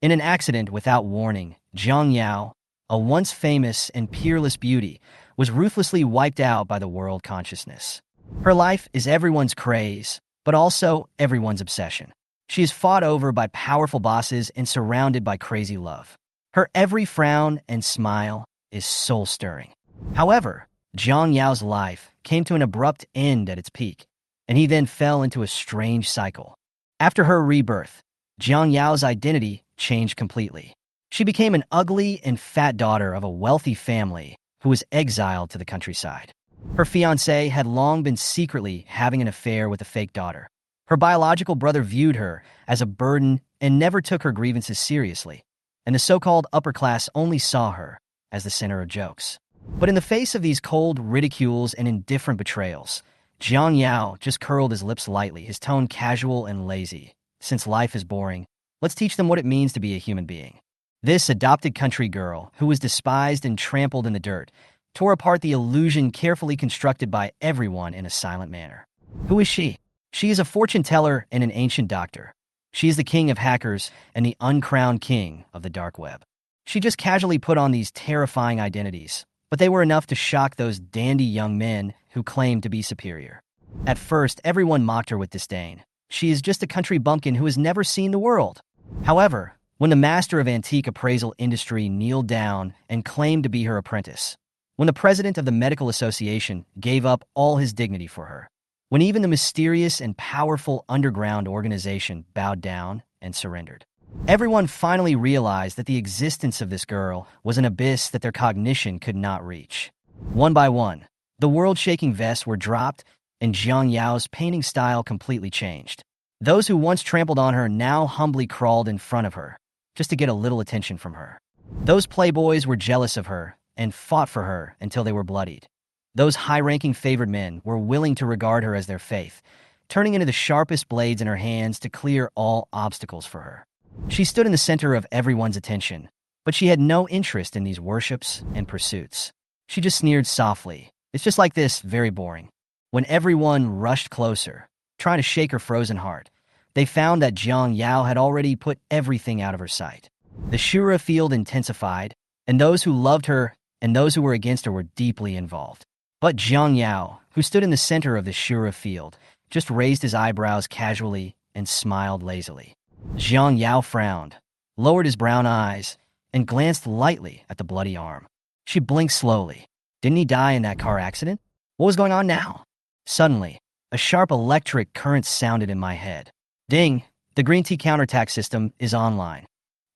In an accident without warning, Jiang Yao, a once famous and peerless beauty, was ruthlessly wiped out by the world consciousness. Her life is everyone's craze, but also everyone's obsession. She is fought over by powerful bosses and surrounded by crazy love. Her every frown and smile is soul-stirring. However, Jiang Yao's life came to an abrupt end at its peak, and he then fell into a strange cycle. After her rebirth, Jiang Yao's identity changed completely. She became an ugly and fat daughter of a wealthy family who was exiled to the countryside. Her fiancé had long been secretly having an affair with a fake daughter. Her biological brother viewed her as a burden and never took her grievances seriously, and the so-called upper class only saw her as the center of jokes. But in the face of these cold ridicules and indifferent betrayals, Jiang Yao just curled his lips lightly, his tone casual and lazy. Since life is boring, let's teach them what it means to be a human being. This adopted country girl, who was despised and trampled in the dirt, tore apart the illusion carefully constructed by everyone in a silent manner. Who is she? She is a fortune teller and an ancient doctor. She is the king of hackers and the uncrowned king of the dark web. She just casually put on these terrifying identities, but they were enough to shock those dandy young men who claimed to be superior. At first, everyone mocked her with disdain. She is just a country bumpkin who has never seen the world. However, when the master of antique appraisal industry kneeled down and claimed to be her apprentice, when the president of the medical association gave up all his dignity for her, when even the mysterious and powerful underground organization bowed down and surrendered, everyone finally realized that the existence of this girl was an abyss that their cognition could not reach. One by one, the world-shaking vests were dropped, and Jiang Yao's painting style completely changed. Those who once trampled on her now humbly crawled in front of her, just to get a little attention from her. Those playboys were jealous of her and fought for her until they were bloodied. Those high-ranking favored men were willing to regard her as their faith, turning into the sharpest blades in her hands to clear all obstacles for her. She stood in the center of everyone's attention, but she had no interest in these worships and pursuits. She just sneered softly. It's just like this, very boring. When everyone rushed closer, trying to shake her frozen heart, they found that Jiang Yao had already put everything out of her sight. The Shura field intensified, and those who loved her and those who were against her were deeply involved. But Jiang Yao, who stood in the center of the Shura field, just raised his eyebrows casually and smiled lazily. Jiang Yao frowned, lowered his brown eyes, and glanced lightly at the bloody arm. She blinked slowly. Didn't he die in that car accident? What was going on now? Suddenly, a sharp electric current sounded in my head. Ding! The green tea counterattack system is online.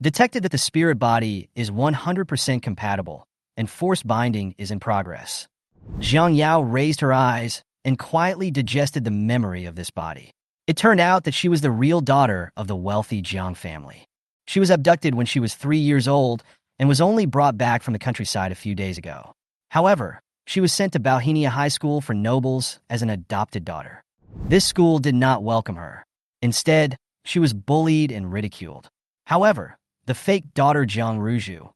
Detected that the spirit body is 100% compatible, and force binding is in progress. Jiang Yao raised her eyes and quietly digested the memory of this body. It turned out that she was the real daughter of the wealthy Jung family. She was abducted when she was 3 years old and was only brought back from the countryside a few days ago. However, she was sent to Balhinia High School for Nobles as an adopted daughter. This school did not welcome her. Instead, she was bullied and ridiculed. However, the fake daughter Jiang Ruju,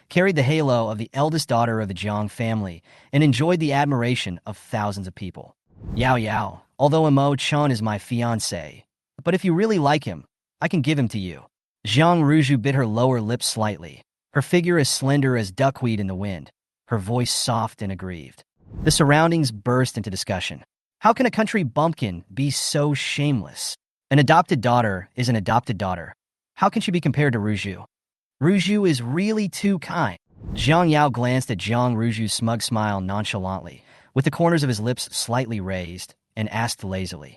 carried the halo of the eldest daughter of the Jiang family and enjoyed the admiration of thousands of people. Yao Yao, although Mo Chun is my fiancé, but if you really like him, I can give him to you. Jiang Ruju bit her lower lip slightly, her figure as slender as duckweed in the wind, her voice soft and aggrieved. The surroundings burst into discussion. How can a country bumpkin be so shameless? An adopted daughter is an adopted daughter. How can she be compared to Ruju? Ruju is really too kind. Jiang Yao glanced at Jiang Ruju's smug smile nonchalantly, with the corners of his lips slightly raised, and asked lazily,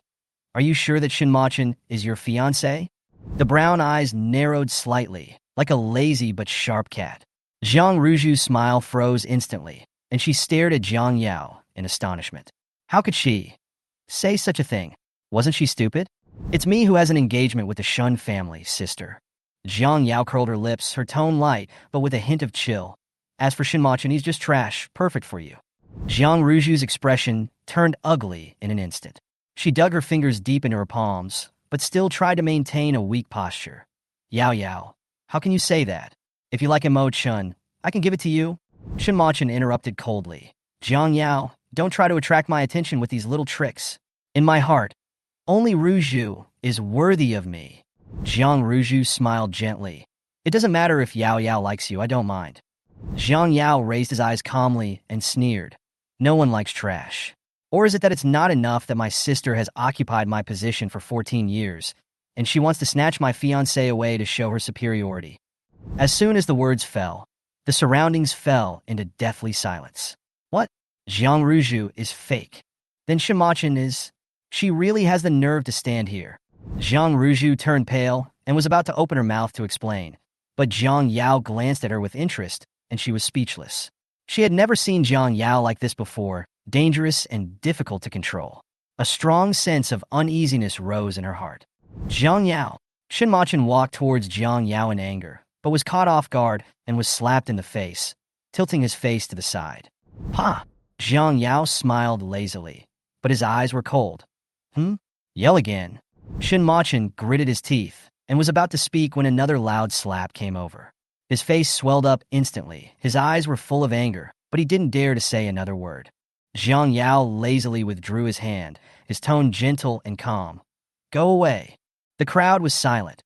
"Are you sure that Shinmachan is your fiancé?" The brown eyes narrowed slightly, like a lazy but sharp cat. Jiang Ruju's smile froze instantly, and she stared at Jiang Yao in astonishment. How could she say such a thing? Wasn't she stupid? It's me who has an engagement with the Shun family, sister. Jiang Yao curled her lips, her tone light, but with a hint of chill. As for Shinmachan, he's just trash, perfect for you. Jiang Ruju's expression turned ugly in an instant. She dug her fingers deep into her palms, but still tried to maintain a weak posture. Yao Yao, how can you say that? If you like a Mo Chun, I can give it to you. Shinmachan interrupted coldly. Jiang Yao, don't try to attract my attention with these little tricks. In my heart, only Ruju is worthy of me. Jiang Ruju smiled gently. It doesn't matter if Yao Yao likes you, I don't mind. Jiang Yao raised his eyes calmly and sneered. No one likes trash. Or is it that it's not enough that my sister has occupied my position for 14 years, and she wants to snatch my fiancé away to show her superiority? As soon as the words fell, the surroundings fell into deathly silence. What? Jiang Ruju is fake. Then Shimachin is... She really has the nerve to stand here. Jiang Ruju turned pale and was about to open her mouth to explain, but Jiang Yao glanced at her with interest, and she was speechless. She had never seen Jiang Yao like this before, dangerous and difficult to control. A strong sense of uneasiness rose in her heart. Jiang Yao. Shinmachin walked towards Jiang Yao in anger, but was caught off guard and was slapped in the face, tilting his face to the side. Ha! Jiang Yao smiled lazily, but his eyes were cold. Yell again. Shinmachin gritted his teeth and was about to speak when another loud slap came over. His face swelled up instantly. His eyes were full of anger, but he didn't dare to say another word. Jiang Yao lazily withdrew his hand, his tone gentle and calm. Go away. The crowd was silent.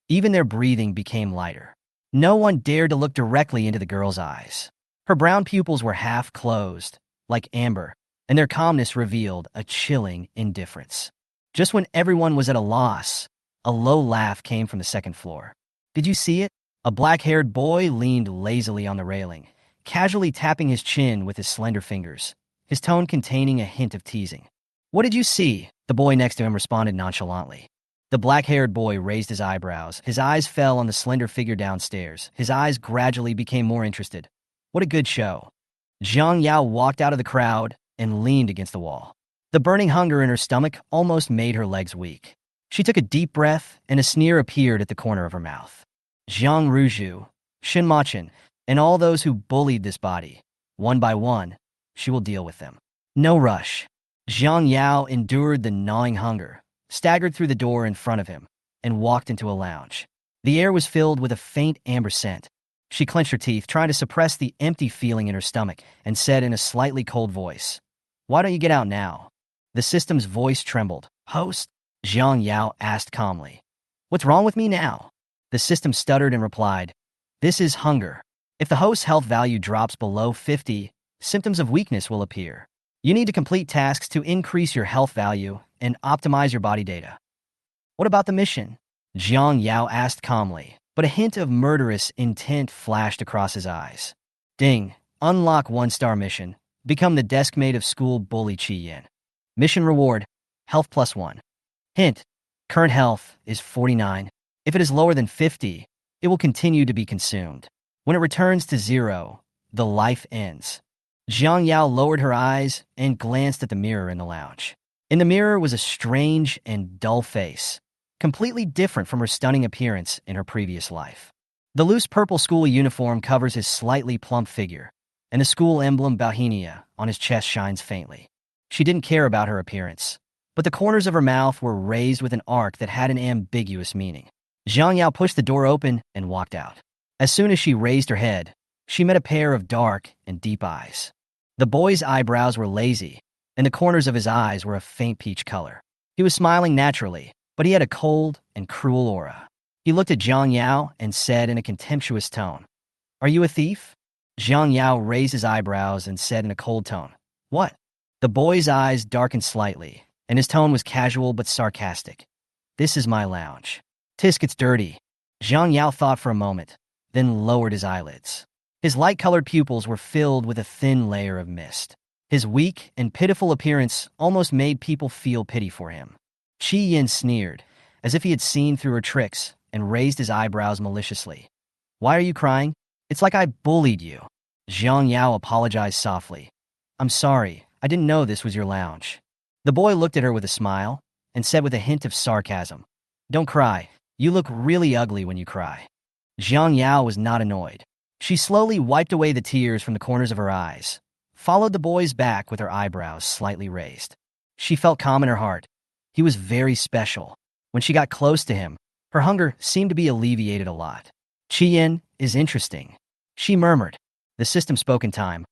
Even their breathing became lighter. No one dared to look directly into the girl's eyes. Her brown pupils were half closed, like amber, and their calmness revealed a chilling indifference. Just when everyone was at a loss, a low laugh came from the second floor. Did you see it? A black-haired boy leaned lazily on the railing, casually tapping his chin with his slender fingers, his tone containing a hint of teasing. What did you see? The boy next to him responded nonchalantly. The black-haired boy raised his eyebrows. His eyes fell on the slender figure downstairs. His eyes gradually became more interested. What a good show. Jiang Yao walked out of the crowd and leaned against the wall. The burning hunger in her stomach almost made her legs weak. She took a deep breath, and a sneer appeared at the corner of her mouth. Jiang Ruju, Shinmachin, and all those who bullied this body, one by one, she will deal with them. No rush. Jiang Yao endured the gnawing hunger, staggered through the door in front of him, and walked into a lounge. The air was filled with a faint amber scent. She clenched her teeth, trying to suppress the empty feeling in her stomach, and said in a slightly cold voice, "Why don't you get out now?" The system's voice trembled. "Host?" Jiang Yao asked calmly. "What's wrong with me now?" The system stuttered and replied, "This is hunger. If the host's health value drops below 50, symptoms of weakness will appear. You need to complete tasks to increase your health value and optimize your body data." "What about the mission?" Jiang Yao asked calmly, but a hint of murderous intent flashed across his eyes. "Ding. Unlock 1-star mission. Become the deskmate of school bully Qi Yin. Mission reward, health +1. Hint, current health is 49. If it is lower than 50, it will continue to be consumed. When it returns to 0, the life ends." Jiang Yao lowered her eyes and glanced at the mirror in the lounge. In the mirror was a strange and dull face, completely different from her stunning appearance in her previous life. The loose purple school uniform covers his slightly plump figure, and the school emblem Bauhinia on his chest shines faintly. She didn't care about her appearance, but the corners of her mouth were raised with an arc that had an ambiguous meaning. Jiang Yao pushed the door open and walked out. As soon as she raised her head, she met a pair of dark and deep eyes. The boy's eyebrows were lazy, and the corners of his eyes were a faint peach color. He was smiling naturally, but he had a cold and cruel aura. He looked at Jiang Yao and said in a contemptuous tone, "Are you a thief?" Jiang Yao raised his eyebrows and said in a cold tone, "What?" The boy's eyes darkened slightly, and his tone was casual but sarcastic. "This is my lounge. Tisk, it's dirty." Jiang Yao thought for a moment, then lowered his eyelids. His light-colored pupils were filled with a thin layer of mist. His weak and pitiful appearance almost made people feel pity for him. Qi Yin sneered, as if he had seen through her tricks, and raised his eyebrows maliciously. "Why are you crying? It's like I bullied you." Jiang Yao apologized softly. "I'm sorry, I didn't know this was your lounge." The boy looked at her with a smile, and said with a hint of sarcasm, "Don't cry. You look really ugly when you cry." Jiang Yao was not annoyed. She slowly wiped away the tears from the corners of her eyes, followed the boy's back with her eyebrows slightly raised. She felt calm in her heart. He was very special. When she got close to him, her hunger seemed to be alleviated a lot. "Qi Yin is interesting," she murmured. The system spoke in time.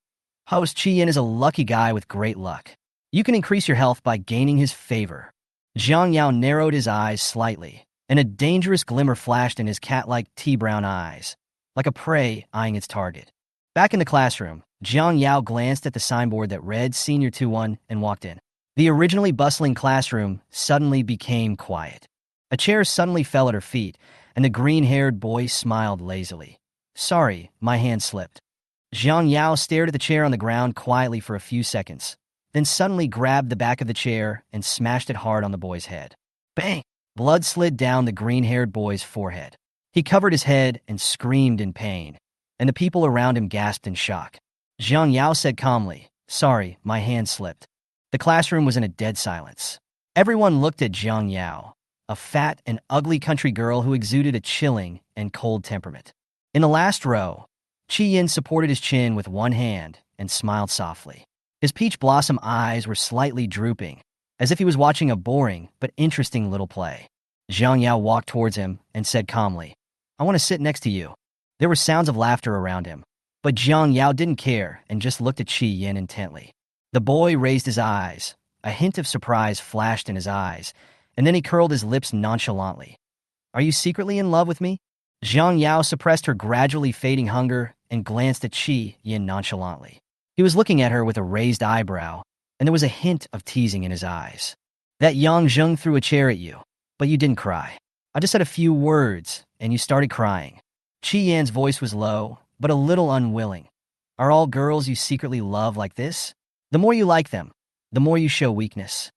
"Host Qi Yin is a lucky guy with great luck. You can increase your health by gaining his favor." Jiang Yao narrowed his eyes slightly, and a dangerous glimmer flashed in his cat-like tea-brown eyes, like a prey eyeing its target. Back in the classroom, Jiang Yao glanced at the signboard that read Senior 2-1 and walked in. The originally bustling classroom suddenly became quiet. A chair suddenly fell at her feet, and the green-haired boy smiled lazily. "Sorry, my hand slipped." Jiang Yao stared at the chair on the ground quietly for a few seconds, then suddenly grabbed the back of the chair and smashed it hard on the boy's head. Bang! Blood slid down the green-haired boy's forehead. He covered his head and screamed in pain, and the people around him gasped in shock. Jiang Yao said calmly, "Sorry, my hand slipped." The classroom was in a dead silence. Everyone looked at Jiang Yao, a fat and ugly country girl who exuded a chilling and cold temperament. In the last row, Qi Yin supported his chin with one hand and smiled softly. His peach blossom eyes were slightly drooping, as if he was watching a boring but interesting little play. Jiang Yao walked towards him and said calmly, "I want to sit next to you." There were sounds of laughter around him, but Jiang Yao didn't care and just looked at Qi Yin intently. The boy raised his eyes. A hint of surprise flashed in his eyes, and then he curled his lips nonchalantly. "Are you secretly in love with me?" Jiang Yao suppressed her gradually fading hunger and glanced at Qi Yin nonchalantly. He was looking at her with a raised eyebrow, and there was a hint of teasing in his eyes. "That young Jung threw a chair at you, but you didn't cry. I just said a few words, and you started crying." Qi Yan's voice was low, but a little unwilling. "Are all girls you secretly love like this? The more you like them, the more you show weakness."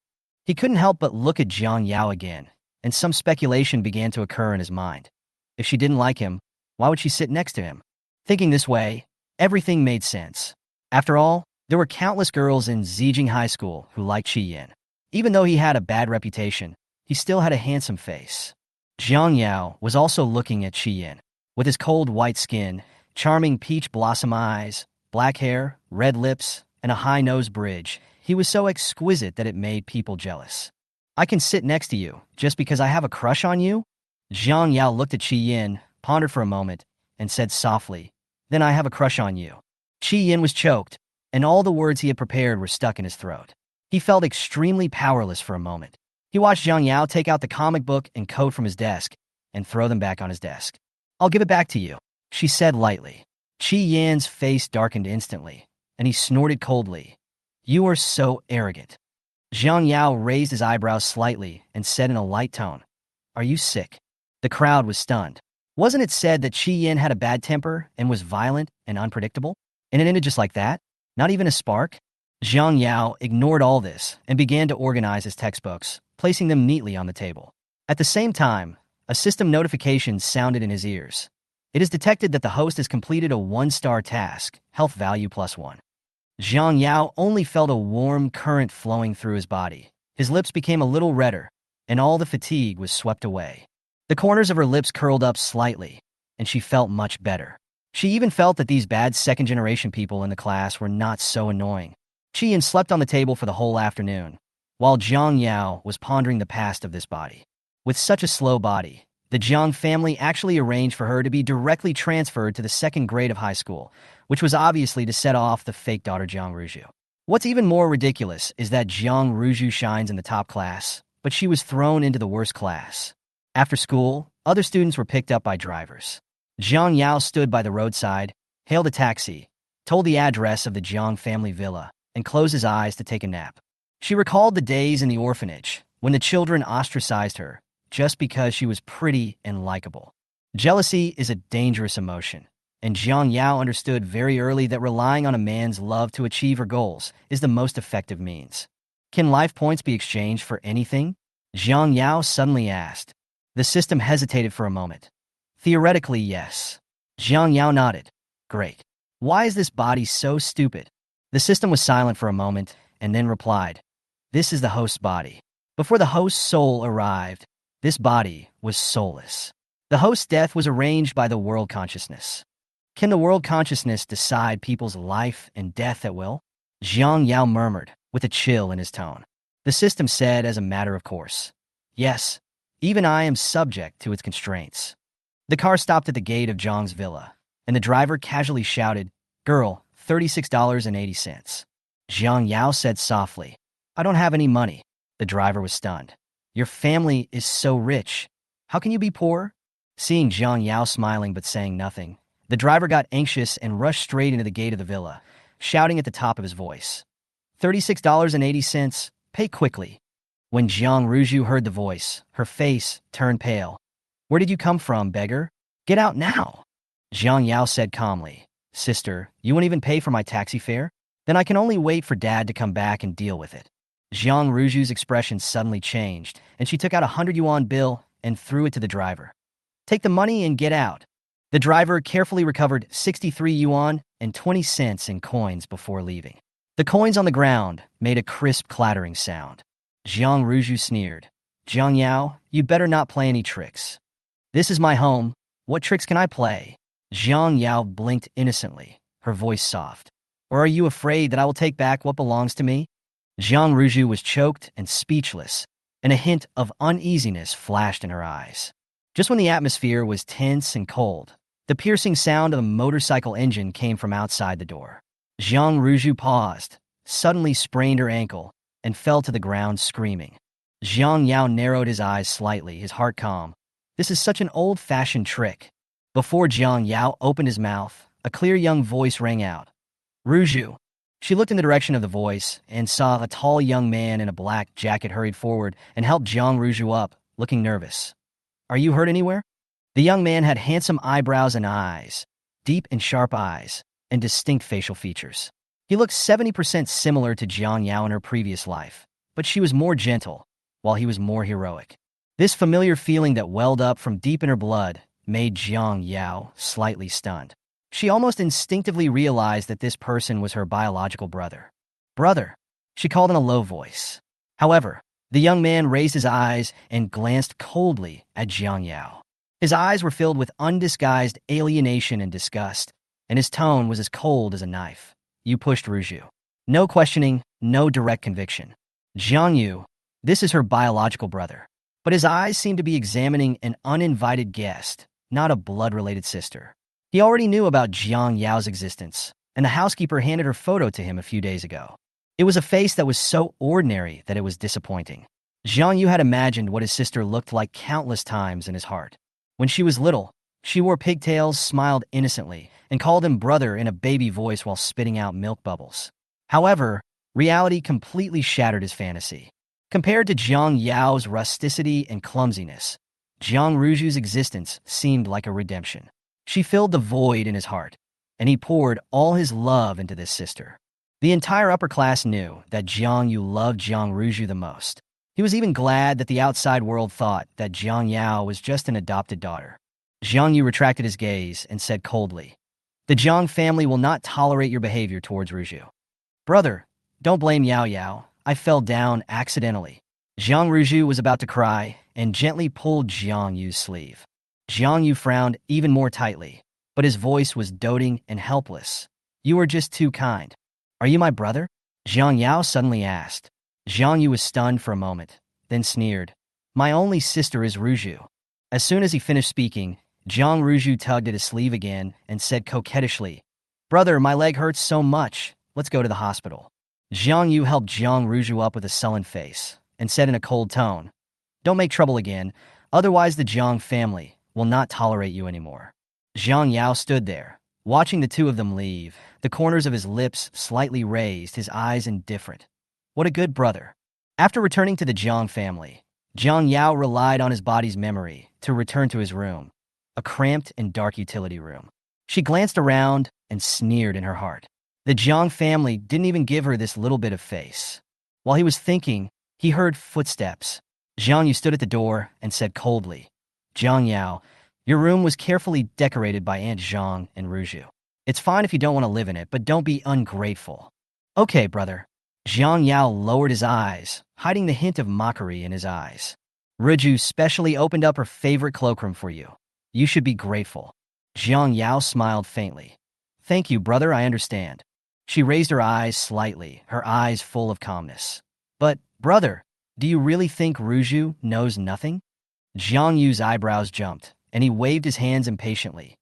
He couldn't help but look at Jiang Yao again, and some speculation began to occur in his mind. If she didn't like him, why would she sit next to him? Thinking this way, everything made sense. After all, there were countless girls in Zijing High School who liked Qi Yin. Even though he had a bad reputation, he still had a handsome face. Jiang Yao was also looking at Qi Yin. With his cold white skin, charming peach blossom eyes, black hair, red lips, and a high nose bridge, he was so exquisite that it made people jealous. "I can sit next to you just because I have a crush on you?" Jiang Yao looked at Qi Yin, pondered for a moment, and said softly, "Then I have a crush on you." Qi Yin was choked, and all the words he had prepared were stuck in his throat. He felt extremely powerless for a moment. He watched Jiang Yao take out the comic book and coat from his desk and throw them back on his desk. "I'll give it back to you," she said lightly. Qi Yan's face darkened instantly, and he snorted coldly. "You are so arrogant." Jiang Yao raised his eyebrows slightly and said in a light tone, "Are you sick?" The crowd was stunned. Wasn't it said that Qi Yin had a bad temper and was violent and unpredictable? And it ended just like that? Not even a spark? Jiang Yao ignored all this and began to organize his textbooks, placing them neatly on the table. At the same time, a system notification sounded in his ears. It is detected that the host has completed a 1-star task, health value +1. Jiang Yao only felt a warm current flowing through his body. His lips became a little redder, and all the fatigue was swept away. The corners of her lips curled up slightly, and she felt much better. She even felt that these bad second-generation people in the class were not so annoying. Qi Yin slept on the table for the whole afternoon, while Jiang Yao was pondering the past of this body. With such a slow body, the Jiang family actually arranged for her to be directly transferred to the second grade of high school, which was obviously to set off the fake daughter Jiang Ruju. What's even more ridiculous is that Jiang Ruju shines in the top class, but she was thrown into the worst class. After school, other students were picked up by drivers. Jiang Yao stood by the roadside, hailed a taxi, told the address of the Jiang family villa, and closed his eyes to take a nap. She recalled the days in the orphanage, when the children ostracized her, just because she was pretty and likable. Jealousy is a dangerous emotion, and Jiang Yao understood very early that relying on a man's love to achieve her goals is the most effective means. "Can life points be exchanged for anything?" Jiang Yao suddenly asked. The system hesitated for a moment. "Theoretically, yes." Jiang Yao nodded. "Great. Why is this body so stupid?" The system was silent for a moment, and then replied, "This is the host's body." Before the host's soul arrived, this body was soulless. The host's death was arranged by the world consciousness. Can the world consciousness decide people's life and death at will? Jiang Yao murmured, with a chill in his tone. The system said as a matter of course, "Yes, even I am subject to its constraints." The car stopped at the gate of Zhang's villa, and the driver casually shouted, "Girl, $36.80. Jiang Yao said softly, "I don't have any money." The driver was stunned. "Your family is so rich. How can you be poor? Seeing Jiang Yao smiling but saying nothing, the driver got anxious and rushed straight into the gate of the villa, shouting at the top of his voice. $36.80. Pay quickly. When Jiang Ruju heard the voice, her face turned pale. Where did you come from, beggar? Get out now. Jiang Yao said calmly. Sister, you won't even pay for my taxi fare? Then I can only wait for Dad to come back and deal with it. Jiang Ruju's expression suddenly changed, and she took out a 100 yuan bill and threw it to the driver. Take the money and get out. The driver carefully recovered 63 yuan and 20 cents in coins before leaving. The coins on the ground made a crisp clattering sound. Jiang Ruju sneered. Jiang Yao, you better not play any tricks. This is my home. What tricks can I play? Jiang Yao blinked innocently, her voice soft. Or are you afraid that I will take back what belongs to me? Jiang Ruju was choked and speechless, and a hint of uneasiness flashed in her eyes. Just when the atmosphere was tense and cold, the piercing sound of a motorcycle engine came from outside the door. Jiang Ruju paused, suddenly sprained her ankle, and fell to the ground screaming. Jiang Yao narrowed his eyes slightly, his heart calm. This is such an old-fashioned trick. Before Jiang Yao opened his mouth, a clear young voice rang out. Ruju. She looked in the direction of the voice and saw a tall young man in a black jacket hurried forward and helped Jiang Ruju up, looking nervous. Are you hurt anywhere? The young man had handsome eyebrows and eyes, deep and sharp eyes, and distinct facial features. He looked 70% similar to Jiang Yao in her previous life, but she was more gentle, while he was more heroic. This familiar feeling that welled up from deep in her blood made Jiang Yao slightly stunned. She almost instinctively realized that this person was her biological brother. Brother, she called in a low voice. However, the young man raised his eyes and glanced coldly at Jiang Yao. His eyes were filled with undisguised alienation and disgust, and his tone was as cold as a knife. You pushed Ruju. No questioning, no direct conviction. Jiang Yu, this is her biological brother. But his eyes seemed to be examining an uninvited guest, not a blood-related sister. He already knew about Jiang Yao's existence, and the housekeeper handed her photo to him a few days ago. It was a face that was so ordinary that it was disappointing. Jiang Yu had imagined what his sister looked like countless times in his heart. When she was little, she wore pigtails, smiled innocently, and called him brother in a baby voice while spitting out milk bubbles. However, reality completely shattered his fantasy. Compared to Jiang Yao's rusticity and clumsiness, Jiang Ruju's existence seemed like a redemption. She filled the void in his heart, and he poured all his love into this sister. The entire upper class knew that Jiang Yu loved Jiang Ruju the most. He was even glad that the outside world thought that Jiang Yao was just an adopted daughter. Jiang Yu retracted his gaze and said coldly, The Jiang family will not tolerate your behavior towards Ruju. Brother, don't blame Yao Yao. I fell down accidentally. Jiang Ruju was about to cry and gently pulled Jiang Yu's sleeve. Jiang Yu frowned even more tightly, but his voice was doting and helpless. You are just too kind. Are you my brother? Jiang Yao suddenly asked. Jiang Yu was stunned for a moment, then sneered. My only sister is Ruju. As soon as he finished speaking, Jiang Ruju tugged at his sleeve again and said coquettishly, Brother, my leg hurts so much. Let's go to the hospital. Jiang Yu helped Jiang Ruju up with a sullen face and said in a cold tone, Don't make trouble again, otherwise the Jiang family will not tolerate you anymore. Jiang Yao stood there, watching the two of them leave, the corners of his lips slightly raised, his eyes indifferent. What a good brother. After returning to the Jiang family, Jiang Yao relied on his body's memory to return to his room, a cramped and dark utility room. She glanced around and sneered in her heart. The Jiang family didn't even give her this little bit of face. While he was thinking, he heard footsteps. Jiang Yu stood at the door and said coldly, Jiang Yao, your room was carefully decorated by Aunt Zhang and Ruju. It's fine if you don't want to live in it, but don't be ungrateful. Okay, brother. Jiang Yao lowered his eyes, hiding the hint of mockery in his eyes. Ruju specially opened up her favorite cloakroom for you. You should be grateful. Jiang Yao smiled faintly. Thank you, brother, I understand. She raised her eyes slightly, her eyes full of calmness. But, brother, do you really think Ruju knows nothing? Jiang Yu's eyebrows jumped, and he waved his hands impatiently.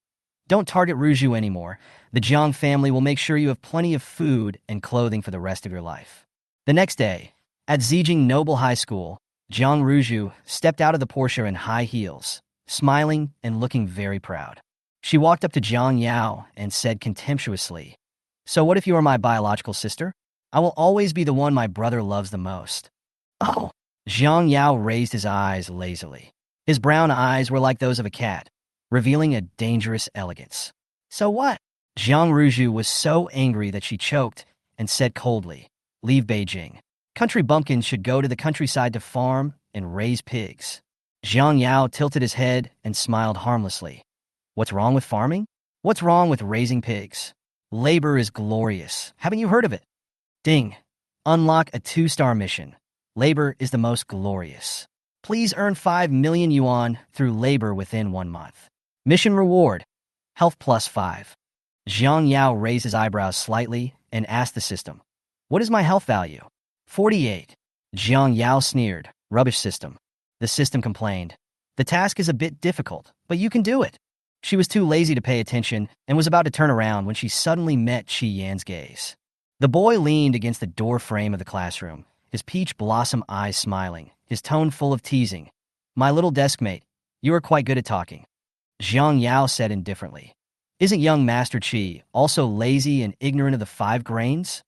Don't target Ruju anymore. The Jiang family will make sure you have plenty of food and clothing for the rest of your life. The next day, at Zijing Noble High School, Jiang Ruju stepped out of the Porsche in high heels, smiling and looking very proud. She walked up to Jiang Yao and said contemptuously, "So what if you are my biological sister? I will always be the one my brother loves the most." Oh! Jiang Yao raised his eyes lazily. His brown eyes were like those of a cat, revealing a dangerous elegance. "So what?" Jiang Ruju was so angry that she choked and said coldly, "Leave Beijing. Country bumpkins should go to the countryside to farm and raise pigs." Jiang Yao tilted his head and smiled harmlessly. "What's wrong with farming? What's wrong with raising pigs? Labor is glorious. Haven't you heard of it? Ding. Unlock a 2-star mission. Labor is the most glorious. Please earn 5 million yuan through labor within 1 month. Mission reward. Health plus 5. Jiang Yao raised his eyebrows slightly and asked the system, "What is my health value?" 48. Jiang Yao sneered, "Rubbish system." The system complained, "The task is a bit difficult, but you can do it." She was too lazy to pay attention and was about to turn around when she suddenly met Qi Yan's gaze. The boy leaned against the door frame of the classroom, his peach blossom eyes smiling, his tone full of teasing. "My little deskmate, you are quite good at talking." Jiang Yao said indifferently. "Isn't young Master Qi also lazy and ignorant of the 5 grains?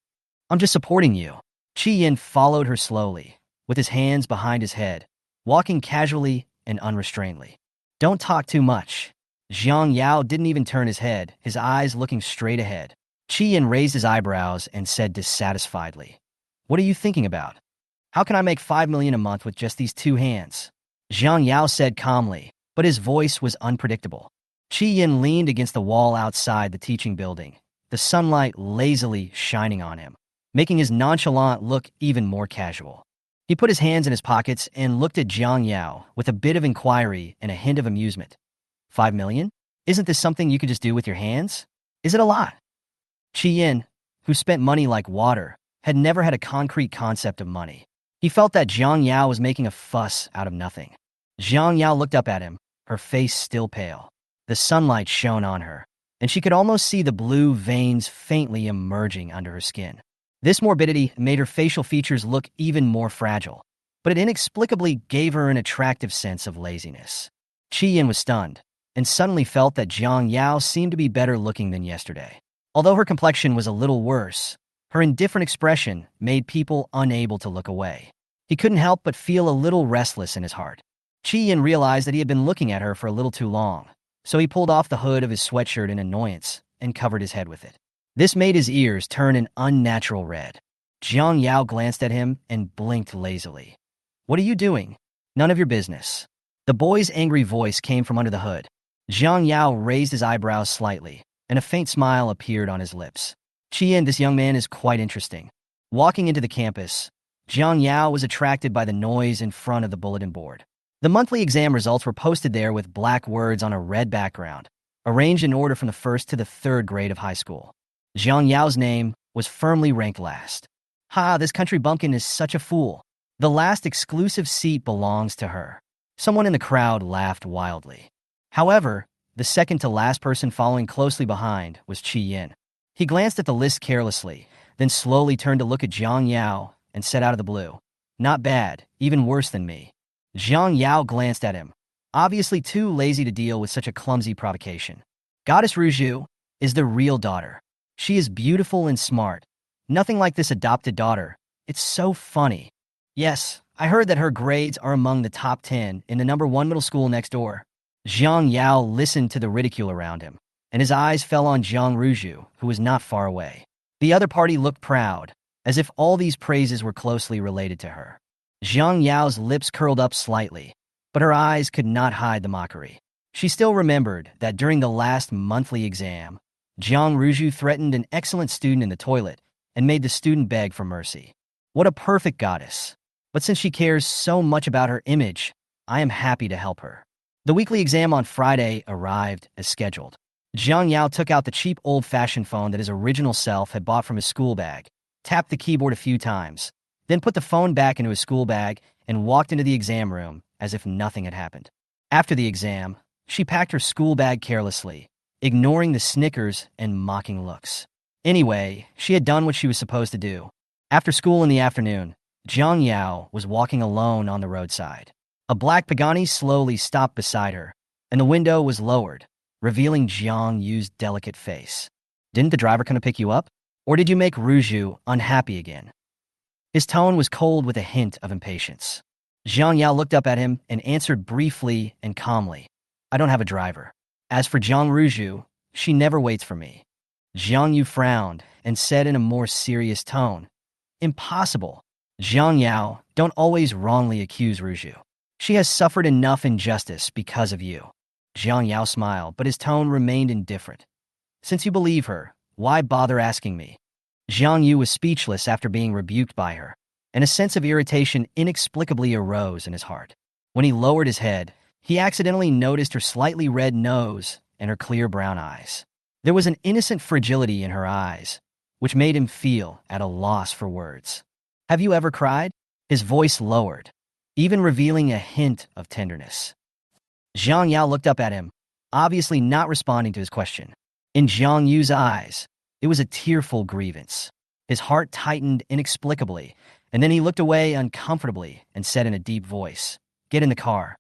I'm just supporting you." Qi Yan followed her slowly, with his hands behind his head, walking casually and unrestrainedly. "Don't talk too much." Jiang Yao didn't even turn his head, his eyes looking straight ahead. Qi Yan raised his eyebrows and said dissatisfiedly, "What are you thinking about? How can I make 5 million a month with just these 2 hands?" Jiang Yao said calmly, but his voice was unpredictable. Qi Yan leaned against the wall outside the teaching building, the sunlight lazily shining on him, making his nonchalant look even more casual. He put his hands in his pockets and looked at Jiang Yao with a bit of inquiry and a hint of amusement. 5 million? Isn't this something you could just do with your hands? Is it a lot? Qi Yan, who spent money like water, had never had a concrete concept of money. He felt that Jiang Yao was making a fuss out of nothing. Jiang Yao looked up at him, her face still pale. The sunlight shone on her, and she could almost see the blue veins faintly emerging under her skin. This morbidity made her facial features look even more fragile, but it inexplicably gave her an attractive sense of laziness. Qi Yan was stunned, and suddenly felt that Jiang Yao seemed to be better looking than yesterday. Although her complexion was a little worse, her indifferent expression made people unable to look away. He couldn't help but feel a little restless in his heart. Qi Yan realized that he had been looking at her for a little too long, so he pulled off the hood of his sweatshirt in annoyance and covered his head with it. This made his ears turn an unnatural red. Jiang Yao glanced at him and blinked lazily. "What are you doing?" "None of your business." The boy's angry voice came from under the hood. Jiang Yao raised his eyebrows slightly, and a faint smile appeared on his lips. "Qi Yan, this young man is quite interesting." Walking into the campus, Jiang Yao was attracted by the noise in front of the bulletin board. The monthly exam results were posted there with black words on a red background, arranged in order from the 1st to the 3rd grade of high school. Jiang Yao's name was firmly ranked last. "Ha, this country bumpkin is such a fool. The last exclusive seat belongs to her." Someone in the crowd laughed wildly. However, the second to last person following closely behind was Qi Yan. He glanced at the list carelessly, then slowly turned to look at Jiang Yao and said out of the blue, "Not bad, even worse than me." Jiang Yao glanced at him, obviously too lazy to deal with such a clumsy provocation. Goddess Ruju is the real daughter. She is beautiful and smart. Nothing like this adopted daughter. It's so funny. Yes, I heard that her grades are among the top 10 in the #1 middle school next door. Jiang Yao listened to the ridicule around him, and his eyes fell on Jiang Ruju, who was not far away. The other party looked proud, as if all these praises were closely related to her. Jiang Yao's lips curled up slightly, but her eyes could not hide the mockery. She still remembered that during the last monthly exam, Jiang Ruju threatened an excellent student in the toilet and made the student beg for mercy. What a perfect goddess. But since she cares so much about her image, I am happy to help her. The weekly exam on Friday arrived as scheduled. Jiang Yao took out the cheap old-fashioned phone that his original self had bought from his school bag, tapped the keyboard a few times, then put the phone back into his school bag and walked into the exam room as if nothing had happened. After the exam, she packed her school bag carelessly, ignoring the snickers and mocking looks. Anyway, she had done what she was supposed to do. After school in the afternoon, Jiang Yao was walking alone on the roadside. A black Pagani slowly stopped beside her, and the window was lowered, revealing Jiang Yu's delicate face. Didn't the driver come to pick you up? Or did you make Ruju unhappy again? His tone was cold with a hint of impatience. Jiang Yao looked up at him and answered briefly and calmly. I don't have a driver. As for Jiang Ruju, she never waits for me. Jiang Yu frowned and said in a more serious tone, Impossible. Jiang Yao, don't always wrongly accuse Ruju. She has suffered enough injustice because of you. Jiang Yao smiled, but his tone remained indifferent. Since you believe her, why bother asking me? Jiang Yu was speechless after being rebuked by her, and a sense of irritation inexplicably arose in his heart. When he lowered his head, he accidentally noticed her slightly red nose and her clear brown eyes. There was an innocent fragility in her eyes, which made him feel at a loss for words. Have you ever cried? His voice lowered, even revealing a hint of tenderness. Jiang Yao looked up at him, obviously not responding to his question. In Jiang Yu's eyes, it was a tearful grievance. His heart tightened inexplicably, and then he looked away uncomfortably and said in a deep voice, Get in the car.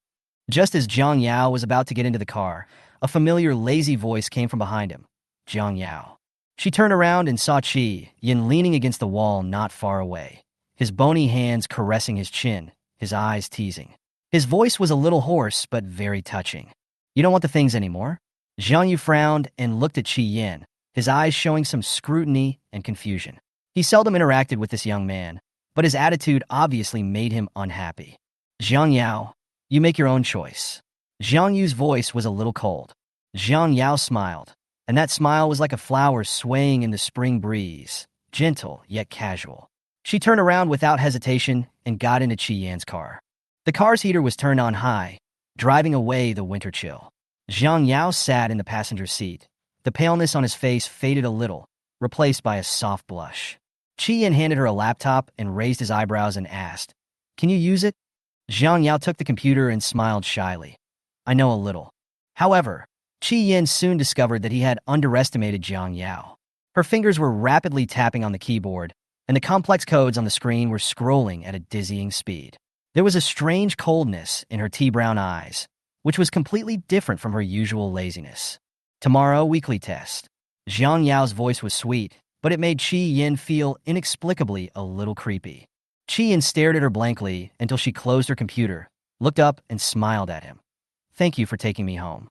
Just as Jiang Yao was about to get into the car, a familiar lazy voice came from behind him. Jiang Yao. She turned around and saw Qi Yin leaning against the wall not far away, his bony hands caressing his chin, his eyes teasing. His voice was a little hoarse but very touching. You don't want the things anymore? Jiang Yu frowned and looked at Qi Yin, his eyes showing some scrutiny and confusion. He seldom interacted with this young man, but his attitude obviously made him unhappy. Jiang Yao, you make your own choice. Jiang Yu's voice was a little cold. Jiang Yao smiled, and that smile was like a flower swaying in the spring breeze, gentle yet casual. She turned around without hesitation and got into Qi Yan's car. The car's heater was turned on high, driving away the winter chill. Jiang Yao sat in the passenger seat. The paleness on his face faded a little, replaced by a soft blush. Qi Yan handed her a laptop and raised his eyebrows and asked, Can you use it? Jiang Yao took the computer and smiled shyly. I know a little. However, Qi Yan soon discovered that he had underestimated Jiang Yao. Her fingers were rapidly tapping on the keyboard, and the complex codes on the screen were scrolling at a dizzying speed. There was a strange coldness in her tea-brown eyes, which was completely different from her usual laziness. Tomorrow, weekly test. Jiang Yao's voice was sweet, but it made Qi Yin feel inexplicably a little creepy. Qi Yin stared at her blankly until she closed her computer, looked up and smiled at him. Thank you for taking me home.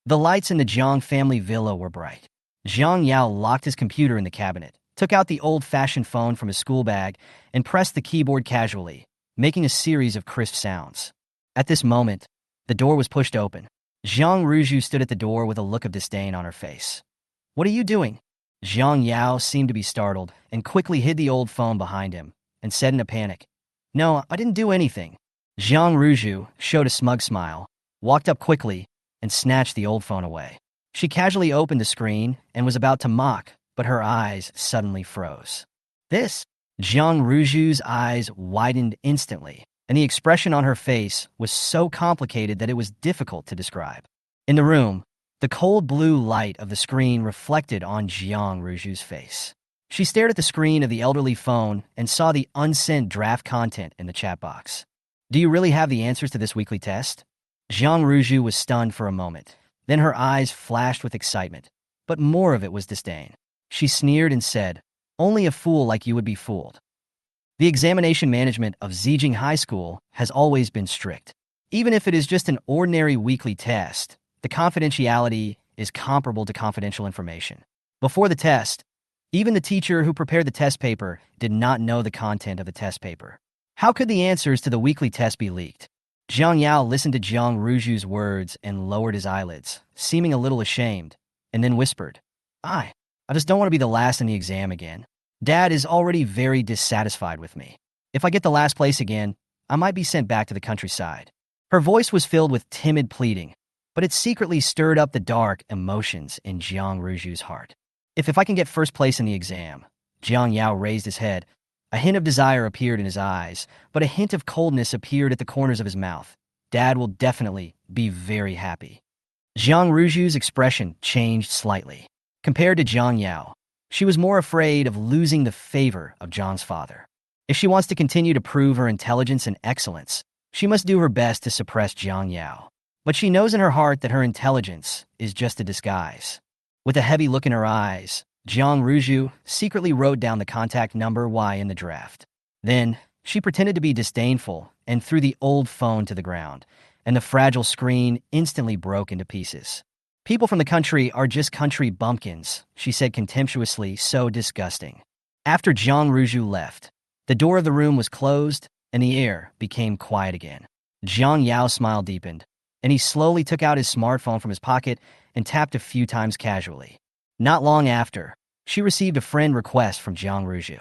The lights in the Jiang family villa were bright. Jiang Yao locked his computer in the cabinet, took out the old-fashioned phone from his school bag, and pressed the keyboard casually, making a series of crisp sounds. At this moment, the door was pushed open. Jiang Ruju stood at the door with a look of disdain on her face. What are you doing? Jiang Yao seemed to be startled and quickly hid the old phone behind him and said in a panic, No, I didn't do anything. Jiang Ruju showed a smug smile, walked up quickly, and snatched the old phone away. She casually opened the screen and was about to mock, but her eyes suddenly froze. This? Jiang Ruju's eyes widened instantly, and the expression on her face was so complicated that it was difficult to describe. In the room, the cold blue light of the screen reflected on Jiang Ruju's face. She stared at the screen of the elderly phone and saw the unsent draft content in the chat box. Do you really have the answers to this weekly test? Jiang Ruju was stunned for a moment. Then her eyes flashed with excitement, but more of it was disdain. She sneered and said, Only a fool like you would be fooled. The examination management of Zijing High School has always been strict. Even if it is just an ordinary weekly test, the confidentiality is comparable to confidential information. Before the test, even the teacher who prepared the test paper did not know the content of the test paper. How could the answers to the weekly test be leaked? Jiang Yao listened to Jiang Ruju's words and lowered his eyelids, seeming a little ashamed, and then whispered, I just don't want to be the last in the exam again. Dad is already very dissatisfied with me. If I get the last place again, I might be sent back to the countryside. Her voice was filled with timid pleading, but it secretly stirred up the dark emotions in Jiang Ruju's heart. If I can get first place in the exam, Jiang Yao raised his head. A hint of desire appeared in his eyes, but a hint of coldness appeared at the corners of his mouth. Dad will definitely be very happy. Jiang Ruju's expression changed slightly. Compared to Jiang Yao, she was more afraid of losing the favor of Zhang's father. If she wants to continue to prove her intelligence and excellence, she must do her best to suppress Jiang Yao. But she knows in her heart that her intelligence is just a disguise. With a heavy look in her eyes, Jiang Ruju secretly wrote down the contact number Y in the draft. Then, she pretended to be disdainful and threw the old phone to the ground, and the fragile screen instantly broke into pieces. People from the country are just country bumpkins, she said contemptuously, so disgusting. After Jiang Ruju left, the door of the room was closed, and the air became quiet again. Jiang Yao's smile deepened, and he slowly took out his smartphone from his pocket and tapped a few times casually. Not long after, she received a friend request from Jiang Ruju.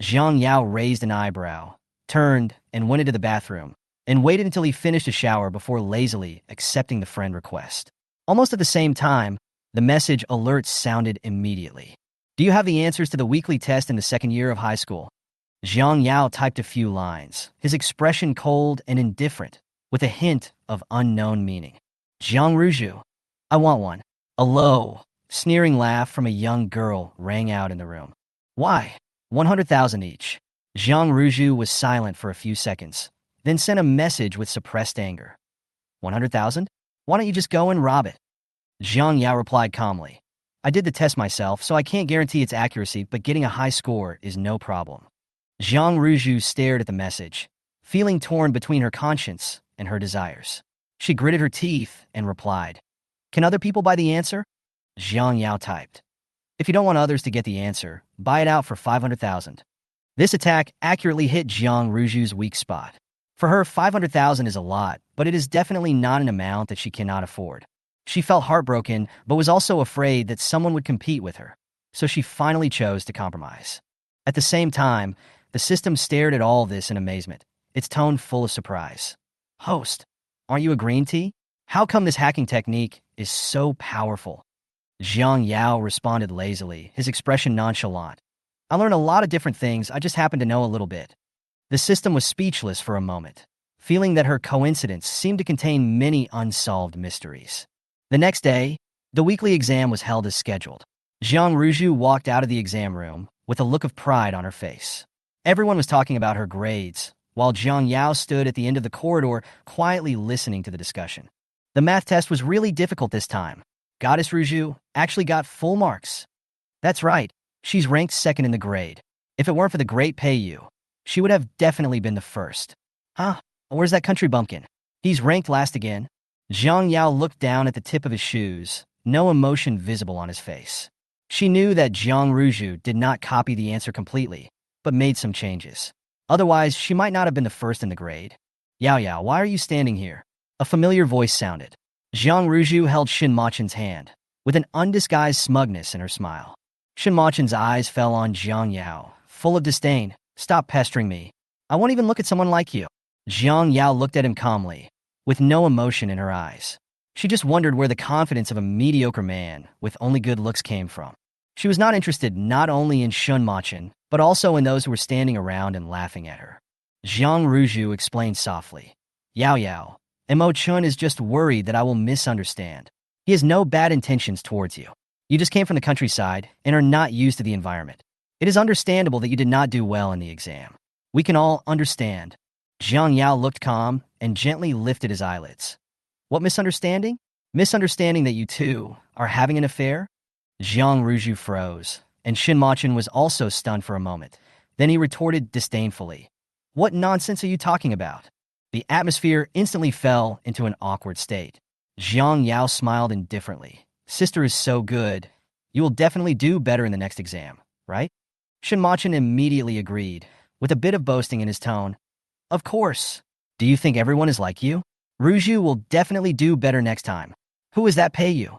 Jiang Yao raised an eyebrow, turned, and went into the bathroom, and waited until he finished a shower before lazily accepting the friend request. Almost at the same time, the message alert sounded immediately. Do you have the answers to the weekly test in the second year of high school? Jiang Yao typed a few lines, his expression cold and indifferent, with a hint of unknown meaning. Jiang Ruju, I want one. A low, sneering laugh from a young girl rang out in the room. Why? 100,000 each. Jiang Ruju was silent for a few seconds, then sent a message with suppressed anger. 100,000? Why don't you just go and rob it? Jiang Yao replied calmly. I did the test myself, so I can't guarantee its accuracy, but getting a high score is no problem. Jiang Ruju stared at the message, feeling torn between her conscience and her desires. She gritted her teeth and replied, Can other people buy the answer? Jiang Yao typed, If you don't want others to get the answer, buy it out for 500,000. This attack accurately hit Jiang Ruju's weak spot. For her, 500,000 is a lot, but it is definitely not an amount that she cannot afford. She felt heartbroken, but was also afraid that someone would compete with her, so she finally chose to compromise. At the same time, the system stared at all this in amazement, its tone full of surprise. Host, aren't you a green tea? How come this hacking technique is so powerful? Jiang Yao responded lazily, his expression nonchalant. I learned a lot of different things, I just happen to know a little bit. The system was speechless for a moment, feeling that her coincidence seemed to contain many unsolved mysteries. The next day, the weekly exam was held as scheduled. Jiang Ruju walked out of the exam room with a look of pride on her face. Everyone was talking about her grades, while Jiang Yao stood at the end of the corridor quietly listening to the discussion. The math test was really difficult this time. Goddess Ruju actually got full marks. That's right, she's ranked second in the grade. If it weren't for the great Peiyu, she would have definitely been the first. Huh? Where's that country bumpkin? He's ranked last again. Jiang Yao looked down at the tip of his shoes, no emotion visible on his face. She knew that Jiang Ruju did not copy the answer completely, but made some changes. Otherwise, she might not have been the first in the grade. Yao Yao, why are you standing here? A familiar voice sounded. Jiang Ruju held Shin Machen's hand, with an undisguised smugness in her smile. Shin Machen's eyes fell on Jiang Yao, full of disdain. Stop pestering me. I won't even look at someone like you. Jiang Yao looked at him calmly, with no emotion in her eyes. She just wondered where the confidence of a mediocre man with only good looks came from. She was not interested not only in Shin Machen, but also in those who were standing around and laughing at her. Jiang Ruju explained softly. Yao Yao, Mo Chun is just worried that I will misunderstand. He has no bad intentions towards you. You just came from the countryside and are not used to the environment. It is understandable that you did not do well in the exam. We can all understand. Jiang Yao looked calm and gently lifted his eyelids. What misunderstanding? Misunderstanding that you two are having an affair? Jiang Ruju froze, and Shin Machen was also stunned for a moment. Then he retorted disdainfully. What nonsense are you talking about? The atmosphere instantly fell into an awkward state. Jiang Yao smiled indifferently. Sister is so good. You will definitely do better in the next exam, right? Shin Machen immediately agreed, with a bit of boasting in his tone. Of course. Do you think everyone is like you? Ruju will definitely do better next time. Who is that Peiyu?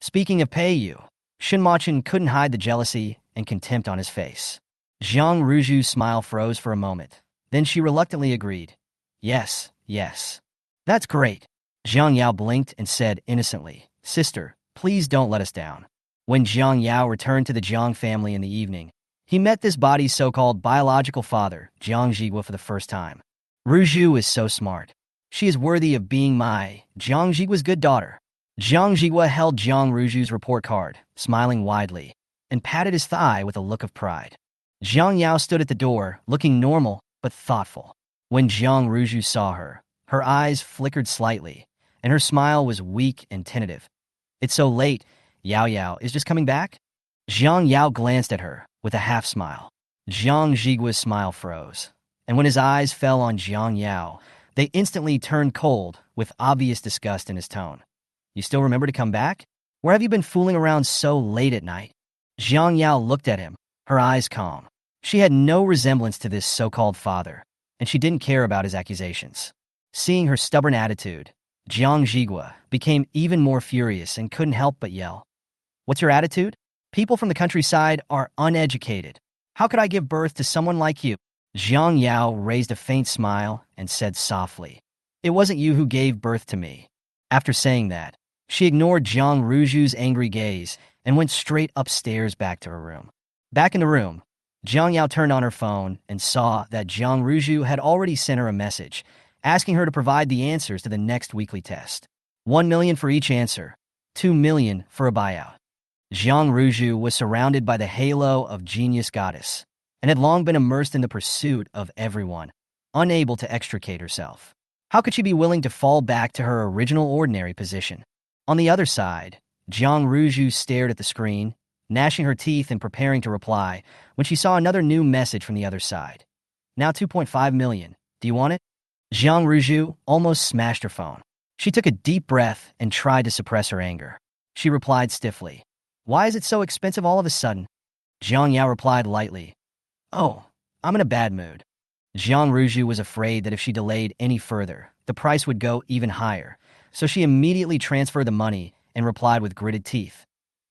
Speaking of Peiyu, Shin Machen couldn't hide the jealousy and contempt on his face. Jiang Ruju's smile froze for a moment. Then she reluctantly agreed. Yes, yes. That's great. Jiang Yao blinked and said innocently, Sister, please don't let us down. When Jiang Yao returned to the Jiang family in the evening, he met this body's so-called biological father, Jiang Jigua, for the first time. Ruju is so smart. She is worthy of being my Jiang Jigua's good daughter. Jiang Jigua held Jiang Ruju's report card, smiling widely, and patted his thigh with a look of pride. Jiang Yao stood at the door, looking normal but thoughtful. When Jiang Ruju saw her, her eyes flickered slightly, and her smile was weak and tentative. "It's so late. Yao Yao is just coming back?" Jiang Yao glanced at her with a half-smile. Jiang Jigua's smile froze, and when his eyes fell on Jiang Yao, they instantly turned cold with obvious disgust in his tone. "You still remember to come back? Where have you been fooling around so late at night?" Jiang Yao looked at him, her eyes calm. She had no resemblance to this so-called father, and she didn't care about his accusations. Seeing her stubborn attitude, Jiang Jigua became even more furious and couldn't help but yell. "What's your attitude? People from the countryside are uneducated. How could I give birth to someone like you?" Jiang Yao raised a faint smile and said softly, "It wasn't you who gave birth to me." After saying that, she ignored Jiang Ruju's angry gaze and went straight upstairs back to her room. Back in the room, Jiang Yao turned on her phone and saw that Jiang Ruju had already sent her a message, asking her to provide the answers to the next weekly test. 1 million for each answer, 2 million for a buyout. Jiang Ruju was surrounded by the halo of genius goddess, and had long been immersed in the pursuit of everyone, unable to extricate herself. How could she be willing to fall back to her original ordinary position? On the other side, Jiang Ruju stared at the screen, gnashing her teeth and preparing to reply, when she saw another new message from the other side. "Now 2.5 million. Do you want it?" Jiang Ruju almost smashed her phone. She took a deep breath and tried to suppress her anger. She replied stiffly, "Why is it so expensive all of a sudden?" Jiang Yao replied lightly, "Oh, I'm in a bad mood." Jiang Ruju was afraid that if she delayed any further, the price would go even higher, so she immediately transferred the money and replied with gritted teeth,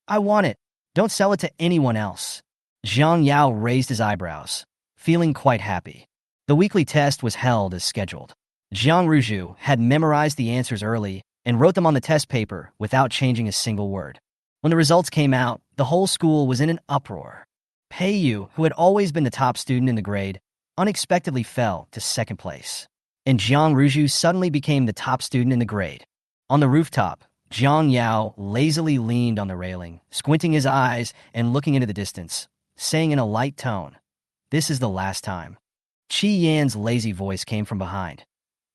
"I want it. Don't sell it to anyone else." Jiang Yao raised his eyebrows, feeling quite happy. The weekly test was held as scheduled. Jiang Ruju had memorized the answers early and wrote them on the test paper without changing a single word. When the results came out, the whole school was in an uproar. Pei Yu, who had always been the top student in the grade, unexpectedly fell to second place, and Jiang Ruju suddenly became the top student in the grade. On the rooftop, Jiang Yao lazily leaned on the railing, squinting his eyes and looking into the distance, saying in a light tone, "This is the last time." Qi Yan's lazy voice came from behind.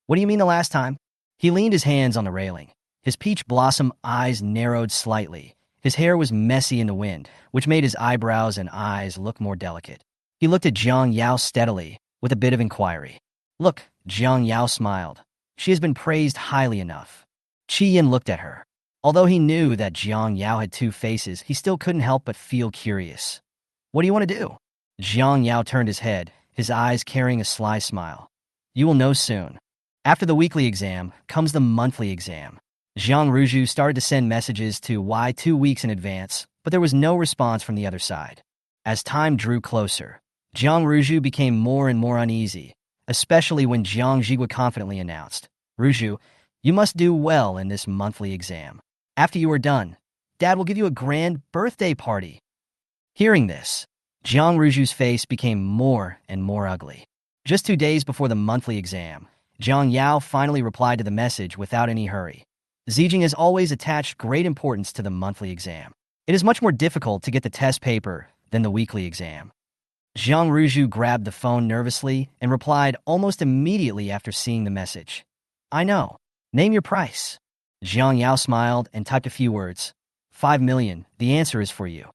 "What do you mean the last time?" He leaned his hands on the railing. His peach blossom eyes narrowed slightly. His hair was messy in the wind, which made his eyebrows and eyes look more delicate. He looked at Jiang Yao steadily, with a bit of inquiry. "Look," Jiang Yao smiled. "She has been praised highly enough." Qi Yan looked at her. Although he knew that Jiang Yao had two faces, he still couldn't help but feel curious. "What do you want to do?" Jiang Yao turned his head, his eyes carrying a sly smile. "You will know soon. After the weekly exam comes the monthly exam." Jiang Ruju started to send messages to Y 2 weeks in advance, but there was no response from the other side. As time drew closer, Jiang Ruju became more and more uneasy, especially when Jiang Jigua confidently announced, "Ruju, you must do well in this monthly exam. After you are done, Dad will give you a grand birthday party." Hearing this, Jiang Ruju's face became more and more ugly. Just 2 days before the monthly exam, Jiang Yao finally replied to the message without any hurry. Zijing has always attached great importance to the monthly exam. It is much more difficult to get the test paper than the weekly exam. Jiang Ruju grabbed the phone nervously and replied almost immediately after seeing the message. "I know. Name your price." Jiang Yao smiled and typed a few words. 5 million. The answer is for you."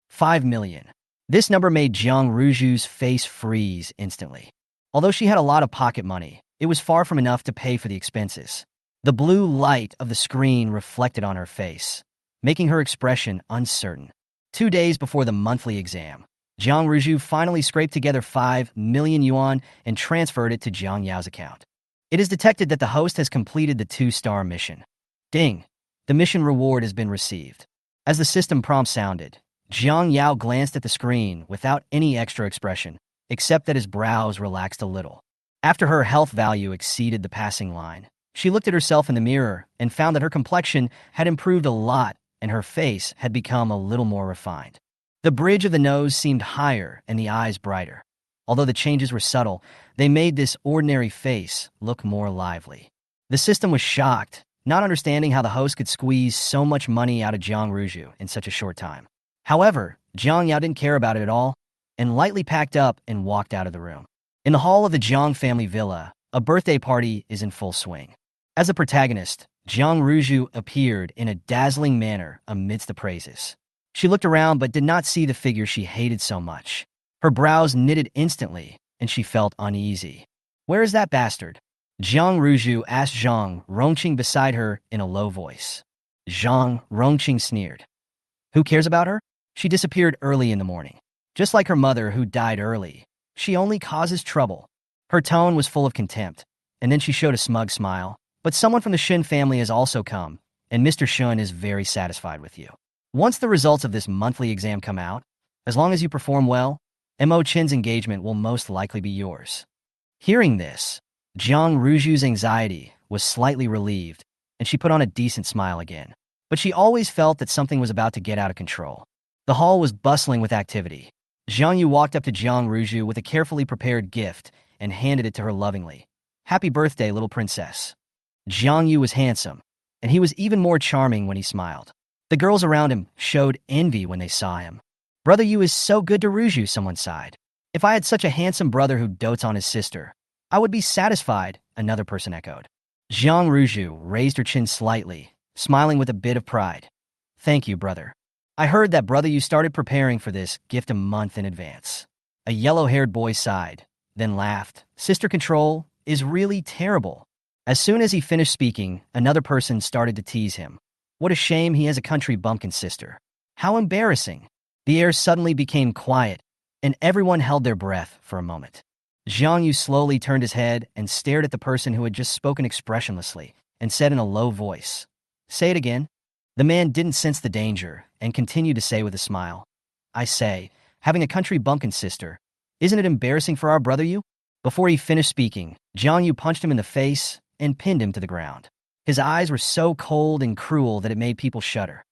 5 million. This number made Jiang Ruju's face freeze instantly. Although she had a lot of pocket money, it was far from enough to pay for the expenses. The blue light of the screen reflected on her face, making her expression uncertain. 2 days before the monthly exam, Jiang Ruju finally scraped together 5 million yuan and transferred it to Jiang Yao's account. It is detected that the host has completed the 2-star mission. Ding! The mission reward has been received. As the system prompt sounded, Jiang Yao glanced at the screen without any extra expression, except that his brows relaxed a little. After her health value exceeded the passing line, she looked at herself in the mirror and found that her complexion had improved a lot and her face had become a little more refined. The bridge of the nose seemed higher and the eyes brighter. Although the changes were subtle, they made this ordinary face look more lively. The system was shocked, not understanding how the host could squeeze so much money out of Jiang Ruju in such a short time. However, Jiang Yao didn't care about it at all, and lightly packed up and walked out of the room. In the hall of the Jiang family villa, a birthday party is in full swing. As the protagonist, Jiang Ruju appeared in a dazzling manner amidst the praises. She looked around but did not see the figure she hated so much. Her brows knitted instantly, and she felt uneasy. "Where is that bastard?" Jiang Ruju asked Zhang Rongqing beside her in a low voice. Zhang Rongqing sneered. "Who cares about her? She disappeared early in the morning. Just like her mother who died early. She only causes trouble." Her tone was full of contempt, and then she showed a smug smile. "But someone from the Shen family has also come, and Mr. Shun is very satisfied with you. Once the results of this monthly exam come out, as long as you perform well, Mo Chin's engagement will most likely be yours." Hearing this, Jiang Ruju's anxiety was slightly relieved, and she put on a decent smile again. But she always felt that something was about to get out of control. The hall was bustling with activity. Jiang Yu walked up to Jiang Ruju with a carefully prepared gift and handed it to her lovingly. "Happy birthday, little princess." Jiang Yu was handsome, and he was even more charming when he smiled. The girls around him showed envy when they saw him. "Brother Yu is so good to Ruju," someone sighed. "If I had such a handsome brother who dotes on his sister, I would be satisfied," another person echoed. Jiang Ruju raised her chin slightly, smiling with a bit of pride. "Thank you, brother. I heard that brother Yu started preparing for this gift a month in advance." A yellow-haired boy sighed, then laughed. "Sister control is really terrible." As soon as he finished speaking, another person started to tease him. "What a shame he has a country bumpkin sister. How embarrassing." The air suddenly became quiet, and everyone held their breath for a moment. Jiang Yu slowly turned his head and stared at the person who had just spoken expressionlessly, and said in a low voice, "Say it again." The man didn't sense the danger, and continued to say with a smile, "I say, having a country bumpkin sister, isn't it embarrassing for our brother Yu?" Before he finished speaking, Jiang Yu punched him in the face and pinned him to the ground. His eyes were so cold and cruel that it made people shudder.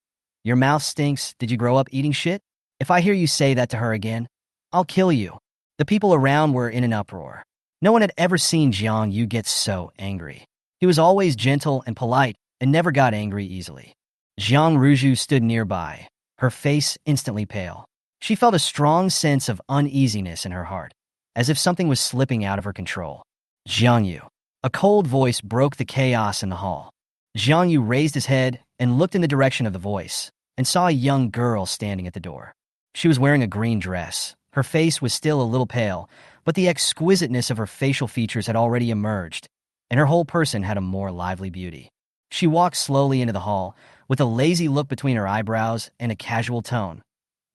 "Your mouth stinks. Did you grow up eating shit? If I hear you say that to her again, I'll kill you." The people around were in an uproar. No one had ever seen Jiang Yu get so angry. He was always gentle and polite and never got angry easily. Jiang Ruju stood nearby, her face instantly pale. She felt a strong sense of uneasiness in her heart, as if something was slipping out of her control. "Jiang Yu." A cold voice broke the chaos in the hall. Jiang Yu raised his head and looked in the direction of the voice, and saw a young girl standing at the door. She was wearing a green dress. Her face was still a little pale, but the exquisiteness of her facial features had already emerged, and her whole person had a more lively beauty. She walked slowly into the hall, with a lazy look between her eyebrows and a casual tone.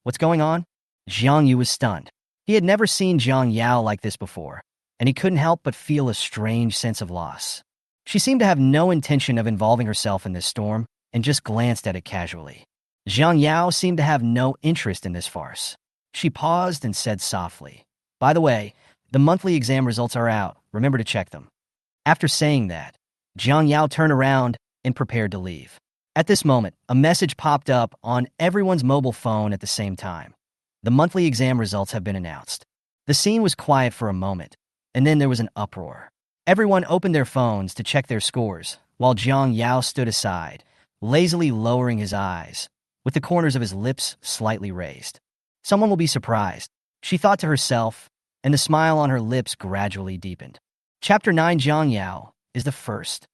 "What's going on?" Jiang Yu was stunned. He had never seen Jiang Yao like this before, and he couldn't help but feel a strange sense of loss. She seemed to have no intention of involving herself in this storm, and just glanced at it casually. Jiang Yao seemed to have no interest in this farce. She paused and said softly, "By the way, the monthly exam results are out. Remember to check them." After saying that, Jiang Yao turned around and prepared to leave. At this moment, a message popped up on everyone's mobile phone at the same time. "The monthly exam results have been announced." The scene was quiet for a moment, and then there was an uproar. Everyone opened their phones to check their scores, while Jiang Yao stood aside, lazily lowering his eyes, with the corners of his lips slightly raised. "Someone will be surprised," she thought to herself, and the smile on her lips gradually deepened. Chapter 9. Jiang Yao is the first.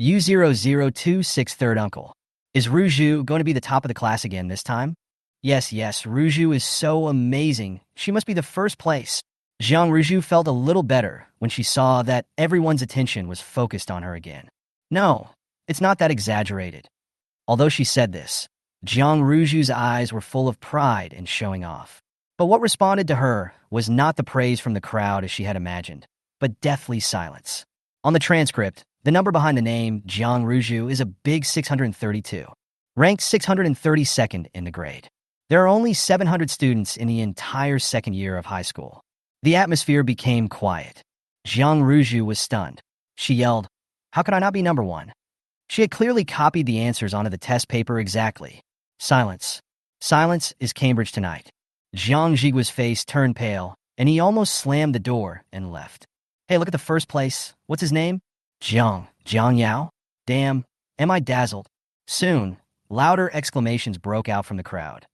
U0026 third uncle. Is Ruju going to be the top of the class again this time? Yes, Ruju is so amazing. She must be the first place. Jiang Ruju felt a little better when she saw that everyone's attention was focused on her again. No, it's not that exaggerated. Although she said this, Jiang Ruju's eyes were full of pride and showing off. But what responded to her was not the praise from the crowd as she had imagined, but deathly silence. On the transcript, the number behind the name Jiang Ruju is a big 632, ranked 632nd in the grade. There are only 700 students in the entire second year of high school. The atmosphere became quiet. Jiang Ruju was stunned. She yelled, "How could I not be number one?" She had clearly copied the answers onto the test paper exactly. Silence. Silence is Cambridge tonight. Jiang Jigua's face turned pale, and he almost slammed the door and left. "Hey, look at the first place. What's his name?" Jiang Yao? Damn, am I dazzled?" Soon, louder exclamations broke out from the crowd.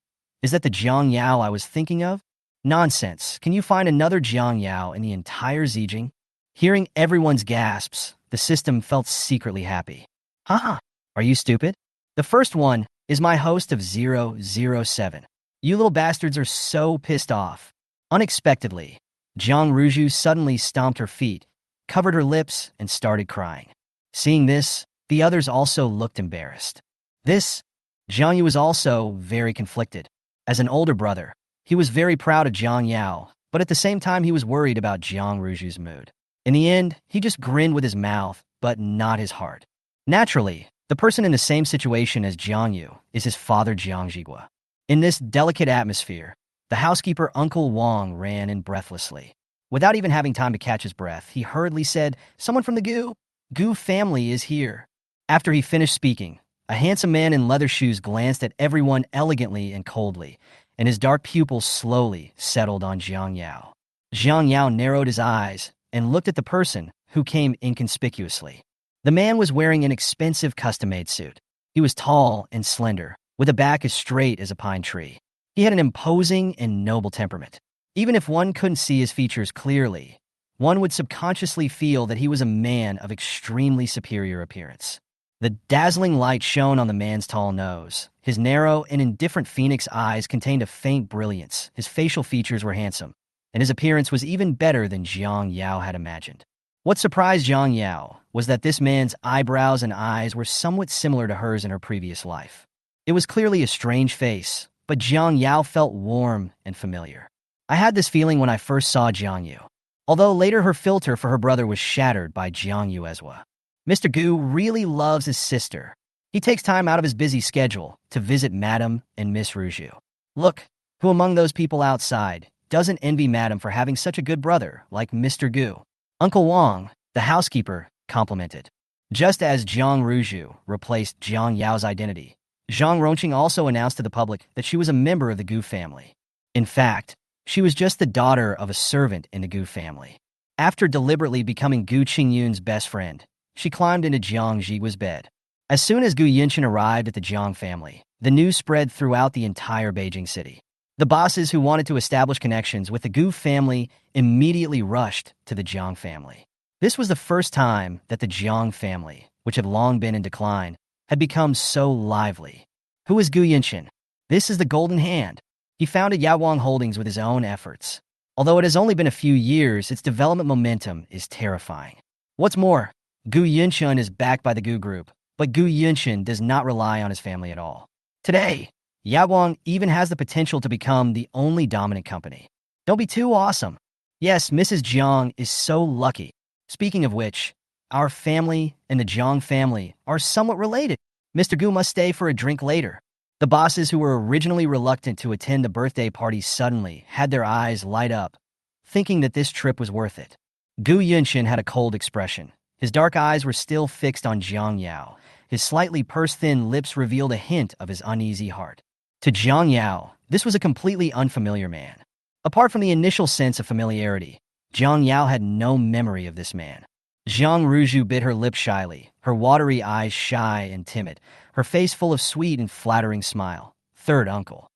"Is that the Jiang Yao I was thinking of?" Nonsense. Can you find another Jiang Yao in the entire Zijing? Hearing everyone's gasps, the system felt secretly happy. Haha, are you stupid? The first one is my host of 007. You little bastards are so pissed off. Unexpectedly, Zhang Ruju suddenly stomped her feet, covered her lips, and started crying. Seeing this, the others also looked embarrassed. Jiang Yu was also very conflicted. As an older brother, he was very proud of Jiang Yao, but at the same time he was worried about Zhang Ruju's mood. In the end, he just grinned with his mouth, but not his heart. Naturally, the person in the same situation as Jiang Yu is his father Jiang Jigua. In this delicate atmosphere, the housekeeper Uncle Wang ran in breathlessly. Without even having time to catch his breath, he hurriedly said, "Someone from the Gu family is here." After he finished speaking, a handsome man in leather shoes glanced at everyone elegantly and coldly, and his dark pupils slowly settled on Jiang Yao. Jiang Yao narrowed his eyes and looked at the person who came inconspicuously. The man was wearing an expensive custom-made suit. He was tall and slender, with a back as straight as a pine tree. He had an imposing and noble temperament. Even if one couldn't see his features clearly, one would subconsciously feel that he was a man of extremely superior appearance. The dazzling light shone on the man's tall nose. His narrow and indifferent phoenix eyes contained a faint brilliance. His facial features were handsome, and his appearance was even better than Jiang Yao had imagined. What surprised Jiang Yao was that this man's eyebrows and eyes were somewhat similar to hers in her previous life. It was clearly a strange face, but Jiang Yao felt warm and familiar. I had this feeling when I first saw Jiang Yu, although later her filter for her brother was shattered by Jiang Yu as well. Mr. Gu really loves his sister. He takes time out of his busy schedule to visit Madame and Miss Ruju. Look, who among those people outside doesn't envy Madame for having such a good brother like Mr. Gu? Uncle Wang, the housekeeper, complimented. Just as Zhang Ruju replaced Jiang Yao's identity, Zhang Ronqing also announced to the public that she was a member of the Gu family. In fact, she was just the daughter of a servant in the Gu family. After deliberately becoming Gu Qingyun's best friend, she climbed into Jiang Jigua's bed. As soon as Gu Yinchen arrived at the Jiang family, the news spread throughout the entire Beijing city. The bosses who wanted to establish connections with the Gu family immediately rushed to the Jiang family. This was the first time that the Jiang family, which had long been in decline, had become so lively. Who is Gu Yinchen? This is the Golden Hand. He founded Yawang Holdings with his own efforts. Although it has only been a few years, its development momentum is terrifying. What's more, Gu Yinchen is backed by the Gu Group, but Gu Yinchen does not rely on his family at all. Today, Yawang even has the potential to become the only dominant company. Don't be too awesome. Yes, Mrs. Jiang is so lucky. Speaking of which, our family and the Jiang family are somewhat related. Mr. Gu must stay for a drink later. The bosses who were originally reluctant to attend the birthday party suddenly had their eyes light up, thinking that this trip was worth it. Gu Yinchen had a cold expression. His dark eyes were still fixed on Jiang Yao. His slightly purse-thin lips revealed a hint of his uneasy heart. To Jiang Yao, this was a completely unfamiliar man. Apart from the initial sense of familiarity, Jiang Yao had no memory of this man. Zhang Ruju bit her lip shyly, her watery eyes shy and timid, her face full of sweet and flattering smile. Third uncle.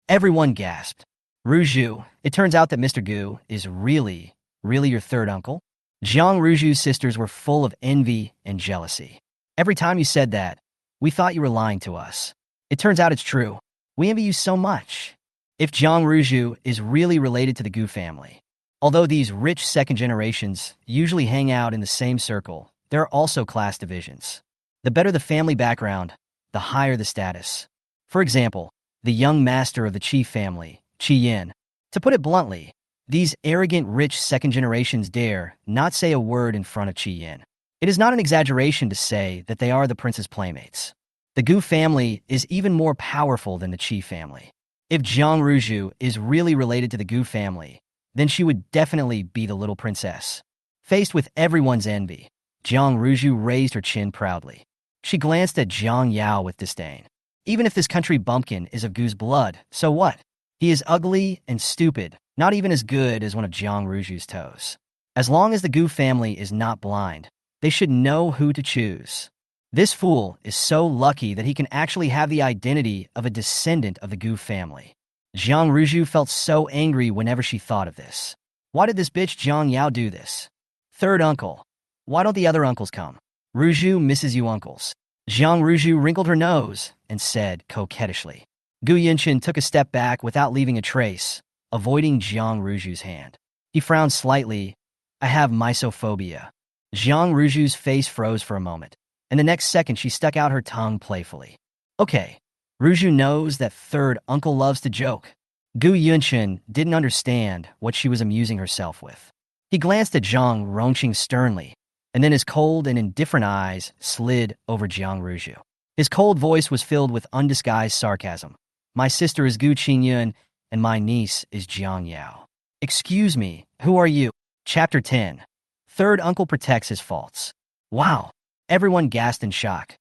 Everyone gasped. Ruju, it turns out that Mr. Gu is really your third uncle? Zhang Ruju's sisters were full of envy and jealousy. Every time you said that, we thought you were lying to us. It turns out it's true. We envy you so much. If Zhang Ruju is really related to the Gu family, although these rich second generations usually hang out in the same circle, there are also class divisions. The better the family background, the higher the status. For example, the young master of the Qi family, Qi Yin. To put it bluntly, these arrogant rich second generations dare not say a word in front of Qi Yin. It is not an exaggeration to say that they are the prince's playmates. The Gu family is even more powerful than the Qi family. If Zhang Ruju is really related to the Gu family, then she would definitely be the little princess. Faced with everyone's envy, Zhang Ruju raised her chin proudly. She glanced at Jiang Yao with disdain. Even if this country bumpkin is of Gu's blood, so what? He is ugly and stupid, not even as good as one of Zhang Ruju's toes. As long as the Gu family is not blind, they should know who to choose. This fool is so lucky that he can actually have the identity of a descendant of the Gu family. Jiang Ruju felt so angry whenever she thought of this. Why did this bitch Jiang Yao do this? Third uncle. Why don't the other uncles come? Ruju misses you uncles. Jiang Ruju wrinkled her nose and said coquettishly. Gu Yinshin took a step back without leaving a trace, avoiding Jiang Ruju's hand. He frowned slightly. I have misophobia. Jiang Ruju's face froze for a moment, and the next second she stuck out her tongue playfully. Okay, Ruju knows that third uncle loves to joke. Gu Yinshin didn't understand what she was amusing herself with. He glanced at Zhang Rongqing sternly, and then his cold and indifferent eyes slid over Jiang Ruju. His cold voice was filled with undisguised sarcasm. My sister is Gu Qingyun, and my niece is Jiang Yao. Excuse me, who are you? Chapter 10. Third uncle protects his faults. Wow. Everyone gasped in shock.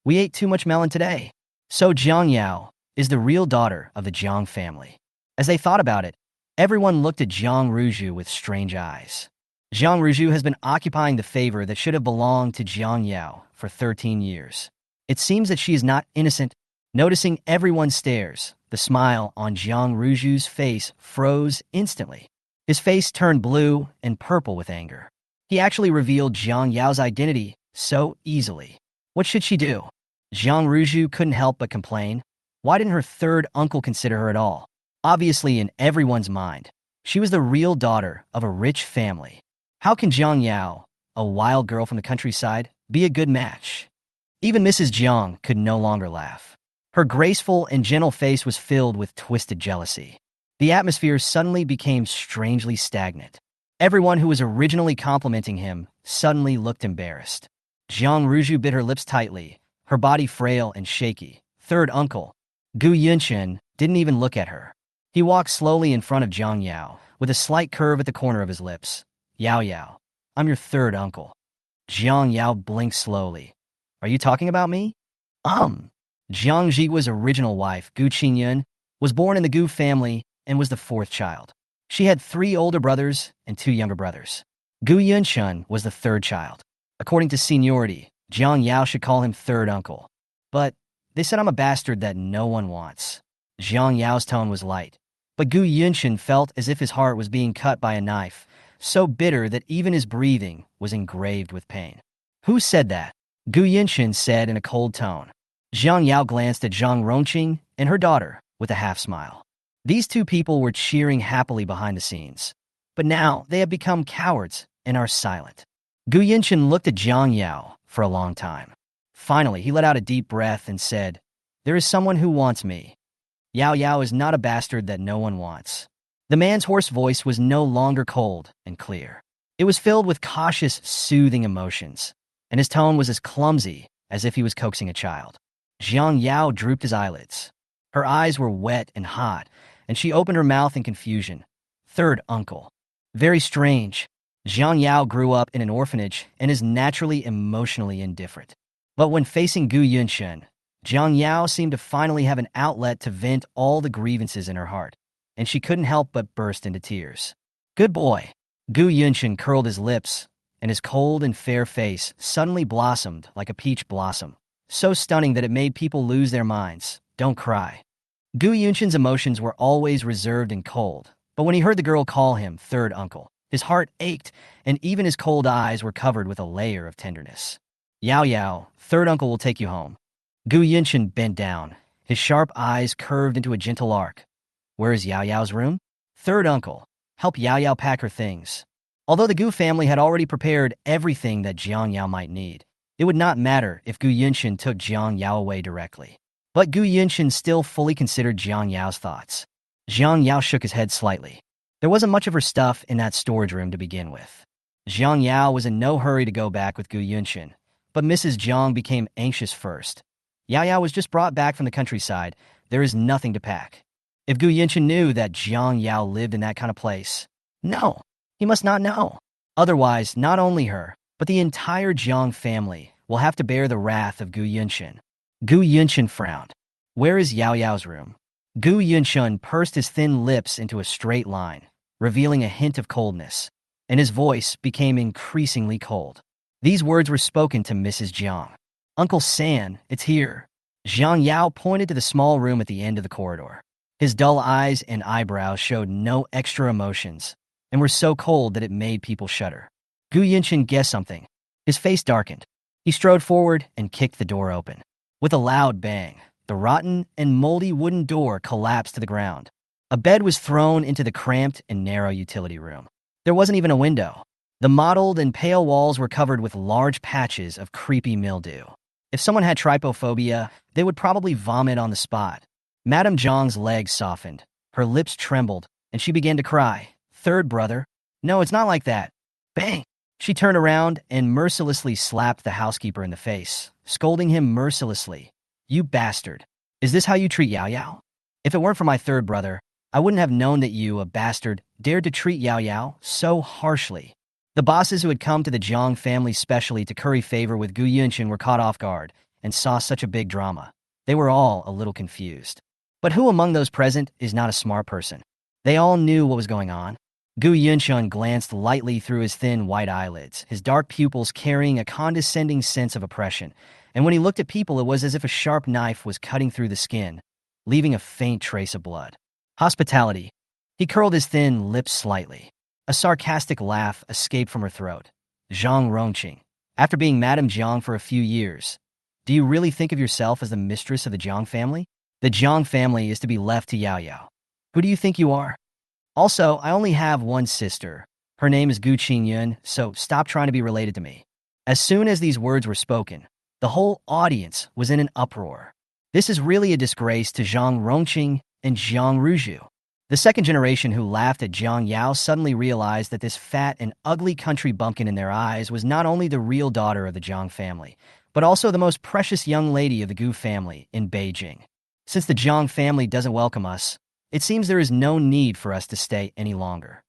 We ate too much melon today. So Jiang Yao is the real daughter of the Jiang family. As they thought about it, everyone looked at Jiang Ruju with strange eyes. Jiang Ruju has been occupying the favor that should have belonged to Jiang Yao for 13 years. It seems that she is not innocent. Noticing everyone's stares, the smile on Jiang Ruju's face froze instantly. His face turned blue and purple with anger. He actually revealed Jiang Yao's identity so easily. What should she do? Jiang Ruju couldn't help but complain. Why didn't her third uncle consider her at all? Obviously, in everyone's mind, she was the real daughter of a rich family. How can Jiang Yao, a wild girl from the countryside, be a good match? Even Mrs. Jiang could no longer laugh. Her graceful and gentle face was filled with twisted jealousy. The atmosphere suddenly became strangely stagnant. Everyone who was originally complimenting him suddenly looked embarrassed. Jiang Ruju bit her lips tightly, her body frail and shaky. Third uncle, Gu Yinshin, didn't even look at her. He walked slowly in front of Jiang Yao, with a slight curve at the corner of his lips. Yao Yao, I'm your third uncle. Jiang Yao blinked slowly. Are you talking about me? Jiang Jiwa's original wife, Gu Qingyun, was born in the Gu family and was the fourth child. She had 3 older brothers and 2 younger brothers. Gu Yinshin was the third child. According to seniority, Jiang Yao should call him third uncle. But they said I'm a bastard that no one wants. Jiang Yao's tone was light, but Gu Yinshin felt as if his heart was being cut by a knife, so bitter that even his breathing was engraved with pain. Who said that? Gu Yinshin said in a cold tone. Jiang Yao glanced at Zhang Rongqing and her daughter with a half-smile. These 2 people were cheering happily behind the scenes, but now they have become cowards and are silent. Gu Yinshin looked at Jiang Yao for a long time. Finally, he let out a deep breath and said, There is someone who wants me. Yao Yao is not a bastard that no one wants. The man's hoarse voice was no longer cold and clear. It was filled with cautious, soothing emotions, and his tone was as clumsy as if he was coaxing a child. Jiang Yao drooped his eyelids. Her eyes were wet and hot, and she opened her mouth in confusion. Third uncle. Very strange. Jiang Yao grew up in an orphanage and is naturally emotionally indifferent. But when facing Gu Yinshin, Jiang Yao seemed to finally have an outlet to vent all the grievances in her heart, and she couldn't help but burst into tears. Good boy. Gu Yinshin curled his lips, and his cold and fair face suddenly blossomed like a peach blossom, so stunning that it made people lose their minds. Don't cry. Gu Yinshin's emotions were always reserved and cold, but when he heard the girl call him third uncle, his heart ached, and even his cold eyes were covered with a layer of tenderness. Yao Yao, third uncle will take you home. Gu Yinshin bent down, his sharp eyes curved into a gentle arc. Where is Yao Yao's room? Third uncle, help Yao Yao pack her things. Although the Gu family had already prepared everything that Jiang Yao might need, it would not matter if Gu Yinshin took Jiang Yao away directly. But Gu Yinshin still fully considered Jiang Yao's thoughts. Jiang Yao shook his head slightly. There wasn't much of her stuff in that storage room to begin with. Jiang Yao was in no hurry to go back with Gu Yinshin, but Mrs. Jiang became anxious first. Yao Yao was just brought back from the countryside. There is nothing to pack. If Gu Yinshin knew that Jiang Yao lived in that kind of place, no, he must not know. Otherwise, not only her, but the entire Jiang family will have to bear the wrath of Gu Yinshin. Gu Yinshin frowned. Where is Yao Yao's room? Gu Yinshin pursed his thin lips into a straight line, revealing a hint of coldness, and his voice became increasingly cold. These words were spoken to Mrs. Jiang. Uncle San, it's here. Jiang Yao pointed to the small room at the end of the corridor. His dull eyes and eyebrows showed no extra emotions and were so cold that it made people shudder. Gu Yunshin guessed something. His face darkened. He strode forward and kicked the door open. With a loud bang, the rotten and moldy wooden door collapsed to the ground. A bed was thrown into the cramped and narrow utility room. There wasn't even a window. The mottled and pale walls were covered with large patches of creepy mildew. If someone had trypophobia, they would probably vomit on the spot. Madame Zhang's legs softened. Her lips trembled, and she began to cry. "Third brother? No, it's not like that." Bang! She turned around and mercilessly slapped the housekeeper in the face, scolding him mercilessly. "You bastard. Is this how you treat Yao Yao? If it weren't for my third brother, I wouldn't have known that you, a bastard, dared to treat Yao Yao so harshly." The bosses who had come to the Jiang family specially to curry favor with Gu Yunshin were caught off guard and saw such a big drama. They were all a little confused. But who among those present is not a smart person? They all knew what was going on. Gu Yunshin glanced lightly through his thin white eyelids, his dark pupils carrying a condescending sense of oppression, and when he looked at people it was as if a sharp knife was cutting through the skin, leaving a faint trace of blood. Hospitality. He curled his thin lips slightly. A sarcastic laugh escaped from her throat. Zhang Rongqing. After being Madame Jiang for a few years, do you really think of yourself as the mistress of the Jiang family? The Jiang family is to be left to Yao Yao. Who do you think you are? Also, I only have one sister. Her name is Gu Qingyun, so stop trying to be related to me. As soon as these words were spoken, the whole audience was in an uproar. This is really a disgrace to Zhang Rongqing and Jiang Ruzhu. The second generation who laughed at Jiang Yao suddenly realized that this fat and ugly country bumpkin in their eyes was not only the real daughter of the Jiang family, but also the most precious young lady of the Gu family in Beijing. Since the Jiang family doesn't welcome us, it seems there is no need for us to stay any longer.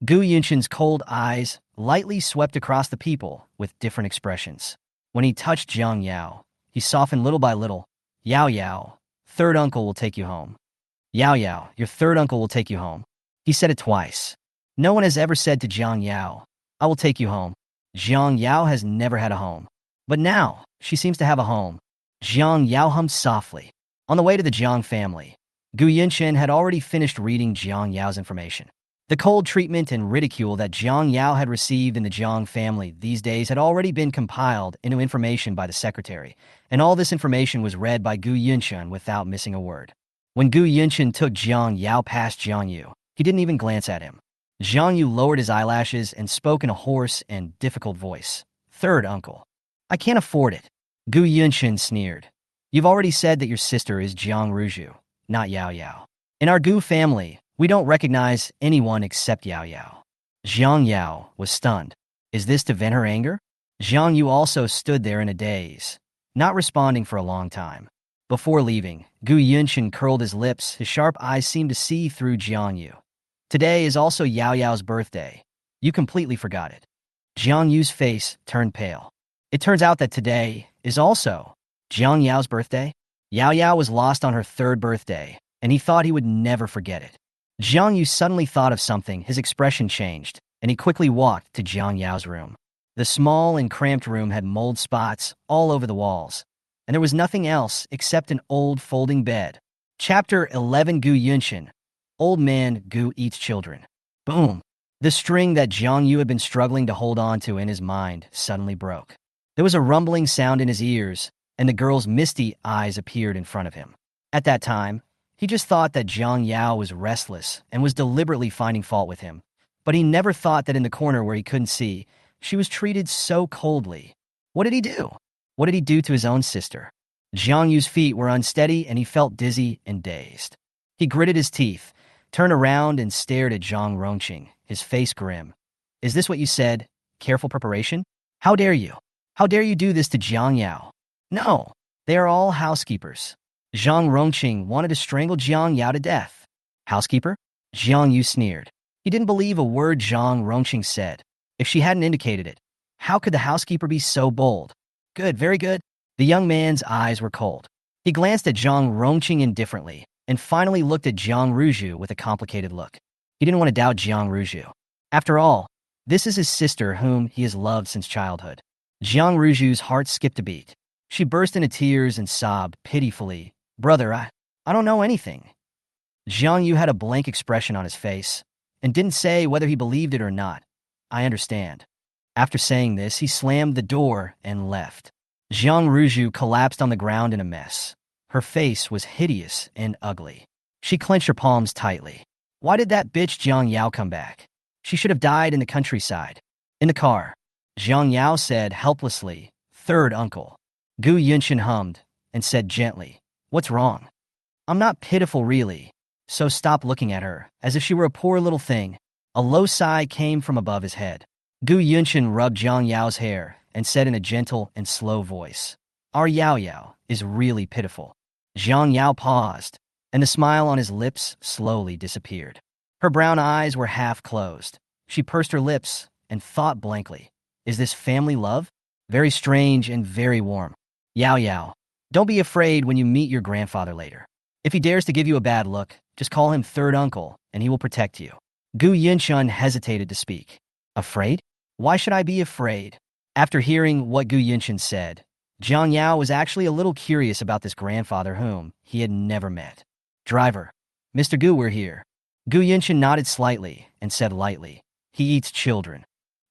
Gu Yunshin's cold eyes lightly swept across the people with different expressions. When he touched Jiang Yao, he softened little by little. "Yao Yao, third uncle will take you home. Yao Yao, your third uncle will take you home." He said it twice. No one has ever said to Jiang Yao, "I will take you home." Jiang Yao has never had a home. But now, she seems to have a home. Jiang Yao hummed softly. On the way to the Jiang family, Gu Yunshin had already finished reading Jiang Yao's information. The cold treatment and ridicule that Jiang Yao had received in the Jiang family these days had already been compiled into information by the secretary, and all this information was read by Gu Yunshin without missing a word. When Gu Yunshin took Jiang Yao past Jiang Yu, he didn't even glance at him. Jiang Yu lowered his eyelashes and spoke in a hoarse and difficult voice. "Third uncle. I can't afford it." Gu Yunshin sneered. "You've already said that your sister is Jiang Ruzhu, not Yao Yao. In our Gu family, we don't recognize anyone except Yao Yao." Jiang Yao was stunned. Is this to vent her anger? Jiang Yu also stood there in a daze, not responding for a long time. Before leaving, Gu Yunshin curled his lips. His sharp eyes seemed to see through Jiang Yu. "Today is also Yao Yao's birthday. You completely forgot it." Jiang Yu's face turned pale. It turns out that today is also Jiang Yao's birthday. Yao Yao was lost on her third birthday, and he thought he would never forget it. Jiang Yu suddenly thought of something. His expression changed, and he quickly walked to Jiang Yao's room. The small and cramped room had mold spots all over the walls, and there was nothing else except an old folding bed. Chapter 11. Gu Yunshin. Old man Gu eats children. Boom! The string that Jiang Yu had been struggling to hold on to in his mind suddenly broke. There was a rumbling sound in his ears, and the girl's misty eyes appeared in front of him. At that time, he just thought that Jiang Yao was restless and was deliberately finding fault with him. But he never thought that in the corner where he couldn't see, she was treated so coldly. What did he do? What did he do to his own sister? Jiang Yu's feet were unsteady and he felt dizzy and dazed. He gritted his teeth, turned around and stared at Zhang Rongqing, his face grim. "Is this what you said? Careful preparation? How dare you? How dare you do this to Jiang Yao? No, they are all housekeepers." Zhang Rongqing wanted to strangle Jiang Yao to death. "Housekeeper?" Jiang Yu sneered. He didn't believe a word Zhang Rongqing said. If she hadn't indicated it, how could the housekeeper be so bold? "Good, very good." The young man's eyes were cold. He glanced at Zhang Rongqing indifferently, and finally looked at Jiang Ruzhu with a complicated look. He didn't want to doubt Jiang Ruzhu. After all, this is his sister whom he has loved since childhood. Jiang Ruzhu's heart skipped a beat. She burst into tears and sobbed pitifully. "Brother, I don't know anything. Jiang Yao had a blank expression on his face and didn't say whether he believed it or not. I understand. After saying this, he slammed the door and left. Jiang Ruju collapsed on the ground in a mess. Her face was hideous and ugly. She clenched her palms tightly. Why did that bitch Jiang Yao come back? She should have died in the countryside. In the car, Jiang Yao said helplessly, "Third uncle." Gu Yunshin hummed and said gently, "What's wrong?" "I'm not pitiful really, so stop looking at her, as if she were a poor little thing." A low sigh came from above his head. Gu Yunshin rubbed Jiang Yao's hair and said in a gentle and slow voice, "Our Yao Yao is really pitiful." Jiang Yao paused, and the smile on his lips slowly disappeared. Her brown eyes were half closed. She pursed her lips and thought blankly, "Is this family love? Very strange and very warm." Yao Yao, don't be afraid when you meet your grandfather later. If he dares to give you a bad look, just call him third uncle and he will protect you. Gu Yunshin hesitated to speak. Afraid? Why should I be afraid? After hearing what Gu Yunshin said, Jiang Yao was actually a little curious about this grandfather whom he had never met. "Driver, Mr. Gu, we're here." Gu Yunshin nodded slightly and said lightly, "He eats children."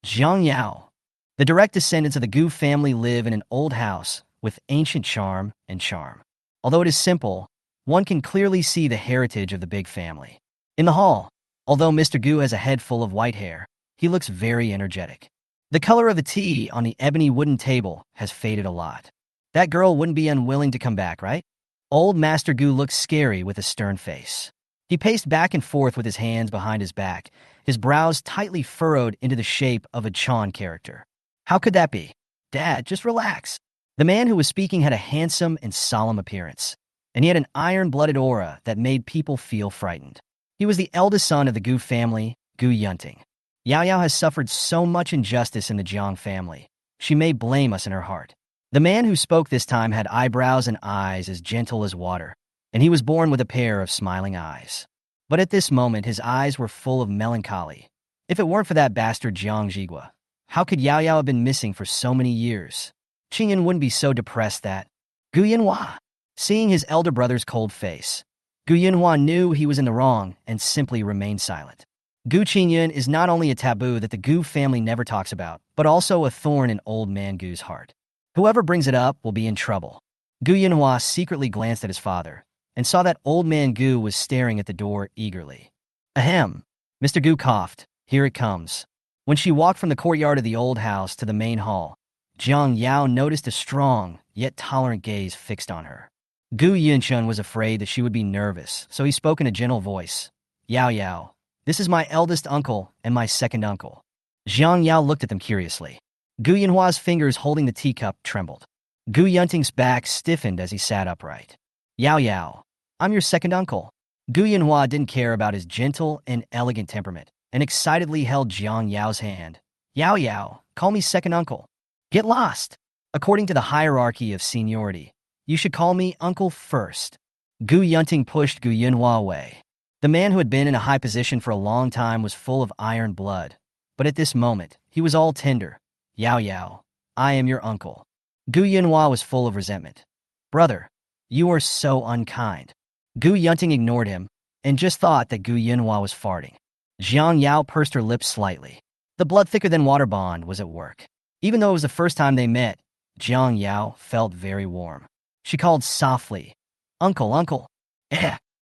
Jiang Yao. The direct descendants of the Gu family live in an old house with ancient charm and charm. Although it is simple, one can clearly see the heritage of the big family. In the hall, although Mr. Gu has a head full of white hair, he looks very energetic. The color of the tea on the ebony wooden table has faded a lot. That girl wouldn't be unwilling to come back, right? Old Master Gu looks scary with a stern face. He paced back and forth with his hands behind his back, his brows tightly furrowed into the shape of a Chan character. How could that be? Dad, just relax. The man who was speaking had a handsome and solemn appearance, and he had an iron-blooded aura that made people feel frightened. He was the eldest son of the Gu family, Gu Yunting. Yao Yao has suffered so much injustice in the Jiang family. She may blame us in her heart. The man who spoke this time had eyebrows and eyes as gentle as water, and he was born with a pair of smiling eyes. But at this moment, his eyes were full of melancholy. If it weren't for that bastard Jiang Jigua, how could Yao Yao have been missing for so many years? Qingyan wouldn't be so depressed that... Gu Yinhua. Seeing his elder brother's cold face, Gu Yinhua knew he was in the wrong and simply remained silent. Gu Qingyan is not only a taboo that the Gu family never talks about, but also a thorn in old man Gu's heart. Whoever brings it up will be in trouble. Gu Yinhua secretly glanced at his father and saw that old man Gu was staring at the door eagerly. Ahem. Mr. Gu coughed. Here it comes. When she walked from the courtyard of the old house to the main hall, Jiang Yao noticed a strong, yet tolerant gaze fixed on her. Gu Yunshin was afraid that she would be nervous, so he spoke in a gentle voice. Yao Yao, this is my eldest uncle and my second uncle. Jiang Yao looked at them curiously. Gu Yinhua's fingers holding the teacup trembled. Gu Yunting's back stiffened as he sat upright. Yao Yao, I'm your second uncle. Gu Yinhua didn't care about his gentle and elegant temperament, and excitedly held Jiang Yao's hand. Yao Yao, call me second uncle. Get lost. According to the hierarchy of seniority, you should call me uncle first. Gu Yunting pushed Gu Yinhua away. The man who had been in a high position for a long time was full of iron blood, but at this moment, he was all tender. Yao Yao, I am your uncle. Gu Yinhua was full of resentment. Brother, you are so unkind. Gu Yunting ignored him and just thought that Gu Yinhua was farting. Jiang Yao pursed her lips slightly. The blood-thicker-than-water bond was at work. Even though it was the first time they met, Jiang Yao felt very warm. She called softly, Uncle, uncle.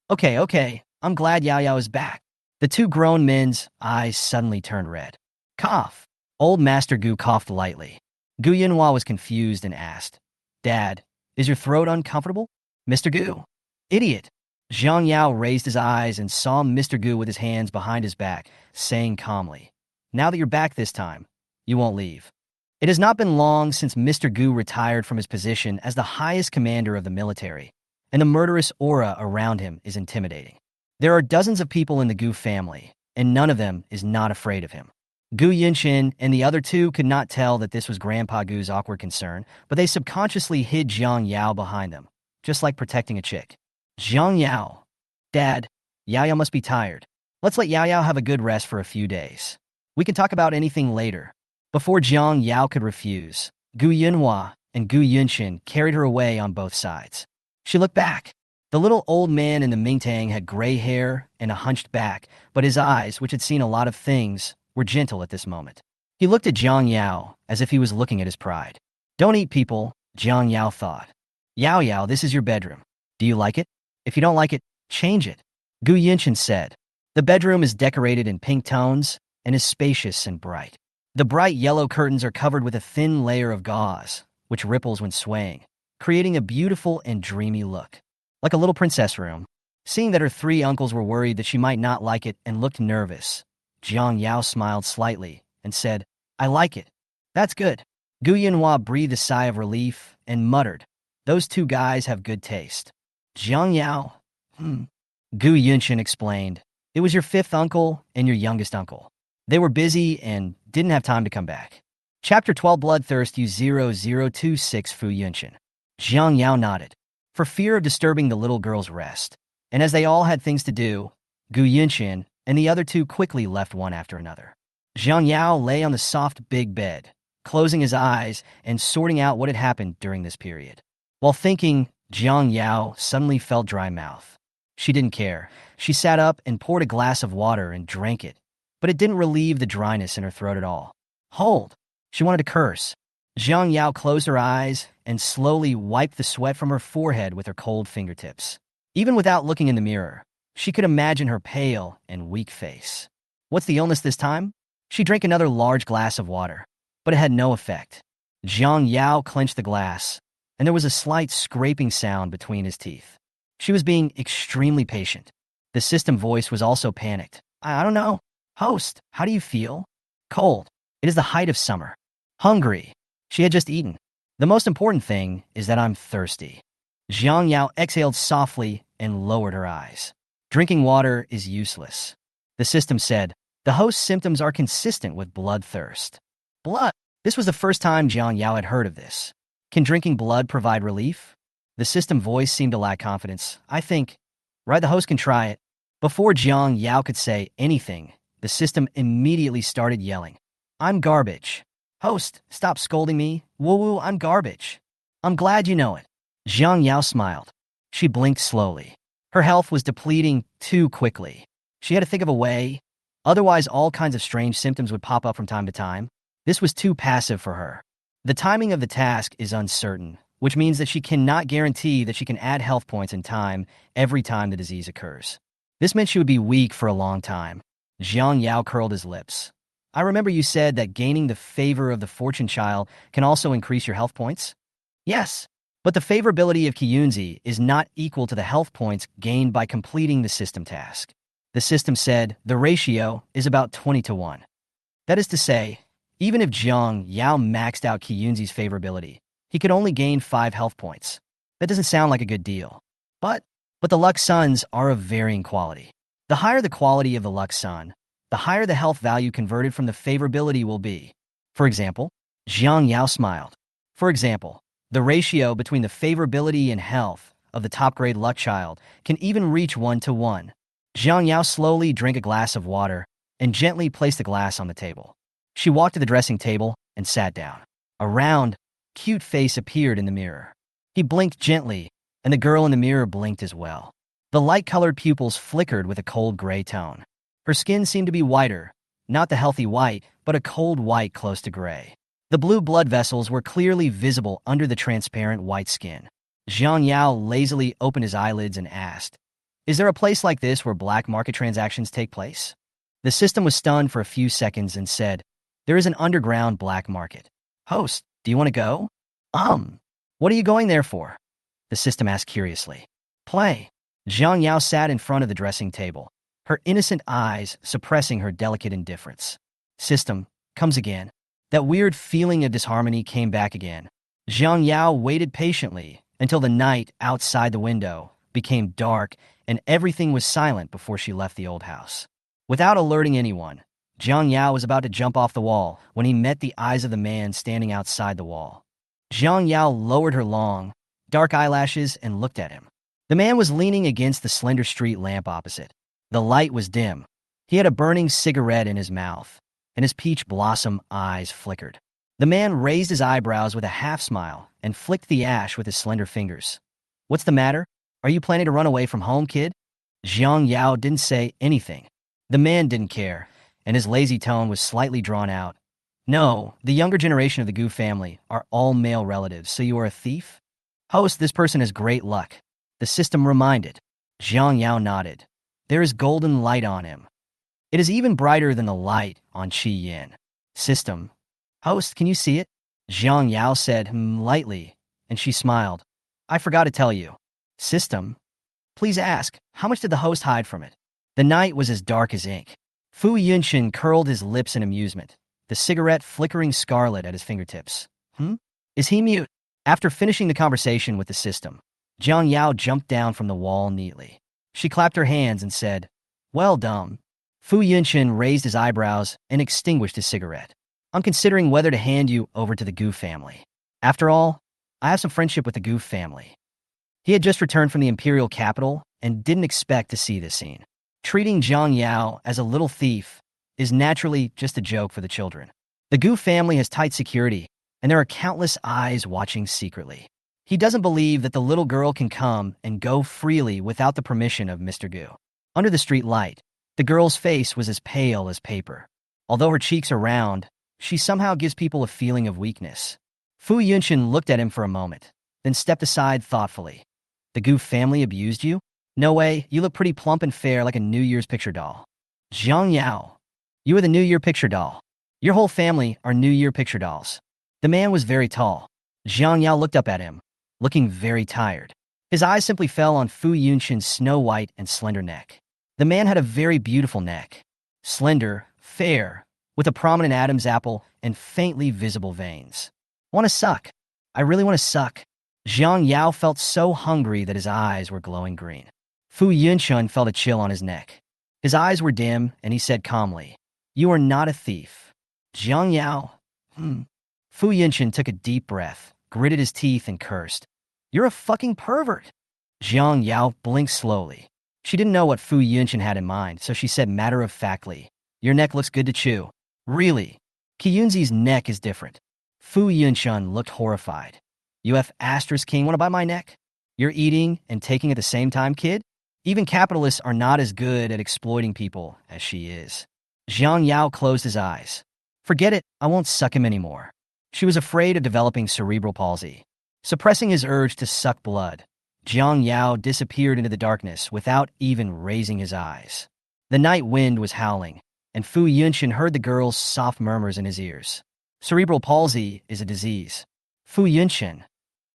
Okay, I'm glad Yao Yao is back. The two grown men's eyes suddenly turned red. Cough. Old Master Gu coughed lightly. Gu Yinhua was confused and asked, Dad, is your throat uncomfortable? Mr. Gu. Idiot. Jiang Yao raised his eyes and saw Mr. Gu with his hands behind his back, saying calmly, Now that you're back this time, you won't leave. It has not been long since Mr. Gu retired from his position as the highest commander of the military, and the murderous aura around him is intimidating. There are dozens of people in the Gu family, and none of them is not afraid of him. Gu Yunshin and the other two could not tell that this was Grandpa Gu's awkward concern, but they subconsciously hid Jiang Yao behind them, just like protecting a chick. Jiang Yao. Dad, Yao Yao must be tired. Let's let Yao Yao have a good rest for a few days. We can talk about anything later. Before Jiang Yao could refuse, Gu Yinhua and Gu Yunshin carried her away on both sides. She looked back. The little old man in the Mingtang had gray hair and a hunched back, but his eyes, which had seen a lot of things, were gentle at this moment. He looked at Jiang Yao as if he was looking at his pride. Don't eat people, Jiang Yao thought. Yao Yao, this is your bedroom. Do you like it? If you don't like it, change it, Gu Yinshan said. The bedroom is decorated in pink tones and is spacious and bright. The bright yellow curtains are covered with a thin layer of gauze, which ripples when swaying, creating a beautiful and dreamy look. Like a little princess room. Seeing that her three uncles were worried that she might not like it and looked nervous, Jiang Yao smiled slightly and said, I like it. That's good. Gu Yinhua breathed a sigh of relief and muttered, those two guys have good taste. Jiang Yao, Gu Yinshan explained, it was your fifth uncle and your youngest uncle. They were busy and didn't have time to come back. Chapter 12 Bloodthirst U0026 Fu Yinshan. Jiang Yao nodded, for fear of disturbing the little girl's rest. And as they all had things to do, Gu Yinshan and the other two quickly left one after another. Jiang Yao lay on the soft big bed, closing his eyes and sorting out what had happened during this period. While thinking, Jiang Yao suddenly felt dry mouth. She didn't care. She sat up and poured a glass of water and drank it, but it didn't relieve the dryness in her throat at all. Hold! She wanted to curse. Jiang Yao closed her eyes and slowly wiped the sweat from her forehead with her cold fingertips. Even without looking in the mirror, she could imagine her pale and weak face. What's the illness this time? She drank another large glass of water, but it had no effect. Jiang Yao clenched the glass, and there was a slight scraping sound between his teeth. She was being extremely patient. The system voice was also panicked. I don't know. Host, how do you feel? Cold. It is the height of summer. Hungry. She had just eaten. The most important thing is that I'm thirsty. Jiang Yao exhaled softly and lowered her eyes. Drinking water is useless. The system said, the host's symptoms are consistent with bloodthirst. Blood. This was the first time Jiang Yao had heard of this. Can drinking blood provide relief? The system voice seemed to lack confidence. I think, right, the host can try it. Before Jiang Yao could say anything, the system immediately started yelling. I'm garbage. Host, stop scolding me. Woo-woo, I'm garbage. I'm glad you know it. Jiang Yao smiled. She blinked slowly. Her health was depleting too quickly. She had to think of a way. Otherwise, all kinds of strange symptoms would pop up from time to time. This was too passive for her. The timing of the task is uncertain, which means that she cannot guarantee that she can add health points in time every time the disease occurs. This meant she would be weak for a long time. Jiang Yao curled his lips. I remember you said that gaining the favor of the fortune child can also increase your health points? Yes, but the favorability of Qiyunzi is not equal to the health points gained by completing the system task. The system said the ratio is about 20-1. That is to say, even if Jiang Yao maxed out Qiyunzi's favorability, he could only gain 5 health points. That doesn't sound like a good deal. But the luck suns are of varying quality. The higher the quality of the luck sun, the higher the health value converted from the favorability will be. For example, Jiang Yao smiled. For example, the ratio between the favorability and health of the top-grade luck child can even reach 1-1. Jiang Yao slowly drank a glass of water and gently placed the glass on the table. She walked to the dressing table and sat down. A round, cute face appeared in the mirror. He blinked gently, and the girl in the mirror blinked as well. The light-colored pupils flickered with a cold gray tone. Her skin seemed to be whiter, not the healthy white, but a cold white close to gray. The blue blood vessels were clearly visible under the transparent white skin. Jiang Yao lazily opened his eyelids and asked, is there a place like this where black market transactions take place? The system was stunned for a few seconds and said, there is an underground black market. Host, do you want to go? What are you going there for? The system asked curiously. Play. Jiang Yao sat in front of the dressing table, her innocent eyes suppressing her delicate indifference. System, comes again. That weird feeling of disharmony came back again. Jiang Yao waited patiently until the night outside the window became dark and everything was silent before she left the old house. Without alerting anyone, Jiang Yao was about to jump off the wall when he met the eyes of the man standing outside the wall. Jiang Yao lowered her long, dark eyelashes and looked at him. The man was leaning against the slender street lamp opposite. The light was dim. He had a burning cigarette in his mouth, and his peach blossom eyes flickered. The man raised his eyebrows with a half smile and flicked the ash with his slender fingers. What's the matter? Are you planning to run away from home, kid? Jiang Yao didn't say anything. The man didn't care, and his lazy tone was slightly drawn out. No, the younger generation of the Gu family are all male relatives, so you are a thief? Host, this person has great luck. The system reminded. Jiang Yao nodded. There is golden light on him. It is even brighter than the light on Qi Yin. System. Host, can you see it? Jiang Yao said lightly, and she smiled. I forgot to tell you. System. Please ask, how much did the host hide from it? The night was as dark as ink. Fu Yunshin curled his lips in amusement, the cigarette flickering scarlet at his fingertips. Is he mute? After finishing the conversation with the system, Jiang Yao jumped down from the wall neatly. She clapped her hands and said, Well done. Fu Yunshin raised his eyebrows and extinguished his cigarette. I'm considering whether to hand you over to the Gu family. After all, I have some friendship with the Gu family. He had just returned from the imperial capital and didn't expect to see this scene. Treating Jiang Yao as a little thief is naturally just a joke for the children. The Gu family has tight security, and there are countless eyes watching secretly. He doesn't believe that the little girl can come and go freely without the permission of Mr. Gu. Under the street light, the girl's face was as pale as paper. Although her cheeks are round, she somehow gives people a feeling of weakness. Fu Yunshin looked at him for a moment, then stepped aside thoughtfully. The Gu family abused you? No way, you look pretty plump and fair like a New Year's picture doll. Jiang Yao, you are the New Year picture doll. Your whole family are New Year picture dolls. The man was very tall. Jiang Yao looked up at him, looking very tired. His eyes simply fell on Fu Yunshin's snow-white and slender neck. The man had a very beautiful neck. Slender, fair, with a prominent Adam's apple and faintly visible veins. Want to suck? I really want to suck. Jiang Yao felt so hungry that his eyes were glowing green. Fu Yunshin felt a chill on his neck. His eyes were dim, and he said calmly, You are not a thief. Jiang Yao. Fu Yunshin took a deep breath, gritted his teeth, and cursed. You're a fucking pervert. Jiang Yao blinked slowly. She didn't know what Fu Yunshin had in mind, so she said matter-of-factly, Your neck looks good to chew. Really? Qiyunzi's neck is different. Fu Yunshin looked horrified. UF Asterisk King want to buy my neck? You're eating and taking at the same time, kid? Even capitalists are not as good at exploiting people as she is. Jiang Yao closed his eyes. Forget it, I won't suck him anymore. She was afraid of developing cerebral palsy. Suppressing his urge to suck blood, Jiang Yao disappeared into the darkness without even raising his eyes. The night wind was howling, and Fu Yunshin heard the girl's soft murmurs in his ears. Cerebral palsy is a disease. Fu Yunshin.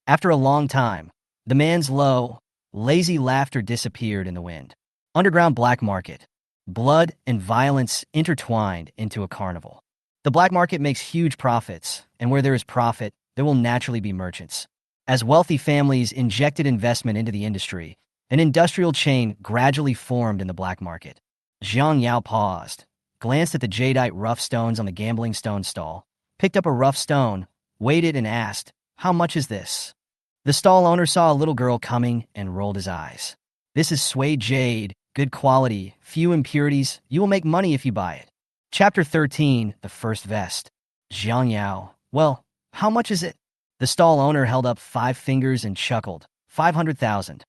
After a long time, the man's low, lazy laughter disappeared in the wind. Underground black market. Blood and violence intertwined into a carnival. The black market makes huge profits, and where there is profit, there will naturally be merchants. As wealthy families injected investment into the industry, an industrial chain gradually formed in the black market. Jiang Yao paused, glanced at the jadeite rough stones on the gambling stone stall, picked up a rough stone, weighed it, and asked, How much is this? The stall owner saw a little girl coming and rolled his eyes. This is suede jade, good quality, few impurities. You will make money if you buy it. Chapter 13, The First Vest. Jiang Yao. Well, how much is it? The stall owner held up 5 fingers and chuckled. 500,000.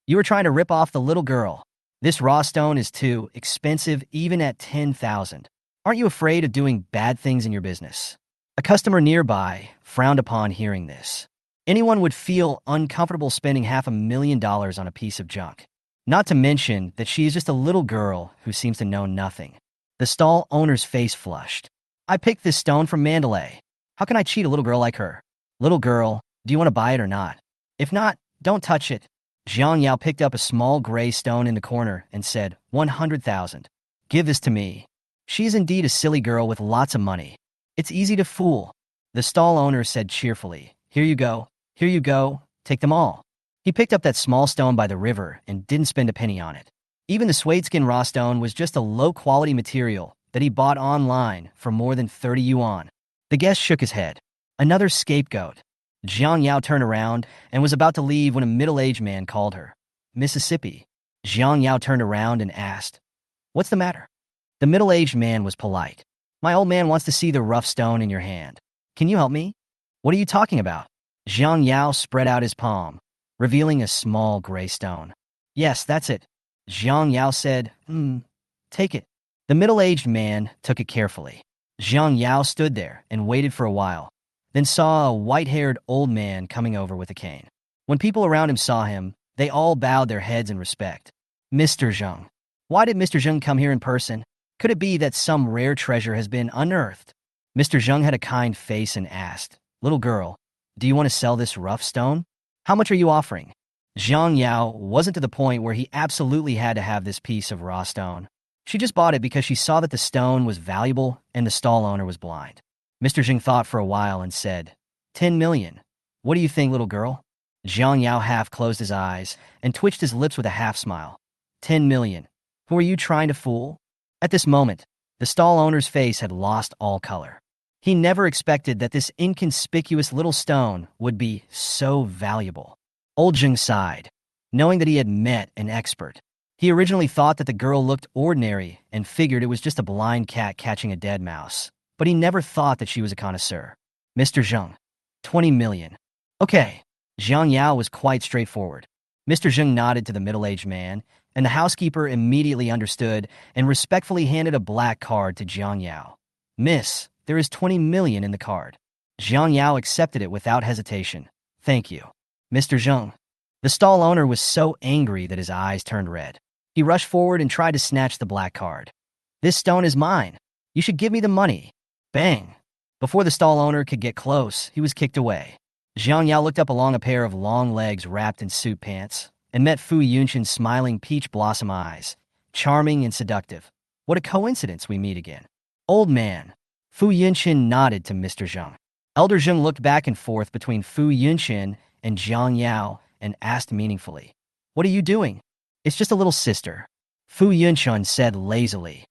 You were trying to rip off the little girl. This raw stone is too expensive even at 10,000. Aren't you afraid of doing bad things in your business? A customer nearby frowned upon hearing this. Anyone would feel uncomfortable spending $500,000 on a piece of junk. Not to mention that she is just a little girl who seems to know nothing. The stall owner's face flushed. I picked this stone from Mandalay. How can I cheat a little girl like her? Little girl, do you want to buy it or not? If not, don't touch it. Jiang Yao picked up a small gray stone in the corner and said, 100,000. Give this to me. She is indeed a silly girl with lots of money. It's easy to fool. The stall owner said cheerfully, Here you go. Here you go. Take them all. He picked up that small stone by the river and didn't spend a penny on it. Even the suede skin raw stone was just a low-quality material that he bought online for more than 30 yuan. The guest shook his head. Another scapegoat. Jiang Yao turned around and was about to leave when a middle-aged man called her. Mississippi. Jiang Yao turned around and asked, What's the matter? The middle-aged man was polite. My old man wants to see the rough stone in your hand. Can you help me? What are you talking about? Jiang Yao spread out his palm. revealing a small gray stone. Yes, that's it. Jiang Yao said, take it. The middle-aged man took it carefully. Jiang Yao stood there and waited for a while, then saw a white-haired old man coming over with a cane. When people around him saw him, they all bowed their heads in respect. Mr. Jung. Why did Mr. Jung come here in person? Could it be that some rare treasure has been unearthed? Mr. Jung had a kind face and asked, "Little girl, do you want to sell this rough stone? How much are you offering?" Jiang Yao wasn't to the point where he absolutely had to have this piece of raw stone. She just bought it because she saw that the stone was valuable and the stall owner was blind. Mr. Jung thought for a while and said, 10 million. What do you think, little girl? Jiang Yao half closed his eyes and twitched his lips with a half smile. 10 million. Who are you trying to fool? At this moment, the stall owner's face had lost all color. He never expected that this inconspicuous little stone would be so valuable. Old Jung sighed, knowing that he had met an expert. He originally thought that the girl looked ordinary and figured it was just a blind cat catching a dead mouse, but he never thought that she was a connoisseur. Mr. Jung, 20 million. Okay. Jiang Yao was quite straightforward. Mr. Jung nodded to the middle-aged man, and the housekeeper immediately understood and respectfully handed a black card to Jiang Yao. Miss, there is 20 million in the card. Jiang Yao accepted it without hesitation. Thank you. Mr. Jung. The stall owner was so angry that his eyes turned red. He rushed forward and tried to snatch the black card. This stone is mine. You should give me the money. Bang. Before the stall owner could get close, he was kicked away. Jiang Yao looked up along a pair of long legs wrapped in suit pants and met Fu Yunshin's smiling peach blossom eyes, charming and seductive. What a coincidence we meet again. Old man. Fu Yunshin nodded to Mr. Jung. Elder Jung looked back and forth between Fu Yunshin and Jiang Yao and asked meaningfully, "What are you doing?" "It's just a little sister," Fu Yunshin said lazily.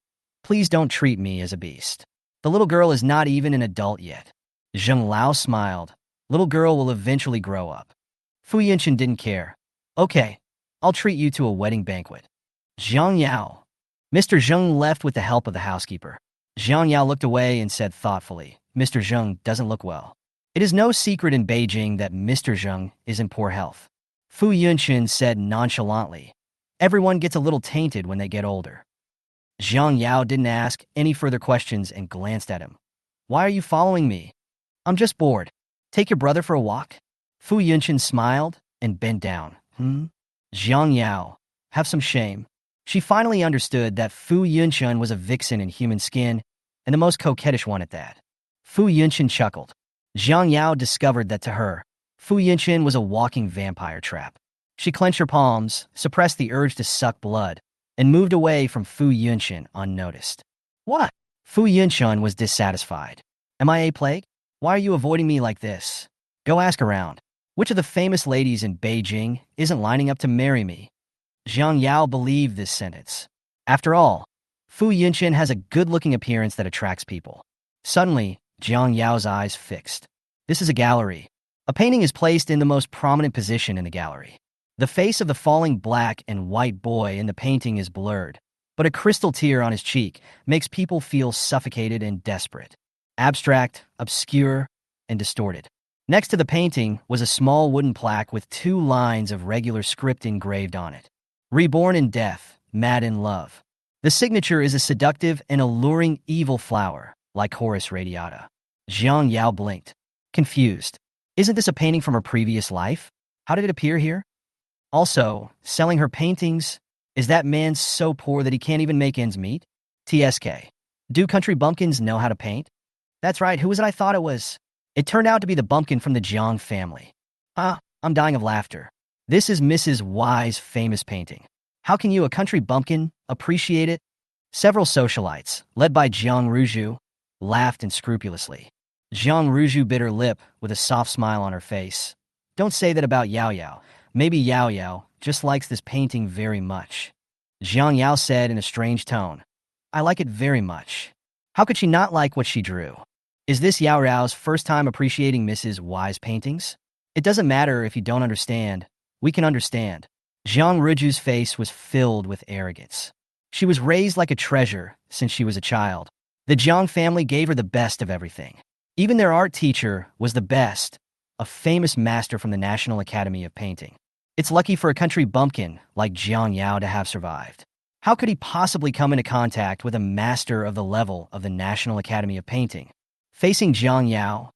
"Please don't treat me as a beast. The little girl is not even an adult yet." Zheng Lao smiled. Little girl will eventually grow up. Fu Yunshin didn't care. Okay, I'll treat you to a wedding banquet. Jiang Yao. Mr. Zheng left with the help of the housekeeper. Jiang Yao looked away and said thoughtfully, Mr. Zheng doesn't look well. It is no secret in Beijing that Mr. Zheng is in poor health. Fu Yunshin said nonchalantly, everyone gets a little tainted when they get older. Jiang Yao didn't ask any further questions and glanced at him. Why are you following me? I'm just bored. Take your brother for a walk? Fu Yunshin smiled and bent down. Jiang Yao, have some shame. She finally understood that Fu Yunshin was a vixen in human skin, and the most coquettish one at that. Fu Yunshin chuckled. Jiang Yao discovered that to her, Fu Yunshin was a walking vampire trap. She clenched her palms, suppressed the urge to suck blood, and moved away from Fu Yunshin unnoticed. What? Fu Yunshin was dissatisfied. Am I a plague? Why are you avoiding me like this? Go ask around. Which of the famous ladies in Beijing isn't lining up to marry me? Jiang Yao believed this sentence. After all, Fu Yunshin has a good-looking appearance that attracts people. Suddenly, Jiang Yao's eyes fixed. This is a gallery. A painting is placed in the most prominent position in the gallery. The face of the falling black and white boy in the painting is blurred, but a crystal tear on his cheek makes people feel suffocated and desperate. Abstract, obscure, and distorted. Next to the painting was a small wooden plaque with 2 lines of regular script engraved on it. Reborn in death, mad in love. The signature is a seductive and alluring evil flower, like Horus radiata. Jiang Yao blinked, confused. Isn't this a painting from her previous life? How did it appear here? Also, selling her paintings? Is that man so poor that he can't even make ends meet? TSK. Do country bumpkins know how to paint? That's right, who was it I thought it was? It turned out to be the bumpkin from the Jiang family. I'm dying of laughter. This is Mrs. Y's famous painting. How can you, a country bumpkin, appreciate it? Several socialites, led by Jiang Ruju, laughed unscrupulously. Jiang Ruju bit her lip with a soft smile on her face. Don't say that about Yao Yao. Maybe Yao Yao just likes this painting very much. Jiang Yao said in a strange tone. I like it very much. How could she not like what she drew? Is this Yao Yao's first time appreciating Mrs. Y's paintings? It doesn't matter if you don't understand. We can understand. Jiang Ruju's face was filled with arrogance. She was raised like a treasure since she was a child. The Jiang family gave her the best of everything. Even their art teacher was the best, a famous master from the National Academy of Painting. It's lucky for a country bumpkin like Jiang Yao to have survived. How could he possibly come into contact with a master of the level of the National Academy of Painting? Facing Jiang Yao,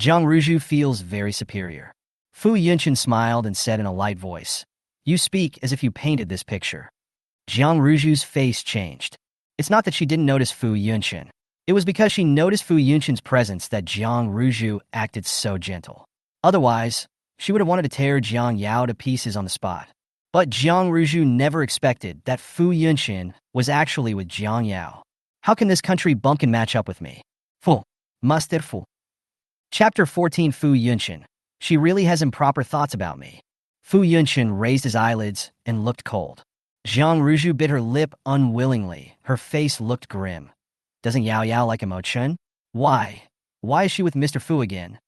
Zhang Ruzhu feels very superior. Fu Yunchen smiled and said in a light voice, "You speak as if you painted this picture." Jiang Ruzhu's face changed. It's not that she didn't notice Fu Yunchen. It was because she noticed Fu Yunchen's presence that Jiang Ruzhu acted so gentle. Otherwise, she would have wanted to tear Jiang Yao to pieces on the spot. But Jiang Ruzhu never expected that Fu Yunchen was actually with Jiang Yao. How can this country bumpkin match up with me? Fu. Master Fu. Chapter 14. Fu Yunchen. She really has improper thoughts about me. Fu Yunchen raised his eyelids and looked cold. Jiang Ruzhu bit her lip unwillingly. Her face looked grim. Doesn't Yao Yao like emotion? Why? Why is she with Mr. Fu again?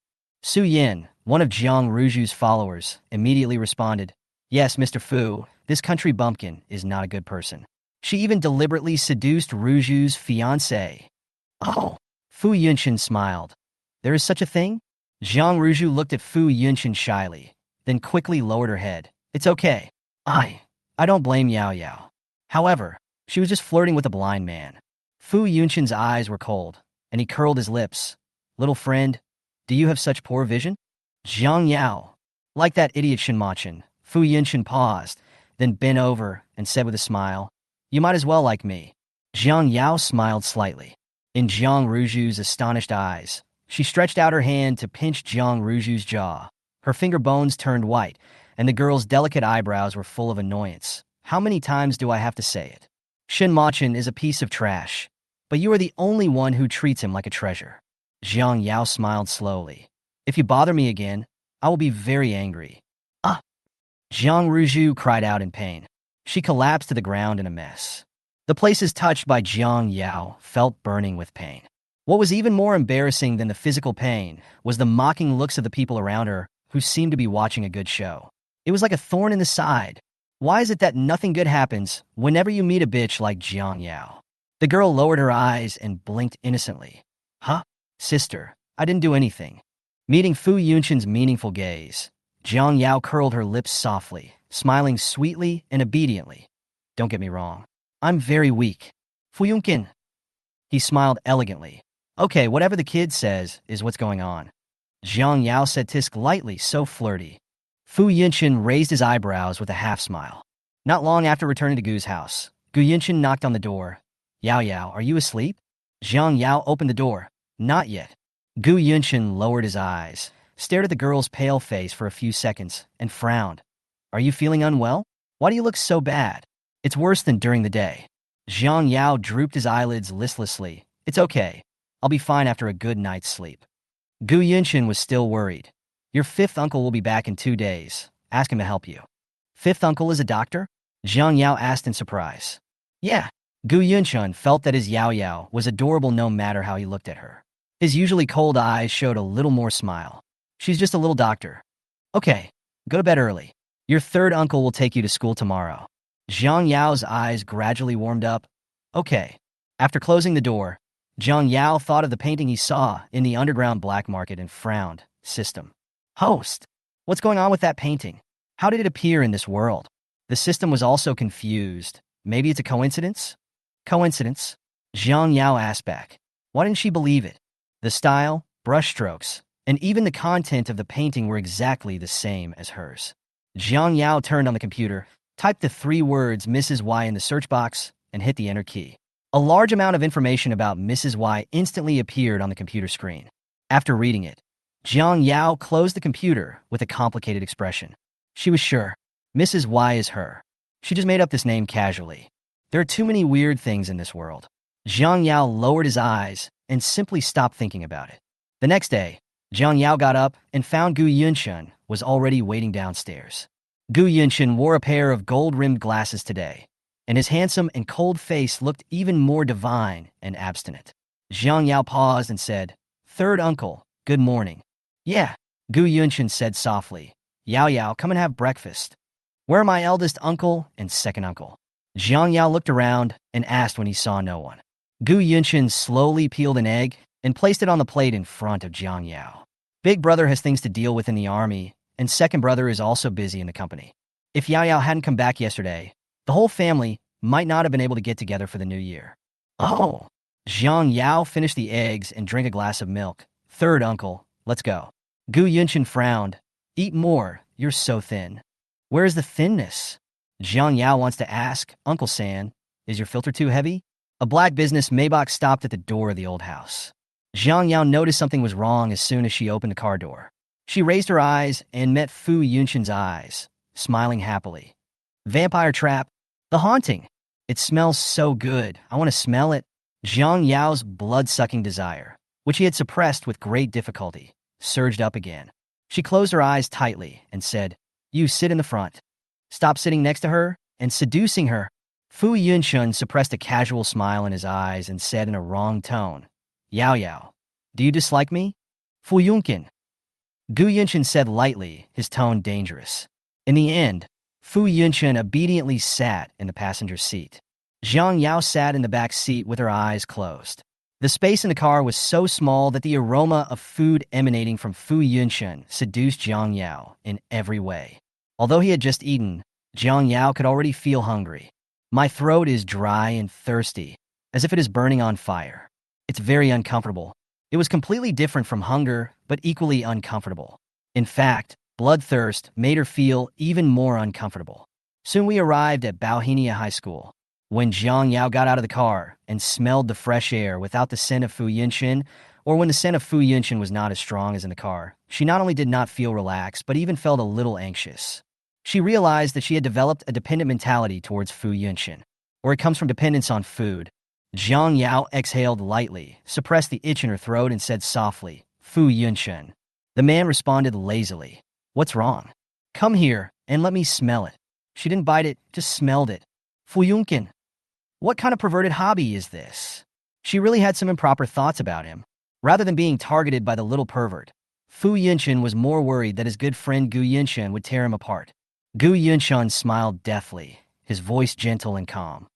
Su Yin, one of Jiang Ruzhu's followers, immediately responded, "Yes, Mr. Fu, this country bumpkin is not a good person. She even deliberately seduced Ruzhu's fiancé." Oh, Fu Yunchen smiled. There is such a thing? Jiang Ruzhu looked at Fu Yunchen shyly, then quickly lowered her head. It's okay. I don't blame Yao Yao. However, she was just flirting with a blind man. Fu Yunchen's eyes were cold, and he curled his lips. Little friend, do you have such poor vision? Jiang Yao. Like that idiot Shinmachin, Fu Yunchen paused, then bent over and said with a smile, "You might as well like me." Jiang Yao smiled slightly. In Jiang Ruzhu's astonished eyes, she stretched out her hand to pinch Jiang Ruzhu's jaw. Her finger bones turned white, and the girl's delicate eyebrows were full of annoyance. How many times do I have to say it? Shinmachin is a piece of trash, but you are the only one who treats him like a treasure. Jiang Yao smiled slowly. If you bother me again, I will be very angry. Ah! Jiang Ruzhu cried out in pain. She collapsed to the ground in a mess. The places touched by Jiang Yao felt burning with pain. What was even more embarrassing than the physical pain was the mocking looks of the people around her who seemed to be watching a good show. It was like a thorn in the side. Why is it that nothing good happens whenever you meet a bitch like Jiang Yao? The girl lowered her eyes and blinked innocently. Huh? Sister, I didn't do anything. Meeting Fu Yunchen's meaningful gaze, Jiang Yao curled her lips softly, smiling sweetly and obediently. Don't get me wrong. I'm very weak. Fu Yunchen. He smiled elegantly. Okay, whatever the kid says is what's going on. Jiang Yao said tisk lightly, so flirty. Fu Yunchen raised his eyebrows with a half-smile. Not long after returning to Goo's house, Gu Yunchen knocked on the door. Yao Yao, are you asleep? Jiang Yao opened the door. Not yet. Gu Yunchen lowered his eyes, stared at the girl's pale face for a few seconds, and frowned. Are you feeling unwell? Why do you look so bad? It's worse than during the day. Jiang Yao drooped his eyelids listlessly. It's okay. I'll be fine after a good night's sleep. Gu Yunchen was still worried. Your fifth uncle will be back in 2 days. Ask him to help you. Fifth uncle is a doctor? Jiang Yao asked in surprise. Yeah. Gu Yunchen felt that his Yao Yao was adorable no matter how he looked at her. His usually cold eyes showed a little more smile. She's just a little doctor. Okay, go to bed early. Your third uncle will take you to school tomorrow. Jiang Yao's eyes gradually warmed up. Okay. After closing the door, Jiang Yao thought of the painting he saw in the underground black market and frowned. System. Host. What's going on with that painting? How did it appear in this world? The system was also confused. Maybe it's a coincidence? Coincidence? Jiang Yao asked back. Why didn't she believe it? The style, brushstrokes, and even the content of the painting were exactly the same as hers. Jiang Yao turned on the computer, typed the 3 words Mrs. Y in the search box, and hit the enter key. A large amount of information about Mrs. Y instantly appeared on the computer screen. After reading it, Jiang Yao closed the computer with a complicated expression. She was sure. Mrs. Y is her. She just made up this name casually. There are too many weird things in this world. Jiang Yao lowered his eyes and simply stopped thinking about it. The next day, Jiang Yao got up and found Gu Yunchen was already waiting downstairs. Gu Yunchen wore a pair of gold-rimmed glasses today, and his handsome and cold face looked even more divine and abstinent. Jiang Yao paused and said, Third uncle, good morning. Yeah, Gu Yunchen said softly. Yao Yao, come and have breakfast. Where are my eldest uncle and second uncle? Jiang Yao looked around and asked when he saw no one. Gu Yunchen slowly peeled an egg and placed it on the plate in front of Jiang Yao. Big brother has things to deal with in the army, and second brother is also busy in the company. If Yao Yao hadn't come back yesterday, the whole family might not have been able to get together for the new year. Oh. Jiang Yao, finish the eggs and drink a glass of milk. Third uncle, let's go. Gu Yunshin frowned. Eat more, you're so thin. Where is the thinness? Jiang Yao wants to ask, Uncle San, is your filter too heavy? A black business Maybach stopped at the door of the old house. Jiang Yao noticed something was wrong as soon as she opened the car door. She raised her eyes and met Fu Yunshin's eyes, smiling happily. Vampire trap. The haunting. It smells so good. I want to smell it. Jiang Yao's blood-sucking desire, which he had suppressed with great difficulty, surged up again. She closed her eyes tightly and said, You sit in the front. Stop sitting next to her and seducing her. Fu Yunshin suppressed a casual smile in his eyes and said in a wrong tone, Yao Yao, do you dislike me? Fu Yunkin. Gu Yunshin said lightly, his tone dangerous. In the end, Fu Yunshin obediently sat in the passenger seat. Jiang Yao sat in the back seat with her eyes closed. The space in the car was so small that the aroma of food emanating from Fu Yunshin seduced Jiang Yao in every way. Although he had just eaten, Jiang Yao could already feel hungry. My throat is dry and thirsty, as if it is burning on fire. It's very uncomfortable. It was completely different from hunger, but equally uncomfortable. In fact, bloodthirst made her feel even more uncomfortable. Soon we arrived at Bauhinia High School. When Jiang Yao got out of the car and smelled the fresh air without the scent of Fu Yunshin, or when the scent of Fu Yunshin was not as strong as in the car, she not only did not feel relaxed, but even felt a little anxious. She realized that she had developed a dependent mentality towards Fu Yunshin, or it comes from dependence on food. Jiang Yao exhaled lightly, suppressed the itch in her throat, and said softly, Fu Yunshin. The man responded lazily, What's wrong? Come here and let me smell it. She didn't bite it, just smelled it. Fu Yunkin. What kind of perverted hobby is this? She really had some improper thoughts about him. Rather than being targeted by the little pervert, Fu Yunshin was more worried that his good friend Gu Yunshin would tear him apart. Gu Yunshin smiled deathly, his voice gentle and calm.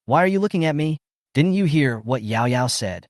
Why are you looking at me? Didn't you hear what Yao Yao said?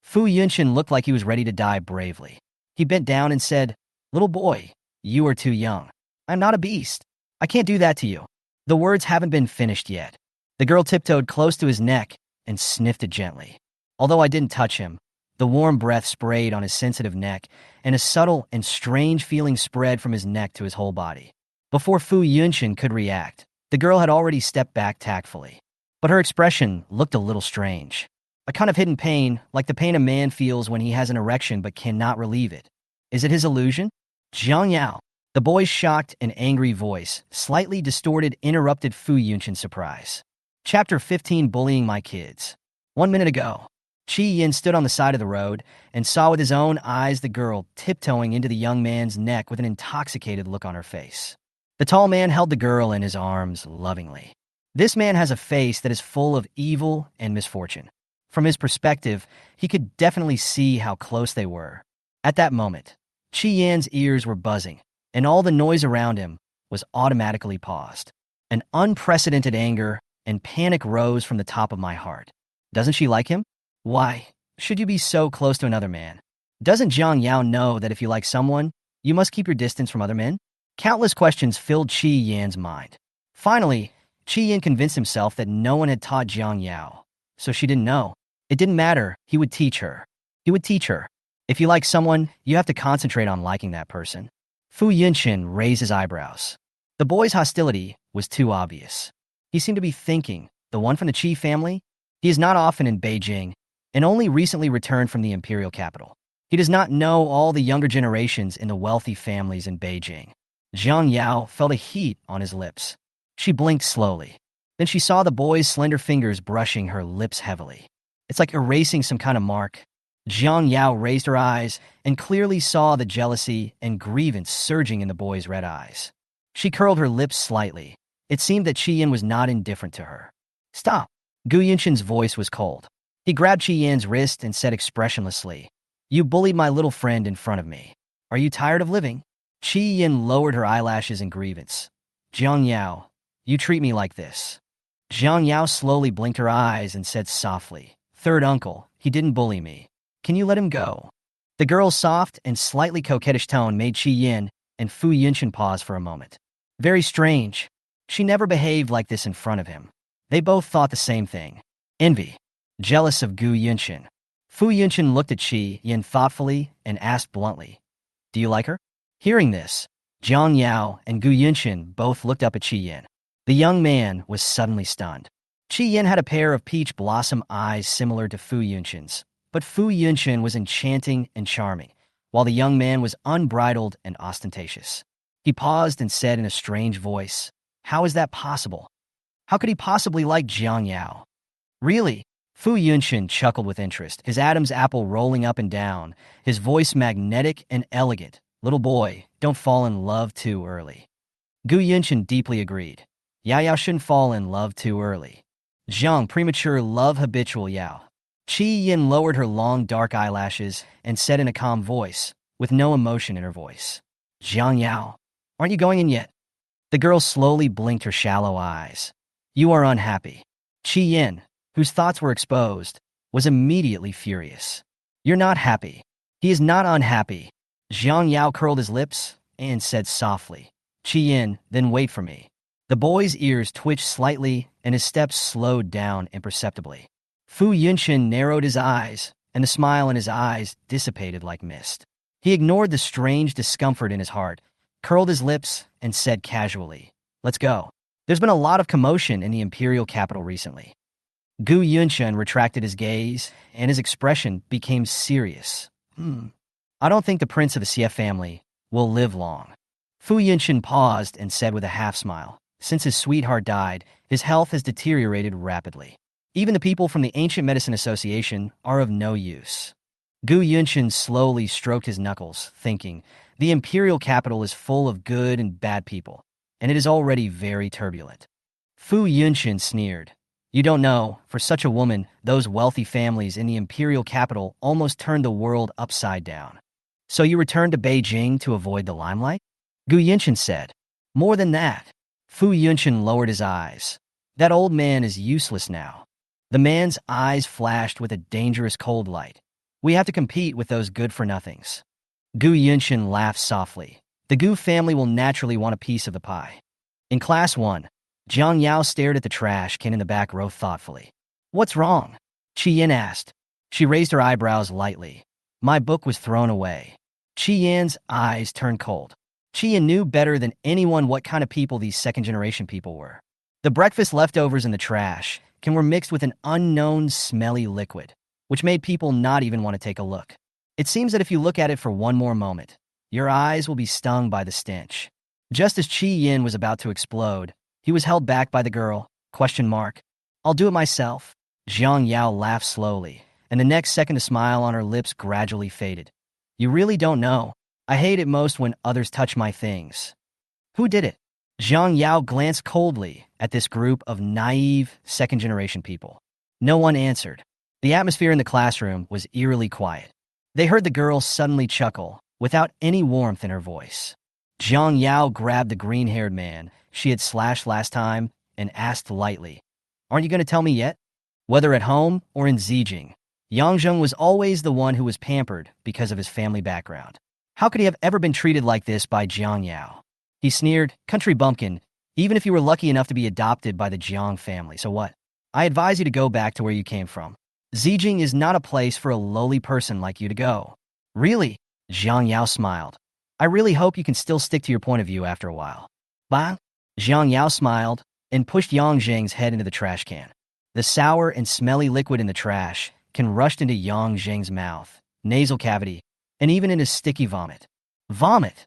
Fu Yunshin looked like he was ready to die bravely. He bent down and said, Little boy, you are too young. I'm not a beast. I can't do that to you. The words haven't been finished yet. The girl tiptoed close to his neck and sniffed it gently. Although I didn't touch him, the warm breath sprayed on his sensitive neck, and a subtle and strange feeling spread from his neck to his whole body. Before Fu Yunshin could react, the girl had already stepped back tactfully. But her expression looked a little strange. A kind of hidden pain, like the pain a man feels when he has an erection but cannot relieve it. Is it his illusion? Jiang Yao. The boy's shocked and angry voice, slightly distorted, interrupted Fu Yunshin's surprise. Chapter 15, Bullying My Kids. 1 minute ago, Chi Yin stood on the side of the road and saw with his own eyes the girl tiptoeing into the young man's neck with an intoxicated look on her face. The tall man held the girl in his arms lovingly. This man has a face that is full of evil and misfortune. From his perspective, he could definitely see how close they were. At that moment, Chi Yan's ears were buzzing, and all the noise around him was automatically paused. An unprecedented anger and panic rose from the top of my heart. Doesn't she like him? Why should you be so close to another man? Doesn't Jiang Yao know that if you like someone, you must keep your distance from other men? Countless questions filled Chi Yan's mind. Finally, Chi Yan convinced himself that no one had taught Jiang Yao, so she didn't know. It didn't matter, he would teach her. He would teach her. If you like someone, you have to concentrate on liking that person. Fu Yunshin raised his eyebrows. The boy's hostility was too obvious. He seemed to be thinking, the one from the Qi family? He is not often in Beijing, and only recently returned from the imperial capital. He does not know all the younger generations in the wealthy families in Beijing. Jiang Yao felt a heat on his lips. She blinked slowly. Then she saw the boy's slender fingers brushing her lips heavily. It's like erasing some kind of mark. Jiang Yao raised her eyes and clearly saw the jealousy and grievance surging in the boy's red eyes. She curled her lips slightly. It seemed that Chi Yan was not indifferent to her. Stop. Gu Yunshin's voice was cold. He grabbed Chi Yan's wrist and said expressionlessly, You bullied my little friend in front of me. Are you tired of living? Chi Yan lowered her eyelashes in grievance. Jiang Yao, you treat me like this. Jiang Yao slowly blinked her eyes and said softly, Third uncle, he didn't bully me. Can you let him go? The girl's soft and slightly coquettish tone made Chi Yan and Fu Yunshin pause for a moment. Very strange. She never behaved like this in front of him. They both thought the same thing. Envy. Jealous of Gu Yunshin. Fu Yunshin looked at Qi Yin thoughtfully and asked bluntly, "Do you like her?" Hearing this, Jiang Yao and Gu Yunshin both looked up at Qi Yin. The young man was suddenly stunned. Qi Yin had a pair of peach blossom eyes similar to Fu Yunshin's, but Fu Yunshin was enchanting and charming, while the young man was unbridled and ostentatious. He paused and said in a strange voice, "How is that possible? How could he possibly like Jiang Yao?" "Really?" Fu Yunshin chuckled with interest, his Adam's apple rolling up and down, his voice magnetic and elegant. "Little boy, don't fall in love too early." Gu Yunshin deeply agreed. Yao shouldn't fall in love too early. Zhang, premature love habitual Yao. Qi Yin lowered her long dark eyelashes and said in a calm voice, with no emotion in her voice, "Jiang Yao, aren't you going in yet?" The girl slowly blinked her shallow eyes. "You are unhappy." Qi Yin, whose thoughts were exposed, was immediately furious. "You're not happy." "He is not unhappy." Jiang Yao curled his lips and said softly, "Qi Yin, then wait for me." The boy's ears twitched slightly and his steps slowed down imperceptibly. Fu Yunshin narrowed his eyes, and the smile in his eyes dissipated like mist. He ignored the strange discomfort in his heart, curled his lips, and said casually, "Let's go." There's been a lot of commotion in the imperial capital recently. Gu Yunshin retracted his gaze, and his expression became serious. I don't think the prince of the Xie family will live long." Fu Yunshin paused and said with a half-smile, "Since his sweetheart died, his health has deteriorated rapidly. Even the people from the Ancient Medicine Association are of no use." Gu Yunshin slowly stroked his knuckles, thinking, the imperial capital is full of good and bad people, and it is already very turbulent. Fu Yunshin sneered. "You don't know, for such a woman, those wealthy families in the imperial capital almost turned the world upside down. So you returned to Beijing to avoid the limelight?" Gu Yunshin said. "More than that." Fu Yunshin lowered his eyes. "That old man is useless now." The man's eyes flashed with a dangerous cold light. "We have to compete with those good-for-nothings." Gu Yunshin laughed softly. "The Gu family will naturally want a piece of the pie." In Class 1, Jiang Yao stared at the trash can in the back row thoughtfully. "What's wrong?" Qi Yin asked. She raised her eyebrows lightly. "My book was thrown away." Qi Yin's eyes turned cold. Qi Yin knew better than anyone what kind of people these second-generation people were. The breakfast leftovers in the trash were mixed with an unknown smelly liquid, which made people not even want to take a look. It seems that if you look at it for one more moment, your eyes will be stung by the stench. Just as Qi Yin was about to explode, he was held back by the girl. "I'll do it myself." Jiang Yao laughed slowly, and the next second a smile on her lips gradually faded. "You really don't know. I hate it most when others touch my things." "Who did it?" Jiang Yao glanced coldly at this group of naive, second-generation people. No one answered. The atmosphere in the classroom was eerily quiet. They heard the girl suddenly chuckle, without any warmth in her voice. Jiang Yao grabbed the green-haired man she had slashed last time and asked lightly, "Aren't you going to tell me yet?" Whether at home or in Zijing, Yang was always the one who was pampered because of his family background. How could he have ever been treated like this by Jiang Yao? He sneered, "Country bumpkin, even if you were lucky enough to be adopted by the Jiang family, so what? I advise you to go back to where you came from. Zijing is not a place for a lowly person like you to go." "Really?" Jiang Yao smiled. "I really hope you can still stick to your point of view after a while." "Bah?" Jiang Yao smiled and pushed Yang Zheng's head into the trash can. The sour and smelly liquid in the trash rushed into Yang Zheng's mouth, nasal cavity, and even into sticky vomit. "Vomit!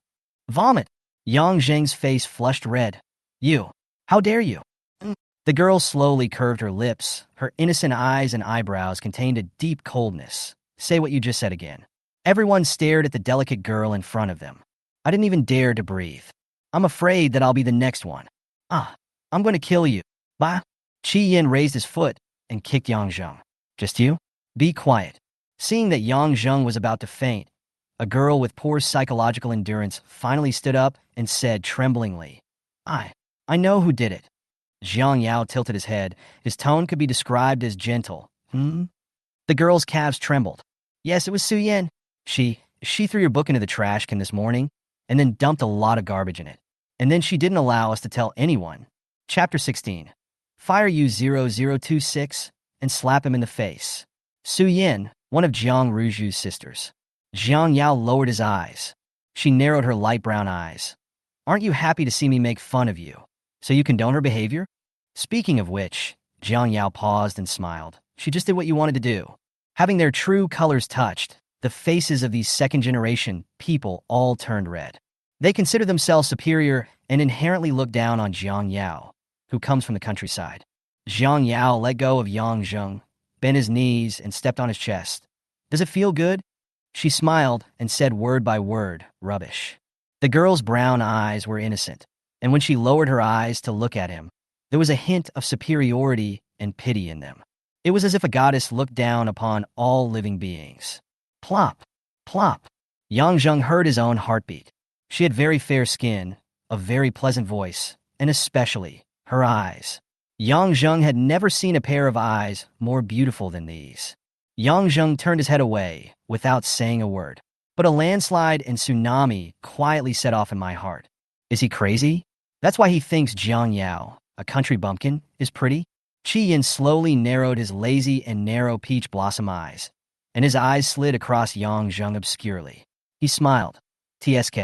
Vomit!" Yang Zheng's face flushed red. "You! How dare you?" The girl slowly curved her lips. Her innocent eyes and eyebrows contained a deep coldness. "Say what you just said again." Everyone stared at the delicate girl in front of them. "I didn't even dare to breathe. I'm afraid that I'll be the next one. I'm going to kill you." "Bah!" Qi Yin raised his foot and kicked Yang Zheng. "Just you? Be quiet." Seeing that Yang Zheng was about to faint, a girl with poor psychological endurance finally stood up and said tremblingly, I know who did it." Jiang Yao tilted his head. His tone could be described as gentle. The girl's calves trembled. "Yes, it was Su Yin. She threw your book into the trash can this morning and then dumped a lot of garbage in it. And then she didn't allow us to tell anyone. Chapter 16. Fire U0026 and slap him in the face. Su Yin, one of Jiang Ruju's sisters. Jiang Yao lowered his eyes. She narrowed her light brown eyes. Aren't you happy to see me make fun of you? So you condone her behavior? Speaking of which, Jiang Yao paused and smiled. She just did what you wanted to do. Having their true colors touched, the faces of these second-generation people all turned red. They consider themselves superior and inherently look down on Jiang Yao, who comes from the countryside. Jiang Yao let go of Jung, bent his knees, and stepped on his chest. Does it feel good? She smiled and said word by word, rubbish. The girl's brown eyes were innocent, and when she lowered her eyes to look at him, there was a hint of superiority and pity in them. It was as if a goddess looked down upon all living beings. Plop, plop. Jung heard his own heartbeat. She had very fair skin, a very pleasant voice, and especially her eyes. Jung had never seen a pair of eyes more beautiful than these. Jung turned his head away without saying a word. But a landslide and tsunami quietly set off in my heart. Is he crazy? That's why he thinks Jiang Yao, a country bumpkin, is pretty? Chi Yin slowly narrowed his lazy and narrow peach blossom eyes, and his eyes slid across Jung obscurely. He smiled. TSK.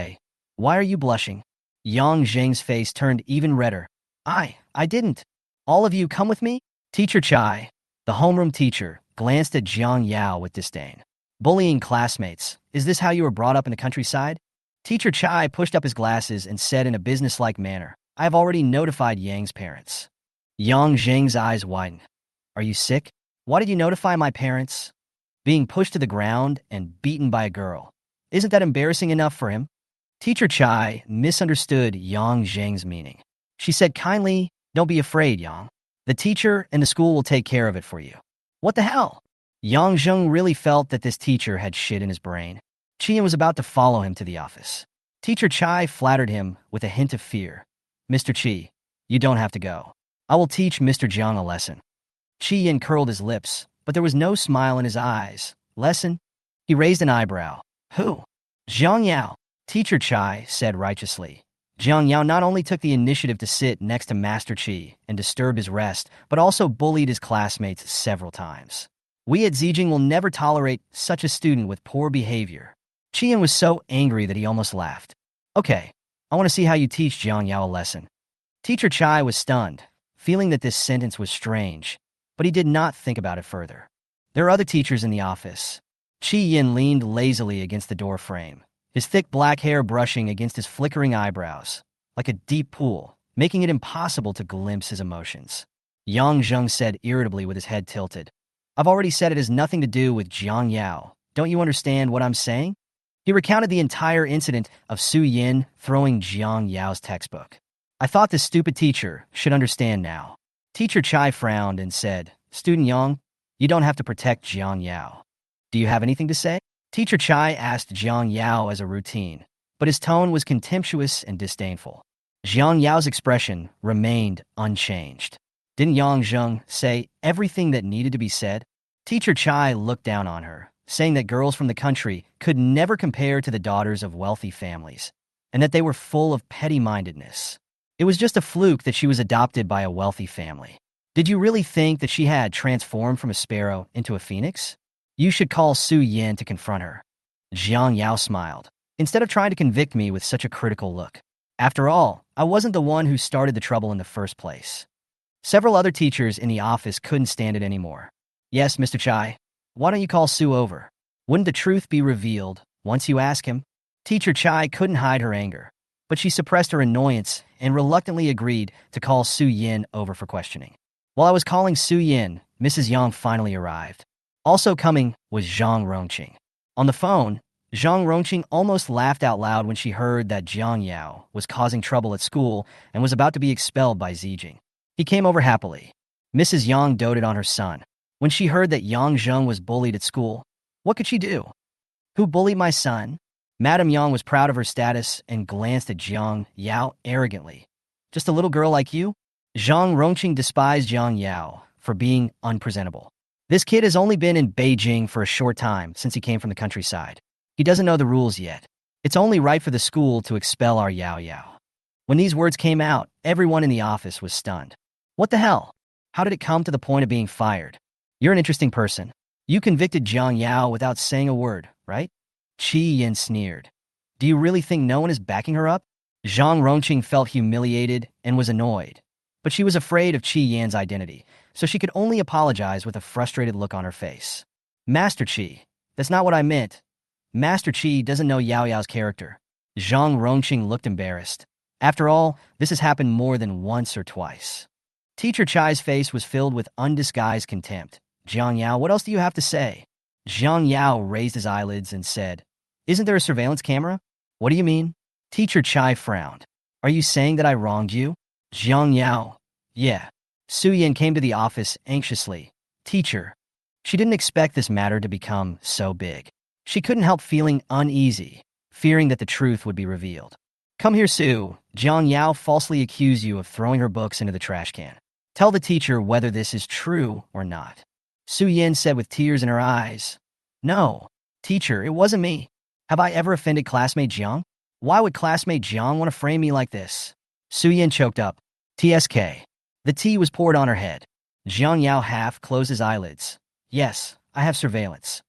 Why are you blushing? Jung's face turned even redder. I didn't. All of you come with me? Teacher Chai, the homeroom teacher, glanced at Jiang Yao with disdain. Bullying classmates, is this how you were brought up in the countryside? Teacher Chai pushed up his glasses and said in a businesslike manner, I have already notified Yang's parents. Jung's eyes widened. Are you sick? Why did you notify my parents? Being pushed to the ground and beaten by a girl. Isn't that embarrassing enough for him? Teacher Chai misunderstood Jung's meaning. She said kindly, don't be afraid, Yang. The teacher and the school will take care of it for you. What the hell? Jung really felt that this teacher had shit in his brain. Qian was about to follow him to the office. Teacher Chai flattered him with a hint of fear. Mr. Qi, you don't have to go. I will teach Mr. Jiang a lesson. Qian curled his lips, but there was no smile in his eyes. Lesson? He raised an eyebrow. Who? Jiang Yao. Teacher Chai said righteously. Jiang Yao not only took the initiative to sit next to Master Qi and disturb his rest, but also bullied his classmates several times. We at Zijing will never tolerate such a student with poor behavior. Qian was so angry that he almost laughed. Okay, I want to see how you teach Jiang Yao a lesson. Teacher Chai was stunned, feeling that this sentence was strange, but he did not think about it further. There are other teachers in the office. Qi Yin leaned lazily against the door frame, his thick black hair brushing against his flickering eyebrows, like a deep pool, making it impossible to glimpse his emotions. Jung said irritably with his head tilted. I've already said it has nothing to do with Jiang Yao. Don't you understand what I'm saying? He recounted the entire incident of Su Yin throwing Jiang Yao's textbook. I thought this stupid teacher should understand now. Teacher Chai frowned and said, Student Yang, you don't have to protect Jiang Yao. Do you have anything to say? Teacher Chai asked Jiang Yao as a routine, but his tone was contemptuous and disdainful. Jiang Yao's expression remained unchanged. Didn't Jung say everything that needed to be said? Teacher Chai looked down on her, saying that girls from the country could never compare to the daughters of wealthy families, and that they were full of petty-mindedness. It was just a fluke that she was adopted by a wealthy family. Did you really think that she had transformed from a sparrow into a phoenix? You should call Su Yin to confront her. Jiang Yao smiled, instead of trying to convict me with such a critical look. After all, I wasn't the one who started the trouble in the first place. Several other teachers in the office couldn't stand it anymore. Yes, Mr. Chai, why don't you call Su over? Wouldn't the truth be revealed once you ask him? Teacher Chai couldn't hide her anger, but she suppressed her annoyance and reluctantly agreed to call Su Yin over for questioning. While I was calling Su Yin, Mrs. Yang finally arrived. Also coming was Zhang Rongqing. On the phone, Zhang Rongqing almost laughed out loud when she heard that Jiang Yao was causing trouble at school and was about to be expelled by Zijing. He came over happily. Mrs. Yang doted on her son. When she heard that Yang was bullied at school, what could she do? Who bullied my son? Madame Yang was proud of her status and glanced at Jiang Yao arrogantly. Just a little girl like you? Zhang Rongqing despised Jiang Yao for being unpresentable. This kid has only been in Beijing for a short time since he came from the countryside. He doesn't know the rules yet. It's only right for the school to expel our Yao Yao. When these words came out, everyone in the office was stunned. What the hell? How did it come to the point of being fired? You're an interesting person. You convicted Jiang Yao without saying a word, right? Qi Yin sneered. Do you really think no one is backing her up? Zhang Ronqing felt humiliated and was annoyed. But she was afraid of Qi Yan's identity, so she could only apologize with a frustrated look on her face. Master Qi, that's not what I meant. Master Qi doesn't know Yao Yao's character. Zhang Ronqing looked embarrassed. After all, this has happened more than once or twice. Teacher Chai's face was filled with undisguised contempt. Jiang Yao, what else do you have to say? Jiang Yao raised his eyelids and said, Isn't there a surveillance camera? What do you mean? Teacher Chai frowned. Are you saying that I wronged you? Jiang Yao. Yeah. Su Yin came to the office anxiously. Teacher. She didn't expect this matter to become so big. She couldn't help feeling uneasy, fearing that the truth would be revealed. Come here, Su. Jiang Yao falsely accused you of throwing her books into the trash can. Tell the teacher whether this is true or not. Su Yin said with tears in her eyes. No. Teacher, it wasn't me. Have I ever offended classmate Jiang? Why would classmate Jiang want to frame me like this? Su Yin choked up. TSK. The tea was poured on her head. Jiang Yao half closed his eyelids. Yes, I have surveillance.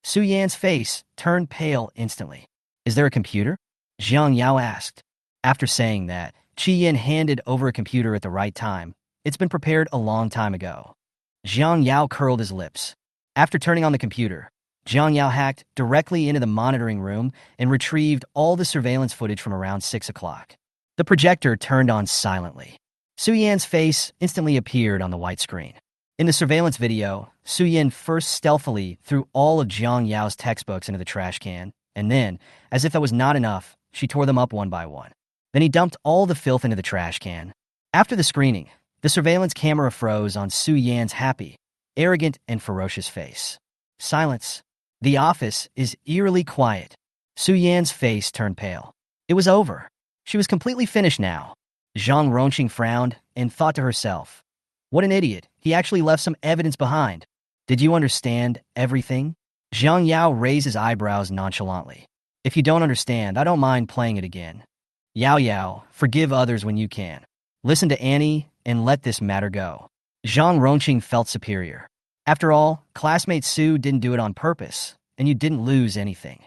Su Yan's face turned pale instantly. Is there a computer? Jiang Yao asked. After saying that, Qi Yin handed over a computer at the right time. It's been prepared a long time ago. Jiang Yao curled his lips. After turning on the computer, Jiang Yao hacked directly into the monitoring room and retrieved all the surveillance footage from around 6 o'clock. The projector turned on silently. Su Yan's face instantly appeared on the white screen. In the surveillance video, Su Yin first stealthily threw all of Jiang Yao's textbooks into the trash can, and then, as if that was not enough, she tore them up one by one. Then he dumped all the filth into the trash can. After the screening, the surveillance camera froze on Su Yan's happy, arrogant, and ferocious face. Silence. The office is eerily quiet. Su Yan's face turned pale. It was over. She was completely finished now. Zhang Ronqing frowned and thought to herself, what an idiot. He actually left some evidence behind. Did you understand everything? Jiang Yao raised his eyebrows nonchalantly. If you don't understand, I don't mind playing it again. Yao Yao, forgive others when you can. Listen to Annie and let this matter go. Zhang Ronqing felt superior. After all, classmate Su didn't do it on purpose, and you didn't lose anything.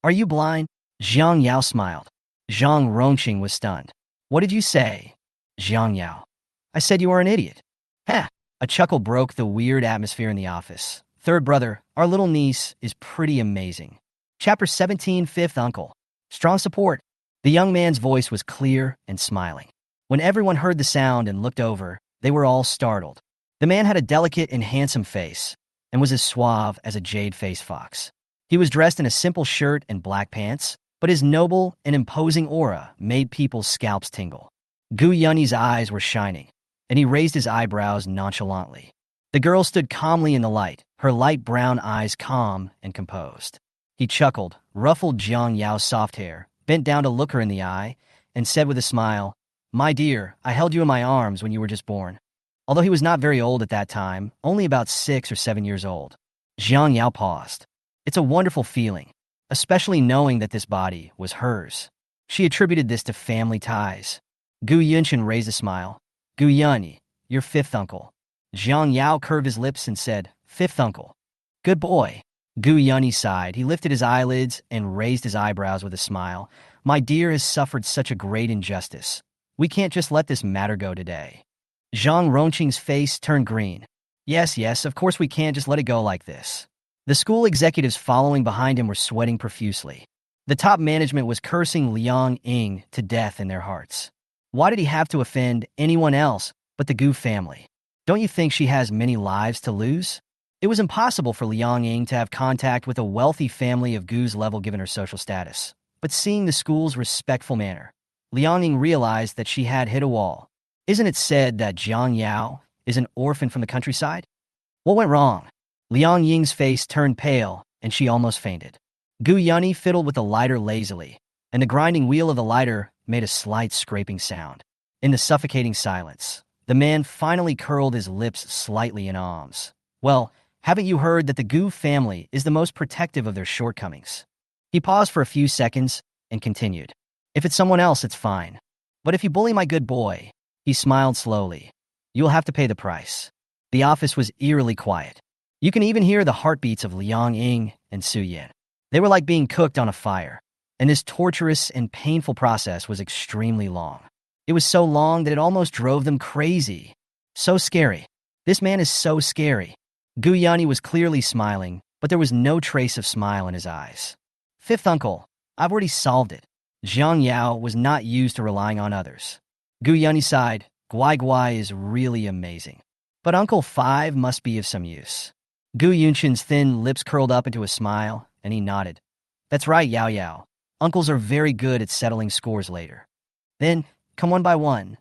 Are you blind? Jiang Yao smiled. Zhang Ronqing was stunned. What did you say? Jiang Yao. I said you are an idiot. Ha! A chuckle broke the weird atmosphere in the office. Third brother, our little niece, is pretty amazing. Chapter 17, Fifth Uncle. Strong support. The young man's voice was clear and smiling. When everyone heard the sound and looked over, they were all startled. The man had a delicate and handsome face, and was as suave as a jade-faced fox. He was dressed in a simple shirt and black pants, but his noble and imposing aura made people's scalps tingle. Gu Yunyi's eyes were shining, and he raised his eyebrows nonchalantly. The girl stood calmly in the light, her light brown eyes calm and composed. He chuckled, ruffled Jiang Yao's soft hair, bent down to look her in the eye, and said with a smile, My dear, I held you in my arms when you were just born. Although he was not very old at that time, only about 6 or 7 years old. Jiang Yao paused. It's a wonderful feeling, especially knowing that this body was hers. She attributed this to family ties. Gu Yunshin raised a smile. Gu Yunyi, your fifth uncle. Jiang Yao curved his lips and said, Fifth uncle. Good boy. Gu Yunyi sighed. He lifted his eyelids and raised his eyebrows with a smile. My dear has suffered such a great injustice. We can't just let this matter go today. Zhang Ronqing's face turned green. Yes, of course we can't just let it go like this. The school executives following behind him were sweating profusely. The top management was cursing Liang Ying to death in their hearts. Why did he have to offend anyone else but the Gu family? Don't you think she has many lives to lose? It was impossible for Liang Ying to have contact with a wealthy family of Gu's level given her social status. But seeing the school's respectful manner, Liang Ying realized that she had hit a wall. Isn't it said that Jiang Yao is an orphan from the countryside? What went wrong? Liang Ying's face turned pale, and she almost fainted. Gu Yunyi fiddled with the lighter lazily, and the grinding wheel of the lighter made a slight scraping sound. In the suffocating silence, the man finally curled his lips slightly in alms. Well, haven't you heard that the Gu family is the most protective of their shortcomings? He paused for a few seconds and continued. If it's someone else, it's fine. But if you bully my good boy, he smiled slowly, you'll have to pay the price. The office was eerily quiet. You can even hear the heartbeats of Liang Ying and Su Yin. They were like being cooked on a fire, and this torturous and painful process was extremely long. It was so long that it almost drove them crazy. So scary. This man is so scary. Gu Yanni was clearly smiling, but there was no trace of smile in his eyes. Fifth uncle, I've already solved it. Jiang Yao was not used to relying on others. Gu Yanni sighed, Guai Guai is really amazing. But Uncle 5 must be of some use. Gu Yunshin's thin lips curled up into a smile, and he nodded. That's right, Yao Yao. Uncles are very good at settling scores later. Then, come one by one.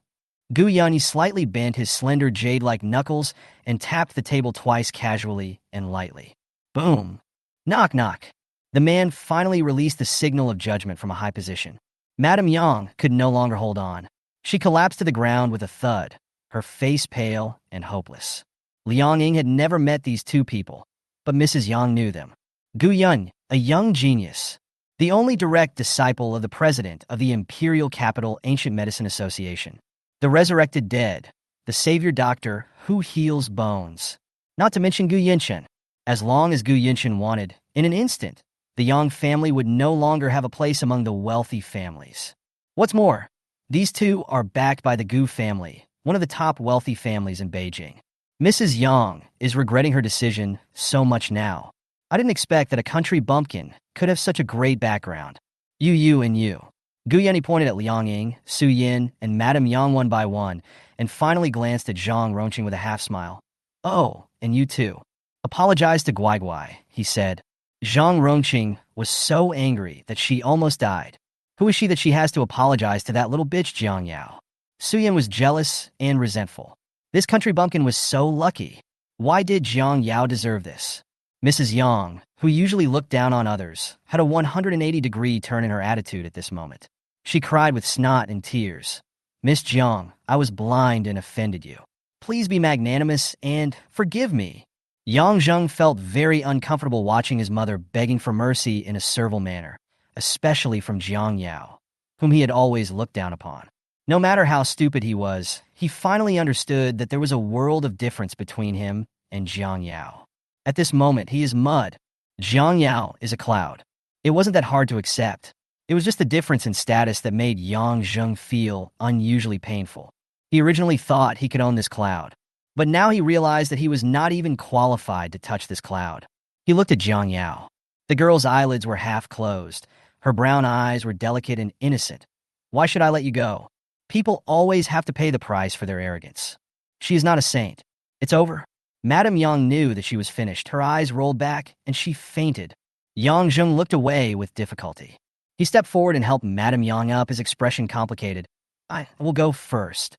Gu Yanni slightly bent his slender jade-like knuckles and tapped the table twice casually and lightly. Boom. Knock, knock. The man finally released the signal of judgment from a high position. Madame Yang could no longer hold on. She collapsed to the ground with a thud, her face pale and hopeless. Liang Ying had never met these two people, but Mrs. Yang knew them. Gu Yun, a young genius, the only direct disciple of the president of the Imperial Capital Ancient Medicine Association. The resurrected dead, the savior doctor who heals bones. Not to mention Gu Yinshen. As long as Gu Yinshen wanted, in an instant, the Yang family would no longer have a place among the wealthy families. What's more, these two are backed by the Gu family, one of the top wealthy families in Beijing. Mrs. Yang is regretting her decision so much now. I didn't expect that a country bumpkin could have such a great background. You and you. Gu Yanni pointed at Liang Ying, Su Yin, and Madame Yang one by one, and finally glanced at Zhang Rongqing with a half-smile. Oh, and you too. Apologize to Guai Guai, he said. Zhang Rongqing was so angry that she almost died. Who is she that she has to apologize to that little bitch Jiang Yao? Su Yin was jealous and resentful. This country bumpkin was so lucky. Why did Jiang Yao deserve this? Mrs. Yang, who usually looked down on others, had a 180-degree turn in her attitude at this moment. She cried with snot and tears. Miss Jiang, I was blind and offended you. Please be magnanimous and forgive me. Yang Zheng felt very uncomfortable watching his mother begging for mercy in a servile manner, especially from Jiang Yao, whom he had always looked down upon. No matter how stupid he was, he finally understood that there was a world of difference between him and Jiang Yao. At this moment, he is mud. Jiang Yao is a cloud. It wasn't that hard to accept. It was just the difference in status that made Yang Zheng feel unusually painful. He originally thought he could own this cloud, but now he realized that he was not even qualified to touch this cloud. He looked at Jiang Yao. The girl's eyelids were half closed. Her brown eyes were delicate and innocent. Why should I let you go? People always have to pay the price for their arrogance. She is not a saint. It's over. Madame Yang knew that she was finished. Her eyes rolled back, and she fainted. Yang Zheng looked away with difficulty. He stepped forward and helped Madame Yang up, his expression complicated. I will go first.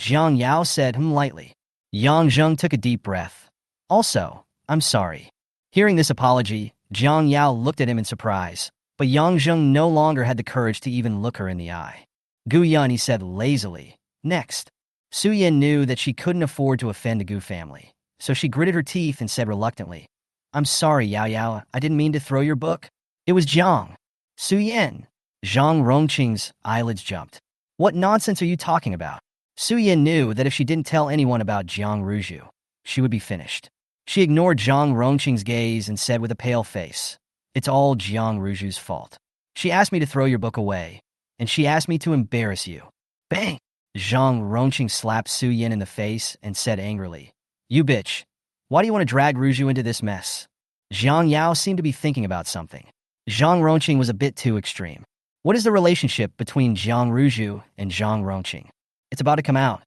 Jiang Yao said lightly. Yang Zheng took a deep breath. Also, I'm sorry. Hearing this apology, Jiang Yao looked at him in surprise, but Yang Zheng no longer had the courage to even look her in the eye. Gu Yun, he said lazily. Next. Su Yin knew that she couldn't afford to offend the Gu family, so she gritted her teeth and said reluctantly, I'm sorry, Yao Yao, I didn't mean to throw your book. It was Jiang. Su Yin. Zhang Rongqing's eyelids jumped. What nonsense are you talking about? Su Yin knew that if she didn't tell anyone about Jiang Ruju, she would be finished. She ignored Zhang Rongqing's gaze and said with a pale face, It's all Jiang Ruju's fault. She asked me to throw your book away, and she asked me to embarrass you. Bang! Zhang Rongqing slapped Su Yin in the face and said angrily, You bitch. Why do you want to drag Ruju into this mess? Jiang Yao seemed to be thinking about something. Zhang Rongqing was a bit too extreme. What is the relationship between Jiang Ruju and Zhang Rongqing? It's about to come out.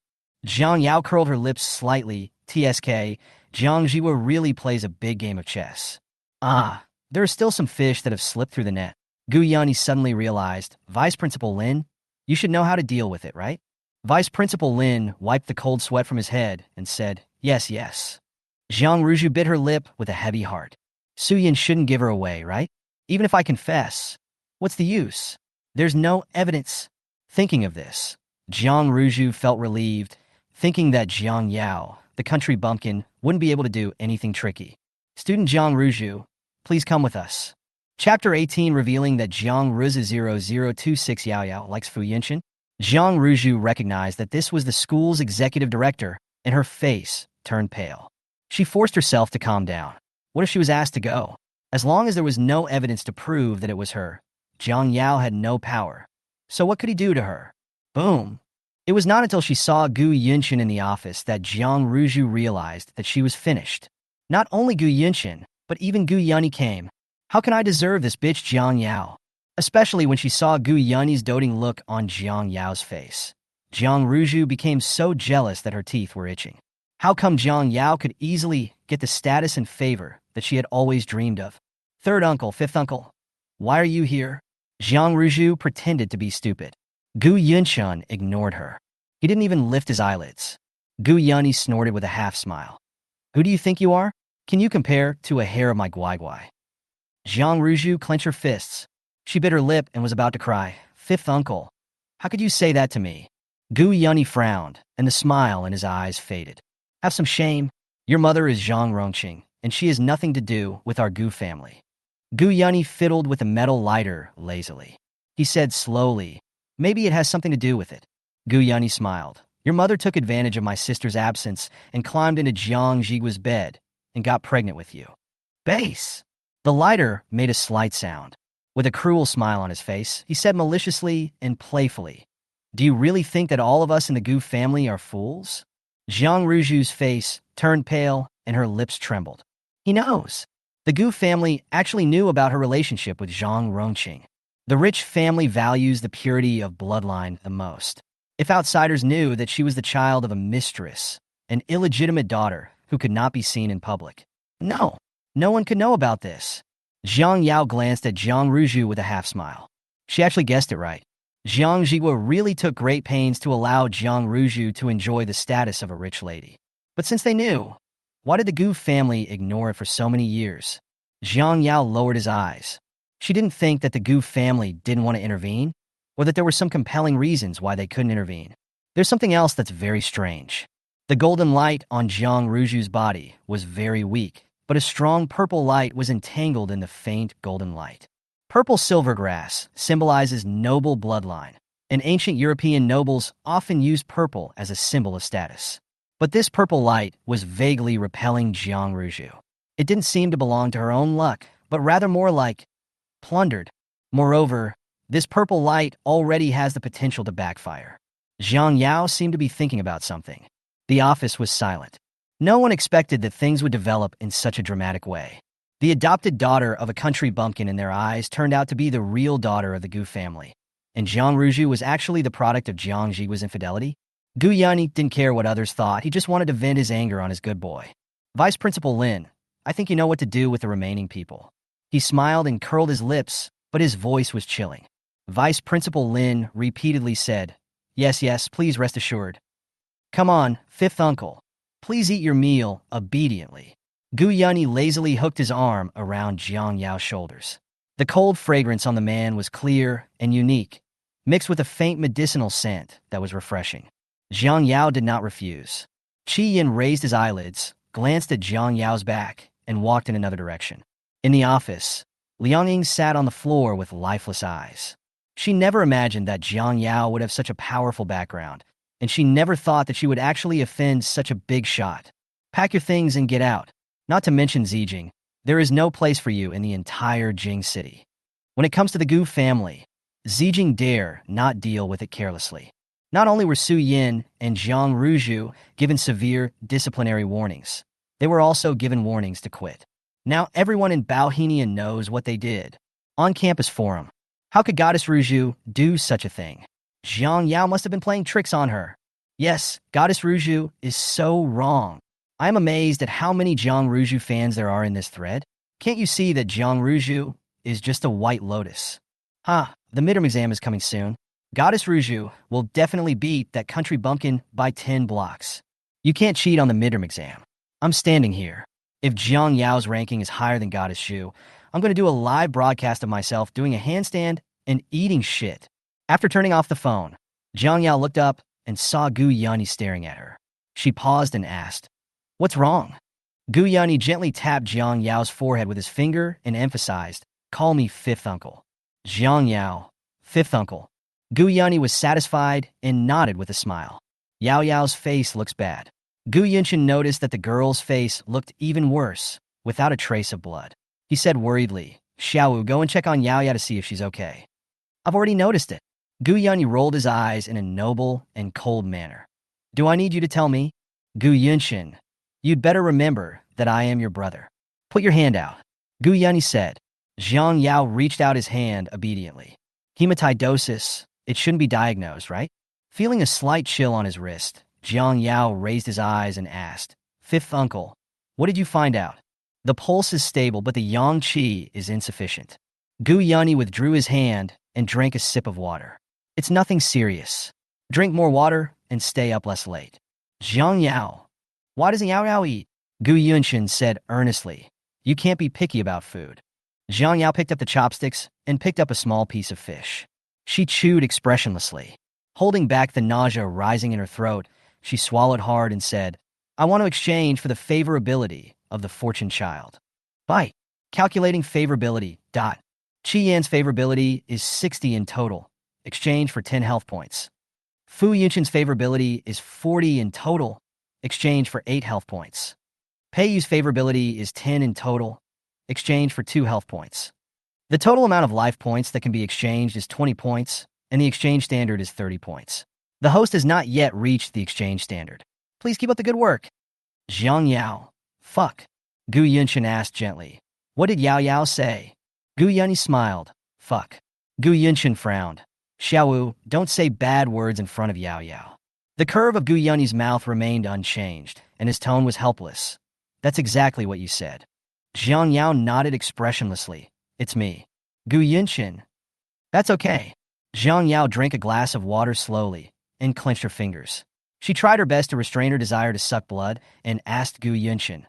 Jiang Yao curled her lips slightly. TSK, Jiang Jiwa really plays a big game of chess. There are still some fish that have slipped through the net. Gu Yanni suddenly realized, Vice Principal Lin, you should know how to deal with it, right? Vice Principal Lin wiped the cold sweat from his head and said, Yes, yes. Jiang Ruju bit her lip with a heavy heart. Su Yin shouldn't give her away, right? Even if I confess, what's the use? There's no evidence. Thinking of this, Jiang Ruju felt relieved, thinking that Jiang Yao, the country bumpkin, wouldn't be able to do anything tricky. Student Jiang Ruju, please come with us. Chapter 18 revealing that Jiang Ruzi 0026 Yao Yao likes Fu Yinshin. Jiang Ruju recognized that this was the school's executive director, and her face turned pale. She forced herself to calm down. What if she was asked to go? As long as there was no evidence to prove that it was her, Jiang Yao had no power. So what could he do to her? Boom. It was not until she saw Gu Yunshin in the office that Jiang Ruju realized that she was finished. Not only Gu Yunshin, but even Gu Yunny came. How can I deserve this bitch Jiang Yao? Especially when she saw Gu Yunny's doting look on Jiang Yao's face. Jiang Ruju became so jealous that her teeth were itching. How come Jiang Yao could easily get the status and favor that she had always dreamed of? Third uncle, fifth uncle. Why are you here? Jiang Ruju pretended to be stupid. Gu Yunshin ignored her. He didn't even lift his eyelids. Gu Yunny snorted with a half-smile. Who do you think you are? Can you compare to a hair of my guai? Jiang Ruju clenched her fists. She bit her lip and was about to cry. Fifth uncle. How could you say that to me? Gu Yunny frowned, and the smile in his eyes faded. Have some shame. Your mother is Zhang Rongqing, and she has nothing to do with our Gu family. Gu Yunny fiddled with a metal lighter lazily. He said slowly, maybe it has something to do with it. Gu Yunny smiled. Your mother took advantage of my sister's absence and climbed into Jiang Jigua's bed and got pregnant with you. Base. The lighter made a slight sound. With a cruel smile on his face, he said maliciously and playfully, do you really think that all of us in the Gu family are fools? Jiang Ruju's face turned pale and her lips trembled. He knows. The Gu family actually knew about her relationship with Zhang Rongqing. The rich family values the purity of bloodline the most. If outsiders knew that she was the child of a mistress, an illegitimate daughter who could not be seen in public. No one could know about this. Jiang Yao glanced at Jiang Ruju with a half-smile. She actually guessed it right. Jiang Jigua really took great pains to allow Jiang Ruju to enjoy the status of a rich lady. But since they knew, why did the Gu family ignore it for so many years? Jiang Yao lowered his eyes. She didn't think that the Gu family didn't want to intervene, or that there were some compelling reasons why they couldn't intervene. There's something else that's very strange. The golden light on Jiang Ruju's body was very weak, but a strong purple light was entangled in the faint golden light. Purple silvergrass symbolizes noble bloodline, and ancient European nobles often used purple as a symbol of status. But this purple light was vaguely repelling Jiang Ruju. It didn't seem to belong to her own luck, but rather more like plundered. Moreover, this purple light already has the potential to backfire. Jiang Yao seemed to be thinking about something. The office was silent. No one expected that things would develop in such a dramatic way. The adopted daughter of a country bumpkin in their eyes turned out to be the real daughter of the Gu family, and Jiang Ruju was actually the product of Jiang Jigua's infidelity. Gu Yunny didn't care what others thought, he just wanted to vent his anger on his good boy. Vice Principal Lin, I think you know what to do with the remaining people. He smiled and curled his lips, but his voice was chilling. Vice Principal Lin repeatedly said, yes, please rest assured. Come on, fifth uncle. Please eat your meal obediently. Gu Yunny lazily hooked his arm around Jiang Yao's shoulders. The cold fragrance on the man was clear and unique, mixed with a faint medicinal scent that was refreshing. Jiang Yao did not refuse. Qi Yin raised his eyelids, glanced at Jiang Yao's back, and walked in another direction. In the office, Liang Ying sat on the floor with lifeless eyes. She never imagined that Jiang Yao would have such a powerful background, and she never thought that she would actually offend such a big shot. Pack your things and get out. Not to mention Zijing, there is no place for you in the entire Jing city. When it comes to the Gu family, Zijing dare not deal with it carelessly. Not only were Su Yin and Jiang Ruju given severe disciplinary warnings, they were also given warnings to quit. Now everyone in Baohenian knows what they did. On-campus forum. How could Goddess Ruju do such a thing? Jiang Yao must have been playing tricks on her. Yes, Goddess Ruju is so wrong. I am amazed at how many Jiang Ruju fans there are in this thread. Can't you see that Jiang Ruju is just a white lotus? The midterm exam is coming soon. Goddess Ruju will definitely beat that country bumpkin by 10 blocks. You can't cheat on the midterm exam. I'm standing here. If Jiang Yao's ranking is higher than Goddess Shu, I'm going to do a live broadcast of myself doing a handstand and eating shit. After turning off the phone, Jiang Yao looked up and saw Gu Yunny staring at her. She paused and asked, what's wrong? Gu Yunny gently tapped Jiang Yao's forehead with his finger and emphasized, call me fifth uncle. Jiang Yao, fifth uncle. Gu Yunyi was satisfied and nodded with a smile. Yao Yao's face looks bad. Gu Yunshin noticed that the girl's face looked even worse, without a trace of blood. He said worriedly, Xiaowu, go and check on Yao Yao to see if she's okay. I've already noticed it. Gu Yunyi rolled his eyes in a noble and cold manner. Do I need you to tell me? Gu Yunshin, you'd better remember that I am your brother. Put your hand out. Gu Yunyi said. Jiang Yao reached out his hand obediently. Hematidosis, it shouldn't be diagnosed, right? Feeling a slight chill on his wrist, Jiang Yao raised his eyes and asked, Fifth uncle, what did you find out? The pulse is stable, but the yang qi is insufficient. Gu Yunyi withdrew his hand and drank a sip of water. It's nothing serious. Drink more water and stay up less late. Jiang Yao, why doesn't Yao Yao eat? Gu Yunshin said earnestly. You can't be picky about food. Jiang Yao picked up the chopsticks and picked up a small piece of fish. She chewed expressionlessly. Holding back the nausea rising in her throat, she swallowed hard and said, I want to exchange for the favorability of the fortune child. Bite. Calculating favorability. Qi Yan's favorability is 60 in total. Exchange for 10 health points. Fu Yunshin's favorability is 40 in total. Exchange for 8 health points. Pei Yu's favorability is 10 in total. Exchange for 2 health points. The total amount of life points that can be exchanged is 20 points, and the exchange standard is 30 points. The host has not yet reached the exchange standard. Please keep up the good work. Jiang Yao. Fuck. Gu Yunshin asked gently. What did Yao Yao say? Gu Yunyi smiled. Fuck. Gu Yunshin frowned. Xiaowu, don't say bad words in front of Yao Yao. The curve of Gu Yunyi's mouth remained unchanged, and his tone was helpless. That's exactly what you said. Jiang Yao nodded expressionlessly. It's me. Gu Yunshin. That's okay. Jiang Yao drank a glass of water slowly and clenched her fingers. She tried her best to restrain her desire to suck blood and asked Gu Yunshin.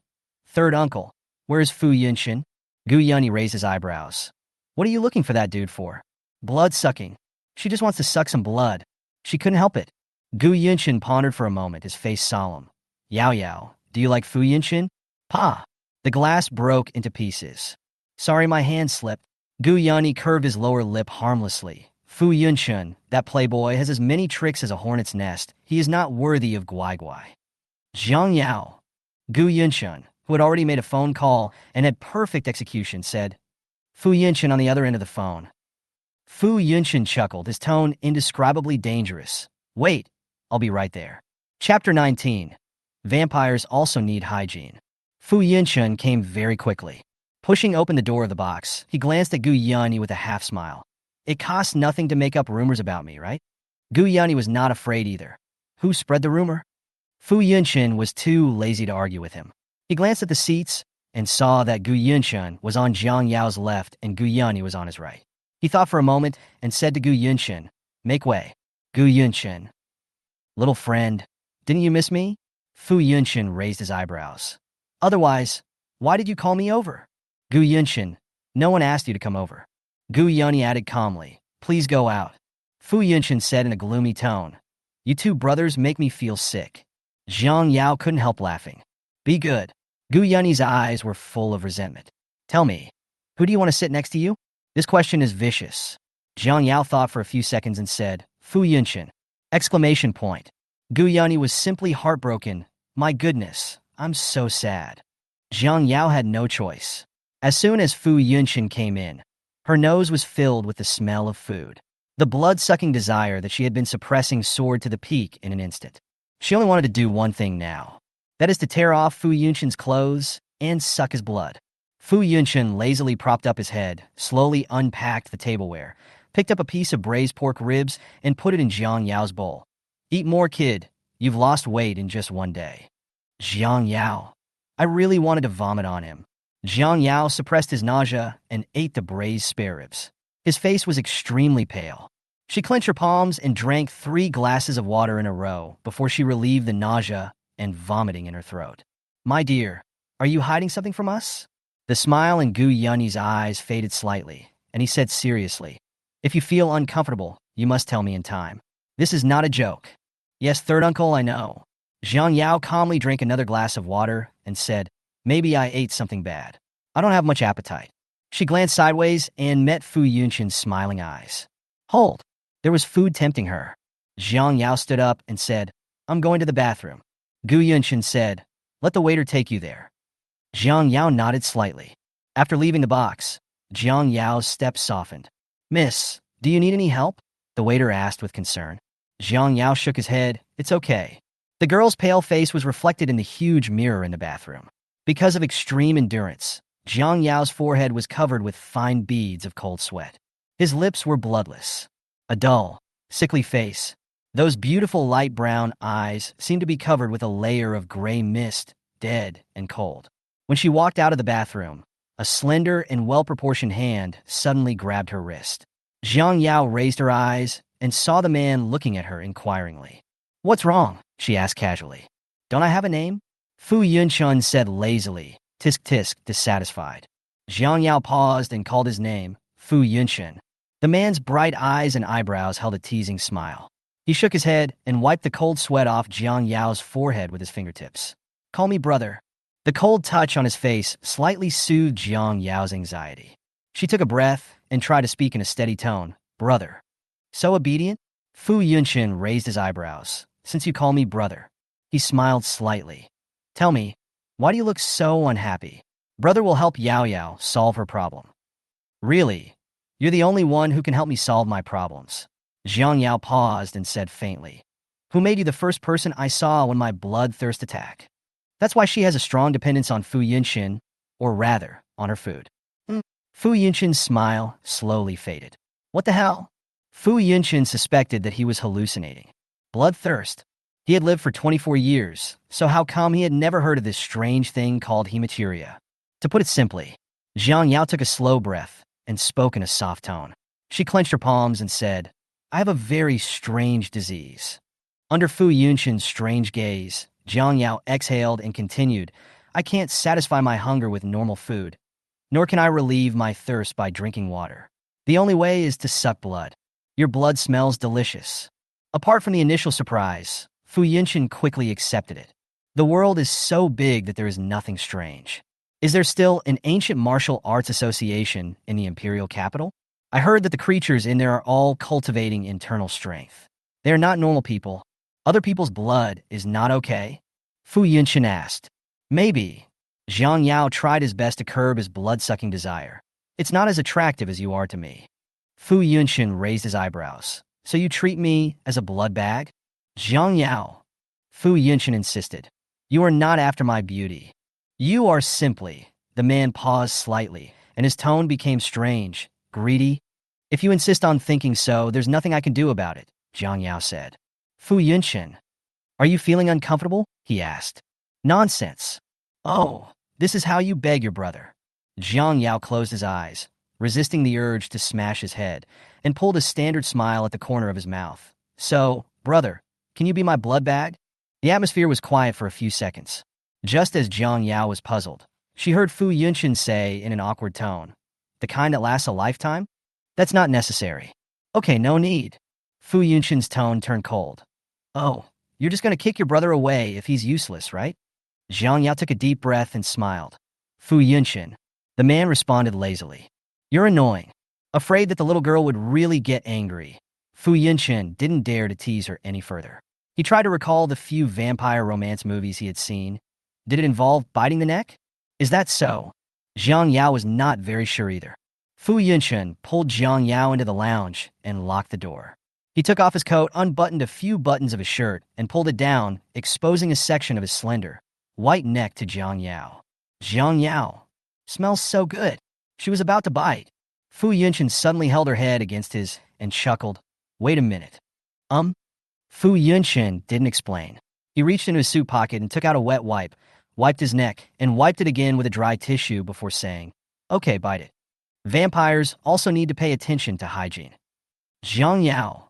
Third uncle, where's Fu Yunshin? Gu Yunyi raised his eyebrows. What are you looking for that dude for? Blood sucking. She just wants to suck some blood. She couldn't help it. Gu Yunshin pondered for a moment, his face solemn. Yao Yao, do you like Fu Yunshin? Pa. The glass broke into pieces. Sorry, my hand slipped. Gu Yunyi curved his lower lip harmlessly. Fu Yunshin, that playboy, has as many tricks as a hornet's nest. He is not worthy of Guai Guai. Jiang Yao. Gu Yunshin, who had already made a phone call and had perfect execution, said. Fu Yunshin on the other end of the phone. Fu Yunshin chuckled, his tone indescribably dangerous. Wait, I'll be right there. Chapter 19. Vampires also need hygiene. Fu Yunshin came very quickly. Pushing open the door of the box, he glanced at Gu Yunyi with a half-smile. It costs nothing to make up rumors about me, right? Gu Yunyi was not afraid either. Who spread the rumor? Fu Yunshin was too lazy to argue with him. He glanced at the seats and saw that Gu Yunshin was on Jiang Yao's left and Gu Yunyi was on his right. He thought for a moment and said to Gu Yunshin, Make way. Gu Yunshin. Little friend, didn't you miss me? Fu Yunshin raised his eyebrows. Otherwise, why did you call me over? Gu Yunshin, no one asked you to come over. Gu Yunyi added calmly, Please go out. Fu Yunshin said in a gloomy tone, You two brothers make me feel sick. Jiang Yao couldn't help laughing. Be good. Gu Yunyi's eyes were full of resentment. Tell me, who do you want to sit next to you? This question is vicious. Jiang Yao thought for a few seconds and said, Fu Yunshin. Exclamation point. Gu Yunyi was simply heartbroken. My goodness, I'm so sad. Jiang Yao had no choice. As soon as Fu Yunshin came in, her nose was filled with the smell of food. The blood-sucking desire that she had been suppressing soared to the peak in an instant. She only wanted to do one thing now. That is to tear off Fu Yunshin's clothes and suck his blood. Fu Yunshin lazily propped up his head, slowly unpacked the tableware, picked up a piece of braised pork ribs, and put it in Jiang Yao's bowl. Eat more, kid. You've lost weight in just one day. Jiang Yao. I really wanted to vomit on him. Jiang Yao suppressed his nausea and ate the braised spare ribs. His face was extremely pale. She clenched her palms and drank 3 glasses of water in a row before she relieved the nausea and vomiting in her throat. My dear, are you hiding something from us? The smile in Gu Yunyi's eyes faded slightly, and he said seriously, If you feel uncomfortable, you must tell me in time. This is not a joke. Yes, third uncle, I know. Jiang Yao calmly drank another glass of water and said, Maybe I ate something bad. I don't have much appetite. She glanced sideways and met Fu Yunshin's smiling eyes. Hold. There was food tempting her. Jiang Yao stood up and said, "I'm going to the bathroom." Gu Yunshin said, "Let the waiter take you there." Jiang Yao nodded slightly. After leaving the box, Jiang Yao's step softened. "Miss, do you need any help?" the waiter asked with concern. Jiang Yao shook his head. "It's okay." The girl's pale face was reflected in the huge mirror in the bathroom. Because of extreme endurance, Jiang Yao's forehead was covered with fine beads of cold sweat. His lips were bloodless. A dull, sickly face. Those beautiful light brown eyes seemed to be covered with a layer of gray mist, dead and cold. When she walked out of the bathroom, a slender and well-proportioned hand suddenly grabbed her wrist. Jiang Yao raised her eyes and saw the man looking at her inquiringly. "What's wrong?" she asked casually. "Don't I have a name?" Fu Yunchun said lazily, tisk tisk, dissatisfied. Jiang Yao paused and called his name, Fu Yunchun. The man's bright eyes and eyebrows held a teasing smile. He shook his head and wiped the cold sweat off Jiang Yao's forehead with his fingertips. "Call me brother." The cold touch on his face slightly soothed Jiang Yao's anxiety. She took a breath and tried to speak in a steady tone. "Brother." "So obedient?" Fu Yunchun raised his eyebrows. "Since you call me brother." He smiled slightly. "Tell me, why do you look so unhappy?" "Brother will help Yao Yao solve her problem." "Really? You're the only one who can help me solve my problems." Jiang Yao paused and said faintly, "Who made you the first person I saw when my bloodthirst attacked?" That's why she has a strong dependence on Fu Yunshin, or rather, on her food. Fu Yunshin's smile slowly faded. "What the hell?" Fu Yunshin suspected that he was hallucinating. Bloodthirst. He had lived for 24 years, so how come he had never heard of this strange thing called hematuria? To put it simply, Jiang Yao took a slow breath and spoke in a soft tone. She clenched her palms and said, "I have a very strange disease." Under Fu Yunshin's strange gaze, Jiang Yao exhaled and continued, "I can't satisfy my hunger with normal food, nor can I relieve my thirst by drinking water. The only way is to suck blood. Your blood smells delicious." Apart from the initial surprise, Fu Yunshin quickly accepted it. The world is so big that there is nothing strange. Is there still an ancient martial arts association in the imperial capital? I heard that the creatures in there are all cultivating internal strength. They are not normal people. Other people's blood is not okay? Fu Yunshin asked. Maybe. Jiang Yao tried his best to curb his blood-sucking desire. It's not as attractive as you are to me. Fu Yunshin raised his eyebrows. So you treat me as a blood bag? Jiang Yao. Fu Yunshin insisted. You are not after my beauty. You are simply. The man paused slightly, and his tone became strange, greedy. If you insist on thinking so, there's nothing I can do about it, Jiang Yao said. Fu Yunshin. Are you feeling uncomfortable? He asked. Nonsense. Oh, this is how you beg your brother. Jiang Yao closed his eyes, resisting the urge to smash his head, and pulled a standard smile at the corner of his mouth. So, brother, can you be my blood bag? The atmosphere was quiet for a few seconds. Just as Jiang Yao was puzzled, she heard Fu Yunshin say in an awkward tone, "The kind that lasts a lifetime? That's not necessary." Okay, no need. Fu Yunshin's tone turned cold. Oh, you're just going to kick your brother away if he's useless, right? Jiang Yao took a deep breath and smiled. Fu Yunshin. The man responded lazily. You're annoying. Afraid that the little girl would really get angry. Fu Yunshin didn't dare to tease her any further. He tried to recall the few vampire romance movies he had seen. Did it involve biting the neck? Is that so? Jiang Yao was not very sure either. Fu Yunshin pulled Jiang Yao into the lounge and locked the door. He took off his coat, unbuttoned a few buttons of his shirt, and pulled it down, exposing a section of his slender, white neck to Jiang Yao. Jiang Yao. Smells so good. She was about to bite. Fu Yunshin suddenly held her head against his and chuckled. Wait a minute. Fu Yunshin didn't explain. He reached into his suit pocket and took out a wet wipe, wiped his neck, and wiped it again with a dry tissue before saying, Okay, bite it. Vampires also need to pay attention to hygiene. Jiang Yao.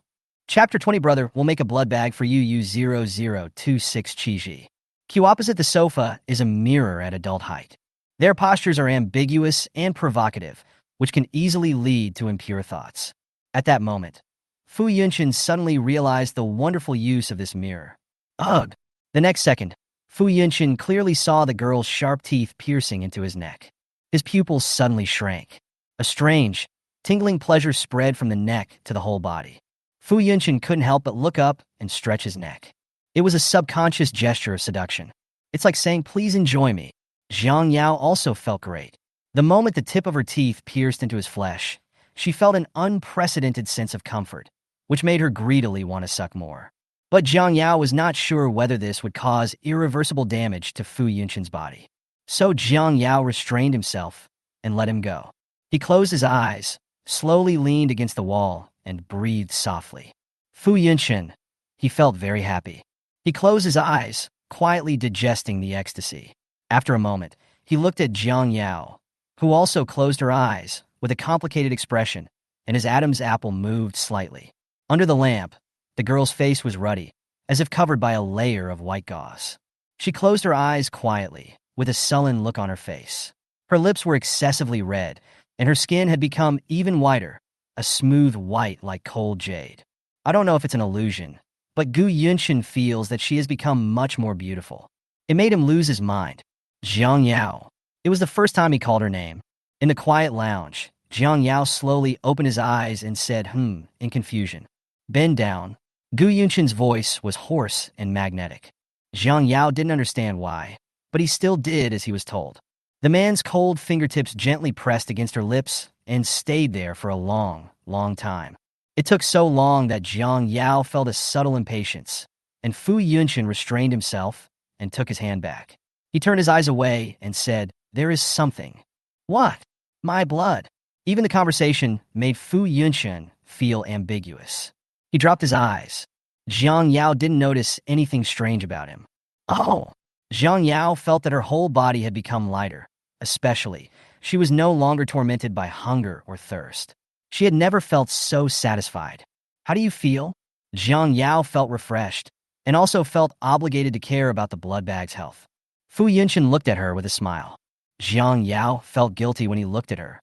Chapter 20 Brother will make a blood bag for you U0026 Chiji. Q opposite the sofa is a mirror at adult height. Their postures are ambiguous and provocative, which can easily lead to impure thoughts. At that moment, Fu Yunshin suddenly realized the wonderful use of this mirror. Ugh! The next second, Fu Yunshin clearly saw the girl's sharp teeth piercing into his neck. His pupils suddenly shrank. A strange, tingling pleasure spread from the neck to the whole body. Fu Yunshan couldn't help but look up and stretch his neck. It was a subconscious gesture of seduction. It's like saying, please enjoy me. Jiang Yao also felt great. The moment the tip of her teeth pierced into his flesh, she felt an unprecedented sense of comfort, which made her greedily want to suck more. But Jiang Yao was not sure whether this would cause irreversible damage to Fu Yunshan's body. So Jiang Yao restrained himself and let him go. He closed his eyes, slowly leaned against the wall, and breathed softly. Fu Yunshan, he felt very happy. He closed his eyes, quietly digesting the ecstasy. After a moment, he looked at Jiang Yao, who also closed her eyes with a complicated expression, and his Adam's apple moved slightly. Under the lamp, the girl's face was ruddy, as if covered by a layer of white gauze. She closed her eyes quietly, with a sullen look on her face. Her lips were excessively red, and her skin had become even whiter, a smooth white like cold jade. I don't know if it's an illusion, but Gu Yunshan feels that she has become much more beautiful. It made him lose his mind. Jiang Yao. It was the first time he called her name. In the quiet lounge, Jiang Yao slowly opened his eyes and said, in confusion. Bend down. Gu Yunshan's voice was hoarse and magnetic. Jiang Yao didn't understand why, but he still did as he was told. The man's cold fingertips gently pressed against her lips and stayed there for a long, long time. It took so long that Jiang Yao felt a subtle impatience, and Fu Yunshan restrained himself and took his hand back. He turned his eyes away and said, there is something. What? My blood. Even the conversation made Fu Yunshan feel ambiguous. He dropped his eyes. Jiang Yao didn't notice anything strange about him. Oh! Jiang Yao felt that her whole body had become lighter. Especially, she was no longer tormented by hunger or thirst. She had never felt so satisfied. How do you feel? Jiang Yao felt refreshed, and also felt obligated to care about the blood bag's health. Fu Yunshan looked at her with a smile. Jiang Yao felt guilty when he looked at her.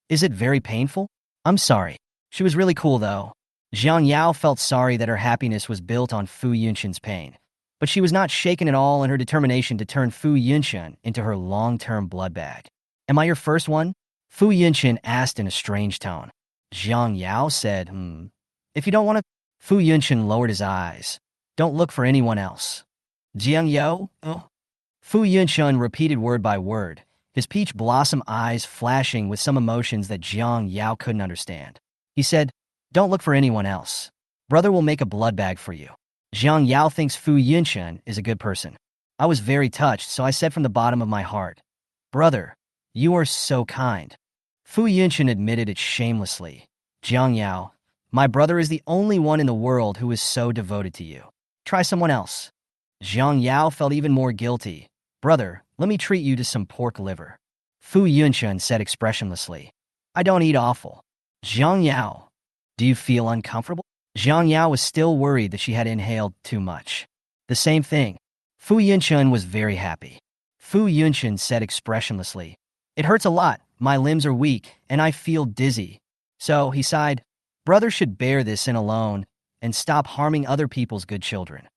Is it very painful? I'm sorry. She was really cool, though. Jiang Yao felt sorry that her happiness was built on Fu Yunshan's pain, but she was not shaken at all in her determination to turn Fu Yunshan into her long-term blood bag. Am I your first one? Fu Yunshan asked in a strange tone. Jiang Yao said, If you don't want to... Fu Yunshan lowered his eyes. Don't look for anyone else. Jiang Yao? Oh. Fu Yunshan repeated word by word, his peach blossom eyes flashing with some emotions that Jiang Yao couldn't understand. He said, don't look for anyone else. Brother will make a blood bag for you. Jiang Yao thinks Fu Yunshan is a good person. I was very touched, so I said from the bottom of my heart, Brother, you are so kind. Fu Yunshan admitted it shamelessly. Jiang Yao, my brother is the only one in the world who is so devoted to you. Try someone else. Jiang Yao felt even more guilty. Brother, let me treat you to some pork liver. Fu Yunshan said expressionlessly. I don't eat offal. Jiang Yao, do you feel uncomfortable? Jiang Yao was still worried that she had inhaled too much. The same thing. Fu Yunshan was very happy. Fu Yunshan said expressionlessly. It hurts a lot, my limbs are weak, and I feel dizzy. So, he sighed, brother should bear this in alone and stop harming other people's good children.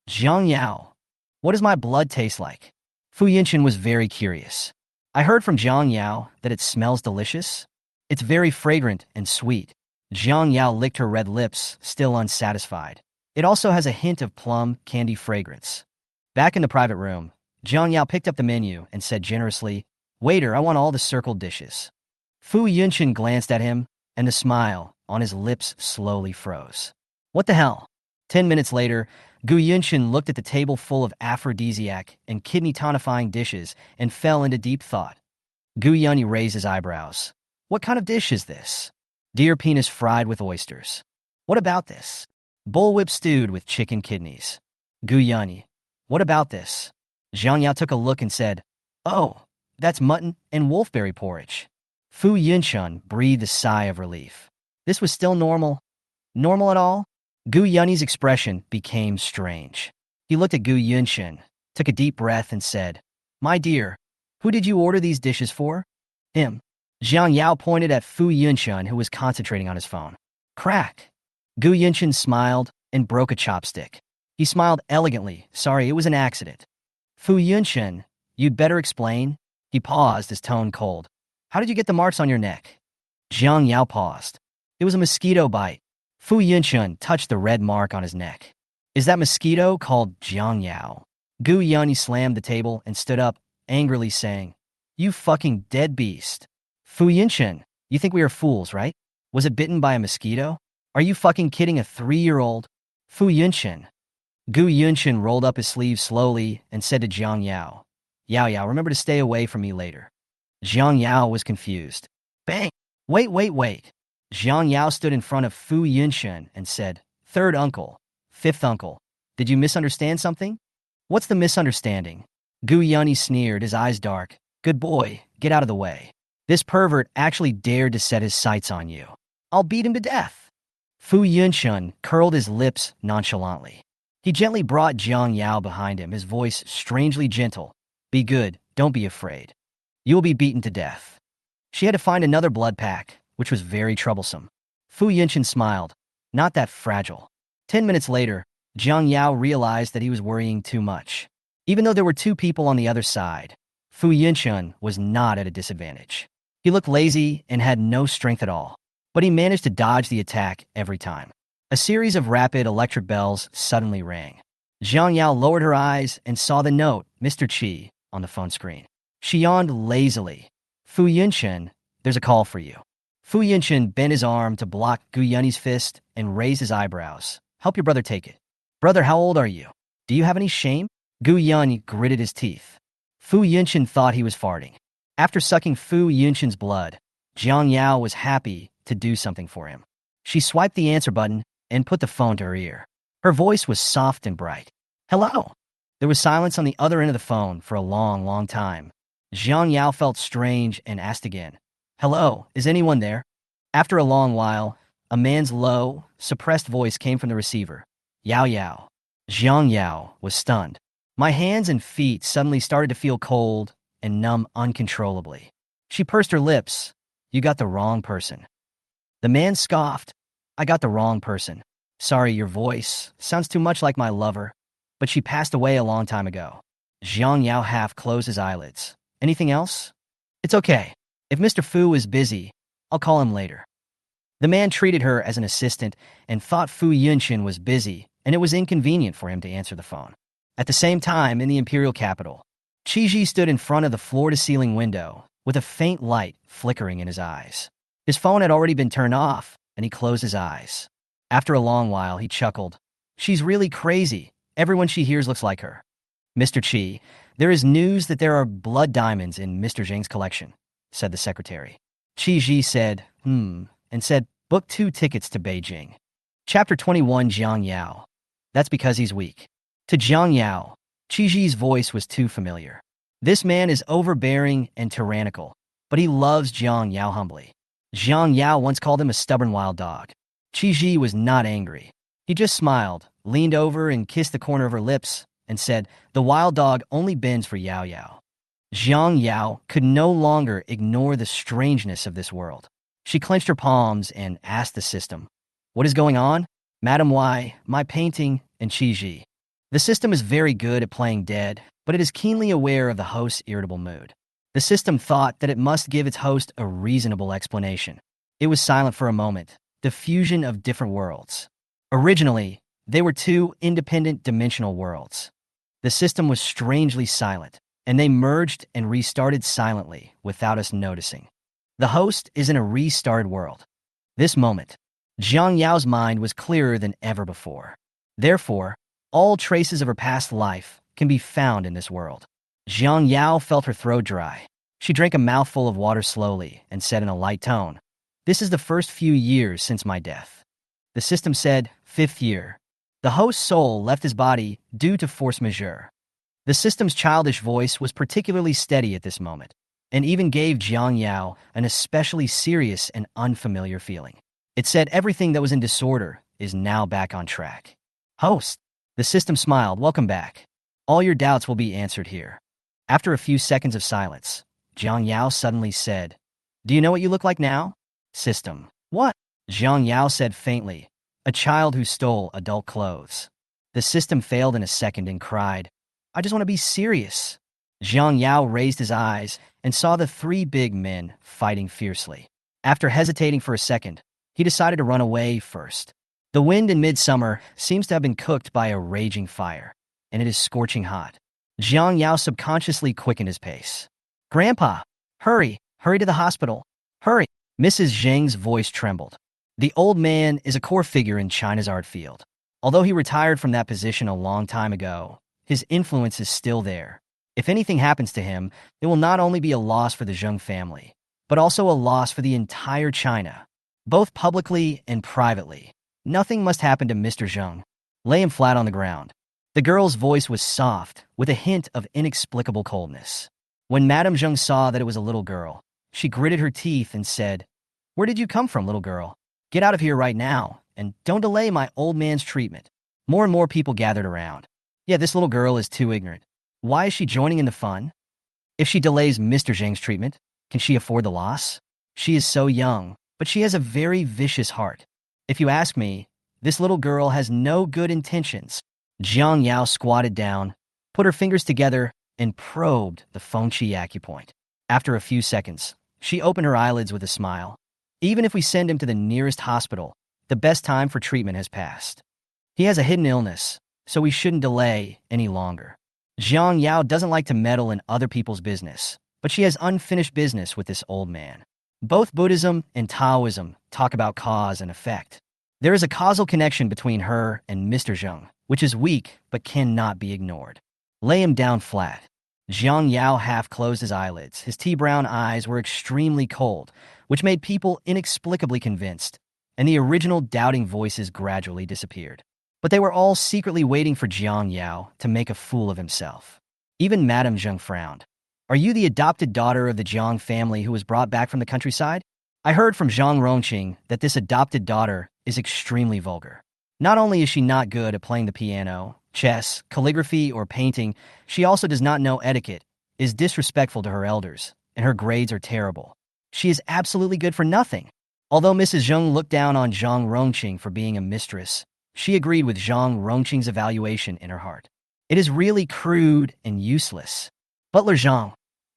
Jiang Yao, what does my blood taste like? Fu Yunshan was very curious. I heard from Jiang Yao that it smells delicious. It's very fragrant and sweet. Jiang Yao licked her red lips, still unsatisfied. It also has a hint of plum candy fragrance. Back in the private room, Jiang Yao picked up the menu and said generously, Waiter, I want all the circled dishes. Fu Yunshan glanced at him, and the smile on his lips slowly froze. What the hell? 10 minutes later, Gu Yunshan looked at the table full of aphrodisiac and kidney-tonifying dishes and fell into deep thought. Gu Yunyi raised his eyebrows. What kind of dish is this? Deer penis fried with oysters. What about this? Bullwhip stewed with chicken kidneys. Gu Yunyi, what about this? Jiang Yao took a look and said, Oh, that's mutton and wolfberry porridge. Fu Yunshan breathed a sigh of relief. This was still normal. Normal at all? Gu Yunyi's expression became strange. He looked at Gu Yunshan, took a deep breath and said, My dear, who did you order these dishes for? Him. Jiang Yao pointed at Fu Yunshan, who was concentrating on his phone. Crack. Gu Yunshan smiled and broke a chopstick. He smiled elegantly. Sorry, it was an accident. Fu Yunshan, you'd better explain. He paused, his tone cold. How did you get the marks on your neck? Jiang Yao paused. It was a mosquito bite. Fu Yunchun touched the red mark on his neck. Is that mosquito called Jiang Yao? Gu Yunyi slammed the table and stood up, angrily saying, You fucking dead beast. Fu Yunchun, you think we are fools, right? Was it bitten by a mosquito? Are you fucking kidding a 3-year-old? Fu Yunchun. Gu Yunchun rolled up his sleeves slowly and said to Jiang Yao, Yao Yao, remember to stay away from me later. Jiang Yao was confused. Bang! Wait. Jiang Yao stood in front of Fu Yunchun and said, Third uncle, fifth uncle, did you misunderstand something? What's the misunderstanding? Gu Yunyi sneered, his eyes dark. Good boy, get out of the way. This pervert actually dared to set his sights on you. I'll beat him to death. Fu Yunchun curled his lips nonchalantly. He gently brought Jiang Yao behind him, his voice strangely gentle. Be good, don't be afraid. You will be beaten to death. She had to find another blood pack, which was very troublesome. Fu Yunchun smiled. Not that fragile. 10 minutes later, Jiang Yao realized that he was worrying too much. Even though there were 2 people on the other side, Fu Yunchun was not at a disadvantage. He looked lazy and had no strength at all, but he managed to dodge the attack every time. A series of rapid electric bells suddenly rang. Jiang Yao lowered her eyes and saw the note, Mr. Qi, on the phone screen. She yawned lazily. Fu Yunchun, there's a call for you. Fu Yunchun bent his arm to block Gu Yunyi's fist and raised his eyebrows. Help your brother take it. Brother, how old are you? Do you have any shame? Gu Yunyi gritted his teeth. Fu Yunchun thought he was farting. After sucking Fu Yunchun's blood, Jiang Yao was happy to do something for him. She swiped the answer button and put the phone to her ear. Her voice was soft and bright. Hello. There was silence on the other end of the phone for a long time. Jiang Yao felt strange and asked again, Hello, is anyone there? After a long while, a man's low, suppressed voice came from the receiver. Yao Yao. Jiang Yao was stunned. My hands and feet suddenly started to feel cold and numb uncontrollably. She pursed her lips. You got the wrong person. The man scoffed. I got the wrong person. Sorry, your voice sounds too much like my lover, but she passed away a long time ago. Jiang Yao half closed his eyelids. Anything else? It's okay. If Mr. Fu is busy, I'll call him later. The man treated her as an assistant and thought Fu Yunchun was busy, and it was inconvenient for him to answer the phone. At the same time, in the imperial capital, Qi stood in front of the floor-to-ceiling window with a faint light flickering in his eyes. His phone had already been turned off, and he closed his eyes. After a long while, he chuckled. She's really crazy. Everyone she hears looks like her. Mr. Qi, there is news that there are blood diamonds in Mr. Zhang's collection, said the secretary. Qi said, and said, book 2 tickets to Beijing. Chapter 21, Jiang Yao. That's because he's weak. To Jiang Yao, Qi's voice was too familiar. This man is overbearing and tyrannical, but he loves Jiang Yao humbly. Jiang Yao once called him a stubborn wild dog. Qi was not angry. He just smiled, leaned over and kissed the corner of her lips, and said, the wild dog only bends for Yao Yao. Jiang Yao could no longer ignore the strangeness of this world. She clenched her palms and asked the system, What is going on? Madam Y, my painting, and Qi. The system is very good at playing dead, but it is keenly aware of the host's irritable mood. The system thought that it must give its host a reasonable explanation. It was silent for a moment, the fusion of different worlds. Originally, they were 2 independent dimensional worlds. The system was strangely silent, and they merged and restarted silently without us noticing. The host is in a restarted world. This moment, Jiang Yao's mind was clearer than ever before. Therefore, all traces of her past life can be found in this world. Jiang Yao felt her throat dry. She drank a mouthful of water slowly and said in a light tone, This is the first few years since my death. The system said, 5th year. The host's soul left his body due to force majeure. The system's childish voice was particularly steady at this moment, and even gave Jiang Yao an especially serious and unfamiliar feeling. It said everything that was in disorder is now back on track. Host, the system smiled, welcome back. All your doubts will be answered here. After a few seconds of silence, Jiang Yao suddenly said, Do you know what you look like now? System. What? Jiang Yao said faintly, a child who stole adult clothes. The system failed in a second and cried, I just want to be serious. Jiang Yao raised his eyes and saw the 3 big men fighting fiercely. After hesitating for a second, he decided to run away first. The wind in midsummer seems to have been cooked by a raging fire, and it is scorching hot. Jiang Yao subconsciously quickened his pace. Grandpa, hurry to the hospital, hurry. Mrs. Zheng's voice trembled. The old man is a core figure in China's art field. Although he retired from that position a long time ago, his influence is still there. If anything happens to him, it will not only be a loss for the Jung family, but also a loss for the entire China, both publicly and privately. Nothing must happen to Mr. Jung. Lay him flat on the ground. The girl's voice was soft, with a hint of inexplicable coldness. When Madame Jung saw that it was a little girl, she gritted her teeth and said, "Where did you come from, little girl? Get out of here right now, and don't delay my old man's treatment." More and more people gathered around. Yeah, this little girl is too ignorant. Why is she joining in the fun? If she delays Mr. Zhang's treatment, can she afford the loss? She is so young, but she has a very vicious heart. If you ask me, this little girl has no good intentions. Jiang Yao squatted down, put her fingers together, and probed the Fengqi acupoint. After a few seconds, she opened her eyelids with a smile. Even if we send him to the nearest hospital, the best time for treatment has passed. He has a hidden illness, so we shouldn't delay any longer. Jiang Yao doesn't like to meddle in other people's business, but she has unfinished business with this old man. Both Buddhism and Taoism talk about cause and effect. There is a causal connection between her and Mr. Jung, which is weak but cannot be ignored. Lay him down flat. Jiang Yao half closed his eyelids. His tea-brown eyes were extremely cold, which made people inexplicably convinced, and the original doubting voices gradually disappeared. But they were all secretly waiting for Jiang Yao to make a fool of himself. Even Madame Jung frowned. "Are you the adopted daughter of the Jiang family who was brought back from the countryside? I heard from Zhang Rongqing that this adopted daughter is extremely vulgar. Not only is she not good at playing the piano, chess, calligraphy, or painting, she also does not know etiquette, is disrespectful to her elders, and her grades are terrible. She is absolutely good for nothing." Although Mrs. Jung looked down on Zhang Rongqing for being a mistress, she agreed with Zhang Rongqing's evaluation in her heart. It is really crude and useless. "Butler Zhang,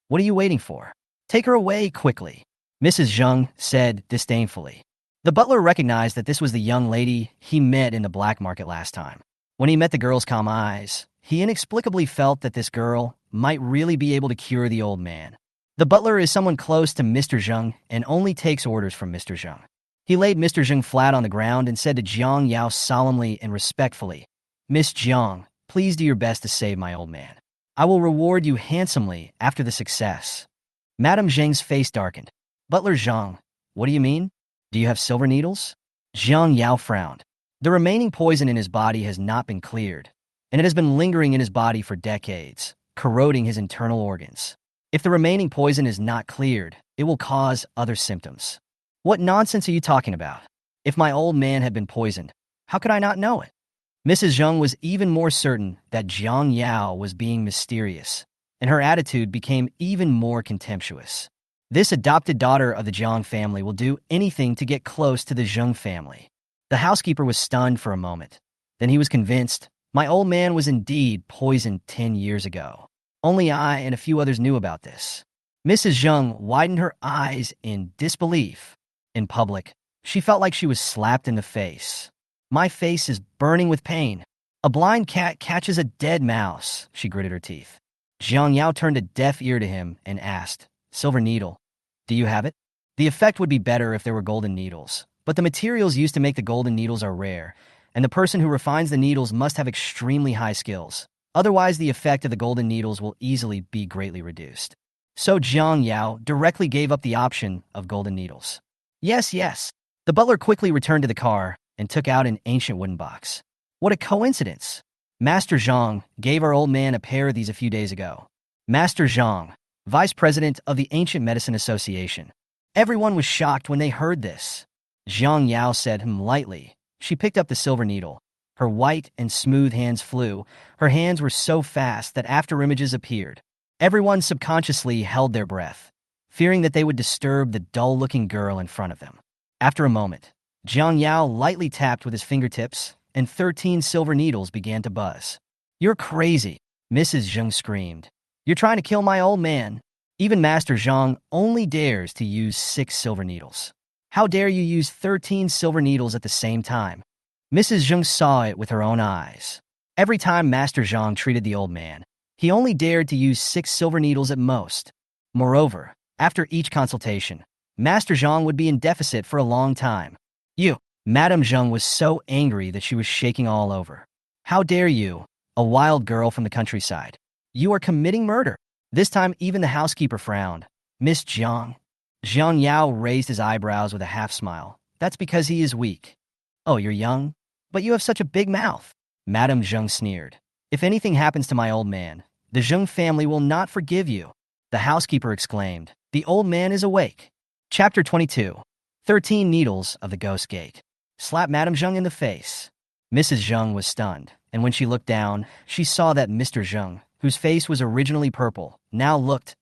what are you waiting for? Take her away quickly," Mrs. Jung said disdainfully. The butler recognized that this was the young lady he met in the black market last time. When he met the girl's calm eyes, he inexplicably felt that this girl might really be able to cure the old man. The butler is someone close to Mr. Jung and only takes orders from Mr. Jung. He laid Mr. Jung flat on the ground and said to Jiang Yao solemnly and respectfully, "Miss Jiang, please do your best to save my old man. I will reward you handsomely after the success." Madame Zheng's face darkened. "Butler Zhang, what do you mean? Do you have silver needles?" Jiang Yao frowned. The remaining poison in his body has not been cleared, and it has been lingering in his body for decades, corroding his internal organs. If the remaining poison is not cleared, it will cause other symptoms. "What nonsense are you talking about? If my old man had been poisoned, how could I not know it?" Mrs. Jung was even more certain that Jiang Yao was being mysterious, and her attitude became even more contemptuous. This adopted daughter of the Jiang family will do anything to get close to the Jung family. The housekeeper was stunned for a moment. Then he was convinced. My old man was indeed poisoned 10 years ago. Only I and a few others knew about this. Mrs. Jung widened her eyes in disbelief. In public, she felt like she was slapped in the face. "My face is burning with pain. A blind cat catches a dead mouse," she gritted her teeth. Jiang Yao turned a deaf ear to him and asked, "Silver needle, do you have it?" The effect would be better if there were golden needles, but the materials used to make the golden needles are rare, and the person who refines the needles must have extremely high skills. Otherwise, the effect of the golden needles will easily be greatly reduced. So Jiang Yao directly gave up the option of golden needles. Yes. The butler quickly returned to the car and took out an ancient wooden box. "What a coincidence. Master Zhang gave our old man a pair of these a few days ago." Master Zhang, vice president of the Ancient Medicine Association. Everyone was shocked when they heard this. Jiang Yao said lightly. She picked up the silver needle. Her white and smooth hands flew. Her hands were so fast that after-images appeared. Everyone subconsciously held their breath, fearing that they would disturb the dull-looking girl in front of them. After a moment, Jiang Yao lightly tapped with his fingertips, and 13 silver needles began to buzz. "You're crazy," Mrs. Jung screamed. "You're trying to kill my old man." Even Master Zhang only dares to use 6 silver needles. How dare you use 13 silver needles at the same time? Mrs. Jung saw it with her own eyes. Every time Master Zhang treated the old man, he only dared to use 6 silver needles at most. Moreover, after each consultation, Master Zhang would be in deficit for a long time. You, Madame Zhang was so angry that she was shaking all over. How dare you, a wild girl from the countryside? You are committing murder. This time even the housekeeper frowned. Miss Jiang. Jiang Yao raised his eyebrows with a half smile. That's because he is weak. Oh, you're young? But you have such a big mouth. Madame Zhang sneered. If anything happens to my old man, the Zhang family will not forgive you. The housekeeper exclaimed. The old man is awake. Chapter 22. 13 Needles of the Ghost Gate. Slap Madame Zhang in the face. Mrs. Zhang was stunned, and when she looked down, she saw that Mr. Zhang, whose face was originally purple, now looked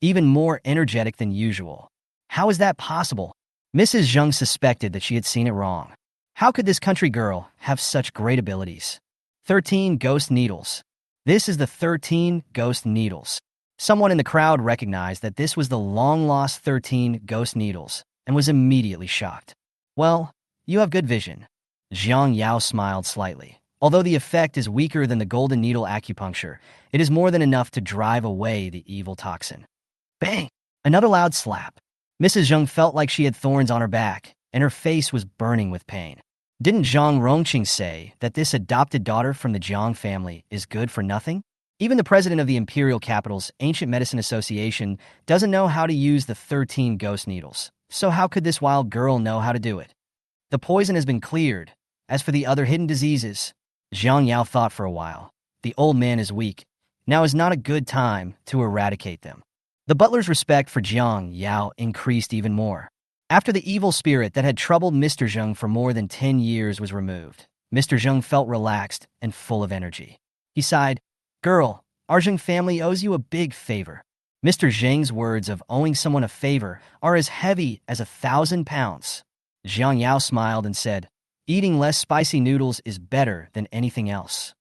even more energetic than usual. How is that possible? Mrs. Zhang suspected that she had seen it wrong. How could this country girl have such great abilities? 13 Ghost Needles. This is the 13 Ghost Needles. Someone in the crowd recognized that this was the long-lost 13 Ghost Needles and was immediately shocked. Well, you have good vision. Jiang Yao smiled slightly. Although the effect is weaker than the golden needle acupuncture, it is more than enough to drive away the evil toxin. Bang! Another loud slap. Mrs. Zhang felt like she had thorns on her back, and her face was burning with pain. Didn't Zhang Rongqing say that this adopted daughter from the Jiang family is good for nothing? Even the president of the Imperial Capital's Ancient Medicine Association doesn't know how to use the 13 ghost needles, so how could this wild girl know how to do it? The poison has been cleared. As for the other hidden diseases, Jiang Yao thought for a while. The old man is weak. Now is not a good time to eradicate them. The butler's respect for Jiang Yao increased even more. After the evil spirit that had troubled Mr. Zhang for more than 10 years was removed, Mr. Zhang felt relaxed and full of energy. He sighed, Girl, our Zhang family owes you a big favor. Mr. Zhang's words of owing someone a favor are as heavy as 1,000 pounds. Jiang Yao smiled and said, Eating less spicy noodles is better than anything else.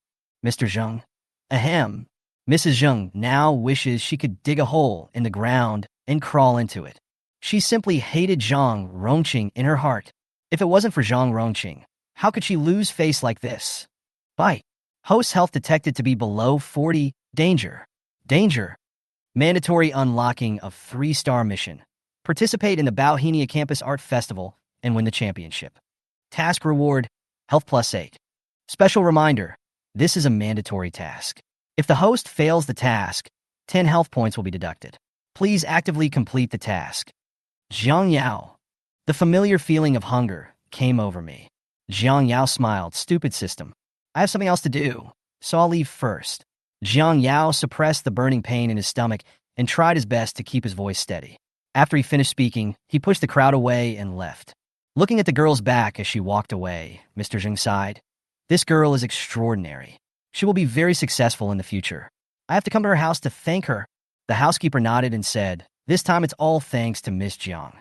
Mr. Zhang. Ahem. Mrs. Zhang now wishes she could dig a hole in the ground and crawl into it. She simply hated Zhang Rongqing in her heart. If it wasn't for Zhang Rongqing, how could she lose face like this? Bite. Host's health detected to be below 40. Danger. Danger. Mandatory unlocking of 3-star mission. Participate in the Bauhenia Campus Art Festival and win the championship. Task reward, health +8. Special reminder, this is a mandatory task. If the host fails the task, 10 health points will be deducted. Please actively complete the task. Jiang Yao. The familiar feeling of hunger came over me. Jiang Yao smiled. Stupid system. I have something else to do, so I'll leave first. Jiang Yao suppressed the burning pain in his stomach and tried his best to keep his voice steady. After he finished speaking, he pushed the crowd away and left. Looking at the girl's back as she walked away, Mr. Zhang sighed. This girl is extraordinary. She will be very successful in the future. I have to come to her house to thank her. The housekeeper nodded and said, This time it's all thanks to Miss Jiang.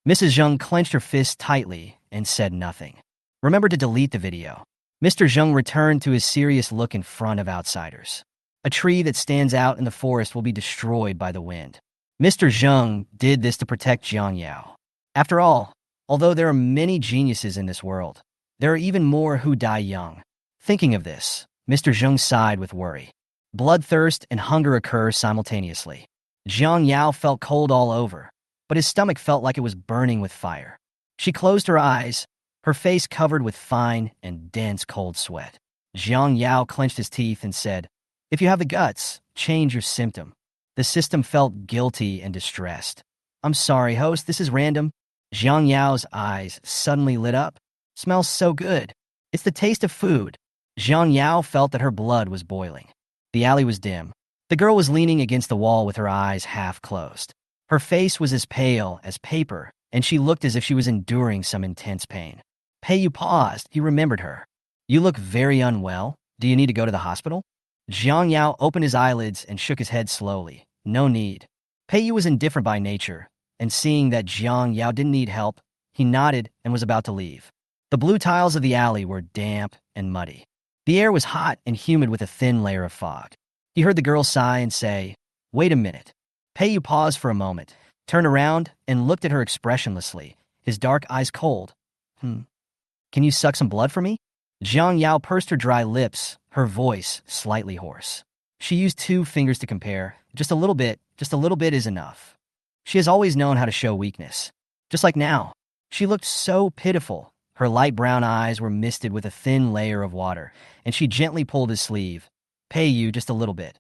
Mrs. Zhang clenched her fist tightly and said nothing. Remember to delete the video. Mr. Zhang returned to his serious look in front of outsiders. A tree that stands out in the forest will be destroyed by the wind. Mr. Zhang did this to protect Jiang Yao. After all, although there are many geniuses in this world, there are even more who die young. Thinking of this, Mr. Zhang sighed with worry. Bloodthirst and hunger occur simultaneously. Jiang Yao felt cold all over, but his stomach felt like it was burning with fire. She closed her eyes, her face covered with fine and dense cold sweat. Jiang Yao clenched his teeth and said, If you have the guts, change your symptom. The system felt guilty and distressed. I'm sorry, host, this is random. Jiang Yao's eyes suddenly lit up. Smells so good. It's the taste of food. Jiang Yao felt that her blood was boiling. The alley was dim. The girl was leaning against the wall with her eyes half closed. Her face was as pale as paper, and she looked as if she was enduring some intense pain. Peiyu paused. He remembered her. You look very unwell. Do you need to go to the hospital? Jiang Yao opened his eyelids and shook his head slowly. No need. Peiyu was indifferent by nature, and seeing that Jiang Yao didn't need help, he nodded and was about to leave. The blue tiles of the alley were damp and muddy. The air was hot and humid with a thin layer of fog. He heard the girl sigh and say, Wait a minute. Peiyu paused for a moment, turned around, and looked at her expressionlessly, his dark eyes cold. Can you suck some blood for me? Jiang Yao pursed her dry lips, her voice slightly hoarse. She used 2 fingers to compare. Just a little bit is enough. She has always known how to show weakness. Just like now. She looked so pitiful. Her light brown eyes were misted with a thin layer of water, and she gently pulled his sleeve. Pei Yu just a little bit.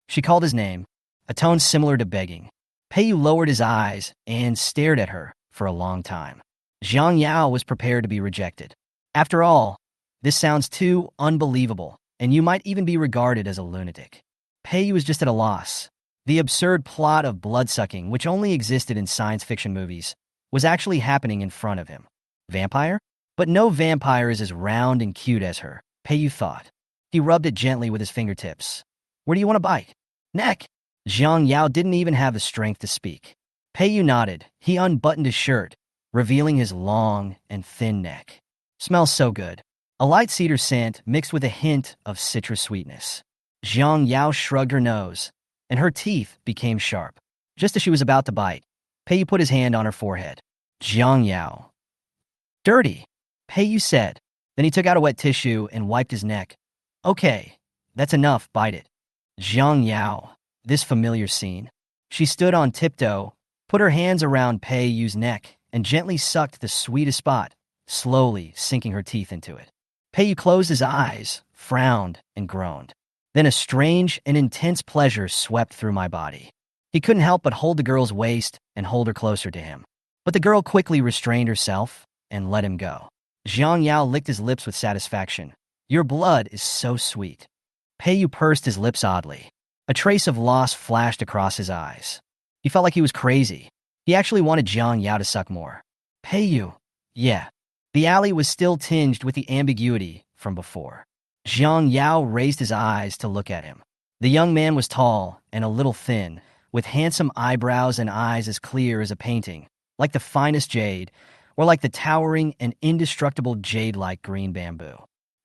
She called his name, a tone similar to begging. Pei Yu lowered his eyes and stared at her for a long time. Jiang Yao was prepared to be rejected. After all, this sounds too unbelievable, and you might even be regarded as a lunatic. Pei Yu was just at a loss. The absurd plot of bloodsucking, which only existed in science fiction movies, was actually happening in front of him. Vampire? But no vampire is as round and cute as her, Pei Yu thought. He rubbed it gently with his fingertips. Where do you want to bite? Neck. Jiang Yao didn't even have the strength to speak. Pei Yu nodded. He unbuttoned his shirt, revealing his long and thin neck. Smells so good. A light cedar scent mixed with a hint of citrus sweetness. Jiang Yao shrugged her nose, and her teeth became sharp. Just as she was about to bite, Pei Yu put his hand on her forehead. Jiang Yao. Dirty, Pei Yu said. Then he took out a wet tissue and wiped his neck. Okay, that's enough, bite it. Jiang Yao. This familiar scene. She stood on tiptoe, put her hands around Pei Yu's neck, and gently sucked the sweetest spot, slowly sinking her teeth into it. Pei Yu closed his eyes, frowned, and groaned. Then a strange and intense pleasure swept through my body. He couldn't help but hold the girl's waist and hold her closer to him. But the girl quickly restrained herself and let him go. Jiang Yao licked his lips with satisfaction. Your blood is so sweet. Pei Yu pursed his lips oddly. A trace of loss flashed across his eyes. He felt like he was crazy. He actually wanted Jiang Yao to suck more. Pei Yu. Yeah. The alley was still tinged with the ambiguity from before. Jiang Yao raised his eyes to look at him. The young man was tall and a little thin, with handsome eyebrows and eyes as clear as a painting, like the finest jade, or like the towering and indestructible jade-like green bamboo.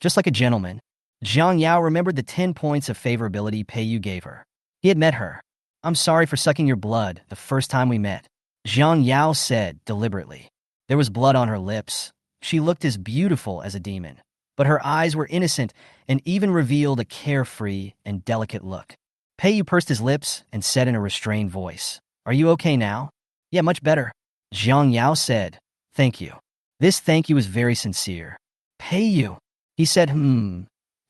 Just like a gentleman, Jiang Yao remembered the 10 points of favorability Pei Yu gave her. He had met her. I'm sorry for sucking your blood the first time we met, Jiang Yao said deliberately. There was blood on her lips. She looked as beautiful as a demon, but her eyes were innocent and even revealed a carefree and delicate look. Pei Yu pursed his lips and said in a restrained voice, Are you okay now? Yeah, much better. Jiang Yao said, Thank you. This thank you was very sincere. Pei Yu. He said, and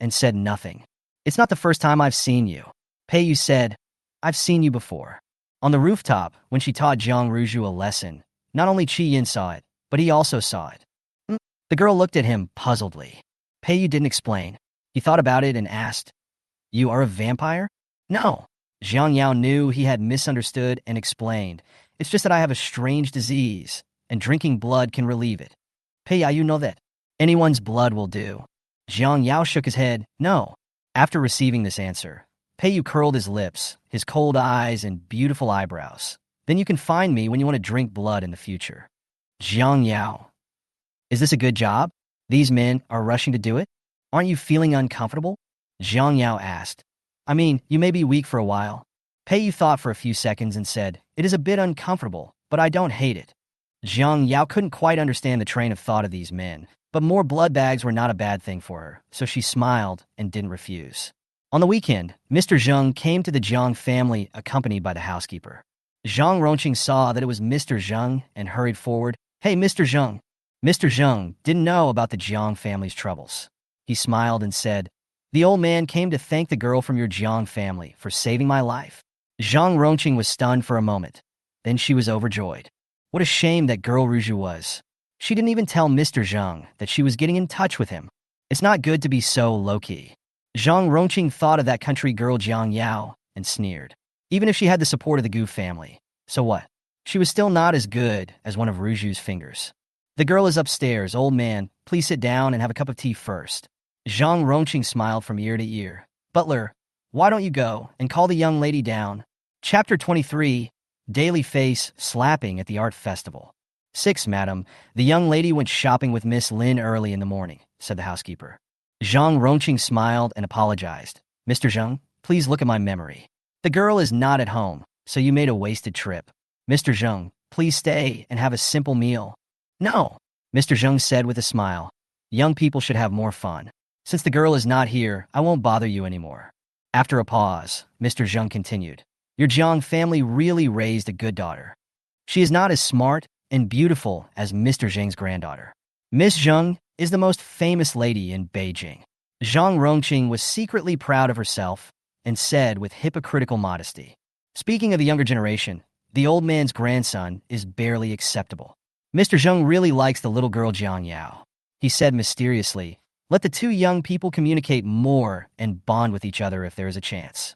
said nothing. It's not the first time I've seen you. Pei Yu said, I've seen you before. On the rooftop, when she taught Zhang Ruju a lesson, not only Qi Yin saw it, but he also saw it. The girl looked at him puzzledly. Pei Yu didn't explain. He thought about it and asked, You are a vampire? No. Jiang Yao knew he had misunderstood and explained. It's just that I have a strange disease, and drinking blood can relieve it. Pei Yu, you know that. Anyone's blood will do. Jiang Yao shook his head. No. After receiving this answer, Pei Yu curled his lips, his cold eyes, and beautiful eyebrows. Then you can find me when you want to drink blood in the future. Jiang Yao. Is this a good job? These men are rushing to do it? Aren't you feeling uncomfortable? Jiang Yao asked. I mean, you may be weak for a while. Pei Yu thought for a few seconds and said, It is a bit uncomfortable, but I don't hate it. Jiang Yao couldn't quite understand the train of thought of these men, but more blood bags were not a bad thing for her, so she smiled and didn't refuse. On the weekend, Mr. Jung came to the Jiang family accompanied by the housekeeper. Zhang Ronqing saw that it was Mr. Jung and hurried forward. Hey, Mr. Jung. Mr. Jung didn't know about the Jiang family's troubles. He smiled and said, The old man came to thank the girl from your Jiang family for saving my life. Zhang Ronqing was stunned for a moment. Then she was overjoyed. What a shame that girl Ruju was. She didn't even tell Mr. Jung that she was getting in touch with him. It's not good to be so low-key. Zhang Ronqing thought of that country girl Jiang Yao and sneered. Even if she had the support of the Gu family. So what? She was still not as good as one of Ruju's fingers. The girl is upstairs. Old man, please sit down and have a cup of tea first. Zhang Ronqing smiled from ear to ear. Butler, why don't you go and call the young lady down? Chapter 23, Daily Face Slapping at the Art Festival. 6, madam. The young lady went shopping with Miss Lin early in the morning, said the housekeeper. Zhang Ronqing smiled and apologized. Mr. Zhang, please look at my memory. The girl is not at home, so you made a wasted trip. Mr. Zhang, please stay and have a simple meal. No, Mr. Jung said with a smile. Young people should have more fun. Since the girl is not here, I won't bother you anymore. After a pause, Mr. Jung continued. Your Jiang family really raised a good daughter. She is not as smart and beautiful as Mr. Zheng's granddaughter. Miss Jung is the most famous lady in Beijing. Zhang Rongqing was secretly proud of herself and said with hypocritical modesty. Speaking of the younger generation, the old man's grandson is barely acceptable. Mr. Zheng really likes the little girl Jiang Yao. He said mysteriously, let the two young people communicate more and bond with each other if there is a chance.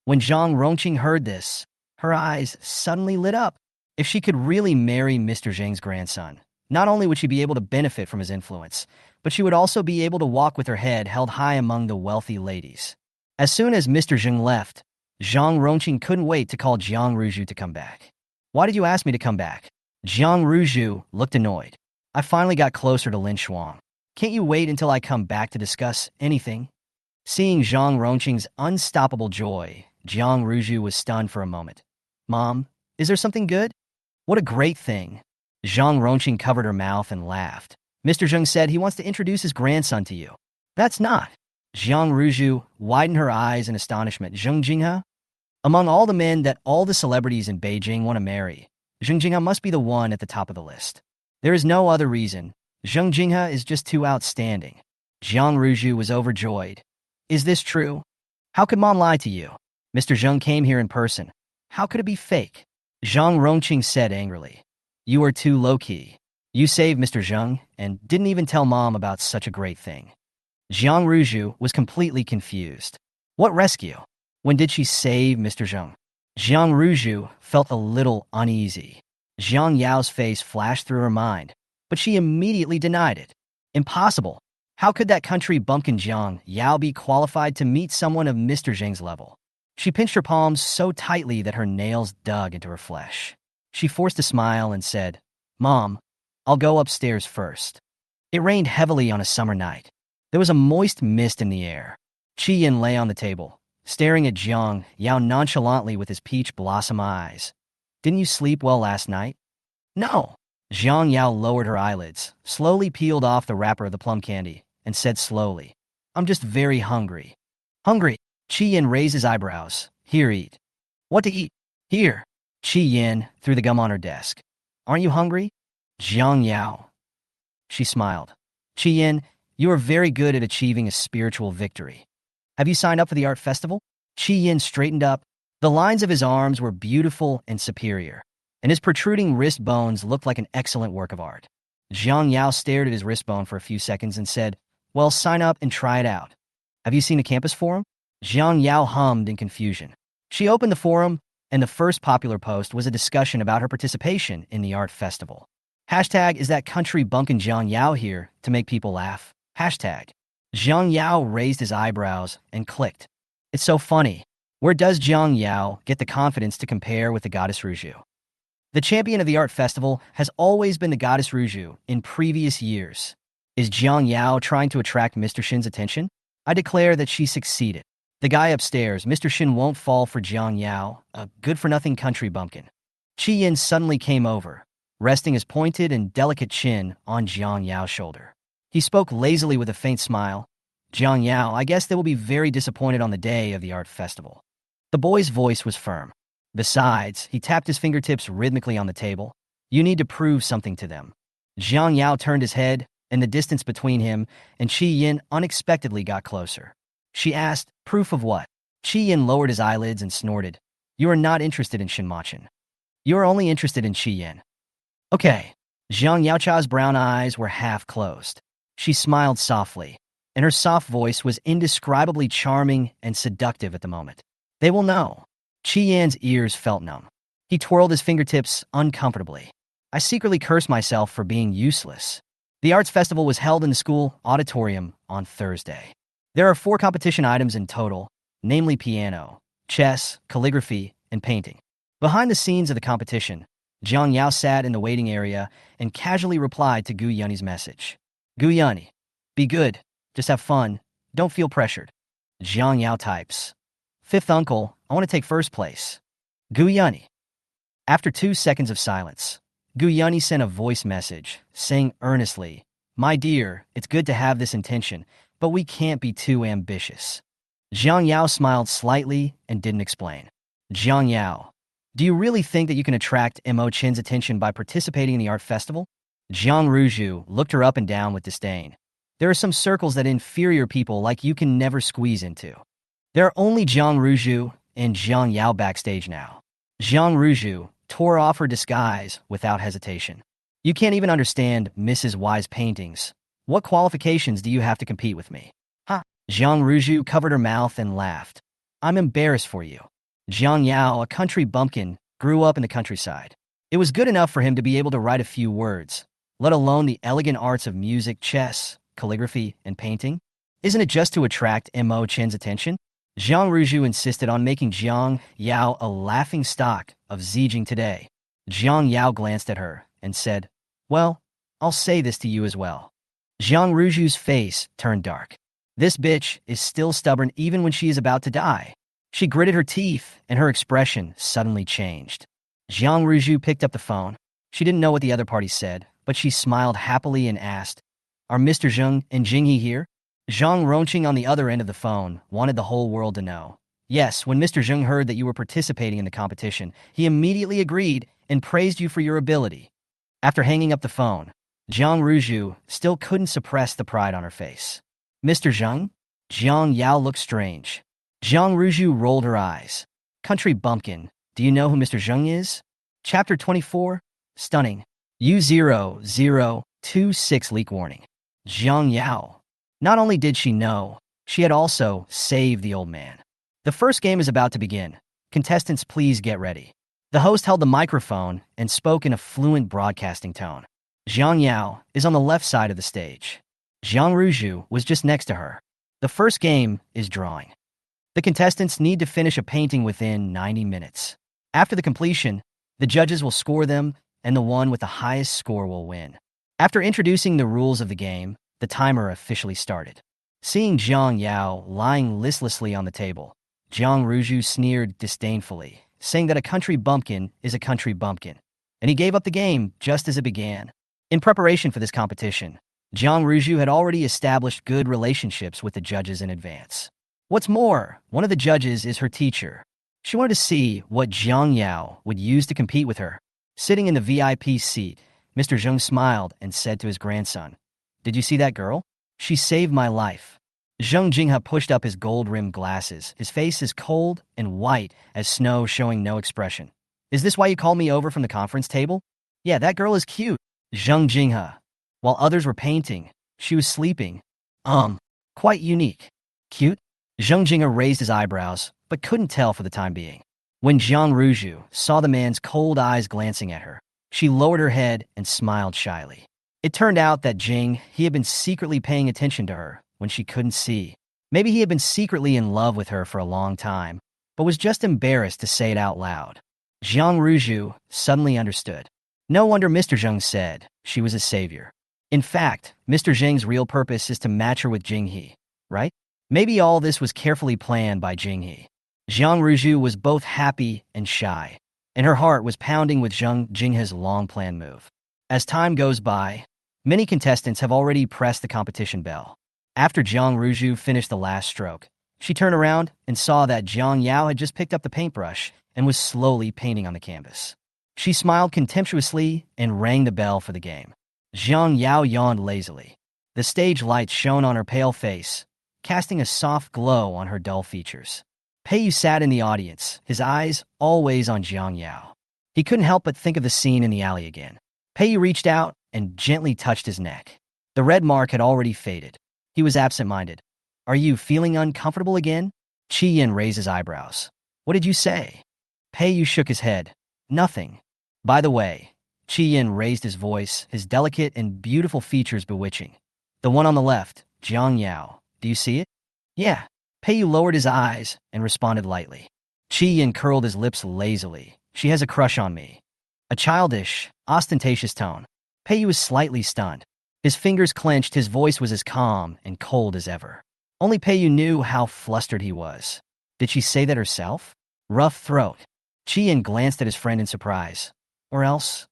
When Zhang Rongqing heard this, her eyes suddenly lit up. If she could really marry Mr. Zheng's grandson, not only would she be able to benefit from his influence, but she would also be able to walk with her head held high among the wealthy ladies. As soon as Mr. Zheng left, Zhang Rongqing couldn't wait to call Jiang Ruzhu to come back. Why did you ask me to come back? Jiang Ruzhu looked annoyed. I finally got closer to Lin Shuang. Can't you wait until I come back to discuss anything? Seeing Zhang Rongqing's unstoppable joy, Jiang Ruzhu was stunned for a moment. Mom, is there something good? What a great thing. Zhang Rongqing covered her mouth and laughed. Mr. Zheng said he wants to introduce his grandson to you. That's not. Jiang Ruzhu widened her eyes in astonishment. Zheng Jinghe? Among all the men that all the celebrities in Beijing want to marry, Zheng Jinghe must be the one at the top of the list. There is no other reason. Zheng Jinghe is just too outstanding. Jiang Ruzhu was overjoyed. Is this true? How could Mom lie to you? Mr. Zheng came here in person. How could it be fake? Zhang Rongqing said angrily. You are too low-key. You saved Mr. Zheng and didn't even tell Mom about such a great thing. Jiang Ruzhu was completely confused. What rescue? When did she save Mr. Zheng? Jiang Ruzhu felt a little uneasy. Jiang Yao's face flashed through her mind, but she immediately denied it. Impossible. How could that country bumpkin Jiang Yao be qualified to meet someone of Mr. Zheng's level? She pinched her palms so tightly that her nails dug into her flesh. She forced a smile and said, Mom, I'll go upstairs first. It rained heavily on a summer night. There was a moist mist in the air. Qi Yin lay on the table, staring at Jiang Yao nonchalantly with his peach blossom eyes. Didn't you sleep well last night? No. Jiang Yao lowered her eyelids, slowly peeled off the wrapper of the plum candy, and said slowly, I'm just very hungry. Hungry? Qi Yin raised his eyebrows. Here, eat. What to eat? Here. Qi Yin threw the gum on her desk. Aren't you hungry? Jiang Yao. She smiled. Qi Yin, you are very good at achieving a spiritual victory. Have you signed up for the art festival? Qi Yin straightened up. The lines of his arms were beautiful and superior, and his protruding wrist bones looked like an excellent work of art. Jiang Yao stared at his wrist bone for a few seconds and said, Well, sign up and try it out. Have you seen the campus forum? Jiang Yao hummed in confusion. She opened the forum, and the first popular post was a discussion about her participation in the art festival. Hashtag, is that country bunkin' Jiang Yao here to make people laugh? Hashtag. Jiang Yao raised his eyebrows and clicked. It's so funny. Where does Jiang Yao get the confidence to compare with the goddess Ruzhu? The champion of the art festival has always been the goddess Ruzhu in previous years. Is Jiang Yao trying to attract Mr. Shin's attention? I declare that she succeeded. The guy upstairs, Mr. Shin, won't fall for Jiang Yao, a good-for-nothing country bumpkin. Qi Yin suddenly came over, resting his pointed and delicate chin on Jiang Yao's shoulder. He spoke lazily with a faint smile. Jiang Yao, I guess they will be very disappointed on the day of the art festival. The boy's voice was firm. Besides, he tapped his fingertips rhythmically on the table. You need to prove something to them. Jiang Yao turned his head, and the distance between him and Qi Yin unexpectedly got closer. She asked, proof of what? Qi Yin lowered his eyelids and snorted. You are not interested in Shinmachin. You are only interested in Qi Yin. Okay. Jiang Yaocha's brown eyes were half closed. She smiled softly, and her soft voice was indescribably charming and seductive at the moment. They will know. Qi Yin's ears felt numb. He twirled his fingertips uncomfortably. I secretly cursed myself for being useless. The arts festival was held in the school auditorium on Thursday. There are 4 competition items in total, namely piano, chess, calligraphy, and painting. Behind the scenes of the competition, Jiang Yao sat in the waiting area and casually replied to Gu Yunni's message. Gu Yunni, be good, just have fun, don't feel pressured. Jiang Yao types. 5th uncle, I want to take first place. Gu Yunni. After 2 seconds of silence, Gu Yunni sent a voice message, saying earnestly, My dear, it's good to have this intention, but we can't be too ambitious. Jiang Yao smiled slightly and didn't explain. Jiang Yao, do you really think that you can attract Mo Chin's attention by participating in the art festival? Jiang Ruju looked her up and down with disdain. There are some circles that inferior people like you can never squeeze into. There are only Jiang Ruju and Jiang Yao backstage now. Jiang Ruju tore off her disguise without hesitation. You can't even understand Mrs. Y's paintings. What qualifications do you have to compete with me? Ha! Jiang Ruju covered her mouth and laughed. I'm embarrassed for you. Jiang Yao, a country bumpkin, grew up in the countryside. It was good enough for him to be able to write a few words, let alone the elegant arts of music, chess, calligraphy, and painting. Isn't it just to attract Mo Chin's attention? Jiang Ruju insisted on making Jiang Yao a laughingstock of Zijing today. Jiang Yao glanced at her and said, well, I'll say this to you as well. Jiang Ruju's face turned dark. This bitch is still stubborn even when she is about to die. She gritted her teeth and her expression suddenly changed. Jiang Ruju picked up the phone. She didn't know what the other party said, but she smiled happily and asked, are Mr. Jung and Jinghe here? Zhang Ronqing on the other end of the phone wanted the whole world to know. Yes, when Mr. Jung heard that you were participating in the competition, he immediately agreed and praised you for your ability. After hanging up the phone, Jiang Ruju still couldn't suppress the pride on her face. Mr. Jung? Jiang Yao looked strange. Jiang Ruju rolled her eyes. Country bumpkin, do you know who Mr. Jung is? Chapter 24, Stunning. U0026 leak warning. Jiang Yao. Not only did she know, she had also saved the old man. The first game is about to begin. Contestants, please get ready. The host held the microphone and spoke in a fluent broadcasting tone. Jiang Yao is on the left side of the stage. Jiang Ruju was just next to her. The first game is drawing. The contestants need to finish a painting within 90 minutes. After the completion, the judges will score them, and the one with the highest score will win. After introducing the rules of the game, the timer officially started. Seeing Jiang Yao lying listlessly on the table, Jiang Ruju sneered disdainfully, saying that a country bumpkin is a country bumpkin, and he gave up the game just as it began. In preparation for this competition, Jiang Ruju had already established good relationships with the judges in advance. What's more, one of the judges is her teacher. She wanted to see what Jiang Yao would use to compete with her. Sitting in the VIP seat, Mr. Jung smiled and said to his grandson, did you see that girl? She saved my life. Zheng Jinghe pushed up his gold-rimmed glasses, his face as cold and white as snow, showing no expression. Is this why you called me over from the conference table? Yeah, that girl is cute. Zheng Jinghe. While others were painting, she was sleeping. Quite unique. Cute? Zheng Jinghe raised his eyebrows, but couldn't tell for the time being. When Jiang Ruju saw the man's cold eyes glancing at her, she lowered her head and smiled shyly. It turned out that he had been secretly paying attention to her when she couldn't see. Maybe he had been secretly in love with her for a long time, but was just embarrassed to say it out loud. Jiang Ruju suddenly understood. No wonder Mr. Jung said she was a savior. In fact, Mr. Jing's real purpose is to match her with Jinghe, right? Maybe all this was carefully planned by Jinghe. Jiang Ruju was both happy and shy, and her heart was pounding with Zheng Jinghe's long-planned move. As time goes by, many contestants have already pressed the competition bell. After Jiang Ruju finished the last stroke, she turned around and saw that Jiang Yao had just picked up the paintbrush and was slowly painting on the canvas. She smiled contemptuously and rang the bell for the game. Jiang Yao yawned lazily. The stage lights shone on her pale face, casting a soft glow on her dull features. Pei Yu sat in the audience, his eyes always on Jiang Yao. He couldn't help but think of the scene in the alley again. Pei Yu reached out and gently touched his neck. The red mark had already faded. He was absent-minded. Are you feeling uncomfortable again? Qi Yin raised his eyebrows. What did you say? Pei Yu shook his head. Nothing. By the way, Qi Yin raised his voice, his delicate and beautiful features bewitching. The one on the left, Jiang Yao. Do you see it? Yeah. Pei Yu lowered his eyes and responded lightly. Qi Yin curled his lips lazily. She has a crush on me. A childish, ostentatious tone. Pei Yu was slightly stunned. His fingers clenched, his voice was as calm and cold as ever. Only Pei Yu knew how flustered he was. Did she say that herself? Rough throat. Qi Yin glanced at his friend in surprise. Or else?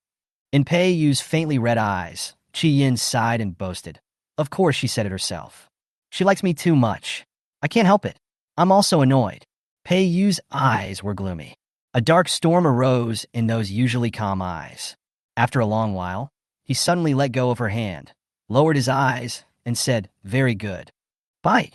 In Pei Yu's faintly red eyes, Qi Yin sighed and boasted. Of course she said it herself. She likes me too much. I can't help it. I'm also annoyed. Pei Yu's eyes were gloomy. A dark storm arose in those usually calm eyes. After a long while, he suddenly let go of her hand, lowered his eyes, and said, "Very good. Bite.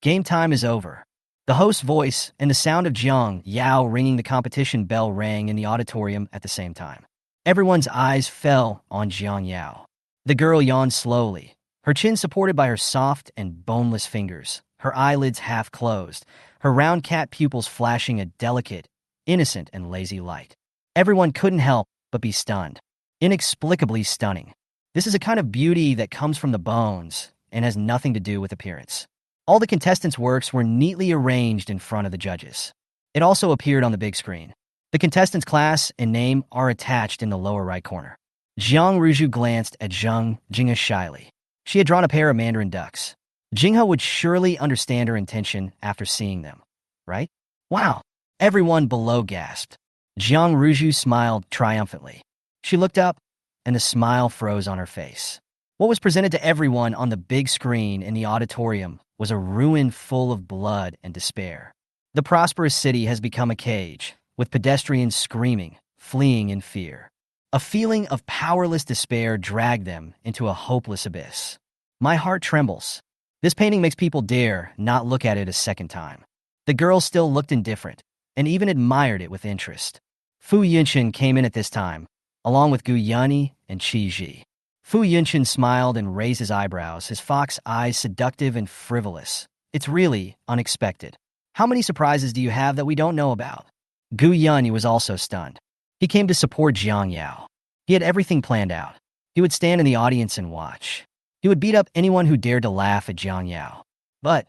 Game time is over." The host's voice and the sound of Jiang Yao ringing the competition bell rang in the auditorium at the same time. Everyone's eyes fell on Jiang Yao. The girl yawned slowly, her chin supported by her soft and boneless fingers, her eyelids half closed, her round cat pupils flashing a delicate, innocent, and lazy light. Everyone couldn't help but be stunned. Inexplicably stunning. This is a kind of beauty that comes from the bones and has nothing to do with appearance. All the contestants' works were neatly arranged in front of the judges. It also appeared on the big screen. The contestants' class and name are attached in the lower right corner. Jiang Ruju glanced at Jinghe shyly. She had drawn a pair of mandarin ducks. Jinghe would surely understand her intention after seeing them, right? Wow! Everyone below gasped. Jiang Ruju smiled triumphantly. She looked up, and the smile froze on her face. What was presented to everyone on the big screen in the auditorium was a ruin full of blood and despair. The prosperous city has become a cage, with pedestrians screaming, fleeing in fear. A feeling of powerless despair dragged them into a hopeless abyss. My heart trembles. This painting makes people dare not look at it a second time. The girl still looked indifferent, and even admired it with interest. Fu Yunchen came in at this time, along with Gu Yanni and Qi Ji. Fu Yunchen smiled and raised his eyebrows, his fox eyes seductive and frivolous. It's really unexpected. How many surprises do you have that we don't know about? Gu Yanni was also stunned. He came to support Jiang Yao. He had everything planned out. He would stand in the audience and watch. He would beat up anyone who dared to laugh at Jiang Yao. But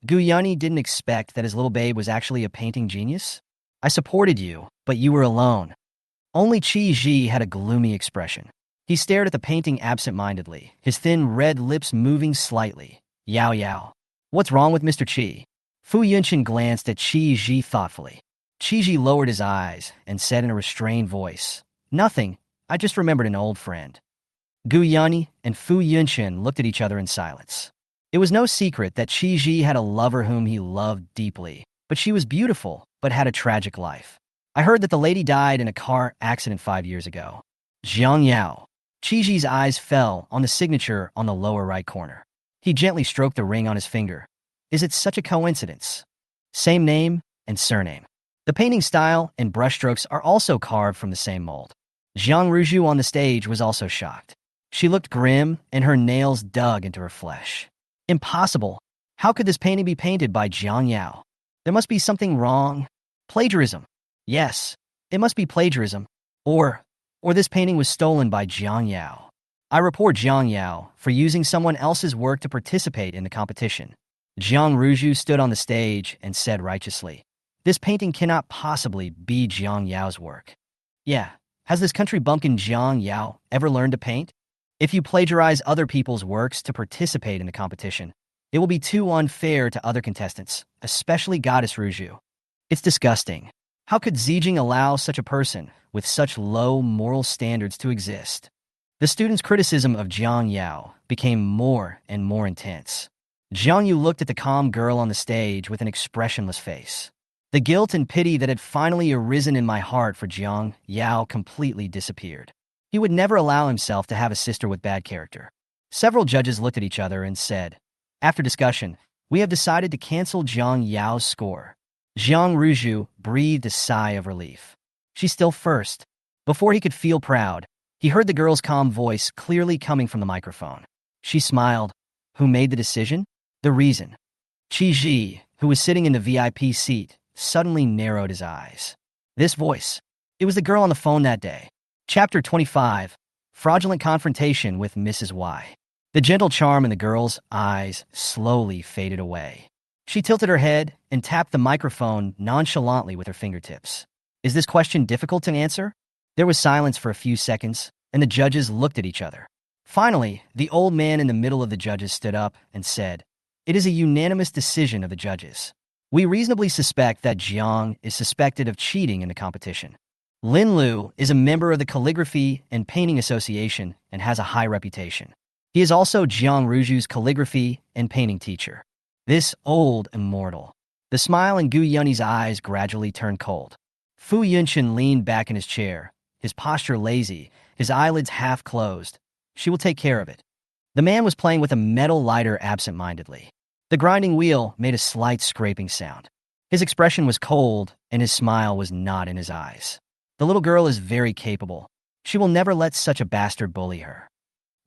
Gu Yanni didn't expect that his little babe was actually a painting genius. I supported you, but you were alone. Only Qi Ji had a gloomy expression. He stared at the painting absent-mindedly, his thin red lips moving slightly. Yao Yao. What's wrong with Mr. Qi? Fu Yunchen glanced at Qi Ji thoughtfully. Qi Ji lowered his eyes and said in a restrained voice, "Nothing. I just remembered an old friend." Gu Yanni and Fu Yunchen looked at each other in silence. It was no secret that Qi Ji had a lover whom he loved deeply, but she was beautiful, but had a tragic life. I heard that the lady died in a car accident 5 years ago. Jiang Yao. Qi Ji's eyes fell on the signature on the lower right corner. He gently stroked the ring on his finger. Is it such a coincidence? Same name and surname. The painting style and brushstrokes are also carved from the same mold. Jiang Ruju on the stage was also shocked. She looked grim, and her nails dug into her flesh. Impossible. How could this painting be painted by Jiang Yao? There must be something wrong. Plagiarism. Yes, it must be plagiarism. Or this painting was stolen by Jiang Yao. I report Jiang Yao for using someone else's work to participate in the competition. Jiang Ruju stood on the stage and said righteously, "This painting cannot possibly be Jiang Yao's work." Yeah, has this country bumpkin Jiang Yao ever learned to paint? If you plagiarize other people's works to participate in the competition, it will be too unfair to other contestants, especially Goddess Ruju. It's disgusting. How could Zijing allow such a person with such low moral standards to exist? The students' criticism of Jiang Yao became more and more intense. Jiang Yu looked at the calm girl on the stage with an expressionless face. The guilt and pity that had finally arisen in my heart for Jiang Yao completely disappeared. He would never allow himself to have a sister with bad character. Several judges looked at each other and said, "After discussion, we have decided to cancel Jiang Yao's score." Jiang Ruju breathed a sigh of relief. She's still first. Before he could feel proud, he heard the girl's calm voice clearly coming from the microphone. She smiled. Who made the decision? The reason. Qi Ji, who was sitting in the VIP seat, suddenly narrowed his eyes. This voice. It was the girl on the phone that day. Chapter 25. Fraudulent Confrontation with Mrs. Y. The gentle charm in the girl's eyes slowly faded away. She tilted her head and tapped the microphone nonchalantly with her fingertips. Is this question difficult to answer? There was silence for a few seconds, and the judges looked at each other. Finally, the old man in the middle of the judges stood up and said, "It is a unanimous decision of the judges. We reasonably suspect that Jiang is suspected of cheating in the competition. Lin Lu is a member of the Calligraphy and Painting Association and has a high reputation. He is also Jiang Ruju's calligraphy and painting teacher. This old immortal. The smile in Gu Yunni's eyes gradually turned cold. Fu Yunchen leaned back in his chair, his posture lazy, his eyelids half closed. She will take care of it. The man was playing with a metal lighter absent-mindedly. The grinding wheel made a slight scraping sound. His expression was cold, and his smile was not in his eyes. The little girl is very capable. She will never let such a bastard bully her.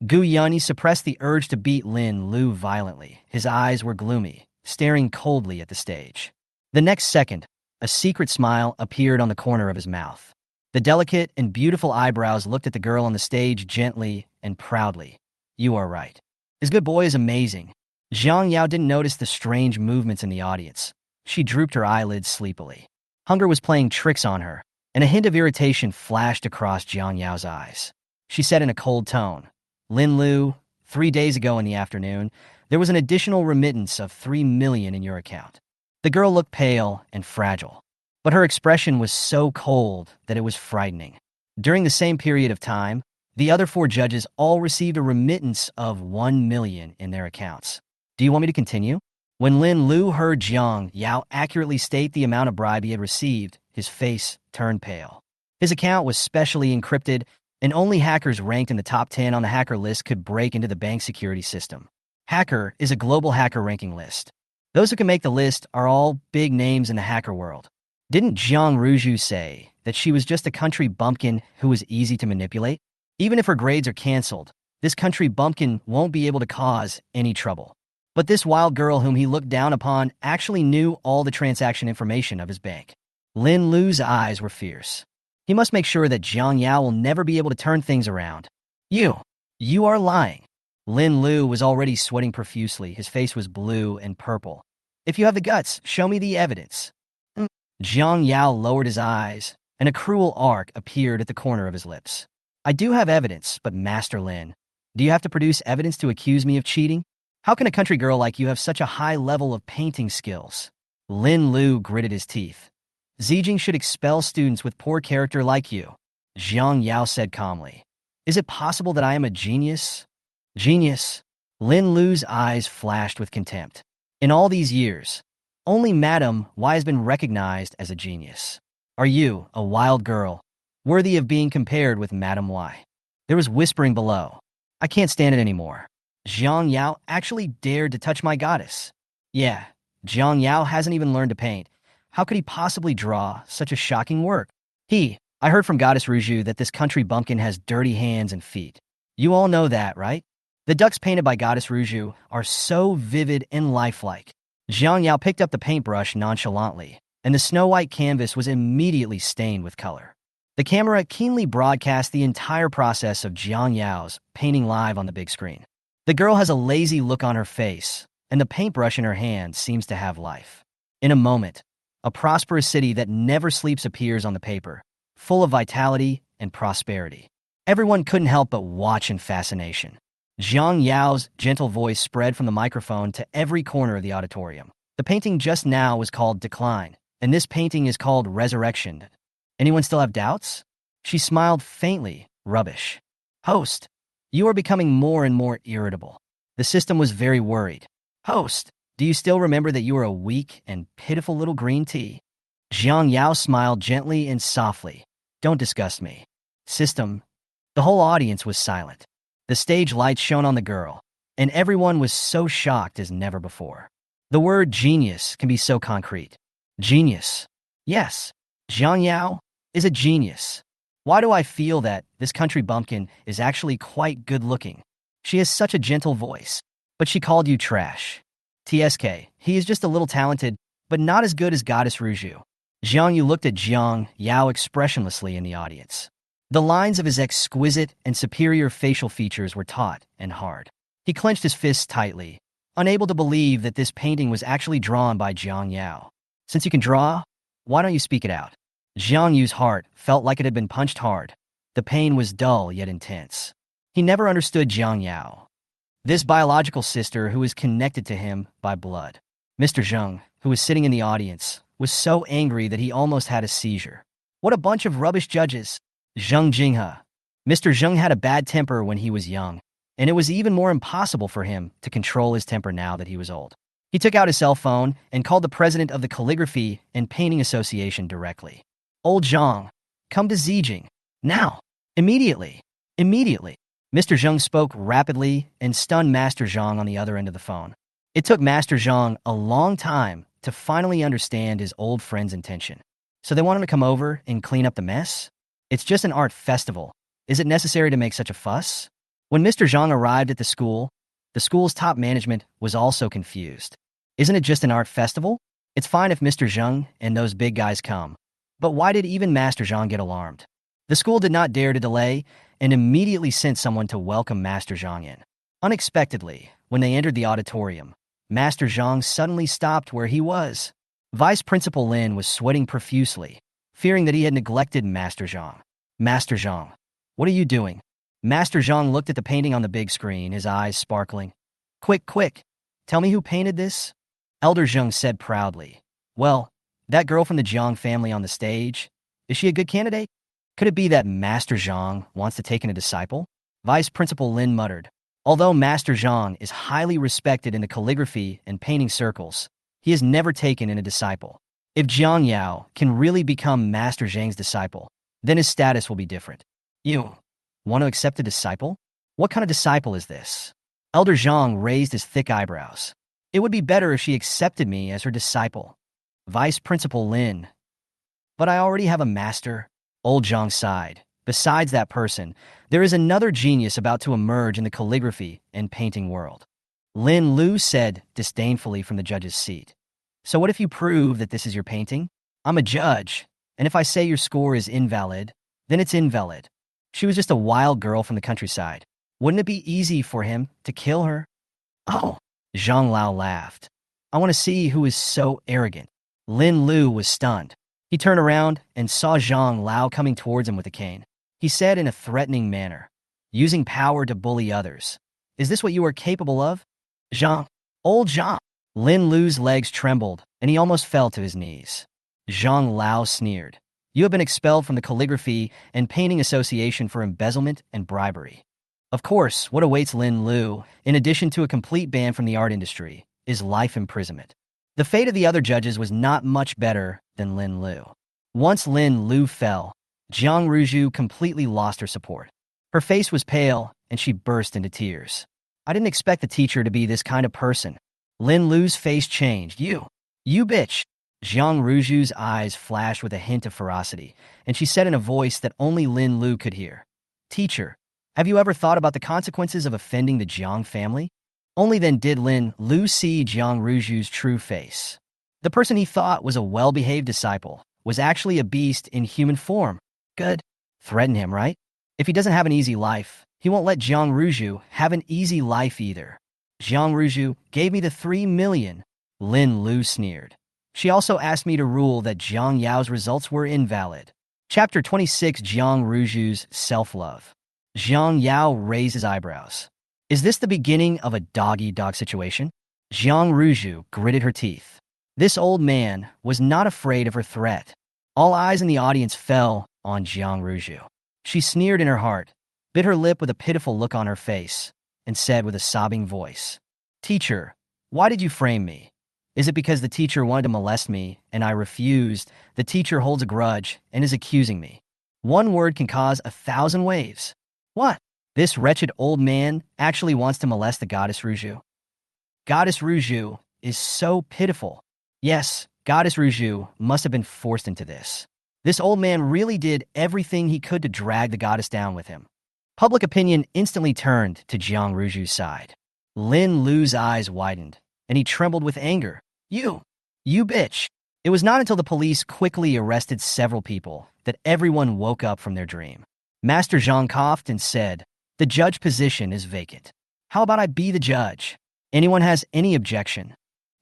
Gu Yunni suppressed the urge to beat Lin Lu violently. His eyes were gloomy, staring coldly at the stage. The next second, a secret smile appeared on the corner of his mouth. The delicate and beautiful eyebrows looked at the girl on the stage gently and proudly. You are right. This good boy is amazing. Jiang Yao didn't notice the strange movements in the audience. She drooped her eyelids sleepily. Hunger was playing tricks on her, and a hint of irritation flashed across Jiang Yao's eyes. She said in a cold tone, Lin Lu, 3 days ago in the afternoon, there was an additional remittance of 3 million in your account. The girl looked pale and fragile, but her expression was so cold that it was frightening. During the same period of time, the other 4 judges all received a remittance of 1 million in their accounts. Do you want me to continue? When Lin Lu heard Jiang Yao accurately state the amount of bribe he had received, his face turned pale. His account was specially encrypted, and only hackers ranked in the top 10 on the hacker list could break into the bank security system. Hacker is a global hacker ranking list. Those who can make the list are all big names in the hacker world. Didn't Jiang Ruju say that she was just a country bumpkin who was easy to manipulate? Even if her grades are canceled, this country bumpkin won't be able to cause any trouble. But this wild girl whom he looked down upon actually knew all the transaction information of his bank. Lin Lu's eyes were fierce. He must make sure that Jiang Yao will never be able to turn things around. You are lying. Lin Lu was already sweating profusely. His face was blue and purple. If you have the guts, show me the evidence. Jiang Yao lowered his eyes, and a cruel arc appeared at the corner of his lips. I do have evidence, but Master Lin, do you have to produce evidence to accuse me of cheating? How can a country girl like you have such a high level of painting skills? Lin Lu gritted his teeth. Zijing should expel students with poor character like you, Jiang Yao said calmly. Is it possible that I am a genius? Genius? Lin Lu's eyes flashed with contempt. In all these years, only Madame Y has been recognized as a genius. Are you, a wild girl, worthy of being compared with Madame Y? There was whispering below. I can't stand it anymore. Jiang Yao actually dared to touch my goddess. Yeah, Jiang Yao hasn't even learned to paint. How could he possibly draw such a shocking work? I heard from Goddess Ruju that this country bumpkin has dirty hands and feet. You all know that, right? The ducks painted by Goddess Ruju are so vivid and lifelike. Jiang Yao picked up the paintbrush nonchalantly, and the snow-white canvas was immediately stained with color. The camera keenly broadcast the entire process of Jiang Yao's painting live on the big screen. The girl has a lazy look on her face, and the paintbrush in her hand seems to have life. In a moment, a prosperous city that never sleeps appears on the paper, full of vitality and prosperity. Everyone couldn't help but watch in fascination. Jiang Yao's gentle voice spread from the microphone to every corner of the auditorium. The painting just now was called Decline, and this painting is called Resurrection. Anyone still have doubts? She smiled faintly. Rubbish. Host, you are becoming more and more irritable. The system was very worried. Host, do you still remember that you are a weak and pitiful little green tea? Jiang Yao smiled gently and softly. Don't disgust me. System. The whole audience was silent. The stage lights shone on the girl, and everyone was so shocked as never before. The word genius can be so concrete. Genius. Yes, Jiang Yao is a genius. Why do I feel that this country bumpkin is actually quite good-looking? She has such a gentle voice. But she called you trash. TSK, he is just a little talented, but not as good as Goddess Ruju. Jiang Yu looked at Jiang Yao expressionlessly in the audience. The lines of his exquisite and superior facial features were taut and hard. He clenched his fists tightly, unable to believe that this painting was actually drawn by Jiang Yao. Since you can draw, why don't you speak it out? Jiang Yu's heart felt like it had been punched hard. The pain was dull yet intense. He never understood Jiang Yao, this biological sister who was connected to him by blood. Mr. Jung, who was sitting in the audience, was so angry that he almost had a seizure. What a bunch of rubbish judges. Zheng Jinghe. Mr. Jung had a bad temper when he was young, and it was even more impossible for him to control his temper now that he was old. He took out his cell phone and called the president of the Calligraphy and Painting Association directly. "Old Zhang, come to Zijing. Now. Immediately. Immediately." Mr. Zhang spoke rapidly and stunned Master Zhang on the other end of the phone. It took Master Zhang a long time to finally understand his old friend's intention. So they want him to come over and clean up the mess? It's just an art festival. Is it necessary to make such a fuss? When Mr. Zhang arrived at the school's top management was also confused. Isn't it just an art festival? It's fine if Mr. Zhang and those big guys come. But why did even Master Zhang get alarmed? The school did not dare to delay and immediately sent someone to welcome Master Zhang in. Unexpectedly, when they entered the auditorium, Master Zhang suddenly stopped where he was. Vice Principal Lin was sweating profusely, fearing that he had neglected Master Zhang. "Master Zhang, what are you doing?" Master Zhang looked at the painting on the big screen, his eyes sparkling. Quick, quick, tell me who painted this?" Elder Zhang said proudly. "Well, that girl from the Jiang family on the stage. Is she a good candidate? Could it be that Master Zhang wants to take in a disciple?" Vice Principal Lin muttered. Although Master Zhang is highly respected in the calligraphy and painting circles, he has never taken in a disciple. If Jiang Yao can really become Master Zhang's disciple, then his status will be different. "You want to accept a disciple? What kind of disciple is this?" Elder Zhang raised his thick eyebrows. "It would be better if she accepted me as her disciple." Vice Principal Lin. "But I already have a master." Old Zhang sighed. "Besides that person, there is another genius about to emerge in the calligraphy and painting world." Lin Lu said disdainfully from the judge's seat. "So what if you prove that this is your painting? I'm a judge, and if I say your score is invalid, then it's invalid. She was just a wild girl from the countryside. Wouldn't it be easy for him to kill her?" "Oh," Zhang Lao laughed. "I want to see who is so arrogant." Lin Lu was stunned. He turned around and saw Zhang Lao coming towards him with a cane. He said in a threatening manner, "Using power to bully others. Is this what you are capable of?" "Zhang, old Zhang." Lin Lu's legs trembled, and he almost fell to his knees. Zhang Lao sneered. "You have been expelled from the Calligraphy and Painting Association for embezzlement and bribery." Of course, what awaits Lin Lu, in addition to a complete ban from the art industry, is life imprisonment. The fate of the other judges was not much better than Lin Lu. Once Lin Lu fell, Jiang Ruju completely lost her support. Her face was pale, and she burst into tears. "I didn't expect the teacher to be this kind of person." Lin Lu's face changed. You bitch." Jiang Ruju's eyes flashed with a hint of ferocity, and she said in a voice that only Lin Lu could hear, "Teacher, have you ever thought about the consequences of offending the Jiang family?" Only then did Lin Lu see Jiang Ruju's true face. The person he thought was a well-behaved disciple was actually a beast in human form. Good. Threaten him, right? If he doesn't have an easy life, he won't let Jiang Ruju have an easy life either. "Jiang Ruju gave me the 3 million, Lin Lu sneered. "She also asked me to rule that Jiang Yao's results were invalid." Chapter 26, Jiang Ruju's Self-Love. Jiang Yao raised his eyebrows. "Is this the beginning of a dog-eat-dog situation?" Jiang Ruju gritted her teeth. This old man was not afraid of her threat. All eyes in the audience fell on Jiang Ruju. She sneered in her heart, bit her lip with a pitiful look on her face, and said with a sobbing voice, "Teacher, why did you frame me? Is it because the teacher wanted to molest me and I refused? The teacher holds a grudge and is accusing me. One word can cause 1,000 waves. What? This wretched old man actually wants to molest the Goddess Ruju. Goddess Ruju is so pitiful. Yes, Goddess Ruju must have been forced into this. This old man really did everything he could to drag the goddess down with him." Public opinion instantly turned to Jiang Ruju's side. Lin Lu's eyes widened, and he trembled with anger. You bitch." It was not until the police quickly arrested several people that everyone woke up from their dream. Master Zhang coughed and said, "The judge position is vacant. How about I be the judge? Anyone has any objection?"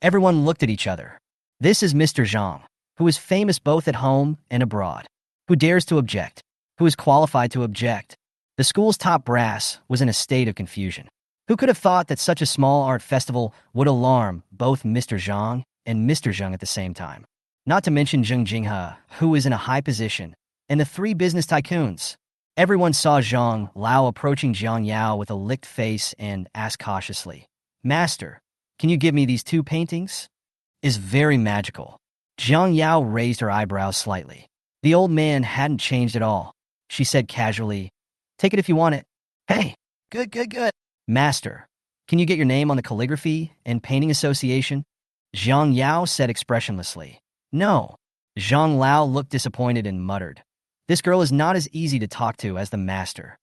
Everyone looked at each other. This is Mr. Zhang, who is famous both at home and abroad. Who dares to object? Who is qualified to object? The school's top brass was in a state of confusion. Who could have thought that such a small art festival would alarm both Mr. Zhang and Mr. Zhang at the same time? Not to mention Zheng Jinghe, who is in a high position, and the 3 business tycoons. Everyone saw Jiang Yao approaching Jiang Yao with a licked face and asked cautiously, "Master, can you give me these two paintings?" "Is very magical." Jiang Yao raised her eyebrows slightly. The old man hadn't changed at all. She said casually, "Take it if you want it." "Hey, good, good, good." "Master, can you get your name on the calligraphy and painting association?" Jiang Yao said expressionlessly, "No." Jiang Lao looked disappointed and muttered, "This girl is not as easy to talk to as the master."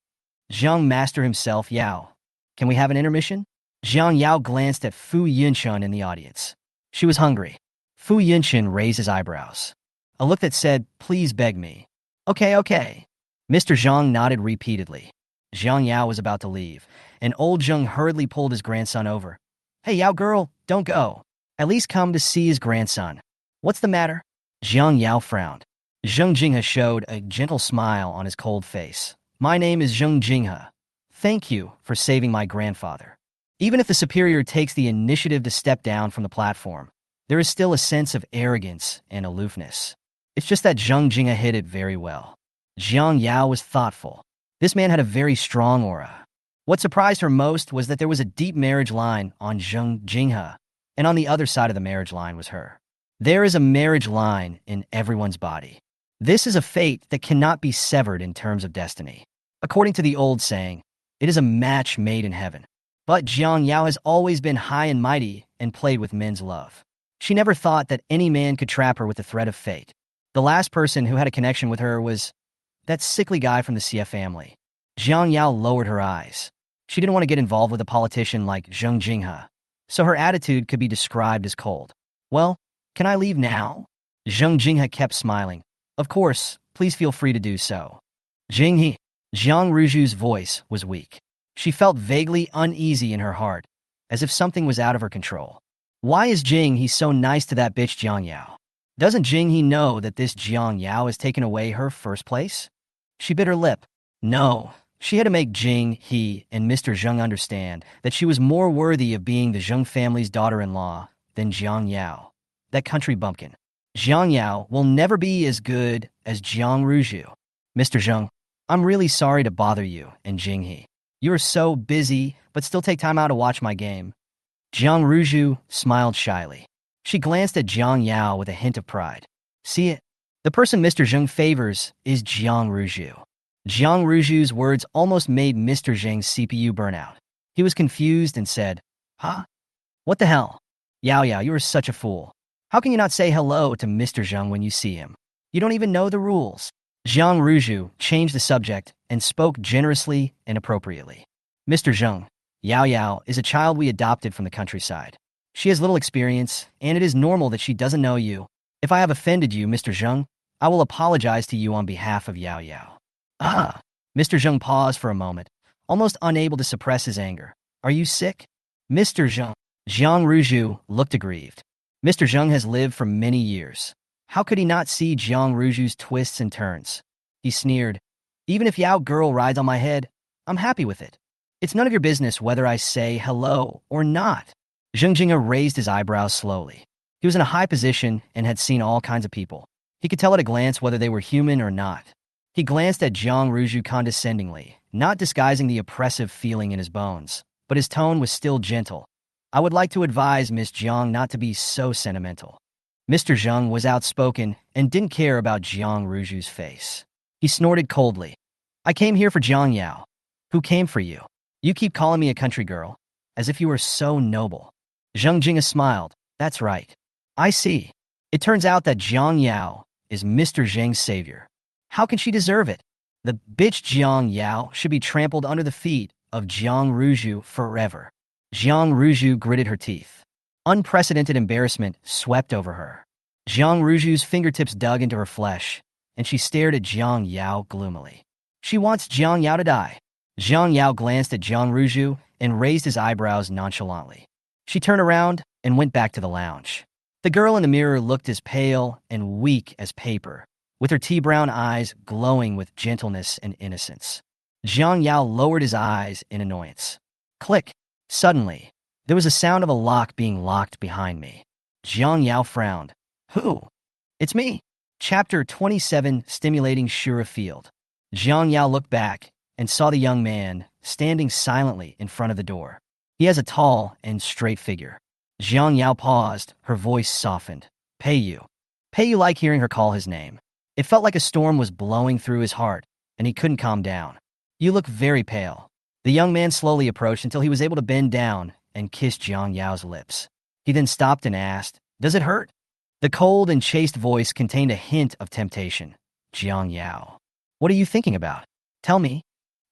Jiang Master himself, Yao. "Can we have an intermission?" Jiang Yao glanced at Fu Yunchun in the audience. She was hungry. Fu Yunchun raised his eyebrows. A look that said, "Please beg me." "Okay, okay." Mr. Zhang nodded repeatedly. Jiang Yao was about to leave, and old Jung hurriedly pulled his grandson over. "Hey, Yao girl, don't go. At least come to see his grandson." "What's the matter?" Jiang Yao frowned. Zheng Jinghe showed a gentle smile on his cold face. "My name is Zheng Jinghe. Thank you for saving my grandfather." Even if the superior takes the initiative to step down from the platform, there is still a sense of arrogance and aloofness. It's just that Zheng Jinghe hid it very well. Jiang Yao was thoughtful. This man had a very strong aura. What surprised her most was that there was a deep marriage line on Zheng Jinghe, and on the other side of the marriage line was her. There is a marriage line in everyone's body. This is a fate that cannot be severed in terms of destiny. According to the old saying, it is a match made in heaven. But Jiang Yao has always been high and mighty and played with men's love. She never thought that any man could trap her with the threat of fate. The last person who had a connection with her was that sickly guy from the Xie family. Jiang Yao lowered her eyes. She didn't want to get involved with a politician like Zheng Jinghe, so her attitude could be described as cold. "Well, can I leave now?" Zheng Jinghe kept smiling. "Of course, please feel free to do so." "Jinghe." Jiang Ruju's voice was weak. She felt vaguely uneasy in her heart, as if something was out of her control. Why is Jinghe so nice to that bitch Jiang Yao? Doesn't Jinghe know that this Jiang Yao has taken away her first place? She bit her lip. No, she had to make Jinghe and Mr. Zheng understand that she was more worthy of being the Zheng family's daughter-in-law than Jiang Yao, that country bumpkin. Jiang Yao will never be as good as Jiang Ruju. "Mr. Zheng, I'm really sorry to bother you and Jinghe. You are so busy, but still take time out to watch my game." Jiang Ruju smiled shyly. She glanced at Jiang Yao with a hint of pride. "See it? The person Mr. Zheng favors is Jiang Ruju." Jiang Ruju's words almost made Mr. Zheng's CPU burn out. He was confused and said, "Huh? What the hell? Yao Yao, you are such a fool. How can you not say hello to Mr. Zheng when you see him? You don't even know the rules." Jiang Ruju changed the subject and spoke generously and appropriately. "Mr. Zheng, Yao Yao is a child we adopted from the countryside. She has little experience, and it is normal that she doesn't know you. If I have offended you, Mr. Zheng, I will apologize to you on behalf of Yao Yao." "Ah!" Mr. Zheng paused for a moment, almost unable to suppress his anger. "Are you sick?" "Mr. Zheng." Jiang Ruju looked aggrieved. Mr. Zheng has lived for many years. How could he not see Jiang Ruju's twists and turns? He sneered, "Even if Yao girl rides on my head, I'm happy with it. It's none of your business whether I say hello or not." Zheng Jinghe raised his eyebrows slowly. He was in a high position and had seen all kinds of people. He could tell at a glance whether they were human or not. He glanced at Jiang Ruju condescendingly, not disguising the oppressive feeling in his bones, but his tone was still gentle. "I would like to advise Miss Jiang not to be so sentimental." Mr. Zheng was outspoken and didn't care about Jiang Ruju's face. He snorted coldly. "I came here for Jiang Yao. Who came for you? You keep calling me a country girl, as if you were so noble." Zheng Jinghe smiled. "That's right. I see. It turns out that Jiang Yao is Mr. Zheng's savior. How can she deserve it? The bitch Jiang Yao should be trampled under the feet of Jiang Ruju forever." Jiang Ruju gritted her teeth. Unprecedented embarrassment swept over her. Jiang Ruju's fingertips dug into her flesh, and she stared at Jiang Yao gloomily. "She wants Jiang Yao to die." Jiang Yao glanced at Jiang Ruju and raised his eyebrows nonchalantly. She turned around and went back to the lounge. The girl in the mirror looked as pale and weak as paper, with her tea-brown eyes glowing with gentleness and innocence. Jiang Yao lowered his eyes in annoyance. Click! Suddenly, there was a sound of a lock being locked behind me. Jiang Yao frowned. "Who?" "It's me." Chapter 27, Stimulating Shura Field. Jiang Yao looked back and saw the young man standing silently in front of the door. He has a tall and straight figure. Jiang Yao paused, her voice softened. Pei Yu. Pei Yu liked hearing her call his name. It felt like a storm was blowing through his heart, and he couldn't calm down. You look very pale. The young man slowly approached until he was able to bend down and kiss Jiang Yao's lips. He then stopped and asked, "Does it hurt?" The cold and chaste voice contained a hint of temptation. Jiang Yao. What are you thinking about? Tell me.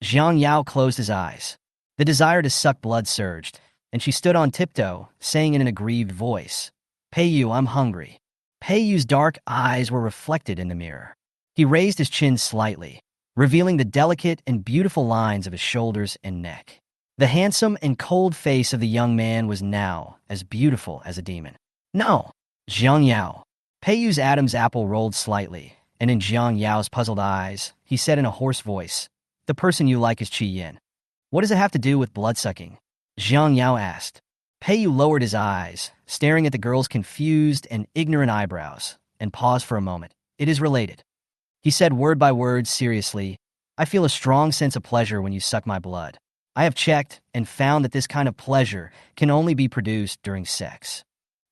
Jiang Yao closed his eyes. The desire to suck blood surged, and she stood on tiptoe, saying in an aggrieved voice, Pei Yu, I'm hungry. Pei Yu's dark eyes were reflected in the mirror. He raised his chin slightly, revealing the delicate and beautiful lines of his shoulders and neck. The handsome and cold face of the young man was now as beautiful as a demon. No, Jiang Yao. Pei Yu's Adam's apple rolled slightly, and in Jiang Yao's puzzled eyes, he said in a hoarse voice, the person you like is Qi Yin. What does it have to do with bloodsucking? Jiang Yao asked. Pei Yu lowered his eyes, staring at the girl's confused and ignorant eyebrows, and paused for a moment. It is related. He said word by word seriously, I feel a strong sense of pleasure when you suck my blood. I have checked and found that this kind of pleasure can only be produced during sex.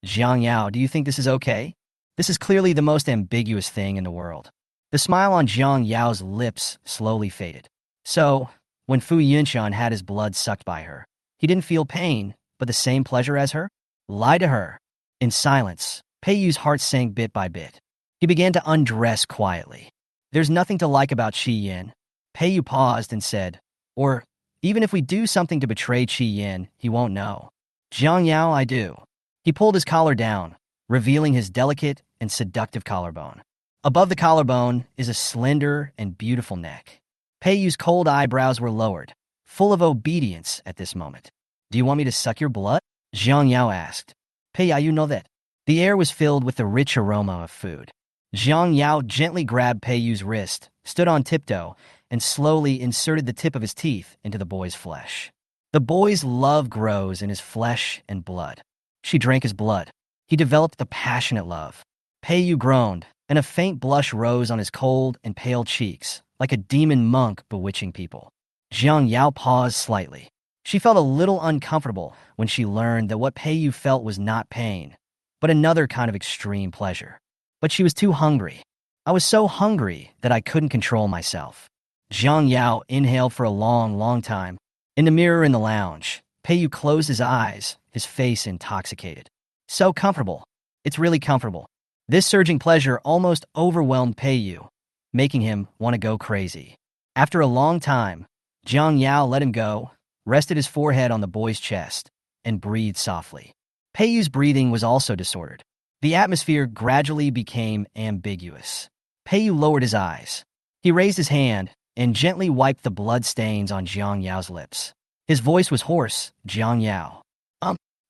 Jiang Yao, do you think this is okay? This is clearly the most ambiguous thing in the world. The smile on Jiang Yao's lips slowly faded. So, when Fu Yunshan had his blood sucked by her, he didn't feel pain, but the same pleasure as her? Lie to her. In silence, Pei Yu's heart sank bit by bit. He began to undress quietly. There's nothing to like about Qi Yin. Pei Yu paused and said, or, even if we do something to betray Qi Yin, he won't know. Jiang Yao, I do. He pulled his collar down, revealing his delicate and seductive collarbone. Above the collarbone is a slender and beautiful neck. Pei Yu's cold eyebrows were lowered, full of obedience at this moment. Do you want me to suck your blood? Jiang Yao asked. Pei Yu, you know that. The air was filled with the rich aroma of food. Jiang Yao gently grabbed Pei Yu's wrist, stood on tiptoe, and slowly inserted the tip of his teeth into the boy's flesh. The boy's love grows in his flesh and blood. She drank his blood. He developed the passionate love. Pei Yu groaned, and a faint blush rose on his cold and pale cheeks, like a demon monk bewitching people. Jiang Yao paused slightly. She felt a little uncomfortable when she learned that what Pei Yu felt was not pain, but another kind of extreme pleasure. But she was too hungry. I was so hungry that I couldn't control myself. Jiang Yao inhaled for a long, long time. In the mirror in the lounge, Pei Yu closed his eyes, his face intoxicated. So comfortable. It's really comfortable. This surging pleasure almost overwhelmed Pei Yu, making him want to go crazy. After a long time, Jiang Yao let him go, rested his forehead on the boy's chest, and breathed softly. Pei Yu's breathing was also disordered. The atmosphere gradually became ambiguous. Pei Yu lowered his eyes. He raised his hand and gently wiped the blood stains on Jiang Yao's lips. His voice was hoarse. Jiang Yao.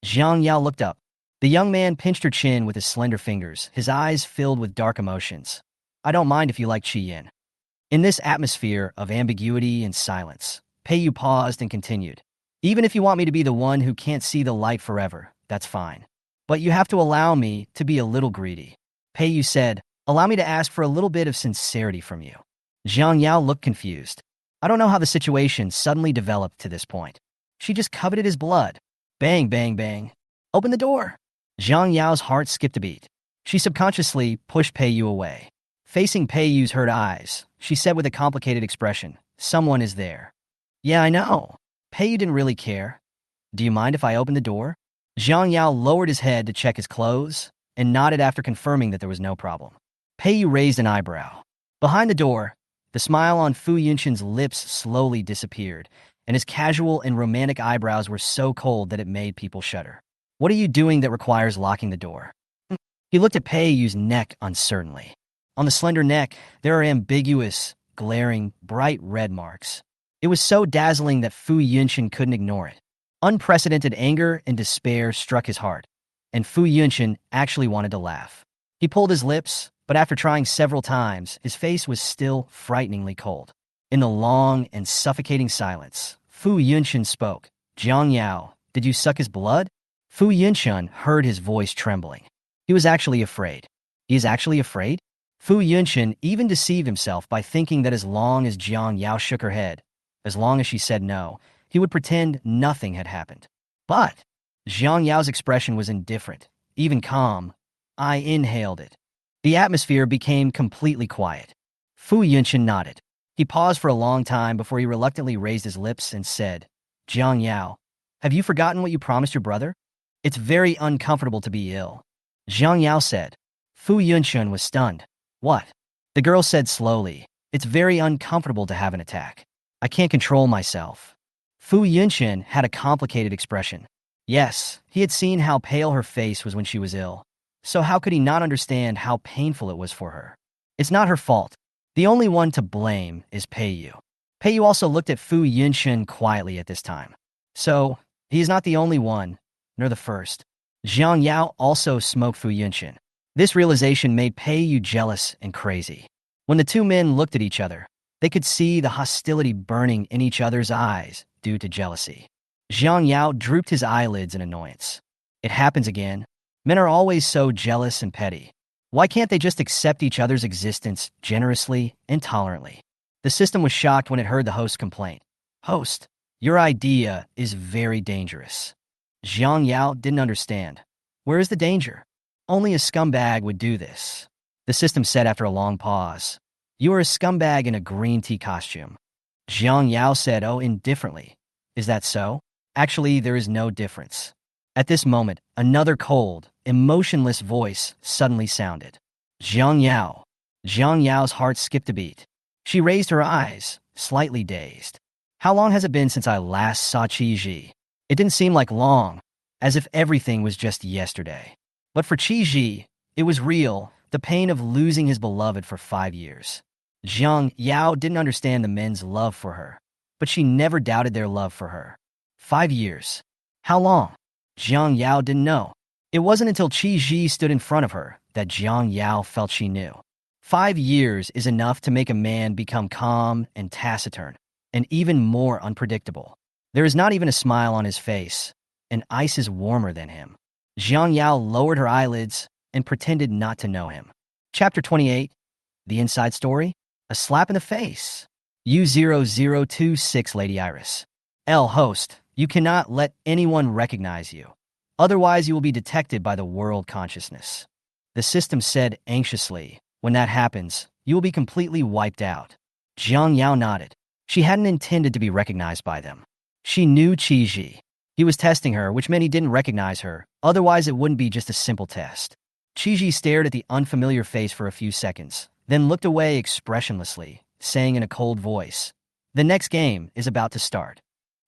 Jiang Yao looked up. The young man pinched her chin with his slender fingers, his eyes filled with dark emotions. I don't mind if you like Qi Yin. In this atmosphere of ambiguity and silence, Pei Yu paused and continued. Even if you want me to be the one who can't see the light forever, that's fine. But you have to allow me to be a little greedy. Pei Yu said, allow me to ask for a little bit of sincerity from you. Jiang Yao looked confused. I don't know how the situation suddenly developed to this point. She just coveted his blood. Bang, bang, bang. Open the door. Jiang Yao's heart skipped a beat. She subconsciously pushed Pei Yu away. Facing Pei Yu's hurt eyes, she said with a complicated expression, someone is there. Yeah, I know. Pei Yu didn't really care. Do you mind if I open the door? Jiang Yao lowered his head to check his clothes and nodded after confirming that there was no problem. Pei Yu raised an eyebrow. Behind the door, the smile on Fu Yunshan's lips slowly disappeared, and his casual and romantic eyebrows were so cold that it made people shudder. What are you doing that requires locking the door? He looked at Pei Yu's neck uncertainly. On the slender neck, there are ambiguous, glaring, bright red marks. It was so dazzling that Fu Yunshan couldn't ignore it. Unprecedented anger and despair struck his heart, and Fu Yunshan actually wanted to laugh. He pulled his lips, but after trying several times, his face was still frighteningly cold. In the long and suffocating silence, Fu Yunshan spoke. Jiang Yao, did you suck his blood? Fu Yunshan heard his voice trembling. He was actually afraid. He is actually afraid? Fu Yunqian even deceived himself by thinking that as long as Jiang Yao shook her head, as long as she said no, he would pretend nothing had happened. But Jiang Yao's expression was indifferent, even calm. I inhaled it. The atmosphere became completely quiet. Fu Yunqian nodded. He paused for a long time before he reluctantly raised his lips and said, Jiang Yao, have you forgotten what you promised your brother? It's very uncomfortable to be ill. Jiang Yao said. Fu Yunqian was stunned. What? The girl said slowly, it's very uncomfortable to have an attack. I can't control myself. Fu Yunqian had a complicated expression. Yes, he had seen how pale her face was when she was ill. So how could he not understand how painful it was for her? It's not her fault. The only one to blame is Peiyu. Peiyu also looked at Fu Yunqian quietly at this time. So, he is not the only one, nor the first. Jiang Yao also smoked Fu Yunqian. This realization made Peiyu jealous and crazy. When the two men looked at each other, they could see the hostility burning in each other's eyes due to jealousy. Jiang Yao drooped his eyelids in annoyance. It happens again. Men are always so jealous and petty. Why can't they just accept each other's existence generously and tolerantly? The system was shocked when it heard the host's complaint. Host, your idea is very dangerous. Jiang Yao didn't understand. Where is the danger? Only a scumbag would do this. The system said after a long pause. You are a scumbag in a green tea costume. Jiang Yao said, oh, indifferently. Is that so? Actually, there is no difference. At this moment, another cold, emotionless voice suddenly sounded. Jiang Yao. Jiang Yao's heart skipped a beat. She raised her eyes, slightly dazed. How long has it been since I last saw Qi Ji? It didn't seem like long, as if everything was just yesterday. But for Qi Ji, it was real, the pain of losing his beloved for 5 years. Jiang Yao didn't understand the men's love for her, but she never doubted their love for her. 5 years. How long? Jiang Yao didn't know. It wasn't until Qi Ji stood in front of her that Jiang Yao felt she knew. 5 years is enough to make a man become calm and taciturn, and even more unpredictable. There is not even a smile on his face, and ice is warmer than him. Jiang Yao lowered her eyelids and pretended not to know him. Chapter 28. The Inside Story? A slap in the face. U0026 Lady Iris. L. Host, you cannot let anyone recognize you. Otherwise you will be detected by the world consciousness. The system said anxiously, when that happens, you will be completely wiped out. Jiang Yao nodded. She hadn't intended to be recognized by them. She knew Qi Ji. He was testing her, which meant he didn't recognize her, otherwise it wouldn't be just a simple test. Qi Ji stared at the unfamiliar face for a few seconds, then looked away expressionlessly, saying in a cold voice, the next game is about to start.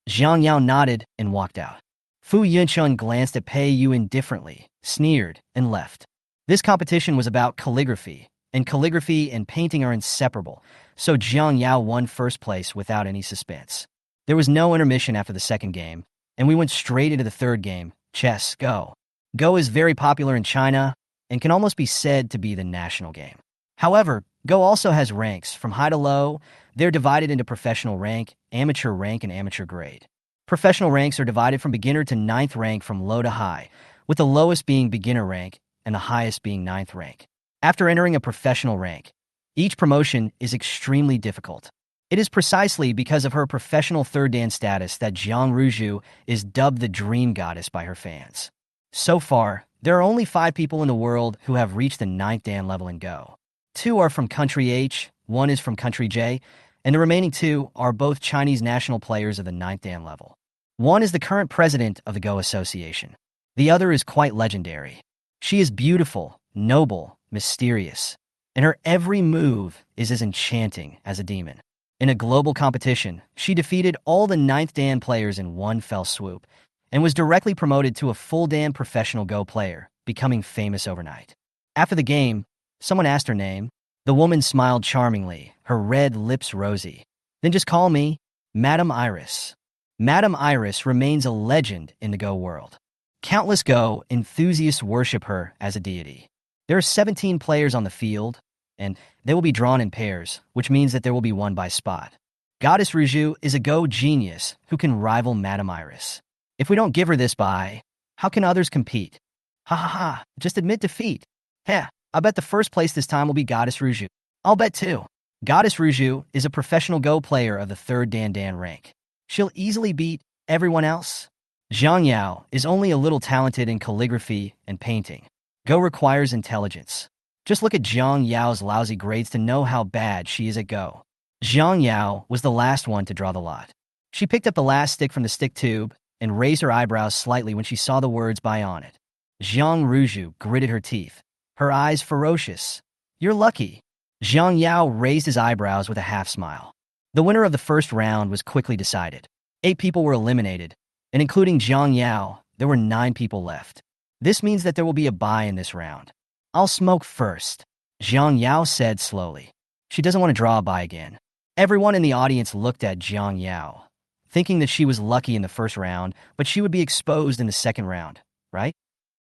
Jiang Yao nodded and walked out. Fu Yunqian glanced at Peiyu indifferently, sneered, and left. This competition was about calligraphy, and calligraphy and painting are inseparable, so Jiang Yao won first place without any suspense. There was no intermission after the second game, and we went straight into the third game, chess, Go. Go is very popular in China and can almost be said to be the national game. However, Go also has ranks from high to low. They're divided into professional rank, and amateur grade. Professional ranks are divided from beginner to 9th rank from low to high, with the lowest being beginner rank and the highest being 9th rank. After entering a professional rank, each promotion is extremely difficult. It is precisely because of her professional third dan status that Jiang Ruju is dubbed the Dream Goddess by her fans. So far, there are only 5 people in the world who have reached the 9th dan level in Go. 2 are from country H, 1 is from country J, and the remaining 2 are both Chinese national players of the 9th dan level. 1 is the current president of the Go Association. The other is quite legendary. She is beautiful, noble, mysterious, and her every move is as enchanting as a demon. In a global competition, she defeated all the 9th dan players in one fell swoop, and was directly promoted to a full dan professional Go player, becoming famous overnight. After the game, someone asked her name. The woman smiled charmingly, her red lips rosy. Then just call me Madam Iris. Madam Iris remains a legend in the Go world. Countless Go enthusiasts worship her as a deity. There are 17 players on the field, and they will be drawn in pairs, which means that there will be one by spot. Goddess Ruju is a Go genius who can rival Madam Iris. If we don't give her this bye, how can others compete? Ha ha ha, just admit defeat. Heh, I bet the first place this time will be Goddess Ruju. I'll bet too. Goddess Ruju is a professional Go player of the 3rd Dan rank. She'll easily beat everyone else. Jiang Yao is only a little talented in calligraphy and painting. Go requires intelligence. Just look at Jiang Yao's lousy grades to know how bad she is at Go. Jiang Yao was the last one to draw the lot. She picked up the last stick from the stick tube and raised her eyebrows slightly when she saw the words "buy" on it. Jiang Ruju gritted her teeth, her eyes ferocious. You're lucky. Jiang Yao raised his eyebrows with a half-smile. The winner of the first round was quickly decided. 8 people were eliminated, and including Jiang Yao, there were 9 people left. This means that there will be a bye in this round. I'll smoke first, Jiang Yao said slowly. She doesn't want to draw a bye again. Everyone in the audience looked at Jiang Yao, thinking that she was lucky in the first round, but she would be exposed in the second round, right?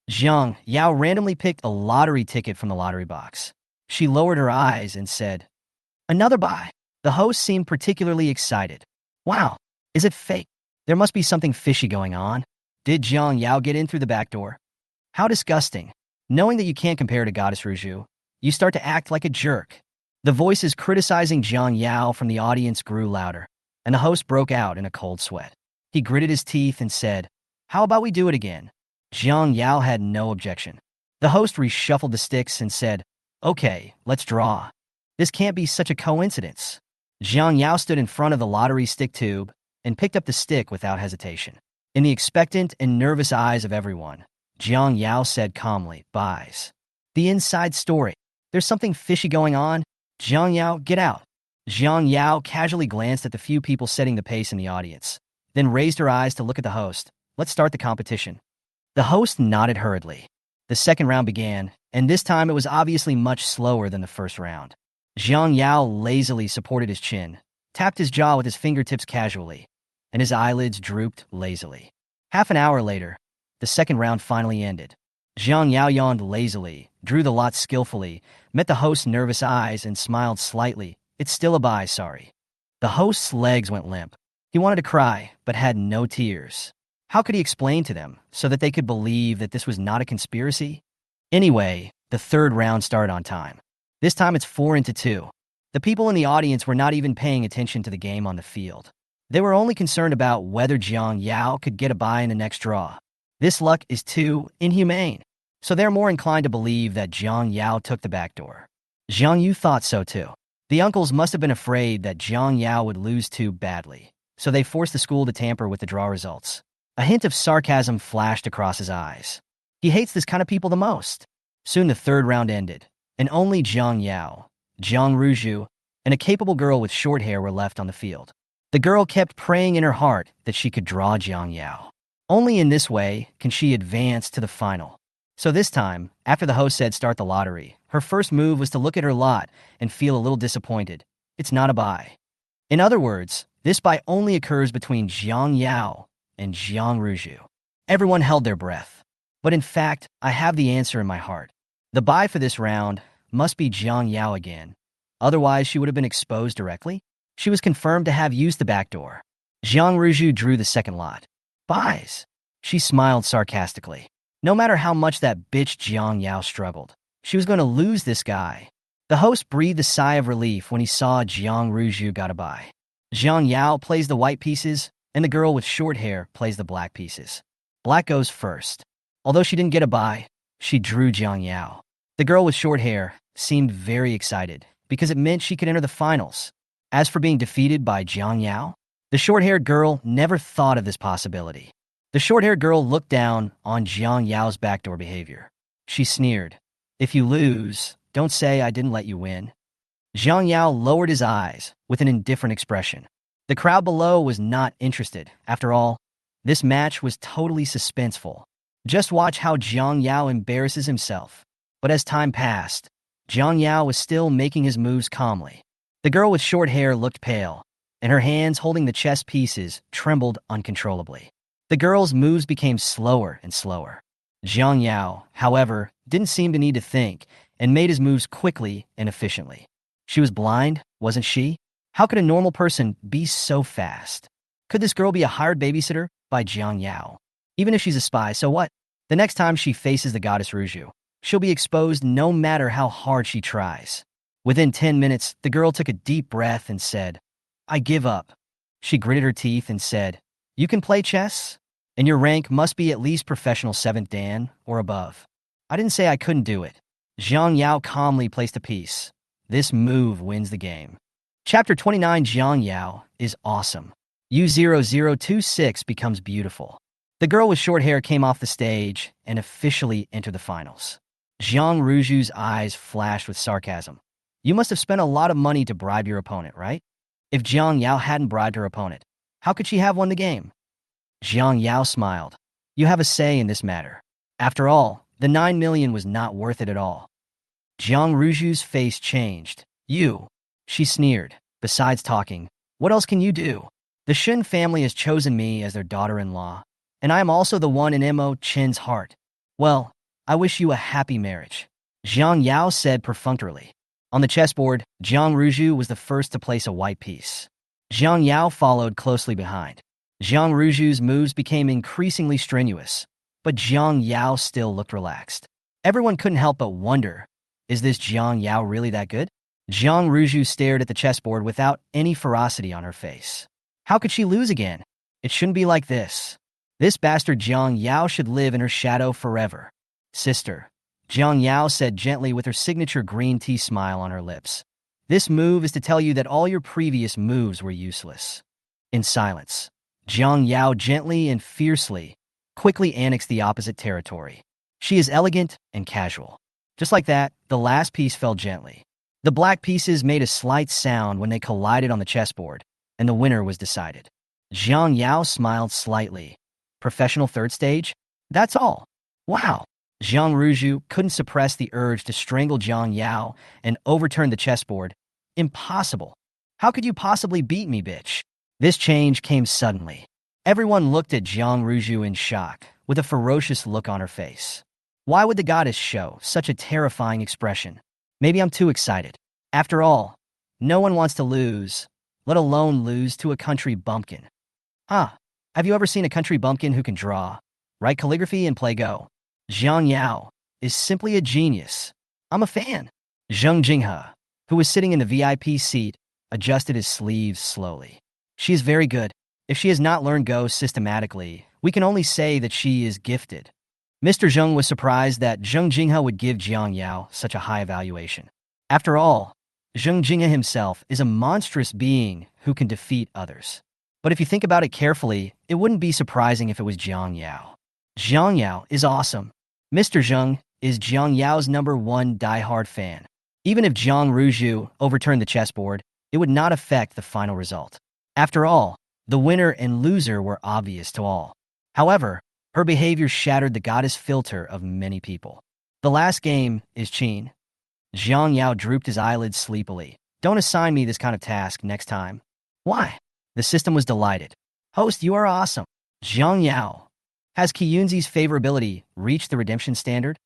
Jiang Yao randomly picked a lottery ticket from the lottery box. She lowered her eyes and said, "Another bye." The host seemed particularly excited. Wow, is it fake? There must be something fishy going on. Did Jiang Yao get in through the back door? How disgusting. Knowing that you can't compare to Goddess Ruju, you start to act like a jerk. The voices criticizing Jiang Yao from the audience grew louder, and the host broke out in a cold sweat. He gritted his teeth and said, "How about we do it again?" Jiang Yao had no objection. The host reshuffled the sticks and said, "Okay, let's draw. This can't be such a coincidence." Jiang Yao stood in front of the lottery stick tube and picked up the stick without hesitation. In the expectant and nervous eyes of everyone, Jiang Yao said calmly, "Buys." The inside story. There's something fishy going on. Jiang Yao, get out. Jiang Yao casually glanced at the few people setting the pace in the audience, then raised her eyes to look at the host. Let's start the competition. The host nodded hurriedly. The second round began, and this time it was obviously much slower than the first round. Jiang Yao lazily supported his chin, tapped his jaw with his fingertips casually, and his eyelids drooped lazily. Half an hour later, the second round finally ended. Jiang Yao yawned lazily, drew the lot skillfully, met the host's nervous eyes, and smiled slightly. "It's still a bye, sorry." The host's legs went limp. He wanted to cry, but had no tears. How could he explain to them so that they could believe that this was not a conspiracy? Anyway, the third round started on time. This time it's 4-2. The people in the audience were not even paying attention to the game on the field. They were only concerned about whether Jiang Yao could get a bye in the next draw. This luck is too inhumane, so they're more inclined to believe that Jiang Yao took the back door. Jiang Yu thought so too. The uncles must have been afraid that Jiang Yao would lose too badly, so they forced the school to tamper with the draw results. A hint of sarcasm flashed across his eyes. He hates this kind of people the most. Soon the third round ended, and only Jiang Yao, Jiang Ruju, and a capable girl with short hair were left on the field. The girl kept praying in her heart that she could draw Jiang Yao. Only in this way can she advance to the final. So this time, after the host said start the lottery, her first move was to look at her lot and feel a little disappointed. It's not a bye. In other words, this bye only occurs between Jiang Yao and Jiang Ruju. Everyone held their breath. But in fact, I have the answer in my heart. The bye for this round must be Jiang Yao again. Otherwise, she would have been exposed directly. She was confirmed to have used the back door. Jiang Ruju drew the second lot. Buys. She smiled sarcastically. No matter how much that bitch Jiang Yao struggled, she was going to lose this guy. The host breathed a sigh of relief when he saw Jiang Ruju got a bye. Jiang Yao plays the white pieces, and the girl with short hair plays the black pieces. Black goes first. Although she didn't get a bye, she drew Jiang Yao. The girl with short hair seemed very excited because it meant she could enter the finals. As for being defeated by Jiang Yao, the short-haired girl never thought of this possibility. The short-haired girl looked down on Jiang Yao's backdoor behavior. She sneered, "If you lose, don't say I didn't let you win." Jiang Yao lowered his eyes with an indifferent expression. The crowd below was not interested. After all, this match was totally suspenseful. Just watch how Jiang Yao embarrasses himself. But as time passed, Jiang Yao was still making his moves calmly. The girl with short hair looked pale, and her hands holding the chess pieces trembled uncontrollably. The girl's moves became slower and slower. Jiang Yao, however, didn't seem to need to think and made his moves quickly and efficiently. She was blind, wasn't she? How could a normal person be so fast? Could this girl be a hired babysitter by Jiang Yao? Even if she's a spy, so what? The next time she faces the Goddess Ruju, She'll be exposed no matter how hard she tries. Within 10 minutes, the girl took a deep breath and said, "I give up." She gritted her teeth and said, "You can play chess? And your rank must be at least professional 7th Dan or above." "I didn't say I couldn't do it." Jiang Yao calmly placed a piece. "This move wins the game." Chapter 29. Jiang Yao is awesome. U0026 becomes beautiful. The girl with short hair came off the stage and officially entered the finals. Zhang Ruju's eyes flashed with sarcasm. "You must have spent a lot of money to bribe your opponent, right?" If Jiang Yao hadn't bribed her opponent, how could she have won the game? Jiang Yao smiled. "You have a say in this matter. After all, the 9 million was not worth it at all." Zhang Ruju's face changed. "You," she sneered. "Besides talking, what else can you do? The Shen family has chosen me as their daughter-in-law, and I am also the one in Mo Chen's heart. Well, I wish you a happy marriage," Jiang Yao said perfunctorily. On the chessboard, Zhang Ruju was the first to place a white piece. Jiang Yao followed closely behind. Zhang Ruju's moves became increasingly strenuous, but Jiang Yao still looked relaxed. Everyone couldn't help but wonder, is this Jiang Yao really that good? Zhang Ruju stared at the chessboard without any ferocity on her face. How could she lose again? It shouldn't be like this. This bastard Jiang Yao should live in her shadow forever. "Sister," Jiang Yao said gently with her signature green tea smile on her lips. "This move is to tell you that all your previous moves were useless." In silence, Jiang Yao gently and fiercely quickly annexed the opposite territory. She is elegant and casual. Just like that, the last piece fell gently. The black pieces made a slight sound when they collided on the chessboard, and the winner was decided. Jiang Yao smiled slightly. "Professional third stage? That's all. Wow." Zhang Ruju couldn't suppress the urge to strangle Jiang Yao and overturn the chessboard. "Impossible. How could you possibly beat me, bitch?" This change came suddenly. Everyone looked at Zhang Ruju in shock, with a ferocious look on her face. Why would the goddess show such a terrifying expression? Maybe I'm too excited. After all, no one wants to lose, let alone lose to a country bumpkin. Have you ever seen a country bumpkin who can draw, write calligraphy, and play Go? Jiang Yao is simply a genius. I'm a fan. Zheng Jinghe, who was sitting in the VIP seat, adjusted his sleeves slowly. She is very good. If she has not learned Go systematically, we can only say that she is gifted. Mr. Jung was surprised that Zheng Jinghe would give Jiang Yao such a high evaluation. After all, Zheng Jinghe himself is a monstrous being who can defeat others. But if you think about it carefully, it wouldn't be surprising if it was Jiang Yao. Jiang Yao is awesome. Mr. Jung is Jiang Yao's #1 diehard fan. Even if Zhang Ruju overturned the chessboard, it would not affect the final result. After all, the winner and loser were obvious to all. However, her behavior shattered the goddess filter of many people. The last game is Qin. Jiang Yao drooped his eyelids sleepily. "Don't assign me this kind of task next time." "Why?" The system was delighted. "Host, you are awesome." Jiang Yao. Has Qiyunzi's favorability reached the redemption standard?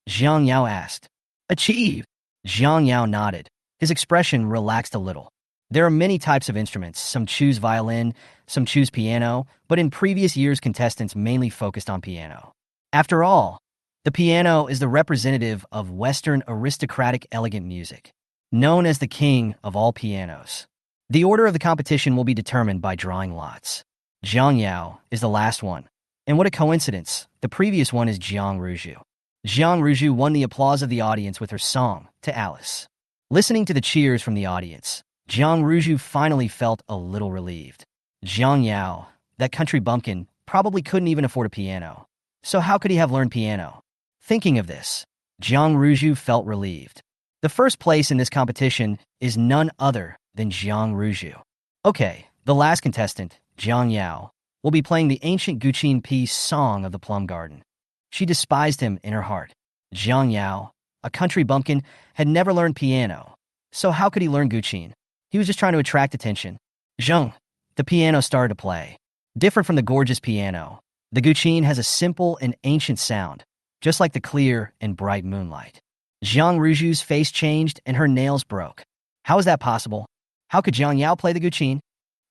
Jiang Yao asked. "Achieved." Jiang Yao nodded. His expression relaxed a little. There are many types of instruments. Some choose violin, some choose piano, but in previous years contestants mainly focused on piano. After all, the piano is the representative of Western aristocratic elegant music, known as the king of all pianos. The order of the competition will be determined by drawing lots. Jiang Yao is the last one. And what a coincidence, the previous one is Jiang Ruju. Jiang Ruju won the applause of the audience with her song, To Alice. Listening to the cheers from the audience, Jiang Ruju finally felt a little relieved. Jiang Yao, that country bumpkin, probably couldn't even afford a piano. So how could he have learned piano? Thinking of this, Jiang Ruju felt relieved. The first place in this competition is none other than Jiang Ruju. Okay, the last contestant, Jiang Yao, will be playing the ancient Guqin piece Song of the Plum Garden. She despised him in her heart. Jiang Yao, a country bumpkin, had never learned piano. So how could he learn Guqin? He was just trying to attract attention. Jung, the piano started to play. Different from the gorgeous piano, the Guqin has a simple and ancient sound, just like the clear and bright moonlight. Jiang Ruju's face changed and her nails broke. How is that possible? How could Jiang Yao play the Guqin?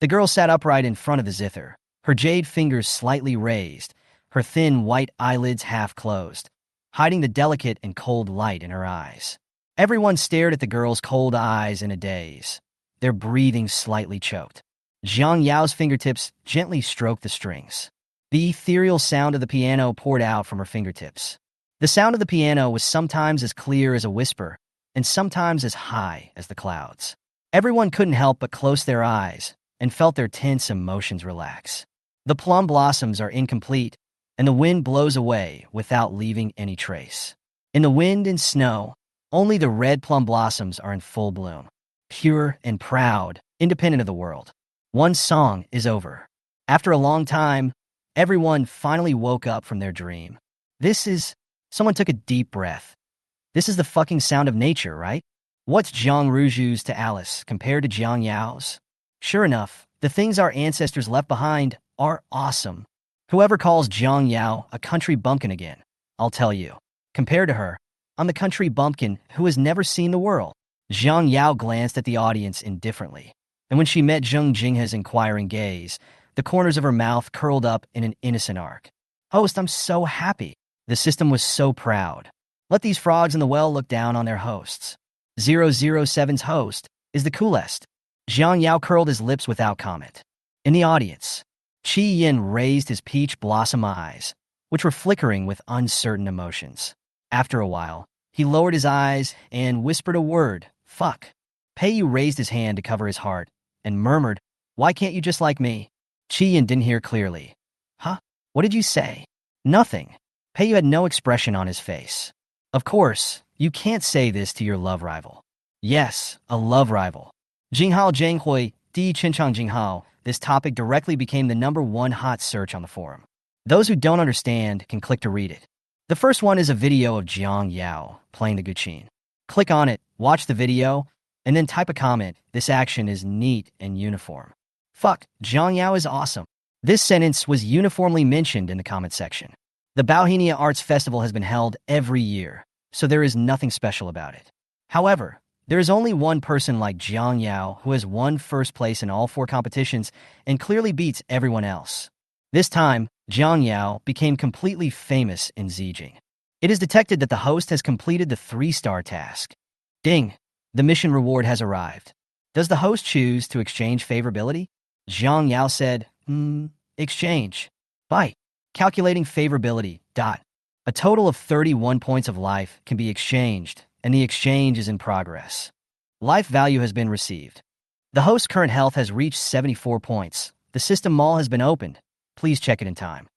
The girl sat upright in front of the zither, her jade fingers slightly raised, her thin white eyelids half closed. hiding the delicate and cold light in her eyes. Everyone stared at the girl's cold eyes in a daze, their breathing slightly choked. Jiang Yao's fingertips gently stroked the strings. The ethereal sound of the piano poured out from her fingertips. The sound of the piano was sometimes as clear as a whisper, and sometimes as high as the clouds. Everyone couldn't help but close their eyes and felt their tense emotions relax. The plum blossoms are incomplete, and the wind blows away without leaving any trace. In the wind and snow, only the red plum blossoms are in full bloom, pure and proud, independent of the world. One song is over. After a long time, everyone finally woke up from their dream. Someone took a deep breath. This is the fucking sound of nature, right? What's Zhang Ruju's to Alice compared to Jiang Yao's? Sure enough, the things our ancestors left behind are awesome. Whoever calls Jiang Yao a country bumpkin again, I'll tell you. Compared to her, I'm the country bumpkin who has never seen the world. Jiang Yao glanced at the audience indifferently, and when she met Zheng Jinghe's inquiring gaze, the corners of her mouth curled up in an innocent arc. Host, I'm so happy. The system was so proud. Let these frogs in the well look down on their hosts. 007's host is the coolest. Jiang Yao curled his lips without comment. In the audience, Qi Yin raised his peach blossom eyes, which were flickering with uncertain emotions. After a while, he lowered his eyes and whispered a word, fuck. Pei Yu raised his hand to cover his heart and murmured, why can't you just like me? Qi Yin didn't hear clearly. Huh? What did you say? Nothing. Pei Yu had no expression on his face. Of course, you can't say this to your love rival. Yes, a love rival. Jinghao Zhanghui, Di Chinchang Jinghao, this topic directly became the #1 hot search on the forum. Those who don't understand can click to read it. The first one is a video of Jiang Yao playing the guqin. Click on it, watch the video, and then type a comment. This action is neat and uniform. Fuck, Jiang Yao is awesome. This sentence was uniformly mentioned in the comment section. The Bauhinia Arts Festival has been held every year, so there is nothing special about it. However, there is only one person like Jiang Yao who has won first place in all 4 competitions and clearly beats everyone else. This time, Jiang Yao became completely famous in Zijing. It is detected that the host has completed the 3-star task. Ding! The mission reward has arrived. Does the host choose to exchange favorability? Jiang Yao said, exchange. Bye. Calculating favorability. A total of 31 points of life can be exchanged, and the exchange is in progress. Life value has been received. The host's current health has reached 74 points. The system mall has been opened. Please check it in time.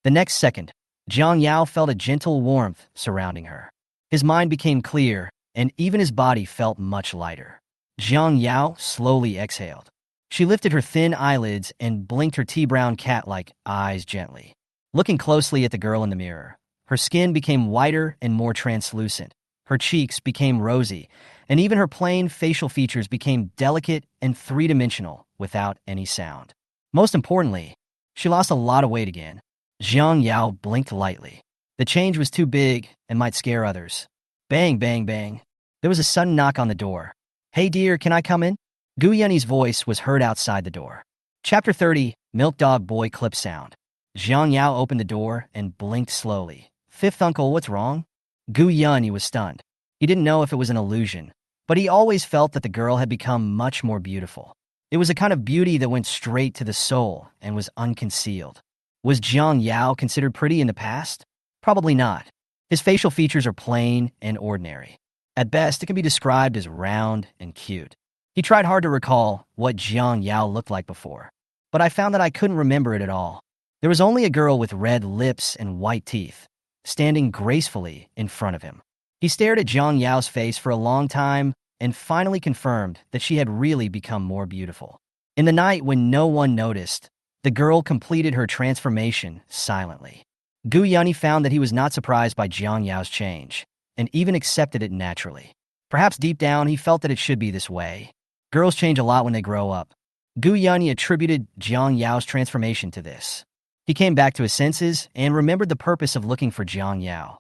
The next second, Jiang Yao felt a gentle warmth surrounding her. His mind became clear, and even his body felt much lighter. Jiang Yao slowly exhaled. She lifted her thin eyelids and blinked her tea-brown cat-like eyes gently. Looking closely at the girl in the mirror, her skin became whiter and more translucent. Her cheeks became rosy, and even her plain facial features became delicate and 3-dimensional without any sound. Most importantly, she lost a lot of weight again. Jiang Yao blinked lightly. The change was too big and might scare others. Bang, bang, bang. There was a sudden knock on the door. Hey dear, can I come in? Gu Yunni's voice was heard outside the door. Chapter 30, Milk Dog Boy Clip Sound. Jiang Yao opened the door and blinked slowly. Fifth uncle, what's wrong? Gu Yunni was stunned. He didn't know if it was an illusion, but he always felt that the girl had become much more beautiful. It was a kind of beauty that went straight to the soul and was unconcealed. Was Jiang Yao considered pretty in the past? Probably not. His facial features are plain and ordinary. At best, it can be described as round and cute. He tried hard to recall what Jiang Yao looked like before, but I found that I couldn't remember it at all. There was only a girl with red lips and white teeth, standing gracefully in front of him. He stared at Jiang Yao's face for a long time and finally confirmed that she had really become more beautiful. In the night when no one noticed, the girl completed her transformation silently. Gu Yunni found that he was not surprised by Jiang Yao's change, and even accepted it naturally. Perhaps deep down he felt that it should be this way. Girls change a lot when they grow up. Gu Yunni attributed Jiang Yao's transformation to this. He came back to his senses and remembered the purpose of looking for Jiang Yao.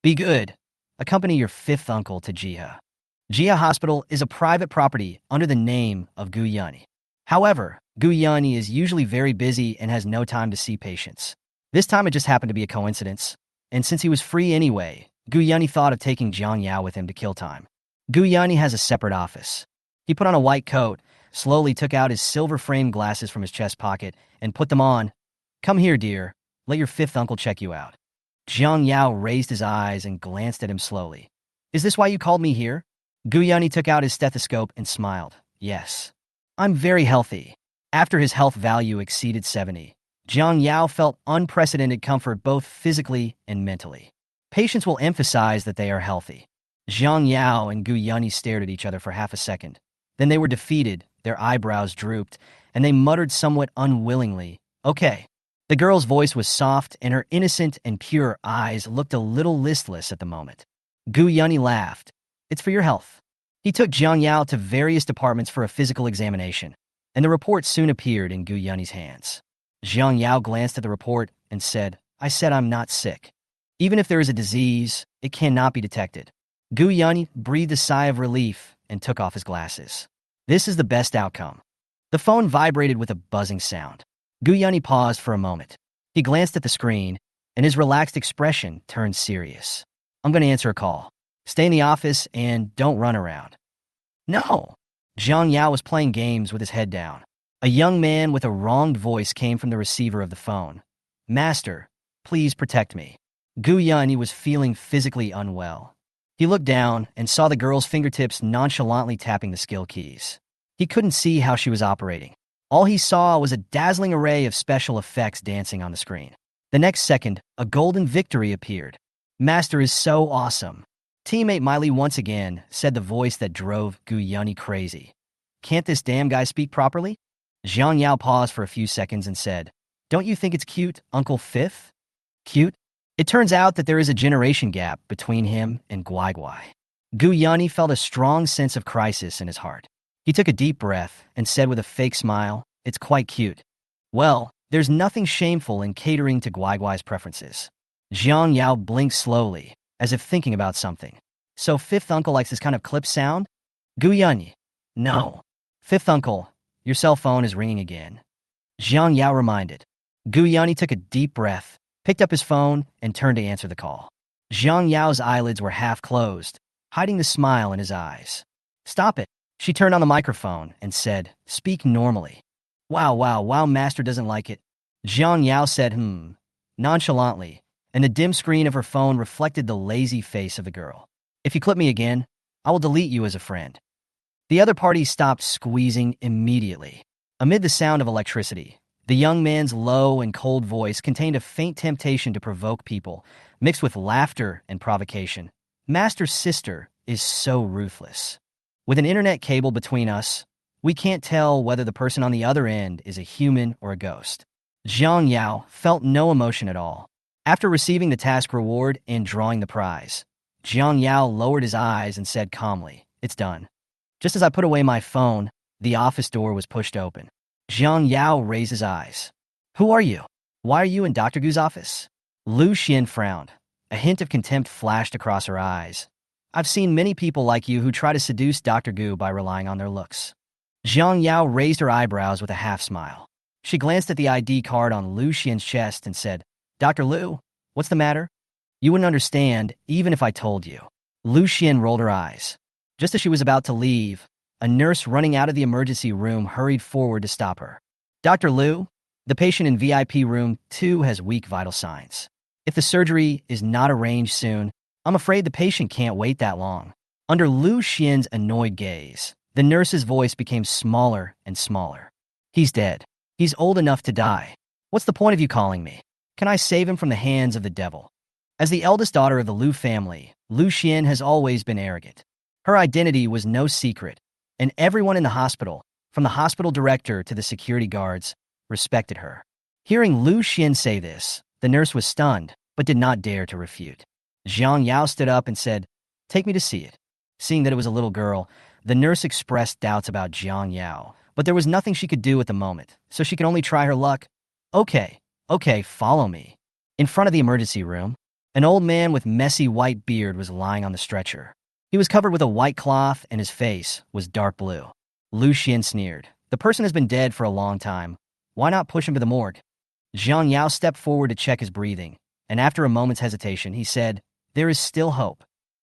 Be good. Accompany your fifth uncle to Jia. Jia Hospital is a private property under the name of Gu Yunni. However, Gu Yunni is usually very busy and has no time to see patients. This time it just happened to be a coincidence, and since he was free anyway, Guyani thought of taking Jiang Yao with him to kill time. Guyani has a separate office. He put on a white coat, slowly took out his silver-framed glasses from his chest pocket, and put them on. "Come here, dear. Let your fifth uncle check you out." Jiang Yao raised his eyes and glanced at him slowly. "Is this why you called me here?" Guyani took out his stethoscope and smiled. "Yes. I'm very healthy." After his health value exceeded 70, Jiang Yao felt unprecedented comfort both physically and mentally. Patients will emphasize that they are healthy. Jiang Yao and Guyani stared at each other for half a second. Then they were defeated, their eyebrows drooped, and they muttered somewhat unwillingly, "Okay." The girl's voice was soft, and her innocent and pure eyes looked a little listless at the moment. Guyani laughed. "It's for your health." He took Jiang Yao to various departments for a physical examination, and the report soon appeared in Guyani's hands. Jiang Yao glanced at the report and said, "I said I'm not sick. Even if there is a disease, it cannot be detected." Guyani breathed a sigh of relief and took off his glasses. "This is the best outcome." The phone vibrated with a buzzing sound. Guyani paused for a moment. He glanced at the screen, and his relaxed expression turned serious. "I'm going to answer a call. Stay in the office and don't run around." "No." Jiang Yao was playing games with his head down. A young man with a wronged voice came from the receiver of the phone. "Master, please protect me." Guyani was feeling physically unwell. He looked down and saw the girl's fingertips nonchalantly tapping the skill keys. He couldn't see how she was operating. All he saw was a dazzling array of special effects dancing on the screen. The next second, a golden victory appeared. "Master is so awesome." "Teammate Miley once again," said the voice that drove Guyani crazy. "Can't this damn guy speak properly?" Jiang Yao paused for a few seconds and said, "Don't you think it's cute, Uncle Fifth?" "Cute?" It turns out that there is a generation gap between him and Guai Guai. Guyani felt a strong sense of crisis in his heart. He took a deep breath and said with a fake smile, "It's quite cute." "Well, there's nothing shameful in catering to Guai Guai's preferences." Jiang Yao blinked slowly, as if thinking about something. "So fifth uncle likes this kind of clip sound?" Guyani, "No." "Fifth uncle, your cell phone is ringing again." Jiang Yao reminded. Guyani took a deep breath, picked up his phone, and turned to answer the call. Jiang Yao's eyelids were half closed, hiding the smile in his eyes. "Stop it." She turned on the microphone and said, "Speak normally." Wow, master doesn't like it." Jiang Yao said, nonchalantly, and the dim screen of her phone reflected the lazy face of the girl. "If you clip me again, I will delete you as a friend." The other party stopped squeezing immediately. Amid the sound of electricity, the young man's low and cold voice contained a faint temptation to provoke people, mixed with laughter and provocation. "Master's sister is so ruthless. With an internet cable between us, we can't tell whether the person on the other end is a human or a ghost." Jiang Yao felt no emotion at all. After receiving the task reward and drawing the prize, Jiang Yao lowered his eyes and said calmly, "It's done." Just as I put away my phone, the office door was pushed open. Jiang Yao raised his eyes. "Who are you? Why are you in Dr. Goo's office?" Lu Xian frowned. A hint of contempt flashed across her eyes. "I've seen many people like you who try to seduce Dr. Goo by relying on their looks." Jiang Yao raised her eyebrows with a half-smile. She glanced at the ID card on Lu Xian's chest and said, "Dr. Lu, what's the matter?" "You wouldn't understand, even if I told you." Lu Xian rolled her eyes. Just as she was about to leave, a nurse running out of the emergency room hurried forward to stop her. "Dr. Lu, the patient in VIP room 2 has weak vital signs. If the surgery is not arranged soon, I'm afraid the patient can't wait that long." Under Lu Xian's annoyed gaze, the nurse's voice became smaller and smaller. "He's dead. He's old enough to die. What's the point of you calling me? Can I save him from the hands of the devil?" As the eldest daughter of the Lu family, Lu Xian has always been arrogant. Her identity was no secret, and everyone in the hospital, from the hospital director to the security guards, respected her. Hearing Lu Xian say this, the nurse was stunned, but did not dare to refute. Jiang Yao stood up and said, "Take me to see it." Seeing that it was a little girl, the nurse expressed doubts about Jiang Yao, but there was nothing she could do at the moment, so she could only try her luck. Okay, follow me." In front of the emergency room, an old man with messy white beard was lying on the stretcher. He was covered with a white cloth and his face was dark blue. Lu Xian sneered. "The person has been dead for a long time. Why not push him to the morgue?" Jiang Yao stepped forward to check his breathing, and after a moment's hesitation, he said, There is still hope.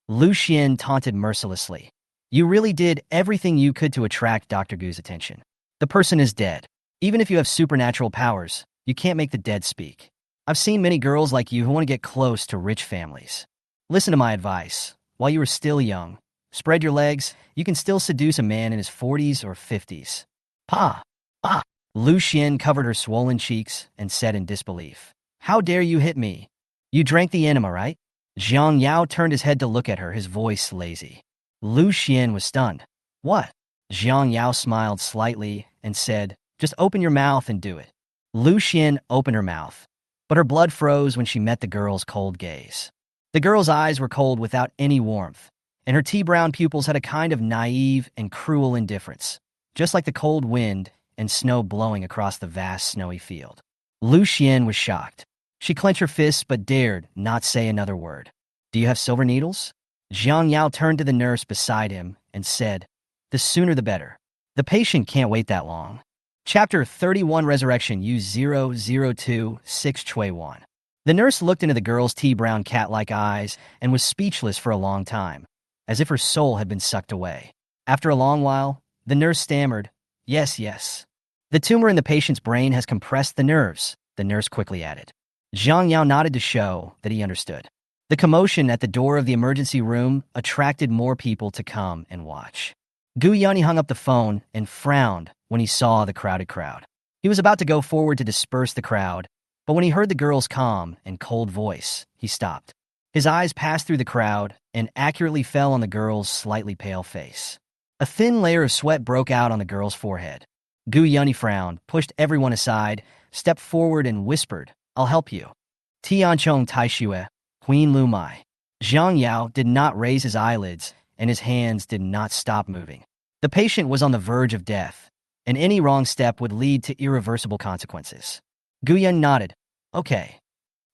Lu Xian taunted mercilessly. You really did everything you could to attract Dr. Gu's attention. The person is dead. Even if you have supernatural powers, you can't make the dead speak. I've seen many girls like you who want to get close to rich families. Listen to my advice. While you are still young, spread your legs. You can still seduce a man in his 40s or 50s. Pa! Ah! Lu Xian covered her swollen cheeks and said in disbelief, How dare you hit me? You drank the enema, right? Jiang Yao turned his head to look at her, his voice lazy. Lu Xian was stunned. What? Jiang Yao smiled slightly and said, Just open your mouth and do it. Lu Xian opened her mouth, but her blood froze when she met the girl's cold gaze. The girl's eyes were cold without any warmth, and her tea-brown pupils had a kind of naive and cruel indifference, just like the cold wind and snow blowing across the vast snowy field. Lu Xian was shocked. She clenched her fists but dared not say another word. Do you have silver needles? Jiang Yao turned to the nurse beside him and said, The sooner the better. The patient can't wait that long. Chapter 31 Resurrection U002621. The nurse looked into the girl's tea-brown cat-like eyes and was speechless for a long time, as if her soul had been sucked away. After a long while, the nurse stammered, Yes, yes. The tumor in the patient's brain has compressed the nerves, the nurse quickly added. Jiang Yao nodded to show that he understood. The commotion at the door of the emergency room attracted more people to come and watch. Gu Yunyi hung up the phone and frowned when he saw the crowded crowd. He was about to go forward to disperse the crowd, but when he heard the girl's calm and cold voice, he stopped. His eyes passed through the crowd and accurately fell on the girl's slightly pale face. A thin layer of sweat broke out on the girl's forehead. Gu Yunyi frowned, pushed everyone aside, stepped forward and whispered, I'll help you. Tianchong Taishue, Queen Lu Mai. Jiang Yao did not raise his eyelids, and his hands did not stop moving. The patient was on the verge of death, and any wrong step would lead to irreversible consequences. Gu Yunyi nodded. Okay.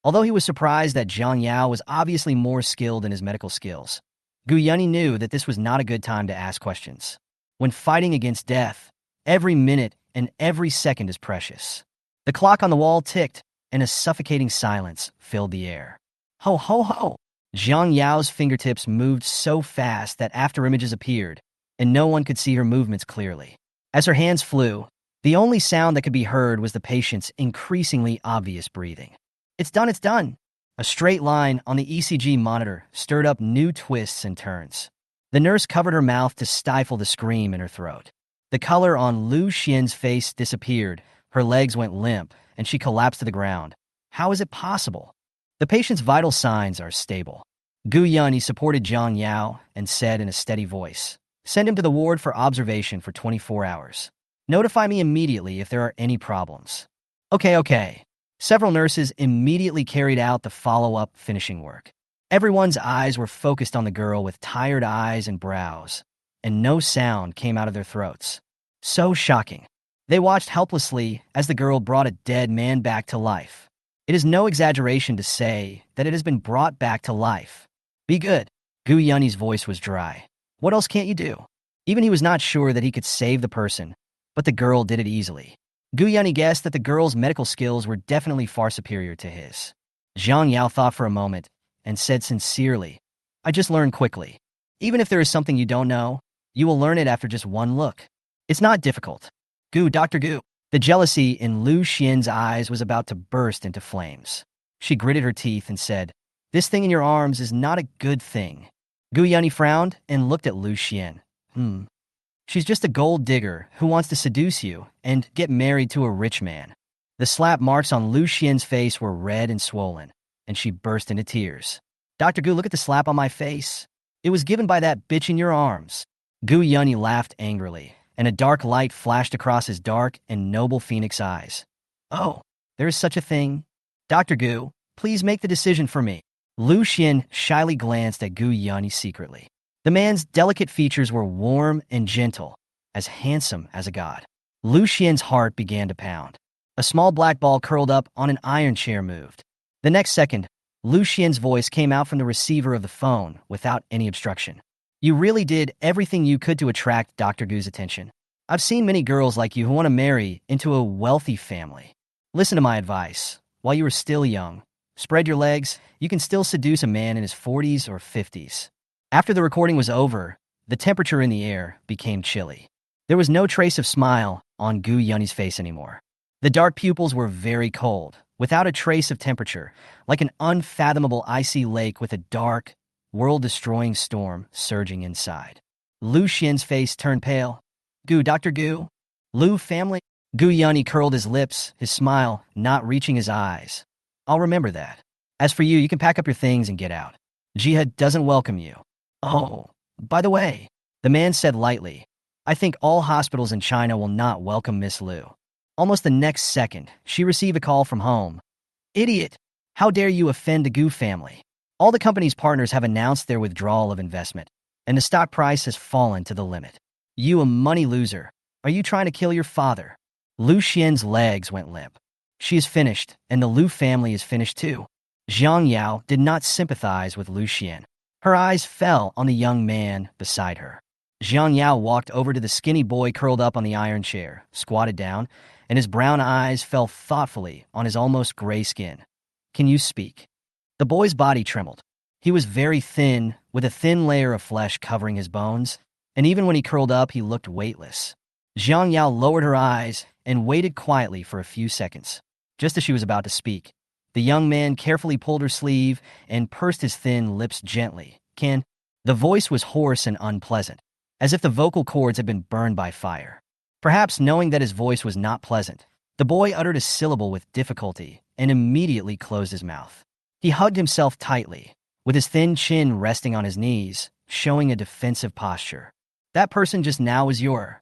Although he was surprised that Jiang Yao was obviously more skilled in his medical skills, Gu Yunyi knew that this was not a good time to ask questions. When fighting against death, every minute and every second is precious. The clock on the wall ticked, and a suffocating silence filled the air. Ho, ho, ho! Jiang Yao's fingertips moved so fast that afterimages appeared, and no one could see her movements clearly. As her hands flew, the only sound that could be heard was the patient's increasingly obvious breathing. It's done, it's done! A straight line on the ECG monitor stirred up new twists and turns. The nurse covered her mouth to stifle the scream in her throat. The color on Lu Xian's face disappeared, her legs went limp, and she collapsed to the ground. How is it possible? The patient's vital signs are stable. Gu Yunyi supported Jiang Yao and said in a steady voice, Send him to the ward for observation for 24 hours. Notify me immediately if there are any problems. Okay. Several nurses immediately carried out the follow-up finishing work. Everyone's eyes were focused on the girl with tired eyes and brows, and no sound came out of their throats. So shocking. They watched helplessly as the girl brought a dead man back to life. It is no exaggeration to say that it has been brought back to life. Be good. Gu Yunyi's voice was dry. What else can't you do? Even he was not sure that he could save the person, but the girl did it easily. Gu Yunyi guessed that the girl's medical skills were definitely far superior to his. Jiang Yao thought for a moment and said sincerely, I just learned quickly. Even if there is something you don't know, you will learn it after just one look. It's not difficult. Dr. Gu. The jealousy in Lu Xian's eyes was about to burst into flames. She gritted her teeth and said, This thing in your arms is not a good thing. Gu Yunyi frowned and looked at Lu Xian. She's just a gold digger who wants to seduce you and get married to a rich man. The slap marks on Lu Xian's face were red and swollen, and she burst into tears. Dr. Gu, look at the slap on my face. It was given by that bitch in your arms. Gu Yunyi laughed angrily, and a dark light flashed across his dark and noble phoenix eyes. Oh, there is such a thing? Dr. Gu, please make the decision for me. Lu Xian shyly glanced at Gu Yunyi secretly. The man's delicate features were warm and gentle, as handsome as a god. Lu Xian's heart began to pound. A small black ball curled up on an iron chair moved. The next second, Lu Xian's voice came out from the receiver of the phone without any obstruction. You really did everything you could to attract Dr. Gu's attention. I've seen many girls like you who want to marry into a wealthy family. Listen to my advice. While you are still young, Spread your legs, you can still seduce a man in his 40s or 50s. After the recording was over, the temperature in the air became chilly. There was no trace of smile on Gu Yunni's face anymore. The dark pupils were very cold, without a trace of temperature, like an unfathomable icy lake with a dark, world-destroying storm surging inside. Lu Xian's face turned pale. Gu, Dr. Gu? Lu family? Gu Yunni curled his lips, his smile not reaching his eyes. I'll remember that. As for you, you can pack up your things and get out. Jihad doesn't welcome you. Oh, by the way, the man said lightly, I think all hospitals in China will not welcome Miss Lu. Almost the next second, she received a call from home. Idiot! How dare you offend the Gu family? All the company's partners have announced their withdrawal of investment, and the stock price has fallen to the limit. You a money loser. Are you trying to kill your father? Lu Xian's legs went limp. She is finished, and the Lu family is finished too. Jiang Yao did not sympathize with Lu Xian. Her eyes fell on the young man beside her. Jiang Yao walked over to the skinny boy curled up on the iron chair, squatted down, and his brown eyes fell thoughtfully on his almost gray skin. Can you speak? The boy's body trembled. He was very thin, with a thin layer of flesh covering his bones, and even when he curled up, he looked weightless. Jiang Yao lowered her eyes and waited quietly for a few seconds. Just as she was about to speak, the young man carefully pulled her sleeve and pursed his thin lips gently. Can? The voice was hoarse and unpleasant, as if the vocal cords had been burned by fire. Perhaps knowing that his voice was not pleasant, the boy uttered a syllable with difficulty and immediately closed his mouth. He hugged himself tightly, with his thin chin resting on his knees, showing a defensive posture. That person just now was your...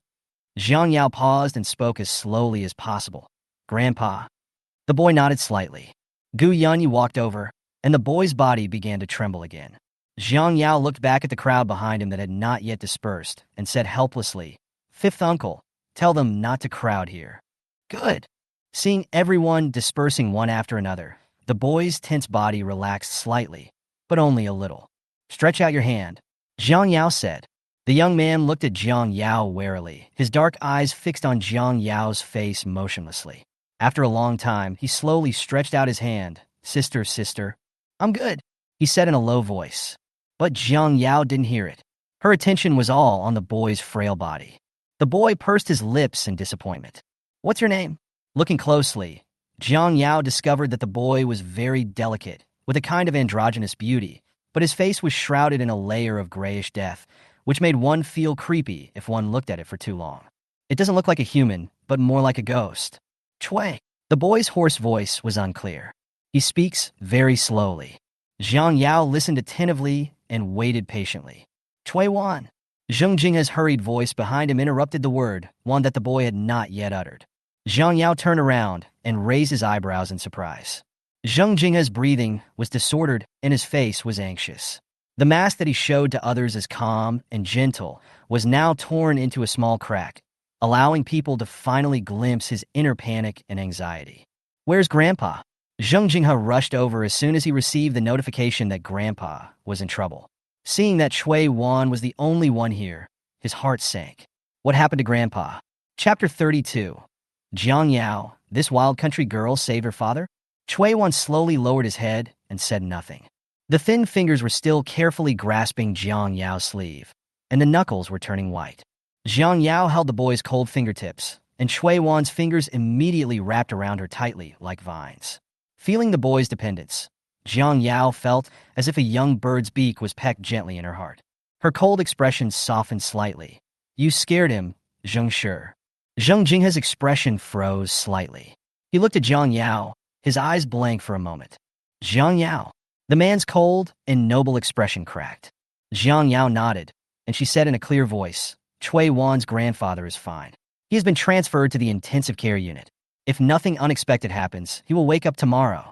Jiang Yao paused and spoke as slowly as possible. Grandpa. The boy nodded slightly. Gu Yunyi walked over, and the boy's body began to tremble again. Jiang Yao looked back at the crowd behind him that had not yet dispersed and said helplessly, Fifth uncle, tell them not to crowd here. Good. Seeing everyone dispersing one after another, the boy's tense body relaxed slightly, but only a little. Stretch out your hand, Jiang Yao said. The young man looked at Jiang Yao warily, his dark eyes fixed on Jiang Yao's face motionlessly. After a long time, he slowly stretched out his hand. Sister, sister. I'm good, he said in a low voice. But Jiang Yao didn't hear it. Her attention was all on the boy's frail body. The boy pursed his lips in disappointment. What's your name? Looking closely, Jiang Yao discovered that the boy was very delicate, with a kind of androgynous beauty, but his face was shrouded in a layer of grayish death, which made one feel creepy if one looked at it for too long. It doesn't look like a human, but more like a ghost. Chui. The boy's hoarse voice was unclear. He speaks very slowly. Jiang Yao listened attentively and waited patiently. Chui Wan. Zheng Jinghe's hurried voice behind him interrupted the word, one that the boy had not yet uttered. Jiang Yao turned around and raised his eyebrows in surprise. Zheng Jinghe's breathing was disordered and his face was anxious. The mask that he showed to others as calm and gentle was now torn into a small crack, allowing people to finally glimpse his inner panic and anxiety. Where's Grandpa? Zheng Jinghe rushed over as soon as he received the notification that Grandpa was in trouble. Seeing that Chui Wan was the only one here, his heart sank. What happened to Grandpa? Chapter 32. Jiang Yao, this wild country girl saved her father? Chui Wan slowly lowered his head and said nothing. The thin fingers were still carefully grasping Jiang Yao's sleeve, and the knuckles were turning white. Jiang Yao held the boy's cold fingertips, and Chui Wan's fingers immediately wrapped around her tightly like vines. Feeling the boy's dependence, Jiang Yao felt as if a young bird's beak was pecked gently in her heart. Her cold expression softened slightly. You scared him, Zheng Shi. Zheng Jinghe's expression froze slightly. He looked at Jiang Yao, his eyes blank for a moment. Jiang Yao. The man's cold and noble expression cracked. Jiang Yao nodded, and she said in a clear voice, Chui Wan's grandfather is fine. He has been transferred to the intensive care unit. If nothing unexpected happens, he will wake up tomorrow.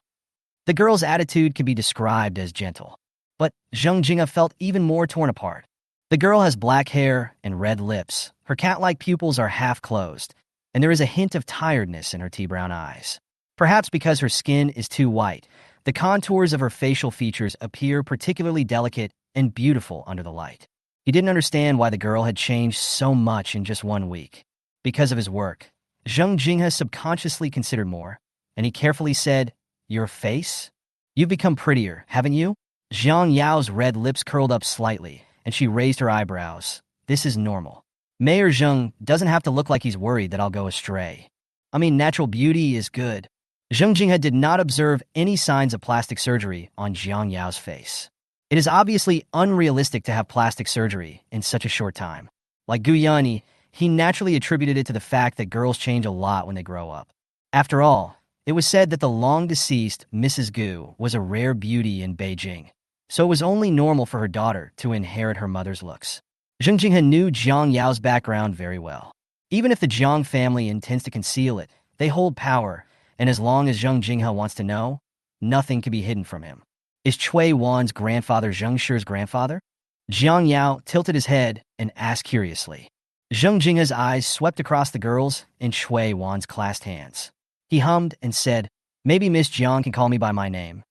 The girl's attitude can be described as gentle. But Zheng Jinghe felt even more torn apart. The girl has black hair and red lips. Her cat-like pupils are half closed, and there is a hint of tiredness in her tea-brown eyes. Perhaps because her skin is too white, the contours of her facial features appear particularly delicate and beautiful under the light. He didn't understand why the girl had changed so much in just 1 week. Because of his work, Zheng Jinghe subconsciously considered more, and he carefully said, Your face? You've become prettier, haven't you? Jiang Yao's red lips curled up slightly, and she raised her eyebrows. This is normal. Mayor Jung doesn't have to look like he's worried that I'll go astray. I mean, natural beauty is good. Zheng Jinghe did not observe any signs of plastic surgery on Jiang Yao's face. It is obviously unrealistic to have plastic surgery in such a short time. Like Gu Yunyi, he naturally attributed it to the fact that girls change a lot when they grow up. After all, it was said that the long-deceased Mrs. Gu was a rare beauty in Beijing, so it was only normal for her daughter to inherit her mother's looks. Zheng Jinghe knew Jiang Yao's background very well. Even if the Jiang family intends to conceal it, they hold power, and as long as Zheng Jinghe wants to know, nothing can be hidden from him. Is Cui Wan's grandfather Zheng Shi's grandfather? Jiang Yao tilted his head and asked curiously. Zheng Jinghe's eyes swept across the girls and Cui Wan's clasped hands. He hummed and said, "Maybe Miss Jiang can call me by my name."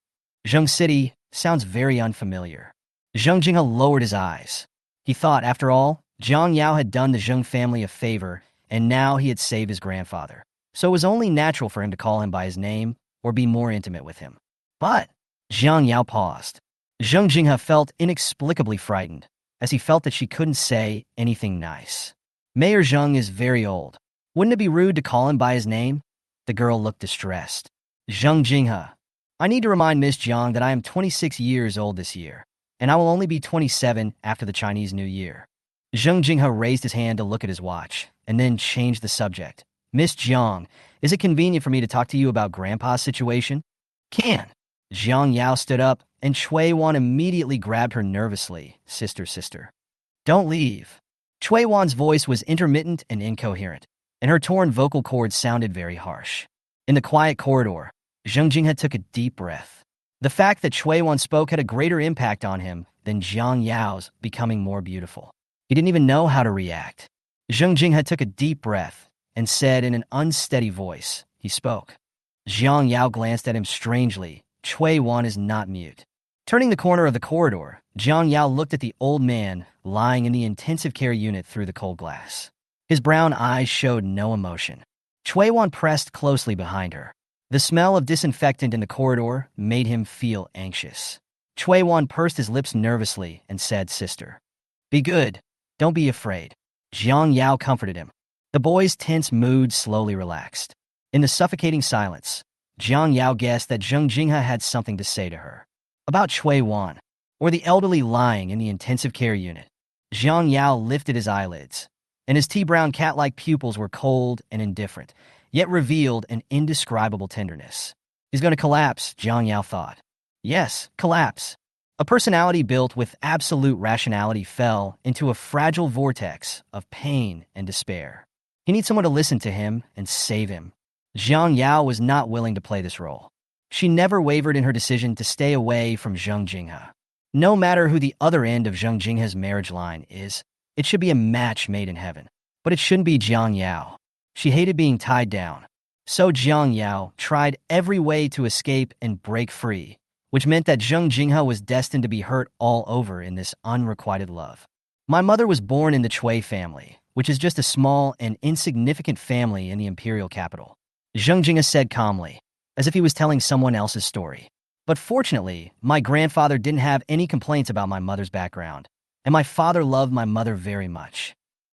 Zheng City sounds very unfamiliar. Zheng Jinghe lowered his eyes. He thought, after all, Jiang Yao had done the Zheng family a favor, and now he had saved his grandfather. So it was only natural for him to call him by his name or be more intimate with him. But Jiang Yao paused. Zheng Jinghe felt inexplicably frightened, as he felt that she couldn't say anything nice. Mayor Zheng is very old. Wouldn't it be rude to call him by his name? The girl looked distressed. Zheng Jinghe, I need to remind Miss Jiang that I am 26 years old this year, and I will only be 27 after the Chinese New Year. Zheng Jinghe raised his hand to look at his watch, and then changed the subject. Miss Jiang, is it convenient for me to talk to you about Grandpa's situation? Can. Jiang Yao stood up, and Cui Wan immediately grabbed her nervously. Sister. Don't leave. Cui Wan's voice was intermittent and incoherent, and her torn vocal cords sounded very harsh. In the quiet corridor, Zheng Jinghe took a deep breath. The fact that Cui Wan spoke had a greater impact on him than Jiang Yao's becoming more beautiful. He didn't even know how to react. Zheng Jinghe took a deep breath and said in an unsteady voice, he spoke. Jiang Yao glanced at him strangely. Cui Wan is not mute. Turning the corner of the corridor, Jiang Yao looked at the old man lying in the intensive care unit through the cold glass. His brown eyes showed no emotion. Cui Wan pressed closely behind her. The smell of disinfectant in the corridor made him feel anxious. Cui Wan pursed his lips nervously and said, Sister. Be good. Don't be afraid. Jiang Yao comforted him. The boy's tense mood slowly relaxed. In the suffocating silence, Jiang Yao guessed that Zheng Jinghe had something to say to her. About Cui Wan, or the elderly lying in the intensive care unit. Jiang Yao lifted his eyelids, and his tea-brown cat-like pupils were cold and indifferent, yet revealed an indescribable tenderness. He's going to collapse, Jiang Yao thought. Yes, collapse. A personality built with absolute rationality fell into a fragile vortex of pain and despair. He needs someone to listen to him and save him. Jiang Yao was not willing to play this role. She never wavered in her decision to stay away from Zheng Jinghe. No matter who the other end of Zheng Jinghe's marriage line is, it should be a match made in heaven. But it shouldn't be Jiang Yao. She hated being tied down. So Jiang Yao tried every way to escape and break free, which meant that Zheng Jinghe was destined to be hurt all over in this unrequited love. My mother was born in the Cui family, which is just a small and insignificant family in the imperial capital. Zheng Jinghe said calmly, as if he was telling someone else's story. But fortunately, my grandfather didn't have any complaints about my mother's background, and my father loved my mother very much.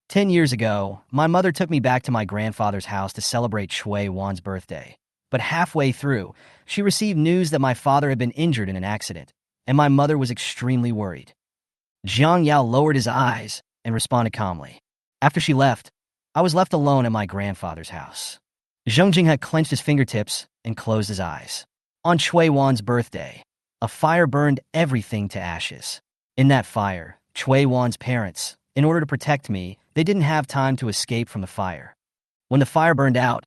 10 years ago, my mother took me back to my grandfather's house to celebrate Cui Wan's birthday. But halfway through, she received news that my father had been injured in an accident, and my mother was extremely worried. Jiang Yao lowered his eyes and responded calmly. After she left, I was left alone at my grandfather's house. Zheng Jinghe clenched his fingertips and closed his eyes. On Cui Wan's birthday, a fire burned everything to ashes. In that fire, Cui Wan's parents, in order to protect me, they didn't have time to escape from the fire. When the fire burned out,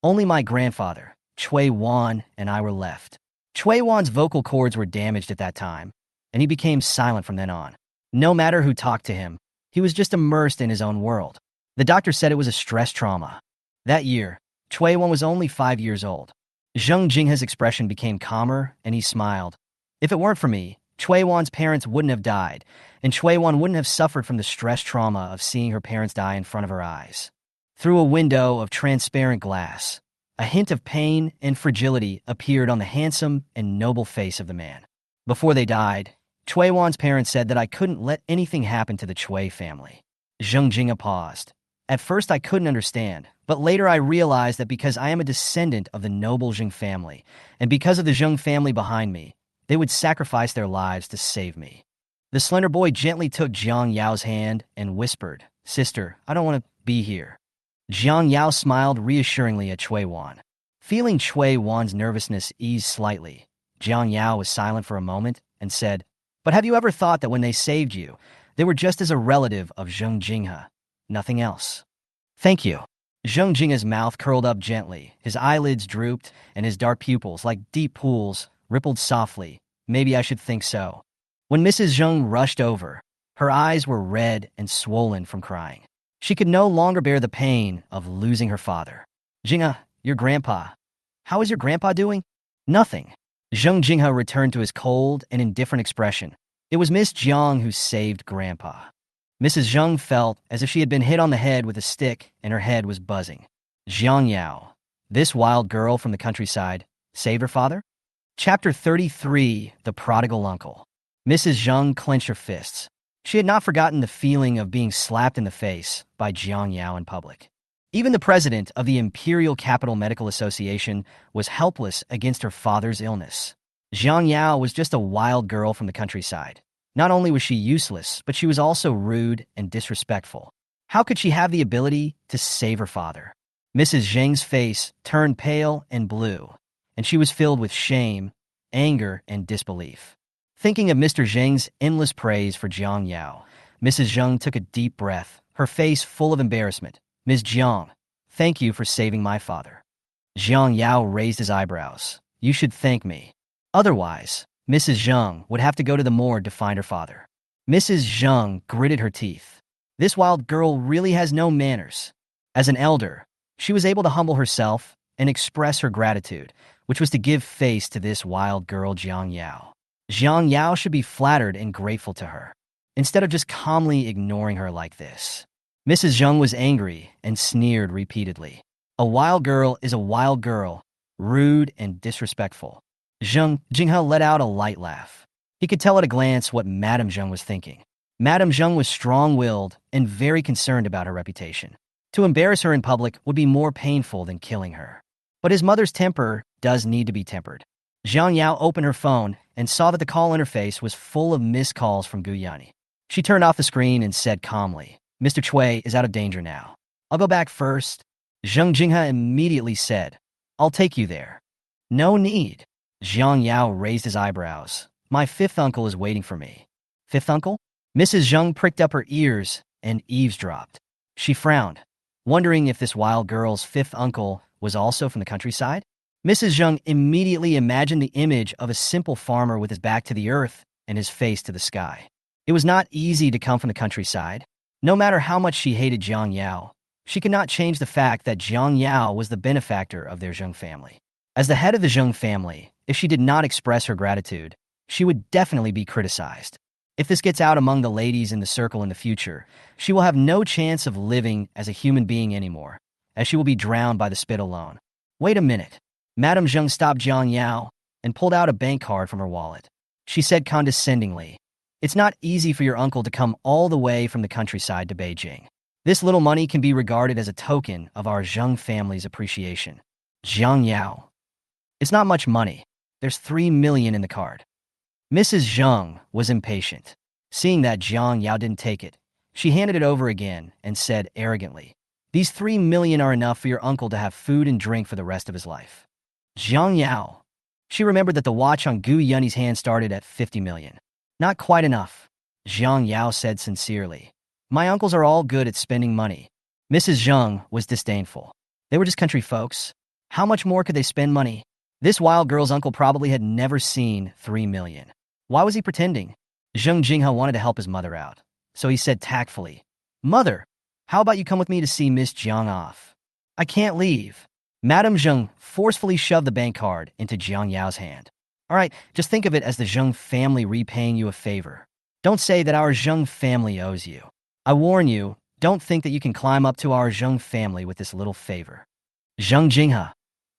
only my grandfather, Cui Wan, and I were left. Cui Wan's vocal cords were damaged at that time, and he became silent from then on. No matter who talked to him, he was just immersed in his own world. The doctor said it was a stress trauma. That year, Cui Wan was only 5 years old. Zheng Jinghe's expression became calmer, and he smiled. If it weren't for me, Cui Wan's parents wouldn't have died, and Cui Wan wouldn't have suffered from the stress trauma of seeing her parents die in front of her eyes. Through a window of transparent glass, A hint of pain and fragility appeared on the handsome and noble face of the man. Before they died, Chui Wan's parents said that I couldn't let anything happen to the Chui family. Zheng Jinghe paused. At first I couldn't understand, but later I realized that because I am a descendant of the noble Zheng family, and because of the Zheng family behind me, they would sacrifice their lives to save me. The slender boy gently took Jiang Yao's hand and whispered, "Sister, I don't want to be here." Jiang Yao smiled reassuringly at Chui Wan. Feeling Chui Wan's nervousness ease slightly, Jiang Yao was silent for a moment and said, "But have you ever thought that when they saved you, they were just as a relative of Zheng Jinghe, nothing else?" "Thank you." Zheng Jinghe's mouth curled up gently, his eyelids drooped, and his dark pupils, like deep pools, rippled softly. "Maybe I should think so." When Mrs. Zheng rushed over, her eyes were red and swollen from crying. She could no longer bear the pain of losing her father. "Jinghe, your grandpa. How is your grandpa doing?" "Nothing." Zheng Jinghe returned to his cold and indifferent expression. It was Miss Jiang who saved Grandpa. Mrs. Zheng felt as if she had been hit on the head with a stick and her head was buzzing. Jiang Yao, this wild girl from the countryside, saved her father? Chapter 33, The Prodigal Uncle. Mrs. Zheng clenched her fists. She had not forgotten the feeling of being slapped in the face by Jiang Yao in public. Even the president of the Imperial Capital Medical Association was helpless against her father's illness. Jiang Yao was just a wild girl from the countryside. Not only was she useless, but she was also rude and disrespectful. How could she have the ability to save her father? Mrs. Zheng's face turned pale and blue, and she was filled with shame, anger, and disbelief. Thinking of Mr. Zheng's endless praise for Jiang Yao, Mrs. Zheng took a deep breath, her face full of embarrassment. "Ms. Jiang, thank you for saving my father." Jiang Yao raised his eyebrows. "You should thank me. Otherwise, Mrs. Zheng would have to go to the morgue to find her father." Mrs. Zheng gritted her teeth. This wild girl really has no manners. As an elder, she was able to humble herself and express her gratitude, which was to give face to this wild girl Jiang Yao. Jiang Yao should be flattered and grateful to her, instead of just calmly ignoring her like this. Mrs. Jung was angry and sneered repeatedly. A wild girl is a wild girl, rude and disrespectful. Jinghe let out a light laugh. He could tell at a glance what Madame Jung was thinking. Madame Jung was strong-willed and very concerned about her reputation. To embarrass her in public would be more painful than killing her. But his mother's temper does need to be tempered. Jiang Yao opened her phone and saw that the call interface was full of missed calls from Guyani. She turned off the screen and said calmly, "Mr. Chui is out of danger now. I'll go back first." Jinghe immediately said, "I'll take you there." "No need." Jiang Yao raised his eyebrows. "My fifth uncle is waiting for me." "Fifth uncle?" Mrs. Zheng pricked up her ears and eavesdropped. She frowned, wondering if this wild girl's fifth uncle was also from the countryside. Mrs. Zheng immediately imagined the image of a simple farmer with his back to the earth and his face to the sky. It was not easy to come from the countryside. No matter how much she hated Jiang Yao, she could not change the fact that Jiang Yao was the benefactor of their Jung family. As the head of the Jung family, if she did not express her gratitude, she would definitely be criticized. If this gets out among the ladies in the circle in the future, she will have no chance of living as a human being anymore, as she will be drowned by the spit alone. Wait a minute. Madame Jung stopped Jiang Yao and pulled out a bank card from her wallet. She said condescendingly, "It's not easy for your uncle to come all the way from the countryside to Beijing. This little money can be regarded as a token of our Jung family's appreciation." Jiang Yao. "It's not much money. There's 3 million in the card." Mrs. Zheng was impatient. Seeing that Jiang Yao didn't take it, she handed it over again and said arrogantly, "These 3 million are enough for your uncle to have food and drink for the rest of his life." Jiang Yao. She remembered that the watch on Gu Yunni's hand started at 50 million. "Not quite enough," Jiang Yao said sincerely. "My uncles are all good at spending money." Mrs. Zheng was disdainful. They were just country folks. How much more could they spend money? This wild girl's uncle probably had never seen 3 million. Why was he pretending? Jinghe wanted to help his mother out, so he said tactfully, "Mother, how about you come with me to see Miss Jiang off?" "I can't leave." Madame Zheng forcefully shoved the bank card into Jiang Yao's hand. "All right, just think of it as the Zheng family repaying you a favor. Don't say that our Zheng family owes you. I warn you, don't think that you can climb up to our Zheng family with this little favor." Jinghe.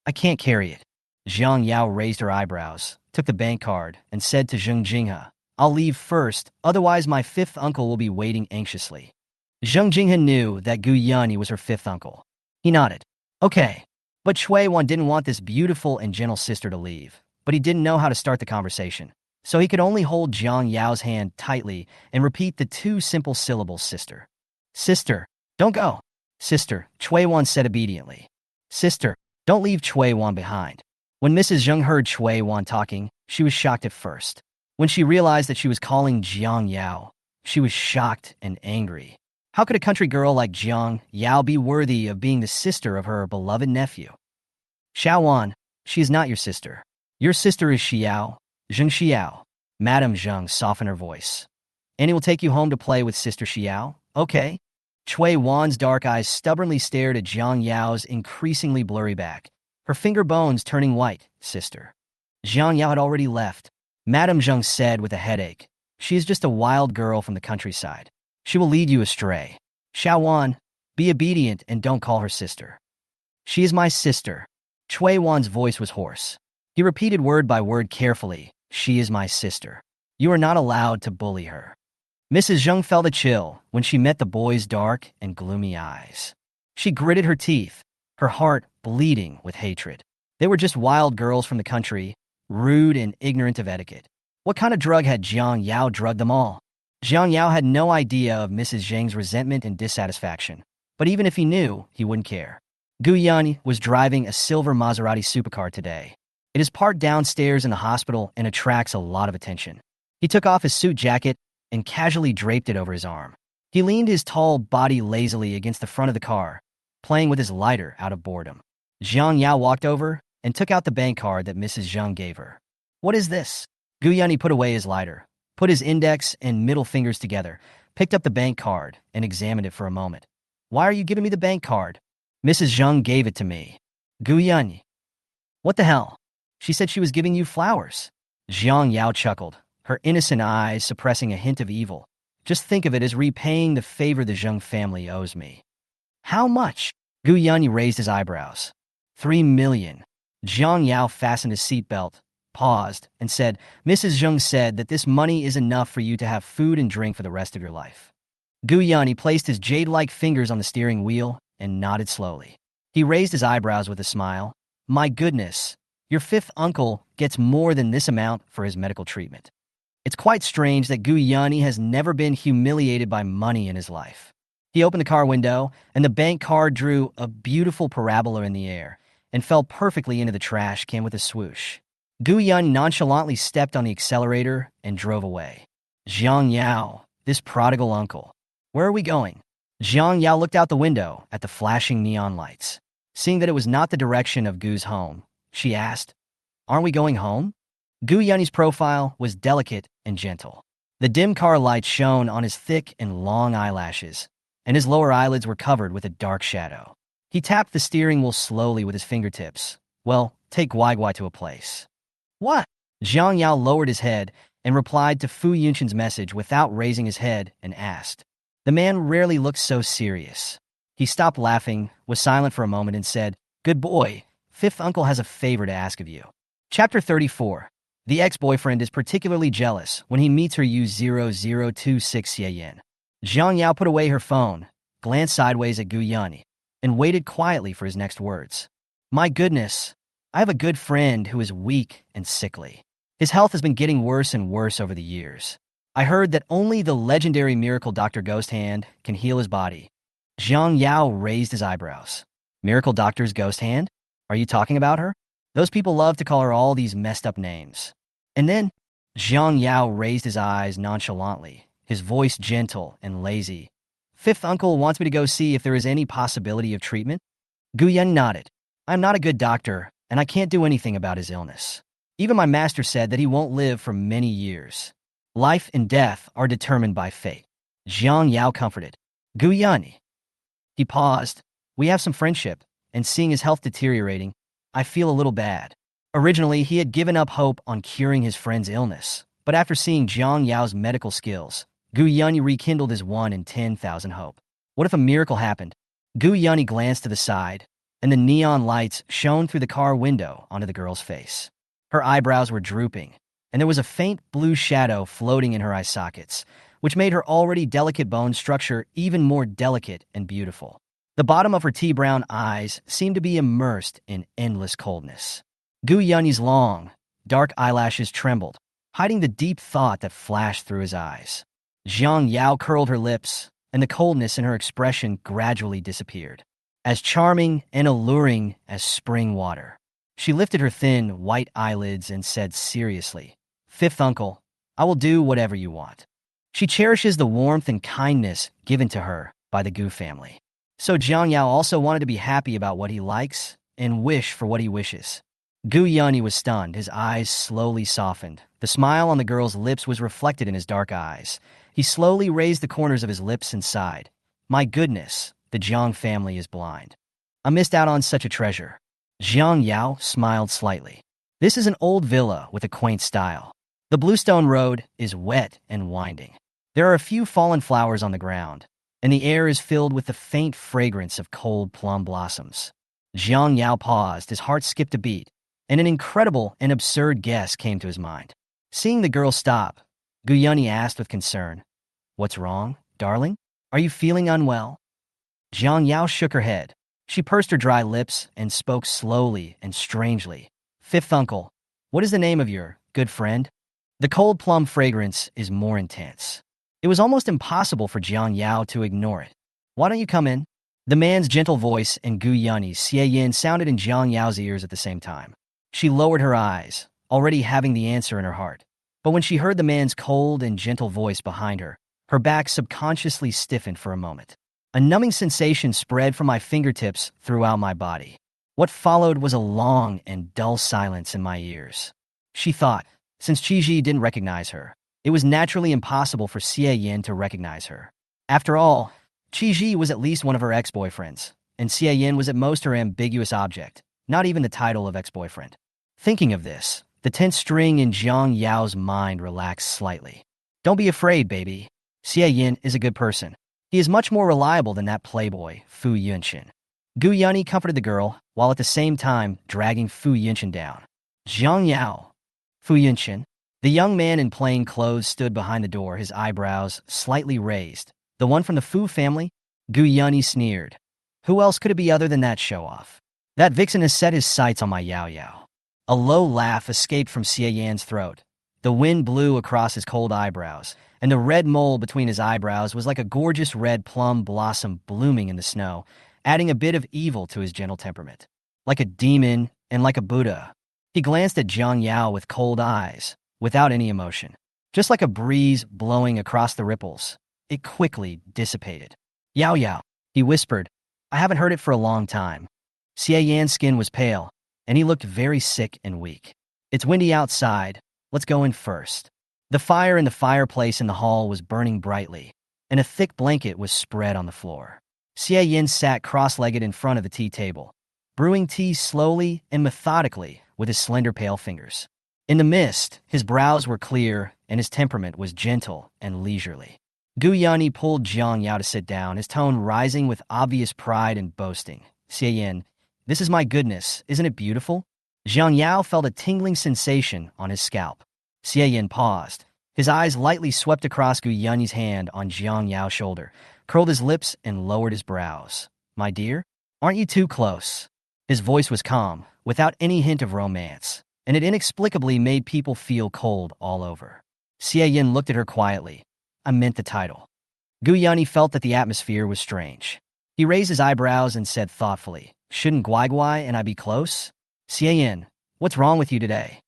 I can't carry it. Jiang Yao raised her eyebrows, took the bank card, and said to Zheng Jinghe, I'll leave first, otherwise my fifth uncle will be waiting anxiously. Zheng Jinghe knew that Gu Yunyi was her fifth uncle. He nodded. Okay. But Cui Wan didn't want this beautiful and gentle sister to leave, but he didn't know how to start the conversation. So he could only hold Jiang Yao's hand tightly and repeat the two simple syllables sister. Sister, don't go. Sister, Cui Wan said obediently. Sister, don't leave Cui Wan behind. When Mrs. Jung heard Cui Wan talking, she was shocked at first. When she realized that she was calling Jiang Yao, she was shocked and angry. How could a country girl like Jiang Yao be worthy of being the sister of her beloved nephew? Xiaowan, she is not your sister. Your sister is Xiao, Zheng Xiao. Madame Zheng softened her voice. And he will take you home to play with Sister Xiao? Okay. Cui Wan's dark eyes stubbornly stared at Jiang Yao's increasingly blurry back, her finger bones turning white. Sister. Jiang Yao had already left. Madame Zheng said with a headache. She is just a wild girl from the countryside. She will lead you astray. Xiaowan, be obedient and don't call her sister. She is my sister. Cui Wan's voice was hoarse. He repeated word by word carefully. She is my sister. You are not allowed to bully her. Mrs. Zheng felt a chill when she met the boy's dark and gloomy eyes. She gritted her teeth, her heart bleeding with hatred. They were just wild girls from the country, rude and ignorant of etiquette. What kind of drug had Jiang Yao drugged them all? Jiang Yao had no idea of Mrs. Zheng's resentment and dissatisfaction, but even if he knew, he wouldn't care. Gu Yunyi was driving a silver Maserati supercar today. It is parked downstairs in the hospital and attracts a lot of attention. He took off his suit jacket and casually draped it over his arm. He leaned his tall body lazily against the front of the car, playing with his lighter out of boredom. Jiang Yao walked over and took out the bank card that Mrs. Zheng gave her. What is this? Gu Yunyi put away his lighter, put his index and middle fingers together, picked up the bank card, and examined it for a moment. Why are you giving me the bank card? Mrs. Zheng gave it to me. Gu Yunyi. What the hell? She said she was giving you flowers. Jiang Yao chuckled, her innocent eyes suppressing a hint of evil. Just think of it as repaying the favor the Zheng family owes me. How much? Gu Yunyi raised his eyebrows. 3 million. Jiang Yao fastened his seatbelt, paused, and said, Mrs. Zheng said that this money is enough for you to have food and drink for the rest of your life. Gu Yunyi placed his jade-like fingers on the steering wheel and nodded slowly. He raised his eyebrows with a smile. My goodness, your fifth uncle gets more than this amount for his medical treatment. It's quite strange that Gu Yunyi has never been humiliated by money in his life. He opened the car window, and the bank card drew a beautiful parabola in the air and fell perfectly into the trash can with a swoosh. Gu Yunyi nonchalantly stepped on the accelerator and drove away. Jiang Yao, this prodigal uncle. Where are we going? Jiang Yao looked out the window at the flashing neon lights. Seeing that it was not the direction of Gu's home, she asked, Aren't we going home? Gu Yunyi's profile was delicate and gentle. The dim car light shone on his thick and long eyelashes, and his lower eyelids were covered with a dark shadow. He tapped the steering wheel slowly with his fingertips. Well, take Guai to a place. What? Jiang Yao lowered his head and replied to Fu Yunshen's message without raising his head and asked. The man rarely looked so serious. He stopped laughing, was silent for a moment, and said, Good boy, fifth uncle has a favor to ask of you. Chapter 34. The ex-boyfriend is particularly jealous when he meets her U0026 yen. Jiang Yao put away her phone, glanced sideways at Gu Yunyi, and waited quietly for his next words. My goodness, I have a good friend who is weak and sickly. His health has been getting worse and worse over the years. I heard that only the legendary miracle Dr. Ghost Hand can heal his body. Jiang Yao raised his eyebrows. Miracle Doctor's Ghost Hand? Are you talking about her? Those people love to call her all these messed up names. And then, Jiang Yao raised his eyes nonchalantly, his voice gentle and lazy. Fifth uncle wants me to go see if there is any possibility of treatment? Gu Yunyi nodded. I'm not a good doctor, and I can't do anything about his illness. Even my master said that he won't live for many years. Life and death are determined by fate. Jiang Yao comforted. Gu Yunyi. He paused. We have some friendship, and seeing his health deteriorating, I feel a little bad. Originally, he had given up hope on curing his friend's illness, but after seeing Jiang Yao's medical skills, Gu Yunyi rekindled his 1 in 10,000 hope. What if a miracle happened? Gu Yunyi glanced to the side, and the neon lights shone through the car window onto the girl's face. Her eyebrows were drooping, and there was a faint blue shadow floating in her eye sockets, which made her already delicate bone structure even more delicate and beautiful. The bottom of her tea-brown eyes seemed to be immersed in endless coldness. Gu Yunyi's long, dark eyelashes trembled, hiding the deep thought that flashed through his eyes. Jiang Yao curled her lips, and the coldness in her expression gradually disappeared. As charming and alluring as spring water, she lifted her thin, white eyelids and said seriously, "Fifth uncle, I will do whatever you want." She cherishes the warmth and kindness given to her by the Gu family. So Jiang Yao also wanted to be happy about what he likes and wish for what he wishes. Gu Yunyi was stunned. His eyes slowly softened. The smile on the girl's lips was reflected in his dark eyes. He slowly raised the corners of his lips and sighed. "My goodness, the Jiang family is blind. I missed out on such a treasure." Jiang Yao smiled slightly. "This is an old villa with a quaint style. The bluestone road is wet and winding. There are a few fallen flowers on the ground, and the air is filled with the faint fragrance of cold plum blossoms." Jiang Yao paused. His heart skipped a beat, and an incredible and absurd guess came to his mind. Seeing the girl stop, Gu Yunyi asked with concern, "What's wrong, darling? Are you feeling unwell?" Jiang Yao shook her head. She pursed her dry lips and spoke slowly and strangely. "Fifth uncle, what is the name of your good friend?" The cold plum fragrance is more intense. It was almost impossible for Jiang Yao to ignore it. "Why don't you come in?" The man's gentle voice and Gu Yunyi's Xie Yin sounded in Jiang Yao's ears at the same time. She lowered her eyes, already having the answer in her heart. But when she heard the man's cold and gentle voice behind her, her back subconsciously stiffened for a moment. A numbing sensation spread from my fingertips throughout my body. What followed was a long and dull silence in my ears. She thought, since Qiji didn't recognize her, it was naturally impossible for Xie Yin to recognize her. After all, Qiji was at least one of her ex-boyfriends, and Xie Yin was at most her ambiguous object, not even the title of ex-boyfriend. Thinking of this, the tense string in Jiang Yao's mind relaxed slightly. "Don't be afraid, baby. Xie Yin is a good person. He is much more reliable than that playboy, Fu Yunqin." Gu Yunyi comforted the girl, while at the same time dragging Fu Yunqin down. "Jiang Yao." Fu Yunqin. The young man in plain clothes stood behind the door, his eyebrows slightly raised. "The one from the Fu family?" Gu Yunyi sneered. "Who else could it be other than that show-off? That vixen has set his sights on my Yao Yao." A low laugh escaped from Xie Yan's throat. The wind blew across his cold eyebrows, and the red mole between his eyebrows was like a gorgeous red plum blossom blooming in the snow, adding a bit of evil to his gentle temperament. Like a demon and like a Buddha. He glanced at Jiang Yao with cold eyes, without any emotion. Just like a breeze blowing across the ripples, it quickly dissipated. "Yao Yao," he whispered. "I haven't heard it for a long time." Xie Yan's skin was pale, and he looked very sick and weak. "It's windy outside. Let's go in first." The fire in the fireplace in the hall was burning brightly, and a thick blanket was spread on the floor. Xie Yin sat cross-legged in front of the tea table, brewing tea slowly and methodically with his slender pale fingers. In the mist, his brows were clear, and his temperament was gentle and leisurely. Gu Yunyi pulled Jiang Yao to sit down, his tone rising with obvious pride and boasting. "Xie Yin, this is my goodness, isn't it beautiful?" Jiang Yao felt a tingling sensation on his scalp. Xie Yin paused. His eyes lightly swept across Gu Yunyi's hand on Jiang Yao's shoulder, curled his lips, and lowered his brows. "My dear, aren't you too close?" His voice was calm, without any hint of romance, and it inexplicably made people feel cold all over. Xie Yin looked at her quietly. "I meant the title." Gu Yunyi felt that the atmosphere was strange. He raised his eyebrows and said thoughtfully, "Shouldn't Guai Guai and I be close?" "Xie Yin, what's wrong with you today?"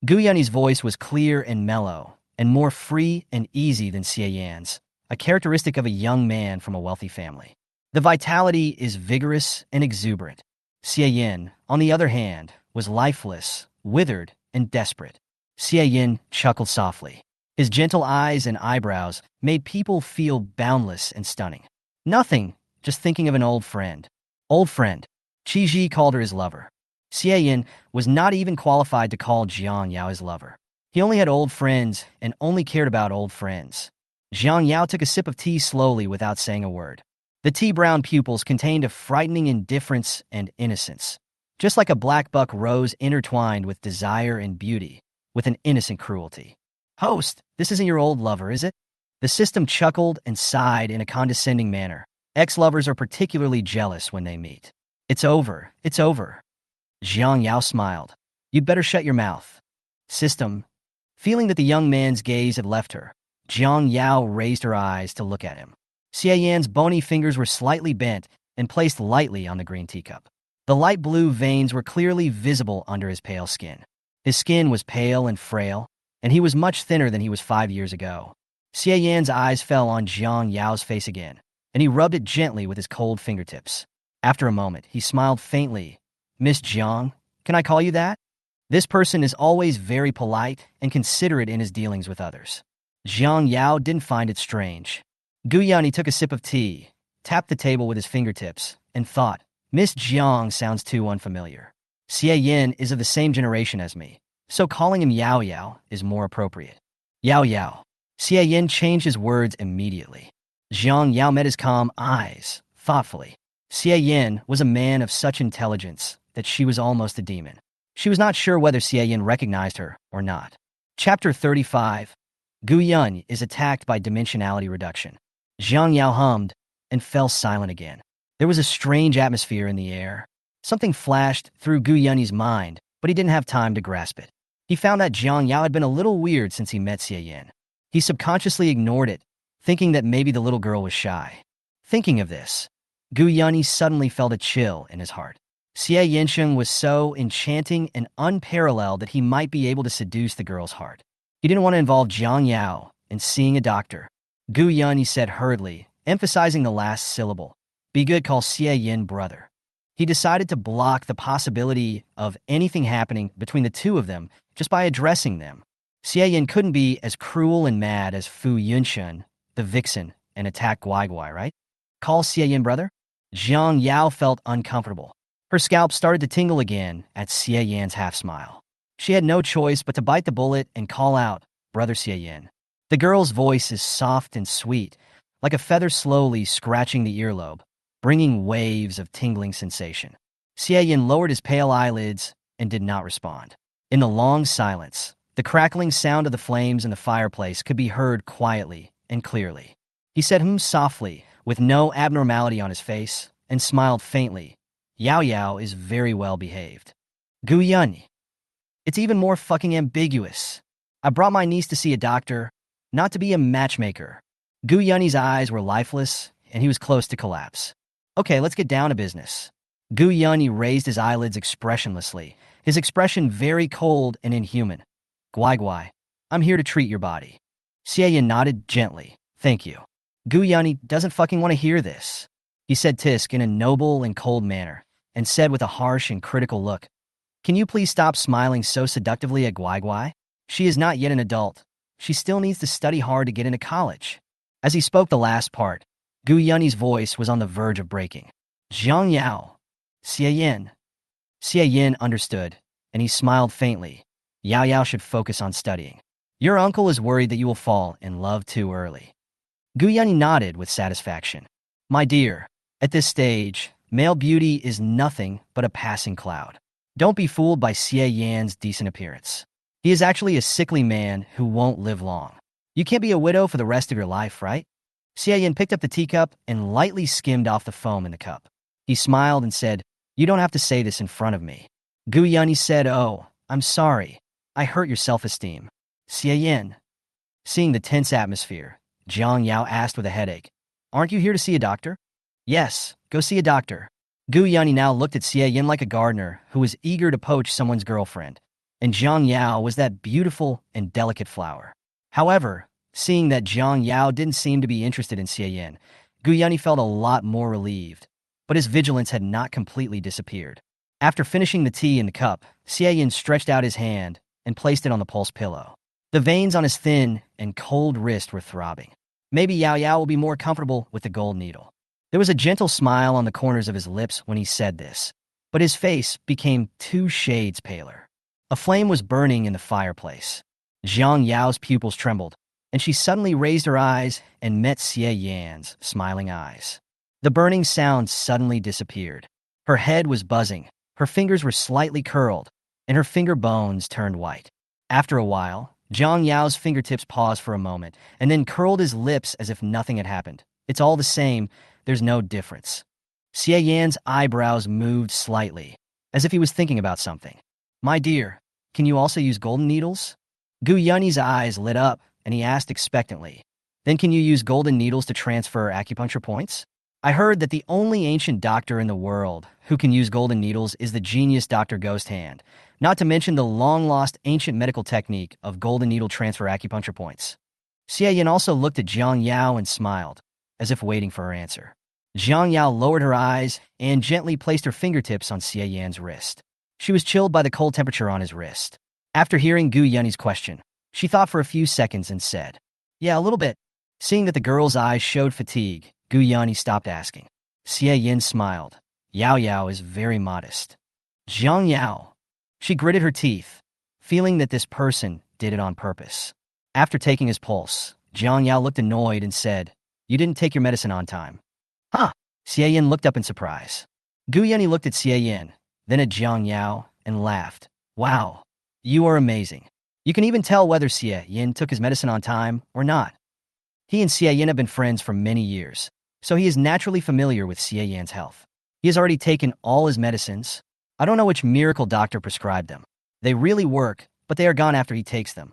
Gu Yunyi's voice was clear and mellow, and more free and easy than Xie Yan's, a characteristic of a young man from a wealthy family. The vitality is vigorous and exuberant. Xie Yin, on the other hand, was lifeless, withered, and desperate. Xie Yin chuckled softly. His gentle eyes and eyebrows made people feel boundless and stunning. "Nothing, just thinking of an old friend." "Old friend." Qiji called her his lover. Xie Yin was not even qualified to call Jiang Yao his lover. He only had old friends and only cared about old friends. Jiang Yao took a sip of tea slowly without saying a word. The tea-brown pupils contained a frightening indifference and innocence, just like a black buck rose intertwined with desire and beauty, with an innocent cruelty. "Host, this isn't your old lover, is it?" The system chuckled and sighed in a condescending manner. Ex-lovers are particularly jealous when they meet. It's over, it's over." Jiang Yao smiled. "You'd better shut your mouth." System. Feeling that the young man's gaze had left her, Jiang Yao raised her eyes to look at him. Xie Yan's bony fingers were slightly bent and placed lightly on the green teacup. The light blue veins were clearly visible under his pale skin. His skin was pale and frail, and he was much thinner than he was 5 years ago. Xie Yan's eyes fell on Jiang Yao's face again, and he rubbed it gently with his cold fingertips. After a moment, he smiled faintly. "Miss Jiang, can I call you that?" This person is always very polite and considerate in his dealings with others. Jiang Yao didn't find it strange. Guyani took a sip of tea, tapped the table with his fingertips, and thought, "Miss Jiang sounds too unfamiliar. Xie Yan is of the same generation as me, so calling him Yao Yao is more appropriate." "Yao Yao." Xie Yan changed his words immediately. Jiang Yao met his calm eyes, thoughtfully. Xie Yan was a man of such intelligence that she was almost a demon. She was not sure whether Xie Yan recognized her or not. Chapter 35. Gu Yun is attacked by dimensionality reduction. Jiang Yao hummed and fell silent again. There was a strange atmosphere in the air. Something flashed through Gu Yun's mind, but he didn't have time to grasp it. He found that Jiang Yao had been a little weird since he met Xie Yan. He subconsciously ignored it, thinking that maybe the little girl was shy. Thinking of this, Gu Yun suddenly felt a chill in his heart. Xie Yansheng was so enchanting and unparalleled that he might be able to seduce the girl's heart. He didn't want to involve Jiang Yao in seeing a doctor. Gu Yun said hurriedly, emphasizing the last syllable. "Be good, call Xie Yan brother." He decided to block the possibility of anything happening between the two of them just by addressing them. Xie Yan couldn't be as cruel and mad as Fu Yunshen, the vixen, and attack Guai Guai, right? Call Xie Yan brother? Jiang Yao felt uncomfortable. Her scalp started to tingle again at Xie Yan's half-smile. She had no choice but to bite the bullet and call out, "Brother Xie Yan." The girl's voice is soft and sweet, like a feather slowly scratching the earlobe, bringing waves of tingling sensation. Xie Yan lowered his pale eyelids and did not respond. In the long silence, the crackling sound of the flames in the fireplace could be heard quietly and clearly. He said softly, with no abnormality on his face, and smiled faintly. "Yao Yao is very well behaved." "Gu Yun. It's even more fucking ambiguous. I brought my niece to see a doctor, not to be a matchmaker." Gu Yun's eyes were lifeless, and he was close to collapse. "Okay, let's get down to business." Gu Yun raised his eyelids expressionlessly, his expression very cold and inhuman. "Guai Guai, I'm here to treat your body." Xie Yan nodded gently. "Thank you." Gu Yun doesn't fucking want to hear this. He said tisk in a noble and cold manner, and said with a harsh and critical look, "Can you please stop smiling so seductively at Guai Guai? She is not yet an adult. She still needs to study hard to get into college." As he spoke the last part, Gu Yun's voice was on the verge of breaking. "Jiang Yao. Xie Yan." Xie Yan understood, and he smiled faintly. "Yao Yao should focus on studying. Your uncle is worried that you will fall in love too early." Gu Yun nodded with satisfaction. "My dear, at this stage, male beauty is nothing but a passing cloud. Don't be fooled by Xie Yan's decent appearance. He is actually a sickly man who won't live long. You can't be a widow for the rest of your life, right?" Xie Yan picked up the teacup and lightly skimmed off the foam in the cup. He smiled and said, "You don't have to say this in front of me." Gu Yun said, "Oh, I'm sorry. I hurt your self-esteem." Xie Yan. Seeing the tense atmosphere, Jiang Yao asked with a headache, "Aren't you here to see a doctor?" "Yes, go see a doctor." Gu Yun now looked at Xie Yan like a gardener who was eager to poach someone's girlfriend, and Jiang Yao was that beautiful and delicate flower. However, seeing that Jiang Yao didn't seem to be interested in Xie Yan, Gu Yun felt a lot more relieved, but his vigilance had not completely disappeared. After finishing the tea in the cup, Xie Yan stretched out his hand and placed it on the pulse pillow. The veins on his thin and cold wrist were throbbing. Maybe Yao Yao will be more comfortable with the gold needle. There was a gentle smile on the corners of his lips when he said this, but his face became 2 shades paler. A flame was burning in the fireplace. Jiang Yao's pupils trembled, and she suddenly raised her eyes and met Xie Yan's smiling eyes. The burning sound suddenly disappeared. Her head was buzzing, her fingers were slightly curled, and her finger bones turned white. After a while, Jiang Yao's fingertips paused for a moment, and then curled his lips as if nothing had happened. It's all the same, there's no difference. Xie Yan's eyebrows moved slightly, as if he was thinking about something. My dear, can you also use golden needles? Gu Yunyi's eyes lit up, and he asked expectantly. Then can you use golden needles to transfer acupuncture points? I heard that the only ancient doctor in the world who can use golden needles is the genius Dr. Ghost Hand, not to mention the long-lost ancient medical technique of golden needle transfer acupuncture points. Xie Yan also looked at Jiang Yao and smiled, as if waiting for her answer. Jiang Yao lowered her eyes and gently placed her fingertips on Xie Yan's wrist. She was chilled by the cold temperature on his wrist. After hearing Gu Yunyi's question, she thought for a few seconds and said, Yeah, a little bit. Seeing that the girl's eyes showed fatigue, Gu Yunyi stopped asking. Xie Yan smiled. Yao Yao is very modest. Jiang Yao. She gritted her teeth, feeling that this person did it on purpose. After taking his pulse, Jiang Yao looked annoyed and said, You didn't take your medicine on time. Huh? Xie Yan looked up in surprise. Gu Yunyi looked at Xie Yan, then at Jiang Yao, and laughed. Wow, you are amazing. You can even tell whether Xie Yan took his medicine on time or not. He and Xie Yan have been friends for many years, so he is naturally familiar with Xie Yan's health. He has already taken all his medicines. I don't know which miracle doctor prescribed them. They really work, but they are gone after he takes them.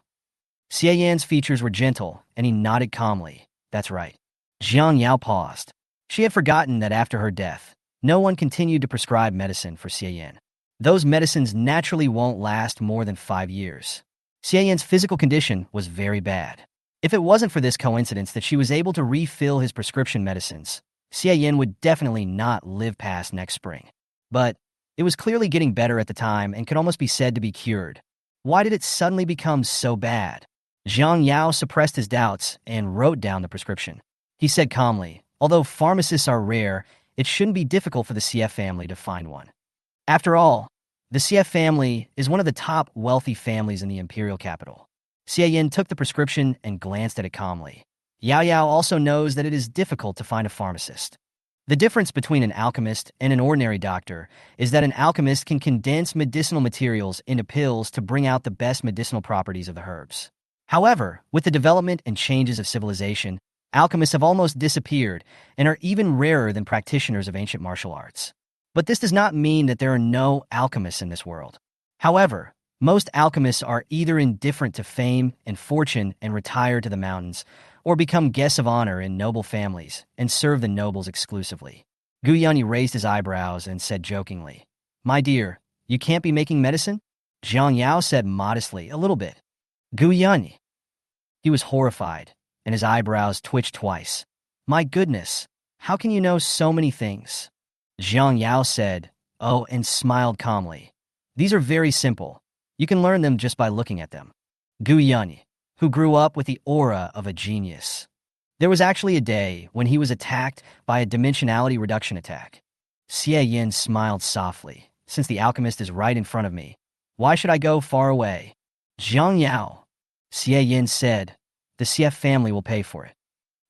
Xie Yan's features were gentle, and he nodded calmly. That's right. Jiang Yao paused. She had forgotten that after her death, no one continued to prescribe medicine for Xie Yan. Those medicines naturally won't last more than 5 years. Xie Yan's physical condition was very bad. If it wasn't for this coincidence that she was able to refill his prescription medicines, Xie Yan would definitely not live past next spring. But it was clearly getting better at the time and could almost be said to be cured. Why did it suddenly become so bad? Jiang Yao suppressed his doubts and wrote down the prescription. He said calmly, Although pharmacists are rare, it shouldn't be difficult for the CF family to find one. After all, the CF family is one of the top wealthy families in the imperial capital. Xie Yan took the prescription and glanced at it calmly. Yao Yao also knows that it is difficult to find a pharmacist. The difference between an alchemist and an ordinary doctor is that an alchemist can condense medicinal materials into pills to bring out the best medicinal properties of the herbs. However, with the development and changes of civilization, alchemists have almost disappeared and are even rarer than practitioners of ancient martial arts. But this does not mean that there are no alchemists in this world. However, most alchemists are either indifferent to fame and fortune and retire to the mountains, or become guests of honor in noble families and serve the nobles exclusively. Gu Yunyi raised his eyebrows and said jokingly, My dear, you can't be making medicine? Jiang Yao said modestly, a little bit. Gu Yunyi. He was horrified, and his eyebrows twitched twice. My goodness, how can you know so many things? Jiang Yao said, Oh, and smiled calmly. These are very simple. You can learn them just by looking at them. Gu Yunyi, who grew up with the aura of a genius. There was actually a day when he was attacked by a dimensionality reduction attack. Xie Yan smiled softly. Since the alchemist is right in front of me, why should I go far away? Jiang Yao, Xie Yan said, the CF family will pay for it.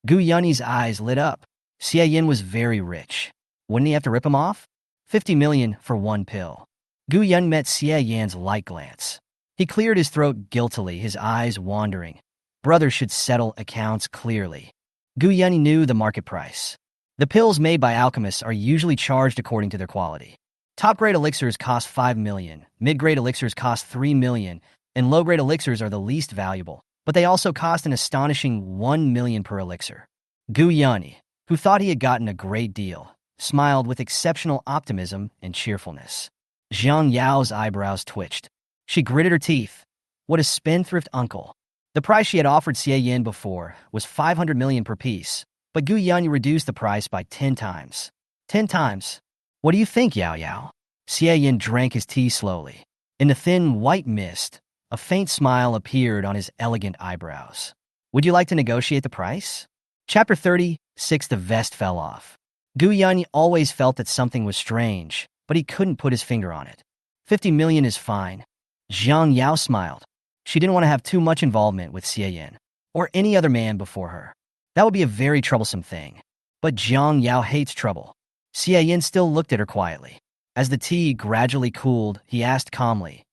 Gu Yunyi's eyes lit up. Xie Yan was very rich. Wouldn't he have to rip him off? 50 million for one pill. Gu Yunyi met Xie Yan's light glance. He cleared his throat guiltily, his eyes wandering. Brothers should settle accounts clearly. Gu Yunyi knew the market price. The pills made by alchemists are usually charged according to their quality. Top-grade elixirs cost 5 million, mid-grade elixirs cost 3 million, and low-grade elixirs are the least valuable, but they also cost an astonishing 1 million per elixir. Gu Yunyi, who thought he had gotten a great deal, smiled with exceptional optimism and cheerfulness. Jiang Yao's eyebrows twitched. She gritted her teeth. What a spendthrift uncle. The price she had offered Xie Yan before was 500 million per piece, but Gu Yunyi reduced the price by 10 times. 10 times? What do you think, Yao Yao? Xie Yan drank his tea slowly. In the thin white mist, a faint smile appeared on his elegant eyebrows. Would you like to negotiate the price? Chapter 36. The vest fell off. Gu Yunyi always felt that something was strange, but he couldn't put his finger on it. 50 million is fine. Jiang Yao smiled. She didn't want to have too much involvement with Xie Yan, or any other man before her. That would be a very troublesome thing. But Jiang Yao hates trouble. Xie Yin still looked at her quietly. As the tea gradually cooled, he asked calmly,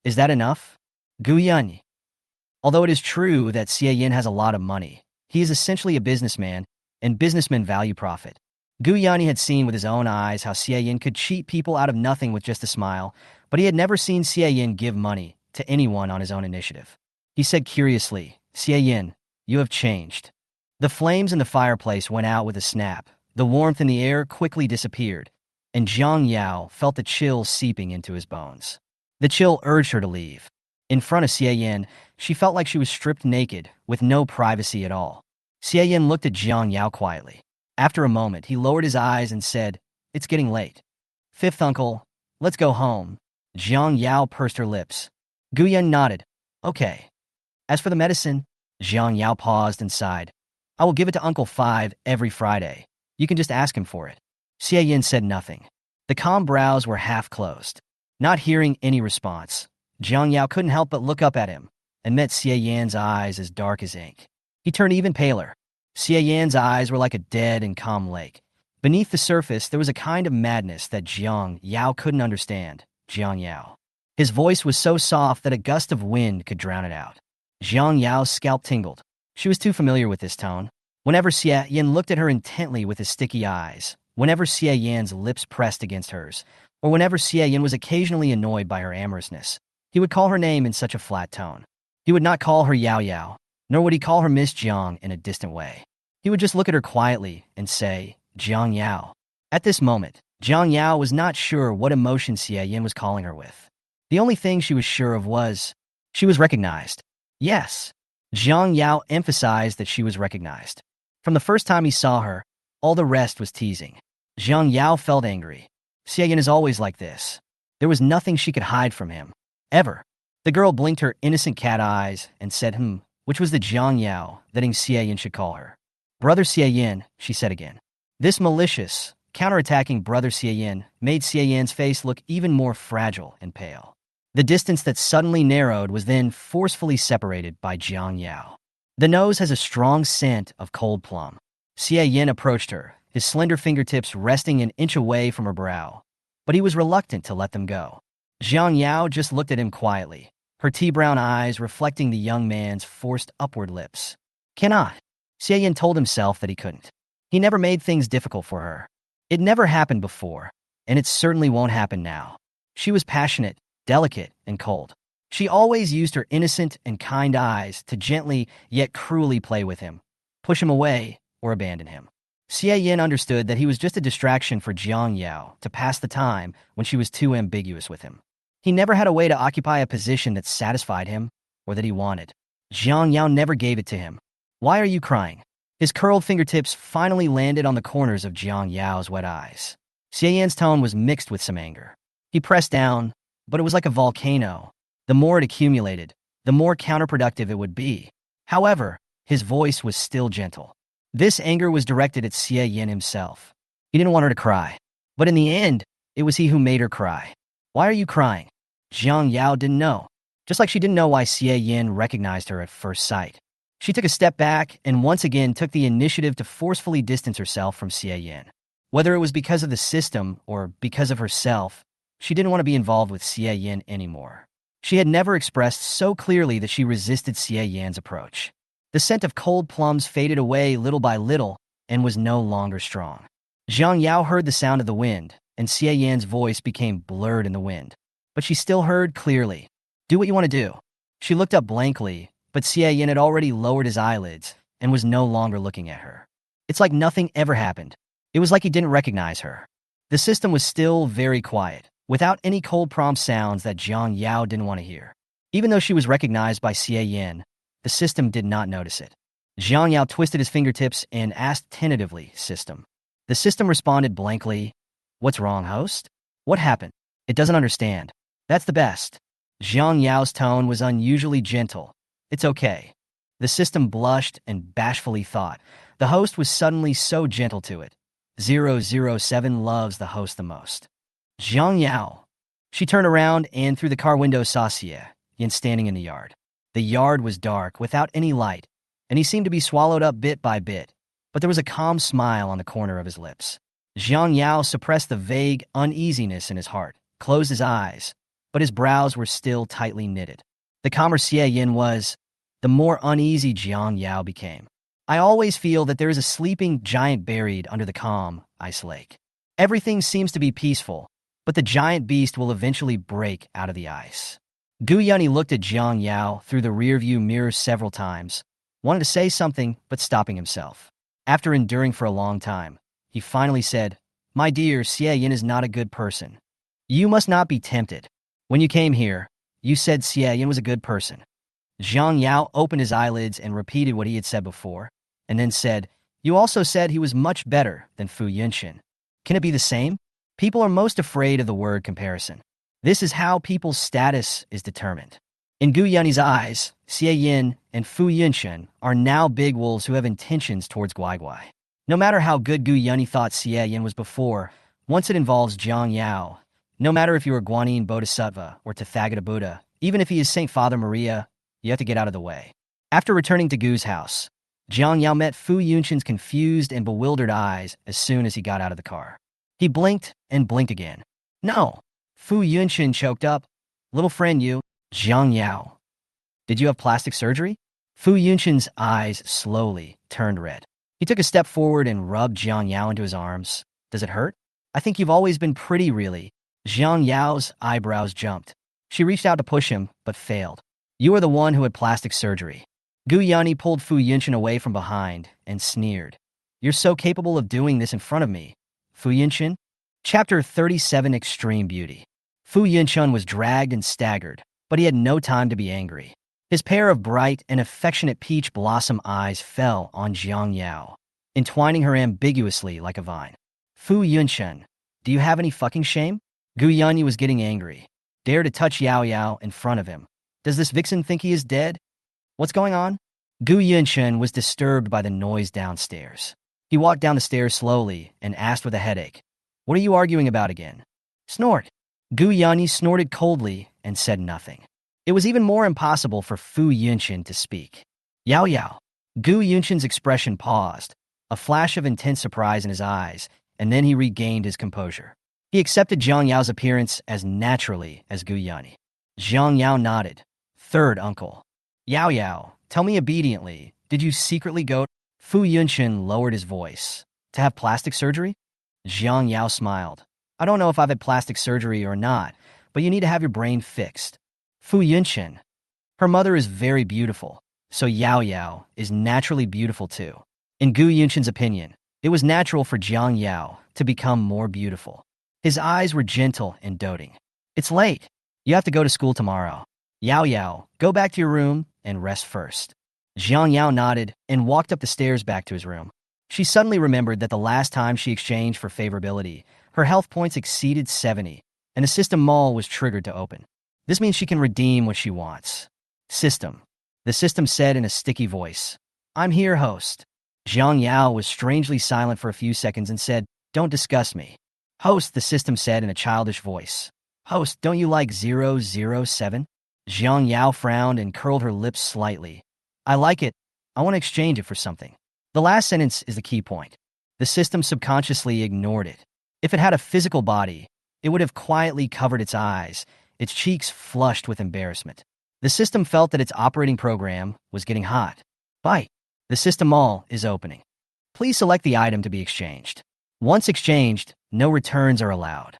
"Is that enough?" Gu Yun. Although it is true that Xie Yin has a lot of money, he is essentially a businessman, and businessmen value profit. Gu Yanni had seen with his own eyes how Xie Yin could cheat people out of nothing with just a smile, but he had never seen Xie Yin give money to anyone on his own initiative. He said curiously, "Xie Yin, you have changed." The flames in the fireplace went out with a snap. The warmth in the air quickly disappeared, and Jiang Yao felt the chill seeping into his bones. The chill urged her to leave. In front of Xie Yin, she felt like she was stripped naked, with no privacy at all. Xie Yin looked at Jiang Yao quietly. After a moment, he lowered his eyes and said, "It's getting late. Fifth uncle, let's go home." Jiang Yao pursed her lips. Gu Yun nodded. "Okay." As for the medicine, Jiang Yao paused and sighed. "I will give it to Uncle Five every Friday. You can just ask him for it." Xie Yin said nothing. The calm brows were half closed. Not hearing any response, Jiang Yao couldn't help but look up at him and met Xie Yan's eyes as dark as ink. He turned even paler. Xie Yan's eyes were like a dead and calm lake. Beneath the surface, there was a kind of madness that Jiang Yao couldn't understand. Jiang Yao. His voice was so soft that a gust of wind could drown it out. Jiang Yao's scalp tingled. She was too familiar with this tone. Whenever Xie Yan looked at her intently with his sticky eyes, whenever Xie Yan's lips pressed against hers, or whenever Xie Yan was occasionally annoyed by her amorousness, he would call her name in such a flat tone. He would not call her Yao Yao, nor would he call her Miss Jiang in a distant way. He would just look at her quietly and say, "Jiang Yao." At this moment, Jiang Yao was not sure what emotion Xie Yan was calling her with. The only thing she was sure of was, she was recognized. Yes. Jiang Yao emphasized that she was recognized. From the first time he saw her, all the rest was teasing. Jiang Yao felt angry. Xie Yan is always like this. There was nothing she could hide from him. Ever. The girl blinked her innocent cat eyes and said, which was the Jiang Yao that Xie Yan should call her. "Brother Xie Yan," she said again. This malicious, counterattacking brother Xie Yan made Xie Yan's face look even more fragile and pale. The distance that suddenly narrowed was then forcefully separated by Jiang Yao. The nose has a strong scent of cold plum. Xie Yan approached her, his slender fingertips resting an inch away from her brow, but he was reluctant to let them go. Jiang Yao just looked at him quietly, her tea-brown eyes reflecting the young man's forced upward lips. "Cannot." Xie Yan told himself that he couldn't. He never made things difficult for her. It never happened before, and it certainly won't happen now. She was passionate, delicate, and cold. She always used her innocent and kind eyes to gently yet cruelly play with him, push him away, or abandon him. Xie Yan understood that he was just a distraction for Jiang Yao to pass the time when she was too ambiguous with him. He never had a way to occupy a position that satisfied him or that he wanted. Jiang Yao never gave it to him. "Why are you crying?" His curled fingertips finally landed on the corners of Jiang Yao's wet eyes. Xie Yan's tone was mixed with some anger. He pressed down, but it was like a volcano. The more it accumulated, the more counterproductive it would be. However, his voice was still gentle. This anger was directed at Xie Yan himself. He didn't want her to cry. But in the end, it was he who made her cry. "Why are you crying?" Jiang Yao didn't know. Just like she didn't know why Xie Yan recognized her at first sight. She took a step back and once again took the initiative to forcefully distance herself from Xie Yan. Whether it was because of the system or because of herself, she didn't want to be involved with Xie Yan anymore. She had never expressed so clearly that she resisted Xie Yan's approach. The scent of cold plums faded away little by little and was no longer strong. Jiang Yao heard the sound of the wind, and Xie Yan's voice became blurred in the wind. But she still heard clearly. "Do what you want to do." She looked up blankly, but Xie Yan had already lowered his eyelids and was no longer looking at her. It's like nothing ever happened. It was like he didn't recognize her. The system was still very quiet, without any cold prompt sounds that Jiang Yao didn't want to hear. Even though she was recognized by Xie Yan, the system did not notice it. Jiang Yao twisted his fingertips and asked tentatively, "System." The system responded blankly, "What's wrong, host? What happened? It doesn't understand." "That's the best." Jiang Yao's tone was unusually gentle. "It's okay." The system blushed and bashfully thought. The host was suddenly so gentle to it. 007 loves the host the most. Jiang Yao. She turned around and through the car window saw Xie Yan standing in the yard. The yard was dark, without any light, and he seemed to be swallowed up bit by bit, but there was a calm smile on the corner of his lips. Jiang Yao suppressed the vague uneasiness in his heart, closed his eyes, but his brows were still tightly knitted. The calmer Xie Yin was, the more uneasy Jiang Yao became. I always feel that there is a sleeping giant buried under the calm ice lake. Everything seems to be peaceful, but the giant beast will eventually break out of the ice. Gu Yunyi looked at Jiang Yao through the rearview mirror several times, wanted to say something, but stopping himself. After enduring for a long time, he finally said, "My dear, Xie Yin is not a good person. You must not be tempted. When you came here, you said Xie Yin was a good person." Jiang Yao opened his eyelids and repeated what he had said before, and then said, "You also said he was much better than Fu Yunxin. Can it be the same? People are most afraid of the word comparison. This is how people's status is determined." In Gu Yunyi's eyes, Xie Yin and Fu Yunxin are now big wolves who have intentions towards Guai. No matter how good Gu Yunyi thought Xie Yin was before, once it involves Jiang Yao, no matter if you are Guanyin Bodhisattva or Tathagata Buddha, even if he is Saint Father Maria, you have to get out of the way. After returning to Gu's house, Jiang Yao met Fu Yunxin's confused and bewildered eyes as soon as he got out of the car. He blinked and blinked again. "No." Fu Yunxin choked up. "Little friend, you." Jiang Yao. "Did you have plastic surgery?" Fu Yunxin's eyes slowly turned red. He took a step forward and rubbed Jiang Yao into his arms. "Does it hurt?" "I think you've always been pretty, really." Jiang Yao's eyebrows jumped. She reached out to push him, but failed. "You are the one who had plastic surgery." Gu Yanni pulled Fu Yunxin away from behind and sneered. "You're so capable of doing this in front of me, Fu Yunxin." Chapter 37: Extreme Beauty. Fu Yunxin was dragged and staggered, but he had no time to be angry. His pair of bright and affectionate peach blossom eyes fell on Jiang Yao, entwining her ambiguously like a vine. "Fu Yunxin, do you have any fucking shame?" Gu Yanyi was getting angry. Dare to touch Yao Yao in front of him. Does this vixen think he is dead? What's going on? Gu Yunxin was disturbed by the noise downstairs. He walked down the stairs slowly and asked with a headache, "What are you arguing about again?" Snort. Gu Yanyi snorted coldly and said nothing. It was even more impossible for Fu Yunxin to speak. Yao Yao. Gu Yunxin's expression paused, a flash of intense surprise in his eyes, and then he regained his composure. He accepted Jiang Yao's appearance as naturally as Gu Yanyi. Jiang Yao nodded. "Third uncle." "Yao Yao, tell me obediently, did you secretly go—" Fu Yunxin lowered his voice. "To have plastic surgery?" Jiang Yao smiled. "I don't know if I've had plastic surgery or not, but you need to have your brain fixed." Fu Yunxin. Her mother is very beautiful, so Yao Yao is naturally beautiful too. In Gu Yunxin's opinion, it was natural for Jiang Yao to become more beautiful. His eyes were gentle and doting. "It's late. You have to go to school tomorrow. Yao Yao, go back to your room and rest first." Jiang Yao nodded and walked up the stairs back to his room. She suddenly remembered that the last time she exchanged for favorability, her health points exceeded 70, and the system mall was triggered to open. This means she can redeem what she wants. "System," the system said in a sticky voice. "I'm here, host." Jiang Yao was strangely silent for a few seconds and said, "Don't discuss me." "Host," the system said in a childish voice. "Host, don't you like 007? Jiang Yao frowned and curled her lips slightly. "I like it. I want to exchange it for something." The last sentence is the key point. The system subconsciously ignored it. If it had a physical body, it would have quietly covered its eyes, its cheeks flushed with embarrassment. The system felt that its operating program was getting hot. "Bite. The system mall is opening. Please select the item to be exchanged. Once exchanged, no returns are allowed."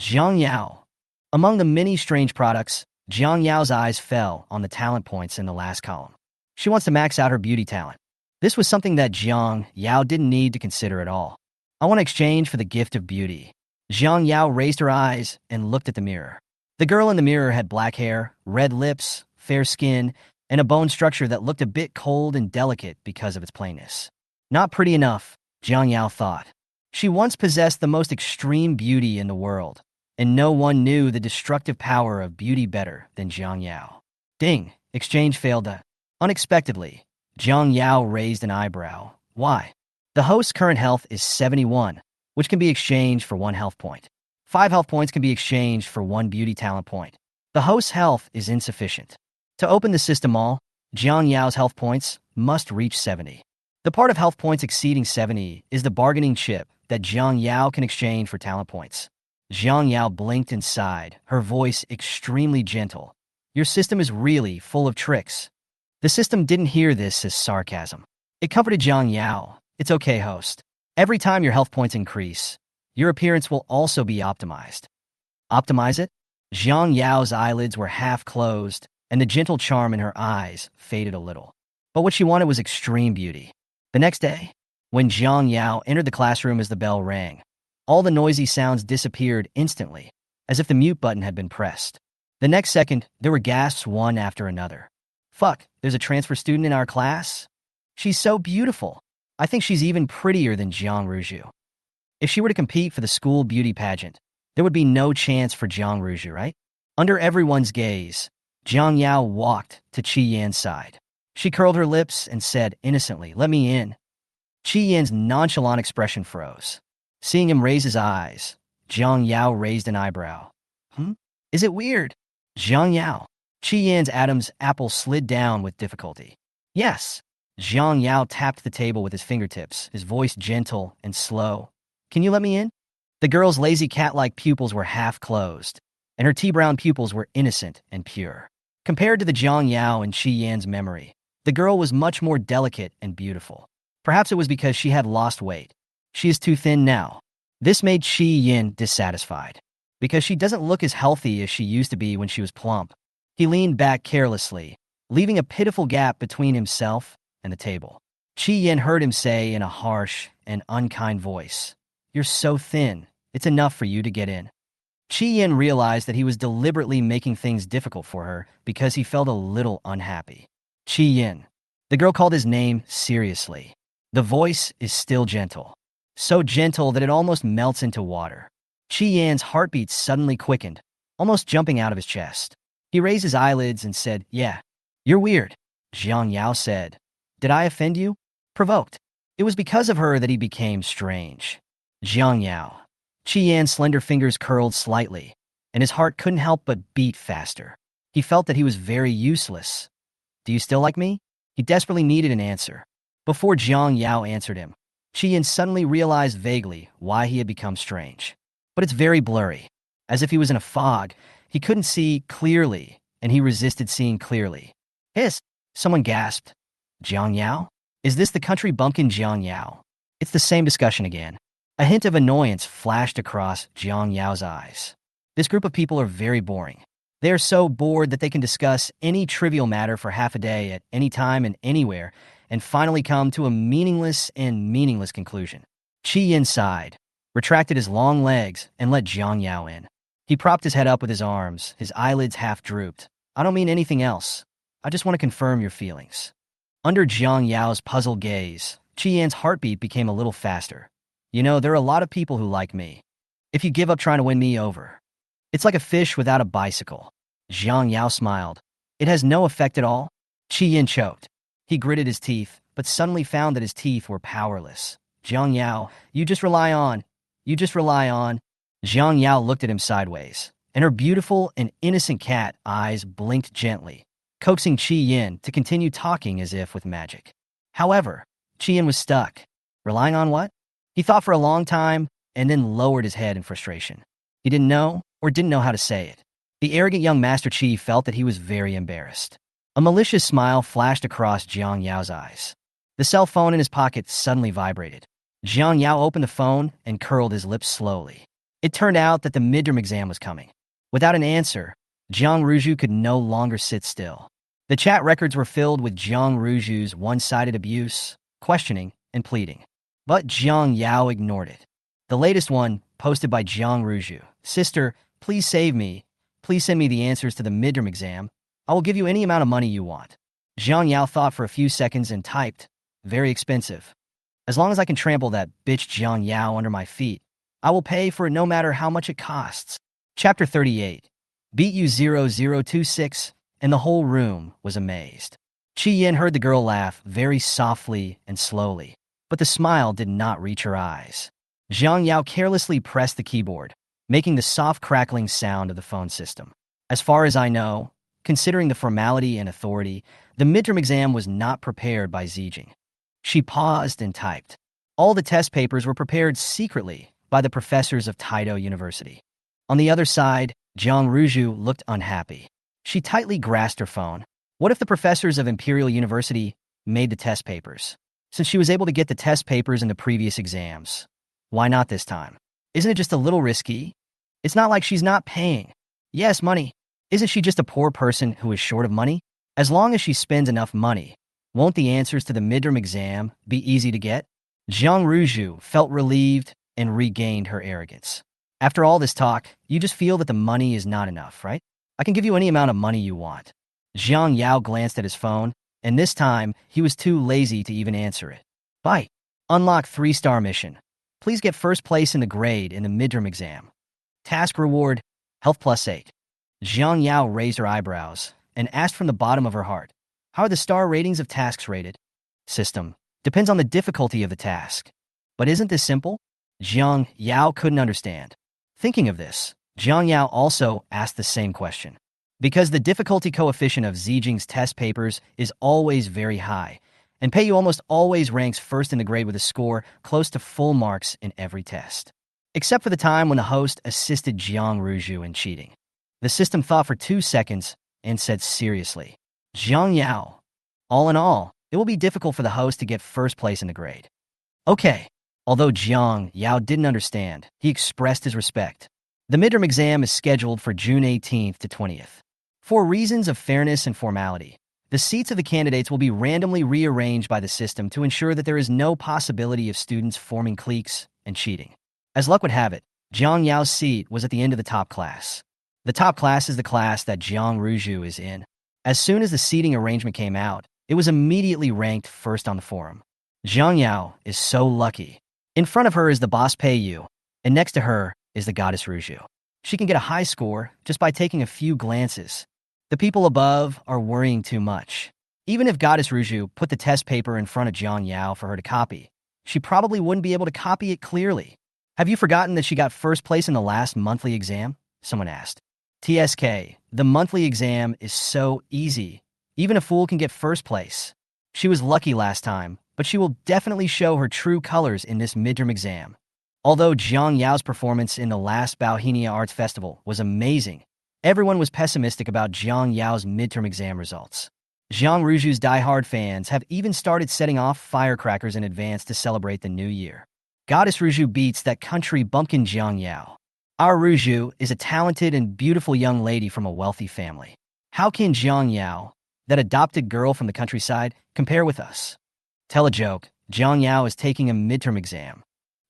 Jiang Yao. Among the many strange products, Jiang Yao's eyes fell on the talent points in the last column. She wants to max out her beauty talent. This was something that Jiang Yao didn't need to consider at all. "I want to exchange for the gift of beauty." Jiang Yao raised her eyes and looked at the mirror. The girl in the mirror had black hair, red lips, fair skin, and a bone structure that looked a bit cold and delicate because of its plainness. Not pretty enough, Jiang Yao thought. She once possessed the most extreme beauty in the world, and no one knew the destructive power of beauty better than Jiang Yao. Ding! Exchange failed. Unexpectedly, Jiang Yao raised an eyebrow. "Why?" "The host's current health is 71, which can be exchanged for 1 health point. 5 health points can be exchanged for 1 beauty talent point. The host's health is insufficient. To open the system mall, Jiang Yao's health points must reach 70. The part of health points exceeding 70 is the bargaining chip that Jiang Yao can exchange for talent points. Jiang Yao blinked and sighed, her voice extremely gentle. Your system is really full of tricks. The system didn't hear this as sarcasm. It comforted Jiang Yao. It's okay, host. Every time your health points increase, your appearance will also be optimized. Optimize it? Jiang Yao's eyelids were half closed, and the gentle charm in her eyes faded a little. But what she wanted was extreme beauty. The next day, when Jiang Yao entered the classroom as the bell rang, all the noisy sounds disappeared instantly, as if the mute button had been pressed. The next second, there were gasps one after another. Fuck, there's a transfer student in our class? She's so beautiful. I think she's even prettier than Jiang Ruju. If she were to compete for the school beauty pageant, there would be no chance for Jiang Ruju, right? Under everyone's gaze, Jiang Yao walked to Qi Yan's side. She curled her lips and said innocently, "Let me in." Qi Yan's nonchalant expression froze. Seeing him raise his eyes, Jiang Yao raised an eyebrow. Is it weird? Jiang Yao. Qi Yan's Adam's apple slid down with difficulty. Yes. Jiang Yao tapped the table with his fingertips, his voice gentle and slow. Can you let me in? The girl's lazy cat-like pupils were half closed, and her tea-brown pupils were innocent and pure. Compared to the Jiang Yao in Qi Yan's memory, the girl was much more delicate and beautiful. Perhaps it was because she had lost weight. She is too thin now. This made Qi Yan dissatisfied, because she doesn't look as healthy as she used to be when she was plump. He leaned back carelessly, leaving a pitiful gap between himself and the table. Qi Yan heard him say in a harsh and unkind voice, "You're so thin, it's enough for you to get in." Qi Yan realized that he was deliberately making things difficult for her because he felt a little unhappy. Qi Yan. The girl called his name seriously. The voice is still gentle. So gentle that it almost melts into water. Qi Yan's heartbeat suddenly quickened, almost jumping out of his chest. He raised his eyelids and said, "Yeah, you're weird," Jiang Yao said. "Did I offend you?" Provoked. It was because of her that he became strange. Jiang Yao. Qi Yan's slender fingers curled slightly, and his heart couldn't help but beat faster. He felt that he was very useless. "Do you still like me?" He desperately needed an answer. Before Jiang Yao answered him, Qi Yan suddenly realized vaguely why he had become strange. But it's very blurry. As if he was in a fog, he couldn't see clearly, and he resisted seeing clearly. "Hiss!" Someone gasped. "Jiang Yao? Is this the country bumpkin Jiang Yao?" It's the same discussion again. A hint of annoyance flashed across Jiang Yao's eyes. This group of people are very boring. They are so bored that they can discuss any trivial matter for half a day at any time and anywhere, and finally come to a meaningless conclusion. Qi Yan sighed, retracted his long legs, and let Jiang Yao in. He propped his head up with his arms, his eyelids half drooped. "I don't mean anything else. I just want to confirm your feelings." Under Jiang Yao's puzzled gaze, Qi Yan's heartbeat became a little faster. "You know, there are a lot of people who like me. If you give up trying to win me over, it's like a fish without a bicycle." Jiang Yao smiled. "It has no effect at all?" Qi Yan choked. He gritted his teeth, but suddenly found that his teeth were powerless. "Jiang Yao, you just rely on. Jiang Yao looked at him sideways, and her beautiful and innocent cat eyes blinked gently, coaxing Qi Yan to continue talking as if with magic. However, Qi Yan was stuck. Relying on what? He thought for a long time, and then lowered his head in frustration. He didn't know how to say it. The arrogant young Master Qi felt that he was very embarrassed. A malicious smile flashed across Jiang Yao's eyes. The cell phone in his pocket suddenly vibrated. Jiang Yao opened the phone and curled his lips slowly. It turned out that the midterm exam was coming. Without an answer, Jiang Ruju could no longer sit still. The chat records were filled with Jiang Ruju's one-sided abuse, questioning, and pleading. But Jiang Yao ignored it. The latest one, posted by Jiang Ruju. "Sister, please save me. Please send me the answers to the midterm exam. I will give you any amount of money you want." Jiang Yao thought for a few seconds and typed, "Very expensive. As long as I can trample that bitch Jiang Yao under my feet, I will pay for it no matter how much it costs." Chapter 38. Beat you 0026, and the whole room was amazed. Qi Yan heard the girl laugh very softly and slowly, but the smile did not reach her eyes. Jiang Yao carelessly pressed the keyboard, making the soft crackling sound of the phone system. "As far as I know, considering the formality and authority, the midterm exam was not prepared by Zijing. She paused and typed. All the test papers were prepared secretly by the professors of Taito University. On the other side, Jiang Ruju looked unhappy. She tightly grasped her phone. What if the professors of Imperial University made the test papers? Since she was able to get the test papers in the previous exams, why not this time? Isn't it just a little risky? It's not like she's not paying. Yes, money. Isn't she just a poor person who is short of money? As long as she spends enough money, won't the answers to the midterm exam be easy to get? Jiang Ruju felt relieved and regained her arrogance. After all this talk, you just feel that the money is not enough, right? I can give you any amount of money you want. Jiang Yao glanced at his phone, and this time, he was too lazy to even answer it. Bite. Unlock 3-star mission. Please get first place in the grade in the midterm exam. Task reward, health +8. Jiang Yao raised her eyebrows and asked from the bottom of her heart, how are the star ratings of tasks rated? System. Depends on the difficulty of the task. But isn't this simple? Jiang Yao couldn't understand. Thinking of this, Jiang Yao also asked the same question. Because the difficulty coefficient of Zijing's test papers is always very high, and Peiyu almost always ranks first in the grade with a score close to full marks in every test. Except for the time when the host assisted Jiang Ruju in cheating. The system thought for 2 seconds and said seriously, Jiang Yao, all in all, it will be difficult for the host to get first place in the grade. Okay. Although Jiang Yao didn't understand, he expressed his respect. The midterm exam is scheduled for June 18th to 20th. For reasons of fairness and formality, the seats of the candidates will be randomly rearranged by the system to ensure that there is no possibility of students forming cliques and cheating. As luck would have it, Jiang Yao's seat was at the end of the top class. The top class is the class that Jiang Ruju is in. As soon as the seating arrangement came out, it was immediately ranked first on the forum. Jiang Yao is so lucky. In front of her is the boss Peiyu, and next to her is the goddess Ruju. She can get a high score just by taking a few glances. The people above are worrying too much. Even if goddess Ruju put the test paper in front of Jiang Yao for her to copy, she probably wouldn't be able to copy it clearly. Have you forgotten that she got first place in the last monthly exam? Someone asked. TSK, the monthly exam is so easy. Even a fool can get first place. She was lucky last time, but she will definitely show her true colors in this midterm exam. Although Jiang Yao's performance in the last Bauhinia Arts Festival was amazing, everyone was pessimistic about Jiang Yao's midterm exam results. Jiang Ruju's die-hard fans have even started setting off firecrackers in advance to celebrate the new year. Goddess Ruju beats that country bumpkin Jiang Yao. Our Ruju is a talented and beautiful young lady from a wealthy family. How can Jiang Yao, that adopted girl from the countryside, compare with us? Tell a joke. Jiang Yao is taking a midterm exam.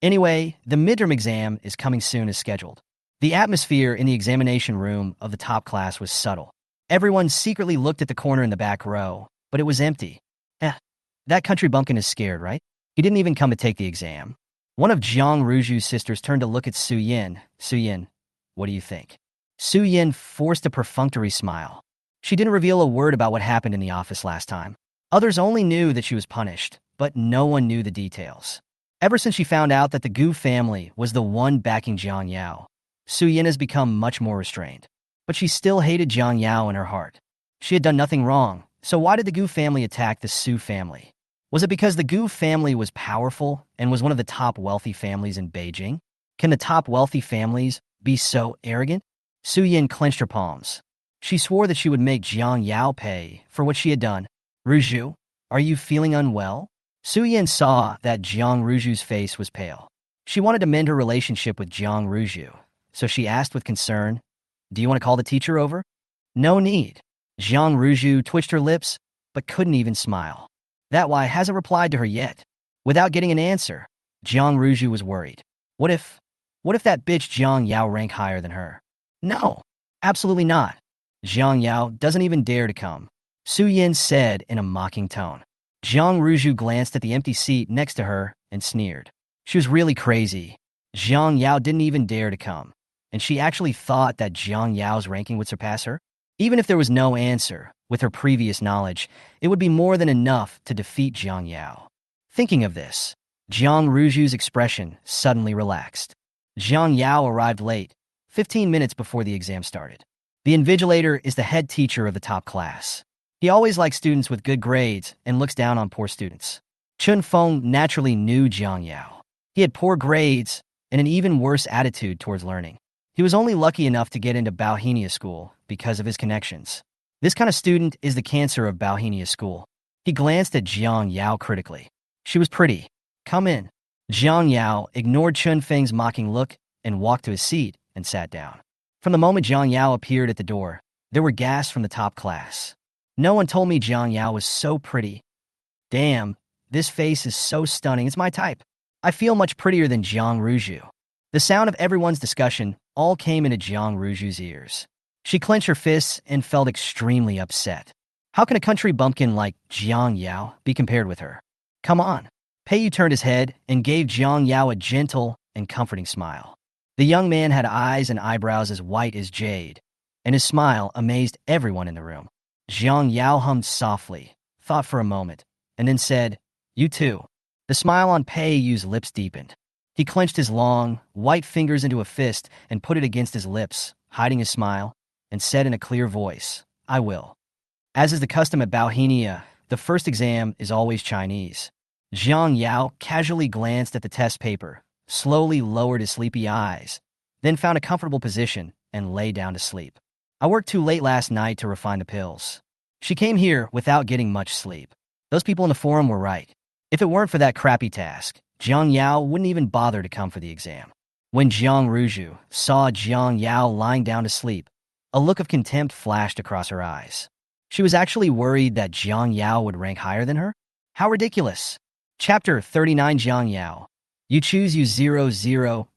Anyway, the midterm exam is coming soon as scheduled. The atmosphere in the examination room of the top class was subtle. Everyone secretly looked at the corner in the back row, but it was empty. That country bumpkin is scared, right? He didn't even come to take the exam. One of Jiang Ruju's sisters turned to look at Su Yin. Su Yin, what do you think? Su Yin forced a perfunctory smile. She didn't reveal a word about what happened in the office last time. Others only knew that she was punished, but no one knew the details. Ever since she found out that the Gu family was the one backing Jiang Yao, Su Yin has become much more restrained. But she still hated Jiang Yao in her heart. She had done nothing wrong, so why did the Gu family attack the Su family? Was it because the Gu family was powerful and was one of the top wealthy families in Beijing? Can the top wealthy families be so arrogant? Su Yin clenched her palms. She swore that she would make Jiang Yao pay for what she had done. Ruju, are you feeling unwell? Su Yin saw that Jiang Ruju's face was pale. She wanted to mend her relationship with Jiang Ruju, so she asked with concern, do you want to call the teacher over? No need. Jiang Ruju twitched her lips, but couldn't even smile. That why hasn't replied to her yet. Without getting an answer, Jiang Ruju was worried. What if that bitch Jiang Yao rank higher than her? No, absolutely not. Jiang Yao doesn't even dare to come, Su Yin said in a mocking tone. Jiang Ruju glanced at the empty seat next to her and sneered. She was really crazy. Jiang Yao didn't even dare to come, and she actually thought that Jiang Yao's ranking would surpass her? Even if there was no answer, with her previous knowledge, it would be more than enough to defeat Jiang Yao. Thinking of this, Jiang Ruju's expression suddenly relaxed. Jiang Yao arrived late, 15 minutes before the exam started. The invigilator is the head teacher of the top class. He always likes students with good grades and looks down on poor students. Chun Feng naturally knew Jiang Yao. He had poor grades and an even worse attitude towards learning. He was only lucky enough to get into Bauhinia school because of his connections. This kind of student is the cancer of Bauhinia school. He glanced at Jiang Yao critically. She was pretty. Come in. Jiang Yao ignored Chun Feng's mocking look and walked to his seat and sat down. From the moment Jiang Yao appeared at the door, there were gasps from the top class. No one told me Jiang Yao was so pretty. Damn, this face is so stunning. It's my type. I feel much prettier than Jiang Ruju. The sound of everyone's discussion all came into Jiang Ruju's ears. She clenched her fists and felt extremely upset. How can a country bumpkin like Jiang Yao be compared with her? Come on. Peiyu turned his head and gave Jiang Yao a gentle and comforting smile. The young man had eyes and eyebrows as white as jade, and his smile amazed everyone in the room. Jiang Yao hummed softly, thought for a moment, and then said, "You too." The smile on Peiyu's lips deepened. He clenched his long, white fingers into a fist and put it against his lips, hiding his smile, and said in a clear voice, "I will." As is the custom at Bauhinia, the first exam is always Chinese. Jiang Yao casually glanced at the test paper, slowly lowered his sleepy eyes, then found a comfortable position and lay down to sleep. I worked too late last night to refine the pills. She came here without getting much sleep. Those people in the forum were right. If it weren't for that crappy task, Jiang Yao wouldn't even bother to come for the exam. When Jiang Ruju saw Jiang Yao lying down to sleep, a look of contempt flashed across her eyes. She was actually worried that Jiang Yao would rank higher than her? How ridiculous! Chapter 39 Jiang Yao. You choose U0026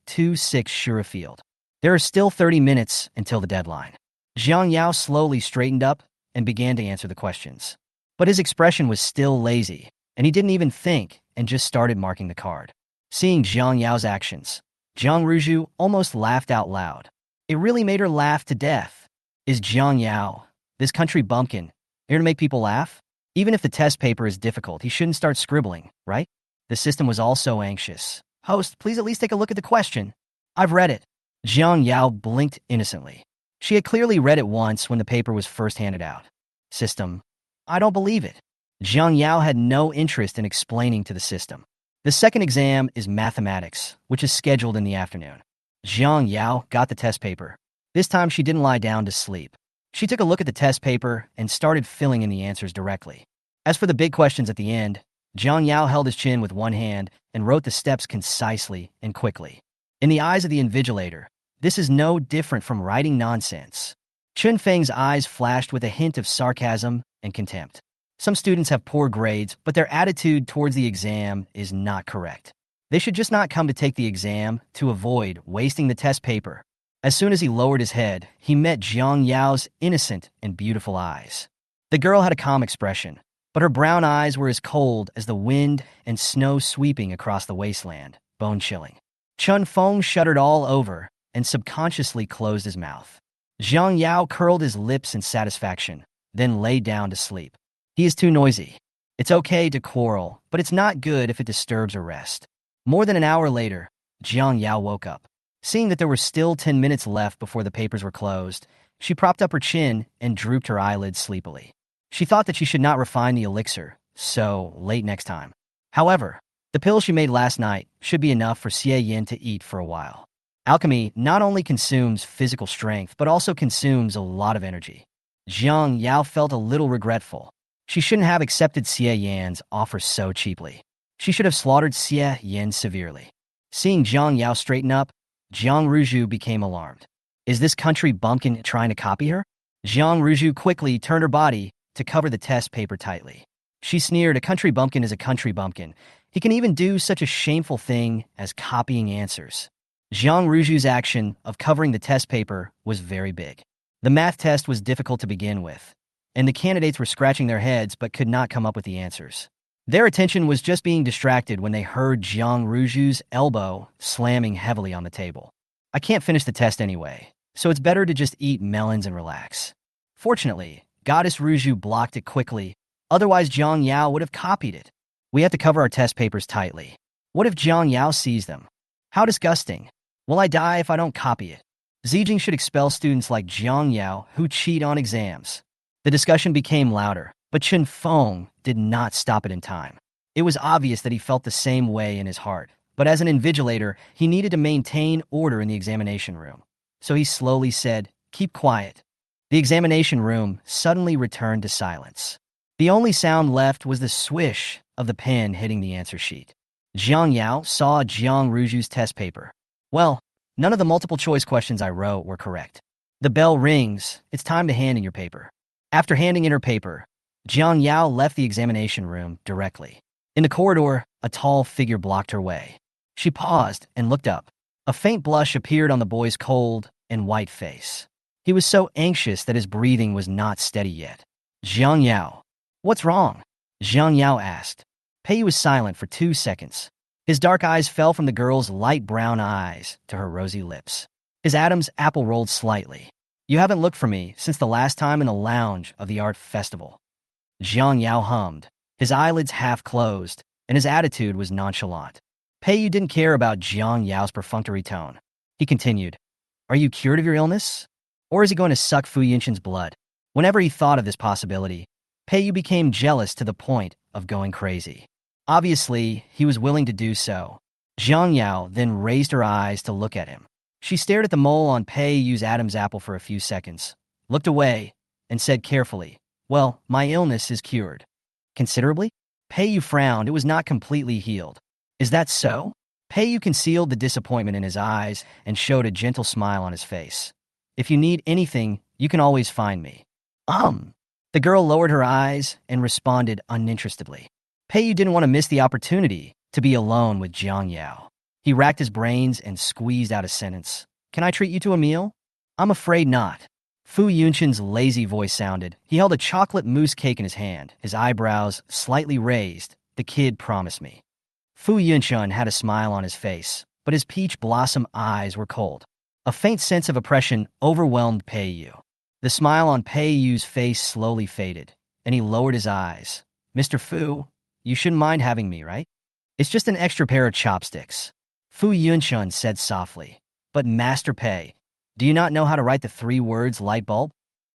Shurafield. There are still 30 minutes until the deadline. Jiang Yao slowly straightened up and began to answer the questions. But his expression was still lazy, and he didn't even think and just started marking the card. Seeing Jiang Yao's actions, Jiang Ruju almost laughed out loud. It really made her laugh to death. Is Jiang Yao, this country bumpkin, here to make people laugh? Even if the test paper is difficult, he shouldn't start scribbling, right? The system was also anxious. Host, please at least take a look at the question. I've read it. Jiang Yao blinked innocently. She had clearly read it once when the paper was first handed out. System. I don't believe it. Jiang Yao had no interest in explaining to the system. The second exam is mathematics, which is scheduled in the afternoon. Jiang Yao got the test paper. This time she didn't lie down to sleep. She took a look at the test paper and started filling in the answers directly. As for the big questions at the end, Jiang Yao held his chin with one hand and wrote the steps concisely and quickly. In the eyes of the invigilator, this is no different from writing nonsense. Chun Feng's eyes flashed with a hint of sarcasm and contempt. Some students have poor grades, but their attitude towards the exam is not correct. They should just not come to take the exam to avoid wasting the test paper. As soon as he lowered his head, he met Jiang Yao's innocent and beautiful eyes. The girl had a calm expression, but her brown eyes were as cold as the wind and snow sweeping across the wasteland, bone-chilling. Chun Feng shuddered all over and subconsciously closed his mouth. Jiang Yao curled his lips in satisfaction, then lay down to sleep. He is too noisy. It's okay to quarrel, but it's not good if it disturbs her rest. More than an hour later, Jiang Yao woke up. Seeing that there were still 10 minutes left before the papers were closed, she propped up her chin and drooped her eyelids sleepily. She thought that she should not refine the elixir, so late next time. However, the pill she made last night should be enough for Xie Yin to eat for a while. Alchemy not only consumes physical strength, but also consumes a lot of energy. Jiang Yao felt a little regretful. She shouldn't have accepted Xie Yan's offer so cheaply. She should have slaughtered Xie Yin severely. Seeing Jiang Yao straighten up, Jiang Ruju became alarmed. Is this country bumpkin trying to copy her? Jiang Ruju quickly turned her body to cover the test paper tightly. She sneered, a country bumpkin is a country bumpkin. He can even do such a shameful thing as copying answers. Jiang Ruju's action of covering the test paper was very big. The math test was difficult to begin with, and the candidates were scratching their heads but could not come up with the answers. Their attention was just being distracted when they heard Jiang Ruju's elbow slamming heavily on the table. I can't finish the test anyway, so it's better to just eat melons and relax. Fortunately, Goddess Ruju blocked it quickly, otherwise Jiang Yao would have copied it. We have to cover our test papers tightly. What if Jiang Yao sees them? How disgusting. Will I die if I don't copy it? Zijing should expel students like Jiang Yao who cheat on exams. The discussion became louder, but Chun Feng did not stop it in time. It was obvious that he felt the same way in his heart, but as an invigilator, he needed to maintain order in the examination room. So he slowly said, "Keep quiet." The examination room suddenly returned to silence. The only sound left was the swish of the pen hitting the answer sheet. Jiang Yao saw Jiang Ruju's test paper. "Well, none of the multiple-choice questions I wrote were correct. The bell rings. It's time to hand in your paper." After handing in her paper, Jiang Yao left the examination room directly. In the corridor, a tall figure blocked her way. She paused and looked up. A faint blush appeared on the boy's cold and white face. He was so anxious that his breathing was not steady yet. "Jiang Yao, what's wrong?" Jiang Yao asked. Pei was silent for 2 seconds. His dark eyes fell from the girl's light brown eyes to her rosy lips. His Adam's apple rolled slightly. "You haven't looked for me since the last time in the lounge of the art festival." Jiang Yao hummed, his eyelids half closed, and his attitude was nonchalant. Pei didn't care about Jiang Yao's perfunctory tone. He continued, "Are you cured of your illness? Or is he going to suck Fu Yinshan's blood?" Whenever he thought of this possibility, Pei became jealous to the point of going crazy. Obviously, he was willing to do so. Jiang Yao then raised her eyes to look at him. She stared at the mole on Pei-Yu's Adam's apple for a few seconds, looked away, and said carefully, "Well, my illness is cured." "Considerably?" Pei-Yu frowned. It was not completely healed. "Is that so?" Pei-Yu concealed the disappointment in his eyes and showed a gentle smile on his face. "If you need anything, you can always find me." The girl lowered her eyes and responded uninterestedly. Pei-Yu didn't want to miss the opportunity to be alone with Jiang Yao. He racked his brains and squeezed out a sentence. "Can I treat you to a meal?" "I'm afraid not." Fu Yunshan's lazy voice sounded. He held a chocolate mousse cake in his hand, his eyebrows slightly raised. "The kid promised me." Fu Yunshan had a smile on his face, but his peach blossom eyes were cold. A faint sense of oppression overwhelmed Pei-Yu. The smile on Pei-Yu's face slowly faded, and he lowered his eyes. "Mr. Fu, you shouldn't mind having me, right? It's just an extra pair of chopsticks." Fu Yunshan said softly. "But Master Pei, do you not know how to write the 3 words light bulb?"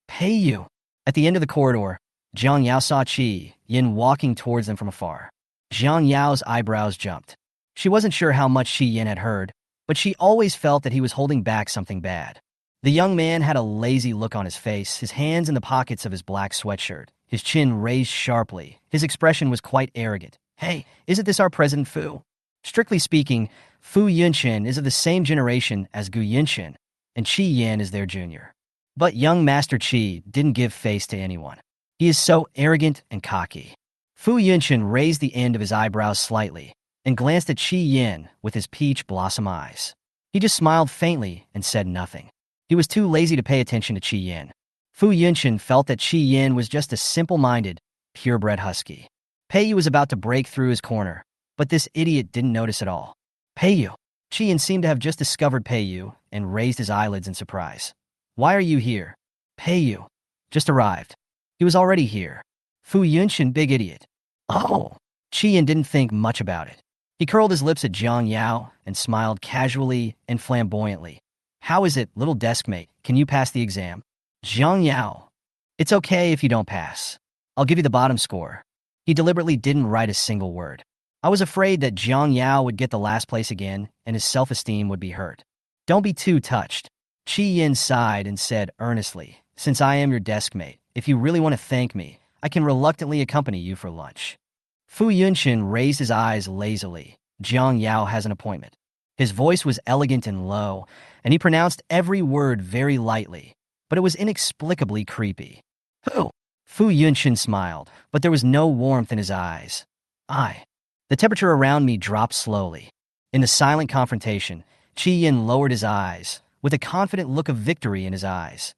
"Pei-Yu." At the end of the corridor, Jiang Yao saw Qi Yin walking towards them from afar. Jiang Yao's eyebrows jumped. She wasn't sure how much Qi Yin had heard, but she always felt that he was holding back something bad. The young man had a lazy look on his face, his hands in the pockets of his black sweatshirt, his chin raised sharply. His expression was quite arrogant. "Hey, isn't this our President Fu?" Strictly speaking, Fu Yunshan is of the same generation as Gu Yinshan, and Qi Yin is their junior. But young Master Qi didn't give face to anyone. He is so arrogant and cocky. Fu Yunshan raised the end of his eyebrows slightly and glanced at Qi Yin with his peach blossom eyes. He just smiled faintly and said nothing. He was too lazy to pay attention to Qi Yin. Fu Yunshan felt that Qi Yin was just a simple-minded, purebred husky. Pei-Yu was about to break through his corner, but this idiot didn't notice at all. "Pei-Yu." Qi Yin seemed to have just discovered Pei-Yu and raised his eyelids in surprise. "Why are you here?" "Pei-Yu just arrived." He was already here. Fu Yunshan, big idiot. "Oh." Qi Yin didn't think much about it. He curled his lips at Jiang Yao and smiled casually and flamboyantly. "How is it, little deskmate? Can you pass the exam?" Jiang Yao. "It's okay if you don't pass. I'll give you the bottom score." He deliberately didn't write a single word. I was afraid that Jiang Yao would get the last place again and his self-esteem would be hurt. "Don't be too touched." Qi Yin sighed and said earnestly, "Since I am your deskmate, if you really want to thank me, I can reluctantly accompany you for lunch." Fu Yunshan raised his eyes lazily. "Jiang Yao has an appointment." His voice was elegant and low, and he pronounced every word very lightly, but it was inexplicably creepy. "Who?" Fu Yunshan smiled, but there was no warmth in his eyes. "I." The temperature around me dropped slowly. In the silent confrontation, Qi Yin lowered his eyes, with a confident look of victory in his eyes.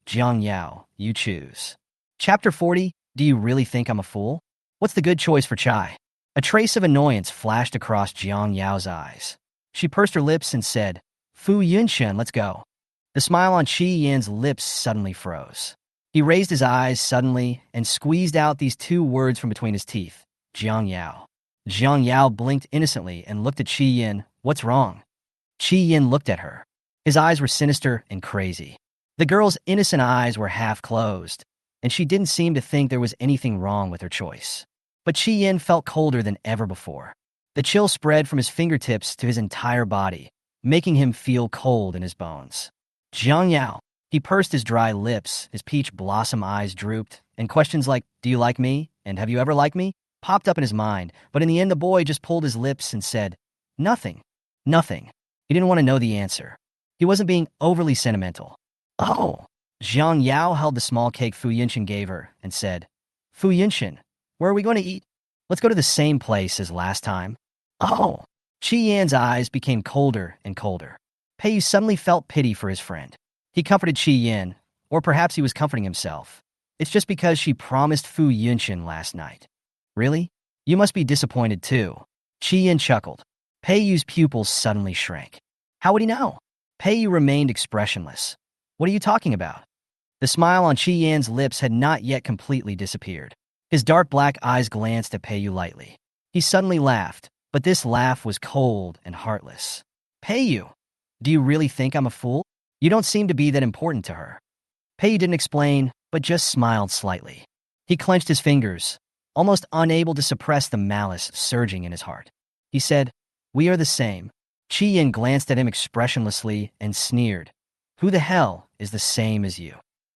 "Jiang Yao, you choose." Chapter 40, Do You Really Think I'm a Fool? What's the good choice for Chai? A trace of annoyance flashed across Jiang Yao's eyes. She pursed her lips and said, "Fu Yunshan, let's go." The smile on Qi Yin's lips suddenly froze. He raised his eyes suddenly and squeezed out these 2 words from between his teeth. "Jiang Yao." Jiang Yao blinked innocently and looked at Qi Yin. "What's wrong?" Qi Yin looked at her. His eyes were sinister and crazy. The girl's innocent eyes were half closed, and she didn't seem to think there was anything wrong with her choice. But Qi Yin felt colder than ever before. The chill spread from his fingertips to his entire body, making him feel cold in his bones. Jiang Yao. He pursed his dry lips, his peach blossom eyes drooped, and questions like, "Do you like me?" and "Have you ever liked me?" popped up in his mind, but in the end the boy just pulled his lips and said, "Nothing. Nothing." He didn't want to know the answer. He wasn't being overly sentimental. "Oh." Jiang Yao held the small cake Fu Yinshin gave her and said, "Fu Yinshin, where are we going to eat? Let's go to the same place as last time." "Oh." Qi Yan's eyes became colder and colder. Pei Yu suddenly felt pity for his friend. He comforted Qi Yan, or perhaps he was comforting himself. "It's just because she promised Fu Yinshin last night." "Really? You must be disappointed too." Qi Yan chuckled. Pei Yu's pupils suddenly shrank. How would he know? Pei Yu remained expressionless. "What are you talking about?" The smile on Qi Yan's lips had not yet completely disappeared. His dark black eyes glanced at Pei Yu lightly. He suddenly laughed, but this laugh was cold and heartless. "Pei Yu, do you really think I'm a fool? You don't seem to be that important to her." Pei Yu didn't explain, but just smiled slightly. He clenched his fingers, almost unable to suppress the malice surging in his heart. He said, "We are the same." Qi Yan glanced at him expressionlessly and sneered. "Who the hell is the same as you?"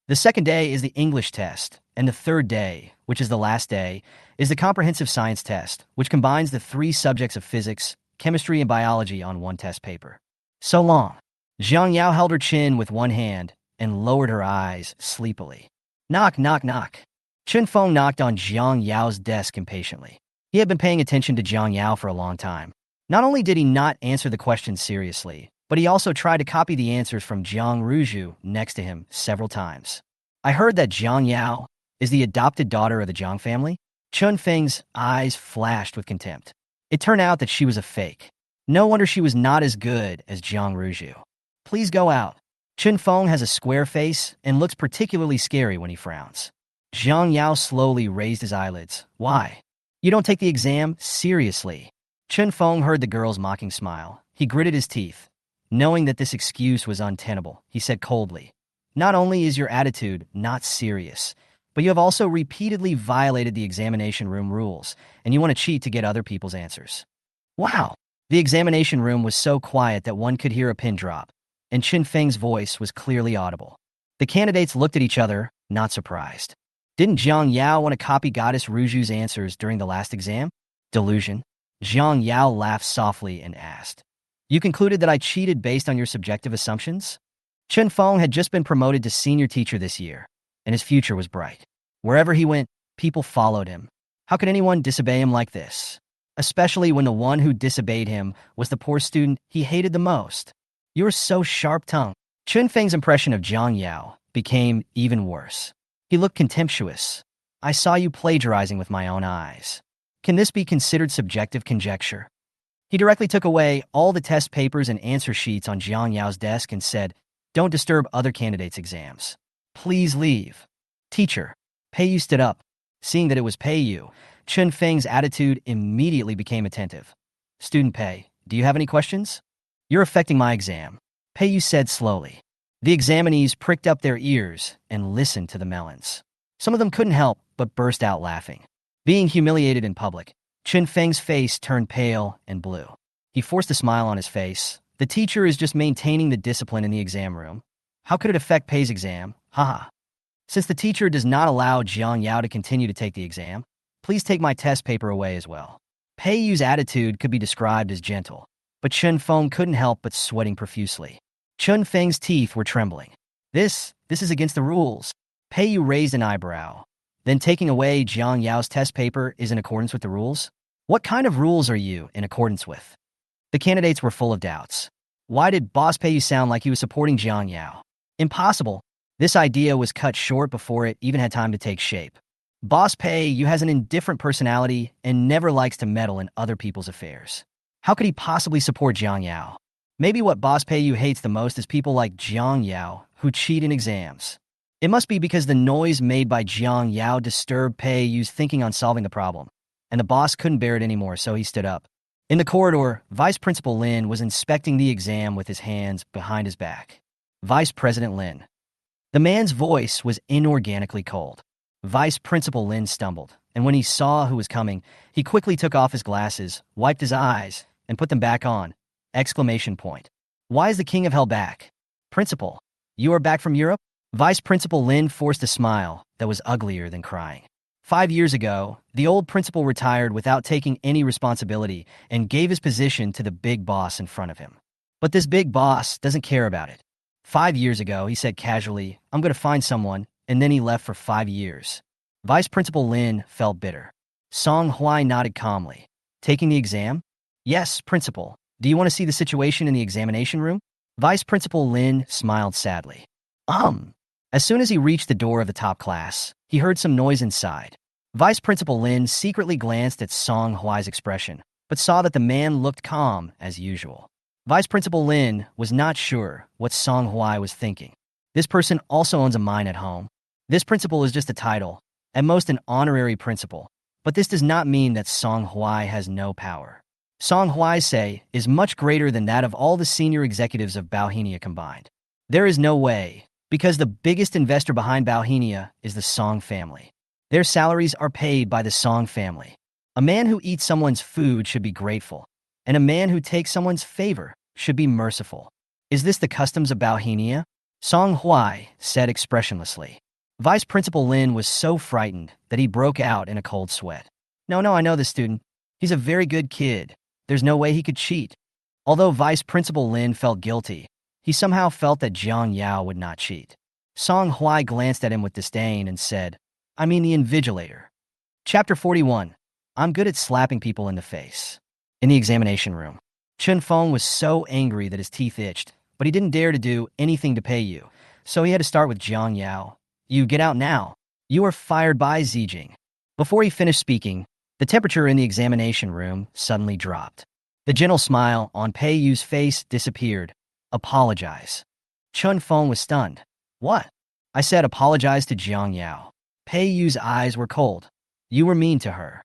The second day is the English test, and the third day, which is the last day, is the comprehensive science test, which combines the three subjects of physics, chemistry, and biology on one test paper. "So long." Jiang Yao held her chin with one hand and lowered her eyes sleepily. Knock, knock, knock. Chen Feng knocked on Jiang Yao's desk impatiently. He had been paying attention to Jiang Yao for a long time. Not only did he not answer the question seriously, but he also tried to copy the answers from Jiang Ruju next to him several times. "I heard that Jiang Yao is the adopted daughter of the Jiang family?" Chen Feng's eyes flashed with contempt. It turned out that she was a fake. No wonder she was not as good as Jiang Ruju. "Please go out." Chen Feng has a square face and looks particularly scary when he frowns. Jiang Yao slowly raised his eyelids. "Why? You don't take the exam seriously." Chen Feng heard the girl's mocking smile. He gritted his teeth. Knowing that this excuse was untenable, he said coldly, "Not only is your attitude not serious, but you have also repeatedly violated the examination room rules, and you want to cheat to get other people's answers." Wow! The examination room was so quiet that one could hear a pin drop, and Chen Feng's voice was clearly audible. The candidates looked at each other, not surprised. Didn't Jiang Yao want to copy Goddess Ruju's answers during the last exam? Delusion. Jiang Yao laughed softly and asked, "You concluded that I cheated based on your subjective assumptions?" Chen Feng had just been promoted to senior teacher this year, and his future was bright. Wherever he went, people followed him. How could anyone disobey him like this? Especially when the one who disobeyed him was the poor student he hated the most. "You're so sharp-tongued." Chen Feng's impression of Jiang Yao became even worse. He looked contemptuous. "I saw you plagiarizing with my own eyes. Can this be considered subjective conjecture?" He directly took away all the test papers and answer sheets on Jiang Yao's desk and said, "Don't disturb other candidates' exams. Please leave." "Teacher." Pei Yu stood up. Seeing that it was Pei Yu, Chen Feng's attitude immediately became attentive. "Student Pei, do you have any questions?" "You're affecting my exam," Pei Yu said slowly. The examinees pricked up their ears and listened to the melons. Some of them couldn't help but burst out laughing. Being humiliated in public, Chen Feng's face turned pale and blue. He forced a smile on his face. The teacher is just maintaining the discipline in the exam room. How could it affect Pei's exam? Haha. Since the teacher does not allow Jiang Yao to continue to take the exam, please take my test paper away as well. Pei Yu's attitude could be described as gentle, but Chen Feng couldn't help but sweating profusely. Chen Feng's teeth were trembling. This is against the rules." Pei Yu raised an eyebrow. "Then taking away Jiang Yao's test paper is in accordance with the rules? What kind of rules are you in accordance with?" The candidates were full of doubts. Why did Boss Pei Yu sound like he was supporting Jiang Yao? Impossible. This idea was cut short before it even had time to take shape. Boss Pei Yu has an indifferent personality and never likes to meddle in other people's affairs. How could he possibly support Jiang Yao? Maybe what Boss Pei Yu hates the most is people like Jiang Yao who cheat in exams. It must be because the noise made by Jiang Yao disturbed Pei Yu's thinking on solving the problem, and the boss couldn't bear it anymore, so he stood up. In the corridor, Vice Principal Lin was inspecting the exam with his hands behind his back. "Vice President Lin." The man's voice was inorganically cold. Vice Principal Lin stumbled. and when he saw who was coming, he quickly took off his glasses, wiped his eyes, and put them back on. Exclamation point. Why is the king of hell back? Principal, you are back from Europe? Vice Principal Lin forced a smile that was uglier than crying. 5 years ago, the old principal retired without taking any responsibility and gave his position to the big boss in front of him. But this big boss doesn't care about it. 5 years ago, he said casually, I'm going to find someone, and then he left for 5 years. Vice Principal Lin felt bitter. Song Huai nodded calmly. Taking the exam? Yes, Principal. Do you want to see the situation in the examination room? Vice Principal Lin smiled sadly. As soon as he reached the door of the top class, he heard some noise inside. Vice Principal Lin secretly glanced at Song Huai's expression, but saw that the man looked calm as usual. Vice Principal Lin was not sure what Song Huai was thinking. This person also owns a mine at home. This principal is just a title, at most an honorary principal, but this does not mean that Song Huai has no power. Song Huai's say is much greater than that of all the senior executives of Bauhinia combined. There is no way, because the biggest investor behind Bauhinia is the Song family. Their salaries are paid by the Song family. A man who eats someone's food should be grateful, and a man who takes someone's favor should be merciful. Is this the customs of Bauhinia? Song Huai said expressionlessly. Vice Principal Lin was so frightened that he broke out in a cold sweat. No, I know this student. He's a very good kid. There's no way he could cheat. Although Vice Principal Lin felt guilty, he somehow felt that Jiang Yao would not cheat. Song Huai glanced at him with disdain and said, I mean the invigilator. Chapter 41. I'm good at slapping people in the face. In the examination room, Chun Feng was so angry that his teeth itched, but he didn't dare to do anything to pay you, so he had to start with Jiang Yao. You get out now. You are fired by Zijing. Before he finished speaking, the temperature in the examination room suddenly dropped. The gentle smile on Pei Yu's face disappeared. Apologize. Chun Feng was stunned. What? I said apologize to Jiang Yao. Pei Yu's eyes were cold. You were mean to her.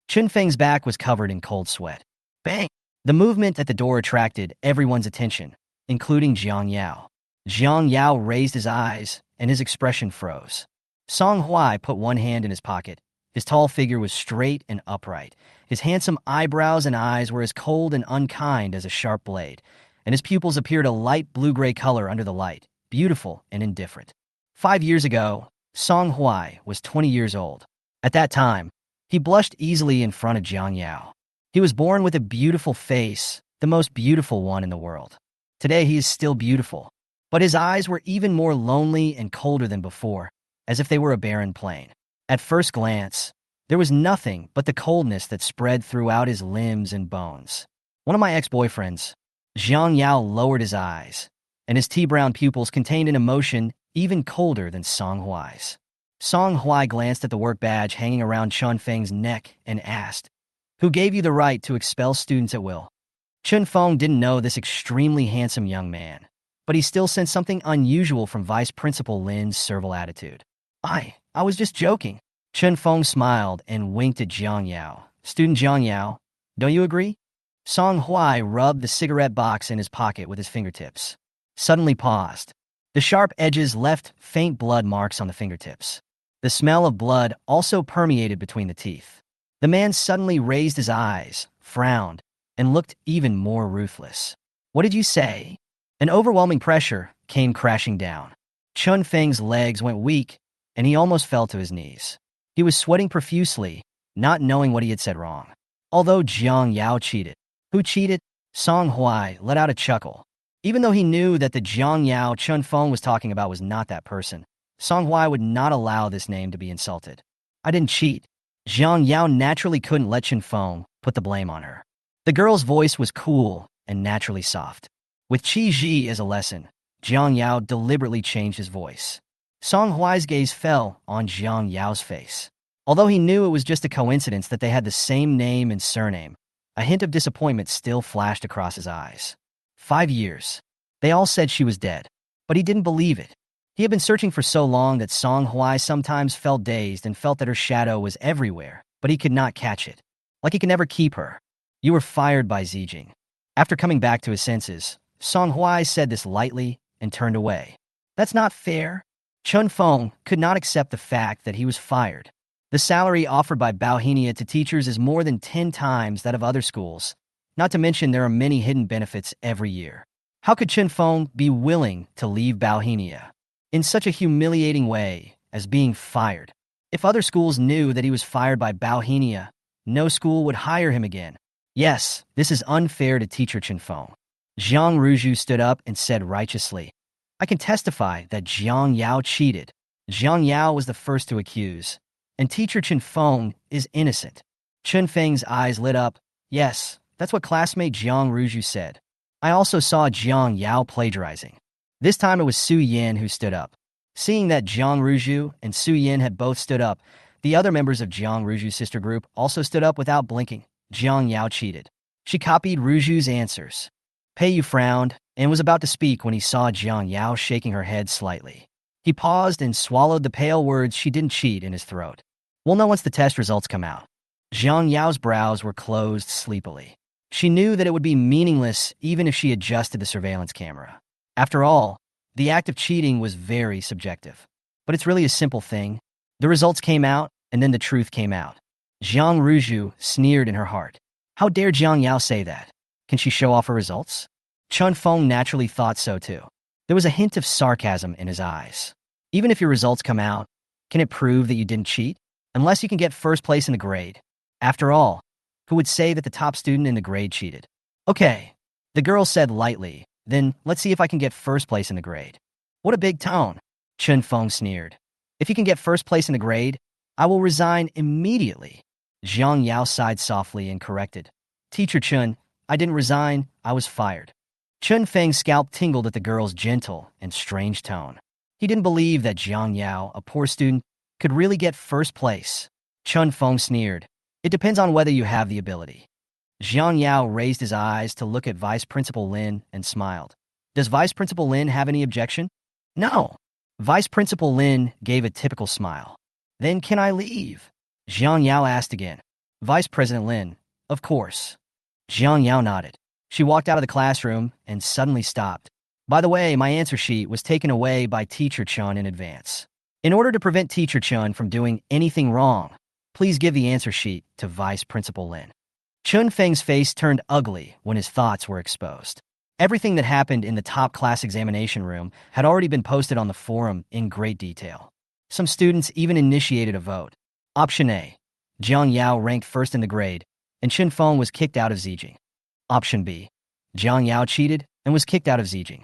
Chun Feng's back was covered in cold sweat. Bang! The movement at the door attracted everyone's attention, including Jiang Yao. Jiang Yao raised his eyes, and his expression froze. Song Huai put one hand in his pocket. His tall figure was straight and upright. His handsome eyebrows and eyes were as cold and unkind as a sharp blade, and his pupils appeared a light blue-gray color under the light, beautiful and indifferent. 5 years ago, Song Huai was 20 years old. At that time, he blushed easily in front of Jiang Yao. He was born with a beautiful face, the most beautiful one in the world. Today he is still beautiful, but his eyes were even more lonely and colder than before, as if they were a barren plain. At first glance, there was nothing but the coldness that spread throughout his limbs and bones. One of my ex-boyfriends, Jiang Yao, lowered his eyes, and his tea-brown pupils contained an emotion even colder than Song Huai's. Song Huai glanced at the work badge hanging around Chun Feng's neck and asked, Who gave you the right to expel students at will? Chun Feng didn't know this extremely handsome young man, but he still sensed something unusual from Vice Principal Lin's servile attitude. I was just joking. Chun Feng smiled and winked at Jiang Yao. Student Jiang Yao, don't you agree? Song Huai rubbed the cigarette box in his pocket with his fingertips. Suddenly paused. The sharp edges left faint blood marks on the fingertips. The smell of blood also permeated between the teeth. The man suddenly raised his eyes, frowned, and looked even more ruthless. What did you say? An overwhelming pressure came crashing down. Chun Feng's legs went weak, and he almost fell to his knees. He was sweating profusely, not knowing what he had said wrong. Although Jiang Yao cheated. Who cheated? Song Huai let out a chuckle. Even though he knew that the Jiang Yao Chun Feng was talking about was not that person, Song Huai would not allow this name to be insulted. I didn't cheat. Jiang Yao naturally couldn't let Chun Feng put the blame on her. The girl's voice was cool and naturally soft. With Qi Ji as a lesson, Jiang Yao deliberately changed his voice. Song Huai's gaze fell on Jiang Yao's face. Although he knew it was just a coincidence that they had the same name and surname, a hint of disappointment still flashed across his eyes. 5 years. They all said she was dead, but he didn't believe it. He had been searching for so long that Song Huai sometimes felt dazed and felt that her shadow was everywhere, but he could not catch it. Like he could never keep her. You were fired by Zijing. After coming back to his senses, Song Huai said this lightly and turned away. That's not fair. Chun Feng could not accept the fact that he was fired. The salary offered by Bauhinia to teachers is more than 10 times that of other schools. Not to mention there are many hidden benefits every year. How could Chen Feng be willing to leave Bauhinia in such a humiliating way as being fired? If other schools knew that he was fired by Bauhinia, no school would hire him again. Yes, this is unfair to teacher Chen Feng. Jiang Ruju stood up and said righteously, I can testify that Jiang Yao cheated. Jiang Yao was the first to accuse, and teacher Chen Feng is innocent. Chen Feng's eyes lit up. Yes, that's what classmate Jiang Ruju said. I also saw Jiang Yao plagiarizing. This time it was Su Yin who stood up. Seeing that Jiang Ruju and Su Yin had both stood up, the other members of Jiang Ruju's sister group also stood up without blinking. Jiang Yao cheated. She copied Ruju's answers. Pei Yu frowned and was about to speak when he saw Jiang Yao shaking her head slightly. He paused and swallowed the pale words she didn't cheat in his throat. We'll know once the test results come out. Jiang Yao's brows were closed sleepily. She knew that it would be meaningless even if she adjusted the surveillance camera. After all, the act of cheating was very subjective. But it's really a simple thing. The results came out, and then the truth came out. Jiang Ruju sneered in her heart. How dare Jiang Yao say that? Can she show off her results? Chen Feng naturally thought so too. There was a hint of sarcasm in his eyes. Even if your results come out, can it prove that you didn't cheat? Unless you can get first place in the grade. After all, who would say that the top student in the grade cheated? Okay, the girl said lightly, then let's see if I can get first place in the grade. What a big tone. Chen Feng sneered. If you can get first place in the grade, I will resign immediately. Jiang Yao sighed softly and corrected. Teacher Chen, I didn't resign, I was fired. Chen Feng's scalp tingled at the girl's gentle and strange tone. He didn't believe that Jiang Yao, a poor student, could really get first place. Chen Feng sneered. It depends on whether you have the ability. Jiang Yao raised his eyes to look at Vice Principal Lin and smiled. Does Vice Principal Lin have any objection? No. Vice Principal Lin gave a typical smile. Then can I leave? Jiang Yao asked again. Vice President Lin, of course. Jiang Yao nodded. She walked out of the classroom and suddenly stopped. By the way, my answer sheet was taken away by Teacher Chun in advance. In order to prevent Teacher Chun from doing anything wrong, please give the answer sheet to Vice Principal Lin. Chun Feng's face turned ugly when his thoughts were exposed. Everything that happened in the top class examination room had already been posted on the forum in great detail. Some students even initiated a vote. Option A. Jiang Yao ranked first in the grade, and Chen Feng was kicked out of Zijing. Option B. Jiang Yao cheated and was kicked out of Zijing.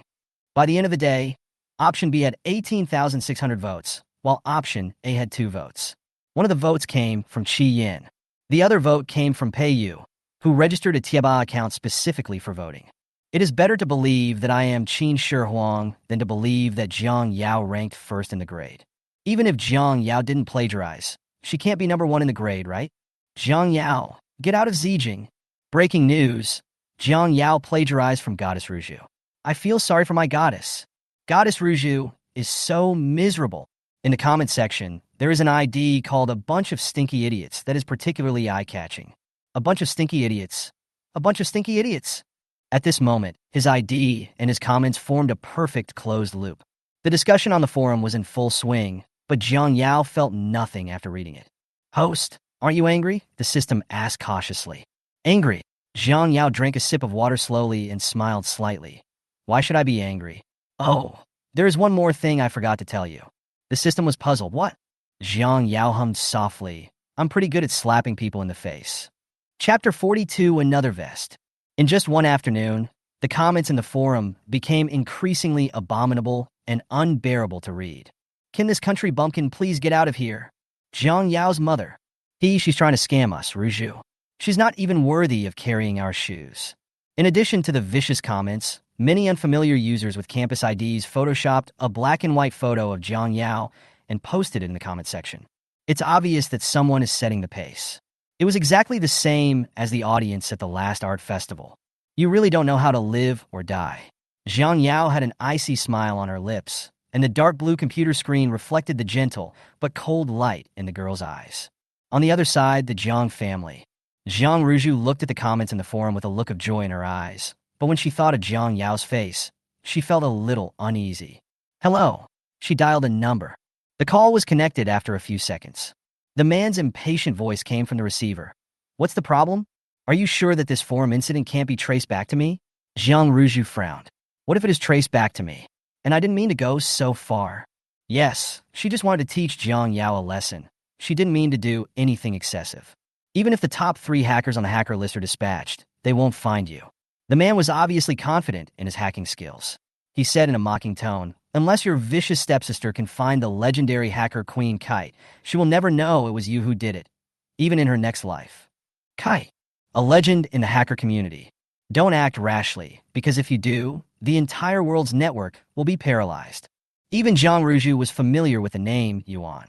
By the end of the day, Option B had 18,600 votes, while Option A had 2 votes. One of the votes came from Qi Yin. The other vote came from Pei Yu, who registered a Tieba account specifically for voting. It is better to believe that I am Qin Shi Huang than to believe that Jiang Yao ranked first in the grade. Even if Jiang Yao didn't plagiarize, she can't be number 1 in the grade, right? Jiang Yao, get out of Zijing. Breaking news. Jiang Yao plagiarized from Goddess Ruju. I feel sorry for my goddess. Goddess Ruju is so miserable. In the comment section, there is an ID called A Bunch of Stinky Idiots that is particularly eye-catching. A bunch of stinky idiots. A bunch of stinky idiots. At this moment, his ID and his comments formed a perfect closed loop. The discussion on the forum was in full swing, but Jiang Yao felt nothing after reading it. Host, aren't you angry? The system asked cautiously. Angry. Jiang Yao drank a sip of water slowly and smiled slightly. Why should I be angry? Oh, there is one more thing I forgot to tell you. The system was puzzled. What? Jiang Yao hummed softly. I'm pretty good at slapping people in the face. Chapter 42, Another Vest. In just one afternoon, the comments in the forum became increasingly abominable and unbearable to read. Can this country bumpkin please get out of here? Jiang Yao's mother. She's trying to scam us, Ruju. She's not even worthy of carrying our shoes. In addition to the vicious comments, many unfamiliar users with campus IDs photoshopped a black and white photo of Jiang Yao and posted it in the comment section. It's obvious that someone is setting the pace. It was exactly the same as the audience at the last art festival. You really don't know how to live or die. Jiang Yao had an icy smile on her lips, and the dark blue computer screen reflected the gentle but cold light in the girl's eyes. On the other side, the Jiang family. Jiang Ruju looked at the comments in the forum with a look of joy in her eyes, but when she thought of Jiang Yao's face, she felt a little uneasy. Hello. She dialed a number. The call was connected after a few seconds. The man's impatient voice came from the receiver. What's the problem? Are you sure that this forum incident can't be traced back to me? Jiang Yao frowned. What if it is traced back to me? And I didn't mean to go so far. Yes, she just wanted to teach Jiang Yao a lesson. She didn't mean to do anything excessive. Even if the top 3 hackers on the hacker list are dispatched, they won't find you. The man was obviously confident in his hacking skills. He said in a mocking tone, unless your vicious stepsister can find the legendary hacker Queen Kite, she will never know it was you who did it, even in her next life. Kite, a legend in the hacker community. Don't act rashly, because if you do, the entire world's network will be paralyzed. Even Zhang Ruju was familiar with the name Yuan.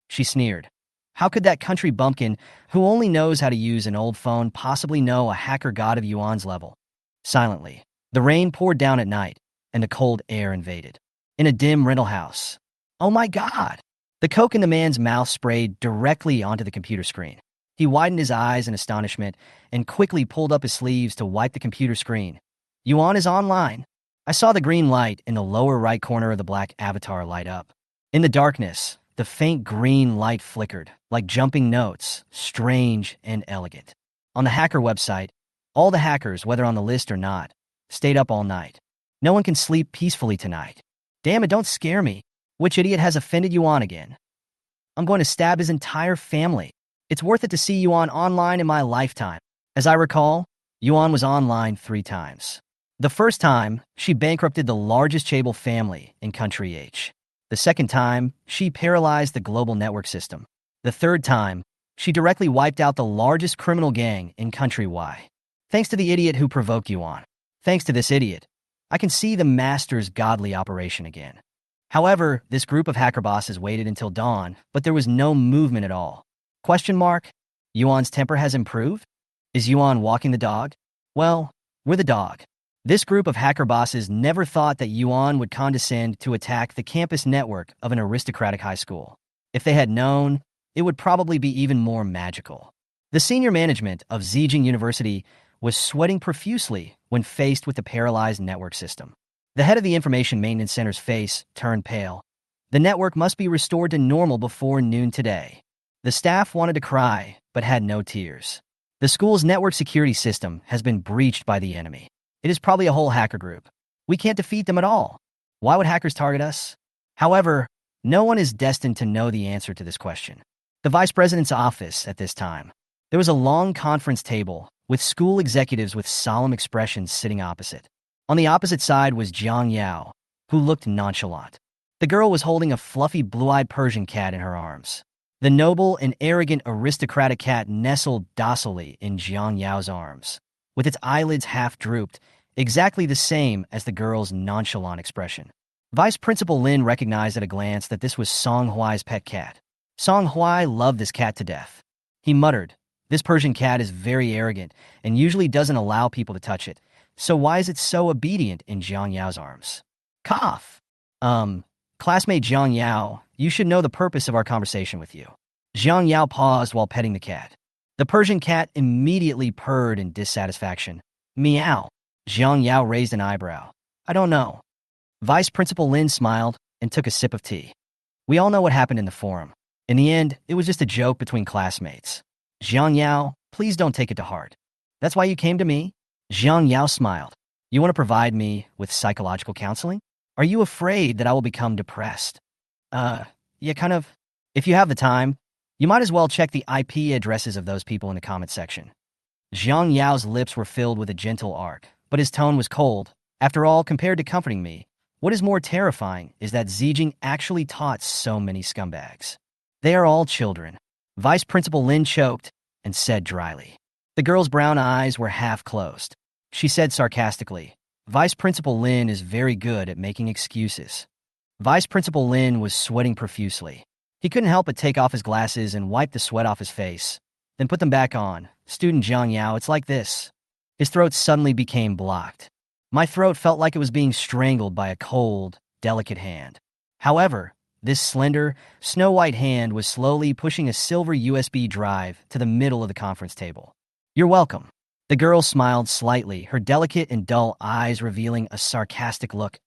She sneered. How could that country bumpkin, who only knows how to use an old phone, possibly know a hacker god of Yuan's level? Silently, the rain poured down at night, and the cold air invaded. In a dim rental house. Oh my God! The coke in the man's mouth sprayed directly onto the computer screen. He widened his eyes in astonishment and quickly pulled up his sleeves to wipe the computer screen. Yuan is online. I saw the green light in the lower right corner of the black avatar light up. In the darkness, the faint green light flickered, like jumping notes, strange and elegant. On the hacker website, all the hackers, whether on the list or not, stayed up all night. No one can sleep peacefully tonight. Damn it, don't scare me. Which idiot has offended Yuan again? I'm going to stab his entire family. It's worth it to see Yuan online in my lifetime. As I recall, Yuan was online 3 times. The first time, she bankrupted the largest chaebol family in Country H. The second time, she paralyzed the global network system. The third time, she directly wiped out the largest criminal gang in Country Y. Thanks to the idiot who provoked Yuan. Thanks to this idiot, I can see the master's godly operation again. However, this group of hacker bosses waited until dawn, but there was no movement at all. Question mark? Yuan's temper has improved? Is Yuan walking the dog? Well, we're the dog. This group of hacker bosses never thought that Yuan would condescend to attack the campus network of an aristocratic high school. If they had known, it would probably be even more magical. The senior management of Zhejiang University was sweating profusely when faced with the paralyzed network system. The head of the Information Maintenance Center's face turned pale. The network must be restored to normal before noon today. The staff wanted to cry, but had no tears. The school's network security system has been breached by the enemy. It is probably a whole hacker group. We can't defeat them at all. Why would hackers target us? However, no one is destined to know the answer to this question. The vice president's office at this time. There was a long conference table with school executives with solemn expressions sitting opposite. On the opposite side was Jiang Yao, who looked nonchalant. The girl was holding a fluffy blue-eyed Persian cat in her arms. The noble and arrogant aristocratic cat nestled docilely in Jiang Yao's arms, with its eyelids half drooped, exactly the same as the girl's nonchalant expression. Vice Principal Lin recognized at a glance that this was Song Huai's pet cat. Song Huai loved this cat to death. He muttered, "This Persian cat is very arrogant and usually doesn't allow people to touch it, so why is it so obedient in Jiang Yao's arms?" Cough. Classmate Jiang Yao, you should know the purpose of our conversation with you. Jiang Yao paused while petting the cat. The Persian cat immediately purred in dissatisfaction. Meow. Jiang Yao raised an eyebrow. I don't know. Vice Principal Lin smiled and took a sip of tea. We all know what happened in the forum. In the end, it was just a joke between classmates. Jiang Yao, please don't take it to heart. That's why you came to me? Jiang Yao smiled. You want to provide me with psychological counseling? Are you afraid that I will become depressed? Yeah, kind of. If you have the time, you might as well check the IP addresses of those people in the comment section. Jiang Yao's lips were filled with a gentle arc, but his tone was cold. After all, compared to comforting me, what is more terrifying is that Zhejiang actually taught so many scumbags. They are all children. Vice Principal Lin choked and said dryly. The girl's brown eyes were half closed. She said sarcastically, Vice Principal Lin is very good at making excuses. Vice Principal Lin was sweating profusely. He couldn't help but take off his glasses and wipe the sweat off his face, then put them back on. Student Jiang Yao, it's like this. His throat suddenly became blocked. My throat felt like it was being strangled by a cold, delicate hand. However, this slender, snow-white hand was slowly pushing a silver USB drive to the middle of the conference table. You're welcome. The girl smiled slightly, her delicate and dull eyes revealing a sarcastic look.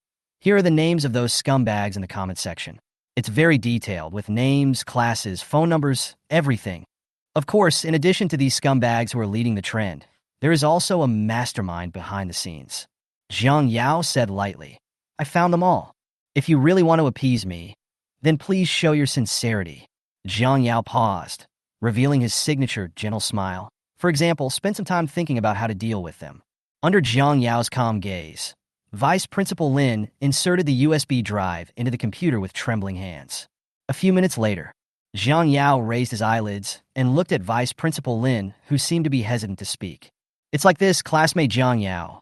Here are the names of those scumbags in the comment section. It's very detailed, with names, classes, phone numbers, everything. Of course, in addition to these scumbags who are leading the trend, there is also a mastermind behind the scenes. Jiang Yao said lightly, I found them all. If you really want to appease me, then please show your sincerity. Jiang Yao paused, revealing his signature gentle smile. For example, spend some time thinking about how to deal with them. Under Jiang Yao's calm gaze, Vice Principal Lin inserted the USB drive into the computer with trembling hands. A few minutes later, Jiang Yao raised his eyelids and looked at Vice Principal Lin, who seemed to be hesitant to speak. It's like this, classmate Jiang Yao.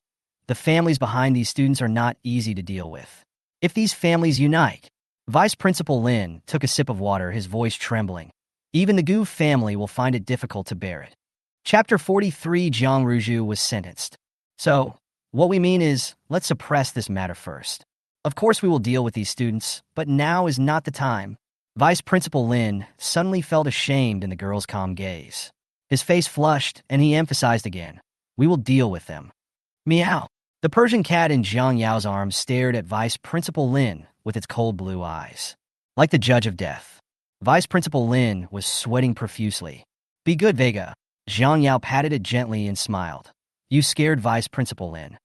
The families behind these students are not easy to deal with. If these families unite, Vice Principal Lin took a sip of water, his voice trembling. Even the Gu family will find it difficult to bear it. Chapter 43, Zhang Ruju was sentenced. So, what we mean is, let's suppress this matter first. Of course we will deal with these students, but now is not the time. Vice Principal Lin suddenly felt ashamed in the girl's calm gaze. His face flushed, and he emphasized again, we will deal with them. Meow. The Persian cat in Jiang Yao's arms stared at Vice Principal Lin with its cold blue eyes. Like the judge of death, Vice Principal Lin was sweating profusely. Be good, Vega. Jiang Yao patted it gently and smiled. You scared Vice Principal Lin.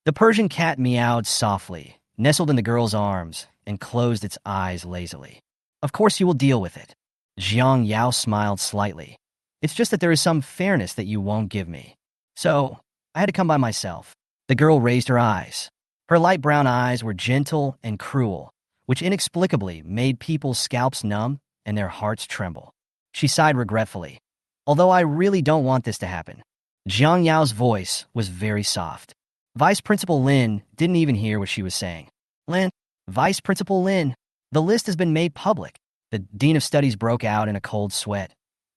The Persian cat meowed softly, nestled in the girl's arms, and closed its eyes lazily. Of course you will deal with it. Jiang Yao smiled slightly. It's just that there is some fairness that you won't give me. So, I had to come by myself. The girl raised her eyes. Her light brown eyes were gentle and cruel, which inexplicably made people's scalps numb and their hearts tremble. She sighed regretfully. Although I really don't want this to happen. Jiang Yao's voice was very soft. Vice Principal Lin didn't even hear what she was saying. Lin, Vice Principal Lin, the list has been made public. The Dean of Studies broke out in a cold sweat.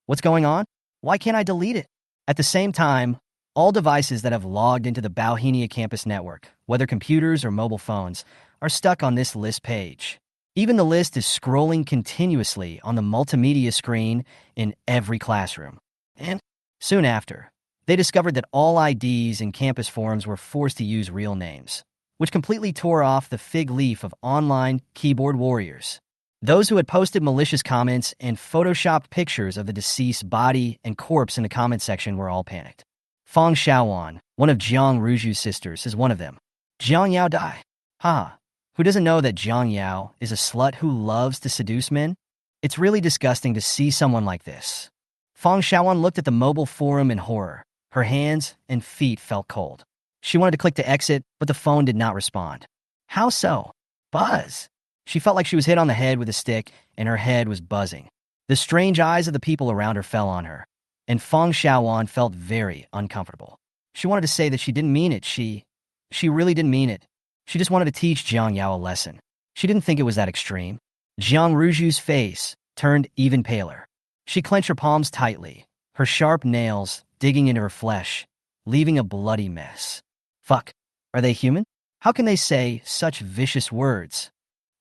What's going on? Why can't I delete it? At the same time, all devices that have logged into the Bauhinia campus network, whether computers or mobile phones, are stuck on this list page. Even the list is scrolling continuously on the multimedia screen in every classroom. And soon after, they discovered that all IDs in campus forums were forced to use real names, which completely tore off the fig leaf of online keyboard warriors. Those who had posted malicious comments and photoshopped pictures of the deceased body and corpse in the comment section were all panicked. Fang Xiaowan, one of Jiang Ruju's sisters, is one of them. Jiang Yao died. Ha! Who doesn't know that Jiang Yao is a slut who loves to seduce men? It's really disgusting to see someone like this. Fang Xiaowan looked at the mobile forum in horror. Her hands and feet felt cold. She wanted to click to exit, but the phone did not respond. How so? Buzz! She felt like she was hit on the head with a stick, and her head was buzzing. The strange eyes of the people around her fell on her, and Fang Xiaowan felt very uncomfortable. She wanted to say that she didn't mean it. She really didn't mean it. She just wanted to teach Jiang Yao a lesson. She didn't think it was that extreme. Jiang Ruju's face turned even paler. She clenched her palms tightly, her sharp nails digging into her flesh, leaving a bloody mess. Fuck. Are they human? How can they say such vicious words?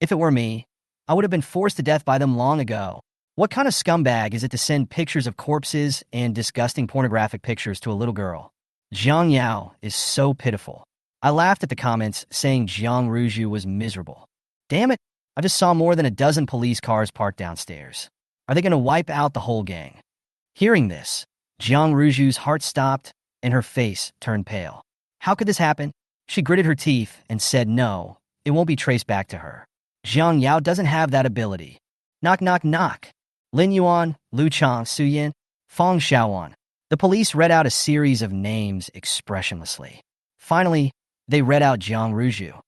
If it were me, I would have been forced to death by them long ago. What kind of scumbag is it to send pictures of corpses and disgusting pornographic pictures to a little girl? Jiang Yao is so pitiful. I laughed at the comments saying Jiang Ruju was miserable. Damn it, I just saw more than a dozen police cars parked downstairs. Are they going to wipe out the whole gang? Hearing this, Jiang Ruju's heart stopped and her face turned pale. How could this happen? She gritted her teeth and said no, it won't be traced back to her. Jiang Yao doesn't have that ability. Knock, knock, knock. Lin Yuan, Lu Chang, Su Yin, Fang Xiaowan. The police read out a series of names expressionlessly. Finally, they read out Jiang Ruju.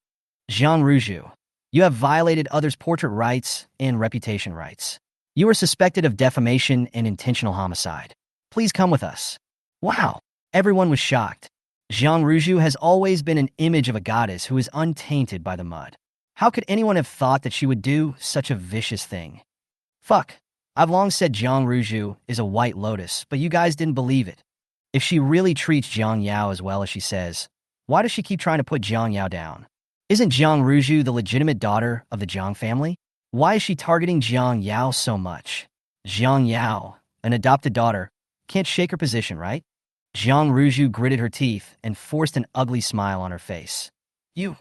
Jiang Ruju, you have violated others' portrait rights and reputation rights. You are suspected of defamation and intentional homicide. Please come with us. Wow, everyone was shocked. Jiang Ruju has always been an image of a goddess who is untainted by the mud. How could anyone have thought that she would do such a vicious thing? Fuck. I've long said Jiang Ruju is a white lotus, but you guys didn't believe it. If she really treats Jiang Yao as well as she says, why does she keep trying to put Jiang Yao down? Isn't Jiang Ruju the legitimate daughter of the Jiang family? Why is she targeting Jiang Yao so much? Jiang Yao, an adopted daughter, can't shake her position, right? Jiang Ruju gritted her teeth and forced an ugly smile on her face. You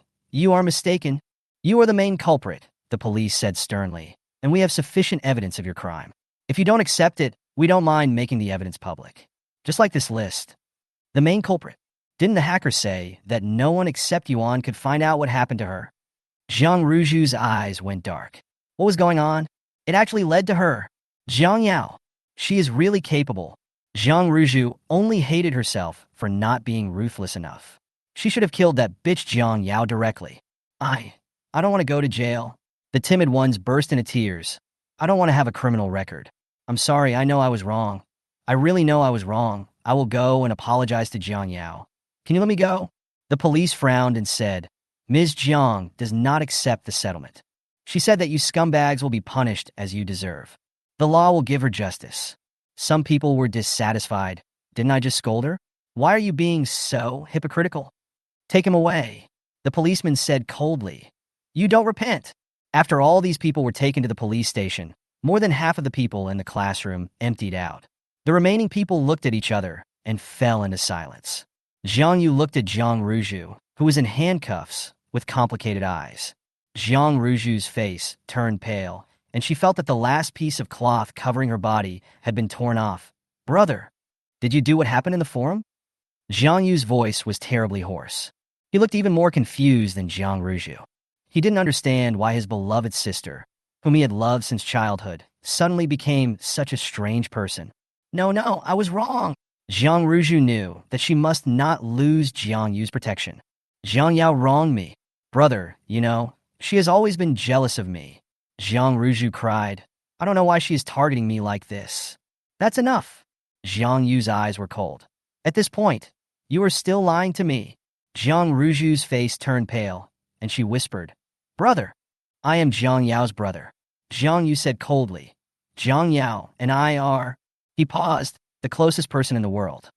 are mistaken. You are the main culprit, the police said sternly. and we have sufficient evidence of your crime. If you don't accept it, we don't mind making the evidence public. Just like this list. The main culprit. Didn't the hacker say that no one except Yuan could find out what happened to her? Jiang Ruju's eyes went dark. What was going on? It actually led to her. Jiang Yao. She is really capable. Jiang Ruju only hated herself for not being ruthless enough. She should have killed that bitch Jiang Yao directly. I don't want to go to jail. The timid ones burst into tears. I don't want to have a criminal record. I'm sorry, I know I was wrong. I really know I was wrong. I will go and apologize to Jiang Yao. Can you let me go? The police frowned and said, Ms. Jiang does not accept the settlement. She said that you scumbags will be punished as you deserve. The law will give her justice. Some people were dissatisfied. Didn't I just scold her? Why are you being so hypocritical? Take him away. The policeman said coldly. You don't repent. After all these people were taken to the police station, more than half of the people in the classroom emptied out. The remaining people looked at each other and fell into silence. Jiang Yu looked at Jiang Ruju, who was in handcuffs with complicated eyes. Jiang Ruju's face turned pale, and she felt that the last piece of cloth covering her body had been torn off. Brother, did you do what happened in the forum? Jiang Yu's voice was terribly hoarse. He looked even more confused than Jiang Ruju. He didn't understand why his beloved sister, whom he had loved since childhood, suddenly became such a strange person. No, I was wrong. Jiang Ruju knew that she must not lose Jiang Yu's protection. Jiang Yao wronged me. Brother, she has always been jealous of me. Jiang Ruju cried. I don't know why she is targeting me like this. That's enough. Jiang Yu's eyes were cold. At this point, you are still lying to me. Jiang Ruju's face turned pale, and she whispered, Brother, I am Jiang Yao's brother. Jiang Yu said coldly, Jiang Yao and I are... He paused, the closest person in the world.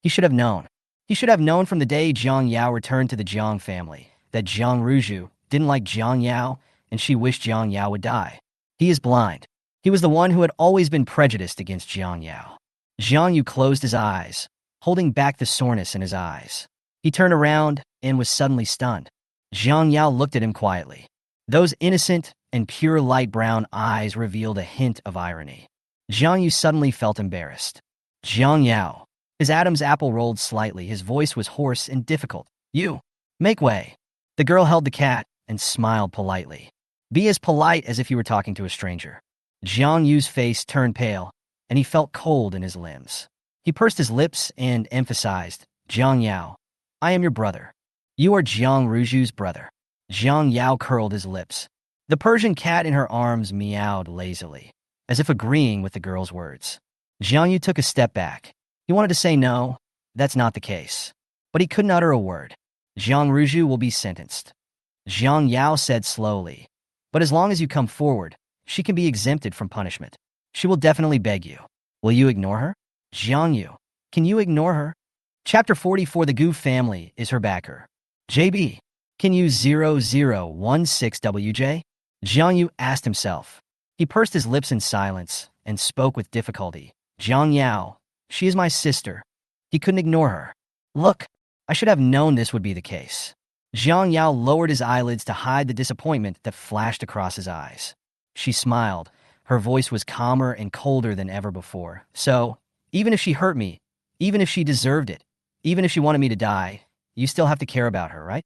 He should have known. He should have known from the day Jiang Yao returned to the Jiang family that Jiang Ruju didn't like Jiang Yao, and she wished Jiang Yao would die. He is blind. He was the one who had always been prejudiced against Jiang Yao. Jiang Yu closed his eyes, holding back the soreness in his eyes. He turned around and was suddenly stunned. Jiang Yao looked at him quietly. Those innocent and pure light brown eyes revealed a hint of irony. Jiang Yu suddenly felt embarrassed. Jiang Yao. His Adam's apple rolled slightly. His voice was hoarse and difficult. You. Make way. The girl held the cat and smiled politely. Be as polite as if you were talking to a stranger. Jiang Yu's face turned pale, and he felt cold in his limbs. He pursed his lips and emphasized, Jiang Yao, I am your brother. You are Jiang Ruju's brother. Jiang Yao curled his lips. The Persian cat in her arms meowed lazily, as if agreeing with the girl's words. Jiang Yu took a step back. He wanted to say no, that's not the case. But he couldn't utter a word. Jiang Ruju will be sentenced. Jiang Yao said slowly, but as long as you come forward, she can be exempted from punishment. She will definitely beg you. Will you ignore her? Jiang Yu, can you ignore her? Chapter 44 The Goos family is her backer. JB, can you 0016WJ? Jiang Yu asked himself. He pursed his lips in silence and spoke with difficulty. Jiang Yao, she is my sister. He couldn't ignore her. Look, I should have known this would be the case. Jiang Yao lowered his eyelids to hide the disappointment that flashed across his eyes. She smiled. Her voice was calmer and colder than ever before. So, even if she hurt me, even if she deserved it, even if she wanted me to die, you still have to care about her, right?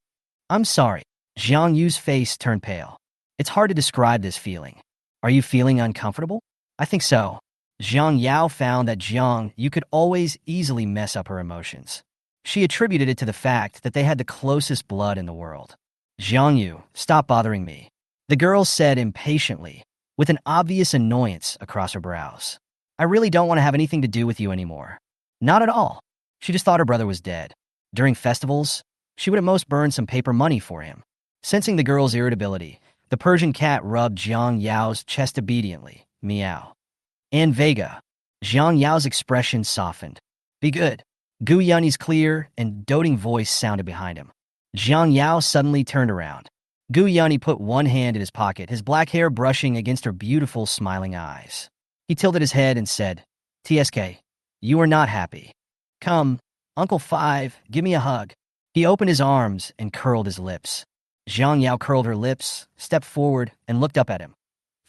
I'm sorry. Jiang Yu's face turned pale. It's hard to describe this feeling. Are you feeling uncomfortable? I think so. Jiang Yao found that Jiang Yu could always easily mess up her emotions. She attributed it to the fact that they had the closest blood in the world. Jiang Yu, stop bothering me. The girl said impatiently, with an obvious annoyance across her brows. I really don't want to have anything to do with you anymore. Not at all. She just thought her brother was dead. During festivals, she would at most burn some paper money for him. Sensing the girl's irritability, the Persian cat rubbed Jiang Yao's chest obediently. Meow. And Vega. Jiang Yao's expression softened. Be good. Gu Yun's clear and doting voice sounded behind him. Jiang Yao suddenly turned around. Gu Yun put one hand in his pocket, his black hair brushing against her beautiful, smiling eyes. He tilted his head and said, TSK, you are not happy. Come, Uncle Five, give me a hug. He opened his arms and curled his lips. Jiang Yao curled her lips, stepped forward, and looked up at him.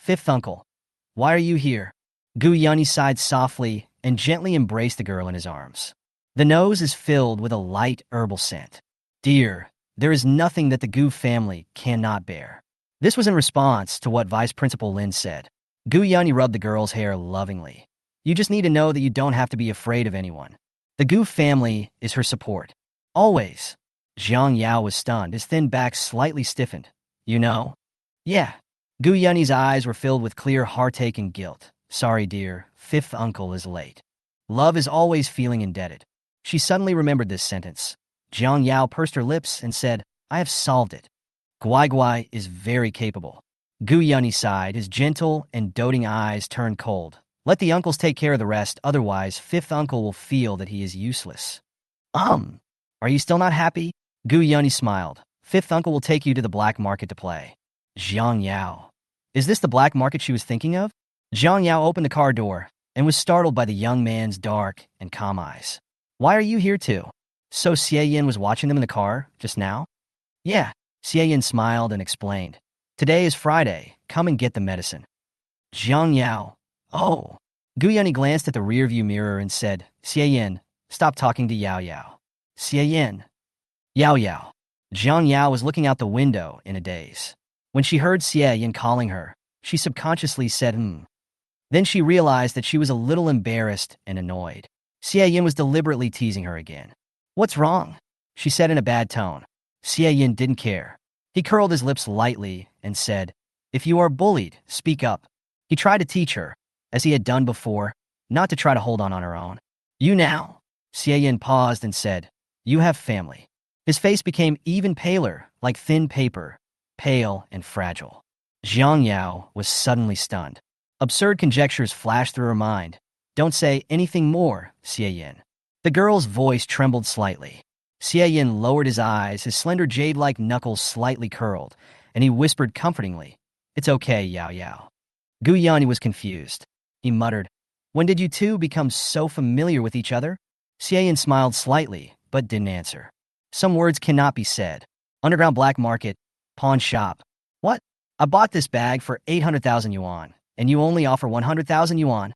Fifth uncle. Why are you here? Gu Yunyi sighed softly and gently embraced the girl in his arms. The nose is filled with a light herbal scent. Dear, there is nothing that the Gu family cannot bear. This was in response to what Vice Principal Lin said. Gu Yunyi rubbed the girl's hair lovingly. You just need to know that you don't have to be afraid of anyone. The Gu family is her support. Always. Jiang Yao was stunned, his thin back slightly stiffened. You know? Yeah. Gu Yunyi's eyes were filled with clear heartache and guilt. Sorry, dear, fifth uncle is late. Love is always feeling indebted. She suddenly remembered this sentence. Jiang Yao pursed her lips and said, I have solved it. Guai Guai is very capable. Gu Yunyi sighed, his gentle and doting eyes turned cold. Let the uncles take care of the rest, otherwise fifth uncle will feel that he is useless. Are you still not happy? Gu Yunyi smiled. Fifth uncle will take you to the black market to play. Jiang Yao. Is this the black market she was thinking of? Jiang Yao opened the car door and was startled by the young man's dark and calm eyes. Why are you here too? So Xie Yin was watching them in the car just now? Yeah. Xie Yin smiled and explained. Today is Friday. Come and get the medicine. Jiang Yao. Oh. Gu Yunyi glanced at the rearview mirror and said, Xie Yin, stop talking to Yao Yao. Xie Yin. Yao Yao. Jiang Yao was looking out the window in a daze. When she heard Xie Yin calling her, she subconsciously said, Then she realized that she was a little embarrassed and annoyed. Xie Yin was deliberately teasing her again. What's wrong? She said in a bad tone. Xie Yin didn't care. He curled his lips lightly and said, If you are bullied, speak up. He tried to teach her, as he had done before, not to try to hold on her own. You now? Xie Yin paused and said, You have family. His face became even paler, like thin paper, pale and fragile. Jiang Yao was suddenly stunned. Absurd conjectures flashed through her mind. Don't say anything more, Xie Yin. The girl's voice trembled slightly. Xie Yin lowered his eyes, his slender jade-like knuckles slightly curled, and he whispered comfortingly, It's okay, Yao Yao. Gu Yunyi was confused. He muttered, When did you two become so familiar with each other? Xie Yin smiled slightly, but didn't answer. Some words cannot be said. Underground black market, pawn shop. What? I bought this bag for 800,000 yuan, and you only offer 100,000 yuan?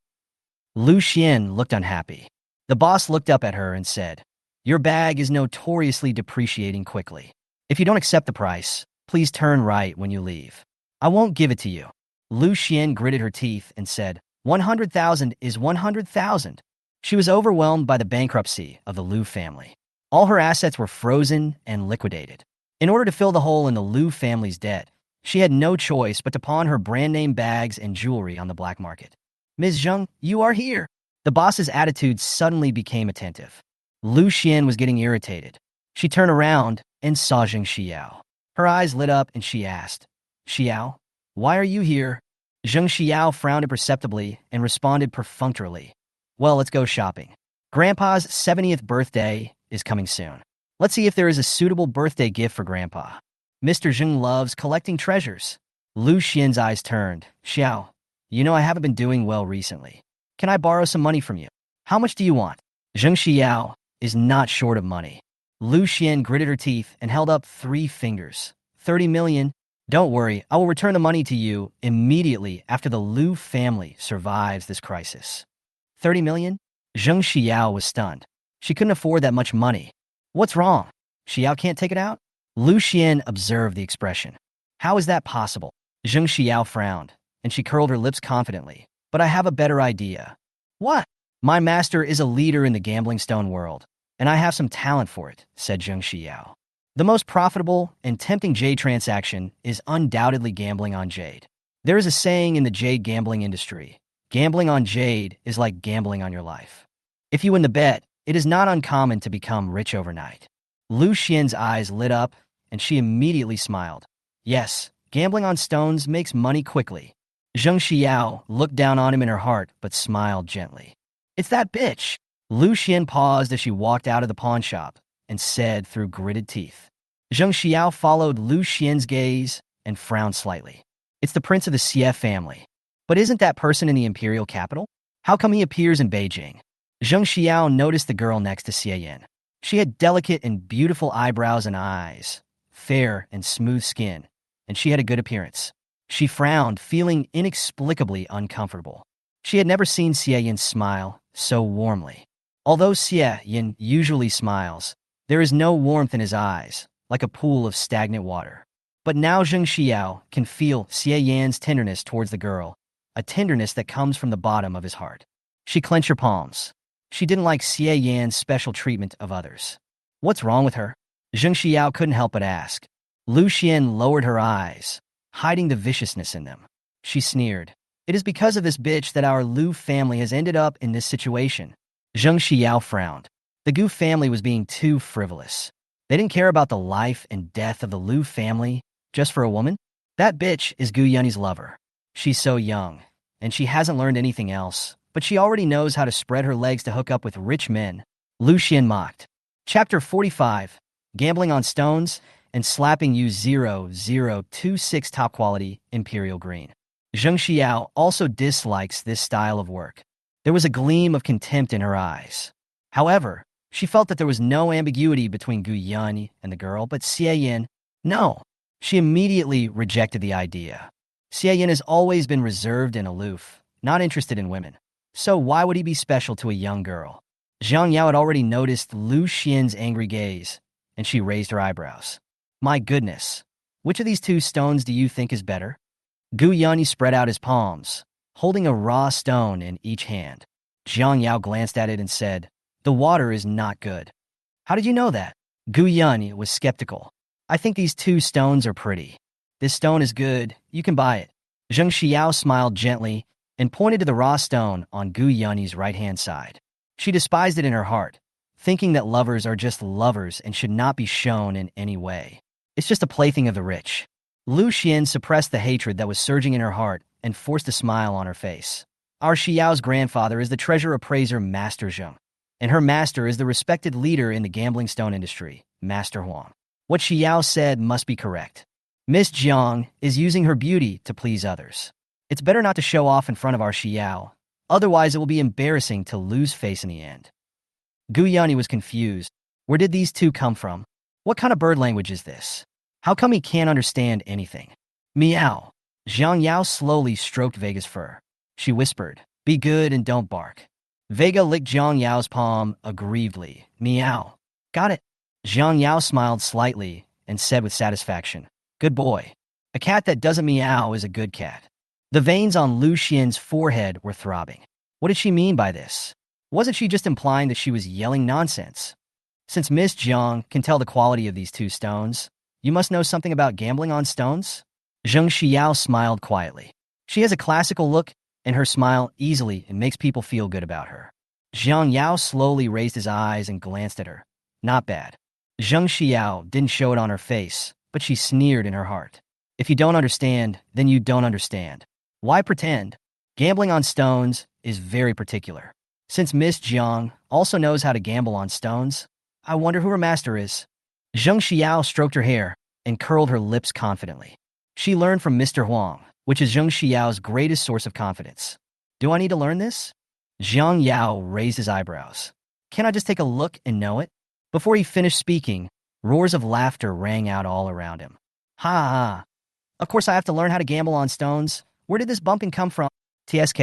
Lu Xian looked unhappy. The boss looked up at her and said, Your bag is notoriously depreciating quickly. If you don't accept the price, please turn right when you leave. I won't give it to you. Lu Xian gritted her teeth and said, 100,000 is 100,000. She was overwhelmed by the bankruptcy of the Lu family. All her assets were frozen and liquidated. In order to fill the hole in the Lu family's debt, she had no choice but to pawn her brand-name bags and jewelry on the black market. Ms. Jung, you are here. The boss's attitude suddenly became attentive. Lu Xian was getting irritated. She turned around and saw Zheng Xiao. Her eyes lit up and she asked, Xiao, why are you here? Zheng Xiao frowned imperceptibly and responded perfunctorily. Well, let's go shopping. Grandpa's 70th birthday is coming soon. Let's see if there is a suitable birthday gift for Grandpa. Mr. Zheng loves collecting treasures. Lu Xian's eyes turned. Xiao, you know I haven't been doing well recently. Can I borrow some money from you? How much do you want? Zheng Xiao is not short of money. Lu Xian gritted her teeth and held up 3 fingers. 30 million. Don't worry, I will return the money to you immediately after the Lu family survives this crisis. 30 million? Zheng Xiao was stunned. She couldn't afford that much money. What's wrong? Xiao can't take it out? Lu Xian observed the expression. How is that possible? Zheng Xiao frowned, and she curled her lips confidently. But I have a better idea. What? My master is a leader in the gambling stone world, and I have some talent for it, said Zheng Xiao. The most profitable and tempting jade transaction is undoubtedly gambling on jade. There is a saying in the jade gambling industry, gambling on jade is like gambling on your life. If you win the bet, it is not uncommon to become rich overnight. Lu Xian's eyes lit up, and she immediately smiled. Yes, gambling on stones makes money quickly. Zheng Xiao looked down on him in her heart, but smiled gently. It's that bitch. Lu Xian paused as she walked out of the pawn shop and said through gritted teeth. Zheng Xiao followed Lu Xian's gaze and frowned slightly. It's the prince of the Xie family. But isn't that person in the imperial capital? How come he appears in Beijing? Zheng Xiao noticed the girl next to Xie Yin. She had delicate and beautiful eyebrows and eyes, fair and smooth skin, and she had a good appearance. She frowned, feeling inexplicably uncomfortable. She had never seen Xie Yin smile so warmly. Although Xie Yin usually smiles, there is no warmth in his eyes, like a pool of stagnant water. But now Zheng Xiao can feel Xie Yan's tenderness towards the girl, a tenderness that comes from the bottom of his heart. She clenched her palms. She didn't like Xie Yan's special treatment of others. What's wrong with her? Zheng Xiao couldn't help but ask. Lu Xian lowered her eyes, hiding the viciousness in them. She sneered. It is because of this bitch that our Lu family has ended up in this situation. Zheng Xiao frowned. The Gu family was being too frivolous. They didn't care about the life and death of the Lu family just for a woman. That bitch is Gu Yunni's lover. She's so young, and she hasn't learned anything else, but she already knows how to spread her legs to hook up with rich men. Lu Xian mocked. Chapter 45. Gambling on stones and slapping you 0026 top quality Imperial Green. Zheng Xiao also dislikes this style of work. There was a gleam of contempt in her eyes. However, she felt that there was no ambiguity between Gu Yunni and the girl, but Xie Yin, no. She immediately rejected the idea. Xie Yin has always been reserved and aloof, not interested in women. So why would he be special to a young girl? Jiang Yao had already noticed Lu Xian's angry gaze, and she raised her eyebrows. My goodness, which of these two stones do you think is better? Gu Yunni spread out his palms, holding a raw stone in each hand. Jiang Yao glanced at it and said, the water is not good. How did you know that? Gu Yunni was skeptical. I think these two stones are pretty. This stone is good, you can buy it. Zheng Xiao smiled gently and pointed to the raw stone on Gu Yunni's right-hand side. She despised it in her heart, thinking that lovers are just lovers and should not be shown in any way. It's just a plaything of the rich. Lu Xian suppressed the hatred that was surging in her heart and forced a smile on her face. Our Xiao's grandfather is the treasure appraiser Master Jung, and her master is the respected leader in the gambling stone industry, Master Huang. What Xiao said must be correct. Miss Jiang is using her beauty to please others. It's better not to show off in front of our Xiao, otherwise it will be embarrassing to lose face in the end. Gu Yunni was confused. Where did these two come from? What kind of bird language is this? How come he can't understand anything? Meow. Jiang Yao slowly stroked Vega's fur. She whispered, be good and don't bark. Vega licked Jiang Yao's palm aggrievedly. Meow. Got it. Jiang Yao smiled slightly and said with satisfaction, good boy. A cat that doesn't meow is a good cat. The veins on Lu Xian's forehead were throbbing. What did she mean by this? Wasn't she just implying that she was yelling nonsense? Since Miss Jiang can tell the quality of these two stones, you must know something about gambling on stones? Zheng Xiao smiled quietly. She has a classical look, and her smile easily makes people feel good about her. Jiang Yao slowly raised his eyes and glanced at her. Not bad. Zheng Xiao didn't show it on her face, but she sneered in her heart. If you don't understand, then you don't understand. Why pretend? Gambling on stones is very particular. Since Miss Jiang also knows how to gamble on stones, I wonder who her master is. Zheng Xiao stroked her hair and curled her lips confidently. She learned from Mr. Huang, which is Zheng Xiao's greatest source of confidence. Do I need to learn this? Jiang Yao raised his eyebrows. Can't I just take a look and know it? Before he finished speaking, roars of laughter rang out all around him. Ha ha. Of course I have to learn how to gamble on stones. Where did this bumping come from? TSK.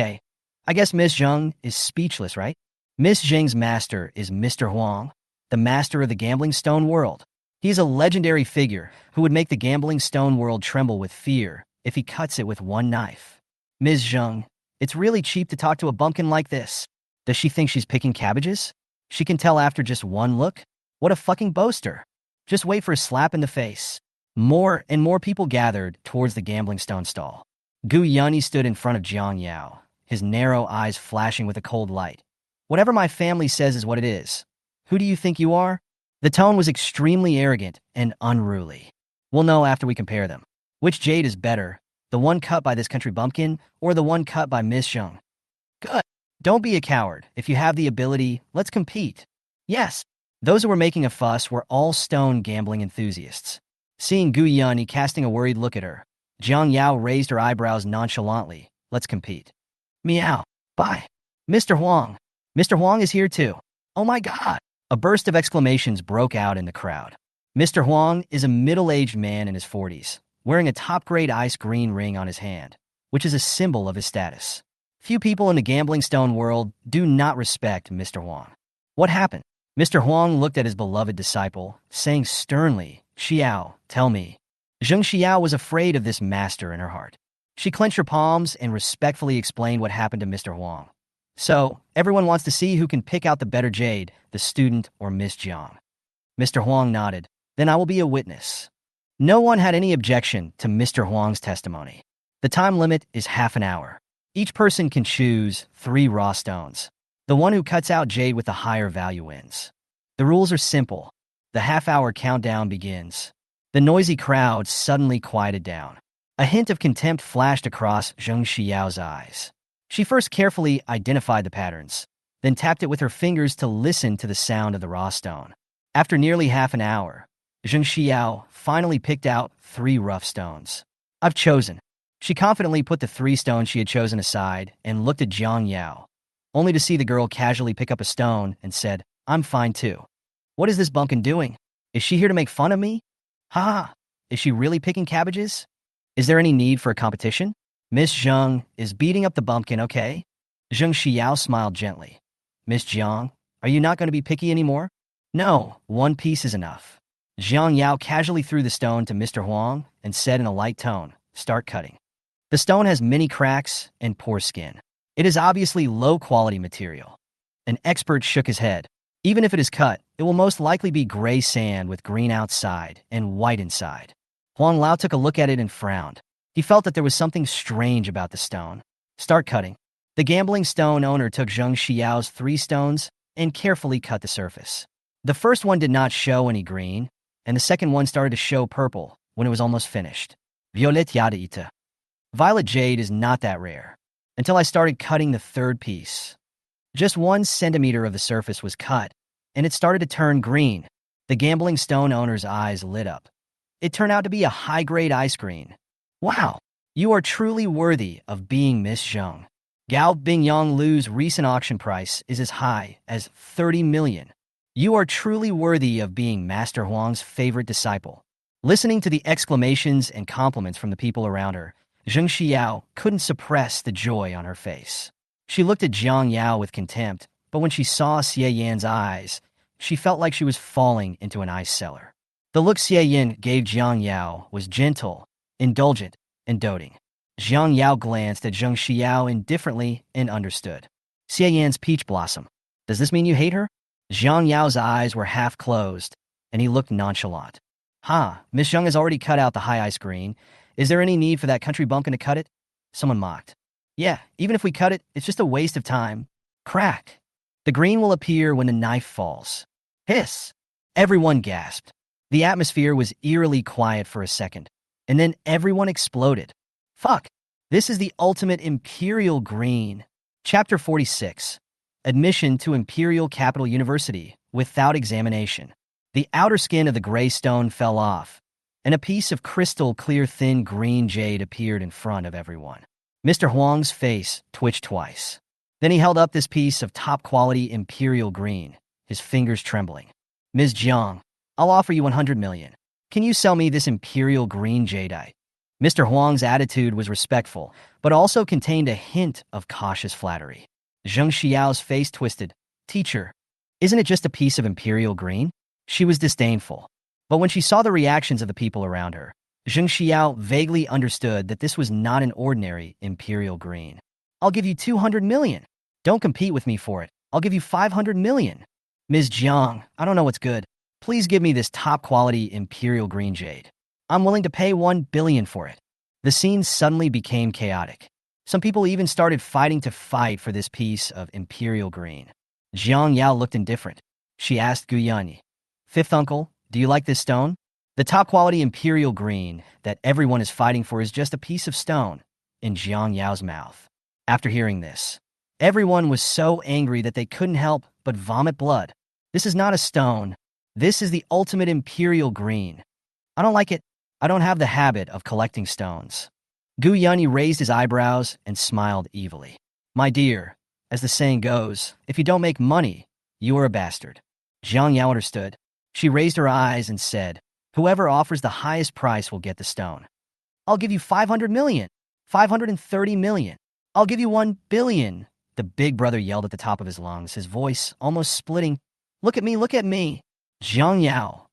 I guess Miss Jung is speechless, right? Miss Zheng's master is Mr. Huang, the master of the gambling stone world. He is a legendary figure who would make the gambling stone world tremble with fear if he cuts it with one knife. Ms. Zheng, it's really cheap to talk to a bumpkin like this. Does she think she's picking cabbages? She can tell after just one look? What a fucking boaster. Just wait for a slap in the face. More and more people gathered towards the gambling stone stall. Gu Yunni stood in front of Jiang Yao, his narrow eyes flashing with a cold light. Whatever my family says is what it is. Who do you think you are? The tone was extremely arrogant and unruly. We'll know after we compare them. Which jade is better, the one cut by this country bumpkin or the one cut by Miss Jung? Good. Don't be a coward. If you have the ability, let's compete. Yes. Those who were making a fuss were all stone gambling enthusiasts. Seeing Gu Yunni casting a worried look at her, Jiang Yao raised her eyebrows nonchalantly. Let's compete. Meow. Bye. Mr. Huang. Mr. Huang is here too. Oh my god. A burst of exclamations broke out in the crowd. Mr. Huang is a middle-aged man in his 40s, wearing a top-grade ice green ring on his hand, which is a symbol of his status. Few people in the gambling stone world do not respect Mr. Huang. What happened? Mr. Huang looked at his beloved disciple, saying sternly, Xiao, tell me. Zheng Xiao was afraid of this master in her heart. She clenched her palms and respectfully explained what happened to Mr. Huang. So, everyone wants to see who can pick out the better jade, the student or Miss Jiang. Mr. Huang nodded. Then I will be a witness. No one had any objection to Mr. Huang's testimony. The time limit is half an hour. Each person can choose 3 raw stones. The one who cuts out jade with the higher value wins. The rules are simple. The half-hour countdown begins. The noisy crowd suddenly quieted down. A hint of contempt flashed across Zheng Xiao's eyes. She first carefully identified the patterns, then tapped it with her fingers to listen to the sound of the raw stone. After nearly half an hour, Zheng Xiao finally picked out 3 rough stones. I've chosen. She confidently put the 3 stones she had chosen aside and looked at Jiang Yao, only to see the girl casually pick up a stone and said, I'm fine too. What is this bumpkin doing? Is she here to make fun of me? Ha! Is she really picking cabbages? Is there any need for a competition? Miss Zheng is beating up the bumpkin, okay? Zheng Xiao smiled gently. Miss Jiang, are you not going to be picky anymore? No, 1 piece is enough. Jiang Yao casually threw the stone to Mr. Huang and said in a light tone, start cutting. The stone has many cracks and poor skin. It is obviously low-quality material. An expert shook his head. Even if it is cut, it will most likely be gray sand with green outside and white inside. Huang Lao took a look at it and frowned. He felt that there was something strange about the stone. Start cutting. The gambling stone owner took Zheng Xiao's 3 stones and carefully cut the surface. The first one did not show any green, and the second one started to show purple when it was almost finished. Violet yada ita. Violet jade is not that rare. Until I started cutting the 3rd piece. Just 1 centimeter of the surface was cut, and it started to turn green. The gambling stone owner's eyes lit up. It turned out to be a high-grade ice green. Wow, you are truly worthy of being Miss Zheng. Gao Bingyang Lu's recent auction price is as high as 30 million. You are truly worthy of being Master Huang's favorite disciple. Listening to the exclamations and compliments from the people around her, Zheng Xiao couldn't suppress the joy on her face. She looked at Jiang Yao with contempt, but when she saw Xie Yan's eyes, she felt like she was falling into an ice cellar. The look Xie Yan gave Jiang Yao was gentle, indulgent, and doting. Jiang Yao glanced at Zheng Xiao indifferently and understood. Xie Yan's peach blossom. Does this mean you hate her? Jiang Yao's eyes were half closed, and he looked nonchalant. Miss Zheng has already cut out the high ice green. Is there any need for that country bumpkin to cut it? Someone mocked. Yeah, even if we cut it, it's just a waste of time. Crack. The green will appear when the knife falls. Hiss. Everyone gasped. The atmosphere was eerily quiet for a second, and then everyone exploded. Fuck. This is the ultimate Imperial Green. Chapter 46. Admission to Imperial Capital University without examination. The outer skin of the gray stone fell off, and a piece of crystal clear thin green jade appeared in front of everyone. Mr. Huang's face twitched twice. Then he held up this piece of top-quality Imperial Green, his fingers trembling. Ms. Jiang, I'll offer you 100 million. Can you sell me this Imperial Green jadeite? Mr. Huang's attitude was respectful, but also contained a hint of cautious flattery. Zheng Xiao's face twisted. Teacher, isn't it just a piece of Imperial Green? She was disdainful. But when she saw the reactions of the people around her, Zheng Xiao vaguely understood that this was not an ordinary Imperial Green. I'll give you 200 million. Don't compete with me for it. I'll give you 500 million. Ms. Jiang, I don't know what's good. Please give me this top-quality Imperial Green jade. I'm willing to pay 1 billion for it. The scene suddenly became chaotic. Some people even started fighting to fight for this piece of Imperial Green. Jiang Yao looked indifferent. She asked Gu Yanyi, 5th uncle, do you like this stone? The top-quality Imperial Green that everyone is fighting for is just a piece of stone in Jiang Yao's mouth. After hearing this, everyone was so angry that they couldn't help but vomit blood. This is not a stone. This is the ultimate Imperial Green. I don't like it. I don't have the habit of collecting stones. Gu Yanyi raised his eyebrows and smiled evilly. My dear, as the saying goes, if you don't make money, you are a bastard. Jiang Yao understood. She raised her eyes and said, whoever offers the highest price will get the stone. I'll give you 500 million. 530 million. I'll give you 1 billion. The big brother yelled at the top of his lungs, his voice almost splitting. Look at me, look at me. Jiang Yao.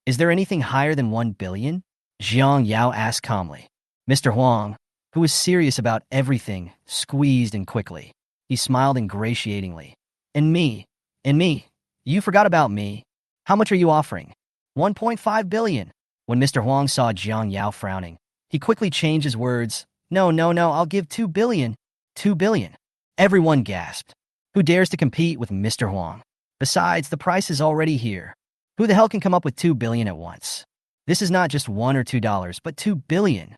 Is there anything higher than 1 billion? Jiang Yao asked calmly. Mr. Huang, who was serious about everything, squeezed in quickly. He smiled ingratiatingly. And me. You forgot about me. How much are you offering? 1.5 billion. When Mr. Huang saw Jiang Yao frowning, he quickly changed his words. No, I'll give 2 billion. 2 billion. Everyone gasped. Who dares to compete with Mr. Huang? Besides, the price is already here. Who the hell can come up with 2 billion at once? This is not just $1 or $2, but 2 billion.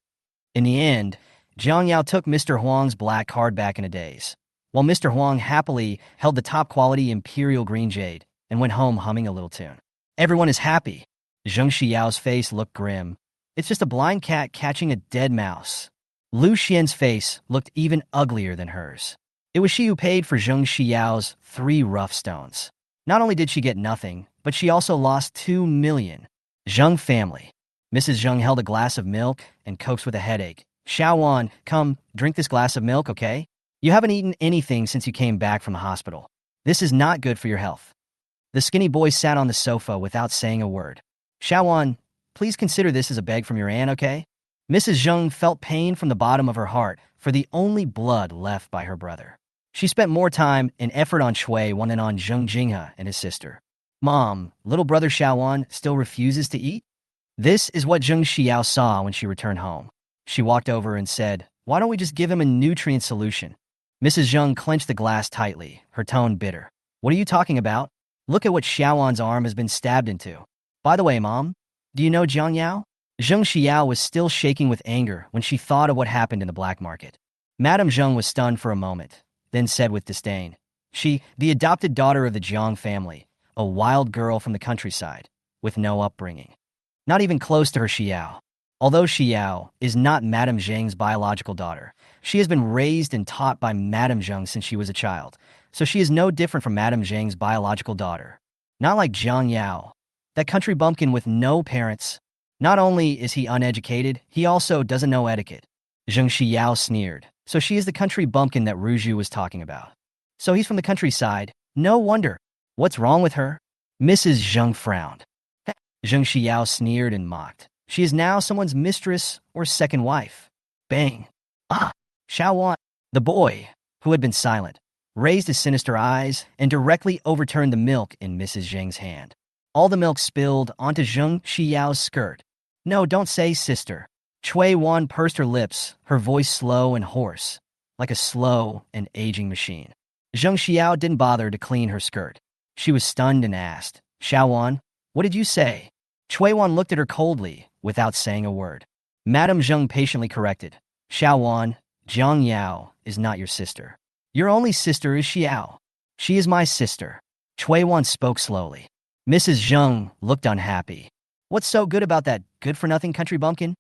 In the end, Jiang Yao took Mr. Huang's black card back in a daze, while Mr. Huang happily held the top-quality imperial green jade and went home humming a little tune. Everyone is happy. Zheng Xiao's face looked grim. It's just a blind cat catching a dead mouse. Lu Xian's face looked even uglier than hers. It was she who paid for Zheng Xiao's 3 rough stones. Not only did she get nothing, but she also lost 2 million. Zheng family. Mrs. Zheng held a glass of milk and coaxed with a headache. Xiaowan, come, drink this glass of milk, okay? You haven't eaten anything since you came back from the hospital. This is not good for your health. The skinny boy sat on the sofa without saying a word. Xiaowan, please consider this as a beg from your aunt, okay? Mrs. Zheng felt pain from the bottom of her heart for the only blood left by her brother. She spent more time and effort on Shui than on Zheng Jinghe and his sister. Mom, little brother Xiaowan still refuses to eat? This is what Zheng Xiao saw when she returned home. She walked over and said, why don't we just give him a nutrient solution? Mrs. Zheng clenched the glass tightly, her tone bitter. What are you talking about? Look at what Xiaowan's arm has been stabbed into. By the way, Mom, do you know Jiang Yao? Zheng Xiao was still shaking with anger when she thought of what happened in the black market. Madame Zheng was stunned for a moment, then said with disdain, she, the adopted daughter of the Jiang family, a wild girl from the countryside, with no upbringing. Not even close to her Xiao. Although Xiao is not Madame Zheng's biological daughter, she has been raised and taught by Madame Zheng since she was a child, so she is no different from Madame Zheng's biological daughter. Not like Jiang Yao, that country bumpkin with no parents. Not only is he uneducated, he also doesn't know etiquette. Zheng Xiao sneered. So she is the country bumpkin that Ruju was talking about. So he's from the countryside. No wonder. What's wrong with her? Mrs. Zheng frowned. Zheng Xiao sneered and mocked. She is now someone's mistress or second wife. Bang. Ah! Xiaowan, the boy, who had been silent, raised his sinister eyes and directly overturned the milk in Mrs. Zheng's hand. All the milk spilled onto Zheng Xiao's skirt. No, don't say sister. Chui Wan pursed her lips, her voice slow and hoarse, like a slow and aging machine. Zheng Xiao didn't bother to clean her skirt. She was stunned and asked, Xiaowan, what did you say? Chui Wan looked at her coldly, without saying a word. Madame Zheng patiently corrected, Xiaowan, Jiang Yao is not your sister. Your only sister is Xiao. She is my sister. Chui Wan spoke slowly. Mrs. Zheng looked unhappy. What's so good about that good-for-nothing country bumpkin?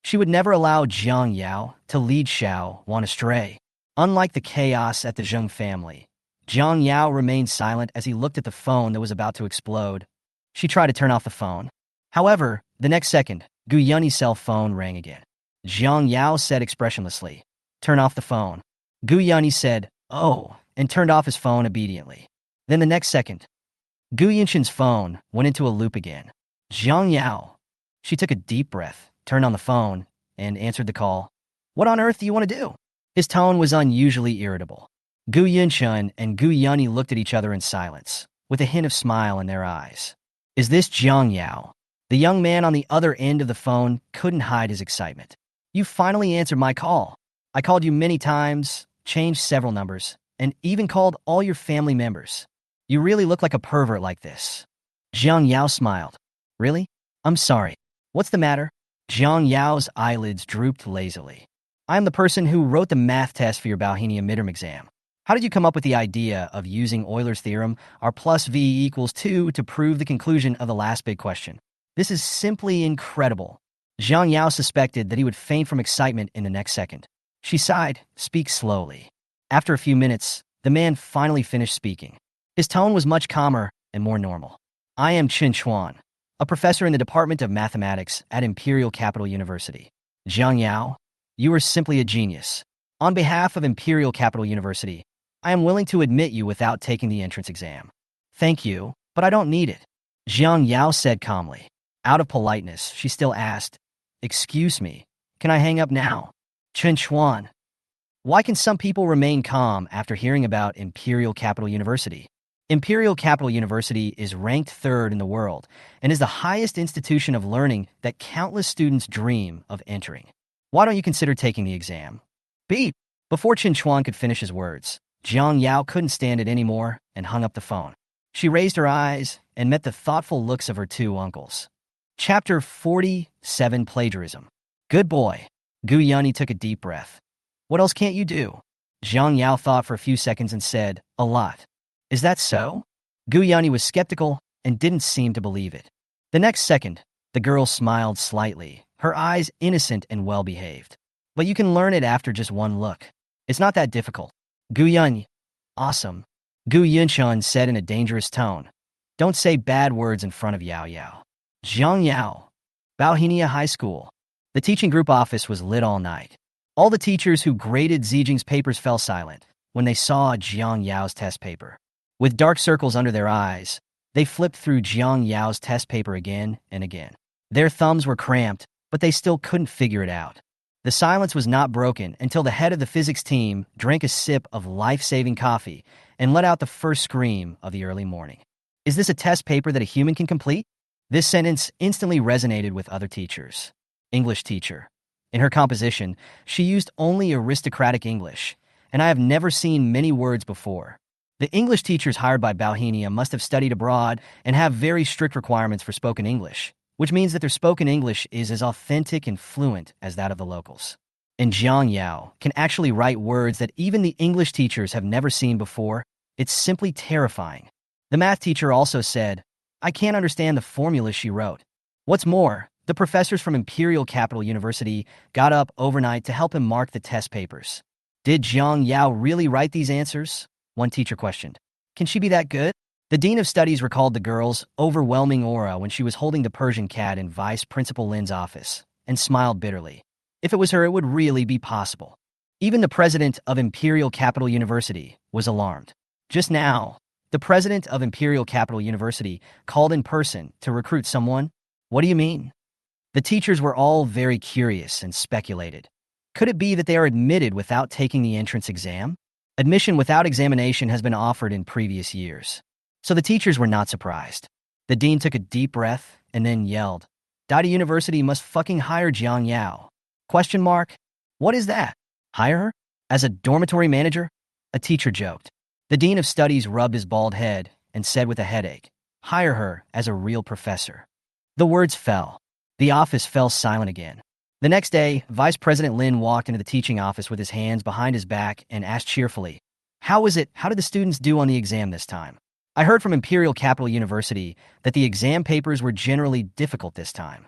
She would never allow Jiang Yao to lead Xiaowan astray. Unlike the chaos at the Zheng family, Jiang Yao remained silent as he looked at the phone that was about to explode. She tried to turn off the phone. However, the next second, Gu Yunyi's cell phone rang again. Jiang Yao said expressionlessly, turn off the phone. Gu Yunyi said, oh, and turned off his phone obediently. Then the next second, Gu Yinshin's phone went into a loop again. Jiang Yao. She took a deep breath, turned on the phone, and answered the call. What on earth do you want to do? His tone was unusually irritable. Gu Yinshin and Gu Yunyi looked at each other in silence, with a hint of smile in their eyes. Is this Jiang Yao? The young man on the other end of the phone couldn't hide his excitement. You finally answered my call. I called you many times, changed several numbers, and even called all your family members. You really look like a pervert like this. Jiang Yao smiled. Really? I'm sorry. What's the matter? Jiang Yao's eyelids drooped lazily. I am the person who wrote the math test for your Bauhenia midterm exam. How did you come up with the idea of using Euler's theorem, R plus V equals 2, to prove the conclusion of the last big question? This is simply incredible. Jiang Yao suspected that he would faint from excitement in the next second. She sighed, speak slowly. After a few minutes, the man finally finished speaking. His tone was much calmer and more normal. I am Qin Chuan, a professor in the Department of Mathematics at Imperial Capital University. Jiang Yao, you are simply a genius. On behalf of Imperial Capital University, I am willing to admit you without taking the entrance exam. Thank you, but I don't need it. Jiang Yao said calmly. Out of politeness, she still asked, Excuse me, can I hang up now? Chen Chuan. Why can some people remain calm after hearing about Imperial Capital University? Imperial Capital University is ranked third in the world and is the highest institution of learning that countless students dream of entering. Why don't you consider taking the exam? Beep! Before Chen Chuan could finish his words, Jiang Yao couldn't stand it anymore and hung up the phone. She raised her eyes and met the thoughtful looks of her two uncles. Chapter 47 Plagiarism. Good boy. Gu Yunyi took a deep breath. What else can't you do? Jiang Yao thought for a few seconds and said, A lot. Is that so? Gu Yunyi was skeptical and didn't seem to believe it. The next second, the girl smiled slightly, her eyes innocent and well-behaved. But you can learn it after just one look. It's not that difficult. Gu Yunyi. Awesome. Gu Yunchun said in a dangerous tone. Don't say bad words in front of Yao Yao. Jiang Yao. Baohinia High School. The teaching group office was lit all night. All the teachers who graded Zijing's papers fell silent when they saw Jiang Yao's test paper. With dark circles under their eyes, they flipped through Jiang Yao's test paper again and again. Their thumbs were cramped, but they still couldn't figure it out. The silence was not broken until the head of the physics team drank a sip of life-saving coffee and let out the first scream of the early morning. Is this a test paper that a human can complete? This sentence instantly resonated with other teachers. English teacher. In her composition, she used only aristocratic English, and I have never seen many words before. The English teachers hired by Baohinia must have studied abroad and have very strict requirements for spoken English, which means that their spoken English is as authentic and fluent as that of the locals. And Jiang Yao can actually write words that even the English teachers have never seen before. It's simply terrifying. The math teacher also said, I can't understand the formulas she wrote. What's more, the professors from Imperial Capital University got up overnight to help him mark the test papers. Did Jiang Yao really write these answers? One teacher questioned. Can she be that good? The Dean of Studies recalled the girl's overwhelming aura when she was holding the Persian cat in Vice Principal Lin's office, and smiled bitterly. If it was her, it would really be possible. Even the president of Imperial Capital University was alarmed. Just now, the president of Imperial Capital University called in person to recruit someone. What do you mean? The teachers were all very curious and speculated. Could it be that they are admitted without taking the entrance exam? Admission without examination has been offered in previous years. So the teachers were not surprised. The dean took a deep breath and then yelled, Dida University must fucking hire Jiang Yao. Question mark? What is that? Hire her? As a dormitory manager? A teacher joked. The dean of studies rubbed his bald head and said with a headache, Hire her as a real professor. The words fell. The office fell silent again. The next day, Vice President Lin walked into the teaching office with his hands behind his back and asked cheerfully, How did the students do on the exam this time? I heard from Imperial Capital University that the exam papers were generally difficult this time.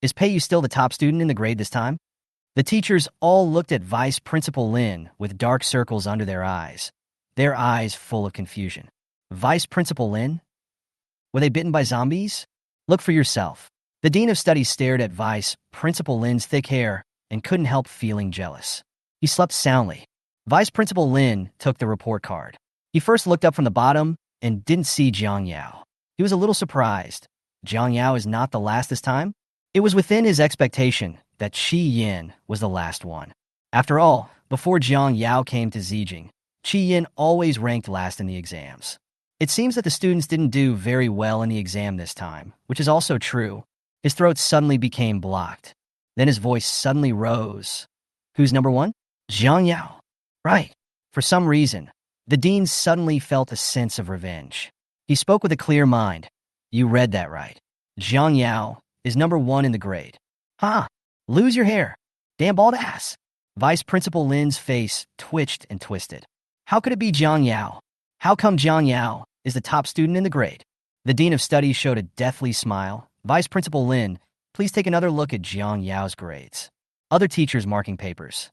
Is Peiyu still the top student in the grade this time? The teachers all looked at Vice Principal Lin with dark circles under their eyes full of confusion. Vice Principal Lin? Were they bitten by zombies? Look for yourself. The Dean of Studies stared at Vice Principal Lin's thick hair and couldn't help feeling jealous. He slept soundly. Vice Principal Lin took the report card. He first looked up from the bottom and didn't see Jiang Yao. He was a little surprised. Jiang Yao is not the last this time? It was within his expectation that Qi Yin was the last one. After all, before Jiang Yao came to Zijing, Qi Yin always ranked last in the exams. It seems that the students didn't do very well in the exam this time, which is also true. His throat suddenly became blocked. Then his voice suddenly rose. Who's number one? Jiang Yao. Right. For some reason, the dean suddenly felt a sense of revenge. He spoke with a clear mind. You read that right. Jiang Yao is number one in the grade. Huh? Lose your hair. Damn bald ass. Vice Principal Lin's face twitched and twisted. How could it be Jiang Yao? How come Jiang Yao is the top student in the grade? The Dean of Studies showed a deathly smile. Vice Principal Lin, please take another look at Jiang Yao's grades. Other teachers marking papers.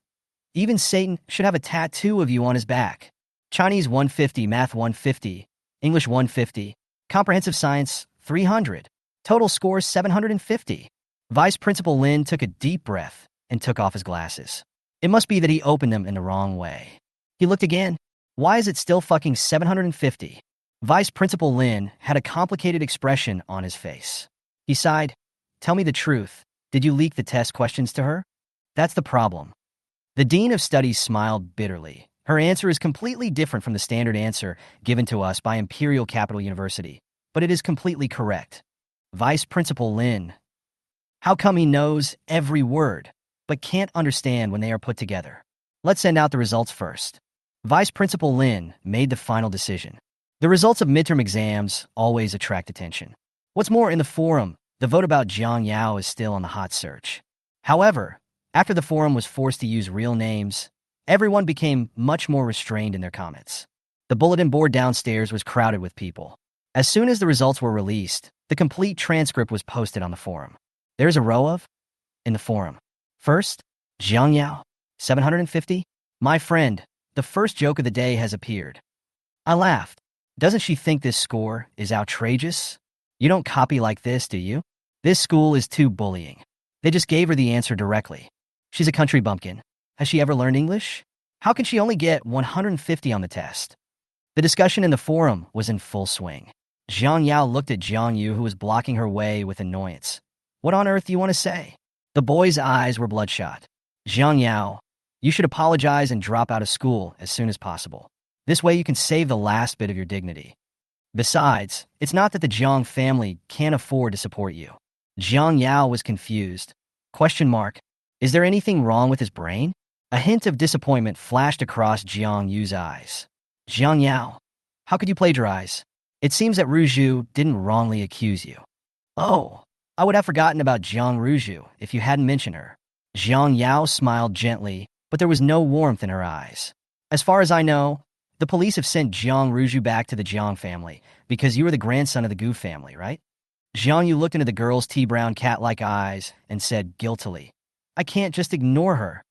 Even Satan should have a tattoo of you on his back. Chinese 150, Math 150, English 150, Comprehensive Science 300. Total score 750. Vice Principal Lin took a deep breath and took off his glasses. It must be that he opened them in the wrong way. He looked again. Why is it still fucking 750? Vice Principal Lin had a complicated expression on his face. He sighed. Tell me the truth. Did you leak the test questions to her? That's the problem. The Dean of Studies smiled bitterly. Her answer is completely different from the standard answer given to us by Imperial Capital University, but it is completely correct. Vice Principal Lin. How come he knows every word, but can't understand when they are put together? Let's send out the results first. Vice Principal Lin made the final decision. The results of midterm exams always attract attention. What's more, in the forum, the vote about Jiang Yao is still on the hot search. However, after the forum was forced to use real names, everyone became much more restrained in their comments. The bulletin board downstairs was crowded with people. As soon as the results were released, the complete transcript was posted on the forum. There's a row of in the forum. First, Jiang Yao, 750. My friend, the first joke of the day has appeared. I laughed. Doesn't she think this score is outrageous? You don't copy like this, do you? This school is too bullying. They just gave her the answer directly. She's a country bumpkin. Has she ever learned English? How can she only get 150 on the test? The discussion in the forum was in full swing. Jiang Yao looked at Jiang Yu, who was blocking her way with annoyance. What on earth do you want to say? The boy's eyes were bloodshot. Jiang Yao, you should apologize and drop out of school as soon as possible. This way you can save the last bit of your dignity. Besides, it's not that the Jiang family can't afford to support you. Jiang Yao was confused. Question mark. Is there anything wrong with his brain? A hint of disappointment flashed across Jiang Yu's eyes. Jiang Yao, how could you plagiarize? It seems that Ruju didn't wrongly accuse you. Oh, I would have forgotten about Jiang Ruju if you hadn't mentioned her. Jiang Yao smiled gently, but there was no warmth in her eyes. As far as I know, the police have sent Jiang Ruju back to the Jiang family because you were the grandson of the Gu family, right? Jiang Yu looked into the girl's tea-brown cat-like eyes and said guiltily, I can't just ignore her.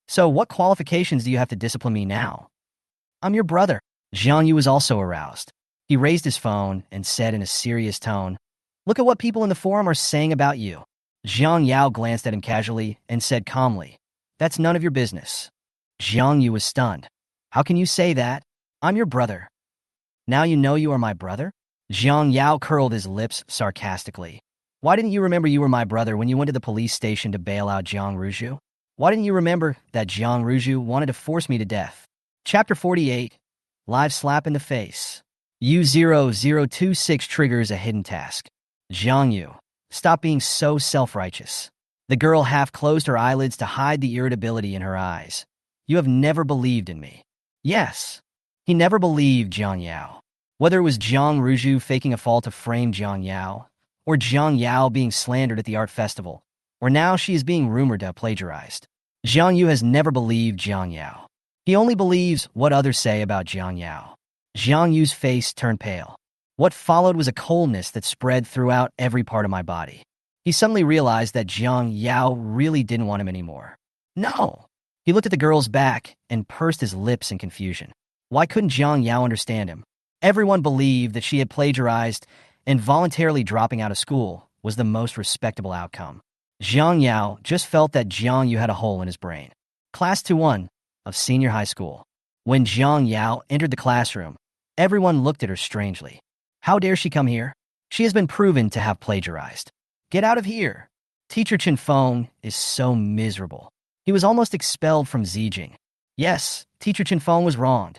So what qualifications do you have to discipline me now? I'm your brother. Jiang Yu was also aroused. He raised his phone and said in a serious tone, Look at what people in the forum are saying about you. Jiang Yao glanced at him casually and said calmly, That's none of your business. Jiang Yu was stunned. How can you say that? I'm your brother. Now you know you are my brother? Jiang Yao curled his lips sarcastically. Why didn't you remember you were my brother when you went to the police station to bail out Jiang Ruju? Why didn't you remember that Jiang Ruju wanted to force me to death? Chapter 48, Live Slap in the Face. U0026 triggers a hidden task. Jiang Yu, stop being so self-righteous. The girl half closed her eyelids to hide the irritability in her eyes. You have never believed in me. Yes. He never believed Jiang Yao. Whether it was Jiang Ruju faking a fall to frame Jiang Yao, or Jiang Yao being slandered at the art festival, or now she is being rumored to have plagiarized. Jiang Yu has never believed Jiang Yao. He only believes what others say about Jiang Yao. Jiang Yu's face turned pale. What followed was a coldness that spread throughout every part of my body. He suddenly realized that Jiang Yao really didn't want him anymore. No! He looked at the girl's back and pursed his lips in confusion. Why couldn't Jiang Yao understand him? Everyone believed that she had plagiarized, and voluntarily dropping out of school was the most respectable outcome. Jiang Yao just felt that Jiang Yu had a hole in his brain. Class 2-1 of senior high school. When Jiang Yao entered the classroom, everyone looked at her strangely. How dare she come here? She has been proven to have plagiarized. Get out of here. Teacher Chen Feng is so miserable. He was almost expelled from Zijing. Yes, Teacher Chen Feng was wronged.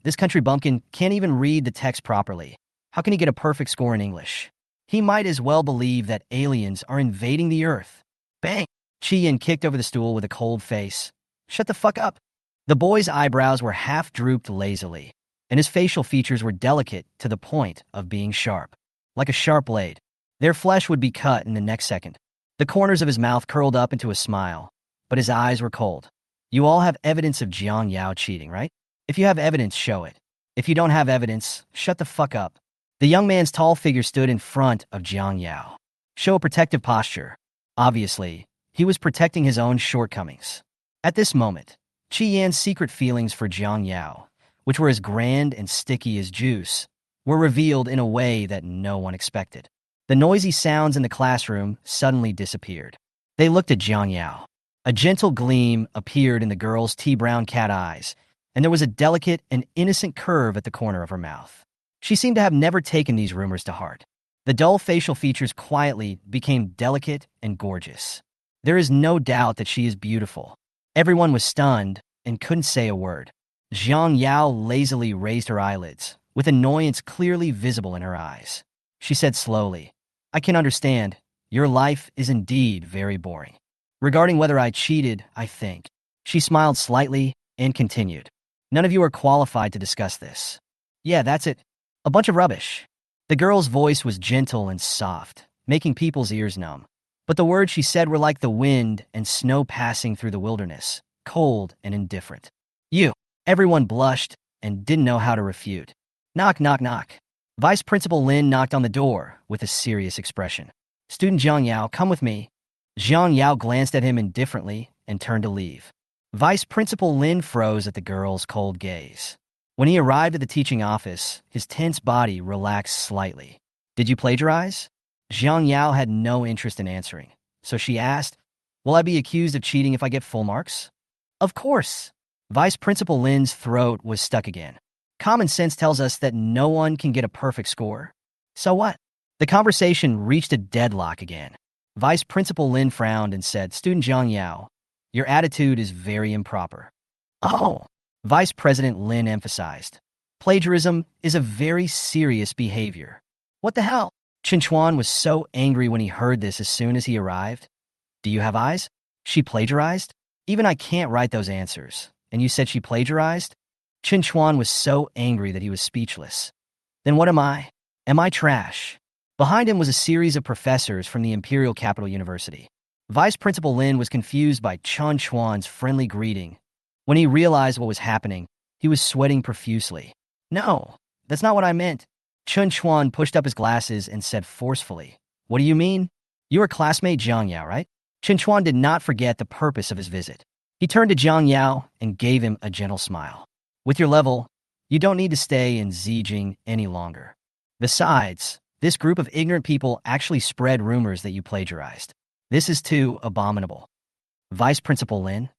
This country bumpkin can't even read the text properly. How can he get a perfect score in English? He might as well believe that aliens are invading the Earth. Bang! Chi Yin kicked over the stool with a cold face. Shut the fuck up. The boy's eyebrows were half drooped lazily, and his facial features were delicate to the point of being sharp. Like a sharp blade. Their flesh would be cut in the next second. The corners of his mouth curled up into a smile, but his eyes were cold. You all have evidence of Jiang Yao cheating, right? If you have evidence, show it. If you don't have evidence, shut the fuck up. The young man's tall figure stood in front of Jiang Yao. Show a protective posture. Obviously, he was protecting his own shortcomings. At this moment, Chi Yan's secret feelings for Jiang Yao, which were as grand and sticky as juice, were revealed in a way that no one expected. The noisy sounds in the classroom suddenly disappeared. They looked at Jiang Yao. A gentle gleam appeared in the girl's tea-brown cat eyes, and there was a delicate and innocent curve at the corner of her mouth. She seemed to have never taken these rumors to heart. The dull facial features quietly became delicate and gorgeous. There is no doubt that she is beautiful. Everyone was stunned and couldn't say a word. Jiang Yao lazily raised her eyelids, with annoyance clearly visible in her eyes. She said slowly, "I can understand. Your life is indeed very boring. Regarding whether I cheated, I think." She smiled slightly and continued, "None of you are qualified to discuss this." "Yeah, that's it. A bunch of rubbish." The girl's voice was gentle and soft, making people's ears numb. But the words she said were like the wind and snow passing through the wilderness, cold and indifferent. "You." Everyone blushed and didn't know how to refute. Knock, knock, knock. Vice Principal Lin knocked on the door with a serious expression. "Student Jiang Yao, come with me." Jiang Yao glanced at him indifferently and turned to leave. Vice Principal Lin froze at the girl's cold gaze. When he arrived at the teaching office, his tense body relaxed slightly. "Did you plagiarize?" Jiang Yao had no interest in answering, so she asked, "Will I be accused of cheating if I get full marks?" "Of course." Vice Principal Lin's throat was stuck again. "Common sense tells us that no one can get a perfect score. So what?" The conversation reached a deadlock again. Vice Principal Lin frowned and said, "Student Jiang Yao, your attitude is very improper." "Oh," Vice President Lin emphasized. "Plagiarism is a very serious behavior." "What the hell?" Chen Chuan was so angry when he heard this as soon as he arrived. "Do you have eyes? She plagiarized? Even I can't write those answers. And you said she plagiarized?" Chen Chuan was so angry that he was speechless. "Then what am I? Am I trash?" Behind him was a series of professors from the Imperial Capital University. Vice Principal Lin was confused by Chen Chuan's friendly greeting. When he realized what was happening, he was sweating profusely. "No, that's not what I meant." Chen Chuan pushed up his glasses and said forcefully, "What do you mean? You are classmate Jiang Yao, right?" Chen Chuan did not forget the purpose of his visit. He turned to Jiang Yao and gave him a gentle smile. "With your level, you don't need to stay in Zijing any longer. Besides, this group of ignorant people actually spread rumors that you plagiarized. This is too abominable." "Vice Principal Lin,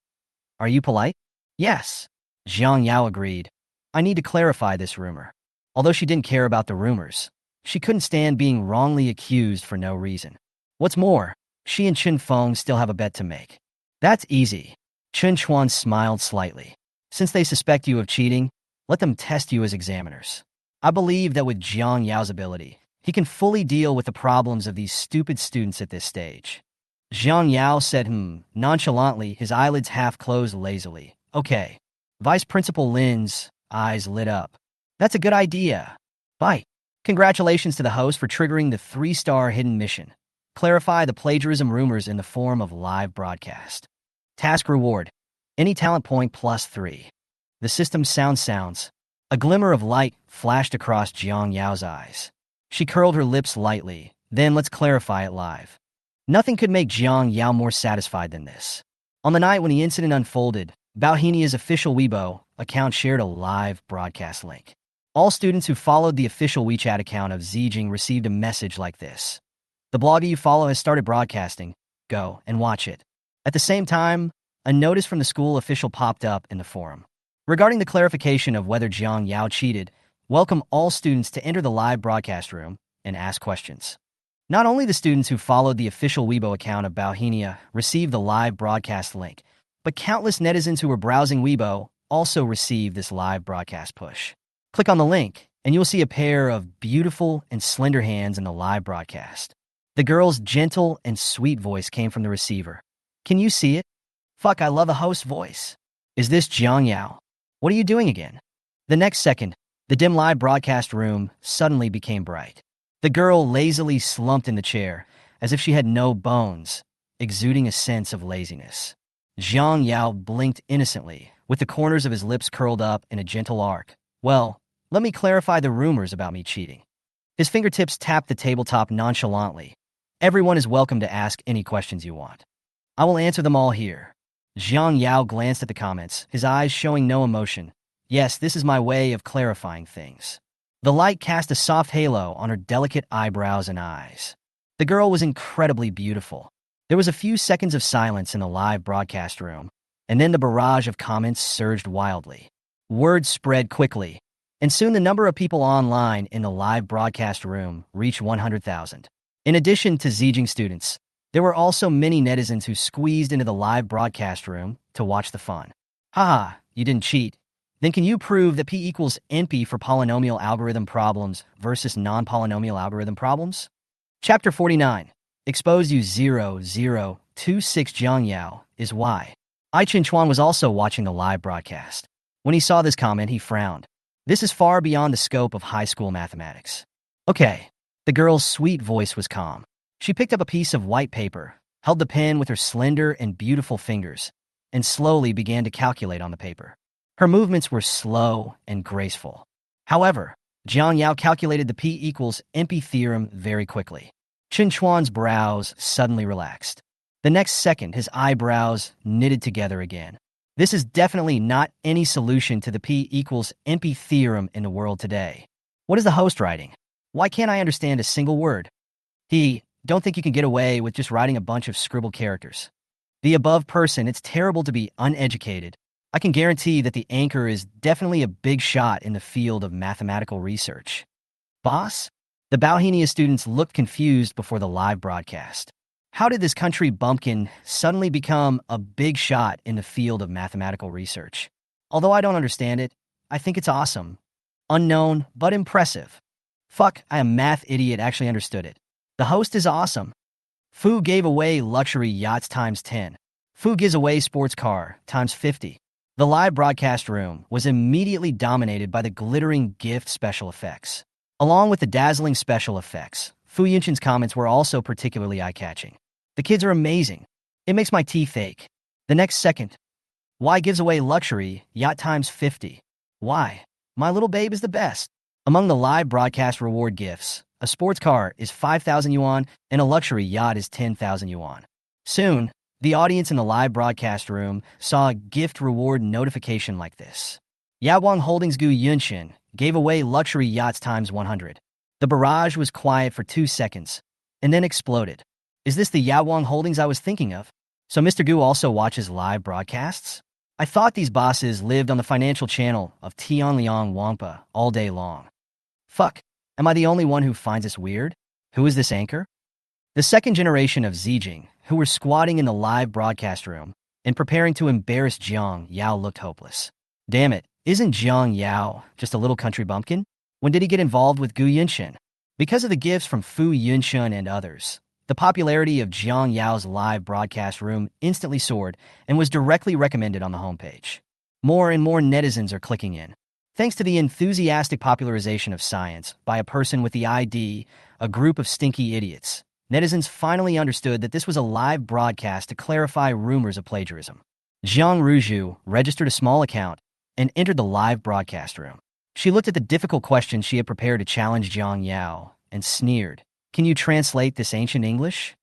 are you polite?" "Yes." Jiang Yao agreed. "I need to clarify this rumor." Although she didn't care about the rumors, she couldn't stand being wrongly accused for no reason. What's more, she and Chen Feng still have a bet to make. "That's easy." Chen Chuan smiled slightly. "Since they suspect you of cheating, let them test you as examiners. I believe that with Jiang Yao's ability, he can fully deal with the problems of these stupid students at this stage." Jiang Yao said nonchalantly, his eyelids half closed lazily. "Okay." Vice Principal Lin's eyes lit up. "That's a good idea. Bye. Congratulations to the host for triggering the 3-star hidden mission. Clarify the plagiarism rumors in the form of live broadcast. Task reward: any talent point +3. The system's sounds. A glimmer of light flashed across Jiang Yao's eyes. She curled her lips lightly. "Then let's clarify it live." Nothing could make Jiang Yao more satisfied than this. On the night when the incident unfolded, Baohenia's official Weibo account shared a live broadcast link. All students who followed the official WeChat account of Zijing received a message like this: "The blogger you follow has started broadcasting. Go and watch it." At the same time, a notice from the school official popped up in the forum. Regarding the clarification of whether Jiang Yao cheated, welcome all students to enter the live broadcast room and ask questions. Not only the students who followed the official Weibo account of Baohenia received the live broadcast link, but countless netizens who were browsing Weibo also received this live broadcast push. Click on the link, and you'll see a pair of beautiful and slender hands in the live broadcast. The girl's gentle and sweet voice came from the receiver. "Can you see it? Fuck, I love the host's voice. Is this Jiang Yao? What are you doing again?" The next second, the dim live broadcast room suddenly became bright. The girl lazily slumped in the chair, as if she had no bones, exuding a sense of laziness. Jiang Yao blinked innocently, with the corners of his lips curled up in a gentle arc. "Well, let me clarify the rumors about me cheating." His fingertips tapped the tabletop nonchalantly. "Everyone is welcome to ask any questions you want. I will answer them all here." Jiang Yao glanced at the comments, his eyes showing no emotion. "Yes, this is my way of clarifying things." The light cast a soft halo on her delicate eyebrows and eyes. The girl was incredibly beautiful. There was a few seconds of silence in the live broadcast room, and then the barrage of comments surged wildly. Words spread quickly, and soon the number of people online in the live broadcast room reached 100,000. In addition to Zijing students, there were also many netizens who squeezed into the live broadcast room to watch the fun. Haha, you didn't cheat. Then can you prove that P equals NP for polynomial algorithm problems versus non-polynomial algorithm problems? Chapter 49. Expose you 0026 Jiang Yao is why. I Chen Chuan was also watching the live broadcast. When he saw this comment, he frowned. This is far beyond the scope of high school mathematics. Okay. The girl's sweet voice was calm. She picked up a piece of white paper, held the pen with her slender and beautiful fingers, and slowly began to calculate on the paper. Her movements were slow and graceful. However, Jiang Yao calculated the P equals NP theorem very quickly. Chen Chuan's brows suddenly relaxed. The next second, his eyebrows knitted together again. This is definitely not any solution to the P equals NP theorem in the world today. What is the host writing? Why can't I understand a single word? Don't think you can get away with just writing a bunch of scribbled characters. The above person, it's terrible to be uneducated. I can guarantee that the anchor is definitely a big shot in the field of mathematical research. Boss? The Bauhinia students looked confused before the live broadcast. How did this country bumpkin suddenly become a big shot in the field of mathematical research? Although I don't understand it, I think it's awesome. Unknown, but impressive. Fuck, I am math idiot actually understood it. The host is awesome. Fu gave away luxury yachts times 10. Fu gives away sports car times 50. The live broadcast room was immediately dominated by the glittering gift special effects. Along with the dazzling special effects, Fu Yunshin's comments were also particularly eye-catching. The kids are amazing. It makes my teeth ache. The next second. Y gives away luxury yacht times 50. Why? My little babe is the best. Among the live broadcast reward gifts, a sports car is 5,000 yuan and a luxury yacht is 10,000 yuan. Soon, the audience in the live broadcast room saw a gift reward notification like this. Yaowang Holdings Gu Yunshin gave away luxury yachts times 100. The barrage was quiet for 2 seconds, and then exploded. Is this the Yaowang Holdings I was thinking of? So Mr. Gu also watches live broadcasts? I thought these bosses lived on the financial channel of Tianliang Wangpa all day long. Fuck, am I the only one who finds this weird? Who is this anchor? The second generation of Zijing, who were squatting in the live broadcast room and preparing to embarrass Jiang Yao, looked hopeless. Damn it, isn't Jiang Yao just a little country bumpkin? When did he get involved with Gu Yunshin? Because of the gifts from Fu Yunshin and others, the popularity of Jiang Yao's live broadcast room instantly soared and was directly recommended on the homepage. More and more netizens are clicking in. Thanks to the enthusiastic popularization of science by a person with the ID, a group of stinky idiots, netizens finally understood that this was a live broadcast to clarify rumors of plagiarism. Zhang Ruzhu registered a small account and entered the live broadcast room. She looked at the difficult questions she had prepared to challenge Jiang Yao and sneered. Can you translate this ancient English?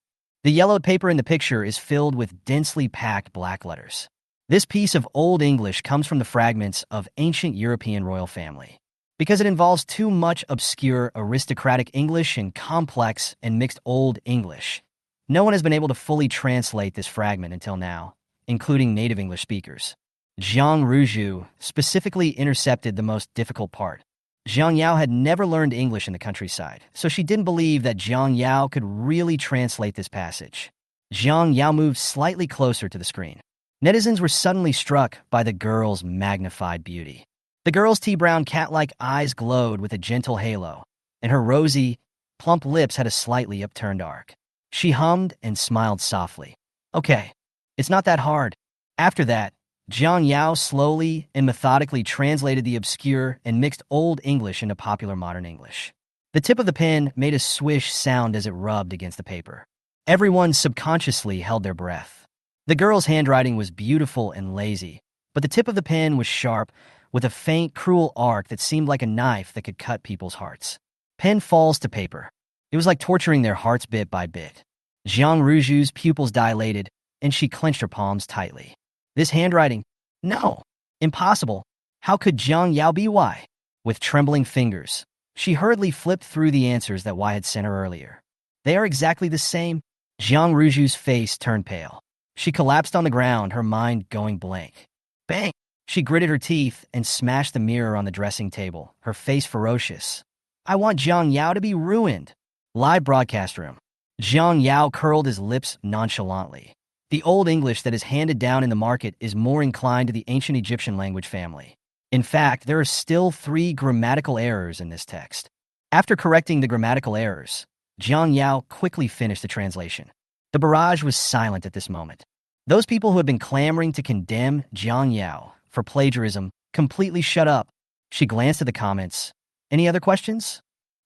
The yellowed paper in the picture is filled with densely packed black letters. This piece of Old English comes from the fragments of ancient European royal family. Because it involves too much obscure aristocratic English and complex and mixed Old English, no one has been able to fully translate this fragment until now, including native English speakers. Zhang Ruzhu specifically intercepted the most difficult part. Jiang Yao had never learned English in the countryside, so she didn't believe that Jiang Yao could really translate this passage. Jiang Yao moved slightly closer to the screen. Netizens were suddenly struck by the girl's magnified beauty. The girl's tea-brown cat-like eyes glowed with a gentle halo, and her rosy, plump lips had a slightly upturned arc. She hummed and smiled softly. Okay, it's not that hard. After that, Jiang Yao slowly and methodically translated the obscure and mixed Old English into popular modern English. The tip of the pen made a swish sound as it rubbed against the paper. Everyone subconsciously held their breath. The girl's handwriting was beautiful and lazy, but the tip of the pen was sharp, with a faint, cruel arc that seemed like a knife that could cut people's hearts. Pen falls to paper. It was like torturing their hearts bit by bit. Zhang Ruzhu's pupils dilated, and she clenched her palms tightly. This handwriting? No. Impossible. How could Jiang Yao be Y? With trembling fingers, she hurriedly flipped through the answers that Y had sent her earlier. They are exactly the same. Jiang Ruju's face turned pale. She collapsed on the ground, her mind going blank. Bang! She gritted her teeth and smashed the mirror on the dressing table, her face ferocious. I want Jiang Yao to be ruined. Live broadcast room. Jiang Yao curled his lips nonchalantly. The Old English that is handed down in the market is more inclined to the ancient Egyptian language family. In fact, there are still 3 grammatical errors in this text. After correcting the grammatical errors, Jiang Yao quickly finished the translation. The barrage was silent at this moment. Those people who had been clamoring to condemn Jiang Yao for plagiarism completely shut up. She glanced at the comments. Any other questions?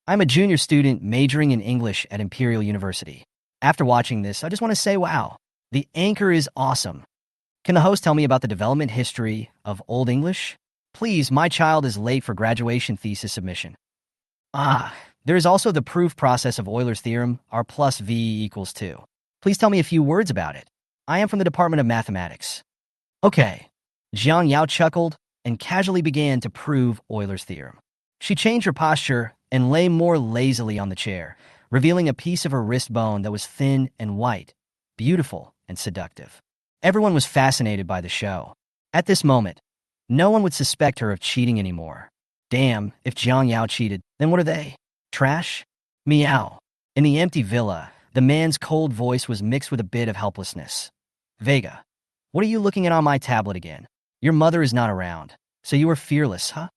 I'm a junior student majoring in English at Imperial University. After watching this, I just want to say, wow, the anchor is awesome. Can the host tell me about the development history of Old English? Please, my child is late for graduation thesis submission. There is also the proof process of Euler's theorem, R plus V equals 2. Please tell me a few words about it. I am from the Department of Mathematics. Okay. Jiang Yao chuckled and casually began to prove Euler's theorem. She changed her posture and lay more lazily on the chair, revealing a piece of her wrist bone that was thin and white, beautiful and seductive. Everyone was fascinated by the show. At this moment, no one would suspect her of cheating anymore. Damn, if Jiang Yao cheated, then what are they? Trash? Meow. In the empty villa, the man's cold voice was mixed with a bit of helplessness. Vega, what are you looking at on my tablet again? Your mother is not around, so you are fearless, huh?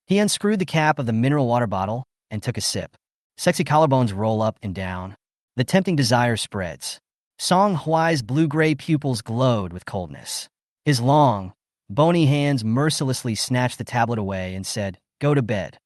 He unscrewed the cap of the mineral water bottle and took a sip. Sexy collarbones roll up and down. The tempting desire spreads. Song Huai's blue-gray pupils glowed with coldness. His long, bony hands mercilessly snatched the tablet away and said, "Go to bed."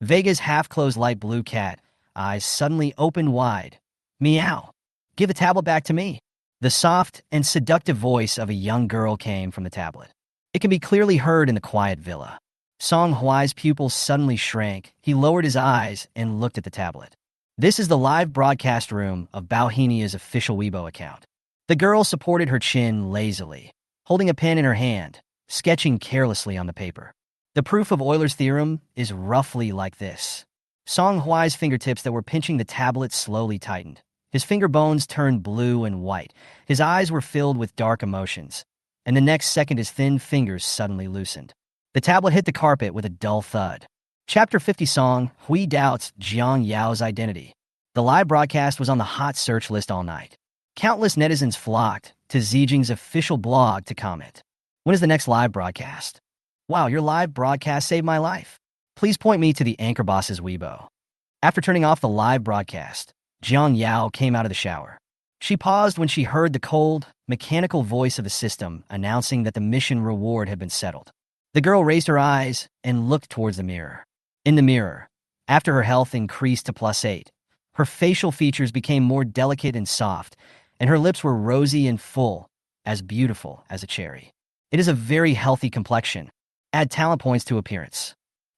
Vega's half-closed light blue cat eyes suddenly opened wide. Meow. Give the tablet back to me. The soft and seductive voice of a young girl came from the tablet. It can be clearly heard in the quiet villa. Song Huai's pupils suddenly shrank. He lowered his eyes and looked at the tablet. This is the live broadcast room of Bauhinia's official Weibo account. The girl supported her chin lazily, holding a pen in her hand, sketching carelessly on the paper. The proof of Euler's theorem is roughly like this. Song Huai's fingertips that were pinching the tablet slowly tightened. His finger bones turned blue and white. His eyes were filled with dark emotions. And the next second his thin fingers suddenly loosened. The tablet hit the carpet with a dull thud. Chapter 50 Song Hui doubts Jiang Yao's identity. The live broadcast was on the hot search list all night. Countless netizens flocked to Zijing's official blog to comment. When is the next live broadcast? Wow, your live broadcast saved my life. Please point me to the anchor boss's Weibo. After turning off the live broadcast, Jiang Yao came out of the shower. She paused when she heard the cold, mechanical voice of the system announcing that the mission reward had been settled. The girl raised her eyes and looked towards the mirror. In the mirror, after her health increased to +8, her facial features became more delicate and soft, and her lips were rosy and full, as beautiful as a cherry. It is a very healthy complexion. Add talent points to appearance.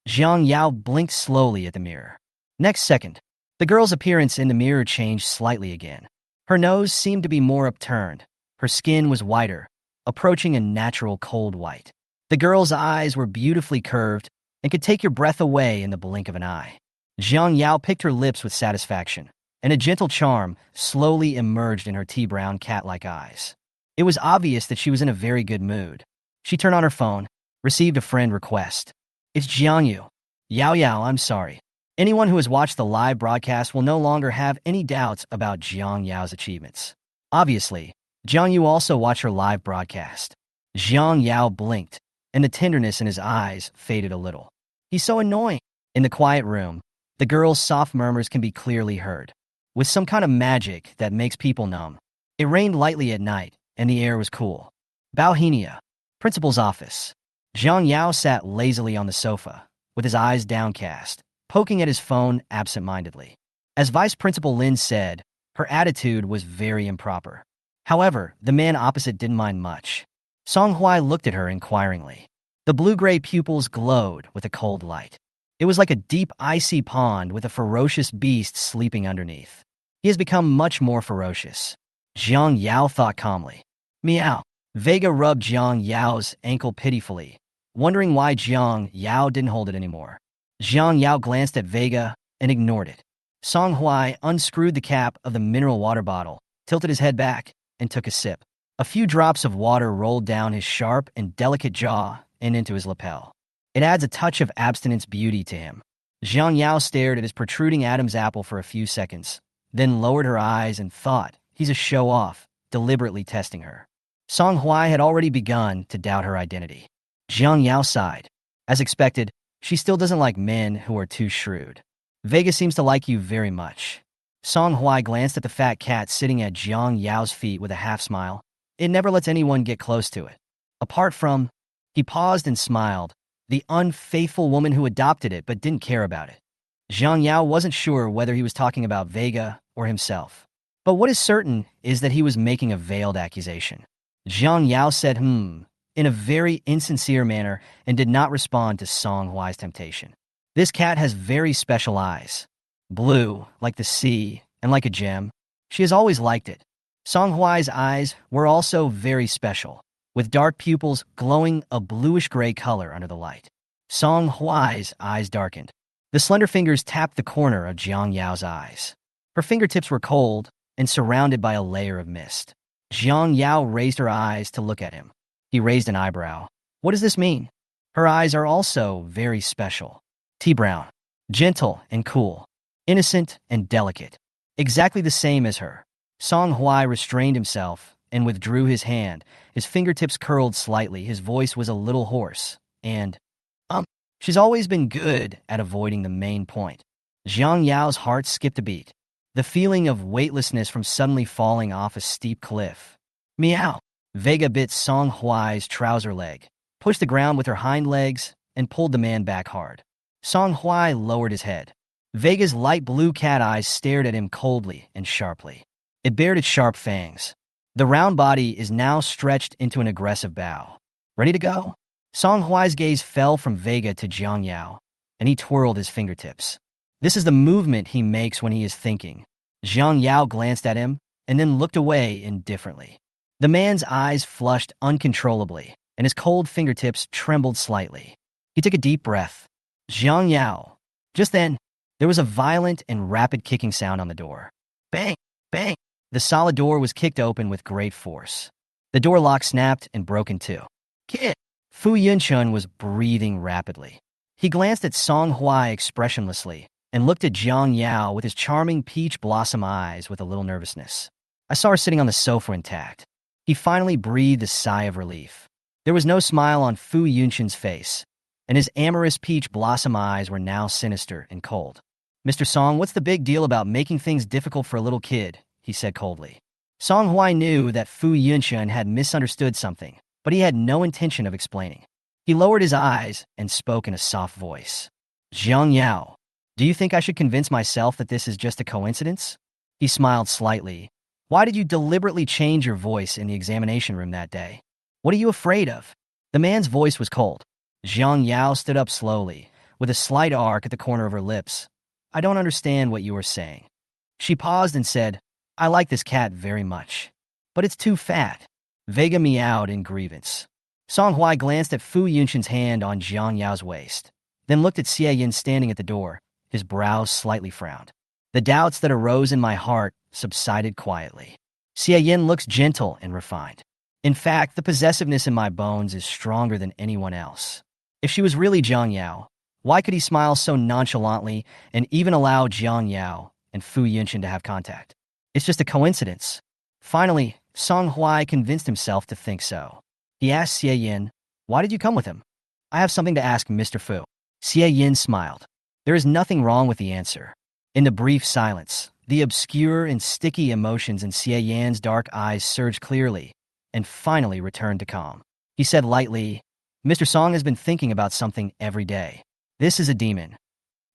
Jiang Yao blinked slowly at the mirror. Next second, the girl's appearance in the mirror changed slightly again. Her nose seemed to be more upturned. Her skin was whiter, approaching a natural cold white. The girl's eyes were beautifully curved and could take your breath away in the blink of an eye. Jiang Yao picked her lips with satisfaction, and a gentle charm slowly emerged in her tea-brown cat-like eyes. It was obvious that she was in a very good mood. She turned on her phone, received a friend request. It's Jiang Yu. Yao, I'm sorry. Anyone who has watched the live broadcast will no longer have any doubts about Jiang Yao's achievements. Obviously, Jiang Yu also watched her live broadcast. Jiang Yao blinked, and the tenderness in his eyes faded a little. He's so annoying. In the quiet room, the girl's soft murmurs can be clearly heard. With some kind of magic that makes people numb. It rained lightly at night, and the air was cool. Bauhinia, principal's office. Jiang Yao sat lazily on the sofa, with his eyes downcast, poking at his phone absent-mindedly. As Vice Principal Lin said, her attitude was very improper. However, the man opposite didn't mind much. Song Huai looked at her inquiringly. The blue-gray pupils glowed with a cold light. It was like a deep, icy pond with a ferocious beast sleeping underneath. He has become much more ferocious. Jiang Yao thought calmly. Meow. Vega rubbed Jiang Yao's ankle pitifully, wondering why Jiang Yao didn't hold it anymore. Jiang Yao glanced at Vega and ignored it. Song Huai unscrewed the cap of the mineral water bottle tilted his head back, and took a sip. A few drops of water rolled down his sharp and delicate jaw and into his lapel. It adds a touch of abstinence beauty to him. Jiang Yao stared at his protruding Adam's apple for a few seconds, then lowered her eyes and thought, he's a show-off, deliberately testing her. Song Huai had already begun to doubt her identity. Jiang Yao sighed. As expected, she still doesn't like men who are too shrewd. Vega seems to like you very much. Song Huai glanced at the fat cat sitting at Jiang Yao's feet with a half-smile. It never lets anyone get close to it. Apart from, he paused and smiled, the unfaithful woman who adopted it but didn't care about it. Jiang Yao wasn't sure whether he was talking about Vega or himself. But what is certain is that he was making a veiled accusation. Jiang Yao said in a very insincere manner and did not respond to Song Huai's temptation. This cat has very special eyes. Blue, like the sea, and like a gem. She has always liked it. Song Huai's eyes were also very special, with dark pupils glowing a bluish-gray color under the light. Song Huai's eyes darkened. The slender fingers tapped the corner of Jiang Yao's eyes. Her fingertips were cold and surrounded by a layer of mist. Jiang Yao raised her eyes to look at him. He raised an eyebrow. What does this mean? Her eyes are also very special. Tea-brown, gentle and cool, innocent and delicate. Exactly the same as her. Song Huai restrained himself and withdrew his hand. His fingertips curled slightly. His voice was a little hoarse. And, she's always been good at avoiding the main point. Jiang Yao's heart skipped a beat. The feeling of weightlessness from suddenly falling off a steep cliff. Meow. Vega bit Song Huai's trouser leg, pushed the ground with her hind legs, and pulled the man back hard. Song Huai lowered his head. Vega's light blue cat eyes stared at him coldly and sharply. It bared its sharp fangs. The round body is now stretched into an aggressive bow. Ready to go? Song Huai's gaze fell from Vega to Jiang Yao, and he twirled his fingertips. This is the movement he makes when he is thinking. Jiang Yao glanced at him and then looked away indifferently. The man's eyes flushed uncontrollably, and his cold fingertips trembled slightly. He took a deep breath. Jiang Yao. Just then, there was a violent and rapid kicking sound on the door. Bang! Bang! The solid door was kicked open with great force. The door lock snapped and broke in two. Kid! Fu Yunchun was breathing rapidly. He glanced at Song Huai expressionlessly and looked at Jiang Yao with his charming peach blossom eyes with a little nervousness. I saw her sitting on the sofa intact. He finally breathed a sigh of relief. There was no smile on Fu Yunchun's face, and his amorous peach blossom eyes were now sinister and cold. Mr. Song, what's the big deal about making things difficult for a little kid? He said coldly. Song Huai knew that Fu Yunchun had misunderstood something, but he had no intention of explaining. He lowered his eyes and spoke in a soft voice. Jiang Yao, do you think I should convince myself that this is just a coincidence? He smiled slightly. Why did you deliberately change your voice in the examination room that day? What are you afraid of? The man's voice was cold. Jiang Yao stood up slowly, with a slight arc at the corner of her lips. I don't understand what you are saying. She paused and said, I like this cat very much. But it's too fat. Vega meowed in grievance. Song Huai glanced at Fu Yunchun's hand on Jiang Yao's waist, then looked at Xie Yin standing at the door. His brows slightly frowned. The doubts that arose in my heart subsided quietly. Xie Yin looks gentle and refined. In fact, the possessiveness in my bones is stronger than anyone else. If she was really Jiang Yao, why could he smile so nonchalantly and even allow Jiang Yao and Fu Yunchun to have contact? It's just a coincidence. Finally, Song Huai convinced himself to think so. He asked Xie Yin, why did you come with him? I have something to ask Mr. Fu. Xie Yin smiled. There is nothing wrong with the answer. In the brief silence, the obscure and sticky emotions in Xie Yan's dark eyes surged clearly and finally returned to calm. He said lightly, Mr. Song has been thinking about something every day. This is a demon.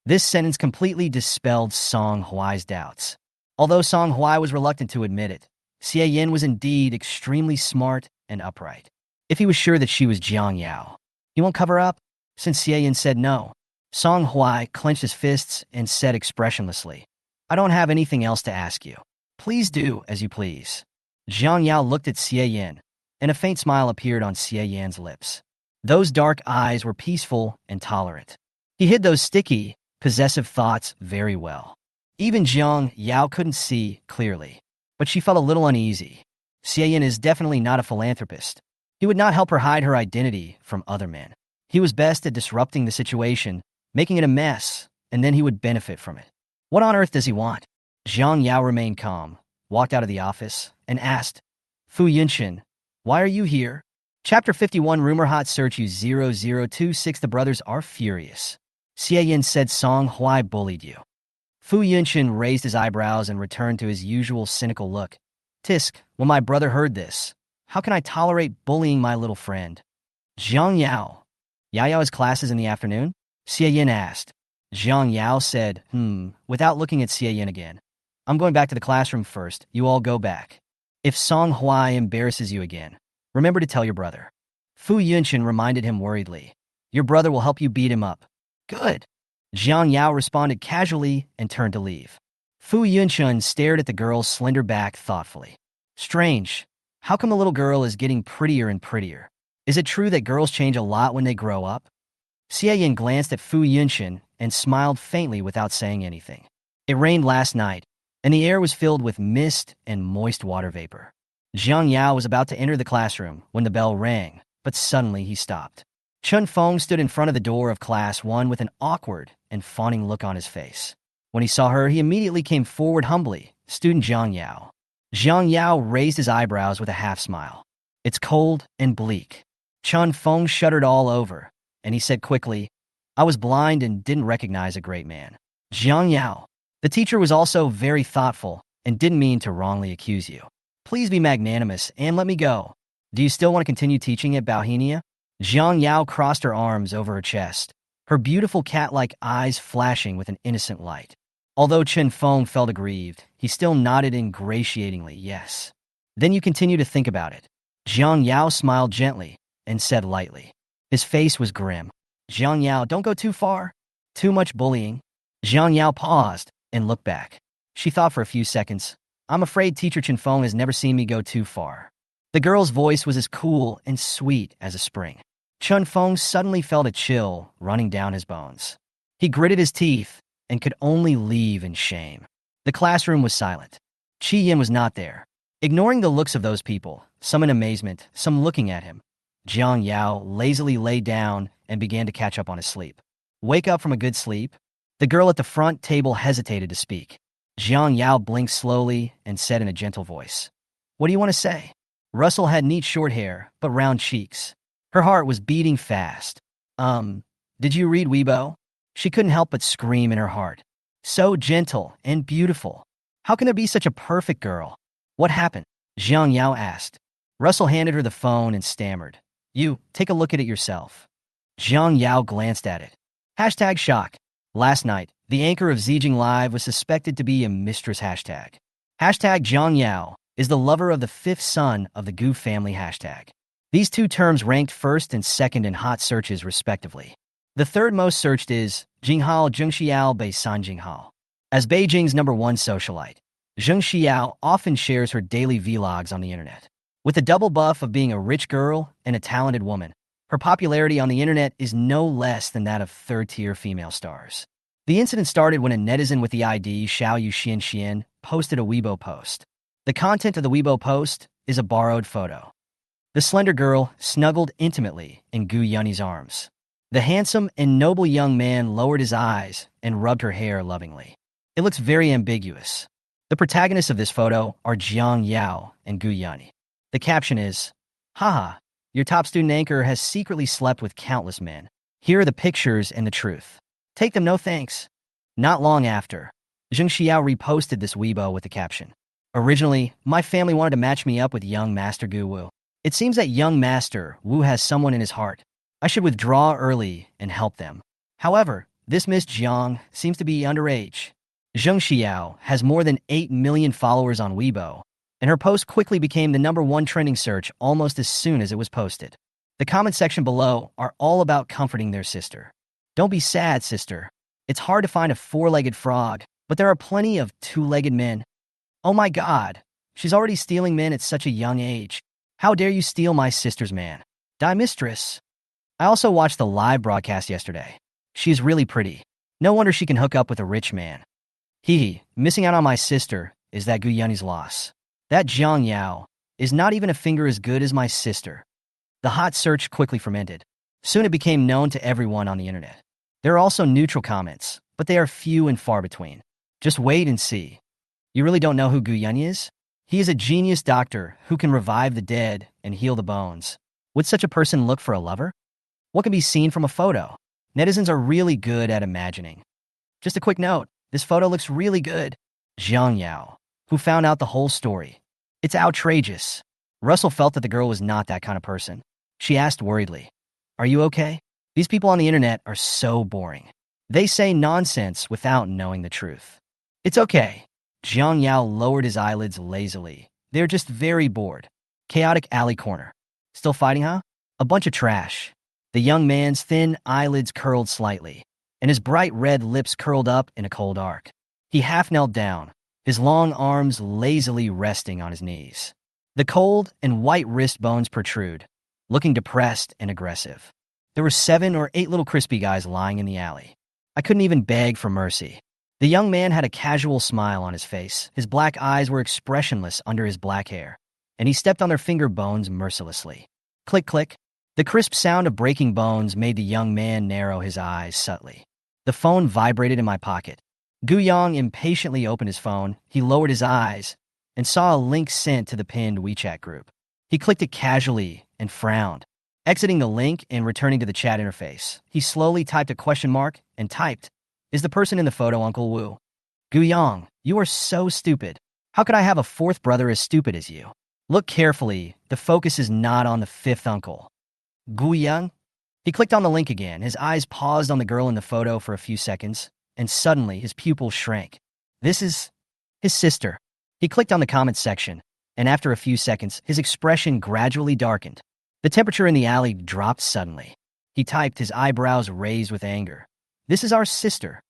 This sentence completely dispelled Song Huai's doubts. Although Song Huai was reluctant to admit it, Xie Yin was indeed extremely smart and upright. If he was sure that she was Jiang Yao, he won't cover up? Since Xie Yin said no, Song Huai clenched his fists and said expressionlessly, I don't have anything else to ask you. Please do as you please. Jiang Yao looked at Xie Yin, and a faint smile appeared on Xie Yan's lips. Those dark eyes were peaceful and tolerant. He hid those sticky, possessive thoughts very well. Even Jiang Yao couldn't see clearly. but she felt a little uneasy. Xiaoyan is definitely not a philanthropist. He would not help her hide her identity from other men. He was best at disrupting the situation, making it a mess, and then he would benefit from it. What on earth does he want? Jiang Yao remained calm, walked out of the office, and asked, Fu Yunshin, why are you here? Chapter 51 Rumor Hot Search U0026 The brothers are furious. Xiaoyan said Song Huai bullied you. Fu Yunshin raised his eyebrows and returned to his usual cynical look. Tisk, when my brother heard this, how can I tolerate bullying my little friend? Jiang Yao. Yao has classes in the afternoon? Xiaoyan asked. Jiang Yao said, without looking at Xiaoyan again. I'm going back to the classroom first. You all go back. If Song Huai embarrasses you again, remember to tell your brother. Fu Yunshin reminded him worriedly. Your brother will help you beat him up. Good. Jiang Yao responded casually and turned to leave. Fu Yunshin stared at the girl's slender back thoughtfully. Strange. How come the little girl is getting prettier and prettier? Is it true that girls change a lot when they grow up? Xiaoyan glanced at Fu Yunshin and smiled faintly without saying anything. It rained last night, and the air was filled with mist and moist water vapor. Jiang Yao was about to enter the classroom when the bell rang, but suddenly he stopped. Chun Feng stood in front of the door of Class 1 with an awkward and fawning look on his face. When he saw her, he immediately came forward humbly. Student Jiang Yao. Jiang Yao raised his eyebrows with a half-smile. It's cold and bleak. Chun Feng shuddered all over, and he said quickly, I was blind and didn't recognize a great man. Jiang Yao. The teacher was also very thoughtful and didn't mean to wrongly accuse you. Please be magnanimous and let me go. Do you still want to continue teaching at Bauhinia? Jiang Yao crossed her arms over her chest, her beautiful cat-like eyes flashing with an innocent light. Although Chen Feng felt aggrieved, he still nodded ingratiatingly, yes. Then you continue to think about it. Jiang Yao smiled gently and said lightly. His face was grim. Jiang Yao, don't go too far. Too much bullying. Jiang Yao paused and looked back. She thought for a few seconds. I'm afraid Teacher Chen Feng has never seen me go too far. The girl's voice was as cool and sweet as a spring. Chun Feng suddenly felt a chill running down his bones. He gritted his teeth and could only leave in shame. The classroom was silent. Qi Yin was not there. Ignoring the looks of those people, some in amazement, some looking at him, Jiang Yao lazily lay down and began to catch up on his sleep. Wake up from a good sleep? The girl at the front table hesitated to speak. Jiang Yao blinked slowly and said in a gentle voice, What do you want to say? Russell had neat short hair, but round cheeks. Her heart was beating fast. Did you read Weibo? She couldn't help but scream in her heart. So gentle and beautiful. How can there be such a perfect girl? What happened? Jiang Yao asked. Russell handed her the phone and stammered. You, take a look at it yourself. Jiang Yao glanced at it. Hashtag shock. Last night, the anchor of Zijing Live was suspected to be a mistress hashtag. Hashtag Jiang Yao is the lover of the fifth son of the Gu family hashtag. These two terms ranked first and second in hot searches respectively. The third most searched is Jinghao Zhengxiao Bei San Jinghao. As Beijing's #1 socialite, Zheng Xiao often shares her daily vlogs on the internet. With the double buff of being a rich girl and a talented woman, her popularity on the internet is no less than that of third-tier female stars. The incident started when a netizen with the ID Xiao Yu Xian Xian posted a Weibo post. The content of the Weibo post is a borrowed photo. The slender girl snuggled intimately in Gu Yunni's arms. The handsome and noble young man lowered his eyes and rubbed her hair lovingly. It looks very ambiguous. The protagonists of this photo are Jiang Yao and Gu Yunni. The caption is, Haha, your top student anchor has secretly slept with countless men. Here are the pictures and the truth. Take them, no thanks. Not long after, Zheng Xiao reposted this Weibo with the caption. Originally, my family wanted to match me up with young Master Gu Wu. It seems that young Master Wu has someone in his heart. I should withdraw early and help them. However, this Miss Jiang seems to be underage. Zheng Xiao has more than 8 million followers on Weibo, and her post quickly became the #1 trending search almost as soon as it was posted. The comment section below are all about comforting their sister. Don't be sad, sister. It's hard to find a 4-legged frog, but there are plenty of 2-legged men. Oh my God, she's already stealing men at such a young age. How dare you steal my sister's man? Die mistress. I also watched the live broadcast yesterday. She's really pretty. No wonder she can hook up with a rich man. Missing out on my sister is that Gu Yunni's loss. That Jiang Yao is not even a finger as good as my sister. The hot search quickly fermented. Soon it became known to everyone on the internet. There are also neutral comments, but they are few and far between. Just wait and see. You really don't know who Gu Yun is? He is a genius doctor who can revive the dead and heal the bones. Would such a person look for a lover? What can be seen from a photo? Netizens are really good at imagining. Just a quick note, this photo looks really good. Jiang Yao, who found out the whole story. It's outrageous. Russell felt that the girl was not that kind of person. She asked worriedly, "Are you okay? These people on the internet are so boring. They say nonsense without knowing the truth." "It's okay." Jiang Yao lowered his eyelids lazily. "They're just very bored." Chaotic alley corner. "Still fighting, huh?" "A bunch of trash." The young man's thin eyelids curled slightly, and his bright red lips curled up in a cold arc. He half knelt down, his long arms lazily resting on his knees. The cold and white wrist bones protrude, looking depressed and aggressive. There were 7 or 8 little crispy guys lying in the alley. I couldn't even beg for mercy. The young man had a casual smile on his face. His black eyes were expressionless under his black hair, and he stepped on their finger bones mercilessly. Click, click. The crisp sound of breaking bones made the young man narrow his eyes subtly. The phone vibrated in my pocket. Gu Yang impatiently opened his phone. He lowered his eyes and saw a link sent to the pinned WeChat group. He clicked it casually and frowned. Exiting the link and returning to the chat interface, he slowly typed a question mark and typed, "Is the person in the photo Uncle Wu?" "Gu Yang, you are so stupid. How could I have a 4th brother as stupid as you?" "Look carefully. The focus is not on the 5th uncle." "Gu Yang?" He clicked on the link again. His eyes paused on the girl in the photo for a few seconds, and suddenly his pupils shrank. "This is his sister." He clicked on the comments section, and after a few seconds, his expression gradually darkened. The temperature in the alley dropped suddenly. He typed, his eyebrows raised with anger. "This is our sister.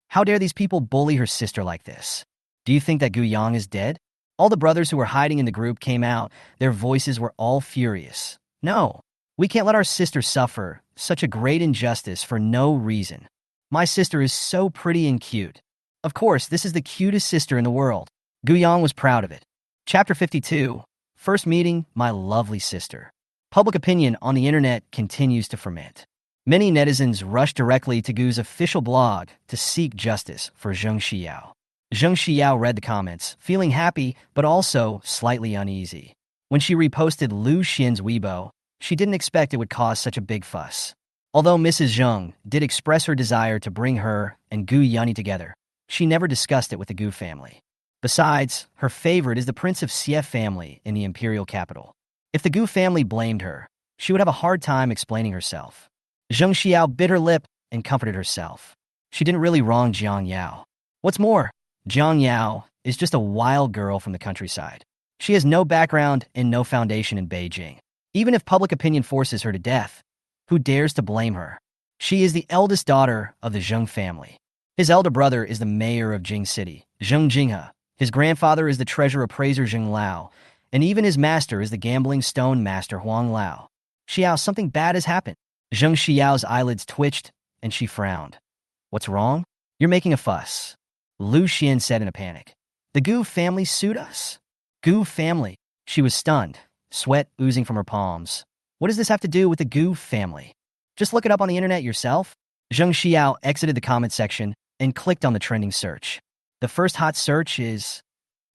How dare these people bully her sister like this? Do you think that Gu Yang is dead?" All the brothers who were hiding in the group came out. Their voices were all furious. "No, we can't let our sister suffer such a great injustice for no reason. My sister is so pretty and cute. Of course, this is the cutest sister in the world." Gu Yang was proud of it. Chapter 52. First meeting my lovely sister. Public opinion on the internet continues to ferment. Many netizens rush directly to Gu's official blog to seek justice for Zheng Xiao. Zheng Xiao read the comments, feeling happy but also slightly uneasy. When she reposted Lu Xian's Weibo, she didn't expect it would cause such a big fuss. Although Mrs. Jung did express her desire to bring her and Gu Yunyi together, she never discussed it with the Gu family. Besides, her favorite is the Prince of Xie family in the imperial capital. If the Gu family blamed her, she would have a hard time explaining herself. Zheng Xiao bit her lip and comforted herself. She didn't really wrong Jiang Yao. What's more, Jiang Yao is just a wild girl from the countryside. She has no background and no foundation in Beijing. Even if public opinion forces her to death, who dares to blame her? She is the eldest daughter of the Zheng family. His elder brother is the mayor of Jing City, Zheng Jinghe. His grandfather is the treasure appraiser Zheng Lao, and even his master is the gambling stone master Huang Lao. "Xiao, something bad has happened." Zheng Xiao's eyelids twitched, and she frowned. "What's wrong?" "You're making a fuss," Lu Xian said in a panic. "The Gu family sued us." "Gu family?" She was stunned, sweat oozing from her palms. "What does this have to do with the Gu family?" "Just look it up on the internet yourself." Zheng Xiao exited the comment section and clicked on the trending search. The first hot search is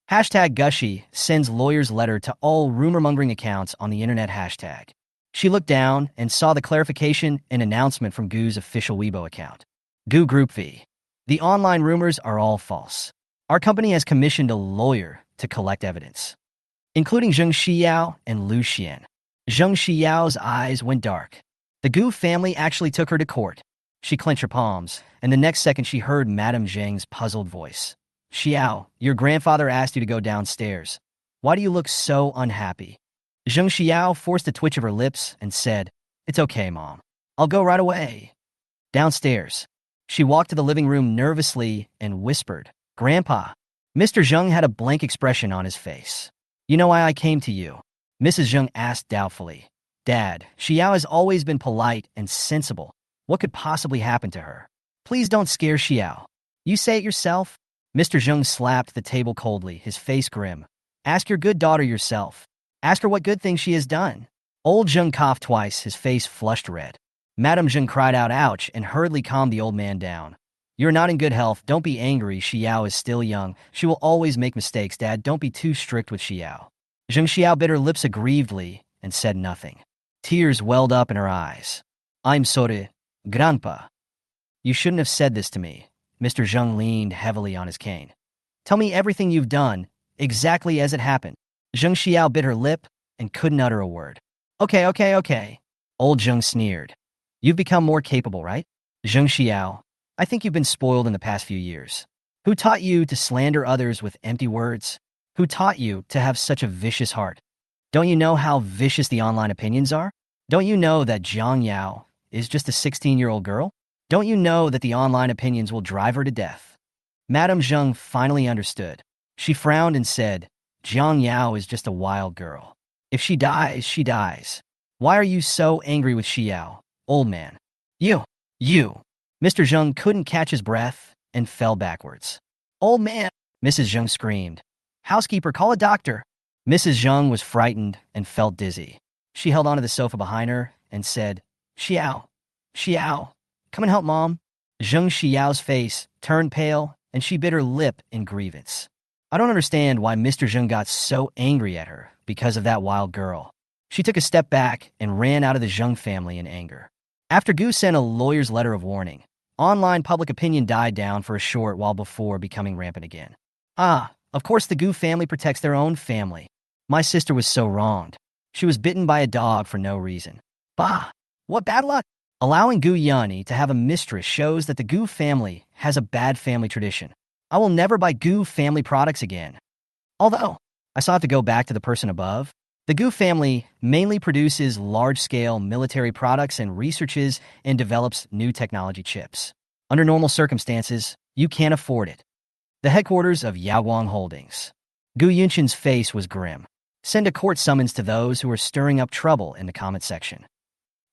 #Gushy sends lawyer's letter to all rumor-mongering accounts on the internet hashtag. She looked down and saw the clarification and announcement from Gu's official Weibo account. Gu Group V. The online rumors are all false. Our company has commissioned a lawyer to collect evidence, including Zheng Xiao and Lu Xian. Zheng Xiao's eyes went dark. The Gu family actually took her to court. She clenched her palms, and the next second she heard Madame Zhang's puzzled voice. "Xiao, your grandfather asked you to go downstairs. Why do you look so unhappy?" Zheng Xiao forced a twitch of her lips and said, "It's okay, Mom. I'll go right away." Downstairs. She walked to the living room nervously and whispered, "Grandpa." Mr. Zheng had a blank expression on his face. "You know why I came to you?" Mrs. Zheng asked doubtfully. "Dad, Xiao has always been polite and sensible. What could possibly happen to her? Please don't scare Xiao." "You say it yourself." Mr. Zheng slapped the table coldly, his face grim. Ask your good daughter yourself. Ask her what good things she has done. Old Jung coughed twice, his face flushed red. Madame Jung cried out, ouch, and hurriedly calmed the old man down. You're not in good health. Don't be angry. Xiao is still young. She will always make mistakes, Dad. Don't be too strict with Xiao. Zheng Xiao bit her lips aggrievedly and said nothing. Tears welled up in her eyes. I'm sorry, Grandpa. You shouldn't have said this to me. Mr. Zheng leaned heavily on his cane. Tell me everything you've done, exactly as it happened. Zheng Xiao bit her lip and couldn't utter a word. Okay. Old Zheng sneered. You've become more capable, right? Zheng Xiao, I think you've been spoiled in the past few years. Who taught you to slander others with empty words? Who taught you to have such a vicious heart? Don't you know how vicious the online opinions are? Don't you know that Jiang Yao is just a 16-year-old girl? Don't you know that the online opinions will drive her to death? Madame Zheng finally understood. She frowned and said, Jiang Yao is just a wild girl. If she dies, she dies. Why are you so angry with Xiao, old man? You. Mr. Zheng couldn't catch his breath and fell backwards. Old man, Mrs. Zheng screamed. Housekeeper, call a doctor. Mrs. Zheng was frightened and felt dizzy. She held onto the sofa behind her and said, Xiao, come and help Mom. Zheng Xiao's face turned pale and she bit her lip in grievance. I don't understand why Mr. Zheng got so angry at her because of that wild girl. She took a step back and ran out of the Zheng family in anger. After Goos sent a lawyer's letter of warning, online public opinion died down for a short while before becoming rampant again. Of course the Gu family protects their own family. My sister was so wronged. She was bitten by a dog for no reason. Bah! What bad luck! Allowing Gu Yanni to have a mistress shows that the Gu family has a bad family tradition. I will never buy Gu family products again. Although, I still have to go back to the person above. The Gu family mainly produces large-scale military products and researches and develops new technology chips. Under normal circumstances, you can't afford it. The headquarters of Yaoguang Holdings. Gu Yunshin's face was grim. Send a court summons to those who are stirring up trouble in the comment section.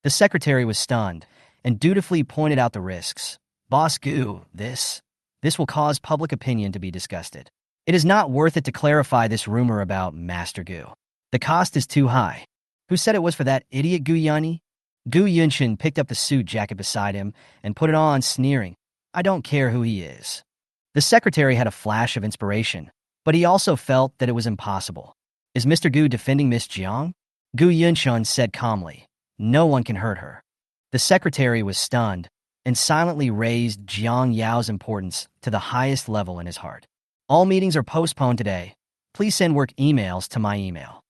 The secretary was stunned and dutifully pointed out the risks. Boss Gu, this will cause public opinion to be disgusted. It is not worth it to clarify this rumor about Master Gu. The cost is too high. Who said it was for that idiot Gu Yanni? Gu Yunshin picked up the suit jacket beside him and put it on, sneering. I don't care who he is. The secretary had a flash of inspiration, but he also felt that it was impossible. Is Mr. Gu defending Miss Jiang? Gu Yunshin said calmly. No one can hurt her. The secretary was stunned and silently raised Jiang Yao's importance to the highest level in his heart. All meetings are postponed today. Please send work emails to my email.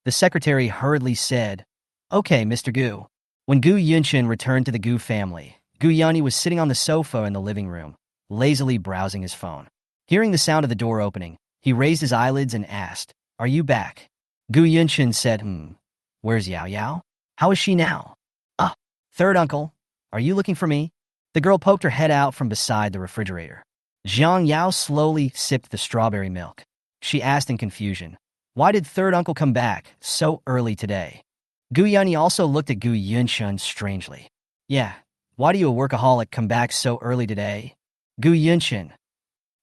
The secretary hurriedly said, Okay, Mr. Gu. When Gu Yunshin returned to the Gu family, Gu Yanni was sitting on the sofa in the living room, lazily browsing his phone. Hearing the sound of the door opening, he raised his eyelids and asked, Are you back? Gu Yunshin said, Where's Yao Yao? How is she now? Third uncle, are you looking for me? The girl poked her head out from beside the refrigerator. Jiang Yao slowly sipped the strawberry milk. She asked in confusion, Why did third uncle come back so early today? Gu Yanni also looked at Gu Yunshin strangely. Yeah, why do you a workaholic come back so early today? Gu Yunshin.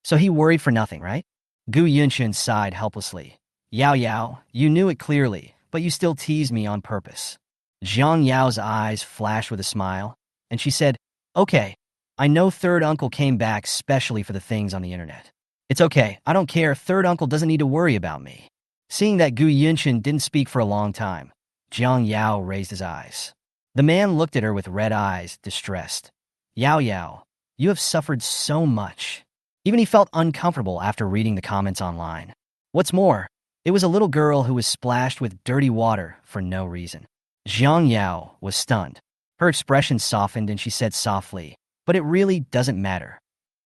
So he worried for nothing, right? Gu Yunshin sighed helplessly. Yao Yao, you knew it clearly, but you still teased me on purpose. Jiang Yao's eyes flashed with a smile, and she said, Okay, I know third uncle came back specially for the things on the internet. It's okay, I don't care, third uncle doesn't need to worry about me. Seeing that Gu Yunshin didn't speak for a long time, Jiang Yao raised his eyes. The man looked at her with red eyes, distressed. Yao Yao, you have suffered so much. Even he felt uncomfortable after reading the comments online. What's more, it was a little girl who was splashed with dirty water for no reason. Jiang Yao was stunned. Her expression softened and she said softly, But it really doesn't matter.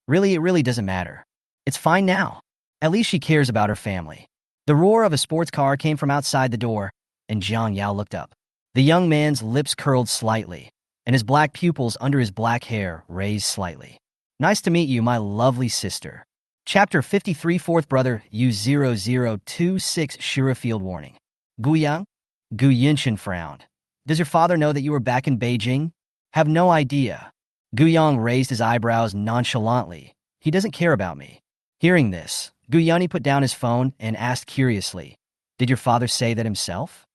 It really doesn't matter. It's fine now. At least she cares about her family. The roar of a sports car came from outside the door, and Jiang Yao looked up. The young man's lips curled slightly, and his black pupils under his black hair raised slightly. Nice to meet you, my lovely sister. Chapter 53, Fourth Brother, U0026 Shira Field Warning. Guyang? Gu Yunshin frowned. Does your father know that you were back in Beijing? Have no idea. Guyang raised his eyebrows nonchalantly. He doesn't care about me. Hearing this, Guyani put down his phone and asked curiously, "Did your father say that himself?"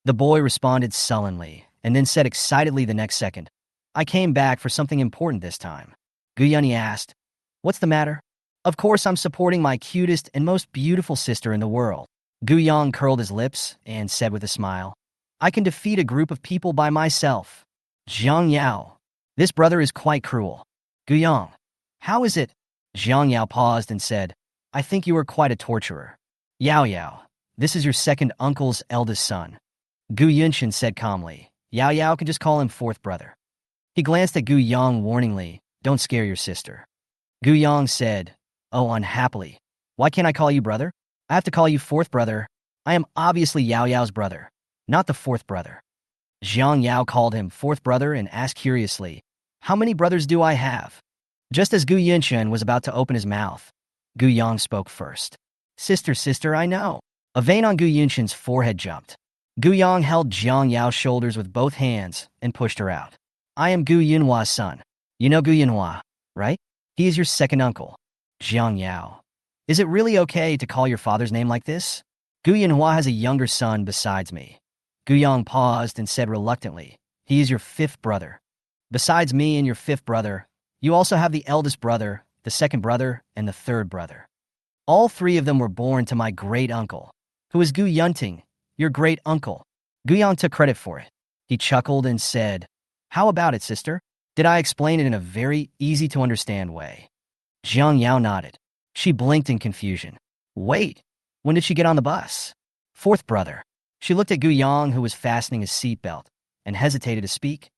The boy responded sullenly, and then said excitedly the next second, "I came back for something important this time." Guyani asked, "What's the matter?" "Of course I'm supporting my cutest and most beautiful sister in the world." Guyang curled his lips and said with a smile, "I can defeat a group of people by myself." Jiang Yao, "This brother is quite cruel." Guyang, "How is it?" Jiang Yao paused and said, "I think you are quite a torturer." Yao Yao, "This is your second uncle's eldest son." Gu Yunshin said calmly, "Yao Yao can just call him fourth brother." He glanced at Gu Yang warningly, "Don't scare your sister." Gu Yang said, "Oh, unhappily. Why can't I call you brother? I have to call you fourth brother. I am obviously Yao Yao's brother, not the fourth brother." Jiang Yao called him fourth brother and asked curiously, "How many brothers do I have?" Just as Gu Yunshin was about to open his mouth, Gu Yang spoke first. Sister, I know." A vein on Gu Yunshin's forehead jumped. Gu Yang held Jiang Yao's shoulders with both hands and pushed her out. "I am Gu Yunhua's son. You know Gu Yunhua, right? He is your second uncle." Jiang Yao, "Is it really okay to call your father's name like this? Gu Yunhua has a younger son besides me." Gu Yang paused and said reluctantly, "He is your fifth brother. Besides me and your fifth brother, you also have the eldest brother, the second brother, and the third brother. All three of them were born to my great uncle, who is Gu Yunting, your great uncle." Gu Yang took credit for it. He chuckled and said, "How about it, sister? Did I explain it in a very easy-to-understand way?" Jiang Yao nodded. She blinked in confusion. "Wait, when did she get on the bus?" "Fourth brother." She looked at Gu Yang, who was fastening his seatbelt, and hesitated to speak.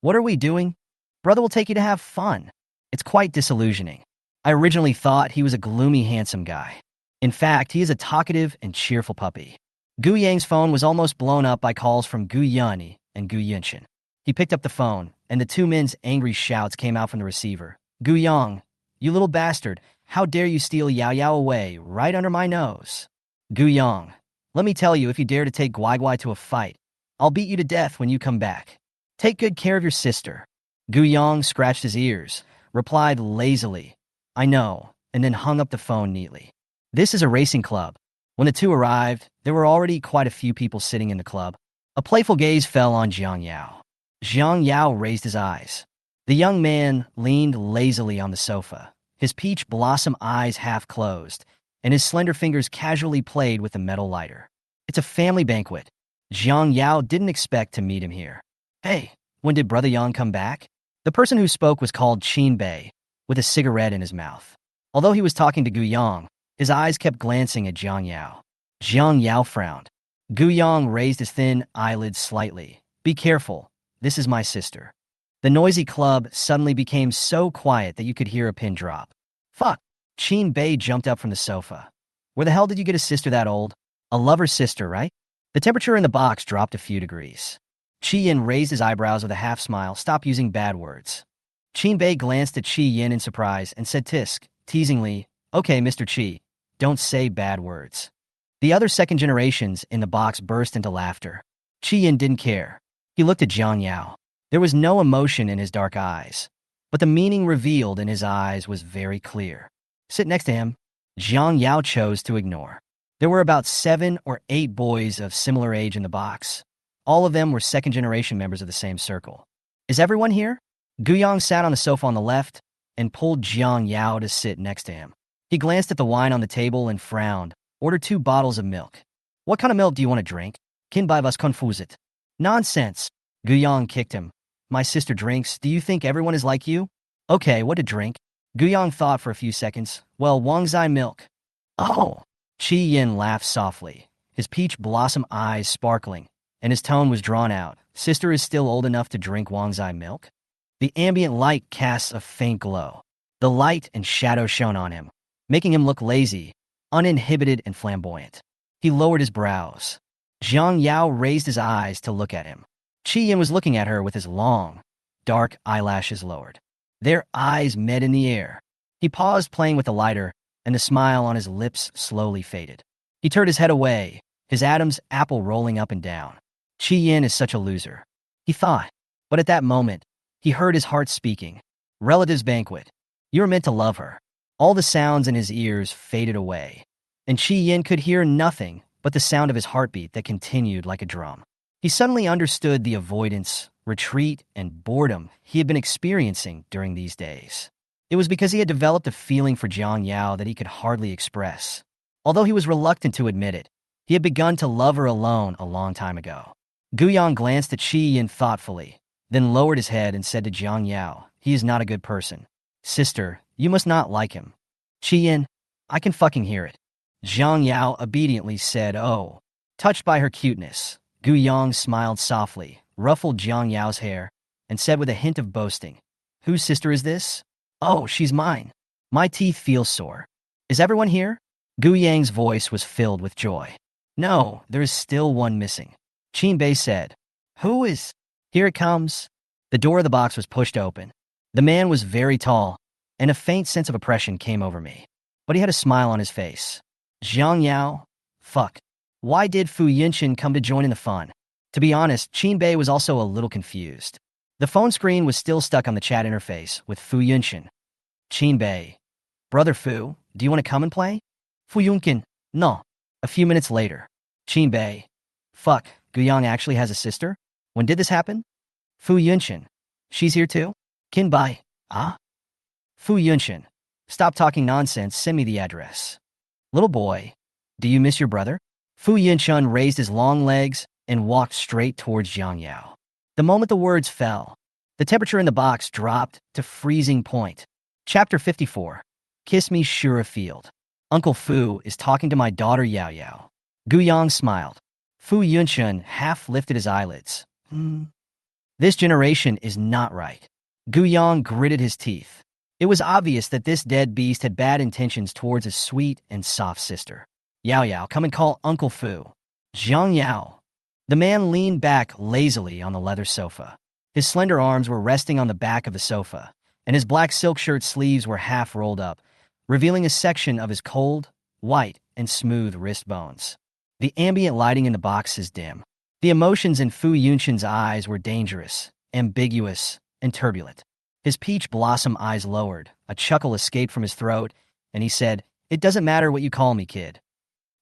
"What are we doing?" "Brother will take you to have fun. It's quite disillusioning. I originally thought he was a gloomy, handsome guy. In fact, he is a talkative and cheerful puppy." Gu Yang's phone was almost blown up by calls from Gu Yani and Gu Yunshin. He picked up the phone, and the two men's angry shouts came out from the receiver. "Gu Yang, you little bastard, how dare you steal Yao Yao away right under my nose?" "Gu Yang, let me tell you, if you dare to take Guai Guai to a fight, I'll beat you to death when you come back. Take good care of your sister." Gu Yang scratched his ears, replied lazily, "I know," and then hung up the phone neatly. This is a racing club. When the two arrived, there were already quite a few people sitting in the club. A playful gaze fell on Jiang Yao. Jiang Yao raised his eyes. The young man leaned lazily on the sofa, his peach blossom eyes half closed, and his slender fingers casually played with the metal lighter. "It's a family banquet." Jiang Yao didn't expect to meet him here. "Hey, when did Brother Yang come back?" The person who spoke was called Qin Bei, with a cigarette in his mouth. Although he was talking to Gu Yang, his eyes kept glancing at Jiang Yao. Jiang Yao frowned. Gu Yang raised his thin eyelids slightly. "Be careful. This is my sister." The noisy club suddenly became so quiet that you could hear a pin drop. "Fuck!" Qin Bei jumped up from the sofa. "Where the hell did you get a sister that old? A lover's sister, right?" The temperature in the box dropped a few degrees. Qi Yin raised his eyebrows with a half smile. "Stop using bad words." Qin Bei glanced at Qi Yin in surprise and said teasingly, "Okay, Mr. Qi, don't say bad words." The other second generations in the box burst into laughter. Qi Yin didn't care. He looked at Jiang Yao. There was no emotion in his dark eyes, but the meaning revealed in his eyes was very clear. "Sit next to him." Jiang Yao chose to ignore. There were about 7 or 8 boys of similar age in the box. All of them were second-generation members of the same circle. "Is everyone here?" Gu Yang sat on the sofa on the left and pulled Jiang Yao to sit next to him. He glanced at the wine on the table and frowned. "Order 2 bottles of milk." "What kind of milk do you want to drink?" "Kin bai was confused." "Nonsense." Gu Yang kicked him. "My sister drinks. Do you think everyone is like you?" "Okay, what to drink?" Gu Yang thought for a few seconds. "Well, Wangzai milk." "Oh!" Qi Yin laughed softly, his peach blossom eyes sparkling, and his tone was drawn out. "Sister is still old enough to drink Wangzai milk?" The ambient light casts a faint glow. The light and shadow shone on him, making him look lazy, uninhibited and flamboyant. He lowered his brows. Jiang Yao raised his eyes to look at him. Qi Yin was looking at her with his long, dark eyelashes lowered. Their eyes met in the air. He paused playing with the lighter, and the smile on his lips slowly faded. He turned his head away, his Adam's apple rolling up and down. Qi Yin is such a loser, he thought. But at that moment, he heard his heart speaking. "Relatives banquet. You are meant to love her." All the sounds in his ears faded away, and Qi Yin could hear nothing but the sound of his heartbeat that continued like a drum. He suddenly understood the avoidance, retreat, and boredom he had been experiencing during these days. It was because he had developed a feeling for Jiang Yao that he could hardly express. Although he was reluctant to admit it, he had begun to love her alone a long time ago. Guiyang glanced at Qi Yin thoughtfully, then lowered his head and said to Jiang Yao, "He is not a good person. Sister, you must not like him." "Qi Yin, I can fucking hear it." Jiang Yao obediently said, "Oh." Touched by her cuteness, Guiyang smiled softly, ruffled Jiang Yao's hair, and said with a hint of boasting, "Whose sister is this?" "Oh, she's mine. My teeth feel sore. Is everyone here?" Guiyang's voice was filled with joy. "No, there is still one missing." Qinbei said, "Who is?" "Here it comes." The door of the box was pushed open. The man was very tall, and a faint sense of oppression came over me. But he had a smile on his face. Jiang Yao? Fuck. Why did Fu Yinchen come to join in the fun? To be honest, Qinbei was also a little confused. The phone screen was still stuck on the chat interface with Fu Yinchen. "Qinbei. Brother Fu, do you want to come and play?" "Fu Yunkin. No." A few minutes later. "Qinbei. Fuck, Guiyang actually has a sister? When did this happen?" "Fu Yunchen. She's here too?" "Qinbei. Ah?" "Fu Yunchen. Stop talking nonsense, send me the address." "Little boy, do you miss your brother?" Fu Yinchen raised his long legs and walked straight towards Jiang Yao. The moment the words fell, the temperature in the box dropped to freezing point. Chapter 54. Kiss Me Sure Field. "Uncle Fu is talking to my daughter Yao Yao." Guiyang smiled. Fu Yunchen half lifted his eyelids. This generation is not right. Guiyang gritted his teeth. It was obvious that this dead beast had bad intentions towards his sweet and soft sister. "Yao Yao, come and call Uncle Fu." "Jiang Yao." The man leaned back lazily on the leather sofa. His slender arms were resting on the back of the sofa, and his black silk shirt sleeves were half rolled up, revealing a section of his cold, white, and smooth wrist bones. The ambient lighting in the box is dim. The emotions in Fu Yunchen's eyes were dangerous, ambiguous, and turbulent. His peach blossom eyes lowered, a chuckle escaped from his throat, and he said, "It doesn't matter what you call me, kid."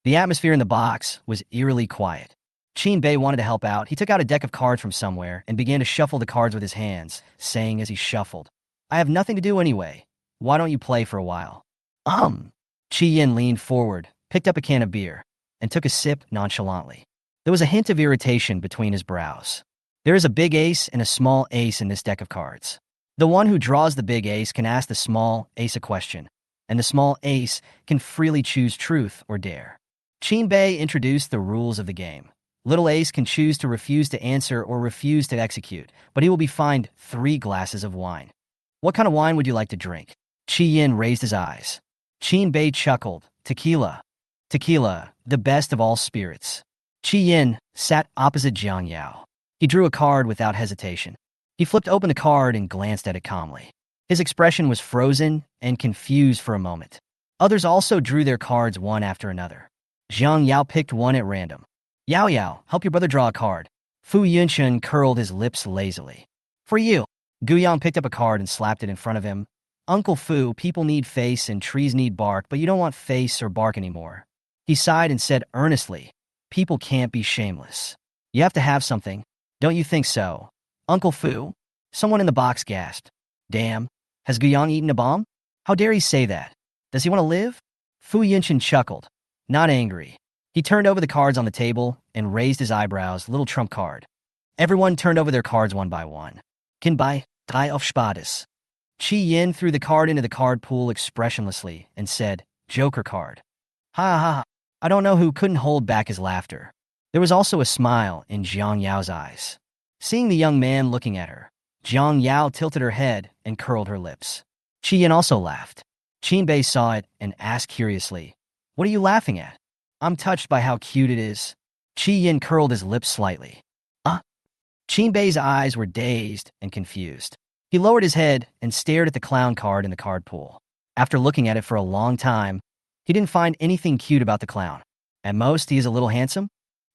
The atmosphere in the box was eerily quiet. Qinbei wanted to help out. He took out a deck of cards from somewhere and began to shuffle the cards with his hands, saying as he shuffled, "I have nothing to do anyway. Why don't you play for a while?" Qi Yin leaned forward, picked up a can of beer, and took a sip nonchalantly. There was a hint of irritation between his brows. There is a big ace and a small ace in this deck of cards. The one who draws the big ace can ask the small ace a question, and the small ace can freely choose truth or dare. Qinbei introduced the rules of the game. Little ace can choose to refuse to answer or refuse to execute, but he will be fined 3 glasses of wine. "What kind of wine would you like to drink?" Qi Yin raised his eyes. Qinbei chuckled. "Tequila. Tequila, the best of all spirits." Qi Yin sat opposite Jiang Yao. He drew a card without hesitation. He flipped open the card and glanced at it calmly. His expression was frozen and confused for a moment. Others also drew their cards one after another. Jiang Yao picked one at random. "Yao Yao, help your brother draw a card." Fu Yunchen curled his lips lazily. "For you." Guiyang picked up a card and slapped it in front of him. "Uncle Fu, people need face and trees need bark, but you don't want face or bark anymore." He sighed and said earnestly, "People can't be shameless. You have to have something. Don't you think so, Uncle Fu?" Someone in the box gasped. "Damn, has Guiyang eaten a bomb? How dare he say that? Does he want to live?" Fu Yunchen chuckled, not angry. He turned over the cards on the table and raised his eyebrows. "Little trump card." Everyone turned over their cards one by one. "Qinbei, drei auf Spades." Qi Yin threw the card into the card pool expressionlessly and said, "Joker card." "Ha ha ha." I don't know who couldn't hold back his laughter. There was also a smile in Jiang Yao's eyes. Seeing the young man looking at her, Jiang Yao tilted her head and curled her lips. Qi Yin also laughed. Qinbei saw it and asked curiously, "What are you laughing at?" "I'm touched by how cute it is." Qi Yin curled his lips slightly. Qinbei's eyes were dazed and confused. He lowered his head and stared at the clown card in the card pool. After looking at it for a long time, he didn't find anything cute about the clown. At most, he is a little handsome.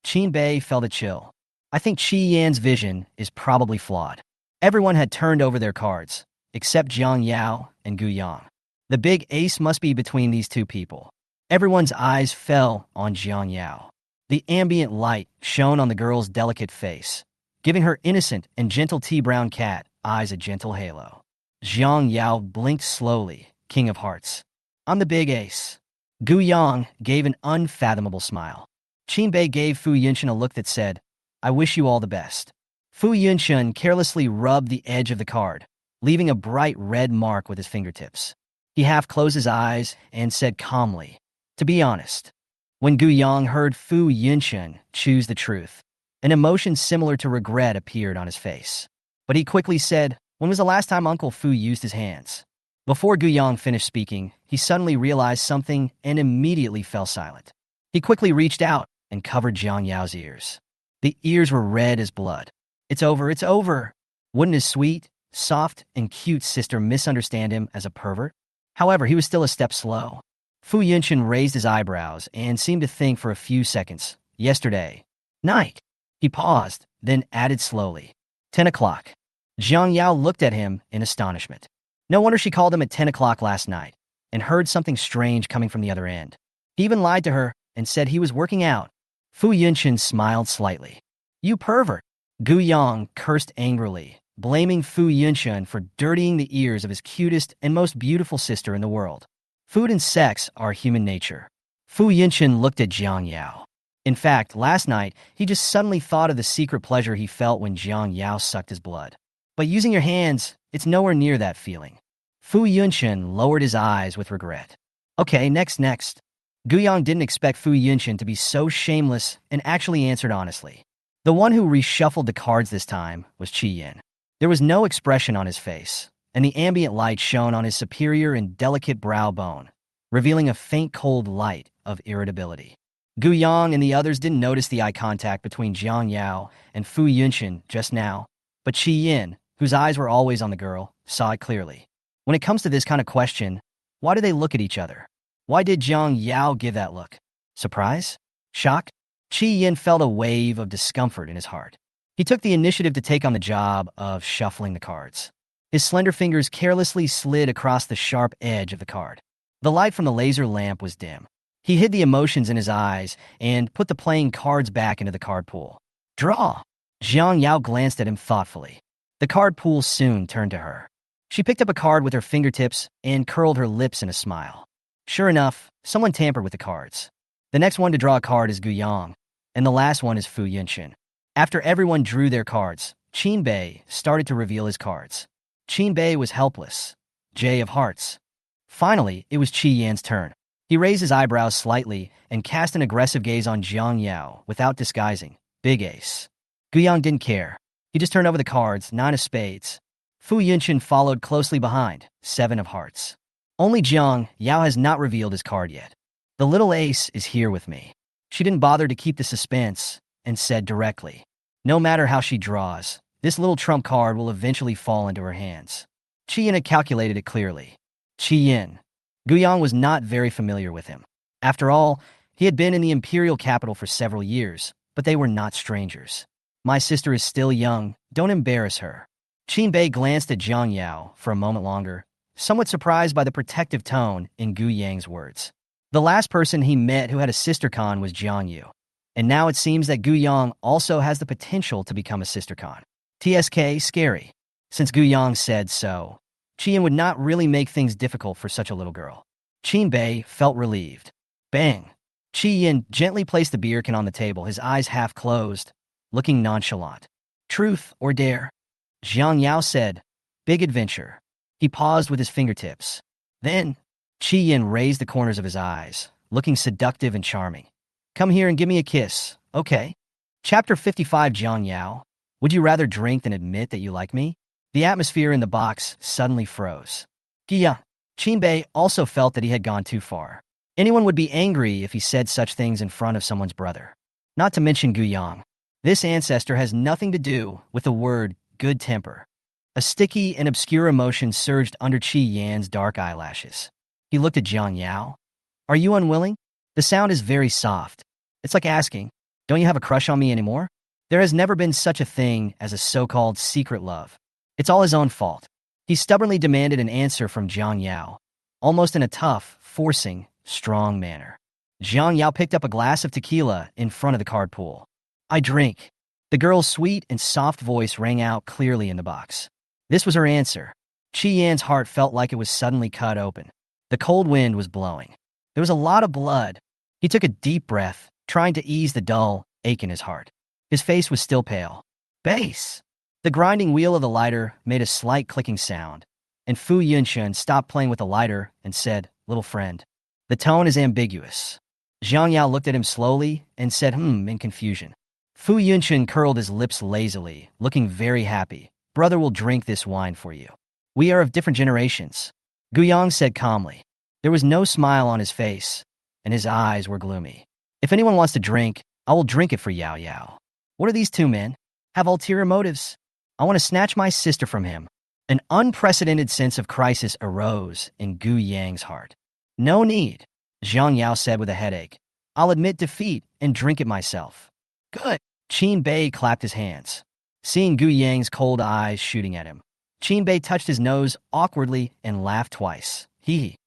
Qinbei felt a chill. I think Qi Yan's vision is probably flawed. Everyone had turned over their cards, except Jiang Yao and Guiyang. The big ace must be between these two people. Everyone's eyes fell on Jiang Yao. The ambient light shone on the girl's delicate face, giving her innocent and gentle tea-brown cat eyes a gentle halo. Jiang Yao blinked slowly, king of hearts. I'm the big ace. Gu Yang gave an unfathomable smile. Qin Bei gave Fu Yunshan a look that said, I wish you all the best. Fu Yunshan carelessly rubbed the edge of the card, leaving a bright red mark with his fingertips. He half closed his eyes and said calmly, to be honest. When Gu Yang heard Fu Yunshan choose the truth, an emotion similar to regret appeared on his face. But he quickly said, when was the last time Uncle Fu used his hands? Before Gu Yang finished speaking, he suddenly realized something and immediately fell silent. He quickly reached out and covered Jiang Yao's ears. The ears were red as blood. It's over, it's over. Wouldn't his sweet, soft, and cute sister misunderstand him as a pervert? However, he was still a step slow. Fu Yunshan raised his eyebrows and seemed to think for a few seconds. Yesterday night. He paused, then added slowly. 10 o'clock. Jiang Yao looked at him in astonishment. No wonder she called him at 10 o'clock last night and heard something strange coming from the other end. He even lied to her and said he was working out. Fu Yunshan smiled slightly. You pervert. Gu Yang cursed angrily, blaming Fu Yunshan for dirtying the ears of his cutest and most beautiful sister in the world. Food and sex are human nature. Fu Yunshan looked at Jiang Yao. In fact, last night, he just suddenly thought of the secret pleasure he felt when Jiang Yao sucked his blood. But using your hands, it's nowhere near that feeling. Fu Yunshan lowered his eyes with regret. Okay, next. Gu Yang didn't expect Fu Yunshan to be so shameless and actually answered honestly. The one who reshuffled the cards this time was Qi Yin. There was no expression on his face, and the ambient light shone on his superior and delicate brow bone, revealing a faint cold light of irritability. Gu Yang and the others didn't notice the eye contact between Jiang Yao and Fu Yunshan just now, but Qi Yin, whose eyes were always on the girl, saw it clearly. When it comes to this kind of question, why do they look at each other? Why did Jiang Yao give that look? Surprise? Shock? Qi Yin felt a wave of discomfort in his heart. He took the initiative to take on the job of shuffling the cards. His slender fingers carelessly slid across the sharp edge of the card. The light from the laser lamp was dim. He hid the emotions in his eyes and put the playing cards back into the card pool. Draw! Jiang Yao glanced at him thoughtfully. The card pool soon turned to her. She picked up a card with her fingertips and curled her lips in a smile. Sure enough, someone tampered with the cards. The next one to draw a card is Gu Yang, and the last one is Fu Yunshan. After everyone drew their cards, Qin Bei started to reveal his cards. Qin Bei was helpless. J of hearts. Finally, it was Qi Yan's turn. He raised his eyebrows slightly and cast an aggressive gaze on Jiang Yao without disguising. Big ace. Gu Yang didn't care. He just turned over the cards, 9 of spades. Fu Yunshan followed closely behind, 7 of hearts. Only Jiang Yao has not revealed his card yet. The little ace is here with me. She didn't bother to keep the suspense and said directly, no matter how she draws, this little trump card will eventually fall into her hands. Qi Yin had calculated it clearly. Qi Yin. Gu Yang was not very familiar with him. After all, he had been in the imperial capital for several years, but they were not strangers. My sister is still young, don't embarrass her. Qin Bei glanced at Jiang Yao for a moment longer, somewhat surprised by the protective tone in Gu Yang's words. The last person he met who had a sister Khan was Jiang Yu, and now it seems that Gu Yang also has the potential to become a sister Khan. TSK, scary. Since Gu Yang said so, Qi Yin would not really make things difficult for such a little girl. Qin Bei felt relieved. Bang! Qi Yin gently placed the beer can on the table, his eyes half closed, looking nonchalant. Truth or dare? Jiang Yao said, big adventure. He paused with his fingertips. Then, Qi Yin raised the corners of his eyes, looking seductive and charming. Come here and give me a kiss, okay? Chapter 55 Jiang Yao. Would you rather drink than admit that you like me? The atmosphere in the box suddenly froze. Gia. Qin Bei also felt that he had gone too far. Anyone would be angry if he said such things in front of someone's brother. Not to mention Gu Yang. This ancestor has nothing to do with the word good temper. A sticky and obscure emotion surged under Qi Yan's dark eyelashes. He looked at Jiang Yao. Are you unwilling? The sound is very soft. It's like asking, don't you have a crush on me anymore? There has never been such a thing as a so-called secret love. It's all his own fault. He stubbornly demanded an answer from Jiang Yao. almost in a tough, forcing, strong manner. Jiang Yao picked up a glass of tequila in front of the card pool. "I drink." The girl's sweet and soft voice rang out clearly in the box. This was her answer. Qi Yan's heart felt like it was suddenly cut open. The cold wind was blowing. There was a lot of blood. He took a deep breath, trying to ease the dull ache in his heart. His face was still pale. Base! The grinding wheel of the lighter made a slight clicking sound, and Fu Yunshun stopped playing with the lighter and said, "Little friend." The tone is ambiguous. Jiang Yao looked at him slowly and said, in confusion. Fu Yunshun curled his lips lazily, looking very happy. "Brother will drink this wine for you. We are of different generations," Guyang said calmly. There was no smile on his face, and his eyes were gloomy. "If anyone wants to drink, I will drink it for Yao Yao. What are these two men? Have ulterior motives? I want to snatch my sister from him." An unprecedented sense of crisis arose in Gu Yang's heart. "No need," Jiang Yao said with a headache. "I'll admit defeat and drink it myself." "Good." Qin Bei clapped his hands. Seeing Gu Yang's cold eyes shooting at him, Qin Bei touched his nose awkwardly and laughed twice. Hee.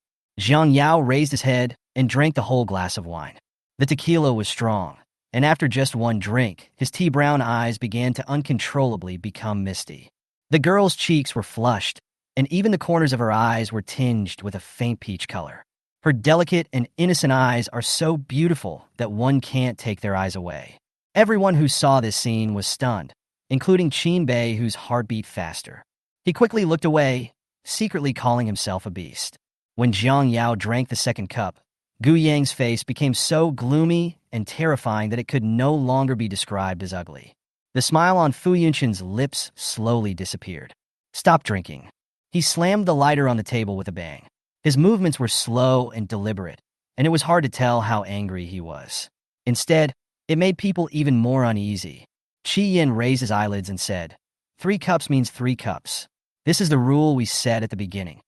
Jiang Yao raised his head and drank the whole glass of wine. The tequila was strong, and after just one drink, his tea-brown eyes began to uncontrollably become misty. The girl's cheeks were flushed, and even the corners of her eyes were tinged with a faint peach color. Her delicate and innocent eyes are so beautiful that one can't take their eyes away. Everyone who saw this scene was stunned, including Qin Bei, whose heart beat faster. He quickly looked away, secretly calling himself a beast. When Jiang Yao drank the second cup, Gu Yang's face became so gloomy and terrifying that it could no longer be described as ugly. The smile on Fu Yunshun's lips slowly disappeared. "Stop drinking." He slammed the lighter on the table with a bang. His movements were slow and deliberate, and it was hard to tell how angry he was. Instead, it made people even more uneasy. Qi Yin raised his eyelids and said, "3 cups means 3 cups. This is the rule we set at the beginning."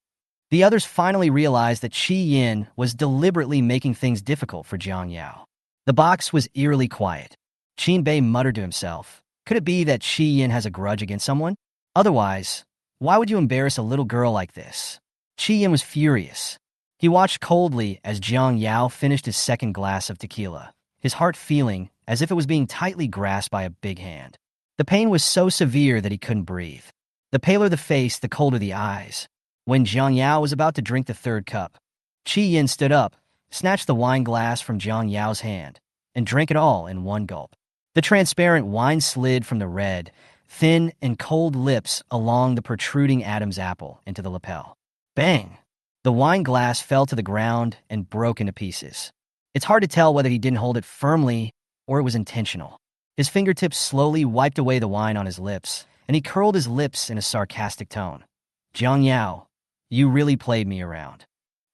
The others finally realized that Qi Yin was deliberately making things difficult for Jiang Yao. The box was eerily quiet. Qin Bei muttered to himself, "Could it be that Qi Yin has a grudge against someone? Otherwise, why would you embarrass a little girl like this?" Qi Yin was furious. He watched coldly as Jiang Yao finished his second glass of tequila, his heart feeling as if it was being tightly grasped by a big hand. The pain was so severe that he couldn't breathe. The paler the face, the colder the eyes. When Jiang Yao was about to drink the third cup, Qi Yin stood up, snatched the wine glass from Jiang Yao's hand, and drank it all in one gulp. The transparent wine slid from the red, thin, and cold lips along the protruding Adam's apple into the lapel. Bang! The wine glass fell to the ground and broke into pieces. It's hard to tell whether he didn't hold it firmly or it was intentional. His fingertips slowly wiped away the wine on his lips, and he curled his lips in a sarcastic tone. "Jiang Yao, you really played me around."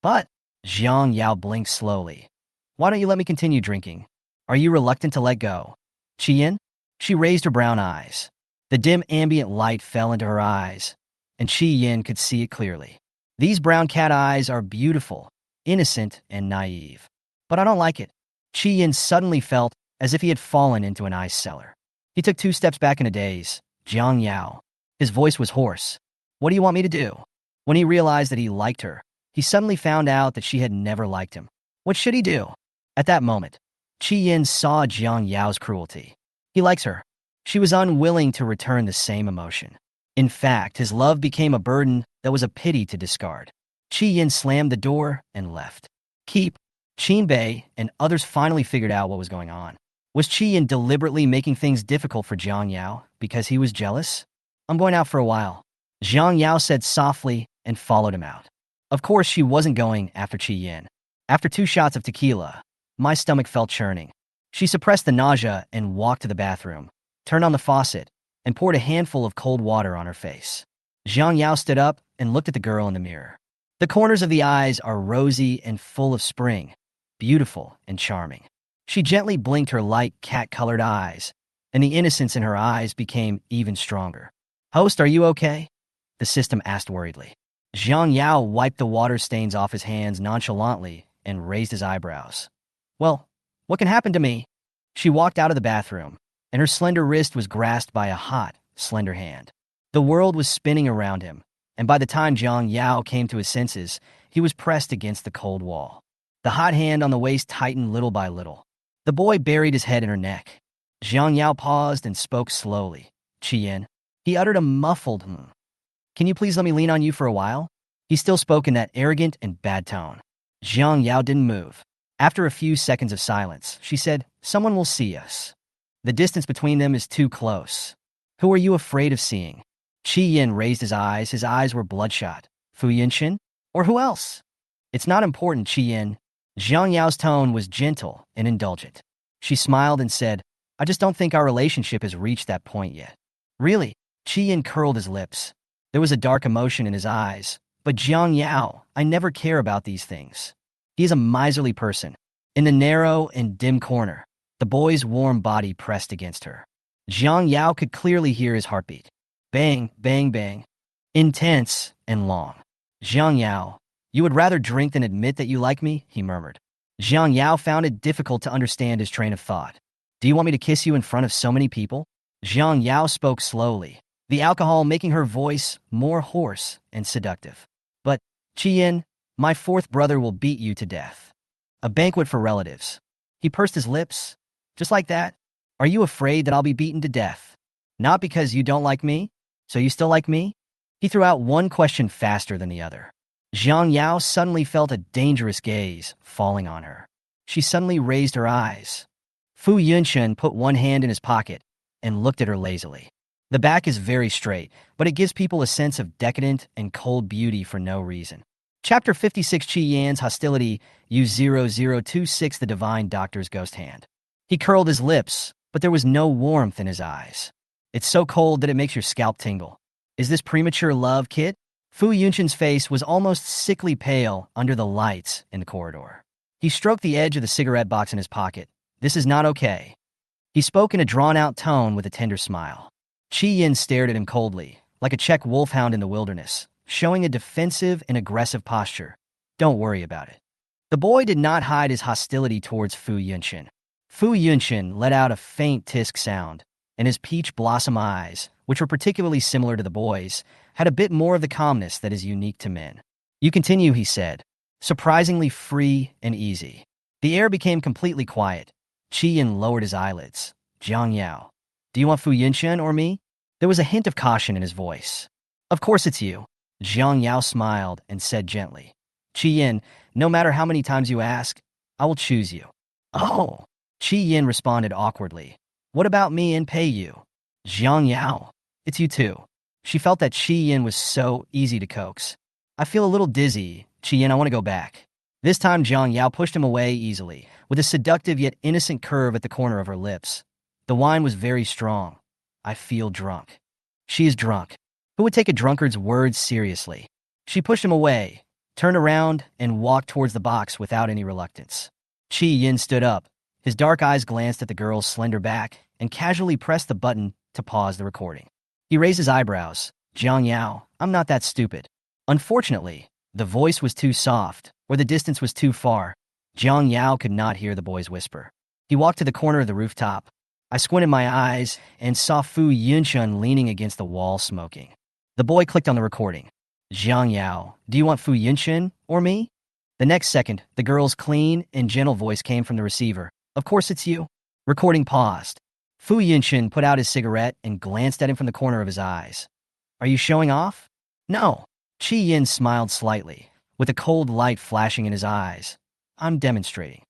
"But," Jiang Yao blinked slowly. "Why don't you let me continue drinking? Are you reluctant to let go?" "Qi Yin?" She raised her brown eyes. The dim ambient light fell into her eyes, and Qi Yin could see it clearly. "These brown cat eyes are beautiful, innocent, and naive. But I don't like it." Qi Yin suddenly felt as if he had fallen into an ice cellar. He took 2 steps back in a daze. "Jiang Yao." His voice was hoarse. "What do you want me to do?" When he realized that he liked her, he suddenly found out that she had never liked him. What should he do? At that moment, Qi Yin saw Jiang Yao's cruelty. He likes her. She was unwilling to return the same emotion. In fact, his love became a burden that was a pity to discard. Qi Yin slammed the door and left. "Keep." Qin Bei and others finally figured out what was going on. Was Qi Yin deliberately making things difficult for Jiang Yao because he was jealous? "I'm going out for a while," Jiang Yao said softly and followed him out. Of course, she wasn't going after Qi Yin. After 2 shots of tequila, my stomach felt churning. She suppressed the nausea and walked to the bathroom, turned on the faucet, and poured a handful of cold water on her face. Jiang Yao stood up and looked at the girl in the mirror. The corners of the eyes are rosy and full of spring, beautiful and charming. She gently blinked her light cat-colored eyes, and the innocence in her eyes became even stronger. "Host, are you okay?" the system asked worriedly. Jiang Yao wiped the water stains off his hands nonchalantly and raised his eyebrows. "Well, what can happen to me?" She walked out of the bathroom, and her slender wrist was grasped by a hot, slender hand. The world was spinning around him, and by the time Jiang Yao came to his senses, he was pressed against the cold wall. The hot hand on the waist tightened little by little. The boy buried his head in her neck. Jiang Yao paused and spoke slowly. "Qian." He uttered a muffled "Can you please let me lean on you for a while?" He still spoke in that arrogant and bad tone. Jiang Yao didn't move. After a few seconds of silence, she said, "Someone will see us. The distance between them is too close. Who are you afraid of seeing?" Qi Yin raised his eyes. His eyes were bloodshot. "Fu Yinchen? Or who else?" "It's not important, Qi Yin." Jiang Yao's tone was gentle and indulgent. She smiled and said, "I just don't think our relationship has reached that point yet." "Really?" Qi Yin curled his lips. There was a dark emotion in his eyes. "But Jiang Yao, I never care about these things." He is a miserly person. In the narrow and dim corner, the boy's warm body pressed against her. Jiang Yao could clearly hear his heartbeat. Bang, bang, bang. Intense and long. "Jiang Yao, you would rather drink than admit that you like me?" he murmured. Jiang Yao found it difficult to understand his train of thought. "Do you want me to kiss you in front of so many people?" Jiang Yao spoke slowly, the alcohol making her voice more hoarse and seductive. "But, Qian, my fourth brother will beat you to death. A banquet for relatives." He pursed his lips. "Just like that? Are you afraid that I'll be beaten to death? Not because you don't like me? So you still like me?" He threw out one question faster than the other. Jiang Yao suddenly felt a dangerous gaze falling on her. She suddenly raised her eyes. Fu Yunchen put one hand in his pocket and looked at her lazily. The back is very straight, but it gives people a sense of decadent and cold beauty for no reason. Chapter 56 Qi Yan's Hostility, U0026 The Divine Doctor's Ghost Hand. He curled his lips, but there was no warmth in his eyes. "It's so cold that it makes your scalp tingle. Is this premature love, kid?" Fu Yunchen's face was almost sickly pale under the lights in the corridor. He stroked the edge of the cigarette box in his pocket. "This is not okay." He spoke in a drawn-out tone with a tender smile. Qi Yin stared at him coldly, like a Czech wolfhound in the wilderness, showing a defensive and aggressive posture. "Don't worry about it." The boy did not hide his hostility towards Fu Yunchen. Fu Yunchen let out a faint tisk sound, and his peach blossom eyes, which were particularly similar to the boy's, had a bit more of the calmness that is unique to men. "You continue," he said, surprisingly free and easy. The air became completely quiet. Qi Yin lowered his eyelids. "Jiang Yao, do you want Fu Yunchen or me?" There was a hint of caution in his voice. "Of course it's you." Jiang Yao smiled and said gently. "Qi Yin, no matter how many times you ask, I will choose you." "Oh." Qi Yin responded awkwardly. "What about me and pay you?" "Jiang Yao, it's you too." She felt that Qi Yin was so easy to coax. "I feel a little dizzy. Qi Yin, I want to go back." This time Jiang Yao pushed him away easily, with a seductive yet innocent curve at the corner of her lips. The wine was very strong. "I feel drunk." She is drunk. Who would take a drunkard's words seriously? She pushed him away, turned around, and walked towards the box without any reluctance. Qi Yin stood up. His dark eyes glanced at the girl's slender back and casually pressed the button to pause the recording. He raised his eyebrows. "Jiang Yao, I'm not that stupid." Unfortunately, the voice was too soft, or the distance was too far. Jiang Yao could not hear the boy's whisper. He walked to the corner of the rooftop. I squinted my eyes and saw Fu Yunchen leaning against the wall smoking. The boy clicked on the recording. "Jiang Yao, do you want Fu Yunchen or me?" The next second, the girl's clean and gentle voice came from the receiver. "Of course it's you." Recording paused. Fu Yunchen put out his cigarette and glanced at him from the corner of his eyes. "Are you showing off?" "No." Qi Yin smiled slightly, with a cold light flashing in his eyes. "I'm demonstrating."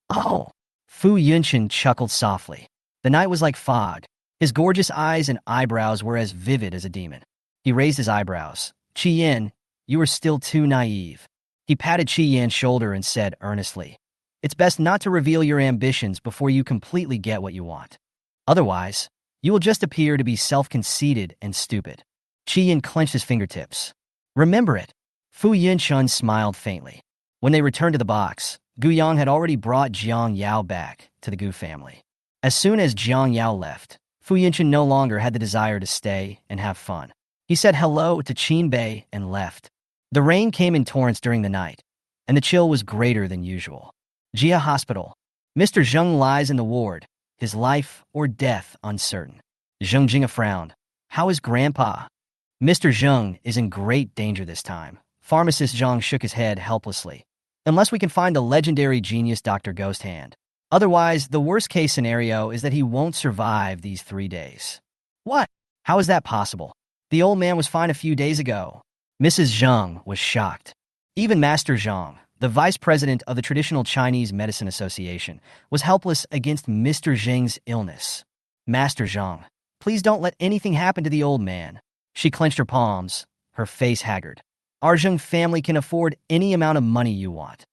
"Oh." Fu Yunchen chuckled softly. The night was like fog. His gorgeous eyes and eyebrows were as vivid as a demon. He raised his eyebrows. "Qi Yin, you are still too naive." He patted Qi Yin's shoulder and said earnestly, "It's best not to reveal your ambitions before you completely get what you want. Otherwise, you will just appear to be self-conceited and stupid." Qi Yin clenched his fingertips. "Remember it." Fu Yunchen smiled faintly. When they returned to the box, Guiyang had already brought Jiang Yao back to the Gu family. As soon as Jiang Yao left, Fu Yunchen no longer had the desire to stay and have fun. He said hello to Qin Bei and left. The rain came in torrents during the night, and the chill was greater than usual. Jia Hospital. Mr. Jung lies in the ward, his life or death uncertain. Zheng Jing frowned. "How is Grandpa?" Mr. Jung is in great danger this time. Pharmacist Zhang shook his head helplessly. Unless we can find the legendary genius Dr. Ghost Hand. Otherwise, the worst-case scenario is that he won't survive these 3 days. What? How is that possible? The old man was fine a few days ago. Mrs. Zhang was shocked. Even Master Zhang, the vice president of the Traditional Chinese Medicine Association, was helpless against Mr. Zheng's illness. Master Zhang, please don't let anything happen to the old man. She clenched her palms, her face haggard. Our Zheng family can afford any amount of money you want.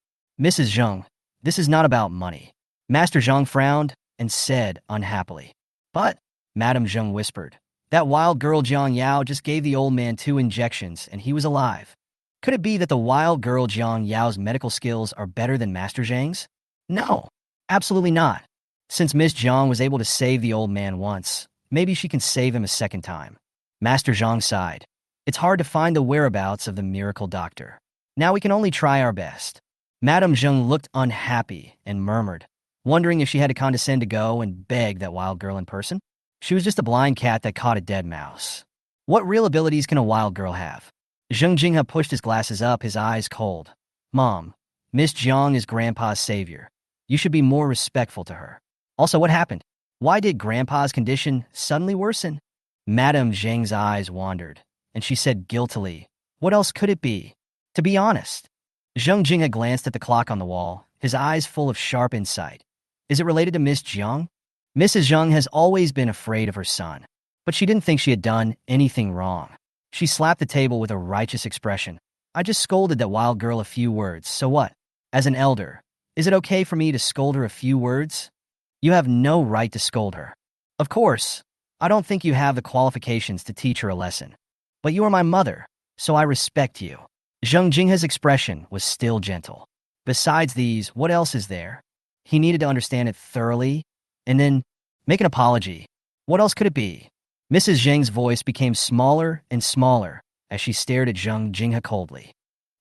Mrs. Zhang, this is not about money. Master Zhang frowned and said unhappily. But, Madame Zhang whispered, that wild girl Jiang Yao just gave the old man 2 injections and he was alive. Could it be that the wild girl Jiang Yao's medical skills are better than Master Zhang's? No, absolutely not. Since Miss Zhang was able to save the old man once, maybe she can save him a second time. Master Zhang sighed. It's hard to find the whereabouts of the miracle doctor. Now we can only try our best. Madame Zhang looked unhappy and murmured, wondering if she had to condescend to go and beg that wild girl in person. She was just a blind cat that caught a dead mouse. What real abilities can a wild girl have? Zheng Jinghe pushed his glasses up, his eyes cold. Mom, Miss Jiang is Grandpa's savior. You should be more respectful to her. Also, what happened? Why did Grandpa's condition suddenly worsen? Madame Zhang's eyes wandered, and she said guiltily, what else could it be? To be honest. Zheng Jinghe glanced at the clock on the wall, his eyes full of sharp insight. Is it related to Miss Jiang? Mrs. Zhang has always been afraid of her son, but she didn't think she had done anything wrong. She slapped the table with a righteous expression. I just scolded that wild girl a few words, so what? As an elder, is it okay for me to scold her a few words? You have no right to scold her. Of course, I don't think you have the qualifications to teach her a lesson. But you are my mother, so I respect you. Zheng Jinghe's expression was still gentle. Besides these, what else is there? He needed to understand it thoroughly, and then make an apology. What else could it be? Mrs. Zhang's voice became smaller and smaller as she stared at Zheng Jinghe coldly.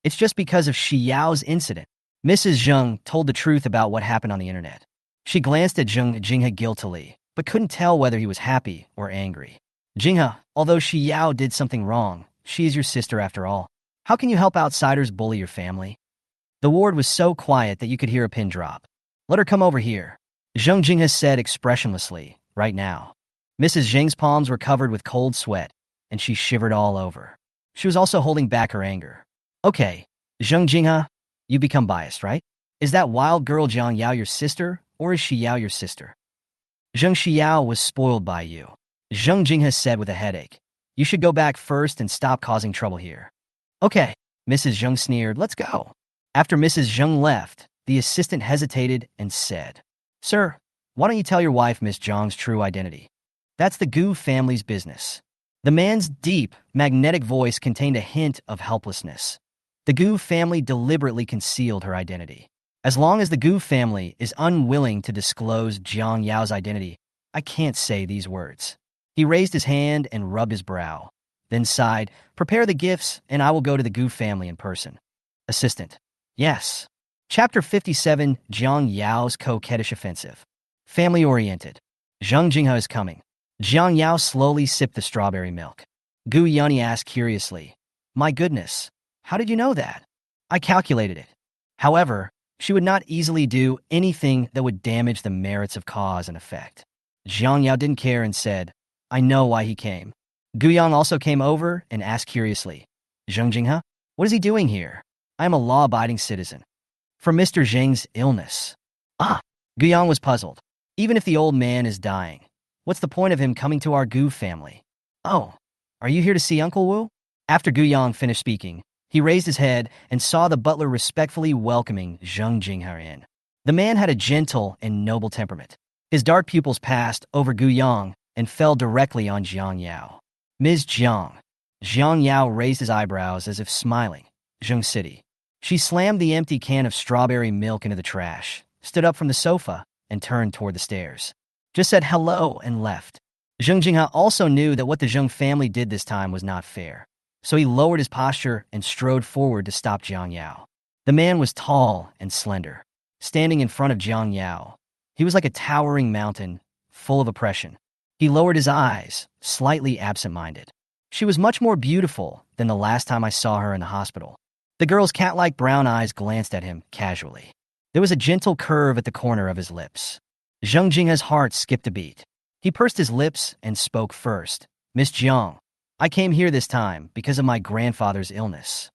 It's just because of Shi Yao's incident. Mrs. Zhang told the truth about what happened on the internet. She glanced at Zheng Jinghe guiltily, but couldn't tell whether he was happy or angry. Jinghe, although Shi Yao did something wrong, she is your sister after all. How can you help outsiders bully your family? The ward was so quiet that you could hear a pin drop. Let her come over here. Zheng Jinghe said expressionlessly, right now. Mrs. Zhang's palms were covered with cold sweat, and she shivered all over. She was also holding back her anger. Okay, Zheng Jinghe, you become biased, right? Is that wild girl Jiang Yao your sister, or is Shi Yao your sister? Zheng Xiao was spoiled by you. Zheng Jinghe said with a headache. You should go back first and stop causing trouble here. Okay, Mrs. Zheng sneered, let's go. After Mrs. Zheng left, the assistant hesitated and said, Sir, why don't you tell your wife Miss Zhang's true identity? That's the Gu family's business. The man's deep, magnetic voice contained a hint of helplessness. The Gu family deliberately concealed her identity. As long as the Gu family is unwilling to disclose Jiang Yao's identity, I can't say these words. He raised his hand and rubbed his brow, then sighed, prepare the gifts and I will go to the Gu family in person. Assistant. Yes. Chapter 57, Jiang Yao's coquettish offensive. Family-oriented. Zheng Jinghe is coming. Jiang Yao slowly sipped the strawberry milk. Gu Yunyi asked curiously, my goodness, how did you know that? I calculated it. However, she would not easily do anything that would damage the merits of cause and effect. Jiang Yao didn't care and said, I know why he came. Gu Yang also came over and asked curiously, Zheng Jinghe, what is he doing here? I am a law-abiding citizen. For Mr. Zheng's illness. Ah, Gu Yang was puzzled. Even if the old man is dying, what's the point of him coming to our Gu family? Oh, are you here to see Uncle Wu? After Gu Yang finished speaking, he raised his head and saw the butler respectfully welcoming Zheng Jinghe in. The man had a gentle and noble temperament. His dark pupils passed over Gu Yang and fell directly on Jiang Yao. Ms. Jiang. Jiang Yao raised his eyebrows as if smiling. Zheng City. She slammed the empty can of strawberry milk into the trash, stood up from the sofa, and turned toward the stairs. Just said hello and left. Zheng Jinghe also knew that what the Zheng family did this time was not fair, so he lowered his posture and strode forward to stop Jiang Yao. The man was tall and slender. Standing in front of Jiang Yao, he was like a towering mountain, full of oppression. He lowered his eyes, slightly absent-minded. She was much more beautiful than the last time I saw her in the hospital. The girl's cat-like brown eyes glanced at him casually. There was a gentle curve at the corner of his lips. Zheng Jinghe's heart skipped a beat. He pursed his lips and spoke first. Miss Jiang, I came here this time because of my grandfather's illness.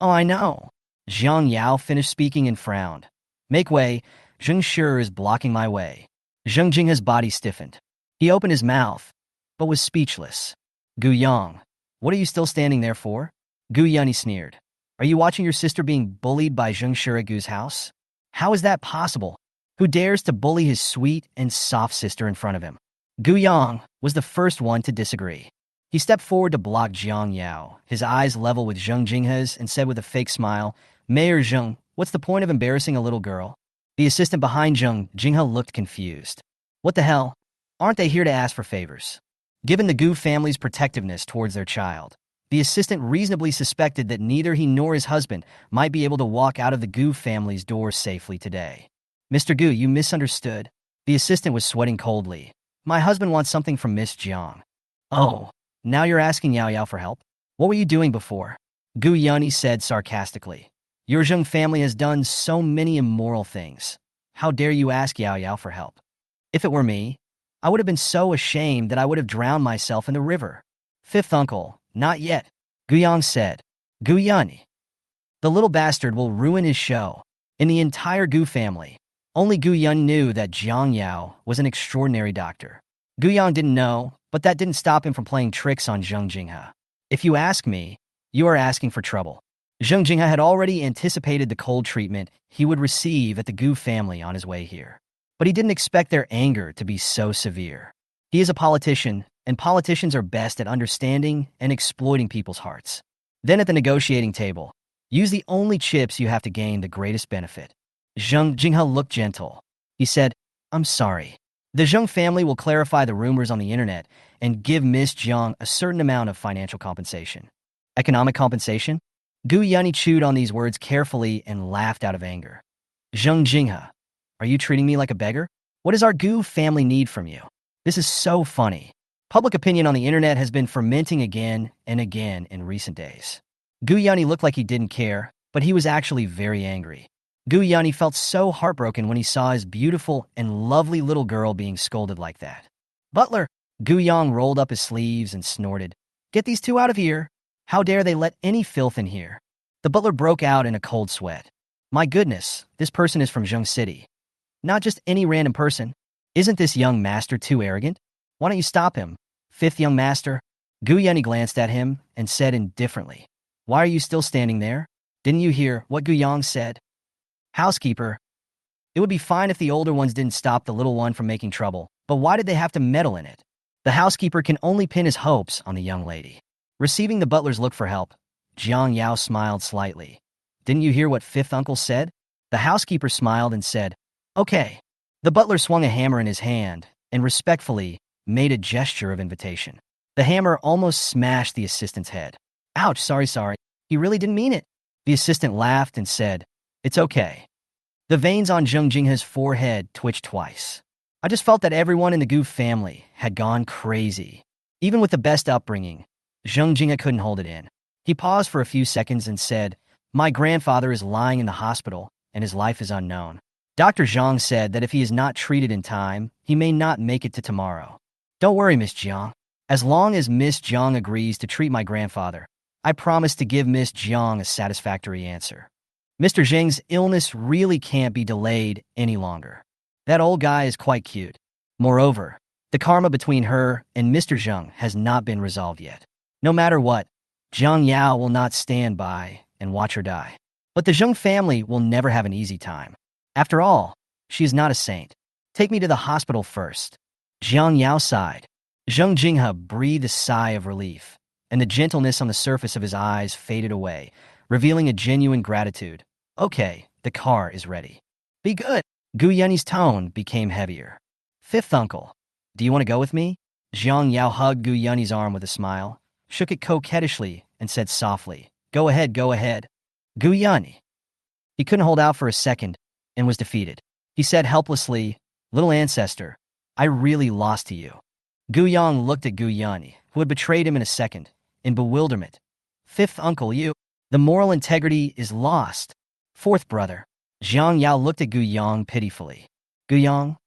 Oh, I know. Jiang Yao finished speaking and frowned. Make way, Zheng Shi is blocking my way. Zheng Jinghe's body stiffened. He opened his mouth, but was speechless. Gu Yang, what are you still standing there for? Gu Yunny sneered. Are you watching your sister being bullied by Zheng Shi at Gu's house? How is that possible? Who dares to bully his sweet and soft sister in front of him? Gu Yang was the first one to disagree. He stepped forward to block Jiang Yao, his eyes level with Zheng Jinghe's, and said with a fake smile, Mayor Zheng, what's the point of embarrassing a little girl? The assistant behind Zheng Jinghe looked confused. What the hell? Aren't they here to ask for favors? Given the Gu family's protectiveness towards their child, the assistant reasonably suspected that neither he nor his husband might be able to walk out of the Gu family's door safely today. Mr. Gu, you misunderstood. The assistant was sweating coldly. My husband wants something from Miss Jiang. Oh, now you're asking Yao Yao for help? What were you doing before? Gu Yunny said sarcastically. Your Zheng family has done so many immoral things. How dare you ask Yao Yao for help? If it were me, I would have been so ashamed that I would have drowned myself in the river. Fifth uncle, not yet, Gu Yang said. Gu Yunny. The little bastard will ruin his show. In the entire Gu family, only Gu Yun knew that Jiang Yao was an extraordinary doctor. Gu Yang didn't know, but that didn't stop him from playing tricks on Zheng Jinghe. If you ask me, you are asking for trouble. Zheng Jinghe had already anticipated the cold treatment he would receive at the Gu family on his way here. But he didn't expect their anger to be so severe. He is a politician, and politicians are best at understanding and exploiting people's hearts. Then at the negotiating table, use the only chips you have to gain the greatest benefit. Zheng Jinghe looked gentle. He said, I'm sorry. The Zheng family will clarify the rumors on the internet and give Miss Jiang a certain amount of financial compensation. Economic compensation? Gu Yunny chewed on these words carefully and laughed out of anger. Zheng Jinghe, are you treating me like a beggar? What does our Gu family need from you? This is so funny. Public opinion on the internet has been fermenting again and again in recent days. Gu Yunny looked like he didn't care, but he was actually very angry. Gu Yunny felt so heartbroken when he saw his beautiful and lovely little girl being scolded like that. Butler! Gu Yang rolled up his sleeves and snorted. Get these two out of here. How dare they let any filth in here? The butler broke out in a cold sweat. My goodness, this person is from Zheng City. Not just any random person. Isn't this young master too arrogant? Why don't you stop him? Fifth young master. Gu Yunny glanced at him and said indifferently, Why are you still standing there? Didn't you hear what Gu Yang said? Housekeeper. It would be fine if the older ones didn't stop the little one from making trouble, but why did they have to meddle in it? The housekeeper can only pin his hopes on the young lady. Receiving the butler's look for help, Jiang Yao smiled slightly. Didn't you hear what fifth uncle said? The housekeeper smiled and said, Okay. The butler swung a hammer in his hand and respectfully made a gesture of invitation. The hammer almost smashed the assistant's head. Ouch, sorry. He really didn't mean it. The assistant laughed and said, It's okay. The veins on Zheng Jinghe's forehead twitched twice. I just felt that everyone in the Gu family had gone crazy. Even with the best upbringing, Zheng Jinghe couldn't hold it in. He paused for a few seconds and said, My grandfather is lying in the hospital, and his life is unknown. Dr. Zhang said that if he is not treated in time, he may not make it to tomorrow. Don't worry, Miss Jiang. As long as Miss Jiang agrees to treat my grandfather, I promise to give Miss Jiang a satisfactory answer. Mr. Zheng's illness really can't be delayed any longer. That old guy is quite cute. Moreover, the karma between her and Mr. Zheng has not been resolved yet. No matter what, Jiang Yao will not stand by and watch her die. But the Zheng family will never have an easy time. After all, she is not a saint. Take me to the hospital first. Jiang Yao sighed. Zheng Jinghe breathed a sigh of relief, and the gentleness on the surface of his eyes faded away, revealing a genuine gratitude. Okay, the car is ready. Be good. Gu Yunny's tone became heavier. Fifth uncle, do you want to go with me? Jiang Yao hugged Gu Yunny's arm with a smile, shook it coquettishly, and said softly, Go ahead. Gu Yunny. He couldn't hold out for a second and was defeated. He said helplessly, Little ancestor, I really lost to you. Gu Yang looked at Gu Yunny, who had betrayed him in a second, in bewilderment. Fifth uncle, you. The moral integrity is lost. Fourth brother. Jiang Yao looked at Gu Yang pitifully. Gu Yang?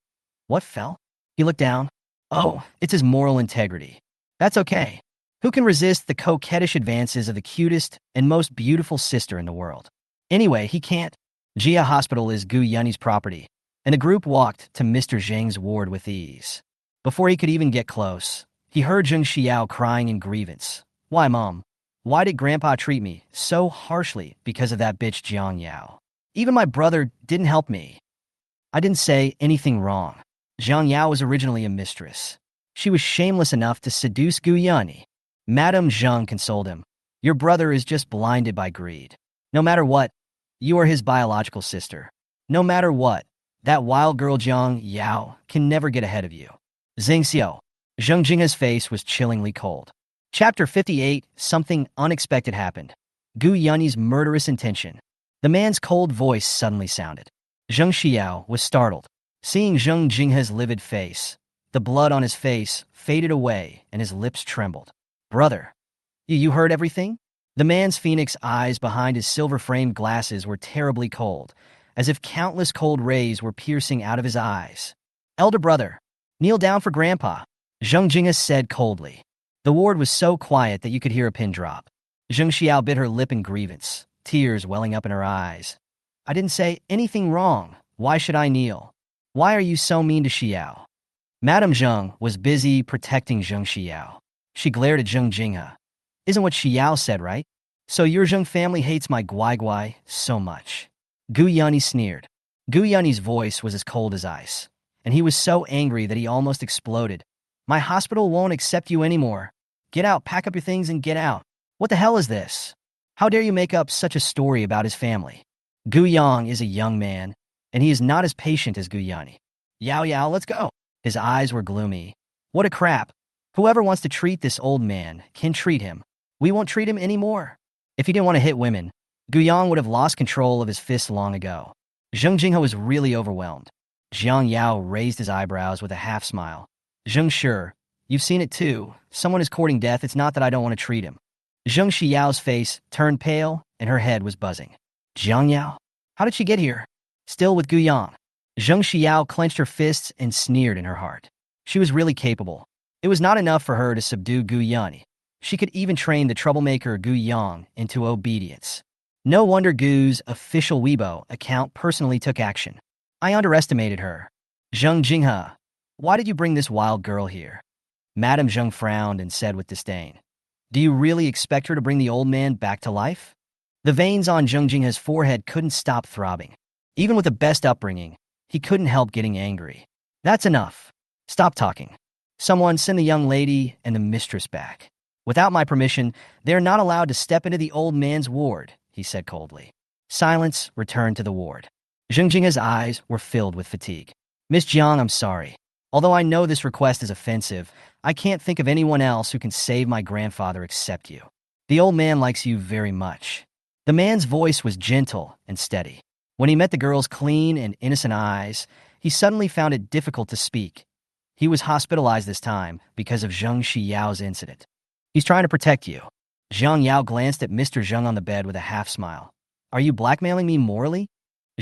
What fell? He looked down. Oh, it's his moral integrity. That's okay. Who can resist the coquettish advances of the cutest and most beautiful sister in the world? Anyway, he can't. Jia Hospital is Gu Yunni's property, and the group walked to Mr. Zhang's ward with ease. Before he could even get close, he heard Zheng Xiao crying in grievance. Why, Mom? Why did Grandpa treat me so harshly because of that bitch Jiang Yao? Even my brother didn't help me. I didn't say anything wrong. Jiang Yao was originally a mistress. She was shameless enough to seduce Gu Yunni. Madame Jung consoled him. Your brother is just blinded by greed. No matter what, you are his biological sister. No matter what, that wild girl Jiang Yao can never get ahead of you. Zheng Xiao. Zheng Jinghe's face was chillingly cold. Chapter 58, Something unexpected happened. Gu Yunni's murderous intention. The man's cold voice suddenly sounded. Zheng Xiao was startled. Seeing Zheng Jinghe's livid face, the blood on his face faded away and his lips trembled. Brother, you heard everything? The man's phoenix eyes behind his silver-framed glasses were terribly cold, as if countless cold rays were piercing out of his eyes. Elder brother, kneel down for Grandpa, Zheng Jinghe said coldly. The ward was so quiet that you could hear a pin drop. Zheng Xiao bit her lip in grievance, tears welling up in her eyes. I didn't say anything wrong. Why should I kneel? Why are you so mean to Xiao? Madame Zheng was busy protecting Zheng Xiao. She glared at Zheng Jinghe. Isn't what Xiao said right? So your Zheng family hates my Guai Guai so much. Gu Yunni sneered. Gu Yunni's voice was as cold as ice, and he was so angry that he almost exploded. My hospital won't accept you anymore. Get out, pack up your things and get out. What the hell is this? How dare you make up such a story about his family? Gu Yang is a young man, and he is not as patient as Gu Yunni. Yao Yao, let's go. His eyes were gloomy. What a crap. Whoever wants to treat this old man can treat him. We won't treat him anymore. If he didn't want to hit women, Gu Yang would have lost control of his fists long ago. Zheng Jinghe was really overwhelmed. Jiang Yao raised his eyebrows with a half-smile. Zheng, sure, you've seen it too. Someone is courting death. It's not that I don't want to treat him. Zheng Xiao's face turned pale, and her head was buzzing. Jiang Yao? How did she get here? Still with Gu Yang. Zheng Xiao clenched her fists and sneered in her heart. She was really capable. It was not enough for her to subdue Gu Yunni. She could even train the troublemaker Gu Yang into obedience. No wonder Gu's official Weibo account personally took action. I underestimated her. Zheng Jinghe, why did you bring this wild girl here? Madame Zheng frowned and said with disdain. Do you really expect her to bring the old man back to life? The veins on Zheng Jinghe's forehead couldn't stop throbbing. Even with the best upbringing, he couldn't help getting angry. That's enough. Stop talking. Someone send the young lady and the mistress back. Without my permission, they're not allowed to step into the old man's ward, he said coldly. Silence returned to the ward. Zheng Jinghe's eyes were filled with fatigue. Miss Jiang, I'm sorry. Although I know this request is offensive, I can't think of anyone else who can save my grandfather except you. The old man likes you very much. The man's voice was gentle and steady. When he met the girl's clean and innocent eyes, he suddenly found it difficult to speak. He was hospitalized this time because of Zheng Xiao's incident. He's trying to protect you. Jiang Yao glanced at Mr. Zheng on the bed with a half-smile. Are you blackmailing me morally?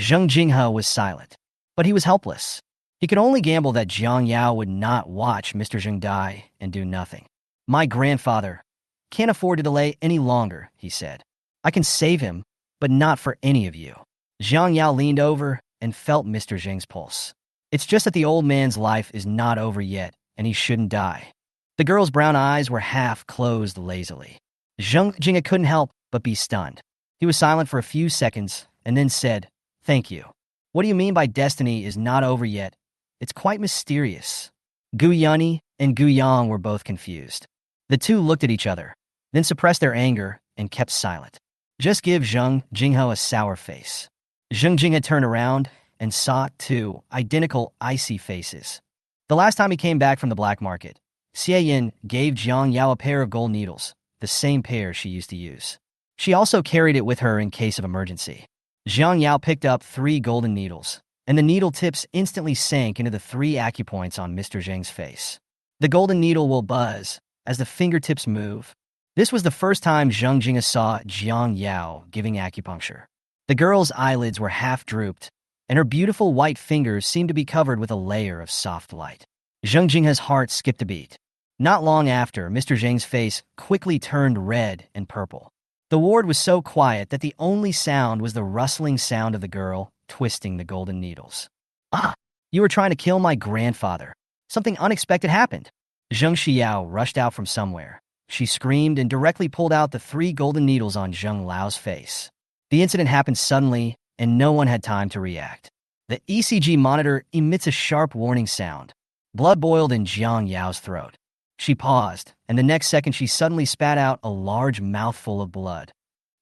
Zheng Jinghe was silent, but he was helpless. He could only gamble that Jiang Yao would not watch Mr. Zheng die and do nothing. My grandfather can't afford to delay any longer, he said. I can save him, but not for any of you. Jiang Yao leaned over and felt Mr. Zheng's pulse. It's just that the old man's life is not over yet, and he shouldn't die. The girl's brown eyes were half closed lazily. Zheng Jinghe couldn't help but be stunned. He was silent for a few seconds and then said, Thank you. What do you mean by destiny is not over yet? It's quite mysterious. Gu Yunni and Gu Yang were both confused. The two looked at each other, then suppressed their anger and kept silent. Just give Zheng Jinghe a sour face. Zheng Jinghe turned around and saw two identical icy faces. The last time he came back from the black market, Xie Yin gave Jiang Yao a pair of gold needles, the same pair she used to use. She also carried it with her in case of emergency. Jiang Yao picked up 3 golden needles, and the needle tips instantly sank into the 3 acupoints on Mr. Zheng's face. The golden needle will buzz as the fingertips move. This was the first time Zheng Jinghe saw Jiang Yao giving acupuncture. The girl's eyelids were half drooped, and her beautiful white fingers seemed to be covered with a layer of soft light. Zheng Jinghe's heart skipped a beat. Not long after, Mr. Zheng's face quickly turned red and purple. The ward was so quiet that the only sound was the rustling sound of the girl twisting the golden needles. Ah, you were trying to kill my grandfather. Something unexpected happened. Zheng Xiao rushed out from somewhere. She screamed and directly pulled out the 3 golden needles on Zheng Lao's face. The incident happened suddenly, and no one had time to react. The ECG monitor emits a sharp warning sound. Blood boiled in Jiang Yao's throat. She paused, and the next second she suddenly spat out a large mouthful of blood.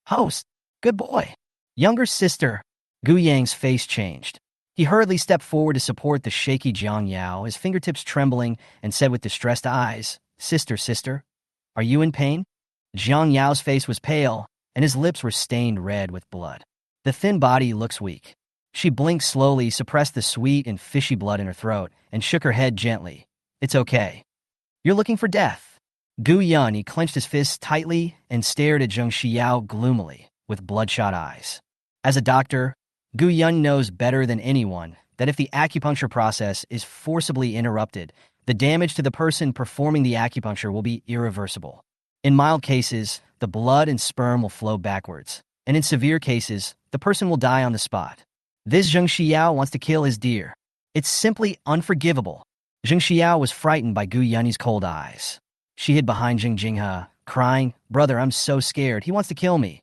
Host, good boy. Younger sister. Gu Yang's face changed. He hurriedly stepped forward to support the shaky Jiang Yao, his fingertips trembling, and said with distressed eyes, Sister, are you in pain? Jiang Yao's face was pale, and his lips were stained red with blood. The thin body looks weak. She blinked slowly, suppressed the sweet and fishy blood in her throat, and shook her head gently. It's okay. You're looking for death. Gu Yun, he clenched his fists tightly and stared at Zheng Xiao gloomily, with bloodshot eyes. As a doctor, Gu Yun knows better than anyone that if the acupuncture process is forcibly interrupted, the damage to the person performing the acupuncture will be irreversible. In mild cases, the blood and sperm will flow backwards, and in severe cases, the person will die on the spot. This Zheng Xiao wants to kill his deer. It's simply unforgivable. Zheng Xiao was frightened by Gu Yun's cold eyes. She hid behind Zheng Jinghe, crying, Brother, I'm so scared. He wants to kill me.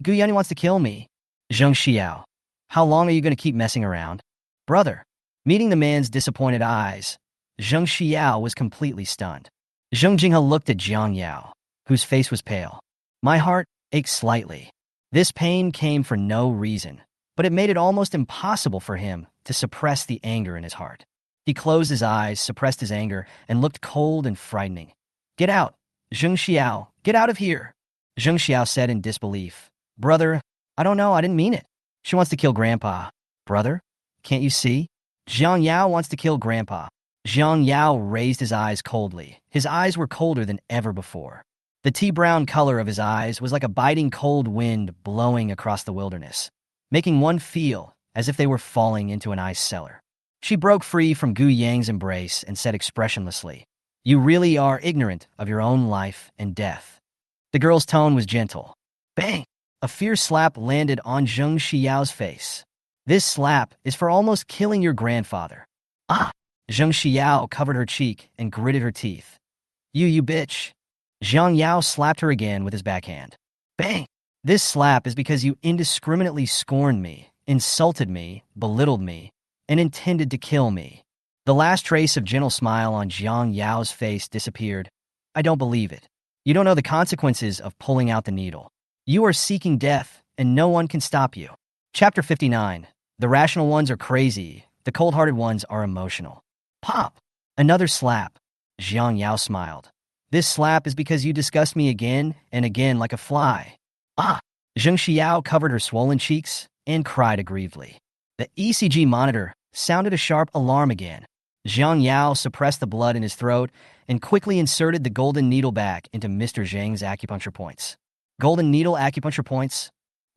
Gu Yun wants to kill me. Zheng Xiao, how long are you going to keep messing around? Brother. Meeting the man's disappointed eyes, Zheng Xiao was completely stunned. Zheng Jinghe looked at Jiang Yao, whose face was pale. My heart ached slightly. This pain came for no reason, but it made it almost impossible for him to suppress the anger in his heart. He closed his eyes, suppressed his anger, and looked cold and frightening. Get out, Zheng Xiao, get out of here. Zheng Xiao said in disbelief. Brother, I don't know, I didn't mean it. She wants to kill Grandpa. Brother, can't you see? Jiang Yao wants to kill Grandpa. Jiang Yao raised his eyes coldly. His eyes were colder than ever before. The tea-brown color of his eyes was like a biting cold wind blowing across the wilderness, making one feel as if they were falling into an ice cellar. She broke free from Gu Yang's embrace and said expressionlessly, You really are ignorant of your own life and death. The girl's tone was gentle. Bang! A fierce slap landed on Zheng Xiao's face. This slap is for almost killing your grandfather. Ah! Zheng Xiao covered her cheek and gritted her teeth. You bitch. Jiang Yao slapped her again with his backhand. Bang! This slap is because you indiscriminately scorned me, insulted me, belittled me, and intended to kill me. The last trace of gentle smile on Jiang Yao's face disappeared. I don't believe it. You don't know the consequences of pulling out the needle. You are seeking death, and no one can stop you. Chapter 59. The rational ones are crazy. The cold-hearted ones are emotional. Pop! Another slap. Jiang Yao smiled. This slap is because you disgust me again and again like a fly. Ah! Zheng Xiao covered her swollen cheeks and cried aggrievedly. The ECG monitor sounded a sharp alarm again. Jiang Yao suppressed the blood in his throat and quickly inserted the golden needle back into Mr. Zheng's acupuncture points. Golden needle acupuncture points?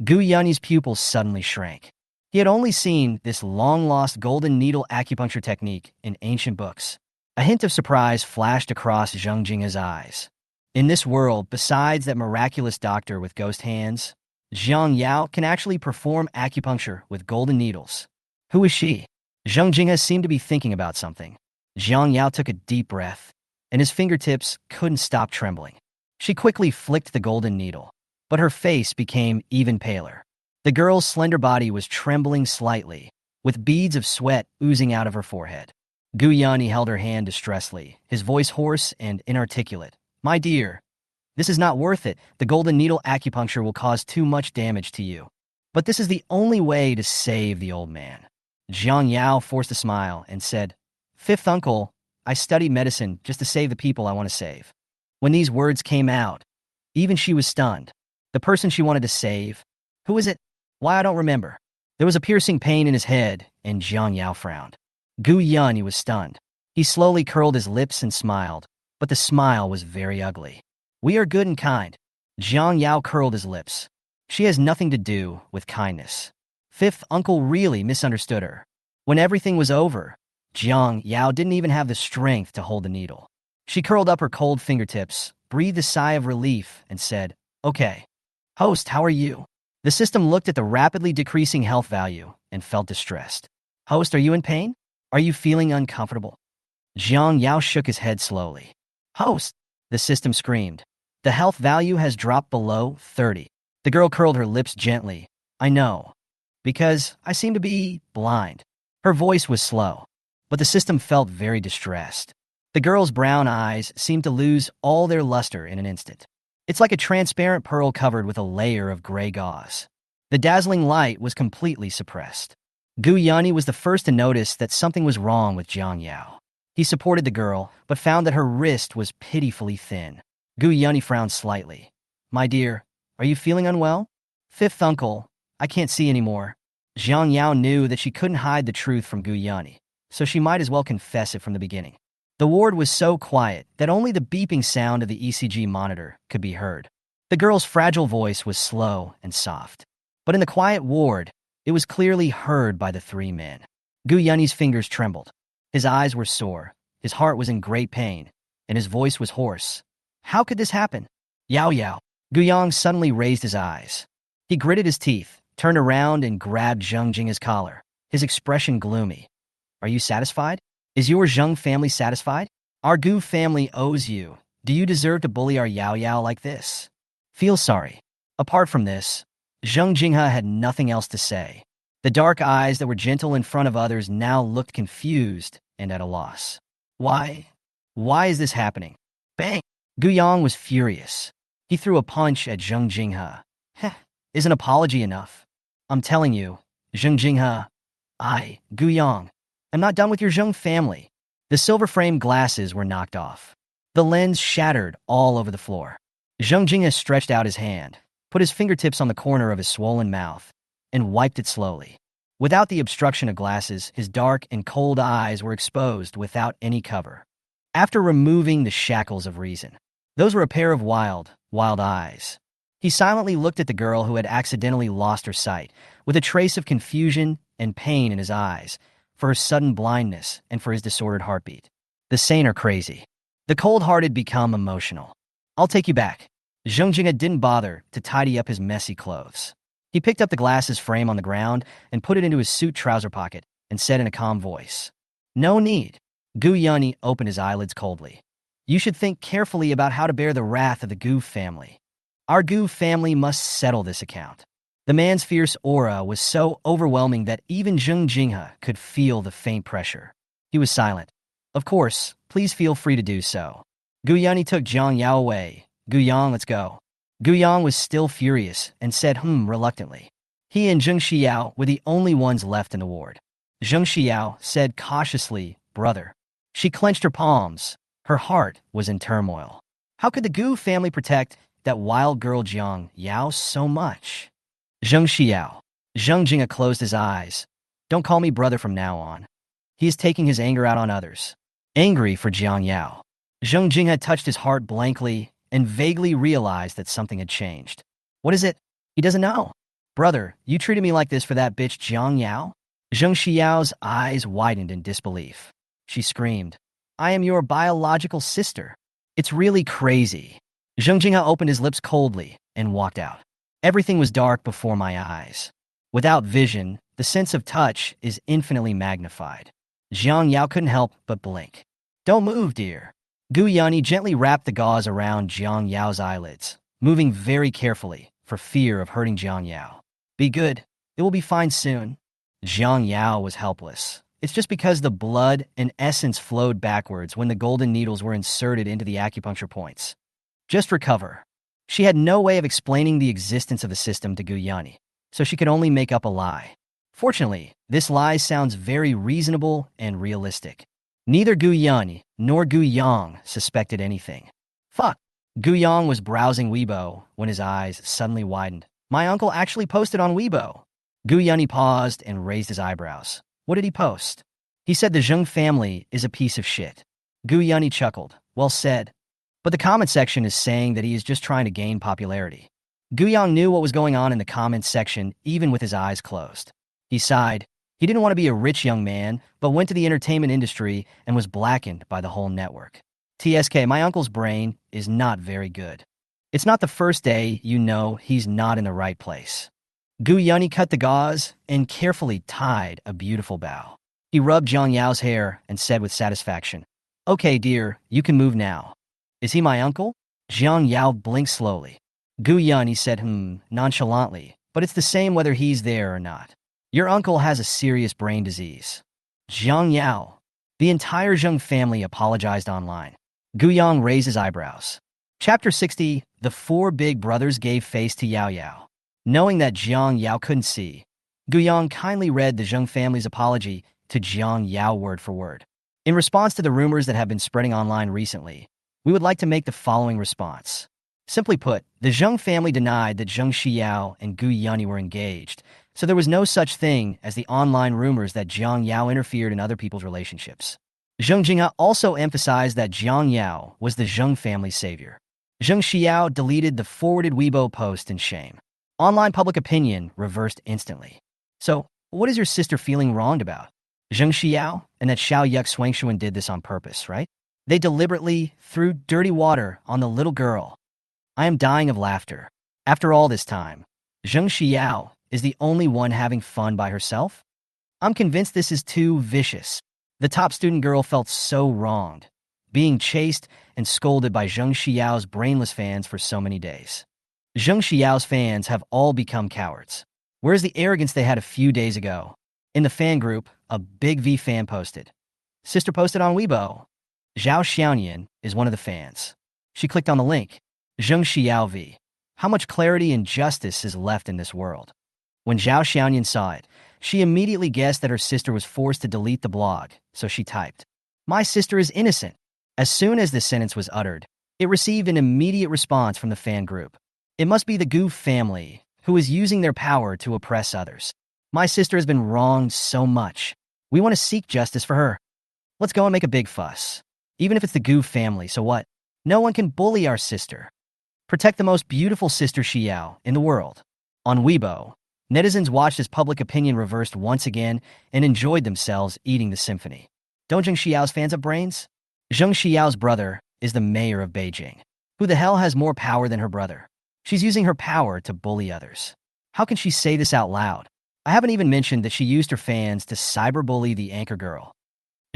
Gu Yun's pupils suddenly shrank. He had only seen this long-lost golden needle acupuncture technique in ancient books. A hint of surprise flashed across Zheng Jinghe's eyes. In this world, besides that miraculous doctor with ghost hands, Jiang Yao can actually perform acupuncture with golden needles. Who is she? Zheng Jinghe seemed to be thinking about something. Jiang Yao took a deep breath, and his fingertips couldn't stop trembling. She quickly flicked the golden needle, but her face became even paler. The girl's slender body was trembling slightly, with beads of sweat oozing out of her forehead. Gu Yun held her hand distressfully, his voice hoarse and inarticulate. My dear, this is not worth it. The golden needle acupuncture will cause too much damage to you. But this is the only way to save the old man. Jiang Yao forced a smile and said, Fifth uncle, I studied medicine just to save the people I want to save. When these words came out, even she was stunned. The person she wanted to save? Who is it? Why, I don't remember. There was a piercing pain in his head, and Jiang Yao frowned. Gu Yun was stunned. He slowly curled his lips and smiled, but the smile was very ugly. We are good and kind. Jiang Yao curled his lips. She has nothing to do with kindness. Fifth uncle really misunderstood her. When everything was over, Jiang Yao didn't even have the strength to hold the needle. She curled up her cold fingertips, breathed a sigh of relief, and said, "Okay. Host, how are you?" The system looked at the rapidly decreasing health value and felt distressed. "Host, are you in pain? Are you feeling uncomfortable?" Jiang Yao shook his head slowly. "Host," the system screamed. "The health value has dropped below 30. The girl curled her lips gently. "I know. Because I seem to be blind." Her voice was slow, but the system felt very distressed. The girl's brown eyes seemed to lose all their luster in an instant. It's like a transparent pearl covered with a layer of gray gauze. The dazzling light was completely suppressed. Gu Yunyi was the first to notice that something was wrong with Jiang Yao. He supported the girl, but found that her wrist was pitifully thin. Gu Yunyi frowned slightly. "My dear, are you feeling unwell?" "Fifth uncle, I can't see anymore." Jiang Yao knew that she couldn't hide the truth from Gu Yunyi, so she might as well confess it from the beginning. The ward was so quiet that only the beeping sound of the ECG monitor could be heard. The girl's fragile voice was slow and soft. But in the quiet ward, it was clearly heard by the three men. Gu Yunyi's fingers trembled. His eyes were sore, his heart was in great pain, and his voice was hoarse. How could this happen? Yao Yao. Gu Yang suddenly raised his eyes. He gritted his teeth, turned around, and grabbed Zheng Jing's collar, his expression gloomy. "Are you satisfied? Is your Zheng family satisfied? Our Gu family owes you. Do you deserve to bully our Yao Yao like this? Feel sorry." Apart from this, Zheng Jinghe had nothing else to say. The dark eyes that were gentle in front of others now looked confused and at a loss. Why? Why is this happening? Bang! Gu Yang was furious. He threw a punch at Zheng Jinghe. Heh, is an apology enough? I'm telling you, Zheng Jinghe, Gu Yang, am not done with your Zheng family. The silver-framed glasses were knocked off. The lens shattered all over the floor. Zheng Jinghe stretched out his hand, put his fingertips on the corner of his swollen mouth, and wiped it slowly. Without the obstruction of glasses, his dark and cold eyes were exposed without any cover. After removing the shackles of reason, those were a pair of wild eyes. He silently looked at the girl who had accidentally lost her sight, with a trace of confusion and pain in his eyes, for her sudden blindness and for his disordered heartbeat. The sane are crazy. The cold-hearted become emotional. I'll take you back. Zheng Jinghe didn't bother to tidy up his messy clothes. He picked up the glasses frame on the ground and put it into his suit trouser pocket and said in a calm voice, "No need." Gu Yunyi opened his eyelids coldly. "You should think carefully about how to bear the wrath of the Gu family. Our Gu family must settle this account." The man's fierce aura was so overwhelming that even Zheng Jinghe could feel the faint pressure. He was silent. "Of course, please feel free to do so." Gu Yunyi took Jiang Yao away. "Gu Yang, let's go." Gu Yang was still furious and said reluctantly. He and Zheng Xiao were the only ones left in the ward. Zheng Xiao said cautiously, "Brother." She clenched her palms. Her heart was in turmoil. How could the Gu family protect that wild girl Jiang Yao so much? Zheng Xiao. Zheng Jinghe closed his eyes. "Don't call me brother from now on." He is taking his anger out on others. Angry for Jiang Yao. Zheng Jinghe touched his heart blankly and vaguely realized that something had changed. What is it? He doesn't know. "Brother, you treated me like this for that bitch Jiang Yao?" Zheng Xiao's eyes widened in disbelief. She screamed, "I am your biological sister. It's really crazy." Zheng Jinghe opened his lips coldly and walked out. Everything was dark before my eyes. Without vision, the sense of touch is infinitely magnified. Jiang Yao couldn't help but blink. "Don't move, dear." Gu Yunyi gently wrapped the gauze around Jiang Yao's eyelids, moving very carefully for fear of hurting Jiang Yao. "Be good. It will be fine soon." Jiang Yao was helpless. It's just because the blood and essence flowed backwards when the golden needles were inserted into the acupuncture points. Just recover. She had no way of explaining the existence of the system to Gu Yunyi, so she could only make up a lie. Fortunately, this lie sounds very reasonable and realistic. Neither Gu Yunyi nor Gu Yang suspected anything. Fuck. Gu Yang was browsing Weibo when his eyes suddenly widened. My uncle actually posted on Weibo. Gu Yunyi paused and raised his eyebrows. What did he post? He said the Jung family is a piece of shit. Gu Yunyi chuckled. Well said. But the comment section is saying that he is just trying to gain popularity. Yang knew what was going on in the comments section, even with his eyes closed. He sighed. He didn't want to be a rich young man, but went to the entertainment industry and was blackened by the whole network. TSK, my uncle's brain is not very good. It's not the first day you know he's not in the right place. Yunny cut the gauze and carefully tied a beautiful bow. He rubbed Jiang Yao's hair and said with satisfaction, "Okay, dear, you can move now." "Is he my uncle?" Jiang Yao blinked slowly. Yunny said, nonchalantly, "But it's the same whether he's there or not. Your uncle has a serious brain disease." Jiang Yao. The entire Jung family apologized online. Yang raised his eyebrows. Chapter 60, the four big brothers gave face to Yao Yao. Knowing that Jiang Yao couldn't see, Yang kindly read the Jung family's apology to Jiang Yao word for word. In response to the rumors that have been spreading online recently, we would like to make the following response. Simply put, the Jung family denied that Zheng Xiao and Gu Yunny were engaged, so there was no such thing as the online rumors that Jiang Yao interfered in other people's relationships. Zheng Jing'a also emphasized that Jiang Yao was the Zheng family's savior. Zheng Xiao deleted the forwarded Weibo post in shame. Online public opinion reversed instantly. So, what is your sister feeling wronged about? Zheng Xiao and that Xiao Yuk Swangshuan did this on purpose, right? They deliberately threw dirty water on the little girl. I am dying of laughter. After all this time, Zheng Xiao is the only one having fun by herself? I'm convinced this is too vicious. The top student girl felt so wronged, being chased and scolded by Zheng Xiao's brainless fans for so many days. Zheng Xiao's fans have all become cowards. Where's the arrogance they had a few days ago? In the fan group, a big V fan posted. Sister posted on Weibo. Zhao Xiaoyan is one of the fans. She clicked on the link. Zheng Xiao V. How much clarity and justice is left in this world? When Zhao Xiaoyan saw it, she immediately guessed that her sister was forced to delete the blog, so she typed, "My sister is innocent." As soon as this sentence was uttered, it received an immediate response from the fan group. It must be the Goos family, who is using their power to oppress others. My sister has been wronged so much. We want to seek justice for her. Let's go and make a big fuss. Even if it's the Goos family, so what? No one can bully our sister. Protect the most beautiful sister Xiao in the world. On Weibo, netizens watched as public opinion reversed once again and enjoyed themselves eating the symphony. Don't Zheng Xiao's fans have brains? Zheng Xiao's brother is the mayor of Beijing. Who the hell has more power than her brother? She's using her power to bully others. How can she say this out loud? I haven't even mentioned that she used her fans to cyberbully the anchor girl.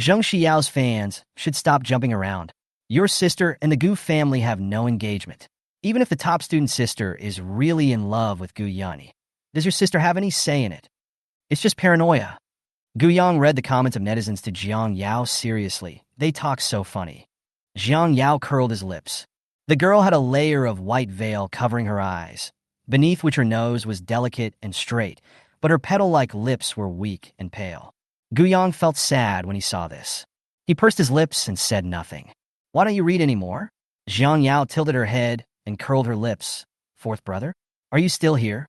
Zheng Xiao's fans should stop jumping around. Your sister and the Gu family have no engagement. Even if the top student sister is really in love with Gu Yunny, does your sister have any say in it? It's just paranoia. Gu Yang read the comments of netizens to Jiang Yao seriously. They talk so funny. Jiang Yao curled his lips. The girl had a layer of white veil covering her eyes, beneath which her nose was delicate and straight, but her petal-like lips were weak and pale. Gu Yang felt sad when he saw this. He pursed his lips and said nothing. "Why don't you read any more?" Jiang Yao tilted her head and curled her lips. "Fourth brother? Are you still here?"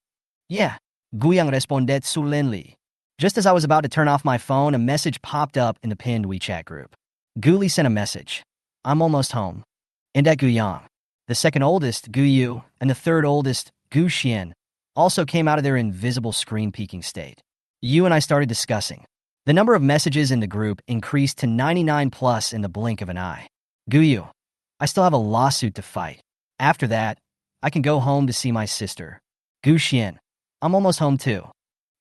"Yeah." Gu Yang responded sullenly. Just as I was about to turn off my phone, a message popped up in the pinned WeChat group. Gu Li sent a message. "I'm almost home." And at Gu Yang, the second oldest, Gu Yu, and the third oldest, Gu Xian, also came out of their invisible screen peeking state. Yu and I started discussing. The number of messages in the group increased to 99 plus in the blink of an eye. Gu Yu, I still have a lawsuit to fight. After that, I can go home to see my sister. Gu Xian, I'm almost home too.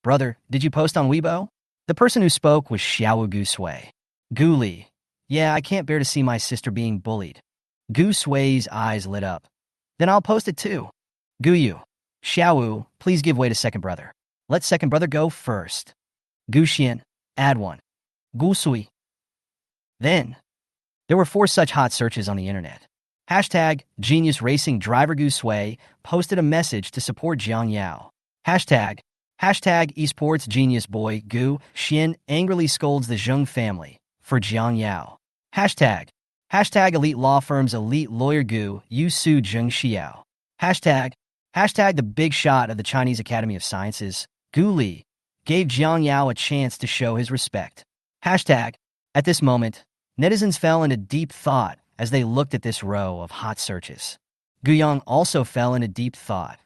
Brother, did you post on Weibo? The person who spoke was Xiao Gu Sui. Gu Li, yeah, I can't bear to see my sister being bullied. Gu Sui's eyes lit up. Then I'll post it too. Gu Yu, Xiao, please give way to second brother. Let second brother go first. Gu Xian, add one. Gu Sui. Then, there were 4 such hot searches on the internet. Hashtag Genius Racing Driver Gu Sui posted a message to support Jiang Yao. Hashtag Esports Genius Boy Gu Xian angrily scolds the Jung family for Jiang Yao. Hashtag Elite Law Firm's elite lawyer Gu Yu Su Zheng Xiao. Hashtag the big shot of the Chinese Academy of Sciences, Gu Li, gave Jiang Yao a chance to show his respect. Hashtag, at this moment, netizens fell into deep thought as they looked at this row of hot searches. Guyang also fell into deep thought.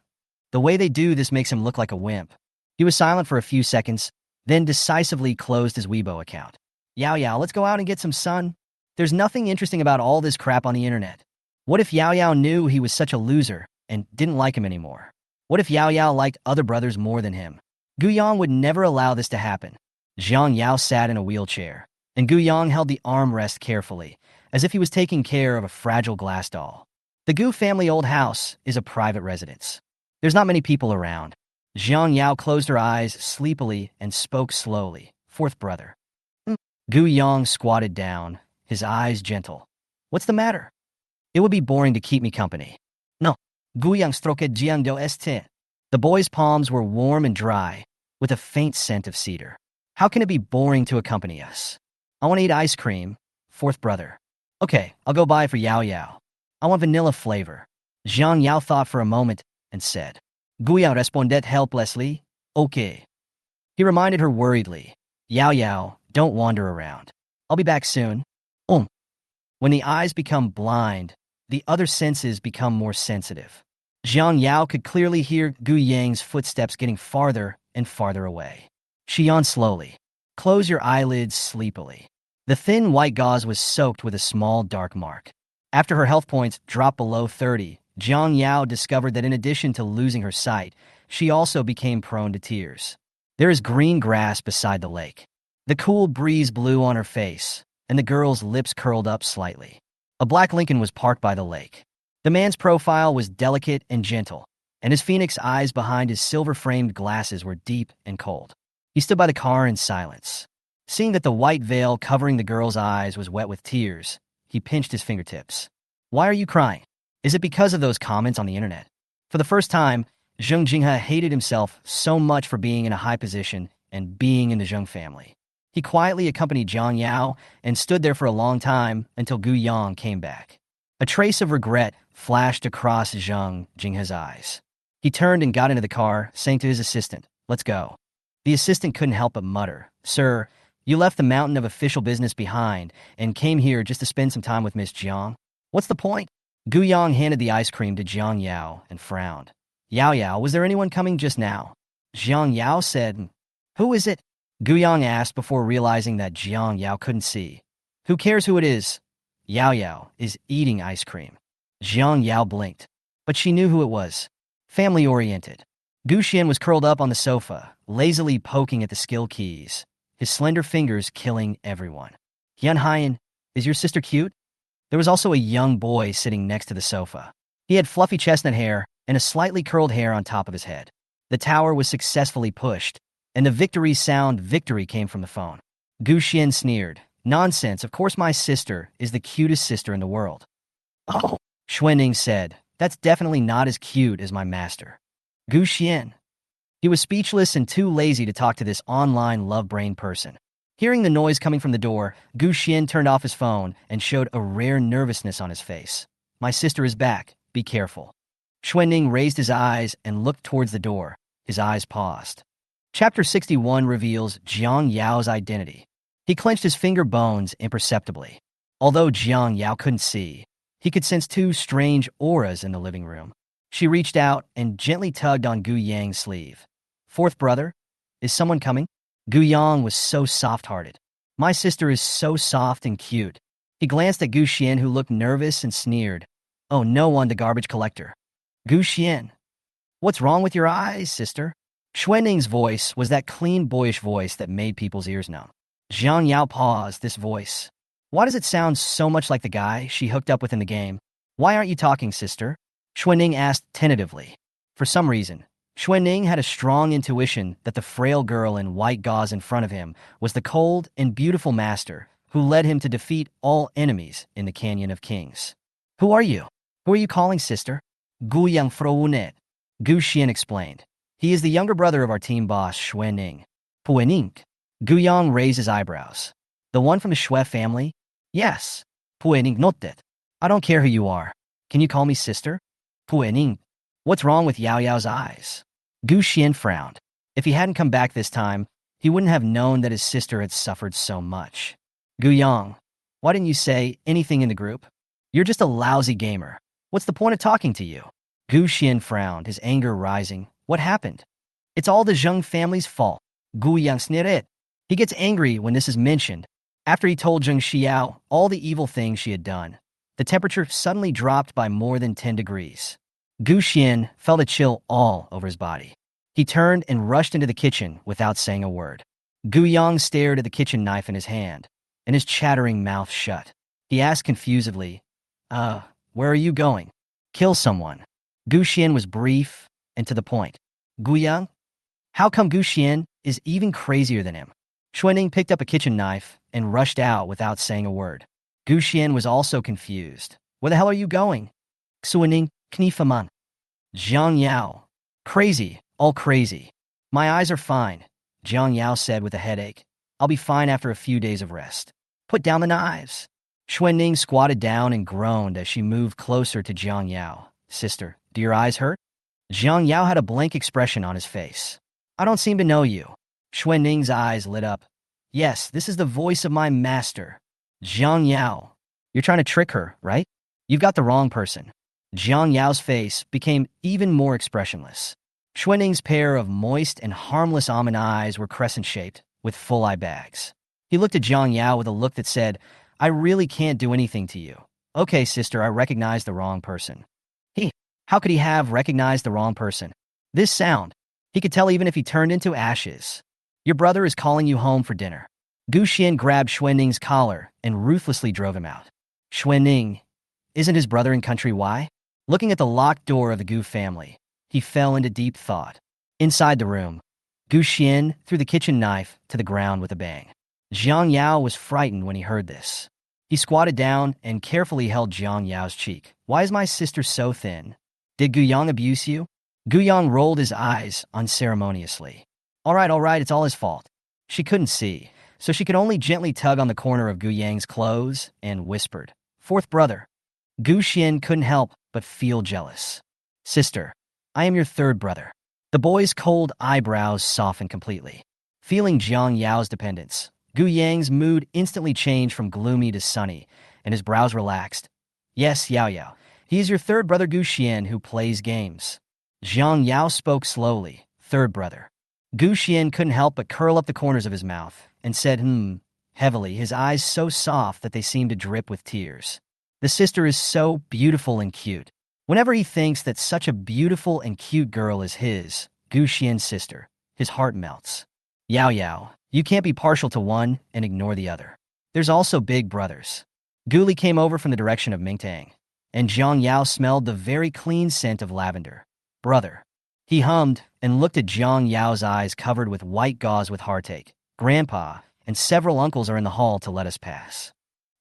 The way they do this makes him look like a wimp. He was silent for a few seconds, then decisively closed his Weibo account. Yao Yao, let's go out and get some sun. There's nothing interesting about all this crap on the internet. What if Yao Yao knew he was such a loser and didn't like him anymore? What if Yao Yao liked other brothers more than him? Guyang would never allow this to happen. Jiang Yao sat in a wheelchair, and Guyang held the armrest carefully, as if he was taking care of a fragile glass doll. The Gu family old house is a private residence. There's not many people around. Jiang Yao closed her eyes sleepily and spoke slowly. Fourth brother. Guyang squatted down, his eyes gentle. What's the matter? It would be boring to keep me company. No. Guyang stroked Jiang do este. The boy's palms were warm and dry, with a faint scent of cedar. How can it be boring to accompany us? I want to eat ice cream. Fourth brother. Okay, I'll go buy for Yao Yao. I want vanilla flavor. Jiang Yao thought for a moment and said, Guyang responded helplessly, okay. He reminded her worriedly, Yao Yao, don't wander around. I'll be back soon. When the eyes become blind, the other senses become more sensitive. Jiang Yao could clearly hear Guyang's footsteps getting farther and farther away. She yawned slowly. Close your eyelids sleepily. The thin white gauze was soaked with a small dark mark. After her health points dropped below 30, Jiang Yao discovered that in addition to losing her sight, she also became prone to tears. There is green grass beside the lake. The cool breeze blew on her face, and the girl's lips curled up slightly. A black Lincoln was parked by the lake. The man's profile was delicate and gentle, and his phoenix eyes behind his silver-framed glasses were deep and cold. He stood by the car in silence. Seeing that the white veil covering the girl's eyes was wet with tears, he pinched his fingertips. Why are you crying? Is it because of those comments on the internet? For the first time, Zheng Jinghe hated himself so much for being in a high position and being in the Zheng family. He quietly accompanied Jiang Yao and stood there for a long time until Guyang came back. A trace of regret flashed across Zheng Jinghe's eyes. He turned and got into the car, saying to his assistant, let's go. The assistant couldn't help but mutter, Sir, you left the mountain of official business behind and came here just to spend some time with Miss Jiang. What's the point? Guyang handed the ice cream to Jiang Yao and frowned. Yao Yao, was there anyone coming just now? Jiang Yao said, Who is it? Guyang asked before realizing that Jiang Yao couldn't see. Who cares who it is? Yao Yao is eating ice cream. Jiang Yao blinked, but she knew who it was. Family-oriented. Gu Xian was curled up on the sofa, lazily poking at the skill keys, his slender fingers killing everyone. Yan Haiyan, is your sister cute? There was also a young boy sitting next to the sofa. He had fluffy chestnut hair and a slightly curled hair on top of his head. The tower was successfully pushed, and the victory came from the phone. Gu Xian sneered. Nonsense, of course my sister is the cutest sister in the world. Oh, Xuanning said, that's definitely not as cute as my master. Gu Xian. He was speechless and too lazy to talk to this online love-brain person. Hearing the noise coming from the door, Gu Xian turned off his phone and showed a rare nervousness on his face. My sister is back. Be careful. Xuanning raised his eyes and looked towards the door. His eyes paused. Chapter 61 reveals Jiang Yao's identity. He clenched his finger bones imperceptibly. Although Jiang Yao couldn't see, he could sense two strange auras in the living room. She reached out and gently tugged on Guyang's sleeve. Fourth brother, is someone coming? Guyang was so soft-hearted. My sister is so soft and cute. He glanced at Gu Xian, who looked nervous and sneered. Oh, no one, the garbage collector. Gu Xian. What's wrong with your eyes, sister? Xuanning's voice was that clean, boyish voice that made people's ears numb. Jiang Yao paused. This voice. Why does it sound so much like the guy she hooked up with in the game? Why aren't you talking, sister? Xuanning asked tentatively. For some reason, Xuanning had a strong intuition that the frail girl in white gauze in front of him was the cold and beautiful master who led him to defeat all enemies in the Canyon of Kings. Who are you? Who are you calling sister? Guyang Frounet. Gu Xian explained. He is the younger brother of our team boss, Xuanning. Puening. Guyang raised his eyebrows. The one from the Shui family? Yes. Puening noted. I don't care who you are. Can you call me sister? Puening. What's wrong with Yao Yao's eyes? Gu Xian frowned. If he hadn't come back this time, he wouldn't have known that his sister had suffered so much. Guyang, why didn't you say anything in the group? You're just a lousy gamer. What's the point of talking to you? Gu Xian frowned, his anger rising. What happened? It's all the Jung family's fault. Gu Yang sneered it. He gets angry when this is mentioned. After he told Zheng Xiao all the evil things she had done, the temperature suddenly dropped by more than 10 degrees. Gu Xian felt a chill all over his body. He turned and rushed into the kitchen without saying a word. Gu Yang stared at the kitchen knife in his hand, and his chattering mouth shut. He asked confusedly, where are you going? Kill someone. Gu Xian was brief and to the point. Gu Yang? How come Gu Xian is even crazier than him? Xuanning picked up a kitchen knife and rushed out without saying a word. Gu Xian was also confused. Where the hell are you going? Xuanning, knifaman. Jiang Yao. Crazy, all crazy. My eyes are fine, Jiang Yao said with a headache. I'll be fine after a few days of rest. Put down the knives. Xuanning squatted down and groaned as she moved closer to Jiang Yao. Sister, do your eyes hurt? Jiang Yao had a blank expression on his face. I don't seem to know you. Xuanning's eyes lit up. Yes, this is the voice of my master. Jiang Yao. You're trying to trick her, right? You've got the wrong person. Jiang Yao's face became even more expressionless. Xuanning's pair of moist and harmless almond eyes were crescent-shaped, with full eye bags. He looked at Jiang Yao with a look that said, I really can't do anything to you. Okay, sister, I recognize the wrong person. How could he have recognized the wrong person? This sound. He could tell even if he turned into ashes. Your brother is calling you home for dinner. Gu Xian grabbed Xuanning's collar and ruthlessly drove him out. Xuanning, isn't his brother in country Y? Looking at the locked door of the Gu family, he fell into deep thought. Inside the room, Gu Xian threw the kitchen knife to the ground with a bang. Jiang Yao was frightened when he heard this. He squatted down and carefully held Jiang Yao's cheek. Why is my sister so thin? Did Gu Yang abuse you? Gu Yang rolled his eyes unceremoniously. All right, it's all his fault. She couldn't see, so she could only gently tug on the corner of Gu Yang's clothes and whispered, Fourth brother. Gu Xian couldn't help but feel jealous. Sister, I am your third brother. The boy's cold eyebrows softened completely. Feeling Jiang Yao's dependence, Gu Yang's mood instantly changed from gloomy to sunny, and his brows relaxed. Yes, Yao Yao. He is your third brother Gu Xian who plays games. Jiang Yao spoke slowly, third brother. Gu Xian couldn't help but curl up the corners of his mouth and said, heavily, his eyes so soft that they seemed to drip with tears. The sister is so beautiful and cute. Whenever he thinks that such a beautiful and cute girl is his, Gu Xian's sister, his heart melts. Yao Yao, you can't be partial to one and ignore the other. There's also big brothers. Gu Li came over from the direction of Mingtang, and Jiang Yao smelled the very clean scent of lavender. Brother. He hummed and looked at Jiang Yao's eyes covered with white gauze with heartache. Grandpa and several uncles are in the hall to let us pass.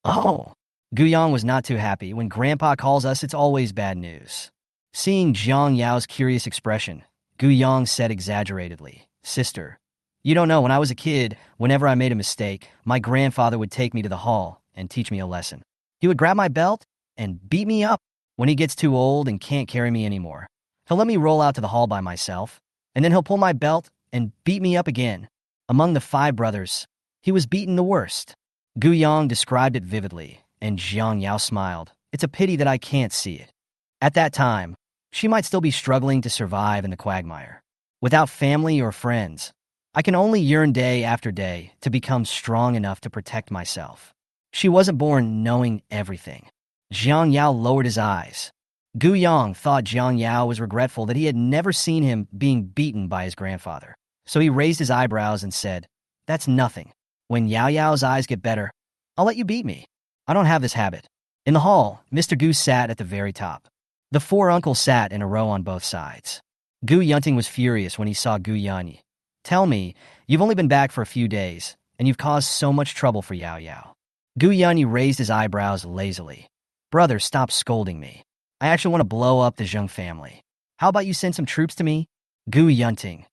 Oh. Gu Yang was not too happy. When Grandpa calls us, it's always bad news. Seeing Jiang Yao's curious expression, Gu Yang said exaggeratedly, Sister, you don't know, when I was a kid, whenever I made a mistake, my grandfather would take me to the hall and teach me a lesson. He would grab my belt and beat me up. When he gets too old and can't carry me anymore, he'll let me roll out to the hall by myself, and then he'll pull my belt and beat me up again. Among the 5 brothers, he was beaten the worst. Gu Yang described it vividly, and Jiang Yao smiled. It's a pity that I can't see it. At that time, she might still be struggling to survive in the quagmire. Without family or friends, I can only yearn day after day to become strong enough to protect myself. She wasn't born knowing everything. Jiang Yao lowered his eyes. Gu Yang thought Jiang Yao was regretful that he had never seen him being beaten by his grandfather. So he raised his eyebrows and said, That's nothing. When Yao Yao's eyes get better, I'll let you beat me. I don't have this habit. In the hall, Mr. Goos sat at the very top. The 4 uncles sat in a row on both sides. Gu Yunting was furious when he saw Gu Yanyi. Tell me, you've only been back for a few days, and you've caused so much trouble for Yao Yao. Gu Yanyi raised his eyebrows lazily. Brother, stop scolding me. I actually want to blow up the Jung family. How about you send some troops to me? Gu Yunting.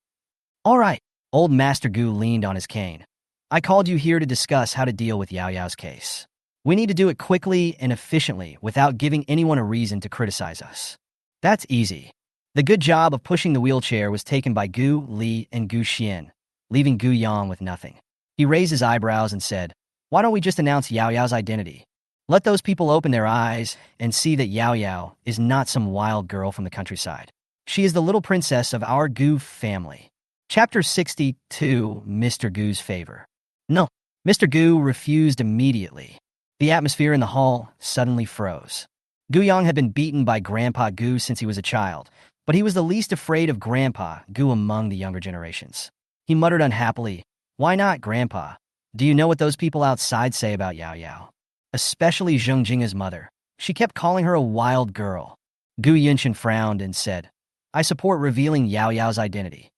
All right. Old Master Gu leaned on his cane. I called you here to discuss how to deal with Yao Yao's case. We need to do it quickly and efficiently without giving anyone a reason to criticize us. That's easy. The good job of pushing the wheelchair was taken by Gu Li and Gu Xian, leaving Gu Yang with nothing. He raised his eyebrows and said, Why don't we just announce Yao Yao's identity? Let those people open their eyes and see that Yao Yao is not some wild girl from the countryside. She is the little princess of our Goo family. Chapter 62, Mr. Goo's Favor. No, Mr. Goo refused immediately. The atmosphere in the hall suddenly froze. Guyang had been beaten by Grandpa Goo since he was a child, but he was the least afraid of Grandpa Goo among the younger generations. He muttered unhappily, "Why not, Grandpa? Do you know what those people outside say about Yao Yao?" Especially Zheng Jing's mother. She kept calling her a wild girl. Gu Yunshan frowned and said, "I support revealing Yao Yao's identity."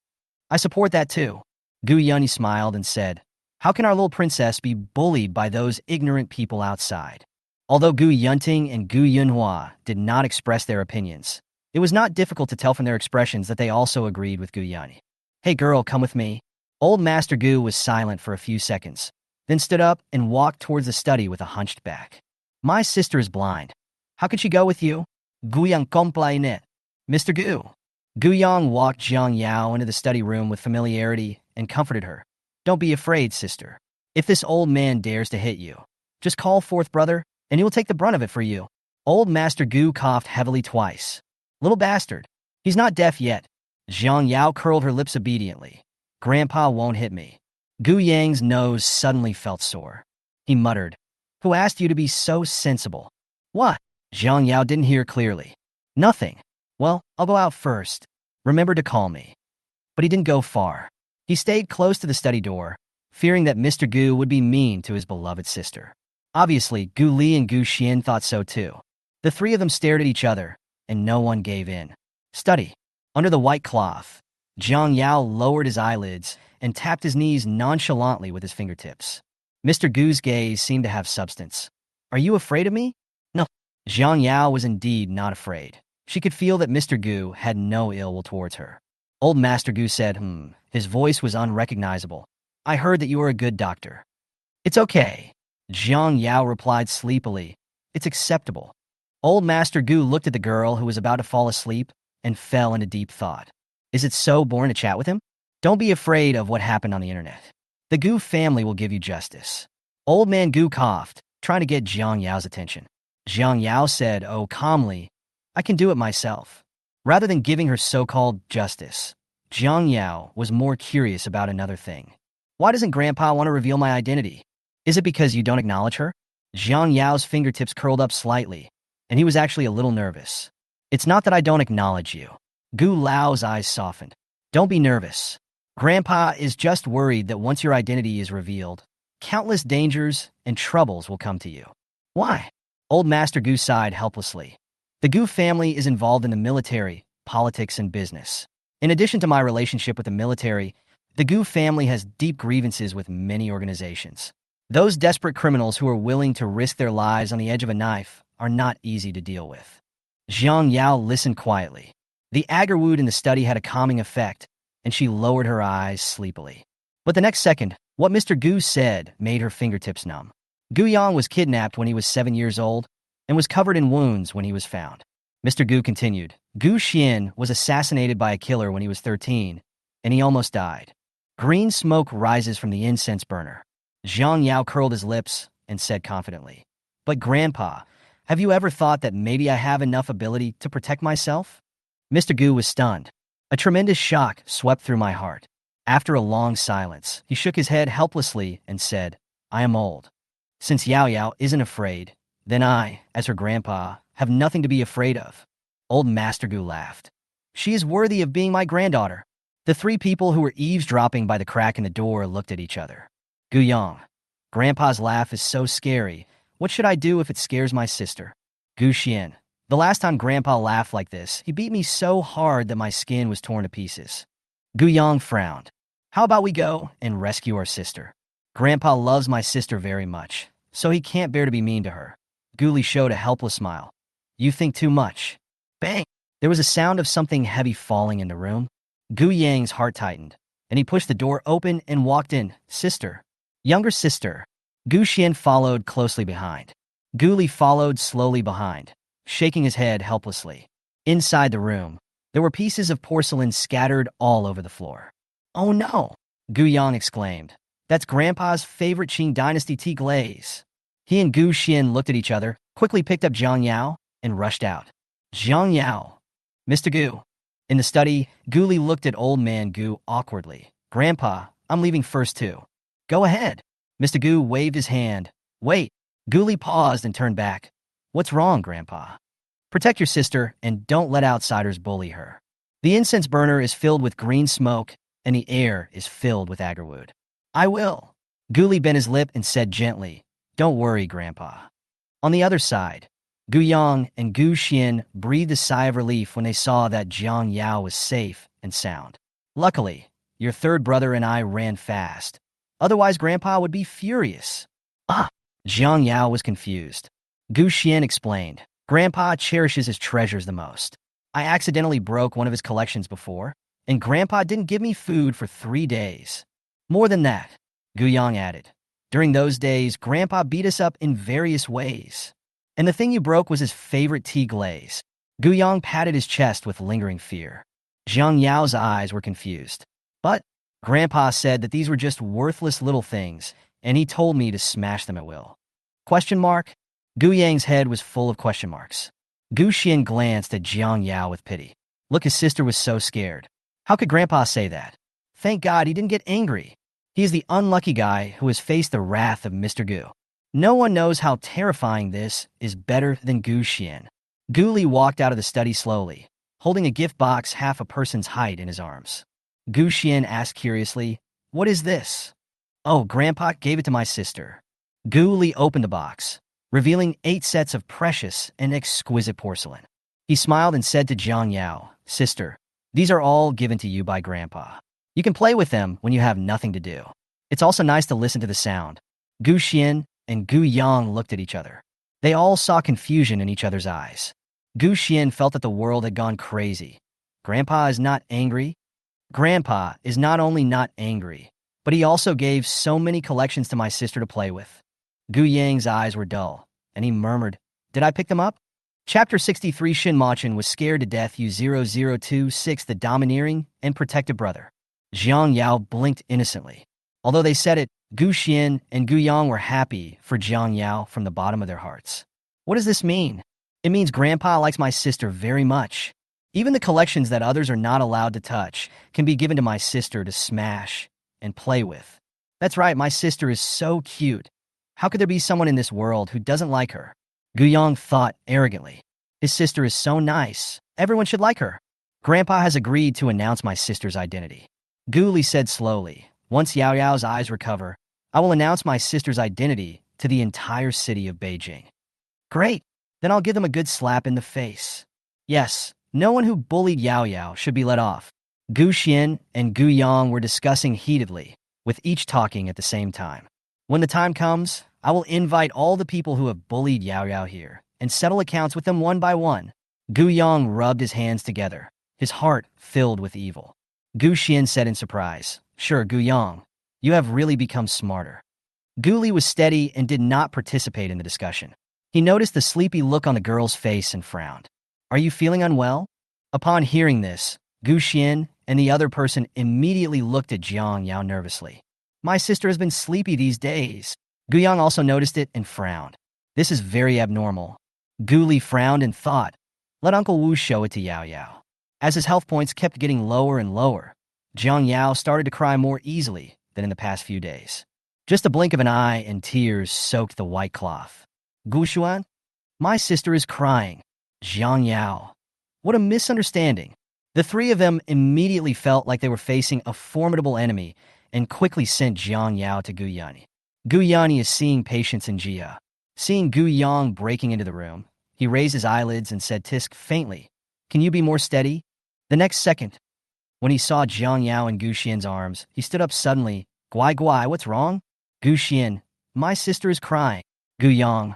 "I support that too." Gu Yunyi smiled and said, "How can our little princess be bullied by those ignorant people outside?" Although Gu Yunting and Gu Yunhua did not express their opinions, it was not difficult to tell from their expressions that they also agreed with Gu Yunyi. "Hey girl, come with me." Old Master Gu was silent for a few seconds, then stood up and walked towards the study with a hunched back. "My sister is blind. How could she go with you?" Guyang complained. "Mr. Gu." Guyang walked Jiang Yao into the study room with familiarity and comforted her. "Don't be afraid, sister. If this old man dares to hit you, just call forth brother, and he will take the brunt of it for you." Old Master Gu coughed heavily twice. "Little bastard. He's not deaf yet." Jiang Yao curled her lips obediently. "Grandpa won't hit me." Gu Yang's nose suddenly felt sore. He muttered, "Who asked you to be so sensible?" "What?" Jiang Yao didn't hear clearly. "Nothing." "Well, I'll go out first. Remember to call me." But he didn't go far. He stayed close to the study door, fearing that Mr. Gu would be mean to his beloved sister. Obviously, Gu Li and Gu Xian thought so too. The three of them stared at each other, and no one gave in. Study. Under the white cloth, Jiang Yao lowered his eyelids and tapped his knees nonchalantly with his fingertips. Mr. Gu's gaze seemed to have substance. "Are you afraid of me?" "No." Jiang Yao was indeed not afraid. She could feel that Mr. Gu had no ill will towards her. Old Master Gu said, His voice was unrecognizable. "I heard that you are a good doctor." "It's okay." Jiang Yao replied sleepily. "It's acceptable." Old Master Gu looked at the girl who was about to fall asleep and fell into deep thought. Is it so boring to chat with him? Don't be afraid of what happened on the internet. The Gu family will give you justice. Old Man Gu coughed, trying to get Jiang Yao's attention. Jiang Yao said, "Oh, calmly, I can do it myself." Rather than giving her so-called justice, Jiang Yao was more curious about another thing. "Why doesn't Grandpa want to reveal my identity? Is it because you don't acknowledge her?" Jiang Yao's fingertips curled up slightly, and he was actually a little nervous. "It's not that I don't acknowledge you." Gu Lao's eyes softened. "Don't be nervous. Grandpa is just worried that once your identity is revealed, countless dangers and troubles will come to you." "Why?" Old Master Gu sighed helplessly. "The Gu family is involved in the military, politics, and business. In addition to my relationship with the military, the Gu family has deep grievances with many organizations. Those desperate criminals who are willing to risk their lives on the edge of a knife are not easy to deal with." Jiang Yao listened quietly. The agarwood in the study had a calming effect, and she lowered her eyes sleepily. But the next second, what Mr. Gu said made her fingertips numb. Guyang was kidnapped when he was 7 years old and was covered in wounds when he was found. Mr. Gu continued, "Gu Xian was assassinated by a killer when he was 13, and he almost died. Green smoke rises from the incense burner." Jiang Yao curled his lips and said confidently, "But Grandpa, have you ever thought that maybe I have enough ability to protect myself?" Mr. Gu was stunned. A tremendous shock swept through my heart. After a long silence, he shook his head helplessly and said, "I am old. Since Yao Yao isn't afraid, then I, as her grandpa, have nothing to be afraid of." Old Master Gu laughed. "She is worthy of being my granddaughter." The three people who were eavesdropping by the crack in the door looked at each other. Guyang, "Grandpa's laugh is so scary. What should I do if it scares my sister?" Gu Xian, "The last time Grandpa laughed like this, he beat me so hard that my skin was torn to pieces." Guyang frowned. "How about we go and rescue our sister? Grandpa loves my sister very much, so he can't bear to be mean to her." Gu Li showed a helpless smile. "You think too much." Bang! There was a sound of something heavy falling in the room. Gu Yang's heart tightened, and he pushed the door open and walked in. "Sister." "Younger sister." Gu Xian followed closely behind. Gu Li followed slowly behind, shaking his head helplessly. Inside the room, there were pieces of porcelain scattered all over the floor. "Oh no!" Gu Yang exclaimed. "That's Grandpa's favorite Qing Dynasty tea glaze." He and Gu Xian looked at each other, quickly picked up Jiang Yao, and rushed out. Jiang Yao. Mr. Gu. In the study, Gu Li looked at old man Gu awkwardly. Grandpa, I'm leaving first too. Go ahead. Mr. Gu waved his hand. Wait. Gu Li paused and turned back. What's wrong, Grandpa? Protect your sister and don't let outsiders bully her. The incense burner is filled with green smoke and the air is filled with agarwood. I will. Gu Li bent his lip and said gently, Don't worry, Grandpa. On the other side, Gu Yang and Gu Xian breathed a sigh of relief when they saw that Jiang Yao was safe and sound. Luckily, your third brother and I ran fast. Otherwise, Grandpa would be furious. Jiang Yao was confused. Gu Xian explained, Grandpa cherishes his treasures the most. I accidentally broke one of his collections before, and Grandpa didn't give me food for 3 days. More than that, Gu Yang added, during those days, Grandpa beat us up in various ways. And the thing you broke was his favorite tea glaze. Gu Yang patted his chest with lingering fear. Jiang Yao's eyes were confused. But Grandpa said that these were just worthless little things, and he told me to smash them at will. Question mark? Gu Yang's head was full of question marks. Gu Xian glanced at Jiang Yao with pity. Look, his sister was so scared. How could Grandpa say that? Thank God he didn't get angry. He is the unlucky guy who has faced the wrath of Mr. Gu. No one knows how terrifying this is better than Gu Xian. Gu Li walked out of the study slowly, holding a gift box half a person's height in his arms. Gu Xian asked curiously, What is this? Oh, Grandpa gave it to my sister. Gu Li opened the box, revealing 8 sets of precious and exquisite porcelain. He smiled and said to Jiang Yao, Sister, these are all given to you by Grandpa. You can play with them when you have nothing to do. It's also nice to listen to the sound. Gu Xian and Gu Yang looked at each other. They all saw confusion in each other's eyes. Gu Xian felt that the world had gone crazy. Grandpa is not angry. Grandpa is not only not angry, but he also gave so many collections to my sister to play with. Gu Yang's eyes were dull, and he murmured, Did I pick them up? Chapter 63 Shin Machin was scared to death U0026 the domineering and protective brother. Jiang Yao blinked innocently. Although they said it, Gu Xian and Gu Yang were happy for Jiang Yao from the bottom of their hearts. What does this mean? It means Grandpa likes my sister very much. Even the collections that others are not allowed to touch can be given to my sister to smash and play with. That's right, my sister is so cute. How could there be someone in this world who doesn't like her? Gu Yang thought arrogantly. His sister is so nice. Everyone should like her. Grandpa has agreed to announce my sister's identity. Gu Li said slowly, Once Yao Yao's eyes recover, I will announce my sister's identity to the entire city of Beijing. Great. Then I'll give them a good slap in the face. Yes, no one who bullied Yao Yao should be let off. Gu Xian and Gu Yang were discussing heatedly, with each talking at the same time. When the time comes, I will invite all the people who have bullied Yao Yao here and settle accounts with them one by one. Gu Yang rubbed his hands together, his heart filled with evil. Gu Xian said in surprise, Sure, Gu Yang, you have really become smarter. Gu Li was steady and did not participate in the discussion. He noticed the sleepy look on the girl's face and frowned. Are you feeling unwell? Upon hearing this, Gu Xian and the other person immediately looked at Jiang Yao nervously. My sister has been sleepy these days. Gu Yang also noticed it and frowned. This is very abnormal. Gu Li frowned and thought, Let Uncle Wu show it to Yao Yao. As his health points kept getting lower and lower, Jiang Yao started to cry more easily than in the past few days. Just a blink of an eye and tears soaked the white cloth. Gu Xuan, my sister is crying. Jiang Yao. What a misunderstanding. The three of them immediately felt like they were facing a formidable enemy and quickly sent Jiang Yao to Gu Yani. Gu Yani is seeing patience in Jia. Seeing Gu Yang breaking into the room, he raised his eyelids and said tisk faintly, Can you be more steady? The next second, when he saw Jiang Yao in Gu Xian's arms, he stood up suddenly. Guai Guai, what's wrong? Gu Xian, my sister is crying. Gu Yang,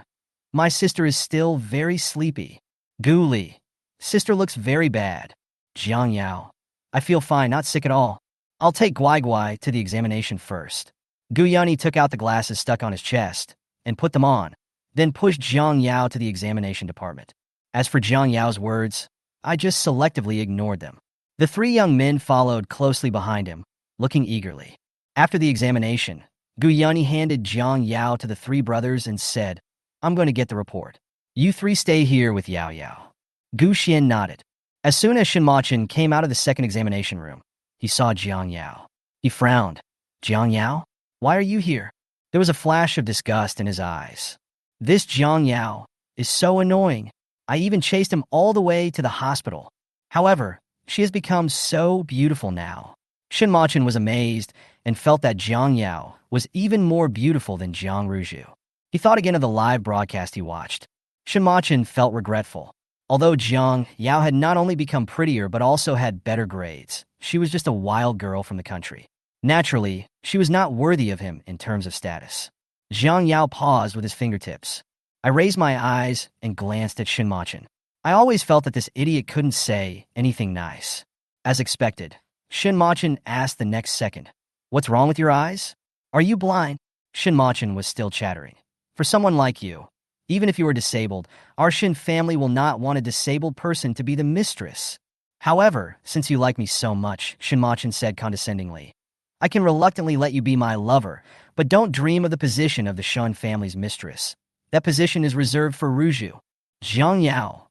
my sister is still very sleepy. Gu Li, sister looks very bad. Jiang Yao, I feel fine, not sick at all. I'll take Guai Guai to the examination first. Gu Yani took out the glasses stuck on his chest and put them on, then pushed Jiang Yao to the examination department. As for Jiang Yao's words, I just selectively ignored them. The three young men followed closely behind him, looking eagerly. After the examination, Guyani handed Jiang Yao to the three brothers and said, I'm going to get the report. You three stay here with Yao Yao. Gu Xian nodded. As soon as Shinmachin came out of the second examination room, he saw Jiang Yao. He frowned. Jiang Yao? Why are you here? There was a flash of disgust in his eyes. This Jiang Yao is so annoying. I even chased him all the way to the hospital. However, she has become so beautiful now. Shinmachin was amazed and felt that Jiang Yao was even more beautiful than Jiang Ruju. He thought again of the live broadcast he watched. Shinmachin felt regretful. Although Jiang Yao had not only become prettier but also had better grades, she was just a wild girl from the country. Naturally, she was not worthy of him in terms of status. Jiang Yao paused with his fingertips. I raised my eyes and glanced at Shinmachin. I always felt that this idiot couldn't say anything nice. As expected, Shinmachin asked the next second, What's wrong with your eyes? Are you blind? Shinmachin was still chattering. For someone like you, even if you are disabled, our Shin family will not want a disabled person to be the mistress. However, since you like me so much, Shinmachin said condescendingly, I can reluctantly let you be my lover, but don't dream of the position of the Shun family's mistress. That position is reserved for Ruju. Jiang Yao,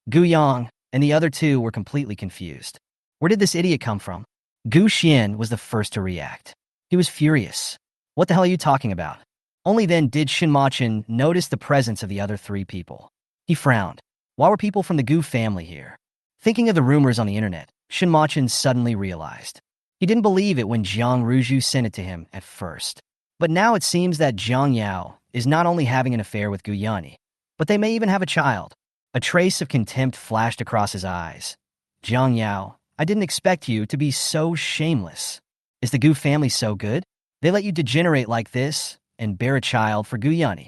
Gu Yang, and the other two were completely confused. Where did this idiot come from? Gu Xian was the first to react. He was furious. What the hell are you talking about? Only then did Shinmachin notice the presence of the other three people. He frowned. Why were people from the Gu family here? Thinking of the rumors on the internet, Shinmachin suddenly realized. He didn't believe it when Jiang Ruju sent it to him at first. But now it seems that Jiang Yao is not only having an affair with Guyani, but they may even have a child. A trace of contempt flashed across his eyes. Jiang Yao, I didn't expect you to be so shameless. Is the Gu family so good? They let you degenerate like this and bear a child for Guyani.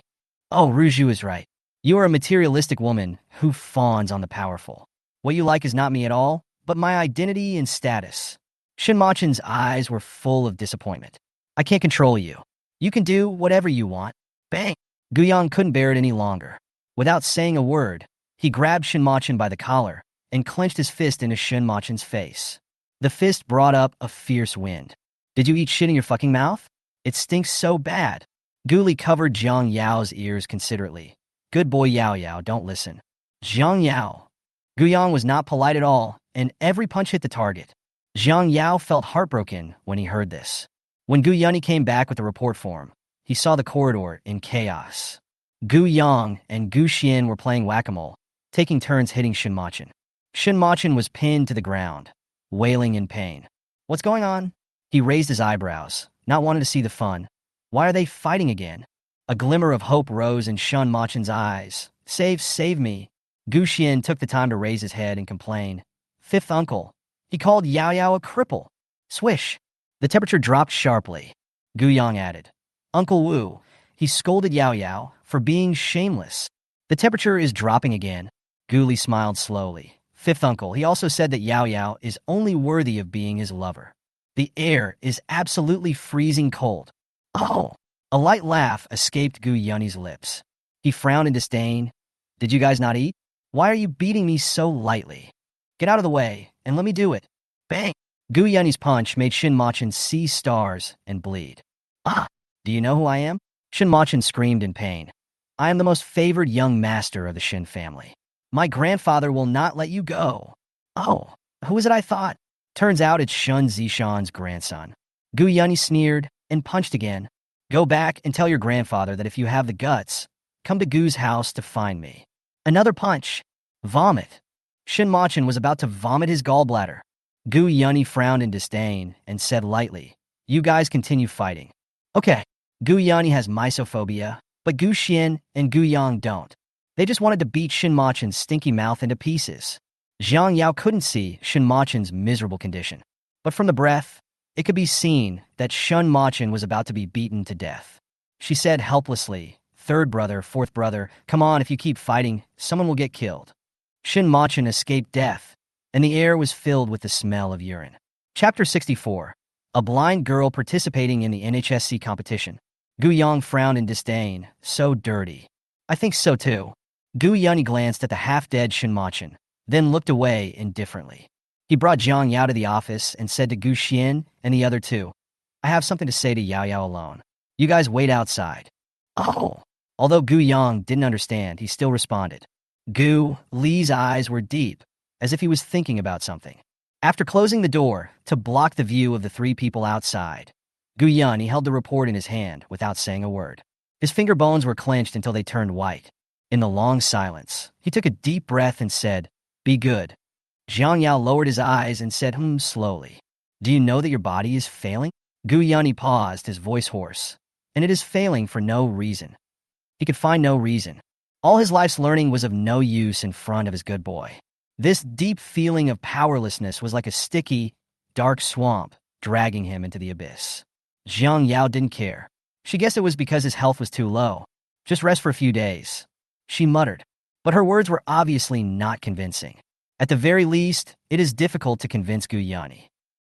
Oh, Ruju is right. You are a materialistic woman who fawns on the powerful. What you like is not me at all, but my identity and status. Shinmachin's eyes were full of disappointment. I can't control you. You can do whatever you want. Bang! Guyang couldn't bear it any longer. Without saying a word, he grabbed Shinmachin by the collar and clenched his fist into Shinmachin's face. The fist brought up a fierce wind. Did you eat shit in your fucking mouth? It stinks so bad. Guli covered Jiang Yao's ears considerately. Good boy Yao Yao, don't listen. Jiang Yao. Guyang was not polite at all, and every punch hit the target. Jiang Yao felt heartbroken when he heard this. When Gu Yuni came back with the report form, he saw the corridor in chaos. Gu Yang and Gu Xian were playing whack-a-mole, taking turns hitting Shinmachin. Shinmachin was pinned to the ground, wailing in pain. What's going on? He raised his eyebrows, not wanting to see the fun. Why are they fighting again? A glimmer of hope rose in Shinmachin's eyes. Save me. Gu Xian took the time to raise his head and complain. Fifth uncle. He called Yao Yao a cripple. Swish. The temperature dropped sharply. Gu Yang added. Uncle Wu. He scolded Yao Yao for being shameless. The temperature is dropping again. Gu Li smiled slowly. Fifth uncle. He also said that Yao Yao is only worthy of being his lover. The air is absolutely freezing cold. Oh! A light laugh escaped Gu Yuni's lips. He frowned in disdain. Did you guys not eat? Why are you beating me so lightly? Get out of the way, and let me do it. Bang! Gu Yuni's punch made Shinmachin see stars and bleed. Ah! Do you know who I am? Shinmachin screamed in pain. I am the most favored young master of the Shin family. My grandfather will not let you go. Oh, who is it I thought? Turns out it's Shun Zishan's grandson. Gu Yuni sneered and punched again. Go back and tell your grandfather that if you have the guts, come to Gu's house to find me. Another punch. Vomit. Shinmachin was about to vomit his gallbladder. Gu Yuni frowned in disdain and said lightly, You guys continue fighting. Okay, Gu Yuni has misophobia, but Gu Xian and Gu Yang don't. They just wanted to beat Shinmachin's stinky mouth into pieces. Jiang Yao couldn't see Shinmachin's miserable condition, but from the breath, it could be seen that Shinmachin was about to be beaten to death. She said helplessly, Third brother, fourth brother, come on, if you keep fighting, someone will get killed. Shinmachin escaped death, and the air was filled with the smell of urine. Chapter 64. A blind girl participating in the NHSC competition. Gu Yang frowned in disdain. So dirty. I think so too. Gu Yuni glanced at the half-dead Shinmachin, then looked away indifferently. He brought Jiang Yao to the office and said to Gu Xian and the other two, I have something to say to Yao Yao alone. You guys wait outside. Oh. Although Gu Yang didn't understand, he still responded. Gu Li's eyes were deep, as if he was thinking about something. After closing the door to block the view of the three people outside, Gu Yan held the report in his hand without saying a word. His finger bones were clenched until they turned white. In the long silence, he took a deep breath and said, "Be good." Jiang Yao lowered his eyes and said, slowly. "Do you know that your body is failing?" Gu Yan paused, his voice hoarse. "And it is failing for no reason." He could find no reason. All his life's learning was of no use in front of his good boy. This deep feeling of powerlessness was like a sticky, dark swamp dragging him into the abyss. Jiang Yao didn't care. She guessed it was because his health was too low. "Just rest for a few days," she muttered. But her words were obviously not convincing. At the very least, it is difficult to convince Gu Yan.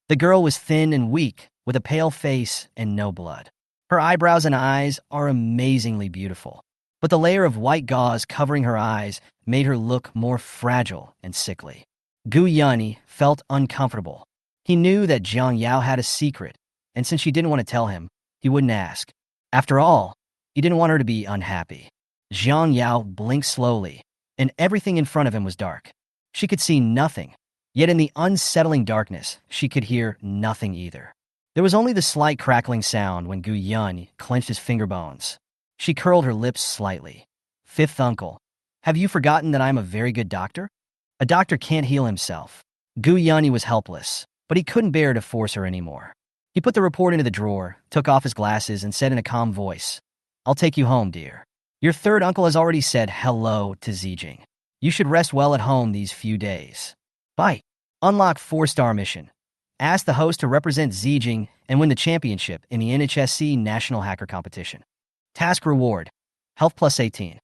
The girl was thin and weak, with a pale face and no blood. Her eyebrows and eyes are amazingly beautiful, but the layer of white gauze covering her eyes made her look more fragile and sickly. Gu Yan felt uncomfortable. He knew that Jiang Yao had a secret, and since she didn't want to tell him, he wouldn't ask. After all, he didn't want her to be unhappy. Jiang Yao blinked slowly, and everything in front of him was dark. She could see nothing, yet in the unsettling darkness, she could hear nothing either. There was only the slight crackling sound when Gu Yan clenched his finger bones. She curled her lips slightly. "Fifth uncle, have you forgotten that I am a very good doctor? A doctor can't heal himself." Gu Yan was helpless, but he couldn't bear to force her anymore. He put the report into the drawer, took off his glasses, and said in a calm voice, "I'll take you home, dear. Your third uncle has already said hello to Zijing. You should rest well at home these few days. Bye." Unlock 4-star mission. Ask the host to represent Zijing and win the championship in the NHSC National Hacker Competition. Task reward: Health plus 18.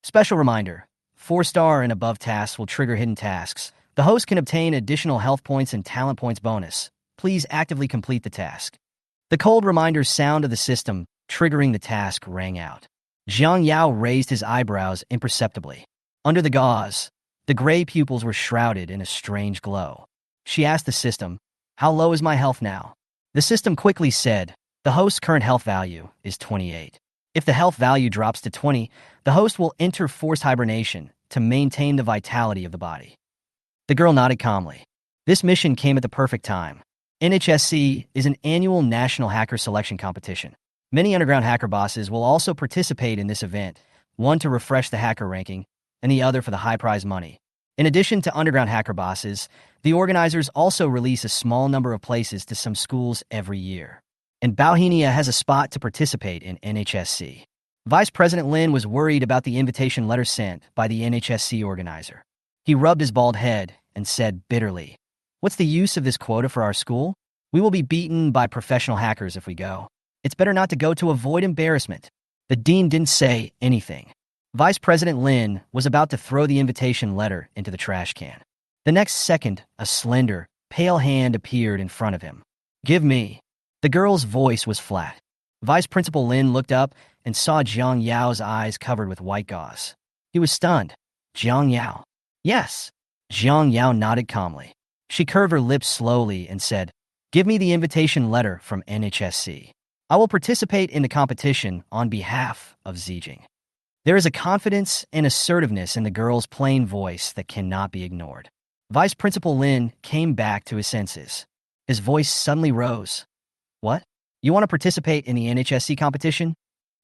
Special reminder: 4-star and above tasks will trigger hidden tasks. The host can obtain additional health points and talent points bonus. Please actively complete the task. The cold reminder sound of the system triggering the task rang out. Jiang Yao raised his eyebrows imperceptibly. Under the gauze, the gray pupils were shrouded in a strange glow. She asked the system, "How low is my health now?" The system quickly said, "The host's current health value is 28. If the health value drops to 20, the host will enter forced hibernation to maintain the vitality of the body." The girl nodded calmly. This mission came at the perfect time. NHSC is an annual national hacker selection competition. Many underground hacker bosses will also participate in this event, one to refresh the hacker ranking, and the other for the high prize money. In addition to underground hacker bosses, the organizers also release a small number of places to some schools every year. And Bauhinia has a spot to participate in NHSC. Vice President Lin was worried about the invitation letter sent by the NHSC organizer. He rubbed his bald head and said bitterly, "What's the use of this quota for our school? We will be beaten by professional hackers if we go. It's better not to go to avoid embarrassment." The dean didn't say anything. Vice President Lin was about to throw the invitation letter into the trash can. The next second, a slender, pale hand appeared in front of him. "Give me." The girl's voice was flat. Vice Principal Lin looked up and saw Jiang Yao's eyes covered with white gauze. He was stunned. "Jiang Yao?" "Yes." Jiang Yao nodded calmly. She curved her lips slowly and said, "Give me the invitation letter from NHSC. I will participate in the competition on behalf of Zijing." There is a confidence and assertiveness in the girl's plain voice that cannot be ignored. Vice Principal Lin came back to his senses. His voice suddenly rose. "What? You want to participate in the NHSC competition?"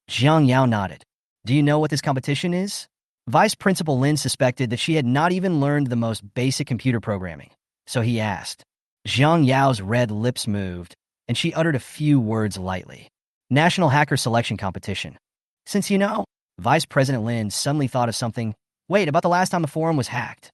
Jiang Yao nodded. "Do you know what this competition is?" Vice Principal Lin suspected that she had not even learned the most basic computer programming, so he asked. Jiang Yao's red lips moved, and she uttered a few words lightly. "National Hacker Selection Competition." "Since you know," Vice President Lin suddenly thought of something. "Wait, about the last time the forum was hacked."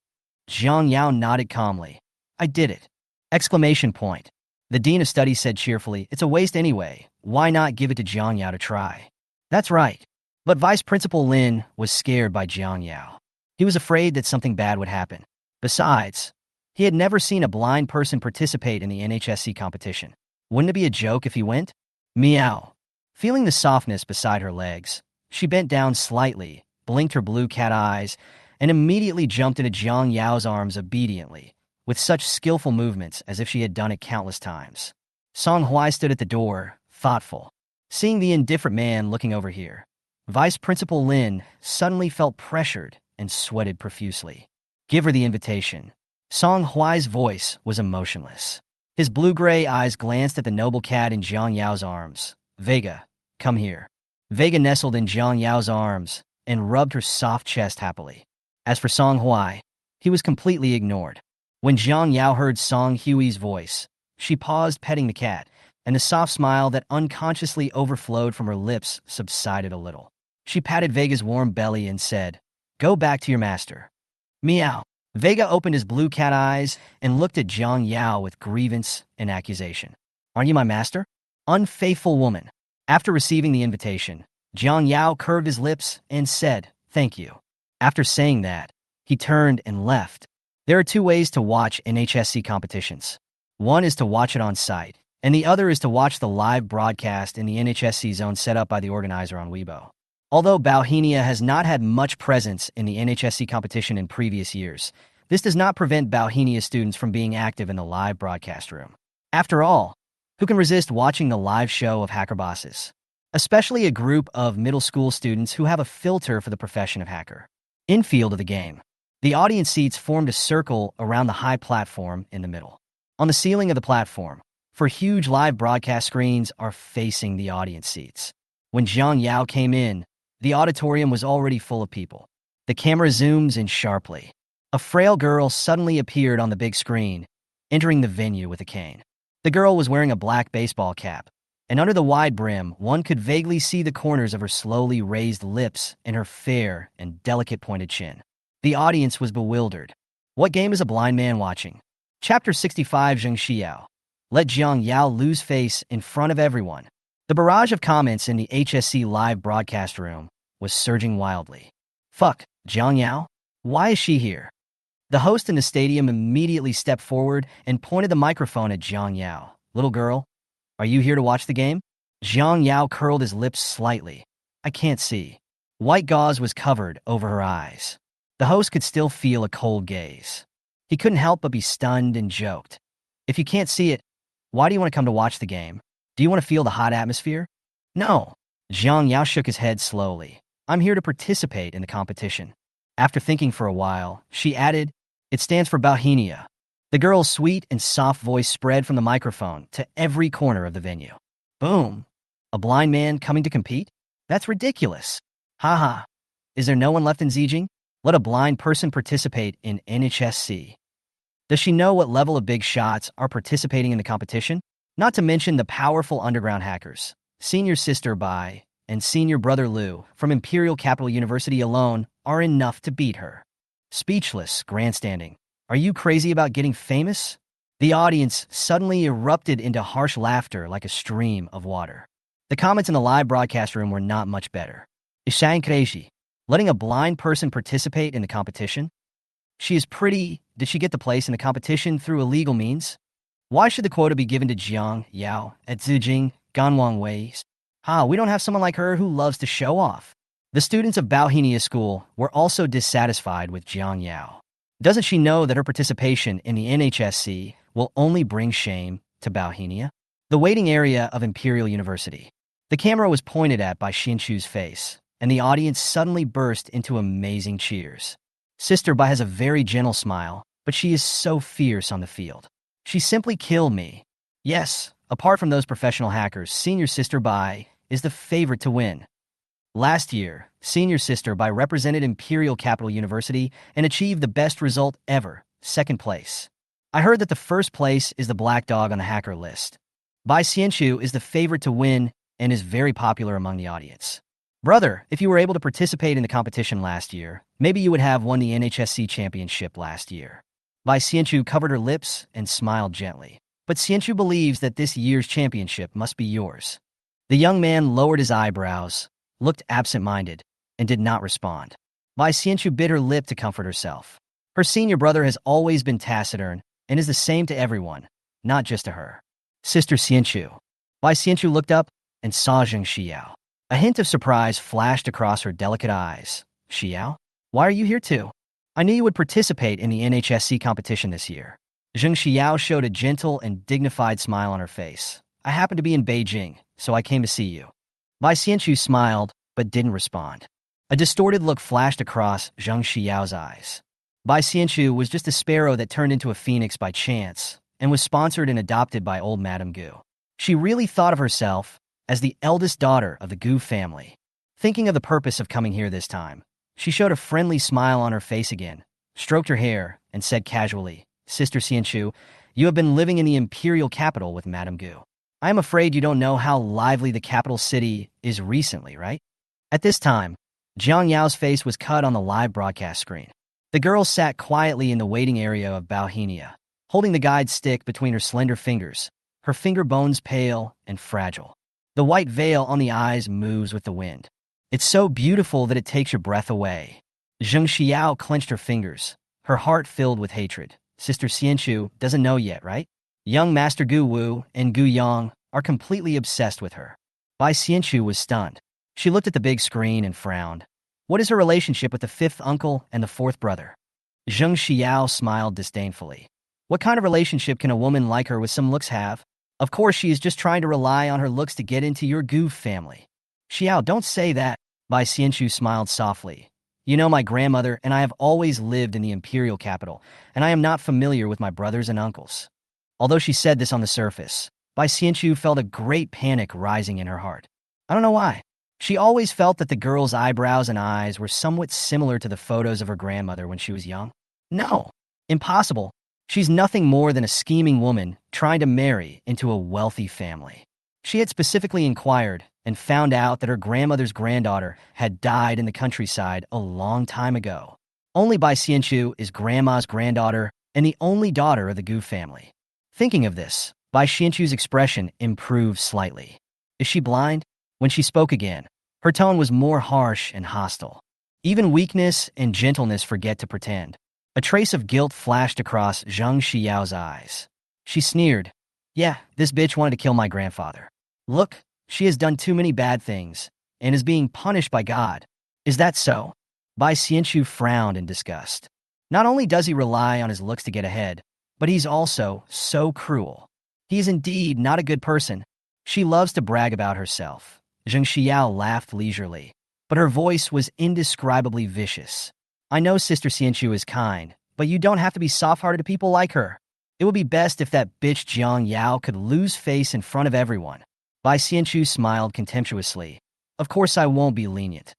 Jiang Yao nodded calmly. "I did it!" Exclamation point. The Dean of Studies said cheerfully, "It's a waste anyway. Why not give it to Jiang Yao to try?" "That's right." But Vice Principal Lin was scared by Jiang Yao. He was afraid that something bad would happen. Besides, he had never seen a blind person participate in the NHSC competition. Wouldn't it be a joke if he went? Meow. Feeling the softness beside her legs, she bent down slightly, blinked her blue cat eyes, and immediately jumped into Jiang Yao's arms obediently, with such skillful movements as if she had done it countless times. Song Hui stood at the door, thoughtful. Seeing the indifferent man looking over here, Vice Principal Lin suddenly felt pressured and sweated profusely. Give her the invitation. Song Huai's voice was emotionless. His blue-gray eyes glanced at the noble cat in Jiang Yao's arms. Vega, come here. Vega nestled in Jiang Yao's arms and rubbed her soft chest happily. As for Song Huai, he was completely ignored. When Jiang Yao heard Song Hui's voice, she paused petting the cat, and the soft smile that unconsciously overflowed from her lips subsided a little. She patted Vega's warm belly and said, "Go back to your master." Meow. Vega opened his blue cat eyes and looked at Jiang Yao with grievance and accusation. Aren't you my master? Unfaithful woman. After receiving the invitation, Jiang Yao curved his lips and said, "Thank you." After saying that, he turned and left. There are two ways to watch NHSC competitions. One is to watch it on site, and the other is to watch the live broadcast in the NHSC zone set up by the organizer on Weibo. Although Bauhinia has not had much presence in the NHSC competition in previous years, this does not prevent Bauhinia students from being active in the live broadcast room. After all, who can resist watching the live show of hacker bosses? Especially a group of middle school students who have a filter for the profession of hacker. Infield of the game, the audience seats formed a circle around the high platform in the middle. On the ceiling of the platform, four huge live broadcast screens are facing the audience seats. When Jiang Yao came in, the auditorium was already full of people. The camera zooms in sharply. A frail girl suddenly appeared on the big screen, entering the venue with a cane. The girl was wearing a black baseball cap, and under the wide brim, one could vaguely see the corners of her slowly raised lips and her fair and delicate pointed chin. The audience was bewildered. What game is a blind man watching? Chapter 65 Zheng Xiao. Let Jiang Yao lose face in front of everyone. The barrage of comments in the HSC live broadcast room was surging wildly. Fuck, Jiang Yao? Why is she here? The host in the stadium immediately stepped forward and pointed the microphone at Jiang Yao. Little girl, are you here to watch the game? Jiang Yao curled his lips slightly. I can't see. White gauze was covered over her eyes. The host could still feel a cold gaze. He couldn't help but be stunned and joked. If you can't see it, why do you want to come to watch the game? Do you want to feel the hot atmosphere? No. Jiang Yao shook his head slowly. I'm here to participate in the competition. After thinking for a while, she added, it stands for Bauhinia. The girl's sweet and soft voice spread from the microphone to every corner of the venue. Boom. A blind man coming to compete? That's ridiculous. Haha. Is there no one left in Zijing? Let a blind person participate in NHSC. Does she know what level of big shots are participating in the competition? Not to mention the powerful underground hackers. Senior sister Bai and senior brother Liu from Imperial Capital University alone are enough to beat her. Speechless, grandstanding. Are you crazy about getting famous? The audience suddenly erupted into harsh laughter like a stream of water. The comments in the live broadcast room were not much better. Is crazy? Letting a blind person participate in the competition? She is pretty. Did she get the place in the competition through illegal means? Why should the quota be given to Jiang Yao at Zijing, Ganwang Ways? We don't have someone like her who loves to show off. The students of Bauhinia School were also dissatisfied with Jiang Yao. Doesn't she know that her participation in the NHSC will only bring shame to Bauhinia? The waiting area of Imperial University. The camera was pointed at by Xianchu's face, and the audience suddenly burst into amazing cheers. Sister Bai has a very gentle smile, but she is so fierce on the field. She simply killed me. Yes, apart from those professional hackers, Senior Sister Bai is the favorite to win. Last year, Senior Sister Bai represented Imperial Capital University and achieved the best result ever, second place. I heard that the first place is the black dog on the hacker list. Bai Xianchu is the favorite to win and is very popular among the audience. Brother, if you were able to participate in the competition last year, maybe you would have won the NHSC championship last year. Bai Xianchu covered her lips and smiled gently. But Xianchu believes that this year's championship must be yours. The young man lowered his eyebrows, looked absent-minded, and did not respond. Bai Xianchu bit her lip to comfort herself. Her senior brother has always been taciturn and is the same to everyone, not just to her. Sister Xianchu. Bai Xianchu looked up and saw Zheng Xiao. A hint of surprise flashed across her delicate eyes. Xiao? Why are you here too? I knew you would participate in the NHSC competition this year. Zheng Xiao showed a gentle and dignified smile on her face. I happened to be in Beijing, so I came to see you. Bai Xianchu smiled, but didn't respond. A distorted look flashed across Zhang Xiao's eyes. Bai Xianchu was just a sparrow that turned into a phoenix by chance, and was sponsored and adopted by old Madame Gu. She really thought of herself as the eldest daughter of the Gu family. Thinking of the purpose of coming here this time, she showed a friendly smile on her face again, stroked her hair, and said casually, "Sister Xianchu, you have been living in the imperial capital with Madame Gu. I am afraid you don't know how lively the capital city is recently, right?" At this time, Jiang Yao's face was cut on the live broadcast screen. The girl sat quietly in the waiting area of Bauhinia, holding the guide stick between her slender fingers, her finger bones pale and fragile. The white veil on the eyes moves with the wind. It's so beautiful that it takes your breath away. Zheng Xiao clenched her fingers, her heart filled with hatred. Sister Xianchu doesn't know yet, right? Young Master Gu Wu and Gu Yang are completely obsessed with her. Bai Xianchu was stunned. She looked at the big screen and frowned. What is her relationship with the fifth uncle and the fourth brother? Zheng Xiao smiled disdainfully. What kind of relationship can a woman like her with some looks have? Of course she is just trying to rely on her looks to get into your Gu family. Xiao, don't say that. Bai Xianchu smiled softly. You know my grandmother and I have always lived in the imperial capital, and I am not familiar with my brothers and uncles. Although she said this on the surface, Bai Xianchu felt a great panic rising in her heart. I don't know why. She always felt that the girl's eyebrows and eyes were somewhat similar to the photos of her grandmother when she was young. No, impossible. She's nothing more than a scheming woman trying to marry into a wealthy family. She had specifically inquired and found out that her grandmother's granddaughter had died in the countryside a long time ago. Only Bai Xianchu is grandma's granddaughter and the only daughter of the Gu family. Thinking of this, Bai Xianchu's expression improved slightly. Is she blind? When she spoke again, her tone was more harsh and hostile. Even weakness and gentleness forget to pretend. A trace of guilt flashed across Zhang Xiao's eyes. She sneered. Yeah, this bitch wanted to kill my grandfather. Look, she has done too many bad things and is being punished by God. Is that so? Bai Xianchu frowned in disgust. Not only does he rely on his looks to get ahead, but he's also so cruel. He is indeed not a good person. She loves to brag about herself. Zheng Xiao laughed leisurely, but her voice was indescribably vicious. I know Sister Xianchu is kind, but you don't have to be soft-hearted to people like her. It would be best if that bitch Jiang Yao could lose face in front of everyone. Bai Xianchu smiled contemptuously. Of course I won't be lenient.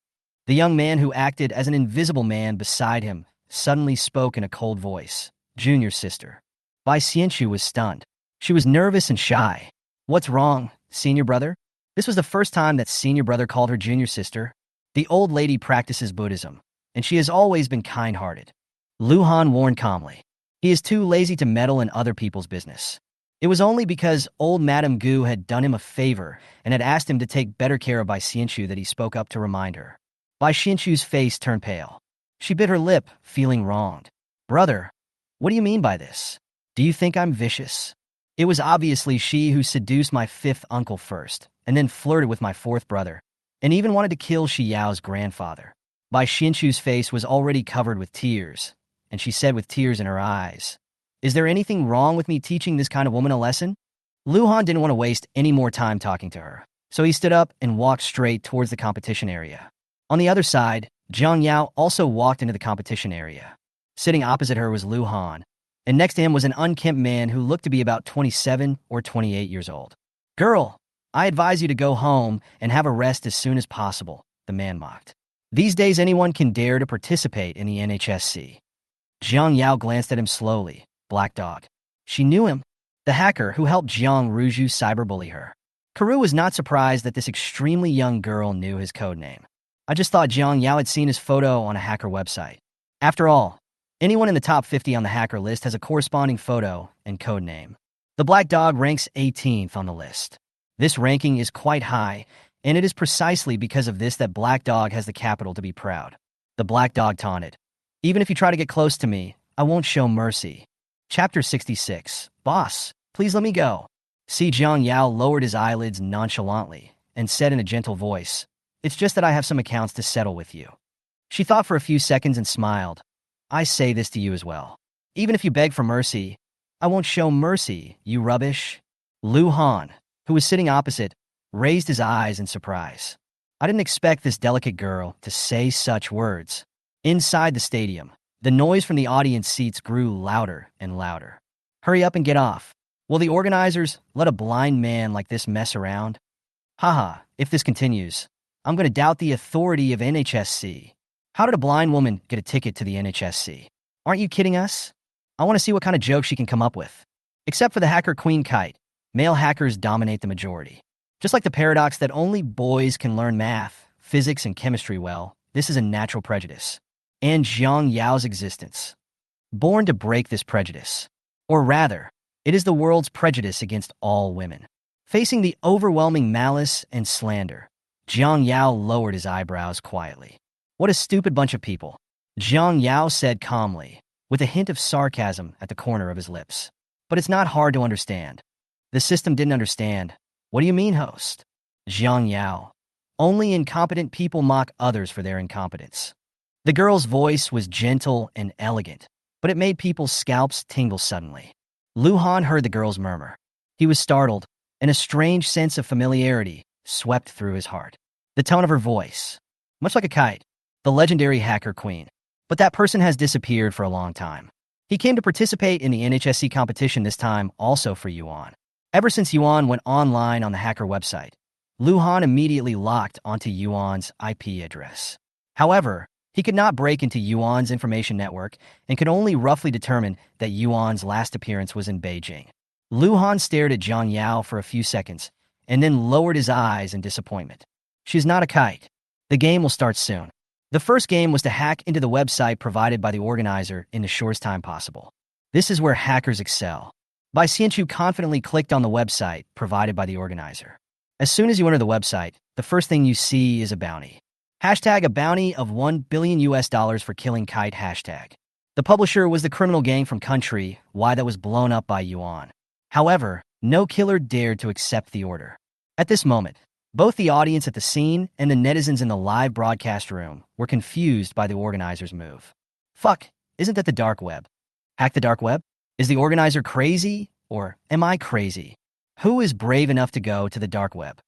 The young man who acted as an invisible man beside him suddenly spoke in a cold voice. Junior sister. Bai Xianchu was stunned. She was nervous and shy. What's wrong, senior brother? This was the first time that senior brother called her junior sister. The old lady practices Buddhism, and she has always been kind-hearted. Lu Han warned calmly. He is too lazy to meddle in other people's business. It was only because old Madame Gu had done him a favor and had asked him to take better care of Bai Xianchu that he spoke up to remind her. Bai Xianchu's face turned pale. She bit her lip, feeling wronged. Brother, what do you mean by this? Do you think I'm vicious? It was obviously she who seduced my fifth uncle first, and then flirted with my fourth brother, and even wanted to kill Shi Yao's grandfather. Bai Xianchu's face was already covered with tears, and she said with tears in her eyes, Is there anything wrong with me teaching this kind of woman a lesson? Lu Han didn't want to waste any more time talking to her, so he stood up and walked straight towards the competition area. On the other side, Jiang Yao also walked into the competition area. Sitting opposite her was Lu Han, and next to him was an unkempt man who looked to be about 27 or 28 years old. Girl, I advise you to go home and have a rest as soon as possible, the man mocked. These days anyone can dare to participate in the NHSC. Jiang Yao glanced at him slowly. Black Dog. She knew him, the hacker who helped Jiang Ruju cyberbully her. Karu was not surprised that this extremely young girl knew his codename. I just thought Jiang Yao had seen his photo on a hacker website. After all, anyone in the top 50 on the hacker list has a corresponding photo and codename. The Black Dog ranks 18th on the list. This ranking is quite high, and it is precisely because of this that Black Dog has the capital to be proud. The Black Dog taunted. Even if you try to get close to me, I won't show mercy. Chapter 66. Boss, please let me go. Si Jiang Yao lowered his eyelids nonchalantly and said in a gentle voice, It's just that I have some accounts to settle with you. She thought for a few seconds and smiled. I say this to you as well. Even if you beg for mercy, I won't show mercy, you rubbish. Lu Han, who was sitting opposite, raised his eyes in surprise. I didn't expect this delicate girl to say such words. Inside the stadium, the noise from the audience seats grew louder and louder. Hurry up and get off. Will the organizers let a blind man like this mess around? Haha, if this continues, I'm going to doubt the authority of NHSC. How did a blind woman get a ticket to the NHSC? Aren't you kidding us? I want to see what kind of joke she can come up with. Except for the hacker Queen Kite, male hackers dominate the majority. Just like the paradox that only boys can learn math, physics, and chemistry well, this is a natural prejudice. And Jiang Yao's existence. Born to break this prejudice. Or rather, it is the world's prejudice against all women. Facing the overwhelming malice and slander, Jiang Yao lowered his eyebrows quietly. What a stupid bunch of people, Jiang Yao said calmly, with a hint of sarcasm at the corner of his lips. But it's not hard to understand. The system didn't understand. What do you mean, host? Jiang Yao. Only incompetent people mock others for their incompetence. The girl's voice was gentle and elegant, but it made people's scalps tingle suddenly. Lu Han heard the girl's murmur. He was startled, and a strange sense of familiarity swept through his heart. The tone of her voice, much like a kite, the legendary hacker queen. But that person has disappeared for a long time. He came to participate in the NHSC competition this time also for Yuan. Ever since Yuan went online on the hacker website, Lu Han immediately locked onto Yuan's IP address. However, he could not break into Yuan's information network and could only roughly determine that Yuan's last appearance was in Beijing. Lu Han stared at Jiang Yao for a few seconds and then lowered his eyes in disappointment. She's not a kite. The game will start soon. The first game was to hack into the website provided by the organizer in the shortest time possible. This is where hackers excel. Bai Xianchu confidently clicked on the website provided by the organizer. As soon as you enter the website, the first thing you see is a bounty. Hashtag a bounty of $1 billion for killing Kite hashtag. The publisher was the criminal gang from country Y that was blown up by Yuan. However, no killer dared to accept the order. At this moment, both the audience at the scene and the netizens in the live broadcast room were confused by the organizer's move. Fuck, isn't that the dark web? Hack the dark web? Is the organizer crazy? Or am I crazy? Who is brave enough to go to the dark web?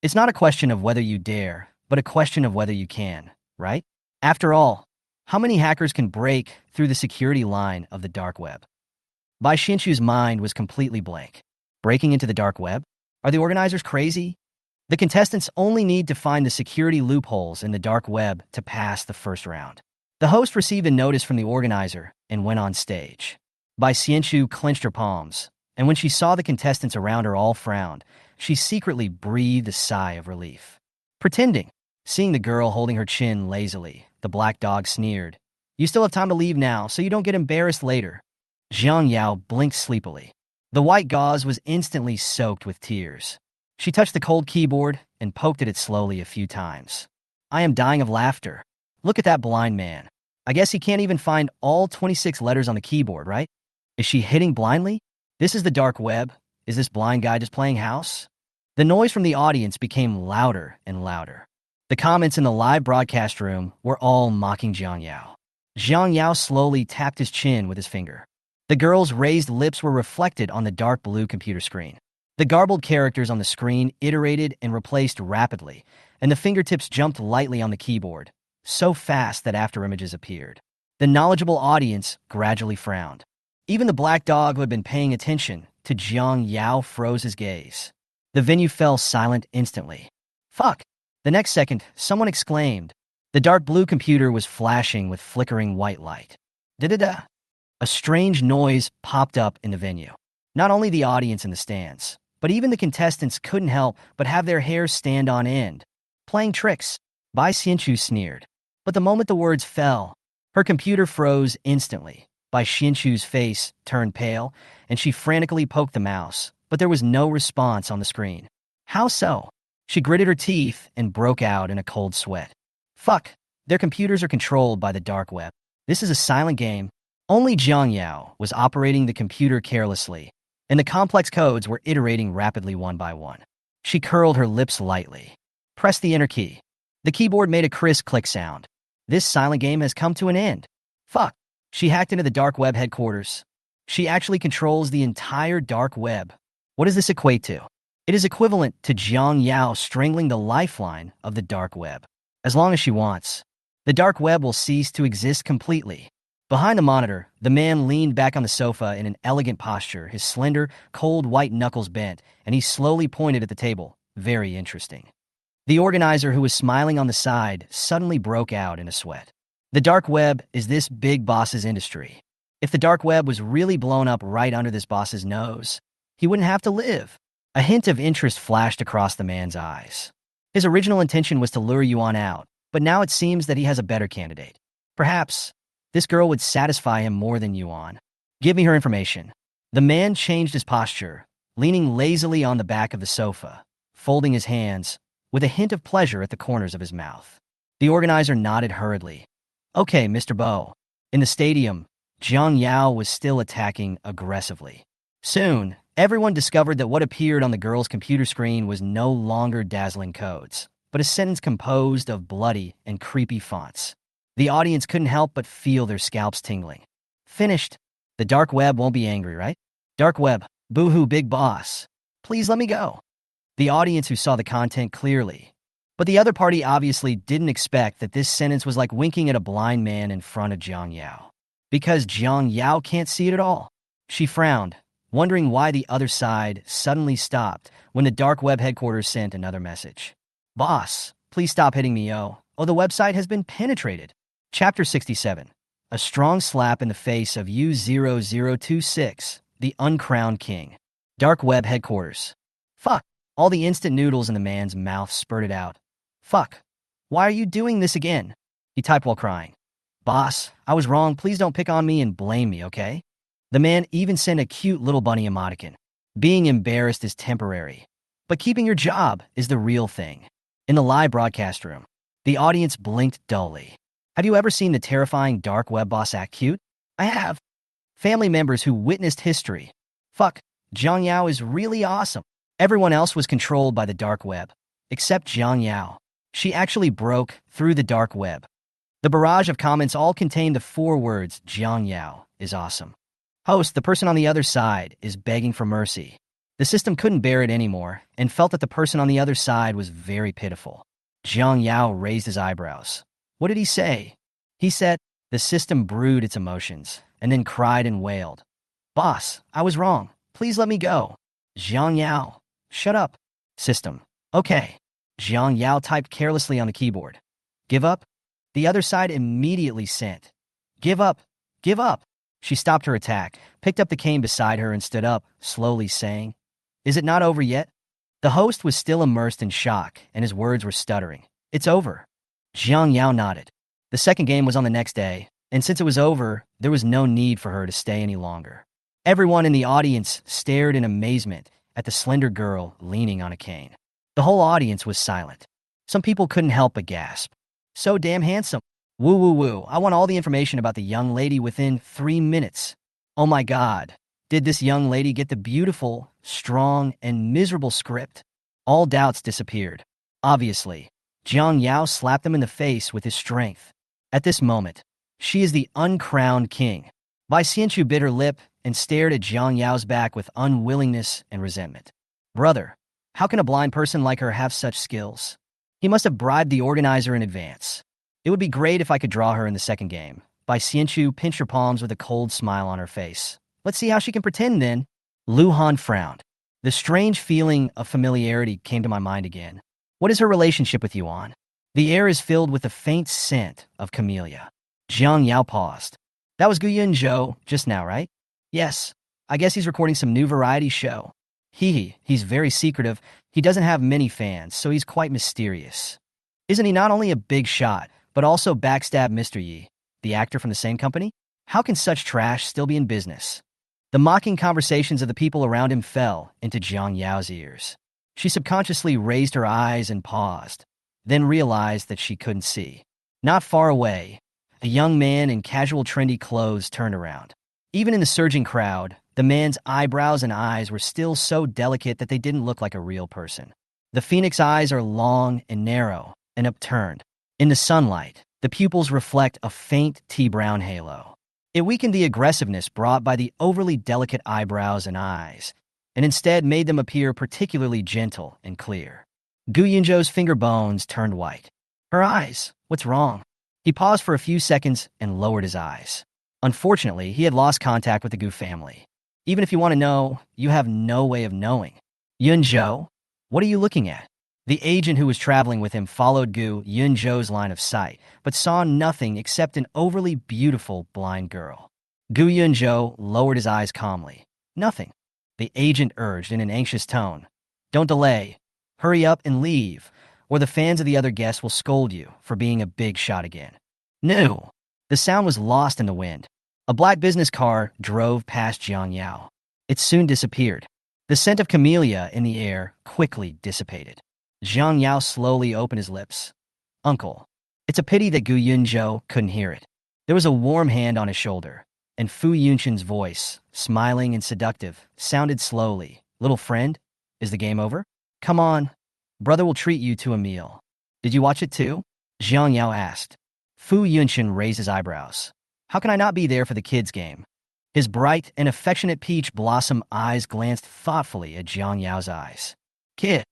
It's not a question of whether you dare, but a question of whether you can, right? After all, how many hackers can break through the security line of the dark web? Bai Xianchu's mind was completely blank. Breaking into the dark web? Are the organizers crazy? The contestants only need to find the security loopholes in the dark web to pass the first round. The host received a notice from the organizer and went on stage. Bai Xianchu clenched her palms, and when she saw the contestants around her all frowned, she secretly breathed a sigh of relief. Pretending. Seeing the girl holding her chin lazily, the black dog sneered. You still have time to leave now, so you don't get embarrassed later. Jiang Yao blinked sleepily. The white gauze was instantly soaked with tears. She touched the cold keyboard and poked at it slowly a few times. I am dying of laughter. Look at that blind man. I guess he can't even find all 26 letters on the keyboard, right? Is she hitting blindly? This is the dark web. Is this blind guy just playing house? The noise from the audience became louder and louder. The comments in the live broadcast room were all mocking Jiang Yao. Jiang Yao slowly tapped his chin with his finger. The girl's raised lips were reflected on the dark blue computer screen. The garbled characters on the screen iterated and replaced rapidly, and the fingertips jumped lightly on the keyboard, so fast that afterimages appeared. The knowledgeable audience gradually frowned. Even the black dog who had been paying attention to Jiang Yao froze his gaze. The venue fell silent instantly. Fuck! The next second, someone exclaimed. The dark blue computer was flashing with flickering white light. Da-da-da! A strange noise popped up in the venue. Not only the audience in the stands, but even the contestants couldn't help but have their hair stand on end. Playing tricks, Bai Xianchu sneered. But the moment the words fell, her computer froze instantly. Bai Xianchu's face turned pale, and she frantically poked the mouse, but there was no response on the screen. How so? She gritted her teeth and broke out in a cold sweat. Fuck, their computers are controlled by the dark web. This is a silent game. Only Jiang Yao was operating the computer carelessly, and the complex codes were iterating rapidly one by one. She curled her lips lightly. Press the enter key. The keyboard made a crisp click sound. This silent game has come to an end. Fuck. She hacked into the dark web headquarters. She actually controls the entire dark web. What does this equate to? It is equivalent to Jiang Yao strangling the lifeline of the dark web. As long as she wants, the dark web will cease to exist completely. Behind the monitor, the man leaned back on the sofa in an elegant posture, his slender, cold white knuckles bent, and he slowly pointed at the table. Very interesting. The organizer, who was smiling on the side, suddenly broke out in a sweat. The dark web is this big boss's industry. If the dark web was really blown up right under this boss's nose, he wouldn't have to live. A hint of interest flashed across the man's eyes. His original intention was to lure you on out, but now it seems that he has a better candidate. Perhaps this girl would satisfy him more than Yuan. Give me her information. The man changed his posture, leaning lazily on the back of the sofa, folding his hands, with a hint of pleasure at the corners of his mouth. The organizer nodded hurriedly. Okay, Mr. Bo. In the stadium, Jiang Yao was still attacking aggressively. Soon, everyone discovered that what appeared on the girl's computer screen was no longer dazzling codes, but a sentence composed of bloody and creepy fonts. The audience couldn't help but feel their scalps tingling. Finished. The dark web won't be angry, right? Dark web, boo-hoo big boss. Please let me go. The audience who saw the content clearly. But the other party obviously didn't expect that this sentence was like winking at a blind man in front of Jiang Yao. Because Jiang Yao can't see it at all. She frowned, wondering why the other side suddenly stopped when the dark web headquarters sent another message. Boss, please stop hitting me, yo. Oh, the website has been penetrated. Chapter 67. A strong slap in the face of U0026, the uncrowned king. Dark web headquarters. Fuck. All the instant noodles in the man's mouth spurted out. Fuck. Why are you doing this again? He typed while crying. Boss, I was wrong. Please don't pick on me and blame me, okay? The man even sent a cute little bunny emoticon. Being embarrassed is temporary, but keeping your job is the real thing. In the live broadcast room, the audience blinked dully. Have you ever seen the terrifying dark web boss act cute? I have. Family members who witnessed history. Fuck, Jiang Yao is really awesome. Everyone else was controlled by the dark web, except Jiang Yao. She actually broke through the dark web. The barrage of comments all contained the 4 words, Jiang Yao is awesome. Host, the person on the other side, is begging for mercy. The system couldn't bear it anymore and felt that the person on the other side was very pitiful. Jiang Yao raised his eyebrows. What did he say? He said, the system brewed its emotions and then cried and wailed. Boss, I was wrong. Please let me go. Jiang Yao. Shut up. System. Okay. Jiang Yao typed carelessly on the keyboard. Give up? The other side immediately sent. Give up. Give up. She stopped her attack, picked up the cane beside her and stood up, slowly saying, Is it not over yet? The host was still immersed in shock, and his words were stuttering. It's over. Jiang Yao nodded. The second game was on the next day, and since it was over, there was no need for her to stay any longer. Everyone in the audience stared in amazement at the slender girl leaning on a cane. The whole audience was silent. Some people couldn't help but gasp. So damn handsome. Woo woo woo, I want all the information about the young lady within 3 minutes. Oh my god, did this young lady get the beautiful, strong, and miserable script? All doubts disappeared. Obviously, Jiang Yao slapped them in the face with his strength. At this moment, she is the uncrowned king. Bai Xianchu bit her lip and stared at Jiang Yao's back with unwillingness and resentment. Brother, how can a blind person like her have such skills? He must have bribed the organizer in advance. It would be great if I could draw her in the second game. Bai Xianchu pinched her palms with a cold smile on her face. Let's see how she can pretend then. Lu Han frowned. The strange feeling of familiarity came to my mind again. What is her relationship with Yuan? The air is filled with a faint scent of camellia. Jiang Yao paused. That was Guyan Zhou just now, right? Yes. I guess he's recording some new variety show. He's very secretive. He doesn't have many fans, so he's quite mysterious. Isn't he not only a big shot, but also backstab Mr. Yi, the actor from the same company? How can such trash still be in business? The mocking conversations of the people around him fell into Jiang Yao's ears. She subconsciously raised her eyes and paused, then realized that she couldn't see. Not far away, a young man in casual trendy clothes turned around. Even in the surging crowd, the man's eyebrows and eyes were still so delicate that they didn't look like a real person. The phoenix eyes are long and narrow and upturned. In the sunlight, the pupils reflect a faint tea-brown halo. It weakened the aggressiveness brought by the overly delicate eyebrows and eyes, and instead made them appear particularly gentle and clear. Gu Yunzhou's finger bones turned white. Her eyes, what's wrong? He paused for a few seconds and lowered his eyes. Unfortunately, he had lost contact with the Gu family. Even if you want to know, you have no way of knowing. Yunzhou, what are you looking at? The agent who was traveling with him followed Gu Yunzhou's line of sight, but saw nothing except an overly beautiful blind girl. Gu Yunzhou lowered his eyes calmly. Nothing. The agent urged in an anxious tone. Don't delay. Hurry up and leave, or the fans of the other guests will scold you for being a big shot again. No. The sound was lost in the wind. A black business car drove past Jiang Yao. It soon disappeared. The scent of camellia in the air quickly dissipated. Jiang Yao slowly opened his lips. Uncle. It's a pity that Gu Yunzhou couldn't hear it. There was a warm hand on his shoulder, and Fu Yunshen's voice, smiling and seductive, sounded slowly. Little friend, is the game over? Come on. Brother will treat you to a meal. Did you watch it too? Jiang Yao asked. Fu Yunshen raised his eyebrows. How can I not be there for the kids' game? His bright and affectionate peach blossom eyes glanced thoughtfully at Jiang Yao's eyes. Kid,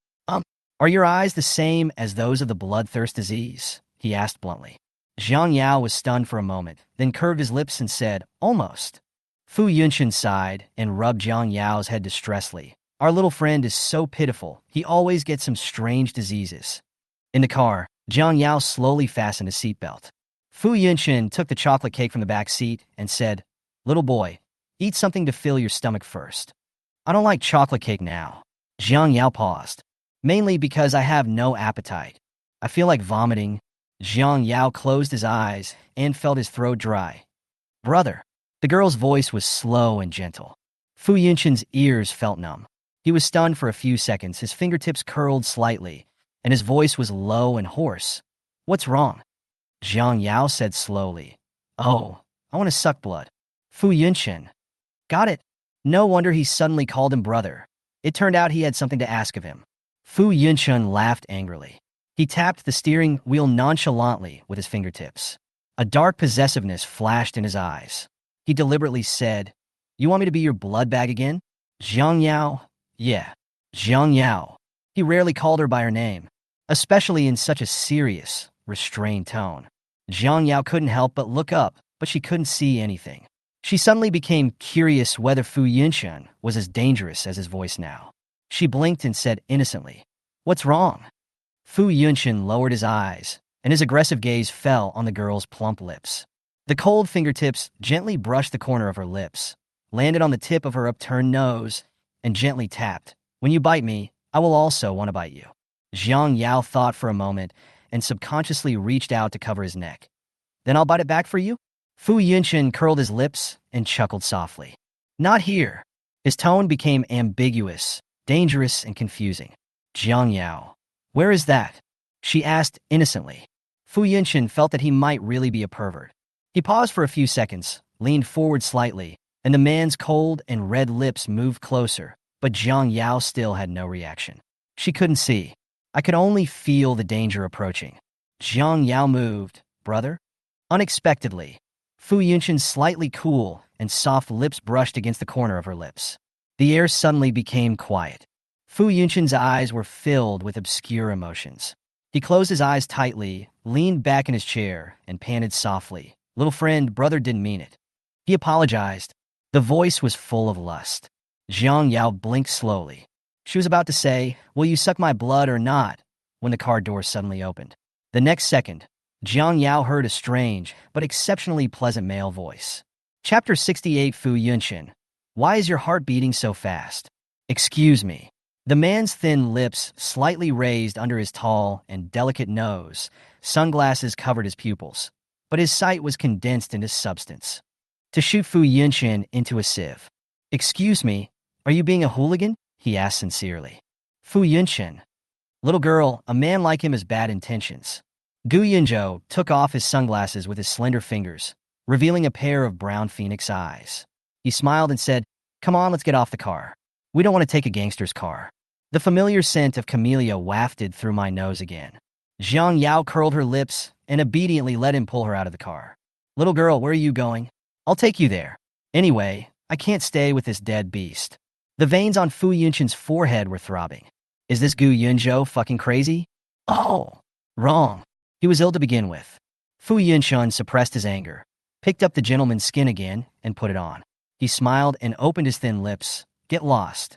are your eyes the same as those of the bloodthirst disease? He asked bluntly. Jiang Yao was stunned for a moment, then curved his lips and said, almost. Fu Yunshen sighed and rubbed Jiang Yao's head distressfully. Our little friend is so pitiful. He always gets some strange diseases. In the car, Jiang Yao slowly fastened his seatbelt. Fu Yunshen took the chocolate cake from the back seat and said, Little boy, eat something to fill your stomach first. I don't like chocolate cake now. Jiang Yao paused. Mainly because I have no appetite. I feel like vomiting. Jiang Yao closed his eyes and felt his throat dry. Brother. The girl's voice was slow and gentle. Fu Yunshen's ears felt numb. He was stunned for a few seconds, his fingertips curled slightly, and his voice was low and hoarse. What's wrong? Jiang Yao said slowly. Oh, I want to suck blood. Fu Yunshen. Got it. No wonder he suddenly called him brother. It turned out he had something to ask of him. Fu Yunshen laughed angrily. He tapped the steering wheel nonchalantly with his fingertips. A dark possessiveness flashed in his eyes. He deliberately said, You want me to be your blood bag again? Jiang Yao? Yeah. Jiang Yao. He rarely called her by her name, especially in such a serious, restrained tone. Jiang Yao couldn't help but look up, but she couldn't see anything. She suddenly became curious whether Fu Yunshen was as dangerous as his voice now. She blinked and said innocently, What's wrong? Fu Yunshen lowered his eyes, and his aggressive gaze fell on the girl's plump lips. The cold fingertips gently brushed the corner of her lips, landed on the tip of her upturned nose, and gently tapped. When you bite me, I will also want to bite you. Jiang Yao thought for a moment and subconsciously reached out to cover his neck. Then I'll bite it back for you? Fu Yunshen curled his lips and chuckled softly. Not here. His tone became ambiguous, dangerous, and confusing. Jiang Yao. Where is that? She asked innocently. Fu Yunshen felt that he might really be a pervert. He paused for a few seconds, leaned forward slightly, and the man's cold and red lips moved closer, but Jiang Yao still had no reaction. She couldn't see. I could only feel the danger approaching. Jiang Yao moved. Brother? Unexpectedly, Fu Yunshen's slightly cool and soft lips brushed against the corner of her lips. The air suddenly became quiet. Fu Yunshen's eyes were filled with obscure emotions. He closed his eyes tightly, leaned back in his chair, and panted softly. Little friend, brother didn't mean it. He apologized. The voice was full of lust. Jiang Yao blinked slowly. She was about to say, Will you suck my blood or not? When the car door suddenly opened. The next second, Jiang Yao heard a strange but exceptionally pleasant male voice. Chapter 68 Fu Yunshen. Why is your heart beating so fast? Excuse me. The man's thin lips slightly raised under his tall and delicate nose. Sunglasses covered his pupils, but his sight was condensed into substance. To shoot Fu Yunshen into a sieve. Excuse me, are you being a hooligan? He asked sincerely. Fu Yunshen. Little girl, a man like him has bad intentions. Gu Yunzhou took off his sunglasses with his slender fingers, revealing a pair of brown phoenix eyes. He smiled and said, Come on, let's get off the car. We don't want to take a gangster's car. The familiar scent of camellia wafted through my nose again. Jiang Yao curled her lips and obediently let him pull her out of the car. Little girl, where are you going? I'll take you there. Anyway, I can't stay with this dead beast. The veins on Fu Yunshan's forehead were throbbing. Is this Gu Yunzhou fucking crazy? Oh, wrong. He was ill to begin with. Fu Yunshan suppressed his anger, picked up the gentleman's skin again, and put it on. He smiled and opened his thin lips. Get lost.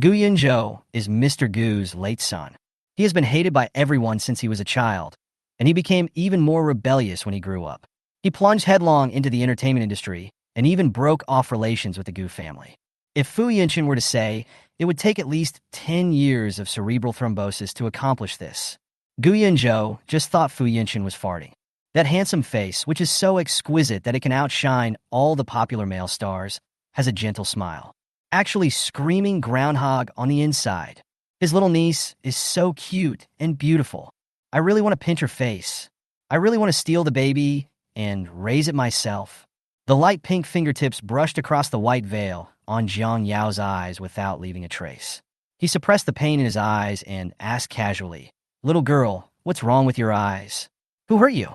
Gu Yunzhou is Mr. Gu's late son. He has been hated by everyone since he was a child, and he became even more rebellious when he grew up. He plunged headlong into the entertainment industry and even broke off relations with the Gu family. If Fu Yunshan were to say, it would take at least 10 years of cerebral thrombosis to accomplish this. Gu Yunzhou just thought Fu Yunshan was farting. That handsome face, which is so exquisite that it can outshine all the popular male stars, has a gentle smile. Actually screaming groundhog on the inside. His little niece is so cute and beautiful. I really want to pinch her face. I really want to steal the baby and raise it myself. The light pink fingertips brushed across the white veil on Jiang Yao's eyes without leaving a trace. He suppressed the pain in his eyes and asked casually, "Little girl, what's wrong with your eyes? Who hurt you?"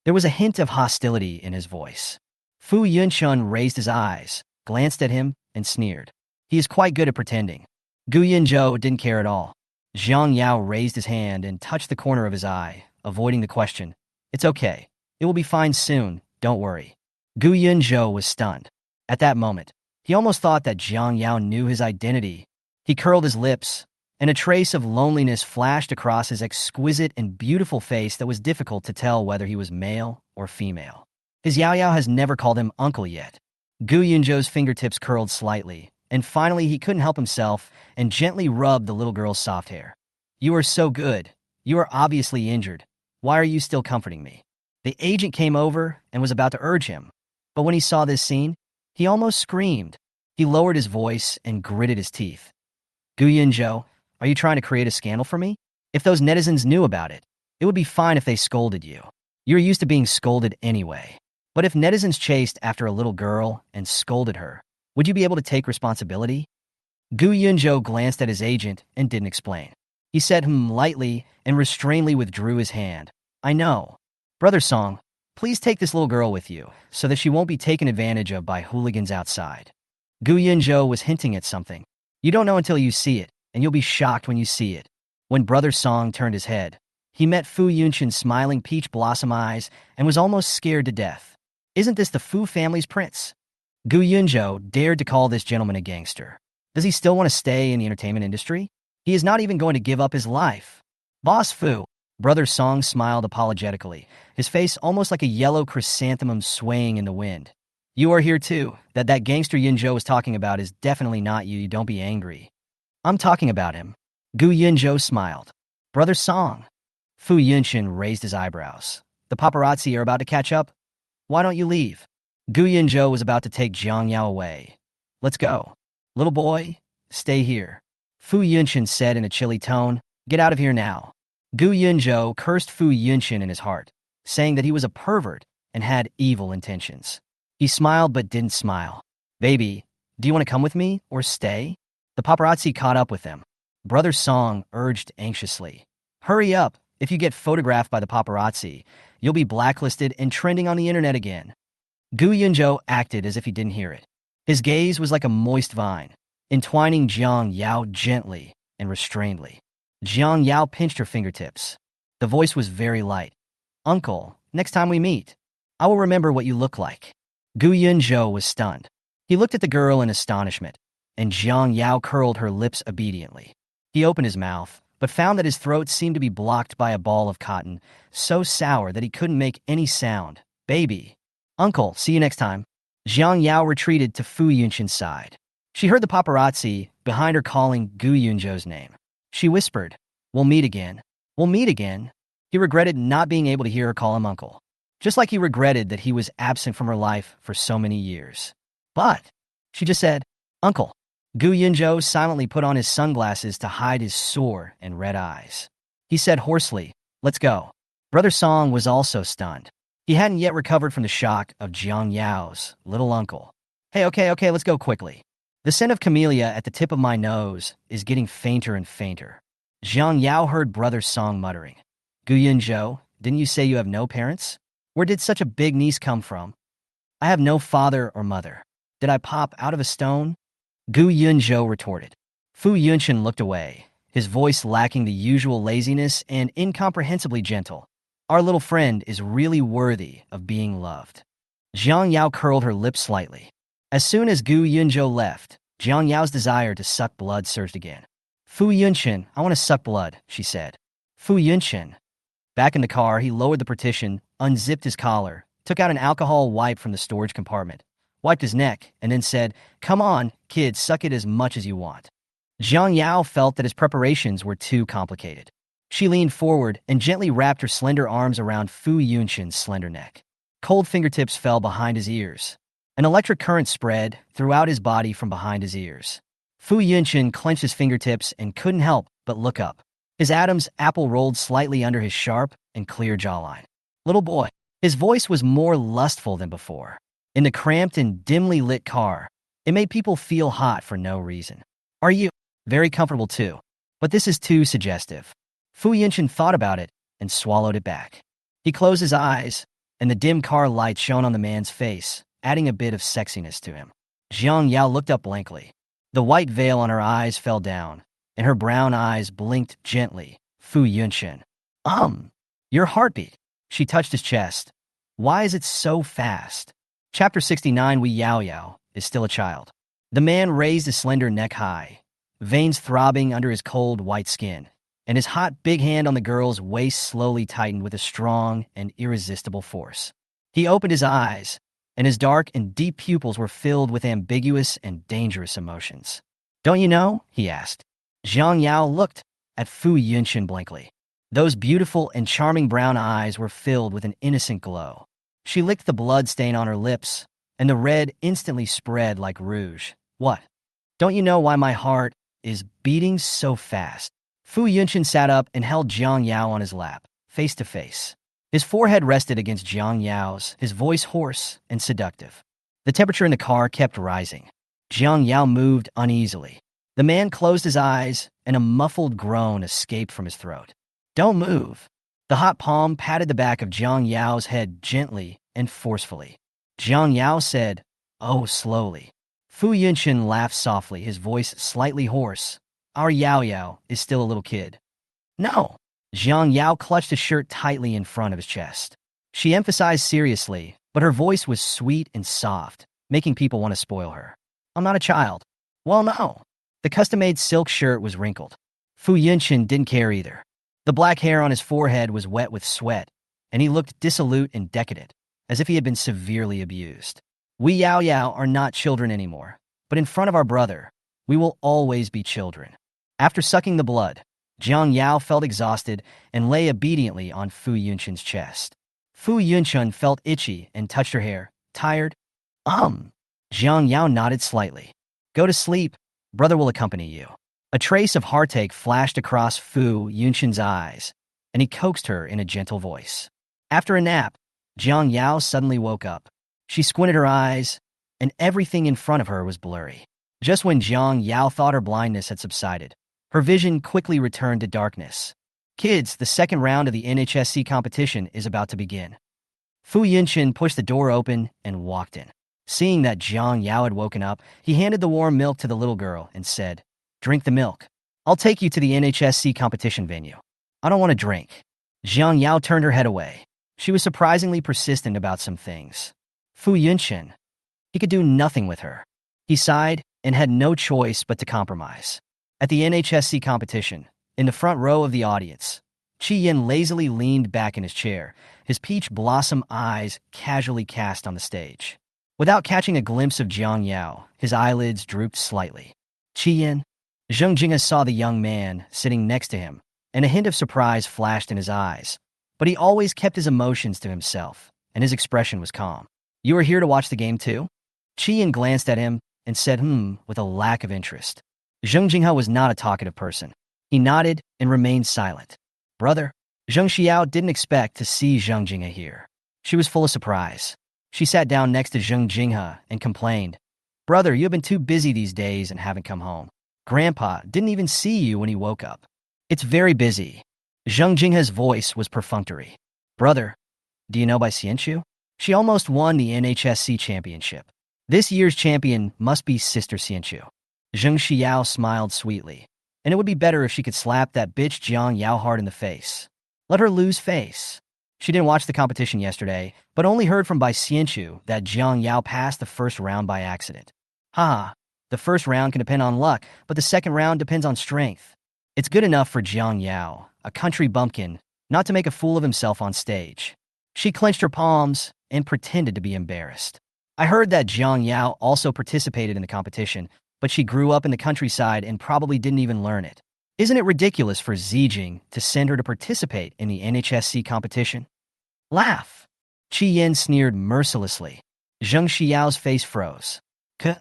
There was a hint of hostility in his voice. Fu Yunshan raised his eyes, glanced at him, and sneered. He is quite good at pretending. Gu Yunzhou didn't care at all. Jiang Yao raised his hand and touched the corner of his eye, avoiding the question. It's okay. It will be fine soon. Don't worry. Gu Yunzhou was stunned. At that moment, he almost thought that Jiang Yao knew his identity. He curled his lips, and a trace of loneliness flashed across his exquisite and beautiful face that was difficult to tell whether he was male or female. His Yao Yao has never called him uncle yet. Gu Yunzhou's fingertips curled slightly, and finally he couldn't help himself and gently rubbed the little girl's soft hair. You are so good. You are obviously injured. Why are you still comforting me? The agent came over and was about to urge him, but when he saw this scene, he almost screamed. He lowered his voice and gritted his teeth. Gu Yunzhou, are you trying to create a scandal for me? If those netizens knew about it, it would be fine if they scolded you. You're used to being scolded anyway. But if netizens chased after a little girl and scolded her, would you be able to take responsibility? Gu Yunzhou glanced at his agent and didn't explain. He said lightly and restrainedly withdrew his hand. I know. Brother Song, please take this little girl with you, so that she won't be taken advantage of by hooligans outside. Gu Yunzhou was hinting at something. You don't know until you see it, and you'll be shocked when you see it. When Brother Song turned his head, he met Fu Yunshan's smiling peach blossom eyes and was almost scared to death. Isn't this the Fu family's prince? Gu Yunzhou dared to call this gentleman a gangster. Does he still want to stay in the entertainment industry? He is not even going to give up his life. Boss Fu, Brother Song smiled apologetically, his face almost like a yellow chrysanthemum swaying in the wind. You are here too. That gangster Yunzhou was talking about is definitely not you. Don't be angry. I'm talking about him. Gu Yunzhou smiled. Brother Song. Fu Yunshan raised his eyebrows. The paparazzi are about to catch up. Why don't you leave? Gu Yunzhou was about to take Jiang Yao away. Let's go. Little boy, stay here. Fu Yunshan said in a chilly tone, get out of here now. Gu Yunzhou cursed Fu Yunshan in his heart, saying that he was a pervert and had evil intentions. He smiled but didn't smile. Baby, do you want to come with me or stay? The paparazzi caught up with them. Brother Song urged anxiously. Hurry up. If you get photographed by the paparazzi, you'll be blacklisted and trending on the internet again. Gu Yunzhou acted as if he didn't hear it. His gaze was like a moist vine, entwining Jiang Yao gently and restrainedly. Jiang Yao pinched her fingertips. The voice was very light. Uncle, next time we meet, I will remember what you look like. Gu Yunzhou was stunned. He looked at the girl in astonishment, and Jiang Yao curled her lips obediently. He opened his mouth, but found that his throat seemed to be blocked by a ball of cotton, so sour that he couldn't make any sound. Baby. Uncle, see you next time. Jiang Yao retreated to Fu Yunshan's side. She heard the paparazzi behind her calling Gu Yunzhou's name. She whispered, we'll meet again. We'll meet again. He regretted not being able to hear her call him uncle, just like he regretted that he was absent from her life for so many years. But she just said, Uncle. Gu Yunzhou silently put on his sunglasses to hide his sore and red eyes. He said hoarsely, let's go. Brother Song was also stunned. He hadn't yet recovered from the shock of Jiang Yao's little uncle. Hey, okay, let's go quickly. The scent of camellia at the tip of my nose is getting fainter and fainter. Jiang Yao heard Brother Song muttering. Gu Yunzhou, didn't you say you have no parents? Where did such a big niece come from? I have no father or mother. Did I pop out of a stone? Gu Yunzhou retorted. Fu Yunchen looked away, his voice lacking the usual laziness and incomprehensibly gentle. Our little friend is really worthy of being loved. Jiang Yao curled her lips slightly. As soon as Gu Yunzhou left, Jiang Yao's desire to suck blood surged again. Fu Yunchen, I want to suck blood, she said. Fu Yunchen. Back in the car, he lowered the partition, unzipped his collar, took out an alcohol wipe from the storage compartment, wiped his neck, and then said, "Come on, kids, suck it as much as you want." Jiang Yao felt that his preparations were too complicated. She leaned forward and gently wrapped her slender arms around Fu Yunchen's slender neck. Cold fingertips fell behind his ears. An electric current spread throughout his body from behind his ears. Fu Yunchen clenched his fingertips and couldn't help but look up. His Adam's apple rolled slightly under his sharp and clear jawline. "Little boy." His voice was more lustful than before. In the cramped and dimly lit car, it made people feel hot for no reason. "Are you?" "Very comfortable too. But this is too suggestive." Fu Yunchen thought about it and swallowed it back. He closed his eyes, and the dim car light shone on the man's face, adding a bit of sexiness to him. Jiang Yao looked up blankly. The white veil on her eyes fell down, and her brown eyes blinked gently. Fu Yunchen. Your heartbeat." She touched his chest. "Why is it so fast?" Chapter 69. Wei Yao Yao is still a child. The man raised his slender neck high, veins throbbing under his cold white skin, and his hot big hand on the girl's waist slowly tightened with a strong and irresistible force. He opened his eyes, and his dark and deep pupils were filled with ambiguous and dangerous emotions. "Don't you know?" he asked. Jiang Yao looked at Fu Yunchen blankly. Those beautiful and charming brown eyes were filled with an innocent glow. She licked the blood stain on her lips, and the red instantly spread like rouge. "What? Don't you know why my heart is beating so fast?" Fu Yunchen sat up and held Jiang Yao on his lap, face to face. His forehead rested against Jiang Yao's, his voice hoarse and seductive. The temperature in the car kept rising. Jiang Yao moved uneasily. The man closed his eyes, and a muffled groan escaped from his throat. "Don't move." The hot palm patted the back of Jiang Yao's head gently and forcefully. Jiang Yao said, "Oh," slowly. Fu Yunchen laughed softly, his voice slightly hoarse. "Our Yao Yao is still a little kid." "No." Jiang Yao clutched his shirt tightly in front of his chest. She emphasized seriously, but her voice was sweet and soft, making people want to spoil her. "I'm not a child." "Well, no." The custom-made silk shirt was wrinkled. Fu Yunchen didn't care either. The black hair on his forehead was wet with sweat, and he looked dissolute and decadent, as if he had been severely abused. "We Yao Yao are not children anymore, but in front of our brother, we will always be children." After sucking the blood, Jiang Yao felt exhausted and lay obediently on Fu Yunchen's chest. Fu Yunchen felt itchy and touched her hair. "Tired?" Jiang Yao nodded slightly. "Go to sleep. Brother will accompany you." A trace of heartache flashed across Fu Yunchen's eyes, and he coaxed her in a gentle voice. After a nap, Jiang Yao suddenly woke up. She squinted her eyes, and everything in front of her was blurry. Just when Jiang Yao thought her blindness had subsided, her vision quickly returned to darkness. "Kids, the second round of the NHSC competition is about to begin." Fu Yunchen pushed the door open and walked in. Seeing that Jiang Yao had woken up, he handed the warm milk to the little girl and said, "Drink the milk. I'll take you to the NHSC competition venue." "I don't want to drink." Jiang Yao turned her head away. She was surprisingly persistent about some things. Fu Yunchen. He could do nothing with her. He sighed and had no choice but to compromise. At the NHSC competition, in the front row of the audience, Chi Yin lazily leaned back in his chair, his peach blossom eyes casually cast on the stage. Without catching a glimpse of Jiang Yao, his eyelids drooped slightly. "Chi Yin?" Zheng Jingha saw the young man sitting next to him, and a hint of surprise flashed in his eyes. But he always kept his emotions to himself, and his expression was calm. "You are here to watch the game too?" Chi Yin glanced at him and said with a lack of interest. Zheng Jingha was not a talkative person. He nodded and remained silent. "Brother?" Zheng Xiao didn't expect to see Zheng Jingha here. She was full of surprise. She sat down next to Zheng Jingha and complained, "Brother, you have been too busy these days and haven't come home. Grandpa didn't even see you when he woke up." "It's very busy." Zheng Jingha's voice was perfunctory. "Brother, do you know by Xianchu? She almost won the NHSC championship. This year's champion must be Sister Xianchu." Zheng Xiao smiled sweetly. And it would be better if she could slap that bitch Jiang Yao hard in the face. Let her lose face. She didn't watch the competition yesterday, but only heard from by Xianchu that Jiang Yao passed the first round by accident. Haha, the first round can depend on luck, but the second round depends on strength. It's good enough for Jiang Yao, a country bumpkin, not to make a fool of himself on stage. She clenched her palms and pretended to be embarrassed. I heard that Jiang Yao also participated in the competition, but she grew up in the countryside and probably didn't even learn it. Isn't it ridiculous for Zijing to send her to participate in the NHSC competition? Laugh. Qi Yin sneered mercilessly. Zheng Xiao's face froze.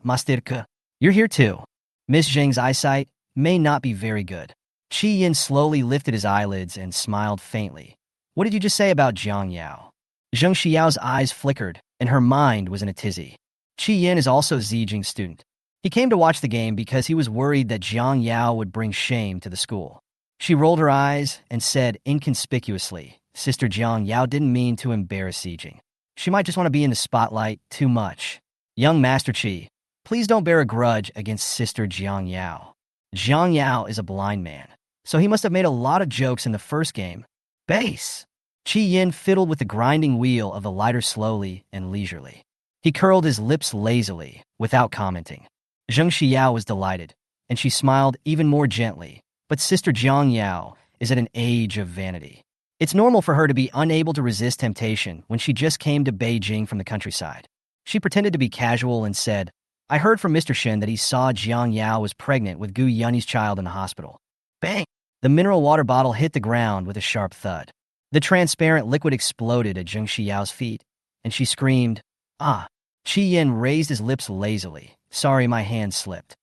Master Ke. You're here too. Miss Zheng's eyesight may not be very good. Qi Yin slowly lifted his eyelids and smiled faintly. What did you just say about Jiang Yao? Zheng Xiao's eyes flickered, and her mind was in a tizzy. Qi Yin is also Zijing's student. He came to watch the game because he was worried that Jiang Yao would bring shame to the school. She rolled her eyes and said inconspicuously, Sister Jiang Yao didn't mean to embarrass Zijing. She might just want to be in the spotlight too much. Young Master Qi, please don't bear a grudge against Sister Jiang Yao. Jiang Yao is a blind man, so he must have made a lot of jokes in the first game. Base. Qi Yin fiddled with the grinding wheel of the lighter slowly and leisurely. He curled his lips lazily, without commenting. Zheng Xiao was delighted, and she smiled even more gently, but Sister Jiang Yao is at an age of vanity. It's normal for her to be unable to resist temptation when she just came to Beijing from the countryside. She pretended to be casual and said, I heard from Mr. Shen that he saw Jiang Yao was pregnant with Gu Yunni's child in the hospital. Bang! The mineral water bottle hit the ground with a sharp thud. The transparent liquid exploded at Zheng Xiao's feet, and she screamed, Ah! Qi Yin raised his lips lazily. Sorry, my hand slipped.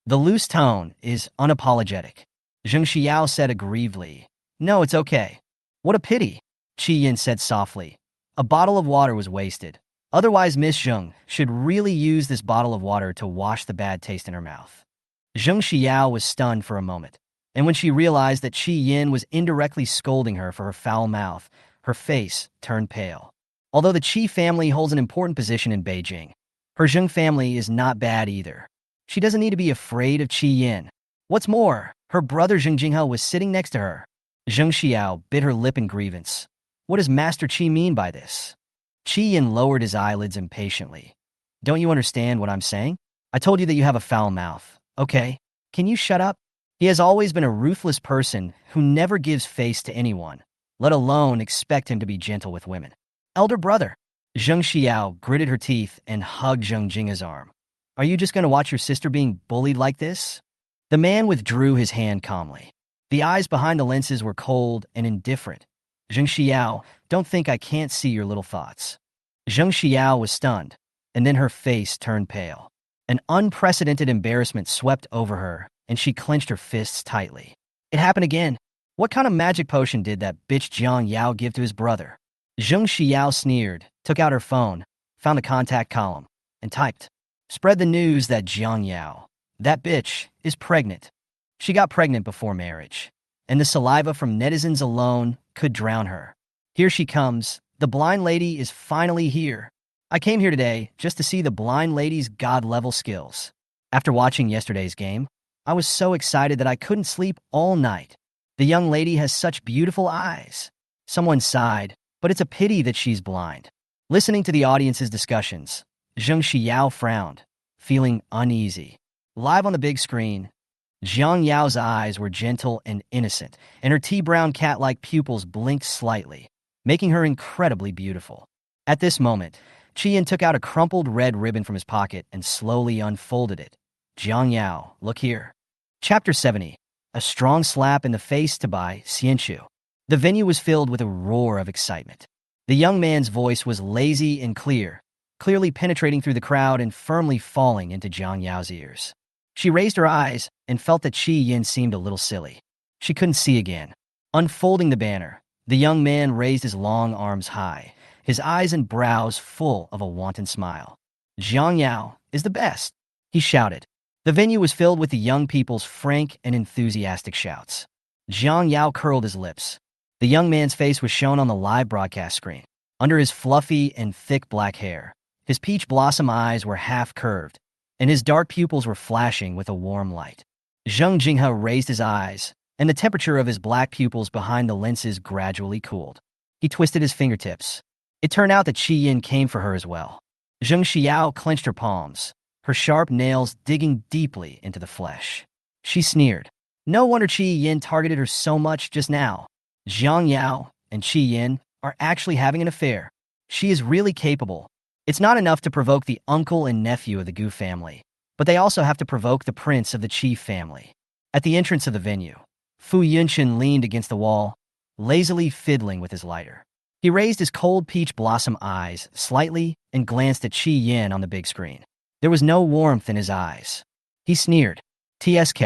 The loose tone is unapologetic. Zheng Xiao said aggrievedly. No, it's okay. What a pity, Qi Yin said softly. A bottle of water was wasted. Otherwise, Miss Zheng should really use this bottle of water to wash the bad taste in her mouth. Zheng Xiao was stunned for a moment, and when she realized that Qi Yin was indirectly scolding her for her foul mouth, her face turned pale. Although the Qi family holds an important position in Beijing, her Jung family is not bad either. She doesn't need to be afraid of Qi Yin. What's more, her brother Zheng Jinghe was sitting next to her. Zheng Xiao bit her lip in grievance. What does Master Qi mean by this? Qi Yin lowered his eyelids impatiently. Don't you understand what I'm saying? I told you that you have a foul mouth. Okay, can you shut up? He has always been a ruthless person who never gives face to anyone, let alone expect him to be gentle with women. Elder brother. Zheng Xiao gritted her teeth and hugged Zheng Jinghe's arm. Are you just going to watch your sister being bullied like this? The man withdrew his hand calmly. The eyes behind the lenses were cold and indifferent. Zheng Xiao, don't think I can't see your little thoughts. Zheng Xiao was stunned, and then her face turned pale. An unprecedented embarrassment swept over her, and she clenched her fists tightly. It happened again. What kind of magic potion did that bitch Jiang Yao give to his brother? Zheng Xiao sneered, took out her phone, found the contact column, and typed, Spread the news that Jiang Yao, that bitch, is pregnant. She got pregnant before marriage, and the saliva from netizens alone could drown her. Here she comes. The blind lady is finally here. I came here today just to see the blind lady's god-level skills. After watching yesterday's game, I was so excited that I couldn't sleep all night. The young lady has such beautiful eyes. Someone sighed, but it's a pity that she's blind. Listening to the audience's discussions, Zheng Xiao frowned, feeling uneasy. Live on the big screen, Jiang Yao's eyes were gentle and innocent, and her tea-brown cat-like pupils blinked slightly, making her incredibly beautiful. At this moment, Qi Yin took out a crumpled red ribbon from his pocket and slowly unfolded it. Jiang Yao, look here. Chapter 70. A strong slap in the face to Bai Xianchu. The venue was filled with a roar of excitement. The young man's voice was lazy and clear, clearly penetrating through the crowd and firmly falling into Jiang Yao's ears. She raised her eyes and felt that Qi Yin seemed a little silly. She couldn't see again. Unfolding the banner, the young man raised his long arms high, his eyes and brows full of a wanton smile. Jiang Yao is the best, he shouted. The venue was filled with the young people's frank and enthusiastic shouts. Jiang Yao curled his lips. The young man's face was shown on the live broadcast screen. Under his fluffy and thick black hair, his peach blossom eyes were half curved, and his dark pupils were flashing with a warm light. Zheng Jinghe raised his eyes, and the temperature of his black pupils behind the lenses gradually cooled. He twisted his fingertips. It turned out that Qi Yin came for her as well. Zheng Xiao clenched her palms, her sharp nails digging deeply into the flesh. She sneered. No wonder Qi Yin targeted her so much just now. Jiang Yao and Qi Yin are actually having an affair. She is really capable. It's not enough to provoke the uncle and nephew of the Gu family, but they also have to provoke the prince of the Qi family. At the entrance of the venue, Fu Yunchen leaned against the wall, lazily fiddling with his lighter. He raised his cold peach blossom eyes slightly and glanced at Qi Yin on the big screen. There was no warmth in his eyes. He sneered. TSK.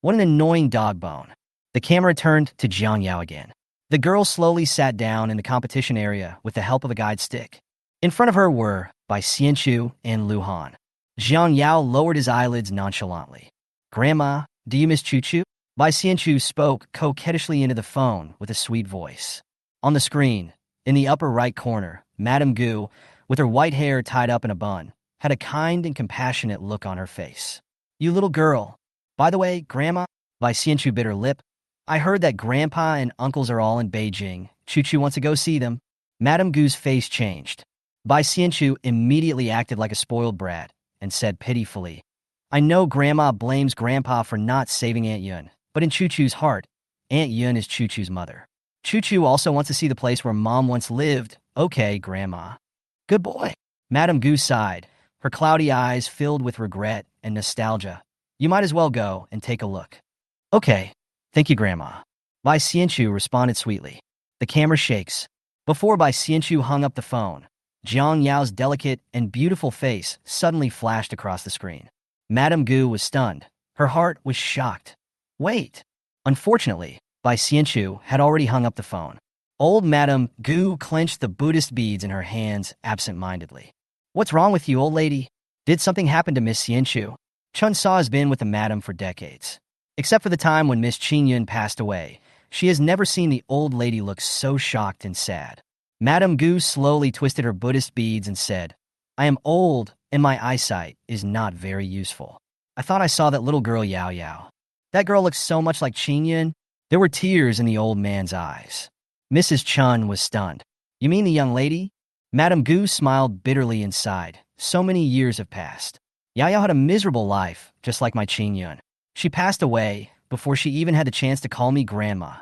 What an annoying dog bone. The camera turned to Jiang Yao again. The girl slowly sat down in the competition area with the help of a guide stick. In front of her were Bai Xianchu and Lu Han. Jiang Yao lowered his eyelids nonchalantly. Grandma, do you miss Chu-Chu? Bai Xianchu spoke coquettishly into the phone with a sweet voice. On the screen, in the upper right corner, Madame Gu, with her white hair tied up in a bun, had a kind and compassionate look on her face. You little girl. By the way, Grandma, Bai Xianchu bit her lip. I heard that Grandpa and uncles are all in Beijing. Chu-Chu wants to go see them. Madame Gu's face changed. Bai Xianchu immediately acted like a spoiled brat and said pitifully, I know Grandma blames Grandpa for not saving Aunt Yun, but in Chu-Chu's heart, Aunt Yun is Chu-Chu's mother. Chu-Chu also wants to see the place where Mom once lived. Okay, Grandma. Good boy. Madame Gu sighed, her cloudy eyes filled with regret and nostalgia. You might as well go and take a look. Okay. Thank you, Grandma. Bai Xianchu responded sweetly. The camera shakes. Before Bai Xianchu hung up the phone, Jiang Yao's delicate and beautiful face suddenly flashed across the screen. Madame Gu was stunned. Her heart was shocked. Wait. Unfortunately, Bai Xianchu had already hung up the phone. Old Madame Gu clenched the Buddhist beads in her hands absent-mindedly. What's wrong with you, old lady? Did something happen to Miss Xianchu? Chun Sa has been with the madam for decades. Except for the time when Miss Qingyun passed away, she has never seen the old lady look so shocked and sad. Madame Gu slowly twisted her Buddhist beads and said, I am old, and my eyesight is not very useful. I thought I saw that little girl Yao Yao. That girl looks so much like Qingyun. There were tears in the old man's eyes. Mrs. Chun was stunned. You mean the young lady? Madame Gu smiled bitterly and sighed. So many years have passed. Yao Yao had a miserable life, just like my Qingyun. She passed away before she even had the chance to call me Grandma.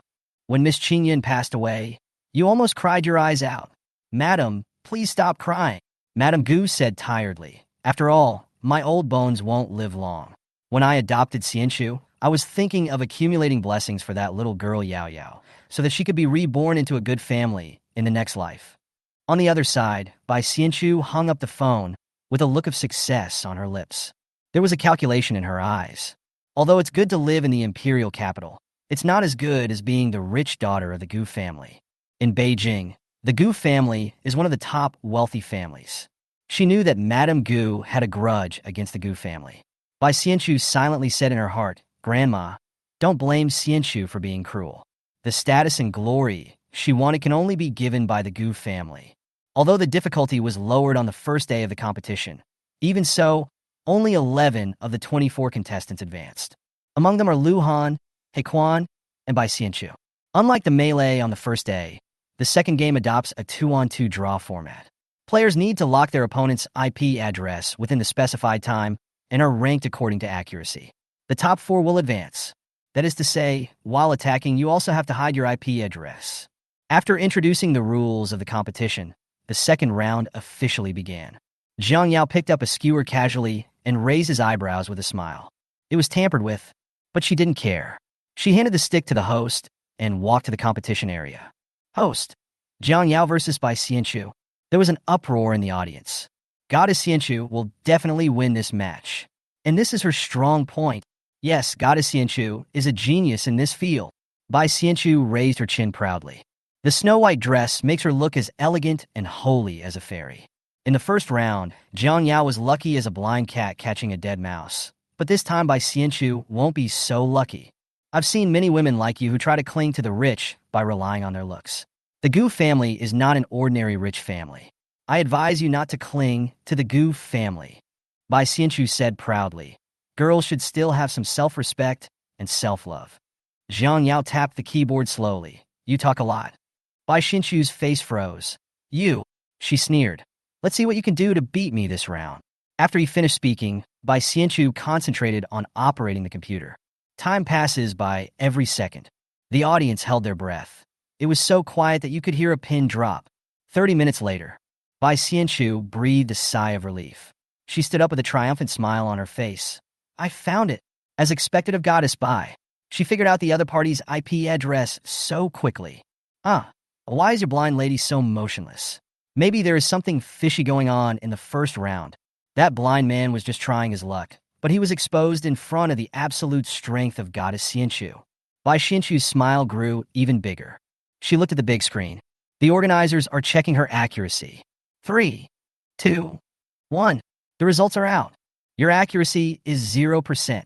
When Miss Qingyun passed away, you almost cried your eyes out. Madam, please stop crying. Madame Gu said tiredly. After all, my old bones won't live long. When I adopted Xianchu, I was thinking of accumulating blessings for that little girl Yao Yao, so that she could be reborn into a good family in the next life. On the other side, Bai Xianchu hung up the phone with a look of success on her lips. There was a calculation in her eyes. Although it's good to live in the imperial capital, it's not as good as being the rich daughter of the Gu family. In Beijing, the Gu family is one of the top wealthy families. She knew that Madame Gu had a grudge against the Gu family. Bai Xianchu silently said in her heart, Grandma, don't blame Xianchu for being cruel. The status and glory she wanted can only be given by the Gu family. Although the difficulty was lowered on the first day of the competition, even so, only 11 of the 24 contestants advanced. Among them are Lu Han, He Quan, and Bai Xianchu. Unlike the melee on the first day, the second game adopts a 2-on-2 draw format. Players need to lock their opponent's IP address within the specified time and are ranked according to accuracy. The top 4 will advance. That is to say, while attacking, you also have to hide your IP address. After introducing the rules of the competition, the second round officially began. Jiang Yao picked up a skewer casually and raised his eyebrows with a smile. It was tampered with, but she didn't care. She handed the stick to the host and walked to the competition area. Host, Jiang Yao versus Bai Xianchu. There was an uproar in the audience. Goddess Xianchu will definitely win this match. And this is her strong point. Yes, Goddess Xianchu is a genius in this field. Bai Xianchu raised her chin proudly. The snow-white dress makes her look as elegant and holy as a fairy. In the first round, Jiang Yao was lucky as a blind cat catching a dead mouse. But this time Bai Xianchu won't be so lucky. I've seen many women like you who try to cling to the rich by relying on their looks. The Gu family is not an ordinary rich family. I advise you not to cling to the Gu family. Bai Xianchu said proudly. Girls should still have some self-respect and self-love. Jiang Yao tapped the keyboard slowly. You talk a lot. Bai Xianchu's face froze. You, she sneered. Let's see what you can do to beat me this round. After he finished speaking, Bai Xianchu concentrated on operating the computer. Time passes by every second. The audience held their breath. It was so quiet that you could hear a pin drop. 30 minutes later, Bai Xianchu breathed a sigh of relief. She stood up with a triumphant smile on her face. I found it. As expected of Goddess Bai. She figured out the other party's IP address so quickly. Why is your blind lady so motionless? Maybe there is something fishy going on in the first round. That blind man was just trying his luck, but he was exposed in front of the absolute strength of Goddess Xianchu. Bai Xianchu's smile grew even bigger. She looked at the big screen. The organizers are checking her accuracy. 3, 2, 1. The results are out. Your accuracy is 0%.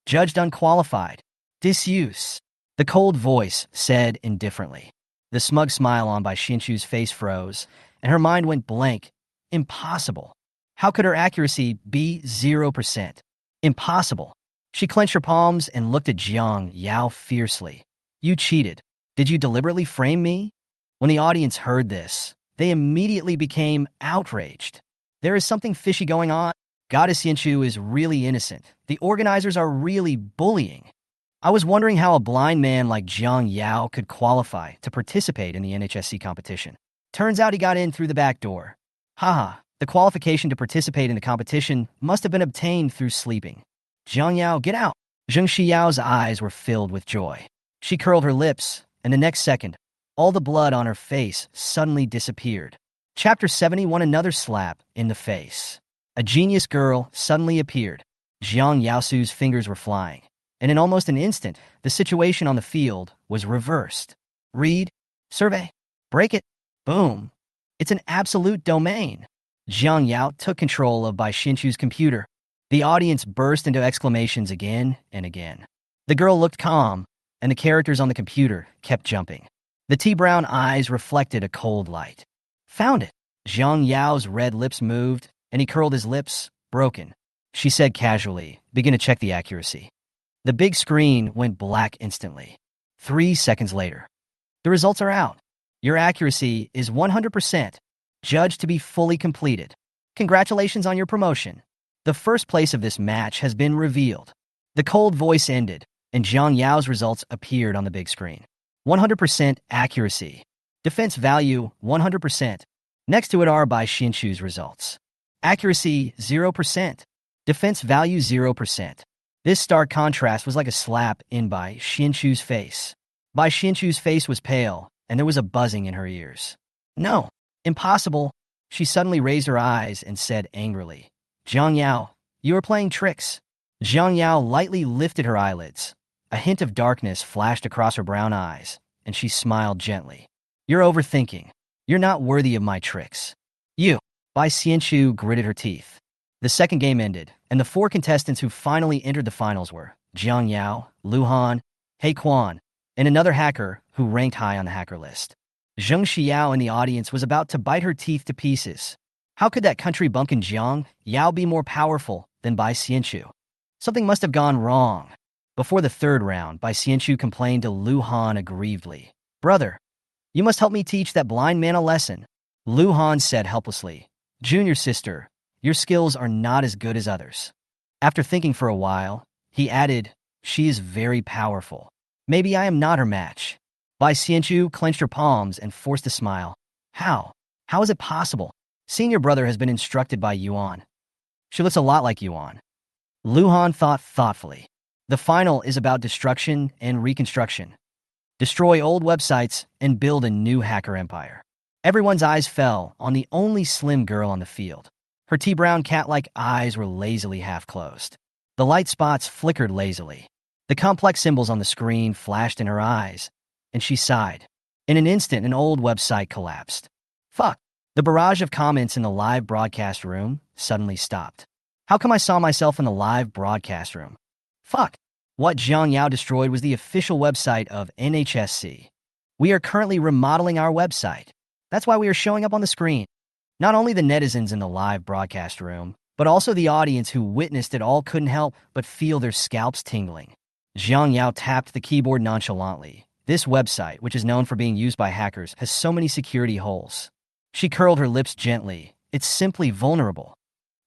Judged unqualified. Disuse. The cold voice said indifferently. The smug smile on Bai Xianchu's face froze, and her mind went blank. Impossible. How could her accuracy be 0%? Impossible. She clenched her palms and looked at Jiang Yao fiercely. You cheated. Did you deliberately frame me? When the audience heard this, they immediately became outraged. There is something fishy going on. Goddess Xianchu is really innocent. The organizers are really bullying. I was wondering how a blind man like Jiang Yao could qualify to participate in the NHSC competition. Turns out he got in through the back door. Haha, the qualification to participate in the competition must have been obtained through sleeping. Jiang Yao, get out! Zheng Xiao's eyes were filled with joy. She curled her lips, and the next second, all the blood on her face suddenly disappeared. Chapter 71. Another slap in the face. A genius girl suddenly appeared. Jiang Yaosu's fingers were flying, and in almost an instant, the situation on the field was reversed. Read, survey, break it, boom. It's an absolute domain. Jiang Yao took control of Bai Xianchu's computer. The audience burst into exclamations again and again. The girl looked calm, and the characters on the computer kept jumping. The tea-brown eyes reflected a cold light. Found it. Jiang Yao's red lips moved, and he curled his lips, broken. She said casually, begin to check the accuracy. The big screen went black instantly. 3 seconds later. The results are out. Your accuracy is 100%, judged to be fully completed. Congratulations on your promotion. The first place of this match has been revealed. The cold voice ended, and Jiang Yao's results appeared on the big screen. 100% accuracy. Defense value, 100%. Next to it are Bai Xianchu's results. Accuracy, 0%. Defense value, 0%. This stark contrast was like a slap in Bai Xianchu's face. Bai Xianchu's face was pale, and there was a buzzing in her ears. No, impossible. She suddenly raised her eyes and said angrily, Jiang Yao, you are playing tricks. Jiang Yao lightly lifted her eyelids. A hint of darkness flashed across her brown eyes, and she smiled gently. You're overthinking. You're not worthy of my tricks. You. Bai Xianchu gritted her teeth. The second game ended, and the 4 contestants who finally entered the finals were Jiang Yao, Lu Han, He Quan, and another hacker who ranked high on the hacker list. Zheng Xiao in the audience was about to bite her teeth to pieces. How could that country bumpkin Jiang Yao be more powerful than Bai Xianchu? Something must have gone wrong. Before the third round, Bai Xianchu complained to Lu Han aggrievedly. Brother, you must help me teach that blind man a lesson. Lu Han said helplessly, Junior sister, your skills are not as good as others. After thinking for a while, he added, she is very powerful. Maybe I am not her match. Bai Xianchu clenched her palms and forced a smile. How? How is it possible? Senior brother has been instructed by Yuan. She looks a lot like Yuan. Lu Han thought thoughtfully. The final is about destruction and reconstruction. Destroy old websites and build a new hacker empire. Everyone's eyes fell on the only slim girl on the field. Her tea-brown cat-like eyes were lazily half-closed. The light spots flickered lazily. The complex symbols on the screen flashed in her eyes, and she sighed. In an instant, an old website collapsed. Fuck. The barrage of comments in the live broadcast room suddenly stopped. How come I saw myself in the live broadcast room? Fuck. What Jiang Yao destroyed was the official website of NHSC. We are currently remodeling our website. That's why we are showing up on the screen. Not only the netizens in the live broadcast room, but also the audience who witnessed it all couldn't help but feel their scalps tingling. Jiang Yao tapped the keyboard nonchalantly. This website, which is known for being used by hackers, has so many security holes. She curled her lips gently. It's simply vulnerable.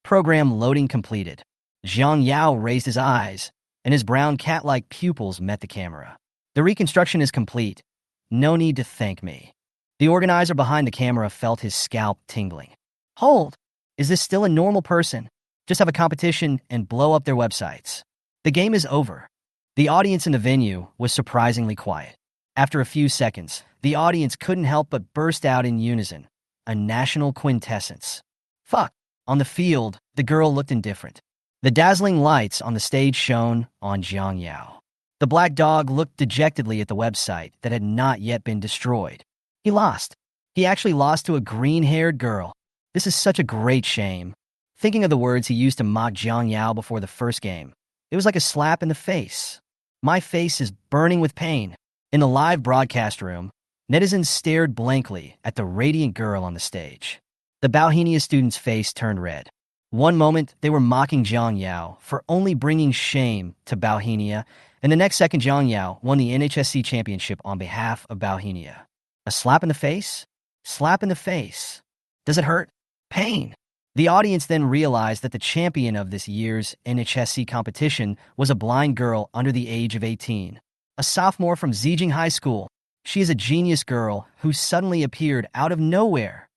Program loading completed. Jiang Yao raised his eyes, and his brown cat-like pupils met the camera. The reconstruction is complete. No need to thank me. The organizer behind the camera felt his scalp tingling. Hold! Is this still a normal person? Just have a competition and blow up their websites. The game is over. The audience in the venue was surprisingly quiet. After a few seconds, the audience couldn't help but burst out in unison. A national quintessence. Fuck. On the field, the girl looked indifferent. The dazzling lights on the stage shone on Jiang Yao. The black dog looked dejectedly at the website that had not yet been destroyed. He lost. He actually lost to a green-haired girl. This is such a great shame. Thinking of the words he used to mock Jiang Yao before the first game, it was like a slap in the face. My face is burning with pain. In the live broadcast room, netizens stared blankly at the radiant girl on the stage. The Bauhinia student's face turned red. One moment, they were mocking Jiang Yao for only bringing shame to Bauhinia, and the next second Jiang Yao won the NHSC championship on behalf of Bauhinia. A slap in the face? Slap in the face. Does it hurt? Pain. The audience then realized that the champion of this year's NHSC competition was a blind girl under the age of 18. A sophomore from Zijing High School. She is a genius girl who suddenly appeared out of nowhere.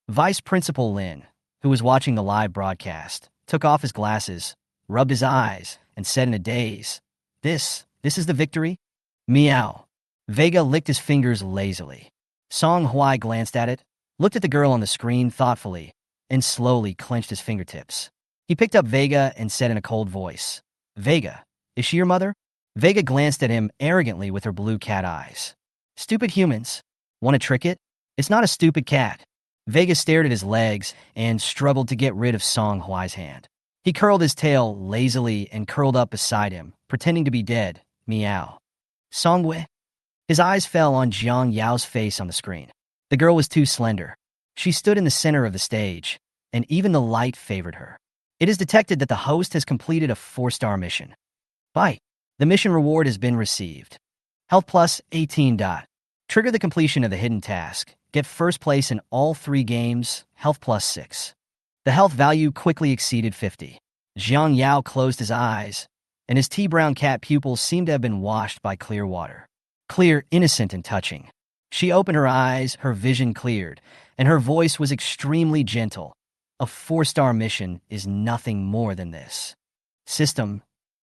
Vice Principal Lin, who was watching the live broadcast, took off his glasses, rubbed his eyes, and said in a daze, This is the victory? Meow. Vega licked his fingers lazily. Song Huai glanced at it, looked at the girl on the screen thoughtfully, and slowly clenched his fingertips. He picked up Vega and said in a cold voice, Vega, is she your mother? Vega glanced at him arrogantly with her blue cat eyes. Stupid humans. Want to trick it? It's not a stupid cat. Vega stared at his legs and struggled to get rid of Song Huai's hand. He curled his tail lazily and curled up beside him, pretending to be dead. Meow. Song Hui? His eyes fell on Jiang Yao's face on the screen. The girl was too slender. She stood in the center of the stage, and even the light favored her. It is detected that the host has completed a 4-star mission. Bite. The mission reward has been received. Health plus 18. Trigger the completion of the hidden task. Get first place in all 3 games, health plus 6. The health value quickly exceeded 50. Jiang Yao closed his eyes, and his tea-brown cat pupils seemed to have been washed by clear water. Clear, innocent, and touching. She opened her eyes, her vision cleared, and her voice was extremely gentle. A 4-star mission is nothing more than this. System,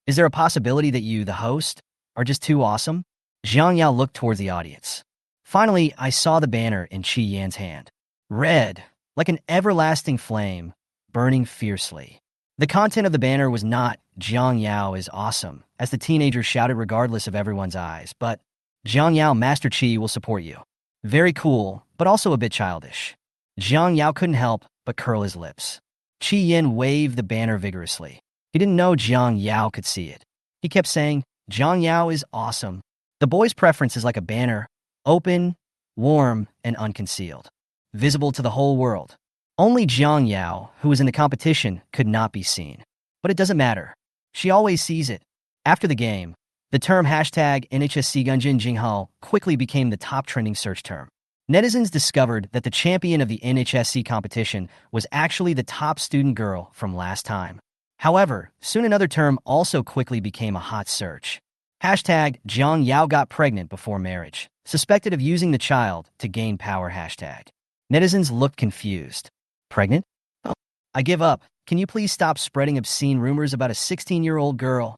is there a possibility that you, the host, are just too awesome? Jiang Yao looked towards the audience. Finally, I saw the banner in Qi Yan's hand. Red, like an everlasting flame, burning fiercely. The content of the banner was not, Jiang Yao is awesome, as the teenager shouted regardless of everyone's eyes, but, Jiang Yao Master Qi will support you. Very cool, but also a bit childish. Jiang Yao couldn't help but curl his lips. Qi Yan waved the banner vigorously. He didn't know Jiang Yao could see it. He kept saying, Jiang Yao is awesome. The boy's preference is like a banner, open, warm, and unconcealed. Visible to the whole world. Only Jiang Yao, who was in the competition, could not be seen. But it doesn't matter. She always sees it. After the game, the term hashtag NHSC Gunjin Jinghao quickly became the top trending search term. Netizens discovered that the champion of the NHSC competition was actually the top student girl from last time. However, soon another term also quickly became a hot search. Hashtag Jiang Yao got pregnant before marriage. Suspected of using the child to gain power hashtag. Netizens looked confused. Pregnant? Oh, I give up. Can you please stop spreading obscene rumors about a 16-year-old girl?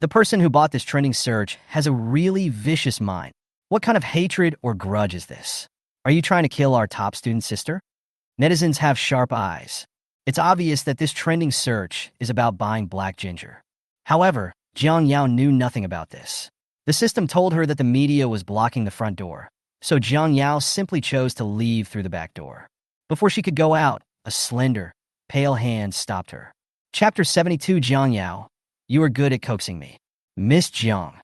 The person who bought this trending search has a really vicious mind. What kind of hatred or grudge is this? Are you trying to kill our top student sister? Netizens have sharp eyes. It's obvious that this trending search is about buying black ginger. However, Jiang Yao knew nothing about this. The system told her that the media was blocking the front door, so Jiang Yao simply chose to leave through the back door. Before she could go out, a slender, pale hand stopped her. Chapter 72 Jiang Yao, you are good at coaxing me. Miss Jung.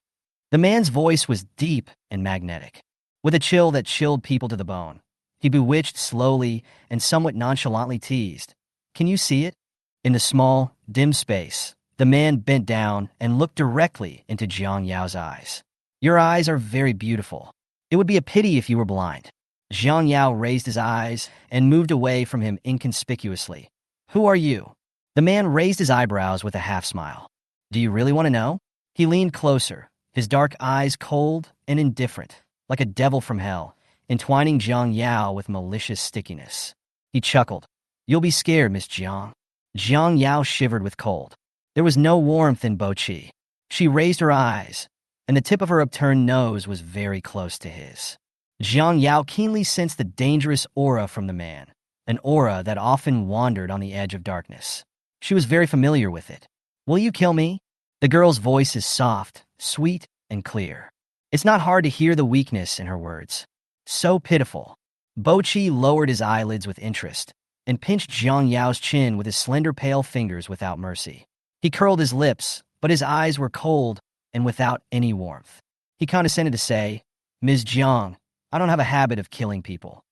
The man's voice was deep and magnetic, with a chill that chilled people to the bone. He bewitched slowly and somewhat nonchalantly teased. Can you see it? In the small, dim space, the man bent down and looked directly into Jiang Yao's eyes. Your eyes are very beautiful. It would be a pity if you were blind. Jiang Yao raised his eyes and moved away from him inconspicuously. Who are you? The man raised his eyebrows with a half-smile. Do you really want to know? He leaned closer, his dark eyes cold and indifferent, like a devil from hell, entwining Jiang Yao with malicious stickiness. He chuckled. You'll be scared, Miss Jiang. Jiang Yao shivered with cold. There was no warmth in Bo Chi. She raised her eyes, and the tip of her upturned nose was very close to his. Jiang Yao keenly sensed the dangerous aura from the man, an aura that often wandered on the edge of darkness. She was very familiar with it. Will you kill me? The girl's voice is soft, sweet, and clear. It's not hard to hear the weakness in her words. So pitiful. Bo Chi lowered his eyelids with interest and pinched Jiang Yao's chin with his slender pale fingers without mercy. He curled his lips, but his eyes were cold and without any warmth. He condescended to say, Ms. Jiang, I don't have a habit of killing people.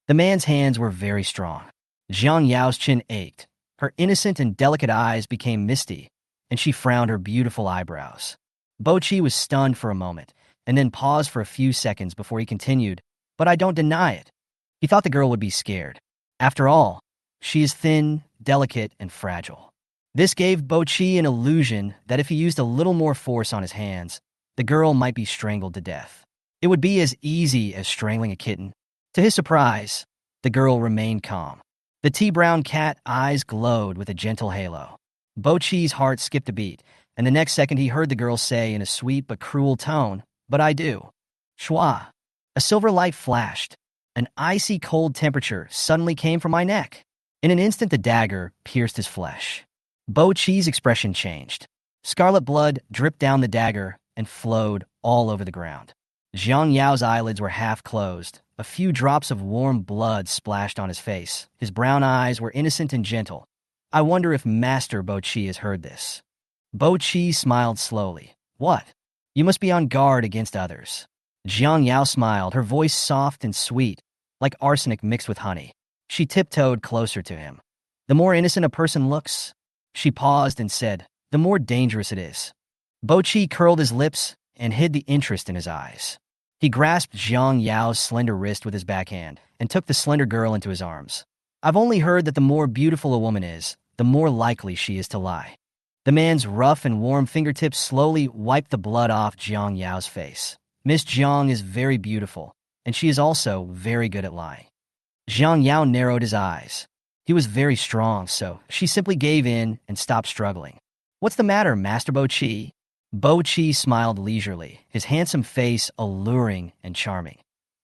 The man's hands were very strong. Jiang Yao's chin ached. Her innocent and delicate eyes became misty, and she frowned her beautiful eyebrows. Bo Chi was stunned for a moment, and then paused for a few seconds before he continued, but I don't deny it. He thought the girl would be scared. After all, she is thin, delicate, and fragile. This gave Bo Chi an illusion that if he used a little more force on his hands, the girl might be strangled to death. It would be as easy as strangling a kitten. To his surprise, the girl remained calm. The tea-brown cat eyes glowed with a gentle halo. Bo Chi's heart skipped a beat, and the next second he heard the girl say in a sweet but cruel tone, but I do. Shua. A silver light flashed. An icy cold temperature suddenly came from my neck. In an instant the dagger pierced his flesh. Bo Chi's expression changed. Scarlet blood dripped down the dagger and flowed all over the ground. Jiang Yao's eyelids were half closed. A few drops of warm blood splashed on his face. His brown eyes were innocent and gentle. I wonder if Master Bo Chi has heard this. Bo Chi smiled slowly. What? You must be on guard against others. Jiang Yao smiled, her voice soft and sweet, like arsenic mixed with honey. She tiptoed closer to him. The more innocent a person looks, she paused and said, the more dangerous it is. Bo Chi curled his lips and hid the interest in his eyes. He grasped Jiang Yao's slender wrist with his backhand and took the slender girl into his arms. I've only heard that the more beautiful a woman is, the more likely she is to lie. The man's rough and warm fingertips slowly wiped the blood off Jiang Yao's face. Miss Jiang is very beautiful, and she is also very good at lying. Jiang Yao narrowed his eyes. He was very strong, so she simply gave in and stopped struggling. What's the matter, Master Bo Chi? Bo Chi smiled leisurely, his handsome face alluring and charming.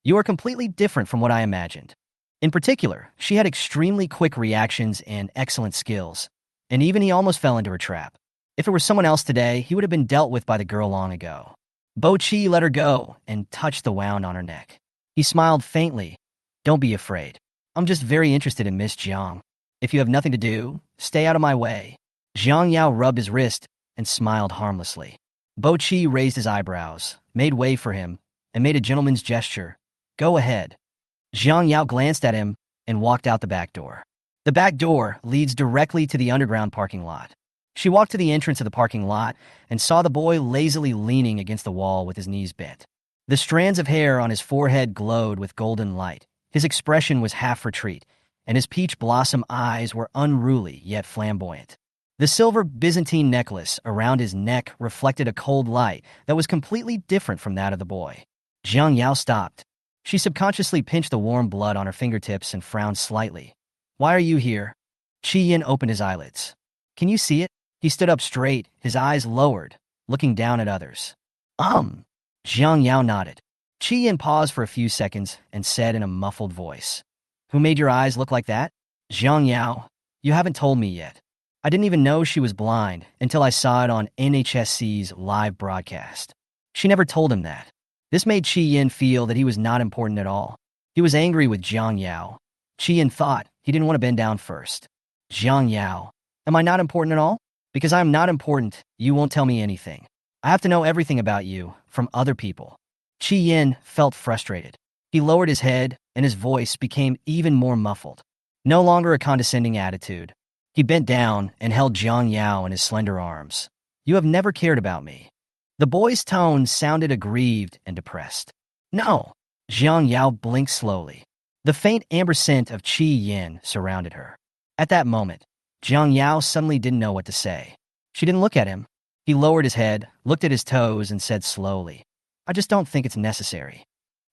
You are completely different from what I imagined. In particular, she had extremely quick reactions and excellent skills, and even he almost fell into her trap. If it were someone else today, he would have been dealt with by the girl long ago. Bo Chi let her go and touched the wound on her neck. He smiled faintly. Don't be afraid. I'm just very interested in Miss Jiang. If you have nothing to do, stay out of my way. Jiang Yao rubbed his wrist and smiled harmlessly. Bo Chi raised his eyebrows, made way for him, and made a gentleman's gesture. Go ahead. Jiang Yao glanced at him and walked out the back door. The back door leads directly to the underground parking lot. She walked to the entrance of the parking lot and saw the boy lazily leaning against the wall with his knees bent. The strands of hair on his forehead glowed with golden light. His expression was half retreat, and his peach blossom eyes were unruly yet flamboyant. The silver Byzantine necklace around his neck reflected a cold light that was completely different from that of the boy. Jiang Yao stopped. She subconsciously pinched the warm blood on her fingertips and frowned slightly. Why are you here? Qi Yin opened his eyelids. Can you see it? He stood up straight, his eyes lowered, looking down at others. Jiang Yao nodded. Qi Yin paused for a few seconds and said in a muffled voice, Who made your eyes look like that? Jiang Yao, you haven't told me yet. I didn't even know she was blind until I saw it on NHSC's live broadcast. She never told him that. This made Qi Yin feel that he was not important at all. He was angry with Jiang Yao. Qi Yin thought he didn't want to bend down first. Jiang Yao, am I not important at all? Because I am not important, you won't tell me anything. I have to know everything about you from other people. Qi Yin felt frustrated. He lowered his head, and his voice became even more muffled. No longer a condescending attitude, He bent down and held Jiang Yao in his slender arms. You have never cared about me. The boy's tone sounded aggrieved and depressed. No. Jiang Yao blinked slowly. The faint amber scent of qi yin surrounded her. At that moment, Jiang Yao suddenly didn't know what to say. She didn't look at him. He lowered his head, looked at his toes, and said slowly, I just don't think it's necessary.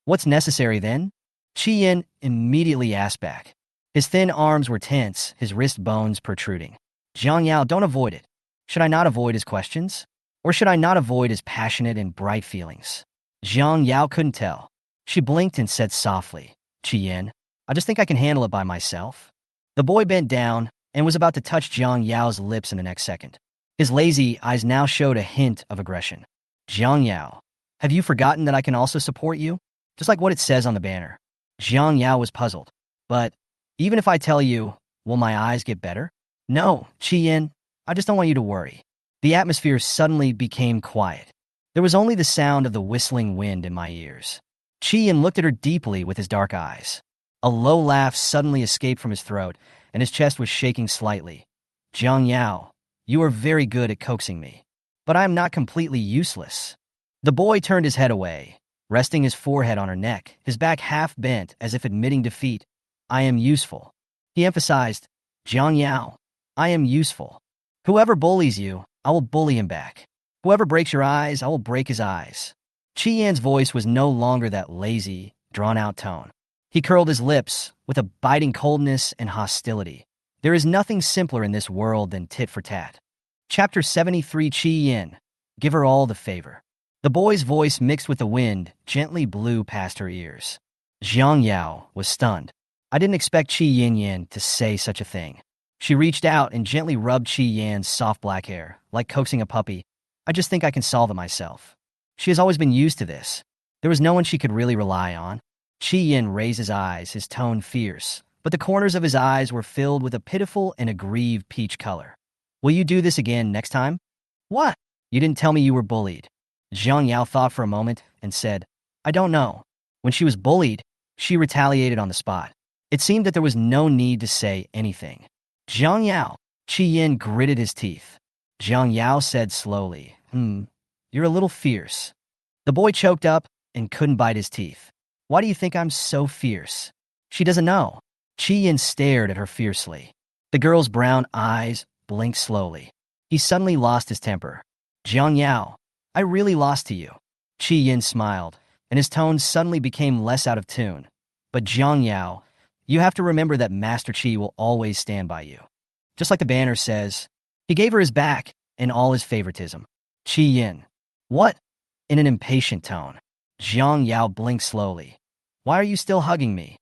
What's necessary then? Qi yin immediately asked back. His thin arms were tense, his wrist bones protruding. Jiang Yao, don't avoid it. Should I not avoid his questions? Or should I not avoid his passionate and bright feelings? Jiang Yao couldn't tell. She blinked and said softly, Qi yin, I just think I can handle it by myself. The boy bent down and was about to touch Jiang Yao's lips in the next second. His lazy eyes now showed a hint of aggression. Jiang Yao, have you forgotten that I can also support you? Just like what it says on the banner. Jiang Yao was puzzled. But even if I tell you, will my eyes get better? No, Qi yin, I just don't want you to worry. The atmosphere suddenly became quiet. There was only the sound of the whistling wind in my ears. Qi yin looked at her deeply with his dark eyes. A low laugh suddenly escaped from his throat, and his chest was shaking slightly. Jiang Yao, you are very good at coaxing me. But I am not completely useless. The boy turned his head away, resting his forehead on her neck, his back half bent as if admitting defeat. I am useful. He emphasized, Jiang Yao, I am useful. Whoever bullies you, I will bully him back. Whoever breaks your eyes, I will break his eyes. Qi Yan's voice was no longer that lazy, drawn-out tone. He curled his lips with a biting coldness and hostility. There is nothing simpler in this world than tit for tat. Chapter 73 Qi Yin. Give her all the favor. The boy's voice mixed with the wind gently blew past her ears. Jiang Yao was stunned. I didn't expect Qi Yin to say such a thing. She reached out and gently rubbed Qi Yan's soft black hair, like coaxing a puppy. I just think I can solve it myself. She has always been used to this. There was no one she could really rely on. Qi Yin raised his eyes, his tone fierce, but the corners of his eyes were filled with a pitiful and aggrieved peach color. Will you do this again next time? What? You didn't tell me you were bullied. Jiang Yao thought for a moment and said, I don't know. When she was bullied, she retaliated on the spot. It seemed that there was no need to say anything. Jiang Yao. Qi Yin gritted his teeth. Jiang Yao said slowly, you're a little fierce. The boy choked up and couldn't bite his teeth. Why do you think I'm so fierce? She doesn't know. Qi Yin stared at her fiercely. The girl's brown eyes blinked slowly. He suddenly lost his temper. Jiang Yao, I really lost to you. Qi Yin smiled, and his tone suddenly became less out of tune. But Jiang Yao, you have to remember that Master Qi will always stand by you. Just like the banner says. He gave her his back and all his favoritism. Qi Yin. What? In an impatient tone. Jiang Yao blinked slowly. Why are you still hugging me?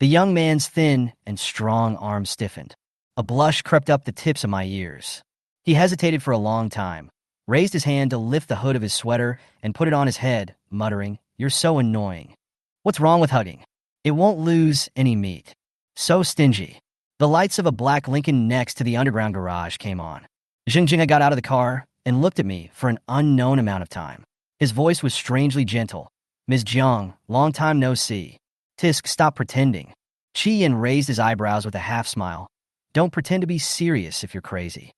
The young man's thin and strong arms stiffened. A blush crept up the tips of my ears. He hesitated for a long time, raised his hand to lift the hood of his sweater and put it on his head, muttering, You're so annoying. What's wrong with hugging? It won't lose any meat. So stingy. The lights of a black Lincoln next to the underground garage came on. Jing got out of the car and looked at me for an unknown amount of time. His voice was strangely gentle. Ms. Jung, long time no see. Tisk, stop pretending. Qi Yin raised his eyebrows with a half-smile. Don't pretend to be serious if you're crazy.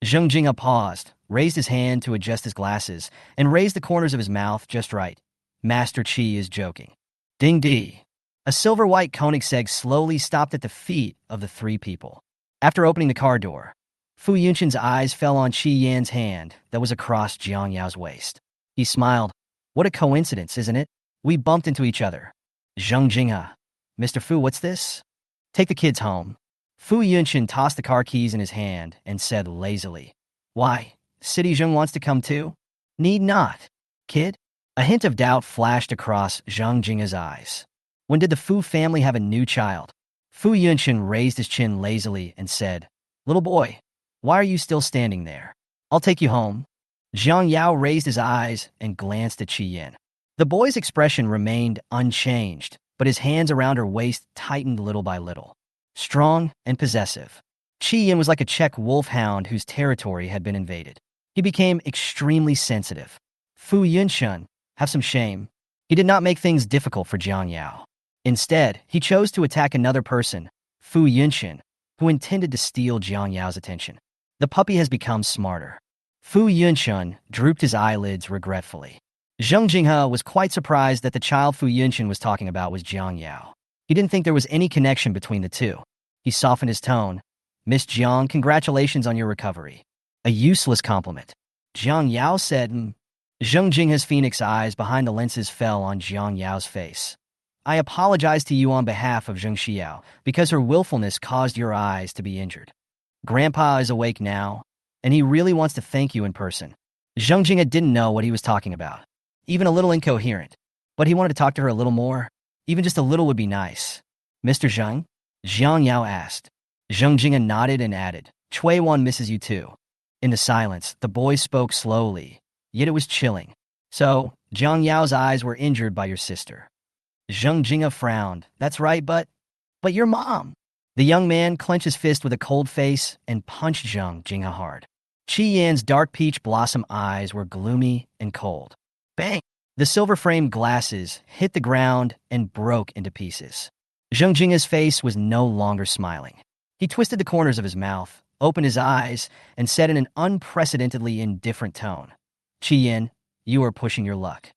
Zheng Jing'a paused, raised his hand to adjust his glasses, and raised the corners of his mouth just right. Master Qi is joking. Ding dee. A silver-white Koenigsegg slowly stopped at the feet of the three people. After opening the car door, Fu Yunshan's eyes fell on Qi Yan's hand that was across Jiang Yao's waist. He smiled. What a coincidence, isn't it? We bumped into each other. Zheng Jing'a. Mr. Fu, what's this? Take the kids home. Fu Yunshan tossed the car keys in his hand and said lazily, Why, City Zheng wants to come too? Need not. Kid? A hint of doubt flashed across Zheng Jing'a's eyes. When did the Fu family have a new child? Fu Yunshan raised his chin lazily and said, Little boy, why are you still standing there? I'll take you home. Jiang Yao raised his eyes and glanced at Qi Yin. The boy's expression remained unchanged, but his hands around her waist tightened little by little. Strong and possessive. Qi Yin was like a Czech wolfhound whose territory had been invaded. He became extremely sensitive. Fu Yunshan, have some shame. He did not make things difficult for Jiang Yao. Instead, he chose to attack another person, Fu Yunshan, who intended to steal Jiang Yao's attention. The puppy has become smarter. Fu Yunchun drooped his eyelids regretfully. Zheng Jinghe was quite surprised that the child Fu Yunchun was talking about was Jiang Yao. He didn't think there was any connection between the two. He softened his tone. Miss Jiang, congratulations on your recovery. A useless compliment. Jiang Yao said, Zheng Jinghe's phoenix eyes behind the lenses fell on Jiang Yao's face. I apologize to you on behalf of Zheng Xiao because her willfulness caused your eyes to be injured. Grandpa is awake now, and he really wants to thank you in person. Zheng Jinghe didn't know what he was talking about, even a little incoherent, but he wanted to talk to her a little more. Even just a little would be nice. Mr. Zheng? Jiang Yao asked. Zheng Jinghe nodded and added, Cui Wan misses you too. In the silence, the boy spoke slowly, yet it was chilling. So, Jiang Yao's eyes were injured by your sister. Zheng Jinghe frowned. That's right, but your mom. The young man clenched his fist with a cold face and punched Zheng Jinghe hard. Qi Yan's dark peach blossom eyes were gloomy and cold. Bang! The silver-framed glasses hit the ground and broke into pieces. Zheng Jinghe's face was no longer smiling. He twisted the corners of his mouth, opened his eyes, and said in an unprecedentedly indifferent tone, Qi Yan, you are pushing your luck.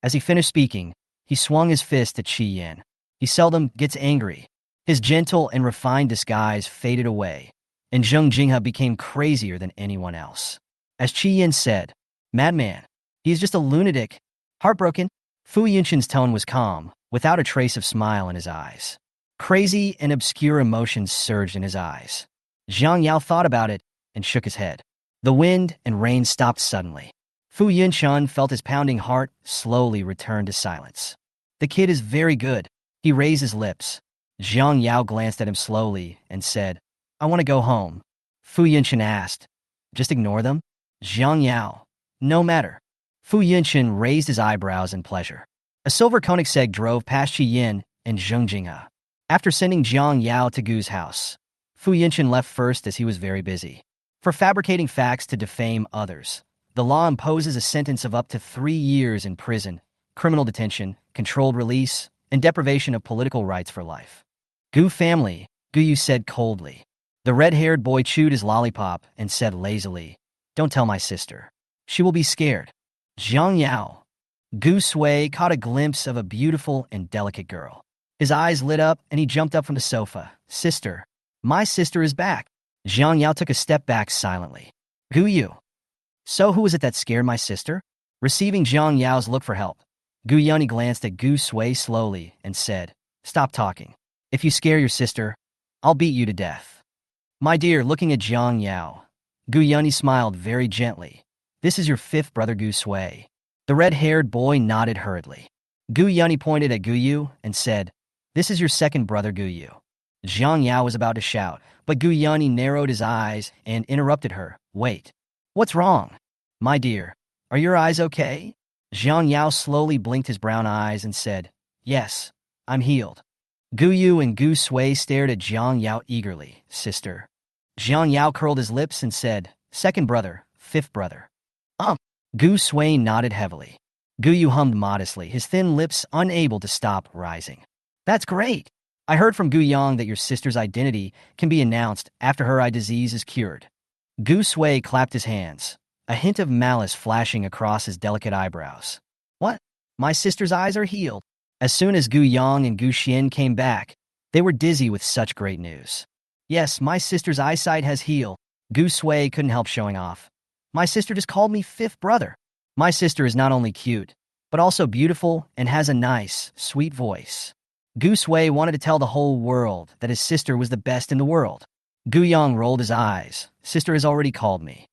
As he finished speaking, he swung his fist at Qi Yan. He seldom gets angry. His gentle and refined disguise faded away, and Zheng Jinghe became crazier than anyone else. As Qi Yan said, Madman, he is just a lunatic. Heartbroken, Fu Yunchun's tone was calm, without a trace of smile in his eyes. Crazy and obscure emotions surged in his eyes. Jiang Yao thought about it and shook his head. The wind and rain stopped suddenly. Fu Yunchun felt his pounding heart slowly return to silence. The kid is very good. He raised his lips. Jiang Yao glanced at him slowly and said, I want to go home. Fu Yunchun asked, Just ignore them? Jiang Yao, no matter. Fu Yunchun raised his eyebrows in pleasure. A silver Koenigsegg drove past Qi Yan and Zheng Jinghe. After sending Jiang Yao to Goos' house, Fu Yunchun left first as he was very busy. For fabricating facts to defame others, the law imposes a sentence of up to 3 years in prison, criminal detention, controlled release, and deprivation of political rights for life. Gu family, Guyu said coldly. The red-haired boy chewed his lollipop and said lazily, Don't tell my sister. She will be scared. Jiang Yao. Gu Sui caught a glimpse of a beautiful and delicate girl. His eyes lit up and he jumped up from the sofa. Sister. My sister is back. Jiang Yao took a step back silently. Gu Yu. So who was it that scared my sister? Receiving Jiang Yao's look for help, Gu Yunyi glanced at Gu Sui slowly and said, Stop talking. If you scare your sister, I'll beat you to death. My dear, looking at Jiang Yao, Gu Yunyi smiled very gently. This is your 5th brother Gu Sui. The red-haired boy nodded hurriedly. Gu Yunyi pointed at Gu Yu and said, This is your 2nd brother Gu Yu. Jiang Yao was about to shout, but Gu Yunyi narrowed his eyes and interrupted her. Wait. What's wrong? My dear, are your eyes okay? Jiang Yao slowly blinked his brown eyes and said, Yes, I'm healed. Gu Yu and Gu Sui stared at Jiang Yao eagerly. Sister. Jiang Yao curled his lips and said, 2nd brother, 5th brother. Gu Sui nodded heavily. Gu Yu hummed modestly, his thin lips unable to stop rising. That's great. I heard from Gu Yang that your sister's identity can be announced after her eye disease is cured. Gu Sui clapped his hands, a hint of malice flashing across his delicate eyebrows. What? My sister's eyes are healed. As soon as Gu Yang and Gu Xian came back, they were dizzy with such great news. Yes, my sister's eyesight has healed. Gu Sui couldn't help showing off. My sister just called me 5th brother. My sister is not only cute, but also beautiful and has a nice, sweet voice. Gu Sui wanted to tell the whole world that his sister was the best in the world. Gu Yang rolled his eyes. Sister has already called me.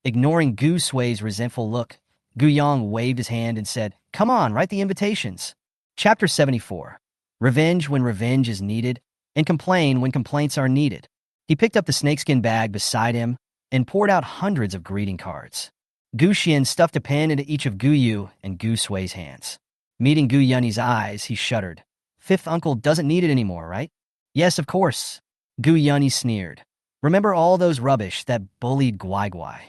Ignoring Gu Sui's resentful look, Gu Yang waved his hand and said, Come on, write the invitations. Chapter 74. Revenge when revenge is needed, and complain when complaints are needed. He picked up the snakeskin bag beside him and poured out hundreds of greeting cards. Gu Xian stuffed a pen into each of Gu Yu and Gu Sui's hands. Meeting Gu Yunyi's eyes, he shuddered. 5th uncle doesn't need it anymore, right? Yes, of course. Gu Yunyi sneered. Remember all those rubbish that bullied Guai Guai.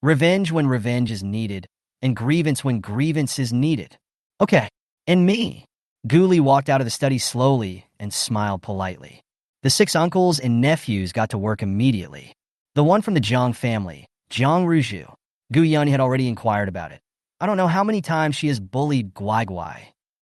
Revenge when revenge is needed, and grievance when grievance is needed. Okay, and me. Gu Li walked out of the study slowly and smiled politely. The 6 uncles and nephews got to work immediately. The one from the Jung family, Jiang Ruju. Gu Yun had already inquired about it. I don't know how many times she has bullied Guai Guai.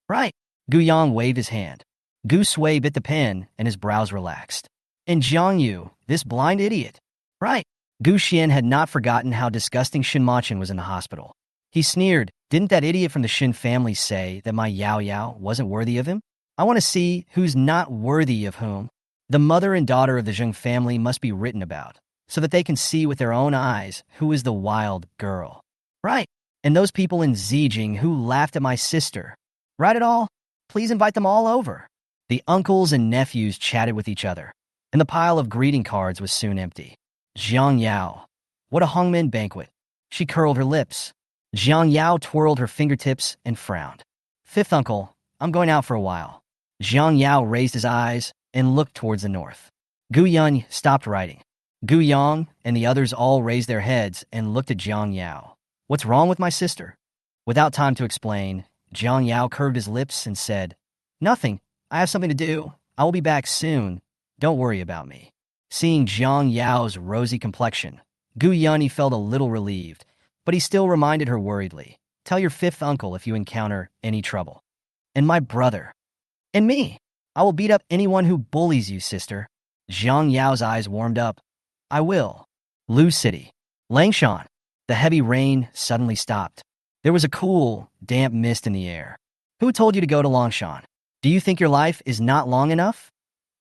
Right. Gu Yang waved his hand. Gu Sui bit the pen, and his brows relaxed. And Jiang Yu, this blind idiot. Right. Gu Xian had not forgotten how disgusting Shin Machin was in the hospital. He sneered, didn't that idiot from the Shin family say that my Yao Yao wasn't worthy of him? I want to see who's not worthy of whom. The mother and daughter of the Jung family must be written about, so that they can see with their own eyes who is the wild girl. Right. And those people in Zijing who laughed at my sister. Right at all? Please invite them all over. The uncles and nephews chatted with each other, and the pile of greeting cards was soon empty. Jiang Yao. What a Hongmen banquet. She curled her lips. Jiang Yao twirled her fingertips and frowned. 5th uncle, I'm going out for a while. Jiang Yao raised his eyes and looked towards the north. Gu Yun stopped writing. Gu Yang and the others all raised their heads and looked at Jiang Yao. What's wrong with my sister? Without time to explain, Jiang Yao curved his lips and said, Nothing. I have something to do. I will be back soon. Don't worry about me. Seeing Jiang Yao's rosy complexion, Gu Yun felt a little relieved, but he still reminded her worriedly, Tell your 5th uncle if you encounter any trouble. And my brother. And me. I will beat up anyone who bullies you, sister. Jiang Yao's eyes warmed up. I will. Lu City. Langshan. The heavy rain suddenly stopped. There was a cool, damp mist in the air. Who told you to go to Langshan? Do you think your life is not long enough?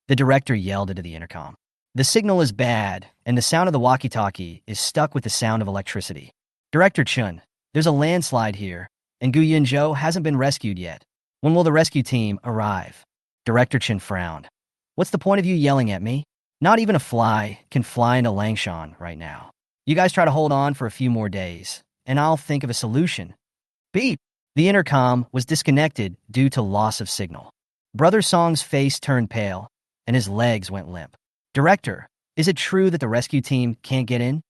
The director yelled into the intercom. The signal is bad, and the sound of the walkie-talkie is stuck with the sound of electricity. Director Chun, there's a landslide here, and Gu Yunzhou hasn't been rescued yet. When will the rescue team arrive? Director Chun frowned. What's the point of you yelling at me? Not even a fly can fly into Langshan right now. You guys try to hold on for a few more days, and I'll think of a solution. Beep! The intercom was disconnected due to loss of signal. Brother Song's face turned pale, and his legs went limp. Director, is it true that the rescue team can't get in?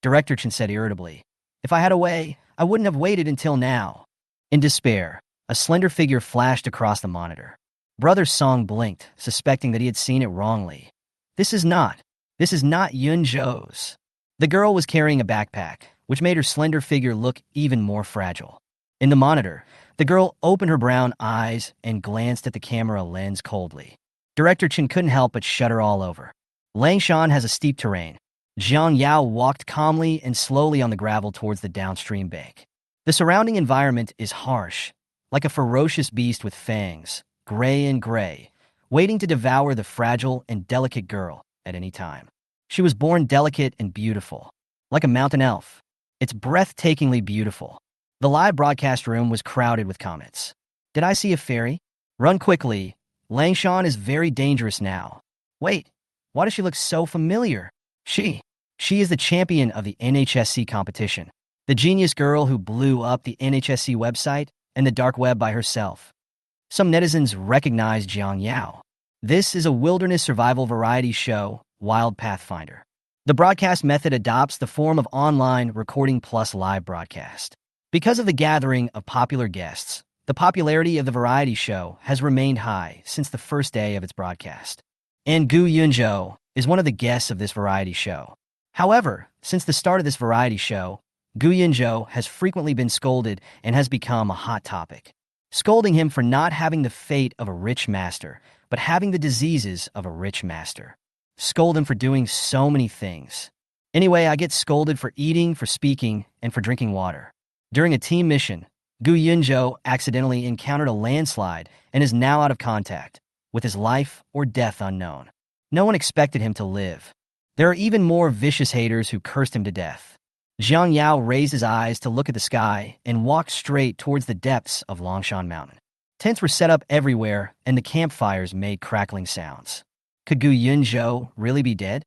Director Chen said irritably. If I had a way, I wouldn't have waited until now. In despair, a slender figure flashed across the monitor. Brother Song blinked, suspecting that he had seen it wrongly. This is not Yunzhou's. The girl was carrying a backpack, which made her slender figure look even more fragile. In the monitor, the girl opened her brown eyes and glanced at the camera lens coldly. Director Chen couldn't help but shudder all over. Langshan has a steep terrain. Jiang Yao walked calmly and slowly on the gravel towards the downstream bank. The surrounding environment is harsh, like a ferocious beast with fangs, gray and gray, waiting to devour the fragile and delicate girl at any time. She was born delicate and beautiful, like a mountain elf. It's breathtakingly beautiful. The live broadcast room was crowded with comments. Did I see a fairy? Run quickly. Langshan is very dangerous now. Wait, why does she look so familiar? She is the champion of the NHSC competition. The genius girl who blew up the NHSC website and the dark web by herself. Some netizens recognized Jiang Yao. This is a wilderness survival variety show, Wild Pathfinder. The broadcast method adopts the form of online recording plus live broadcast. Because of the gathering of popular guests, the popularity of the variety show has remained high since the first day of its broadcast. And Gu Yunzhou is one of the guests of this variety show. However, since the start of this variety show, Gu Yunzhou has frequently been scolded and has become a hot topic. Scolding him for not having the fate of a rich master, but having the diseases of a rich master. Scold him for doing so many things. Anyway, I get scolded for eating, for speaking, and for drinking water. During a team mission, Gu Yunzhou accidentally encountered a landslide and is now out of contact, with his life or death unknown. No one expected him to live. There are even more vicious haters who cursed him to death. Jiang Yao raised his eyes to look at the sky and walked straight towards the depths of Langshan Mountain. Tents were set up everywhere, and the campfires made crackling sounds. Could Gu Yunzhou really be dead?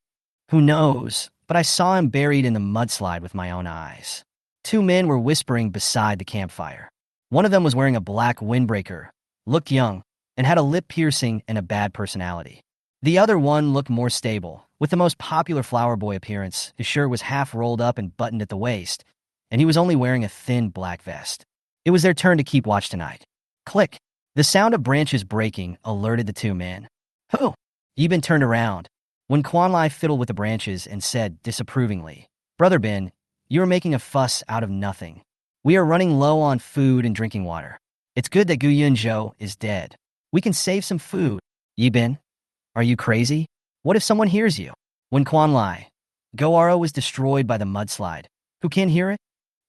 Who knows, but I saw him buried in the mudslide with my own eyes. 2 men were whispering beside the campfire. One of them was wearing a black windbreaker, looked young, and had a lip piercing and a bad personality. The other one looked more stable, with the most popular flower boy appearance. His shirt was half rolled up and buttoned at the waist, and he was only wearing a thin black vest. It was their turn to keep watch tonight. Click. The sound of branches breaking alerted the 2 men. Who? Yi turned around when Quan Lai fiddled with the branches and said disapprovingly, "Brother Bin, you are making a fuss out of nothing. We are running low on food and drinking water. It's good that Gu Yunzhou is dead. We can save some food." Yi Bin, are you crazy? What if someone hears you? When Quan Lai, Goaro was destroyed by the mudslide. Who can't hear it?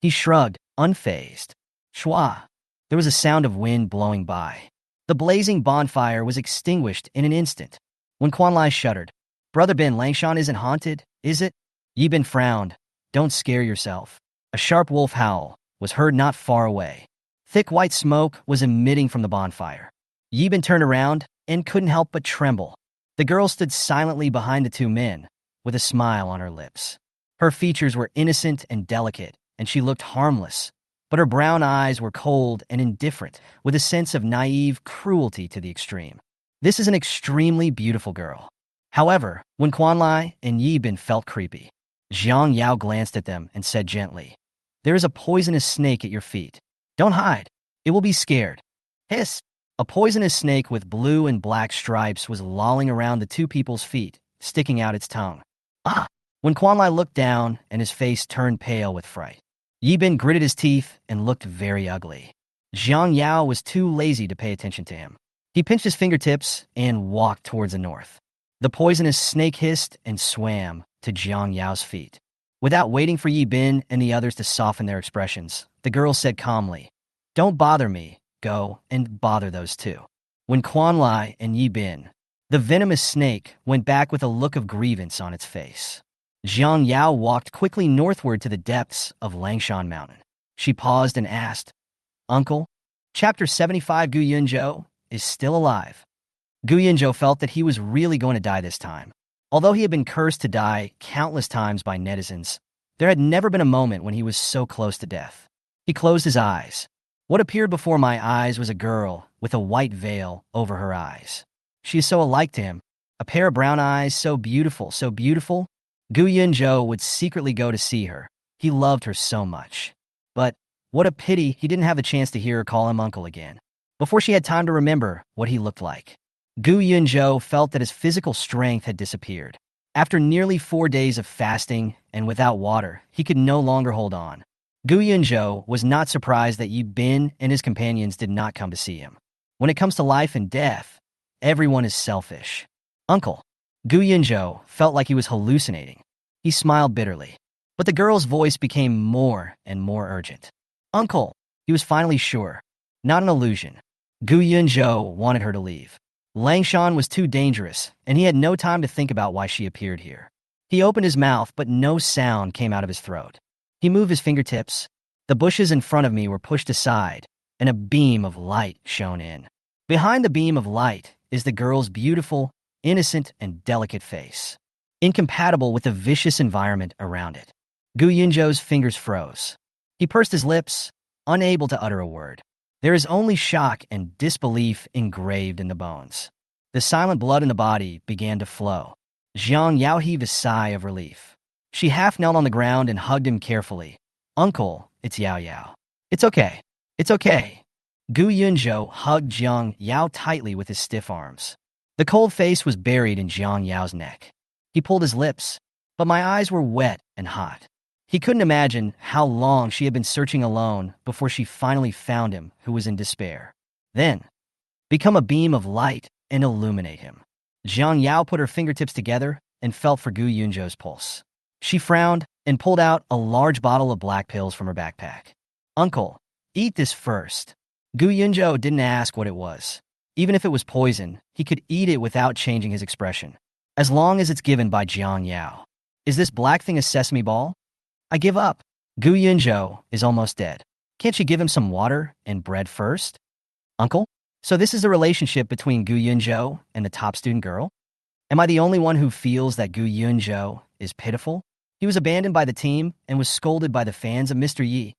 He shrugged, unfazed. Shwa. There was a sound of wind blowing by. The blazing bonfire was extinguished in an instant. When Quan Lai shuddered, "Brother Bin, Langshan isn't haunted, is it?" Yi Bin frowned. "Don't scare yourself." A sharp wolf howl was heard not far away. Thick white smoke was emitting from the bonfire. Yi Bin turned around and couldn't help but tremble. The girl stood silently behind the two men, with a smile on her lips. Her features were innocent and delicate, and she looked harmless, but her brown eyes were cold and indifferent, with a sense of naive cruelty to the extreme. This is an extremely beautiful girl. However, when Quan Lai and Yi Bin felt creepy, Jiang Yao glanced at them and said gently, "There is a poisonous snake at your feet. Don't hide. It will be scared." Hiss! A poisonous snake with blue and black stripes was lolling around the two people's feet, sticking out its tongue. Ah! When Quan Lai looked down and his face turned pale with fright, Yi Bin gritted his teeth and looked very ugly. Jiang Yao was too lazy to pay attention to him. He pinched his fingertips and walked towards the north. The poisonous snake hissed and swam to Jiang Yao's feet. Without waiting for Yi Bin and the others to soften their expressions, the girl said calmly, "Don't bother me. Go and bother those two." When Quan Lai and Yi Bin, the venomous snake went back with a look of grievance on its face. Jiang Yao walked quickly northward to the depths of Langshan Mountain. She paused and asked, "Uncle?" Chapter 75. Gu Yunzhou is still alive. Gu Yunzhou felt that he was really going to die this time. Although he had been cursed to die countless times by netizens, there had never been a moment when he was so close to death. He closed his eyes. What appeared before my eyes was a girl with a white veil over her eyes. She is so alike to him. A pair of brown eyes, so beautiful, so beautiful. Gu Yunzhou would secretly go to see her. He loved her so much. But what a pity he didn't have the chance to hear her call him uncle again, before she had time to remember what he looked like. Gu Yunzhou felt that his physical strength had disappeared. After nearly 4 days of fasting and without water, he could no longer hold on. Gu Yunzhou was not surprised that Yi Bin and his companions did not come to see him. When it comes to life and death, everyone is selfish. "Uncle." Gu Yunzhou felt like he was hallucinating. He smiled bitterly. But the girl's voice became more and more urgent. "Uncle." He was finally sure. Not an illusion. Gu Yunzhou wanted her to leave. Langshan was too dangerous, and he had no time to think about why she appeared here. He opened his mouth, but no sound came out of his throat. He moved his fingertips. The bushes in front of me were pushed aside, and a beam of light shone in. Behind the beam of light is the girl's beautiful, innocent, and delicate face, incompatible with the vicious environment around it. Gu Yunzhou's fingers froze. He pursed his lips, unable to utter a word. There is only shock and disbelief engraved in the bones. The silent blood in the body began to flow. Jiang Yao heaved a sigh of relief. She half knelt on the ground and hugged him carefully. "Uncle, it's Yao Yao. It's okay. It's okay." Gu Yunzhou hugged Jiang Yao tightly with his stiff arms. The cold face was buried in Jiang Yao's neck. He pulled his lips, but my eyes were wet and hot. He couldn't imagine how long she had been searching alone before she finally found him, who was in despair. Then, become a beam of light and illuminate him. Jiang Yao put her fingertips together and felt for Gu Yunzhou's pulse. She frowned and pulled out a large bottle of black pills from her backpack. "Uncle, eat this first." Gu Yunzhou didn't ask what it was. Even if it was poison, he could eat it without changing his expression, as long as it's given by Jiang Yao. "Is this black thing a sesame ball?" "I give up. Gu Yunzhou is almost dead. Can't you give him some water and bread first?" "Uncle? So this is the relationship between Gu Yunzhou and the top student girl? Am I the only one who feels that Gu Yunzhou is pitiful? He was abandoned by the team and was scolded by the fans of Mr. Yi."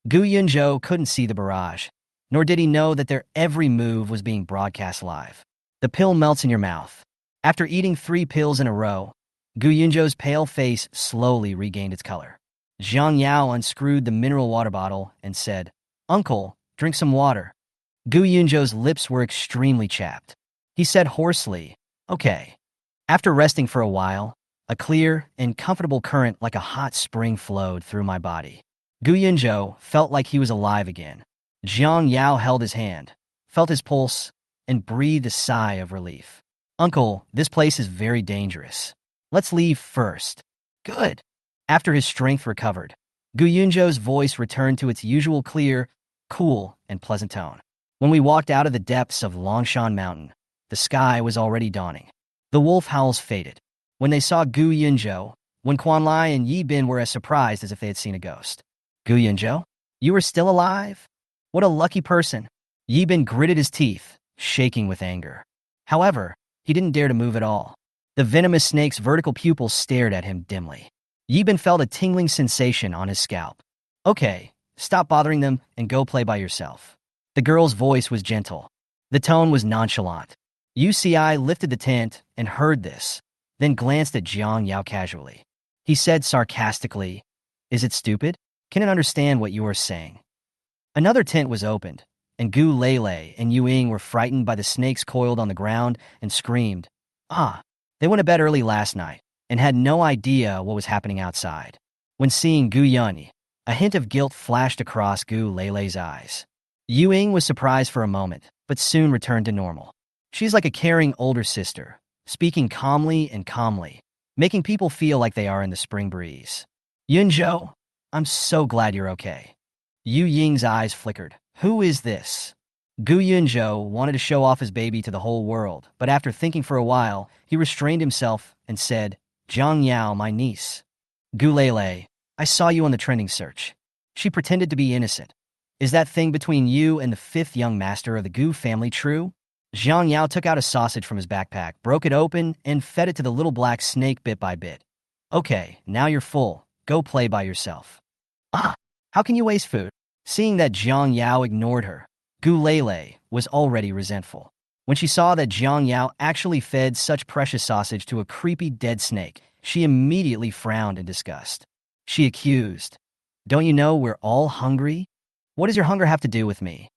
Gu Yunzhou couldn't see the barrage, nor did he know that their every move was being broadcast live. The pill melts in your mouth. After eating 3 pills in a row, Gu Yunzhou's pale face slowly regained its color. Jiang Yao unscrewed the mineral water bottle and said, "Uncle, drink some water." Gu Yunzhou's lips were extremely chapped. He said hoarsely, "Okay." After resting for a while, a clear and comfortable current like a hot spring flowed through my body. Gu Yunzhou felt like he was alive again. Jiang Yao held his hand, felt his pulse, and breathed a sigh of relief. Uncle, this place is very dangerous. Let's leave first. Good. After his strength recovered, Gu Yunzhou's voice returned to its usual clear, cool, and pleasant tone. When we walked out of the depths of Longshan Mountain, the sky was already dawning. The wolf howls faded. When they saw Gu Yunzhou, when Quan Lai and Yi Bin were as surprised as if they had seen a ghost. Gu Yunzhou? You are still alive? What a lucky person. Yi Bin gritted his teeth, shaking with anger. However, he didn't dare to move at all. The venomous snake's vertical pupils stared at him dimly. Yi Bin felt a tingling sensation on his scalp. Okay, stop bothering them and go play by yourself. The girl's voice was gentle. The tone was nonchalant. UCI lifted the tent and heard this, then glanced at Jiang Yao casually. He said sarcastically, "Is it stupid? Can it understand what you are saying?" Another tent was opened, and Gu Lele and Yu Ying were frightened by the snakes coiled on the ground and screamed. They went to bed early last night and had no idea what was happening outside. When seeing Gu Yun, a hint of guilt flashed across Gu Lele's eyes. Yu Ying was surprised for a moment, but soon returned to normal. She's like a caring older sister, speaking calmly and calmly, making people feel like they are in the spring breeze. Yunzhou, I'm so glad you're okay. Yu Ying's eyes flickered. Who is this? Gu Yunzhou wanted to show off his baby to the whole world, but after thinking for a while, he restrained himself and said, Jiang Yao, my niece. Gu Lele, I saw you on the trending search. She pretended to be innocent. Is that thing between you and the fifth young master of the Gu family true? Jiang Yao took out a sausage from his backpack, broke it open, and fed it to the little black snake bit by bit. Okay, now you're full. Go play by yourself. How can you waste food? Seeing that Jiang Yao ignored her, Gu Lele was already resentful. When she saw that Jiang Yao actually fed such precious sausage to a creepy dead snake, she immediately frowned in disgust. She accused, Don't you know we're all hungry? What does your hunger have to do with me?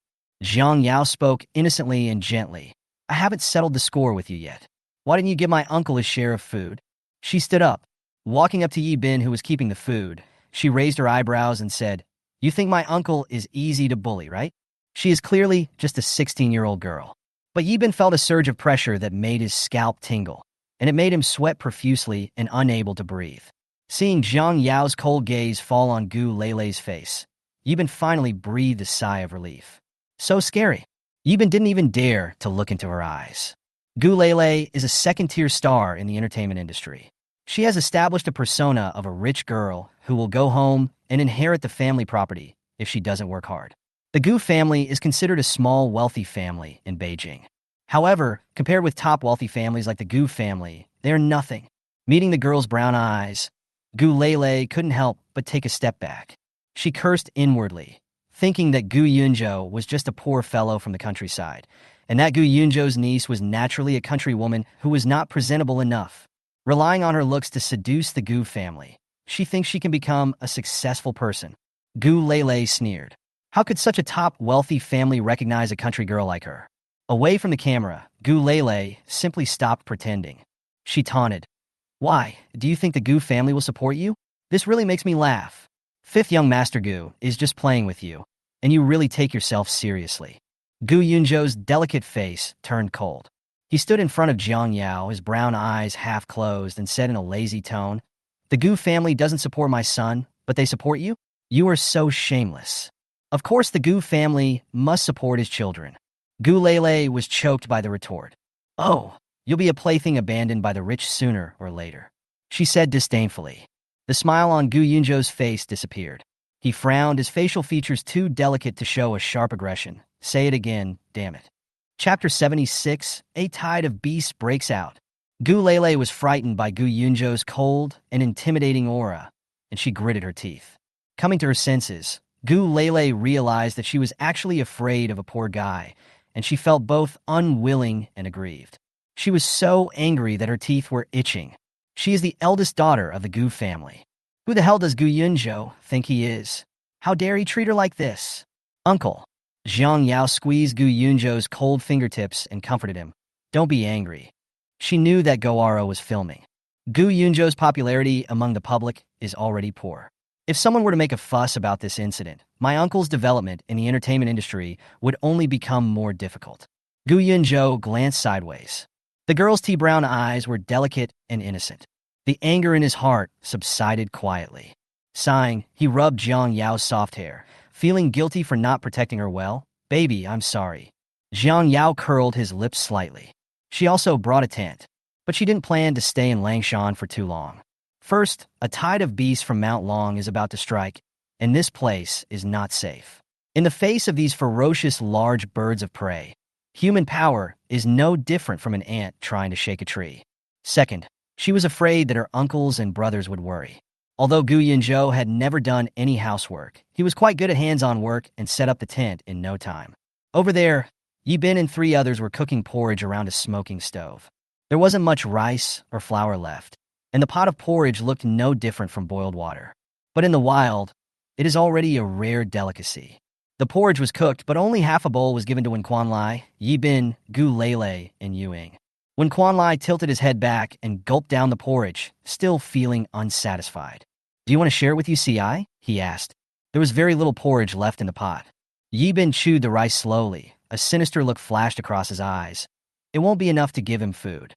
Jiang Yao spoke innocently and gently. I haven't settled the score with you yet. Why didn't you give my uncle his share of food? She stood up. Walking up to Yi Bin, who was keeping the food, she raised her eyebrows and said, You think my uncle is easy to bully, right? She is clearly just a 16-year-old girl. But Yi Bin felt a surge of pressure that made his scalp tingle, and it made him sweat profusely and unable to breathe. Seeing Jiang Yao's cold gaze fall on Gu Lele's face, Yi Bin finally breathed a sigh of relief. So scary. Yi Bin didn't even dare to look into her eyes. Gu Lele is a second-tier star in the entertainment industry. She has established a persona of a rich girl who will go home and inherit the family property if she doesn't work hard. The Gu family is considered a small, wealthy family in Beijing. However, compared with top wealthy families like the Gu family, they are nothing. Meeting the girl's brown eyes, Gu Lele couldn't help but take a step back. She cursed inwardly, thinking that Gu Yunzhou was just a poor fellow from the countryside, and that Gu Yunzhou's niece was naturally a country woman who was not presentable enough. Relying on her looks to seduce the Gu family, she thinks she can become a successful person. Gu Lele sneered. How could such a top, wealthy family recognize a country girl like her? Away from the camera, Gu Lele simply stopped pretending. She taunted. Why, do you think the Gu family will support you? This really makes me laugh. Fifth young Master Gu is just playing with you, and you really take yourself seriously. Gu Yunzhou's delicate face turned cold. He stood in front of Jiang Yao, his brown eyes half closed, and said in a lazy tone, The Gu family doesn't support my son, but they support you? You are so shameless. Of course the Gu family must support his children. Gu Lele was choked by the retort. Oh, you'll be a plaything abandoned by the rich sooner or later, she said disdainfully. The smile on Gu Yunzhou's face disappeared. He frowned, his facial features too delicate to show a sharp aggression. Say it again, damn it. Chapter 76, A Tide of Beasts breaks out. Gu Lele was frightened by Gu Yunzhou's cold and intimidating aura, and she gritted her teeth. Coming to her senses, Gu Lele realized that she was actually afraid of a poor guy, and she felt both unwilling and aggrieved. She was so angry that her teeth were itching. She is the eldest daughter of the Gu family. Who the hell does Gu Yunzhou think he is? How dare he treat her like this? Uncle. Jiang Yao squeezed Gu Yunzhou's cold fingertips and comforted him. Don't be angry. She knew that Goaro was filming. Gu Yunzhou's popularity among the public is already poor. If someone were to make a fuss about this incident, my uncle's development in the entertainment industry would only become more difficult. Gu Yunzhou glanced sideways. The girl's tea-brown eyes were delicate and innocent. The anger in his heart subsided quietly. Sighing, he rubbed Jiang Yao's soft hair, feeling guilty for not protecting her well. Baby, I'm sorry. Jiang Yao curled his lips slightly. She also brought a tent, but she didn't plan to stay in Langshan for too long. First, a tide of beasts from Mount Long is about to strike, and this place is not safe. In the face of these ferocious large birds of prey, human power is no different from an ant trying to shake a tree. Second, she was afraid that her uncles and brothers would worry. Although Gu Yunzhou had never done any housework, he was quite good at hands-on work and set up the tent in no time. Over there, Yi Bin and 3 others were cooking porridge around a smoking stove. There wasn't much rice or flour left, and the pot of porridge looked no different from boiled water. But in the wild, it is already a rare delicacy. The porridge was cooked, but only half a bowl was given to Wen Quanlai, Yi Bin, Gu Lele, and Yuing. Wen Quanlai tilted his head back and gulped down the porridge, still feeling unsatisfied. Do you want to share it with UCI? He asked. There was very little porridge left in the pot. Yi Bin chewed the rice slowly. A sinister look flashed across his eyes. It won't be enough to give him food.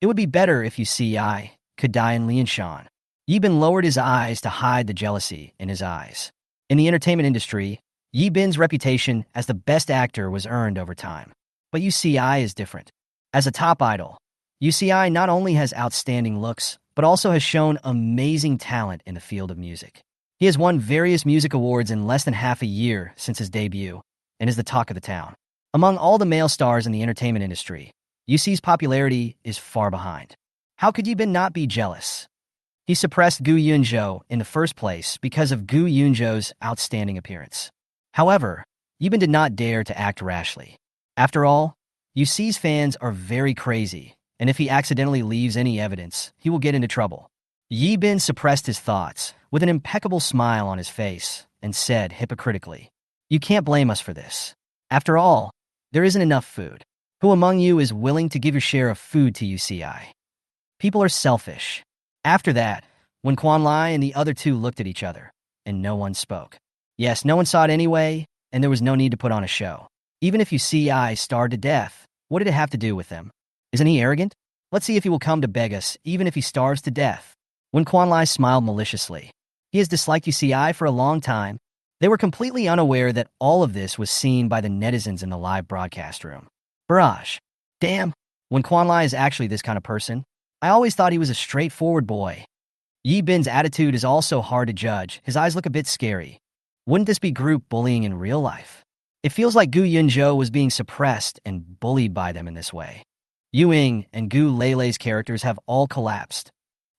It would be better if UCI could die in Lianshan. Yi Bin lowered his eyes to hide the jealousy in his eyes. In the entertainment industry, Yi Bin's reputation as the best actor was earned over time. But UCI is different. As a top idol, UCI not only has outstanding looks, but also has shown amazing talent in the field of music. He has won various music awards in less than half a year since his debut, and is the talk of the town. Among all the male stars in the entertainment industry, UC's popularity is far behind. How could Yi Bin not be jealous? He suppressed Gu Yunzhou in the first place because of Gu Yunzhou's outstanding appearance. However, Yi Bin did not dare to act rashly. After all, UC's fans are very crazy, and if he accidentally leaves any evidence, he will get into trouble. Yi Bin suppressed his thoughts with an impeccable smile on his face and said hypocritically, "You can't blame us for this. After all, there isn't enough food. Who among you is willing to give your share of food to UCI? People are selfish." After that, when Quanlai and the other 2 looked at each other, and no one spoke. Yes, no one saw it anyway, and there was no need to put on a show. Even if UCI starved to death, what did it have to do with them? Isn't he arrogant? Let's see if he will come to beg us, even if he starves to death. When Quanlai smiled maliciously. He has disliked UCI for a long time. They were completely unaware that all of this was seen by the netizens in the live broadcast room. Barrage. Damn, when Quanlai is actually this kind of person. I always thought he was a straightforward boy. Yi Bin's attitude is also hard to judge. His eyes look a bit scary. Wouldn't this be group bullying in real life? It feels like Gu Yunzhou was being suppressed and bullied by them in this way. Yuing and Gu Lele's characters have all collapsed.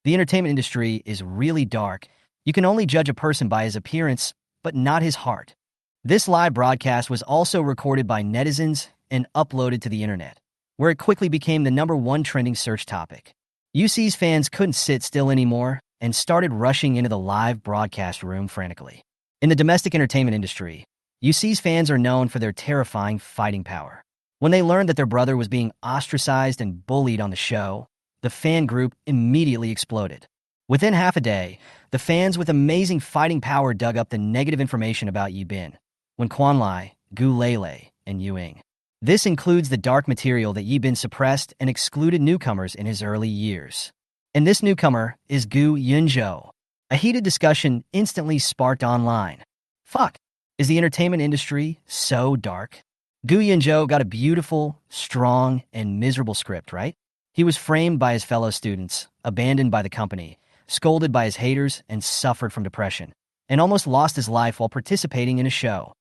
The entertainment industry is really dark. You can only judge a person by his appearance, but not his heart. This live broadcast was also recorded by netizens and uploaded to the internet, where it quickly became the #1 trending search topic. UC's fans couldn't sit still anymore and started rushing into the live broadcast room frantically. In the domestic entertainment industry, UC's fans are known for their terrifying fighting power. When they learned that their brother was being ostracized and bullied on the show, the fan group immediately exploded. Within half a day, the fans with amazing fighting power dug up the negative information about Yi Bin, Wen Quanlai, Gu Lele, and Yuing. This includes the dark material that Yi Bin suppressed and excluded newcomers in his early years. And this newcomer is Gu Yunzhou. A heated discussion instantly sparked online. Fuck, is the entertainment industry so dark? Gu Yunzhou got a beautiful, strong, and miserable script, right? He was framed by his fellow students, abandoned by the company, scolded by his haters, and suffered from depression, and almost lost his life while participating in a show.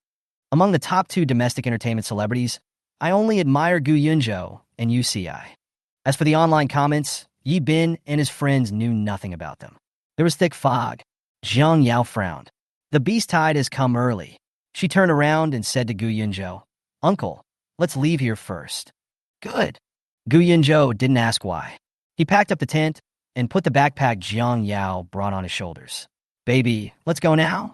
Among the top 2 domestic entertainment celebrities, I only admire Gu Yunzhou and UCI. As for the online comments, Yi Bin and his friends knew nothing about them. There was thick fog. Jiang Yao frowned. The beast tide has come early. She turned around and said to Gu Yunzhou, "Uncle, let's leave here first." Good. Gu Yunzhou didn't ask why. He packed up the tent and put the backpack Jiang Yao brought on his shoulders. "Baby, let's go now?"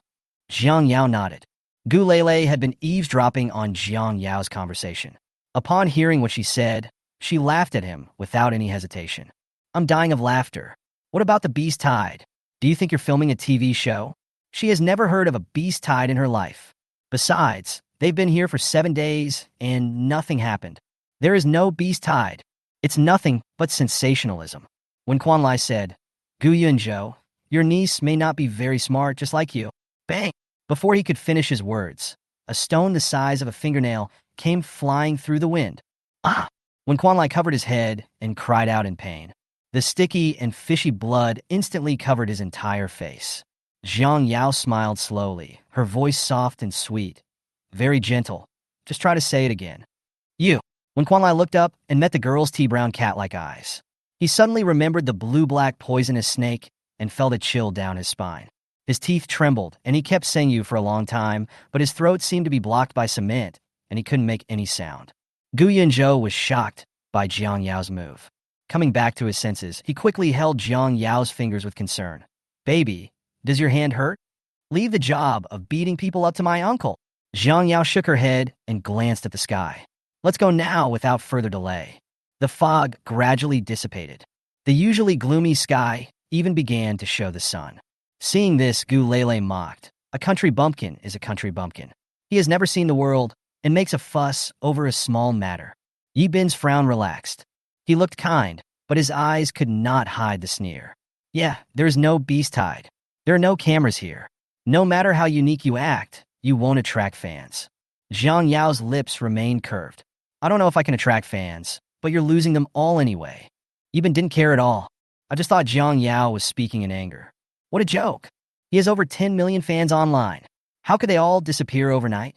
Jiang Yao nodded. Gu Lele had been eavesdropping on Jiang Yao's conversation. Upon hearing what she said, She laughed at him without any hesitation. I'm dying of laughter. What about the beast tide? Do you think you're filming a TV show? She has never heard of a beast tide in her life. Besides, they've been here for 7 days and nothing happened. There is no beast tide. It's nothing but sensationalism. When Quan Lai said, Gu Yunzhou, your niece may not be very smart just like you. Bang! Before he could finish his words, a stone the size of a fingernail came flying through the wind. Ah! When Quan Lai covered his head and cried out in pain, the sticky and fishy blood instantly covered his entire face. Jiang Yao smiled slowly, her voice soft and sweet. Very gentle. Just try to say it again. You. When Quan Lai looked up and met the girl's tea-brown cat-like eyes, he suddenly remembered the blue-black poisonous snake and felt a chill down his spine. His teeth trembled, and he kept saying you for a long time, but his throat seemed to be blocked by cement, and he couldn't make any sound. Gu Yunzhou was shocked by Jiang Yao's move. Coming back to his senses, he quickly held Jiang Yao's fingers with concern. Baby, does your hand hurt? Leave the job of beating people up to my uncle. Jiang Yao shook her head and glanced at the sky. Let's go now without further delay. The fog gradually dissipated. The usually gloomy sky even began to show the sun. Seeing this, Gu Lele mocked. A country bumpkin is a country bumpkin. He has never seen the world and makes a fuss over a small matter. Yi Bin's frown relaxed. He looked kind, but his eyes could not hide the sneer. Yeah, there's no beast tide. There are no cameras here. No matter how unique you act, you won't attract fans. Jiang Yao's lips remained curved. I don't know if I can attract fans, but you're losing them all anyway. Yi Bin didn't care at all. I just thought Jiang Yao was speaking in anger. What a joke. He has over 10 million fans online. How could they all disappear overnight?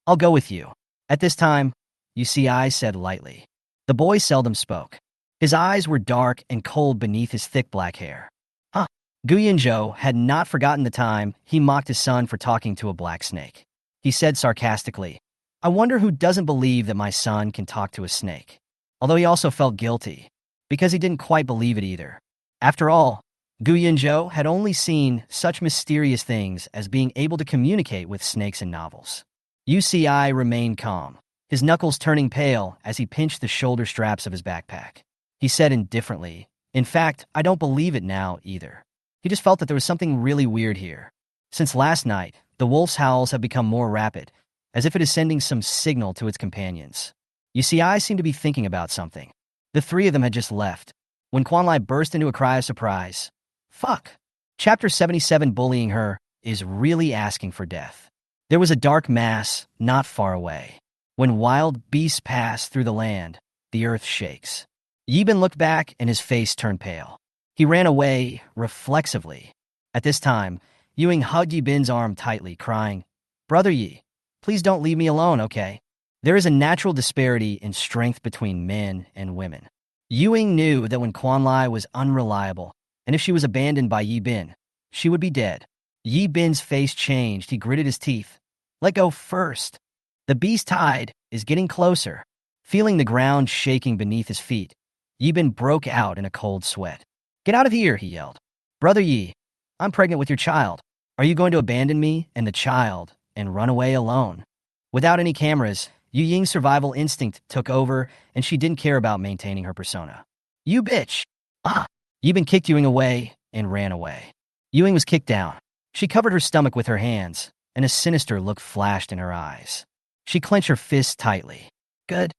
I'll go with you. At this time, I said lightly. The boy seldom spoke. His eyes were dark and cold beneath his thick black hair. Huh. Gu Yunzhou had not forgotten the time he mocked his son for talking to a black snake. He said sarcastically, I wonder who doesn't believe that my son can talk to a snake. Although he also felt guilty, because he didn't quite believe it either. After all, Gu Yunzhou had only seen such mysterious things as being able to communicate with snakes in novels. UCI remained calm, his knuckles turning pale as he pinched the shoulder straps of his backpack. He said indifferently, in fact, I don't believe it now either. He just felt that there was something really weird here. Since last night, the wolf's howls have become more rapid, as if it is sending some signal to its companions. UCI seemed to be thinking about something. The three of them had just left, when Quan Lai burst into a cry of surprise. Fuck. Chapter 77 Bullying her is really asking for death. There was a dark mass not far away. When wild beasts pass through the land, the earth shakes. Yi Bin looked back and his face turned pale. He ran away reflexively. At this time, Ewing hugged Yi Bin's arm tightly, crying, Brother Yi, please don't leave me alone, okay? There is a natural disparity in strength between men and women. Ewing knew that when Quan Lai was unreliable, and if she was abandoned by Yi Bin, she would be dead. Yi Bin's face changed. He gritted his teeth. Let go first. The beast tide is getting closer. Feeling the ground shaking beneath his feet, Yi Bin broke out in a cold sweat. Get out of here, he yelled. Brother Yi, I'm pregnant with your child. Are you going to abandon me and the child and run away alone? Without any cameras, Yu Ying's survival instinct took over, and she didn't care about maintaining her persona. You bitch! Ah! Yi Bin kicked Ewing away and ran away. Ewing was kicked down. She covered her stomach with her hands, and a sinister look flashed in her eyes. She clenched her fists tightly. Good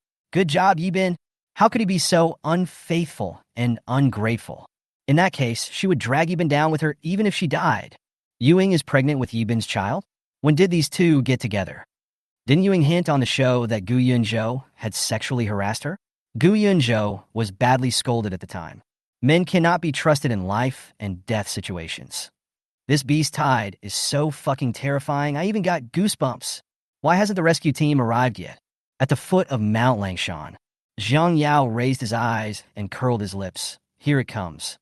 job, Yi Bin. How could he be so unfaithful and ungrateful? In that case, she would drag Yi Bin down with her even if she died. Ewing is pregnant with Yi Bin's child? When did these two get together? Didn't Ewing hint on the show that Gu Yunzhou had sexually harassed her? Gu Yunzhou was badly scolded at the time. Men cannot be trusted in life and death situations. This beast tide is so fucking terrifying, I even got goosebumps. Why hasn't the rescue team arrived yet? At the foot of Mount Langshan, Jiang Yao raised his eyes and curled his lips. Here it comes.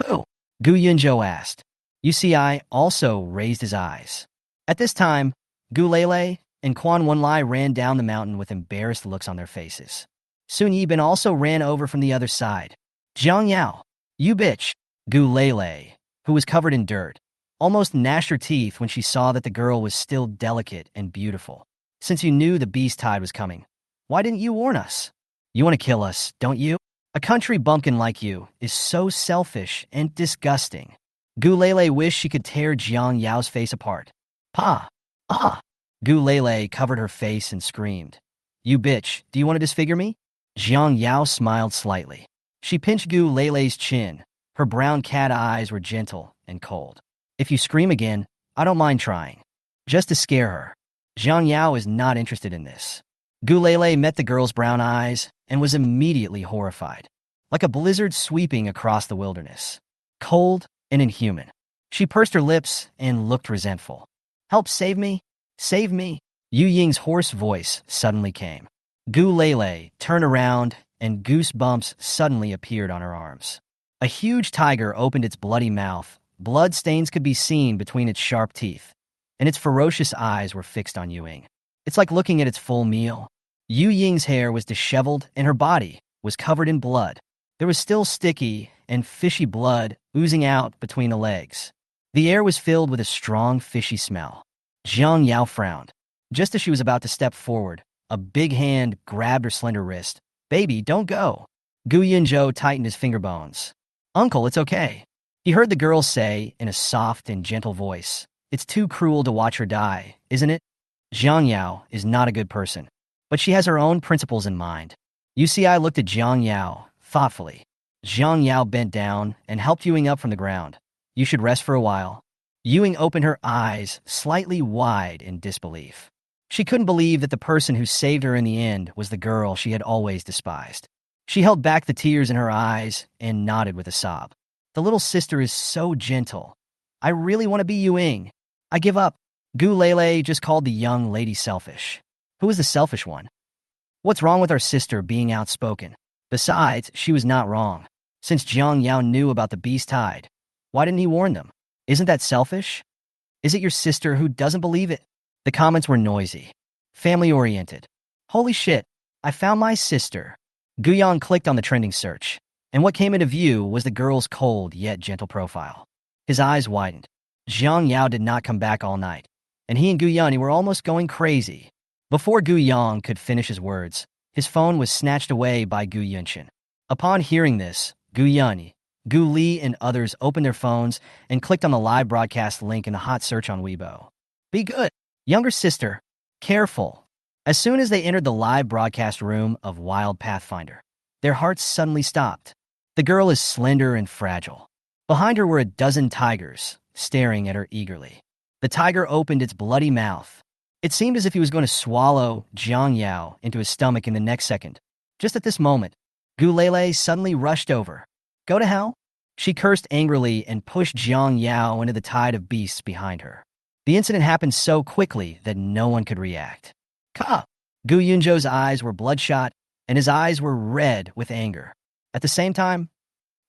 Who? Gu Yunzhou asked. UCI also raised his eyes. At this time, Gu Lele and Quan Wenlai ran down the mountain with embarrassed looks on their faces. Sun Yi Bin also ran over from the other side. Jiang Yao, you bitch. Gu Lele, who was covered in dirt, almost gnashed her teeth when she saw that the girl was still delicate and beautiful. Since you knew the beast tide was coming, why didn't you warn us? You want to kill us, don't you? A country bumpkin like you is so selfish and disgusting. Gu Lele wished she could tear Jiang Yao's face apart. Pa! Ah! Gu Lele covered her face and screamed. You bitch, do you want to disfigure me? Jiang Yao smiled slightly. She pinched Gu Lele's chin. Her brown cat eyes were gentle and cold. If you scream again, I don't mind trying. Just to scare her. Jiang Yao is not interested in this. Gu Lele met the girl's brown eyes and was immediately horrified. Like a blizzard sweeping across the wilderness. Cold and inhuman. She pursed her lips and looked resentful. Help save me? Save me? Yu Ying's hoarse voice suddenly came. Gu Lele turned around and goosebumps suddenly appeared on her arms. A huge tiger opened its bloody mouth. Blood stains could be seen between its sharp teeth, and its ferocious eyes were fixed on Yu Ying. It's like looking at its full meal. Yu Ying's hair was disheveled and her body was covered in blood. There was still sticky and fishy blood oozing out between the legs. The air was filled with a strong fishy smell. Jiang Yao frowned. Just as she was about to step forward, a big hand grabbed her slender wrist. Baby, don't go. Gu Yunzhou tightened his finger bones. Uncle, it's okay. He heard the girl say in a soft and gentle voice. It's too cruel to watch her die, isn't it? Jiang Yao is not a good person, but she has her own principles in mind. UCI looked at Jiang Yao thoughtfully. Jiang Yao bent down and helped Yu Ying up from the ground. You should rest for a while. Yu Ying opened her eyes slightly wide in disbelief. She couldn't believe that the person who saved her in the end was the girl she had always despised. She held back the tears in her eyes and nodded with a sob. The little sister is so gentle. I really want to be Yu Ying. I give up. Gu Lele just called the young lady selfish. Who is the selfish one? What's wrong with our sister being outspoken? Besides, she was not wrong. Since Jiang Yao knew about the beast tide, why didn't he warn them? Isn't that selfish? Is it your sister who doesn't believe it? The comments were noisy, family-oriented. Holy shit, I found my sister. Guyan clicked on the trending search, and what came into view was the girl's cold yet gentle profile. His eyes widened. Jiang Yao did not come back all night, and he and Gu Yunyi were almost going crazy. Before Gu Yang could finish his words, his phone was snatched away by Gu Yunshin. Upon hearing this, Gu Yunyi, Gu Li, and others opened their phones and clicked on the live broadcast link in the hot search on Weibo. Be good. Younger sister. Careful. As soon as they entered the live broadcast room of Wild Pathfinder, their hearts suddenly stopped. The girl is slender and fragile. Behind her were a dozen tigers, staring at her eagerly. The tiger opened its bloody mouth. It seemed as if he was going to swallow Jiang Yao into his stomach in the next second. Just at this moment, Gu Lele suddenly rushed over. Go to hell? She cursed angrily and pushed Jiang Yao into the tide of beasts behind her. The incident happened so quickly that no one could react. Ka! Gu Yunzhou's eyes were bloodshot, and his eyes were red with anger. At the same time,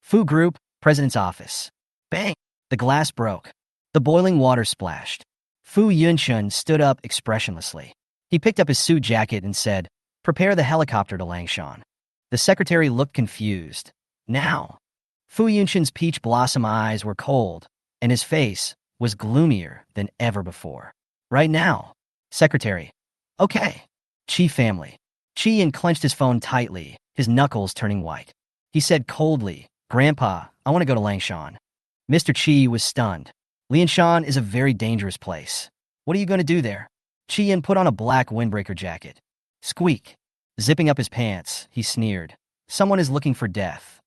Fu Group, President's office. Bang! The glass broke. The boiling water splashed. Fu Yunshun stood up expressionlessly. He picked up his suit jacket and said, Prepare the helicopter to Langshan. The secretary looked confused. Now. Fu Yunshun's peach blossom eyes were cold, and his face was gloomier than ever before. Right now. Secretary. Okay. Qi family. Qi unclenched his phone tightly, his knuckles turning white. He said coldly, Grandpa, I want to go to Langshan. Mr. Qi was stunned. Lianshan is a very dangerous place. What are you going to do there? Qian put on a black windbreaker jacket. Squeak. Zipping up his pants, he sneered. Someone is looking for death.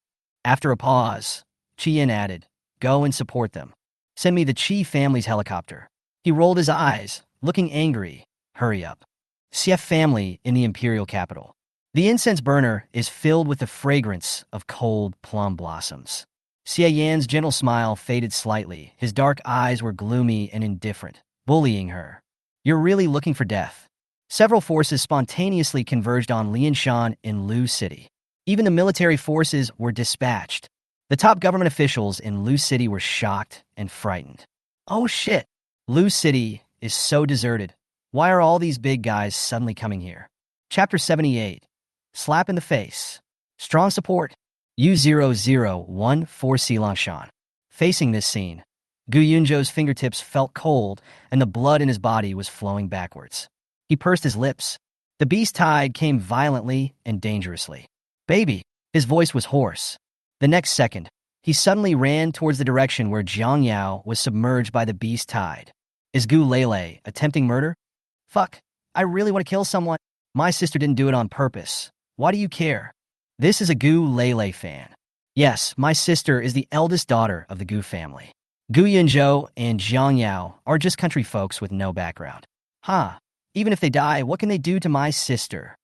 After a pause, Qian added, Go and support them. Send me the Qi family's helicopter. He rolled his eyes, looking angry. Hurry up. Xie family in the imperial capital. The incense burner is filled with the fragrance of cold plum blossoms. Xie Yan's gentle smile faded slightly. His dark eyes were gloomy and indifferent, bullying her. You're really looking for death. Several forces spontaneously converged on Lianshan in Lu City. Even the military forces were dispatched. The top government officials in Lu City were shocked and frightened. Oh shit! Lu City is so deserted. Why are all these big guys suddenly coming here? Chapter 78. Slap in the face. Strong support. U0014 Silangshan. Facing this scene, Gu Yunzhou's fingertips felt cold and the blood in his body was flowing backwards. He pursed his lips. The beast tide came violently and dangerously. Baby! His voice was hoarse. The next second, he suddenly ran towards the direction where Jiang Yao was submerged by the beast tide. Is Gu Lele attempting murder? Fuck. I really want to kill someone. My sister didn't do it on purpose. Why do you care? This is a Gu Lele fan. Yes, my sister is the eldest daughter of the Gu family. Gu Yunzhou and Jiang Yao are just country folks with no background. Even if they die, what can they do to my sister?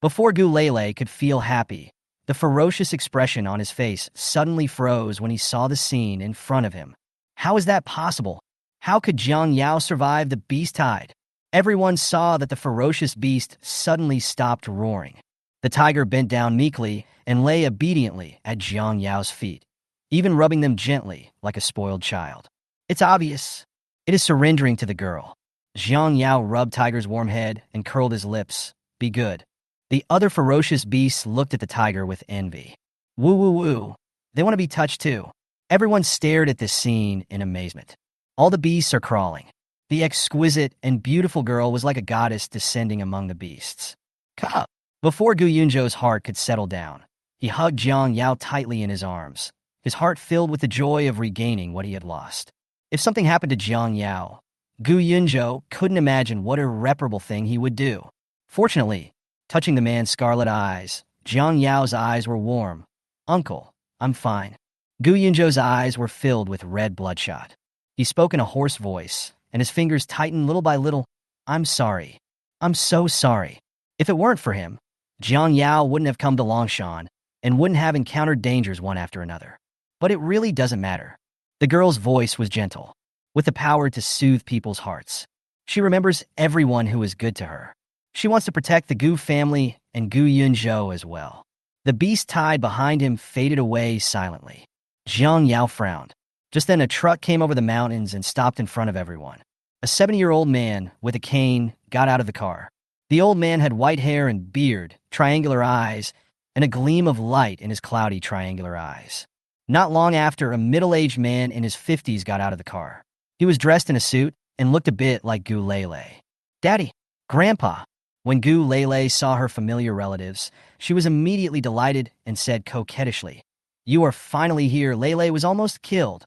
Before Gu Lele could feel happy, the ferocious expression on his face suddenly froze when he saw the scene in front of him. How is that possible? How could Jiang Yao survive the beast tide? Everyone saw that the ferocious beast suddenly stopped roaring. The tiger bent down meekly and lay obediently at Jiang Yao's feet, even rubbing them gently like a spoiled child. It's obvious. It is surrendering to the girl. Jiang Yao rubbed Tiger's warm head and curled his lips. Be good. The other ferocious beasts looked at the tiger with envy. Woo woo woo. They want to be touched too. Everyone stared at this scene in amazement. All the beasts are crawling. The exquisite and beautiful girl was like a goddess descending among the beasts. Cup. Before Gu Yunzhou's heart could settle down, he hugged Jiang Yao tightly in his arms, his heart filled with the joy of regaining what he had lost. If something happened to Jiang Yao, Gu Yunzhou couldn't imagine what irreparable thing he would do. Fortunately, touching the man's scarlet eyes, Jiang Yao's eyes were warm. Uncle, I'm fine. Gu Yunzhou's eyes were filled with red bloodshot. He spoke in a hoarse voice, and his fingers tightened little by little. I'm sorry. I'm so sorry. If it weren't for him, Jiang Yao wouldn't have come to Longshan and wouldn't have encountered dangers one after another. But it really doesn't matter. The girl's voice was gentle, with the power to soothe people's hearts. She remembers everyone who is good to her. She wants to protect the Gu family and Gu Yunzhou as well. The beast tide behind him faded away silently. Jiang Yao frowned. Just then a truck came over the mountains and stopped in front of everyone. A 70-year-old man with a cane got out of the car. The old man had white hair and beard, triangular eyes, and a gleam of light in his cloudy triangular eyes. Not long after, a middle-aged man in his 50s got out of the car. He was dressed in a suit and looked a bit like Gu Lele. Daddy, Grandpa. When Gu Lele saw her familiar relatives, she was immediately delighted and said coquettishly, You are finally here. Lele was almost killed.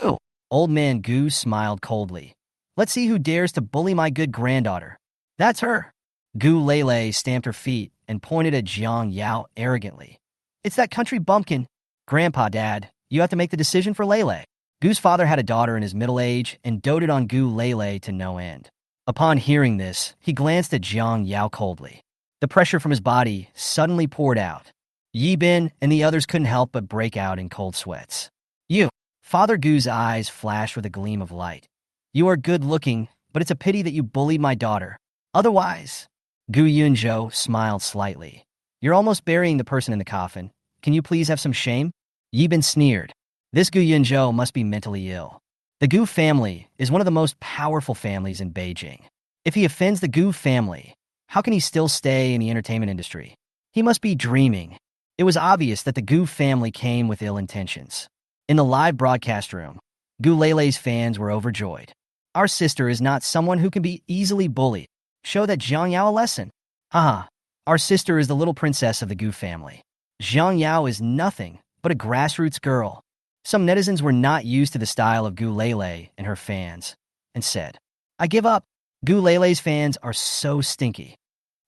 Who? Old man Gu smiled coldly. Let's see who dares to bully my good granddaughter. That's her. Gu Lele stamped her feet and pointed at Jiang Yao arrogantly. It's that country bumpkin. Grandpa, Dad, you have to make the decision for Lele. Gu's father had a daughter in his middle age and doted on Gu Lele to no end. Upon hearing this, he glanced at Jiang Yao coldly. The pressure from his body suddenly poured out. Yi Bin and the others couldn't help but break out in cold sweats. You! Father Gu's eyes flashed with a gleam of light. You are good-looking, but it's a pity that you bullied my daughter. Otherwise... Gu Yunzhou smiled slightly. You're almost burying the person in the coffin. Can you please have some shame? Yi Bin sneered. This Gu Yunzhou must be mentally ill. The Gu family is one of the most powerful families in Beijing. If he offends the Gu family, how can he still stay in the entertainment industry? He must be dreaming. It was obvious that the Gu family came with ill intentions. In the live broadcast room, Gu Lele's fans were overjoyed. Our sister is not someone who can be easily bullied. Show that Jiang Yao a lesson. Our sister is the little princess of the Gu family. Jiang Yao is nothing but a grassroots girl. Some netizens were not used to the style of Gu Lele and her fans, and said, I give up. Gu Lele's fans are so stinky.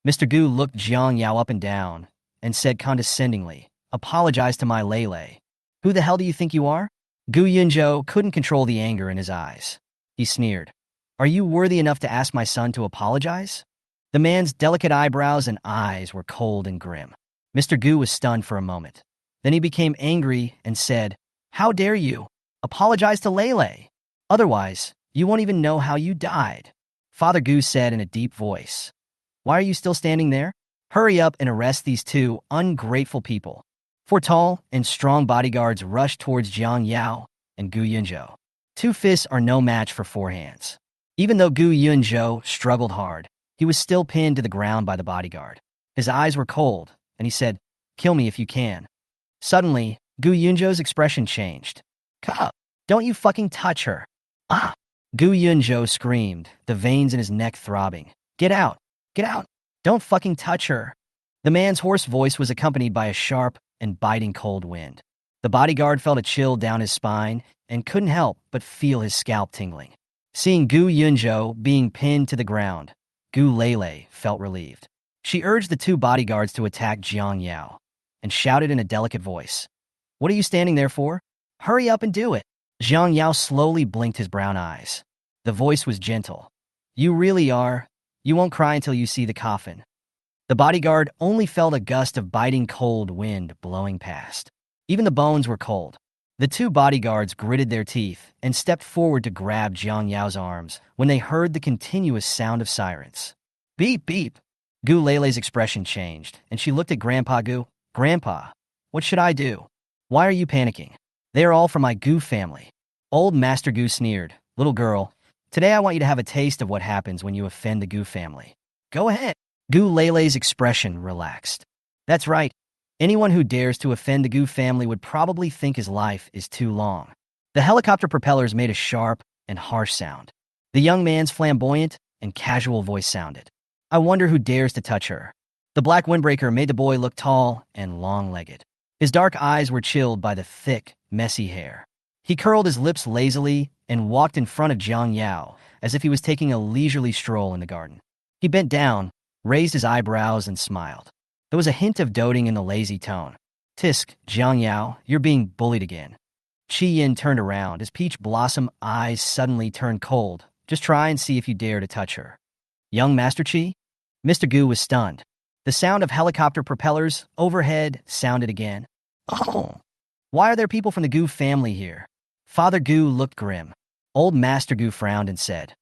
Mr. Gu looked Jiang Yao up and down and said condescendingly, Apologize to my Lele. Who the hell do you think you are? Gu Yunzhou couldn't control the anger in his eyes. He sneered. Are you worthy enough to ask my son to apologize? The man's delicate eyebrows and eyes were cold and grim. Mr. Gu was stunned for a moment. Then he became angry and said, How dare you? Apologize to Lele. Otherwise, you won't even know how you died. Father Gu said in a deep voice, Why are you still standing there? Hurry up and arrest these two ungrateful people. Four tall and strong bodyguards rushed towards Jiang Yao and Gu Yunzhou. Two fists are no match for four hands. Even though Gu Yunzhou struggled hard, he was still pinned to the ground by the bodyguard. His eyes were cold, and he said, Kill me if you can. Suddenly, Gu Yunzhou's expression changed. Cup, don't you fucking touch her. Gu Yunzhou screamed, the veins in his neck throbbing. Get out! Get out! Don't fucking touch her. The man's hoarse voice was accompanied by a sharp and biting cold wind. The bodyguard felt a chill down his spine and couldn't help but feel his scalp tingling. Seeing Gu Yunzhou being pinned to the ground, Gu Lele felt relieved. She urged the two bodyguards to attack Jiang Yao and shouted in a delicate voice, "What are you standing there for? Hurry up and do it." Jiang Yao slowly blinked his brown eyes. The voice was gentle. "You really are. You won't cry until you see the coffin." The bodyguard only felt a gust of biting cold wind blowing past. Even the bones were cold. The two bodyguards gritted their teeth and stepped forward to grab Jiang Yao's arms when they heard the continuous sound of sirens. Beep, beep. Gu Lele's expression changed, and she looked at Grandpa Gu. "Grandpa, what should I do? Why are you panicking? They are all from my Gu family." Old Master Gu sneered. "Little girl, today I want you to have a taste of what happens when you offend the Gu family. Go ahead." Gu Lele's expression relaxed. "That's right. Anyone who dares to offend the Gu family would probably think his life is too long." The helicopter propellers made a sharp and harsh sound. The young man's flamboyant and casual voice sounded. "I wonder who dares to touch her." The black windbreaker made the boy look tall and long-legged. His dark eyes were chilled by the thick, messy hair. He curled his lips lazily and walked in front of Jiang Yao as if he was taking a leisurely stroll in the garden. He bent down, raised his eyebrows, and smiled. There was a hint of doting in the lazy tone. "Tisk, Jiang Yao, you're being bullied again." Qi Yin turned around. His peach blossom eyes suddenly turned cold. "Just try and see if you dare to touch her." "Young Master Qi?" Mr. Gu was stunned. The sound of helicopter propellers overhead sounded again. "Oh, why are there people from the Gu family here?" Father Gu looked grim. Old Master Gu frowned and said,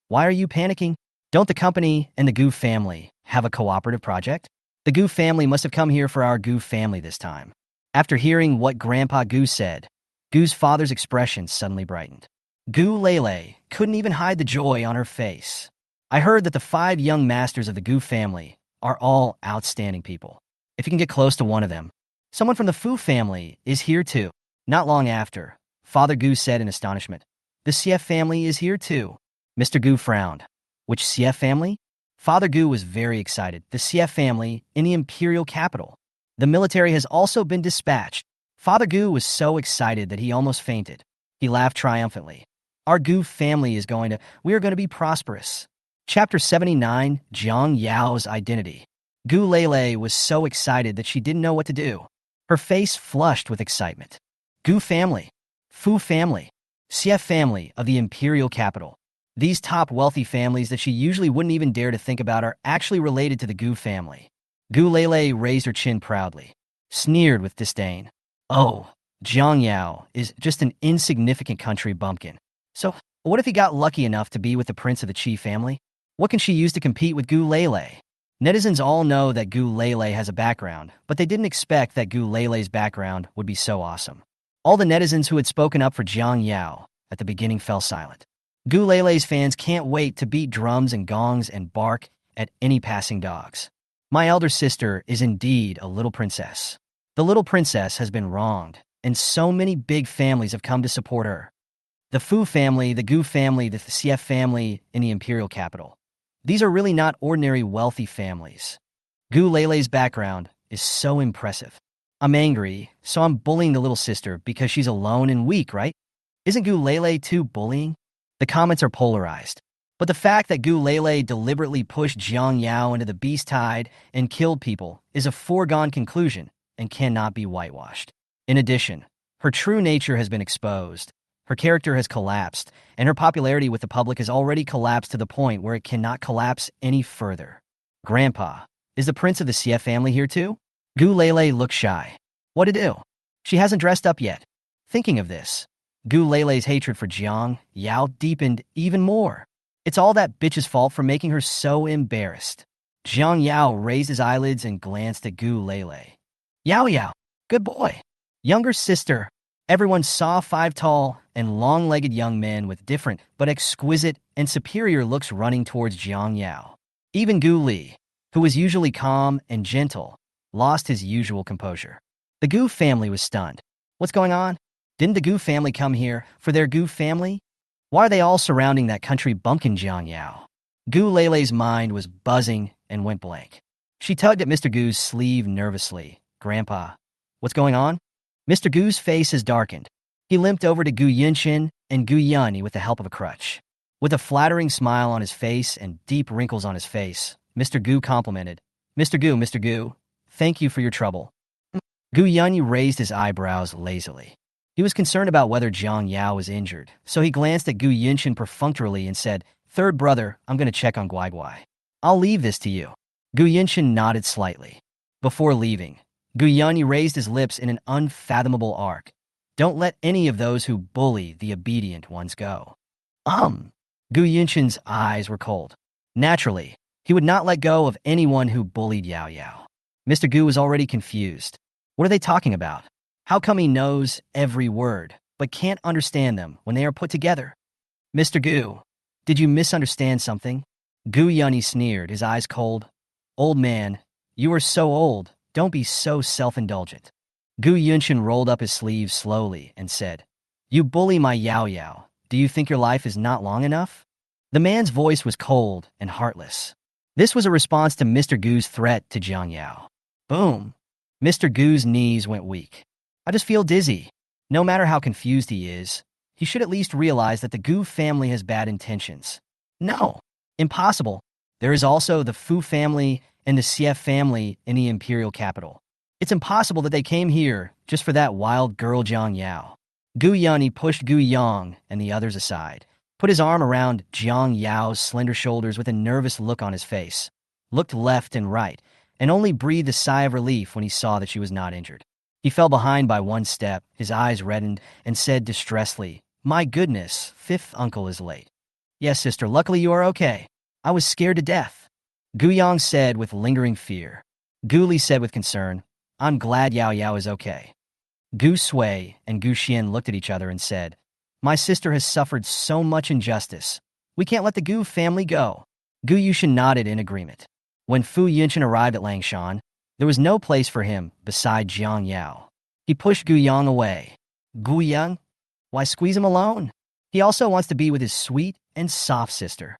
"Why are you panicking? Don't the company and the Gu family have a cooperative project? The Gu family must have come here for our Gu family this time." After hearing what Grandpa Gu said, Gu's father's expression suddenly brightened. Gu Lele couldn't even hide the joy on her face. "I heard that the 5 young masters of the Gu family are all outstanding people. If you can get close to one of them, someone from the Fu family is here too." Not long after, Father Gu said in astonishment, "The CF family is here too." Mr. Gu frowned. "Which CF family?" Father Gu was very excited. "The CF family in the imperial capital. The military has also been dispatched." Father Gu was so excited that he almost fainted. He laughed triumphantly. "Our Gu family we are going to be prosperous." Chapter 79, Jiang Yao's Identity. Gu Lele was so excited that she didn't know what to do. Her face flushed with excitement. Gu family, Fu family, CF family of the imperial capital. These top wealthy families that she usually wouldn't even dare to think about are actually related to the Gu family. Gu Lele raised her chin proudly, sneered with disdain. "Oh, Jiang Yao is just an insignificant country bumpkin. So, what if he got lucky enough to be with the prince of the Qi family? What can she use to compete with Gu Lele?" Netizens all know that Gu Lele has a background, but they didn't expect that Gu Lele's background would be so awesome. All the netizens who had spoken up for Jiang Yao at the beginning fell silent. Gu Lele's fans can't wait to beat drums and gongs and bark at any passing dogs. "My elder sister is indeed a little princess. The little princess has been wronged, and so many big families have come to support her. The Fu family, the Gu family, the CF family in the imperial capital. These are really not ordinary wealthy families. Gu Lele's background is so impressive. I'm angry, so I'm bullying the little sister because she's alone and weak, right? Isn't Gu Lele too bullying?" The comments are polarized. But the fact that Gu Lele deliberately pushed Jiang Yao into the beast tide and killed people is a foregone conclusion and cannot be whitewashed. In addition, her true nature has been exposed. Her character has collapsed, and her popularity with the public has already collapsed to the point where it cannot collapse any further. "Grandpa, is the prince of the CF family here too?" Gu Lele looked shy. What to do? She hasn't dressed up yet. Thinking of this, Gu Lele's hatred for Jiang Yao deepened even more. It's all that bitch's fault for making her so embarrassed. Jiang Yao raised his eyelids and glanced at Gu Lele. "Yao Yao, good boy." Younger sister. Everyone saw 5 tall and long-legged young men with different but exquisite and superior looks running towards Jiang Yao. Even Gu Li, who was usually calm and gentle, lost his usual composure. The Gu family was stunned. What's going on? Didn't the Gu family come here for their Gu family? Why are they all surrounding that country bumpkin Jiang Yao? Gu Lele's mind was buzzing and went blank. She tugged at Mr. Goo's sleeve nervously. Grandpa, what's going on? Mr. Goo's face has darkened. He limped over to Gu Yunshin and Gu Yunyi with the help of a crutch. With a flattering smile on his face and deep wrinkles on his face, Mr. Gu complimented. Mr. Gu, thank you for your trouble. Gu Yunyi raised his eyebrows lazily. He was concerned about whether Jiang Yao was injured, so he glanced at Gu Yunshin perfunctorily and said, Third brother, I'm going to check on Guai Guai. I'll leave this to you. Gu Yunshin nodded slightly. Before leaving, Gu Yunyi raised his lips in an unfathomable arc. Don't let any of those who bully the obedient ones go. Gu Yunshin's eyes were cold. Naturally, he would not let go of anyone who bullied Yao Yao. Mr. Gu was already confused. What are they talking about? How come he knows every word, but can't understand them when they are put together? Mr. Gu, did you misunderstand something? Gu Yunyi sneered, his eyes cold. Old man, you are so old, don't be so self-indulgent. Gu Yunshin rolled up his sleeves slowly and said, You bully my Yao Yao. Do you think your life is not long enough? The man's voice was cold and heartless. This was a response to Mr. Gu's threat to Jiang Yao. Boom. Mr. Gu's knees went weak. I just feel dizzy. No matter how confused he is, he should at least realize that the Gu family has bad intentions. No. Impossible. There is also the Fu family and the CF family in the imperial capital. It's impossible that they came here just for that wild girl Jiang Yao. Gu Yunyi pushed Gu Yang and the others aside, put his arm around Jiang Yao's slender shoulders with a nervous look on his face, looked left and right, and only breathed a sigh of relief when he saw that she was not injured. He fell behind by one step, his eyes reddened, and said distressfully, My goodness, fifth uncle is late. Yes, sister, luckily you are okay. I was scared to death. Gu Yang said with lingering fear. Gu Li said with concern, I'm glad Yao Yao is okay. Gu Sui and Gu Xian looked at each other and said, My sister has suffered so much injustice. We can't let the Gu family go. Gu Yushin nodded in agreement. When Fu Yunshin arrived at Langshan, there was no place for him beside Jiang Yao. He pushed Gu Yang away. Gu Yang? Why squeeze him alone? He also wants to be with his sweet and soft sister.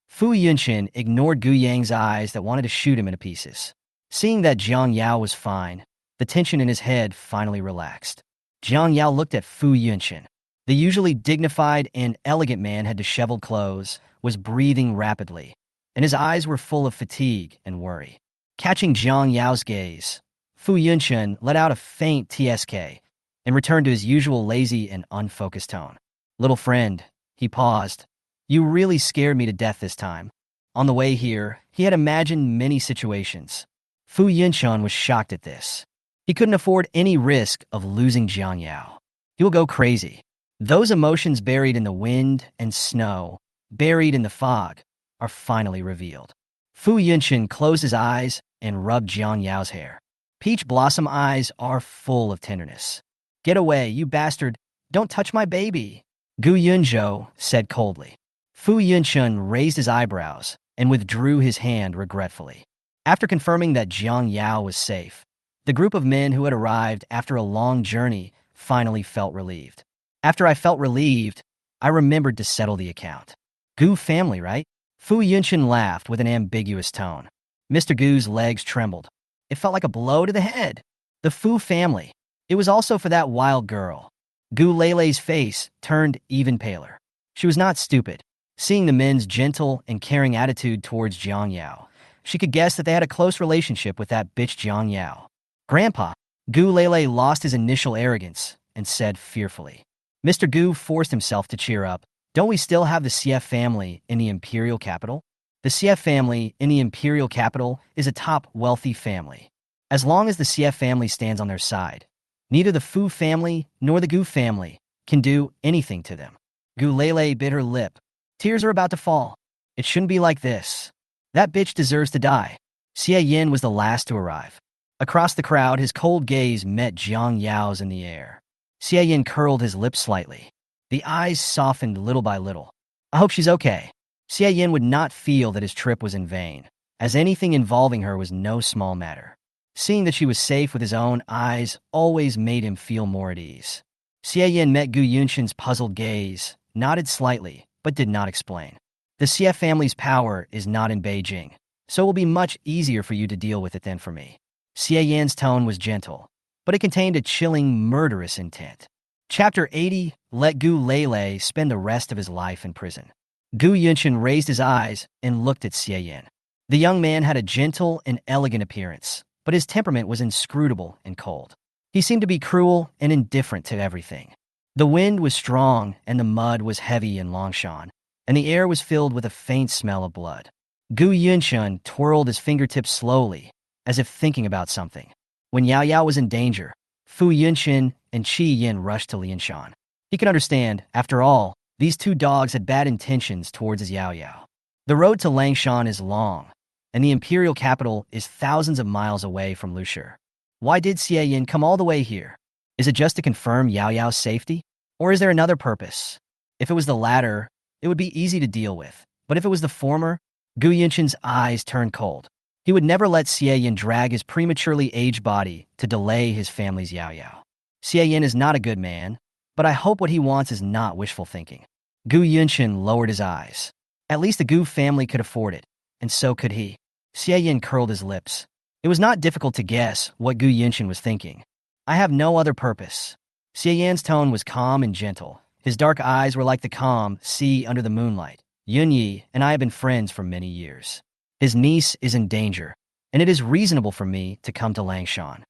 Fu Yunshin ignored Gu Yang's eyes that wanted to shoot him into pieces. Seeing that Jiang Yao was fine, the tension in his head finally relaxed. Jiang Yao looked at Fu Yunshin. The usually dignified and elegant man had disheveled clothes, was breathing rapidly, and his eyes were full of fatigue and worry. Catching Jiang Yao's gaze, Fu Yunshin let out a faint TSK and returned to his usual lazy and unfocused tone. Little friend, he paused. You really scared me to death this time. On the way here, he had imagined many situations. Fu Yunshin was shocked at this. He couldn't afford any risk of losing Jiang Yao. He will go crazy. Those emotions buried in the wind and snow, buried in the fog, are finally revealed. Fu Yunshin closed his eyes and rubbed Jiang Yao's hair. Peach Blossom eyes are full of tenderness. Get away, you bastard. Don't touch my baby. Gu Yunzhou said coldly. Fu Yunshin raised his eyebrows and withdrew his hand regretfully. After confirming that Jiang Yao was safe, the group of men who had arrived after a long journey finally felt relieved. After I felt relieved, I remembered to settle the account. Gu family, right? Fu Yunshin laughed with an ambiguous tone. Mr. Gu's legs trembled. It felt like a blow to the head. The Fu family. It was also for that wild girl. Gu Lele's face turned even paler. She was not stupid. Seeing the men's gentle and caring attitude towards Jiang Yao, she could guess that they had a close relationship with that bitch Jiang Yao. Grandpa, Gu Lele lost his initial arrogance and said fearfully. Mr. Gu forced himself to cheer up. Don't we still have the CF family in the imperial capital? The CF family in the imperial capital is a top wealthy family. As long as the CF family stands on their side, neither the Fu family nor the Gu family can do anything to them. Gu Lele bit her lip. Tears are about to fall. It shouldn't be like this. That bitch deserves to die. Xie Yin was the last to arrive. Across the crowd, his cold gaze met Jiang Yao's in the air. Xie Yin curled his lips slightly. The eyes softened little by little. I hope she's okay. Xie Yin would not feel that his trip was in vain, as anything involving her was no small matter. Seeing that she was safe with his own eyes always made him feel more at ease. Xie Yin met Gu Yunshin's puzzled gaze, nodded slightly, but did not explain. The CF family's power is not in Beijing, so it will be much easier for you to deal with it than for me. Xie Yan's tone was gentle, but it contained a chilling, murderous intent. Chapter 80, Let Gu Lele spend the rest of his life in prison. Gu Yunshan raised his eyes and looked at Xie Yan. The young man had a gentle and elegant appearance, but his temperament was inscrutable and cold. He seemed to be cruel and indifferent to everything. The wind was strong and the mud was heavy in Longshan, and the air was filled with a faint smell of blood. Gu Yunshan twirled his fingertips slowly, as if thinking about something. When Yao Yao was in danger, Fu Yunshan and Qi Yin rushed to Lianshan. He could understand, after all, these two dogs had bad intentions towards his Yao Yao. The road to Langshan is long, and the imperial capital is thousands of miles away from Lushur. Why did Xie Yin come all the way here? Is it just to confirm Yao Yao's safety? Or is there another purpose? If it was the latter, it would be easy to deal with. But if it was the former, Gu Yunshan's eyes turned cold. He would never let Xie Yin drag his prematurely aged body to delay his family's Yao Yao. Xie Yin is not a good man, but I hope what he wants is not wishful thinking. Gu Yunshan lowered his eyes. At least the Gu family could afford it, and so could he. Xie Yin curled his lips. It was not difficult to guess what Gu Yunshan was thinking. I have no other purpose. Xie Yan's tone was calm and gentle. His dark eyes were like the calm sea under the moonlight. Yunyi and I have been friends for many years. His niece is in danger, and it is reasonable for me to come to Langshan.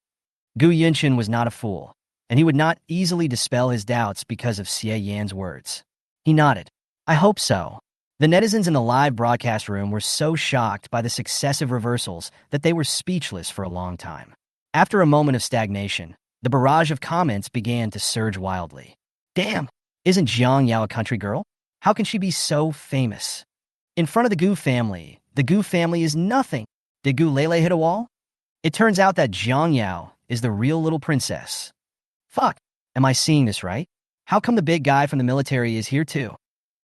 Gu Yunshan was not a fool, and he would not easily dispel his doubts because of Xie Yan's words. He nodded. I hope so. The netizens in the live broadcast room were so shocked by the successive reversals that they were speechless for a long time. After a moment of stagnation, the barrage of comments began to surge wildly. Damn, isn't Jiang Yao a country girl? How can she be so famous? In front of the Gu family is nothing. Did Gu Lele hit a wall? It turns out that Jiang Yao is the real little princess. Fuck, am I seeing this right? How come the big guy from the military is here too?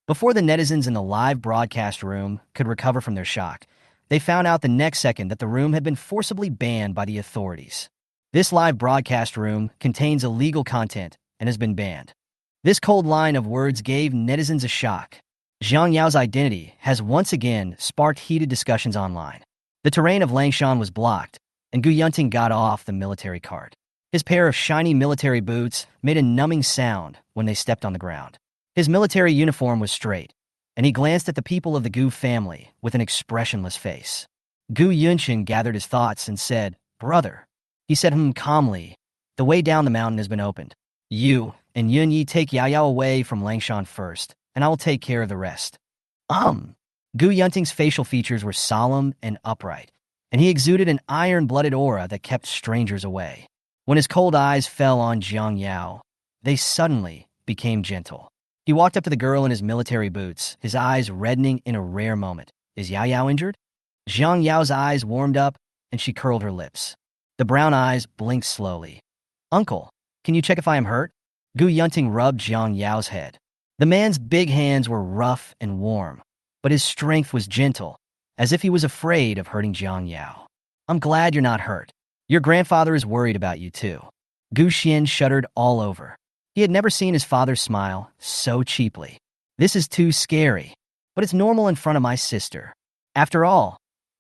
Before the netizens in the live broadcast room could recover from their shock, they found out the next second that the room had been forcibly banned by the authorities. This live broadcast room contains illegal content and has been banned. This cold line of words gave netizens a shock. Jiang Yao's identity has once again sparked heated discussions online. The terrain of Langshan was blocked, and Gu Yunting got off the military cart. His pair of shiny military boots made a numbing sound when they stepped on the ground. His military uniform was straight, and he glanced at the people of the Gu family with an expressionless face. Gu Yunshan gathered his thoughts and said, Brother. He said calmly, the way down the mountain has been opened. You and Yunyi take Yao Yao away from Langshan first, and I will take care of the rest. Gu Yunting's facial features were solemn and upright, and he exuded an iron-blooded aura that kept strangers away. When his cold eyes fell on Jiang Yao, they suddenly became gentle. He walked up to the girl in his military boots, his eyes reddening in a rare moment. Is Yao Yao injured? Jiang Yao's eyes warmed up, and she curled her lips. The brown eyes blinked slowly. Uncle, can you check if I am hurt? Gu Yunting rubbed Jiang Yao's head. The man's big hands were rough and warm, but his strength was gentle, as if he was afraid of hurting Jiang Yao. I'm glad you're not hurt. Your grandfather is worried about you too. Gu Xian shuddered all over. He had never seen his father smile so cheaply. This is too scary, but it's normal in front of my sister. After all,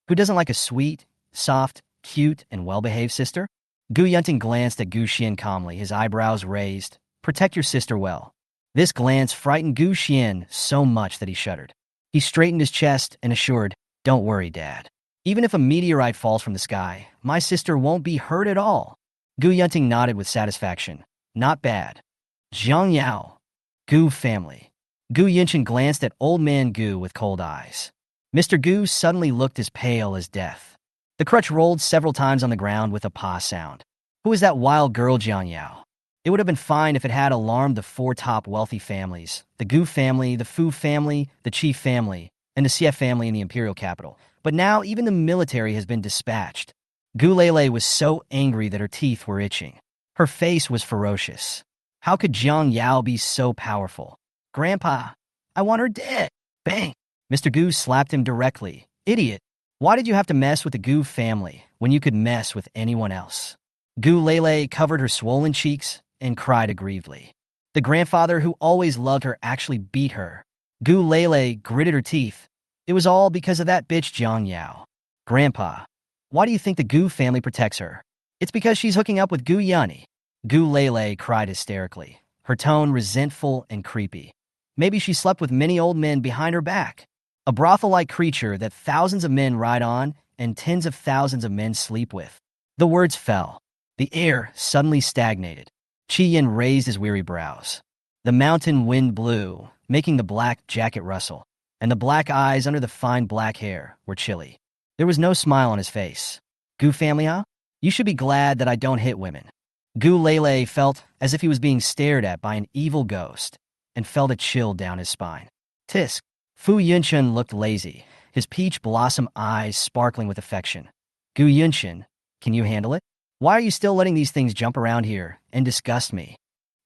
who doesn't like a sweet, soft, cute, and well-behaved sister? Gu Yunting glanced at Gu Xian calmly, his eyebrows raised. Protect your sister well. This glance frightened Gu Xian so much that he shuddered. He straightened his chest and assured, Don't worry, Dad. Even if a meteorite falls from the sky, my sister won't be hurt at all. Gu Yunting nodded with satisfaction. Not bad. Jiang Yao. Gu family. Gu Yunshan glanced at old man Gu with cold eyes. Mr. Gu suddenly looked as pale as death. The crutch rolled several times on the ground with a pah sound. Who is that wild girl, Jiang Yao? It would have been fine if it had alarmed the four top wealthy families, the Gu family, the Fu family, the Qi family, and the Xie family in the imperial capital. But now even the military has been dispatched. Gu Lele was so angry that her teeth were itching. Her face was ferocious. How could Jiang Yao be so powerful? Grandpa, I want her dead. Bang! Mr. Gu slapped him directly. Idiot. Why did you have to mess with the Gu family when you could mess with anyone else? Gu Lele covered her swollen cheeks and cried aggrievedly. The grandfather who always loved her actually beat her. Gu Lele gritted her teeth It was all because of that bitch Jiang Yao. Grandpa, why do you think the Gu family protects her? It's because she's hooking up with Gu Yunny. Gu Lele cried hysterically, her tone resentful and creepy. Maybe she slept with many old men behind her back. A brothel-like creature that thousands of men ride on and tens of thousands of men sleep with. The words fell. The air suddenly stagnated. Qi Yin raised his weary brows. The mountain wind blew, making the black jacket rustle, and the black eyes under the fine black hair were chilly. There was no smile on his face. Gu family, huh? You should be glad that I don't hit women. Gu Lele felt as if he was being stared at by an evil ghost and felt a chill down his spine. Tisk. Fu Yunchen looked lazy, his peach blossom eyes sparkling with affection. Gu Yunchen, can you handle it? Why are you still letting these things jump around here and disgust me?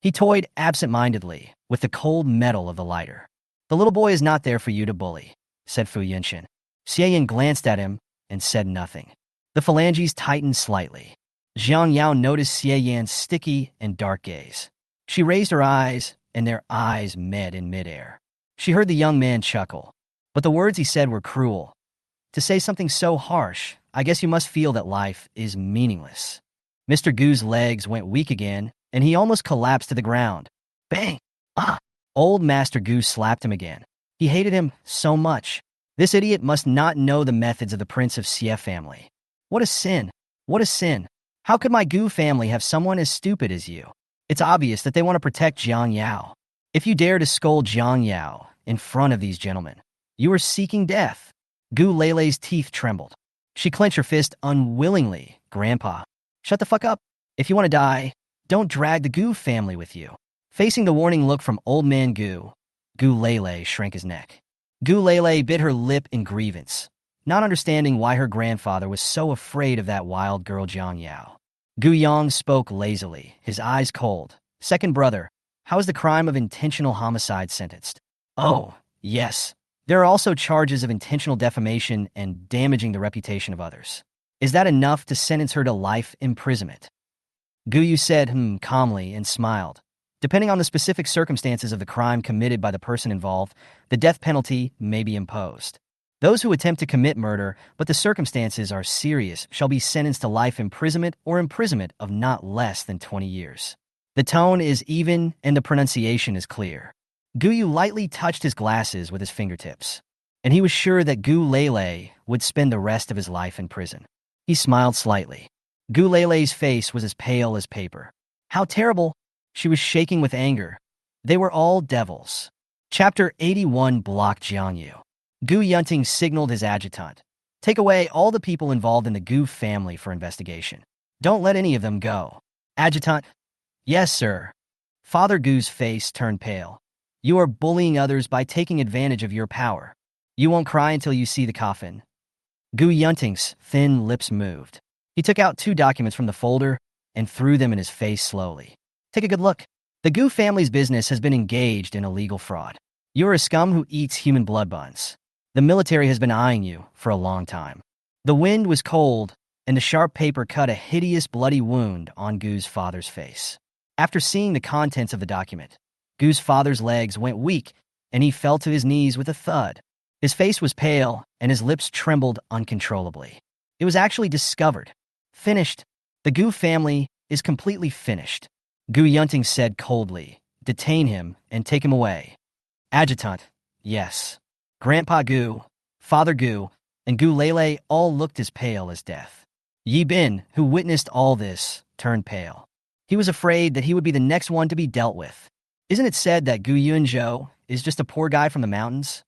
He toyed absent-mindedly with the cold metal of the lighter. The little boy is not there for you to bully, said Fu Yunchen. Xie Yin glanced at him and said nothing. The phalanges tightened slightly. Jiang Yao noticed Xie Yan's sticky and dark gaze. She raised her eyes, and their eyes met in midair. She heard the young man chuckle, but the words he said were cruel. To say something so harsh, I guess you must feel that life is meaningless. Mr. Goo's legs went weak again, and he almost collapsed to the ground. Bang! Ah! Old Master Goos slapped him again. He hated him so much. This idiot must not know the methods of the Prince of Xie family. What a sin! What a sin! How could my Gu family have someone as stupid as you? It's obvious that they want to protect Jiang Yao. If you dare to scold Jiang Yao in front of these gentlemen, you are seeking death. Gu Lele's teeth trembled. She clenched her fist unwillingly. Grandpa, shut the fuck up. If you want to die, don't drag the Gu family with you. Facing the warning look from old man Gu Lele shrank his neck. Gu Lele bit her lip in grievance, not understanding why her grandfather was so afraid of that wild girl Jiang Yao. Gu Yang spoke lazily, his eyes cold. Second brother, how is the crime of intentional homicide sentenced? Oh, yes. There are also charges of intentional defamation and damaging the reputation of others. Is that enough to sentence her to life imprisonment? Gu Yu said calmly and smiled. Depending on the specific circumstances of the crime committed by the person involved, the death penalty may be imposed. Those who attempt to commit murder, but the circumstances are serious, shall be sentenced to life imprisonment or imprisonment of not less than 20 years. The tone is even and the pronunciation is clear. Gu Yu lightly touched his glasses with his fingertips, and he was sure that Gu Lele would spend the rest of his life in prison. He smiled slightly. Gu Lele's face was as pale as paper. How terrible! She was shaking with anger. They were all devils. Chapter 81 blocked Jiang Yu. Gu Yunting signaled his adjutant. Take away all the people involved in the Gu family for investigation. Don't let any of them go. Adjutant. Yes, sir. Father Gu's face turned pale. You are bullying others by taking advantage of your power. You won't cry until you see the coffin. Gu Yunting's thin lips moved. He took out 2 documents from the folder and threw them in his face slowly. Take a good look. The Gu family's business has been engaged in illegal fraud. You're a scum who eats human blood buns. The military has been eyeing you for a long time. The wind was cold, and the sharp paper cut a hideous bloody wound on Gu's father's face. After seeing the contents of the document, Gu's father's legs went weak, and he fell to his knees with a thud. His face was pale, and his lips trembled uncontrollably. It was actually discovered. Finished. The Gu family is completely finished. Gu Yunting said coldly, detain him and take him away. Adjutant, yes. Grandpa Gu, Father Gu, and Gu Lele all looked as pale as death. Yi Bin, who witnessed all this, turned pale. He was afraid that he would be the next one to be dealt with. Isn't it said that Gu Yunzhou is just a poor guy from the mountains?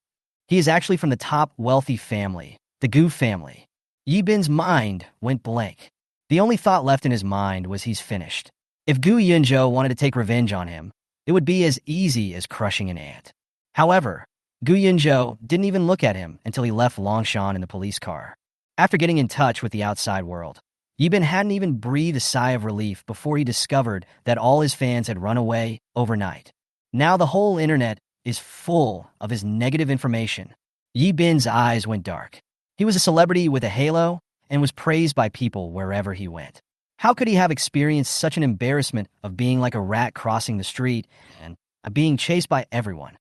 He is actually from the top wealthy family, the Gu family. Yi Bin's mind went blank. The only thought left in his mind was he's finished. If Gu Yunzhou wanted to take revenge on him, it would be as easy as crushing an ant. However, Gu Yunzhou didn't even look at him until he left Longshan in the police car. After getting in touch with the outside world, Yi Bin hadn't even breathed a sigh of relief before he discovered that all his fans had run away overnight. Now the whole internet is full of his negative information. Yi Bin's eyes went dark. He was a celebrity with a halo and was praised by people wherever he went. How could he have experienced such an embarrassment of being like a rat crossing the street and being chased by everyone?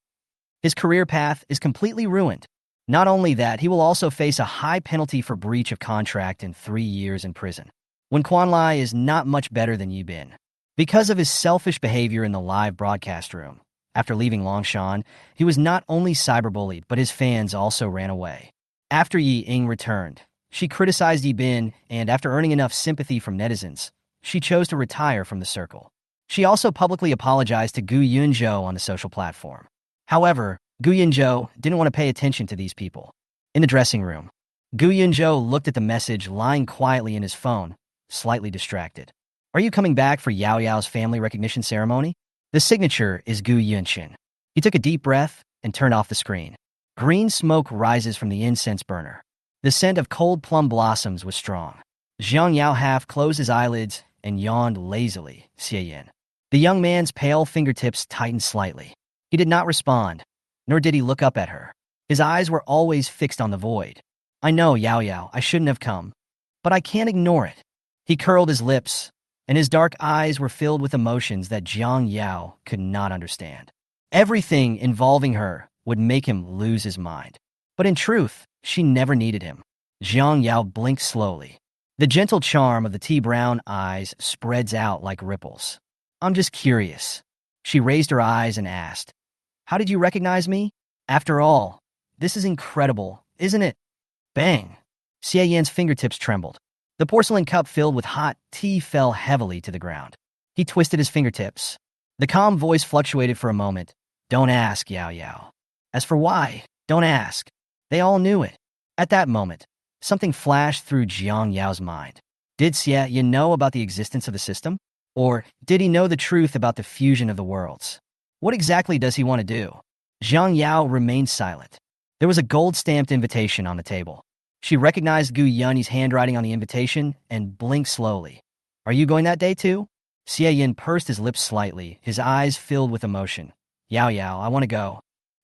His career path is completely ruined. Not only that, he will also face a high penalty for breach of contract and 3 years in prison. When Quan Lai is not much better than Yi Bin. Because of his selfish behavior in the live broadcast room, after leaving Longshan, he was not only cyberbullied, but his fans also ran away. After Yi Ying returned, she criticized Yi Bin, and after earning enough sympathy from netizens, she chose to retire from the circle. She also publicly apologized to Gu Yunzhou on the social platform. However, Gu Yunzhou didn't want to pay attention to these people. In the dressing room, Gu Yunzhou looked at the message lying quietly in his phone, slightly distracted. Are you coming back for Yao Yao's family recognition ceremony? The signature is Gu Yunxin. He took a deep breath and turned off the screen. Green smoke rises from the incense burner. The scent of cold plum blossoms was strong. Jiang Yao half closed his eyelids and yawned lazily. Xie Yin. The young man's pale fingertips tightened slightly. He did not respond, nor did he look up at her. His eyes were always fixed on the void. I know, Yao Yao, I shouldn't have come, but I can't ignore it. He curled his lips, and his dark eyes were filled with emotions that Jiang Yao could not understand. Everything involving her would make him lose his mind. But in truth, she never needed him. Jiang Yao blinked slowly. The gentle charm of the tea-brown eyes spreads out like ripples. I'm just curious. She raised her eyes and asked, how did you recognize me? After all, this is incredible, isn't it? Bang! Xie Yan's fingertips trembled. The porcelain cup filled with hot tea fell heavily to the ground. He twisted his fingertips. The calm voice fluctuated for a moment. Don't ask, Yao Yao. As for why, don't ask. They all knew it. At that moment, something flashed through Jiang Yao's mind. Did Xie Yan know about the existence of the system? Or did he know the truth about the fusion of the worlds? What exactly does he want to do? Jiang Yao remained silent. There was a gold-stamped invitation on the table. She recognized Gu Yunyi's handwriting on the invitation and blinked slowly. Are you going that day too? Xie Yan pursed his lips slightly, his eyes filled with emotion. Yao Yao, I want to go.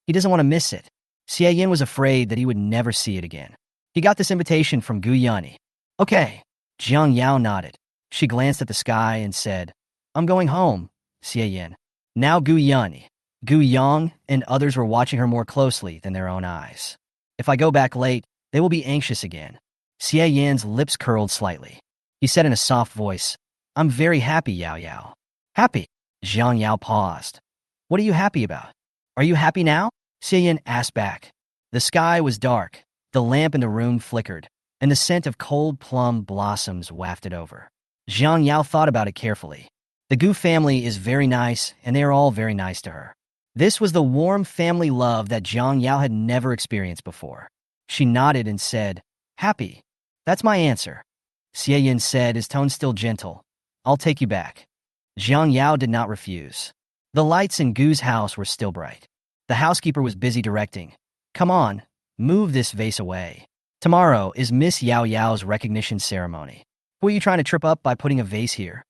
He doesn't want to miss it. Xie Yan was afraid that he would never see it again. He got this invitation from Gu Yunyi. Okay. Jiang Yao nodded. She glanced at the sky and said, I'm going home, Xie Yan. Now Gu Yunyi, Gu Yang, and others were watching her more closely than their own eyes. If I go back late, they will be anxious again. Xie Yan's lips curled slightly. He said in a soft voice, I'm very happy, Yao Yao. Happy? Jiang Yao paused. What are you happy about? Are you happy now? Xie Yan asked back. The sky was dark, the lamp in the room flickered, and the scent of cold plum blossoms wafted over. Jiang Yao thought about it carefully. The Gu family is very nice, and they are all very nice to her. This was the warm family love that Jiang Yao had never experienced before. She nodded and said, happy. That's my answer. Xie Yan said, his tone still gentle. I'll take you back. Jiang Yao did not refuse. The lights in Gu's house were still bright. The housekeeper was busy directing. Come on, move this vase away. Tomorrow is Miss Yao Yao's recognition ceremony. Who are you trying to trip up by putting a vase here?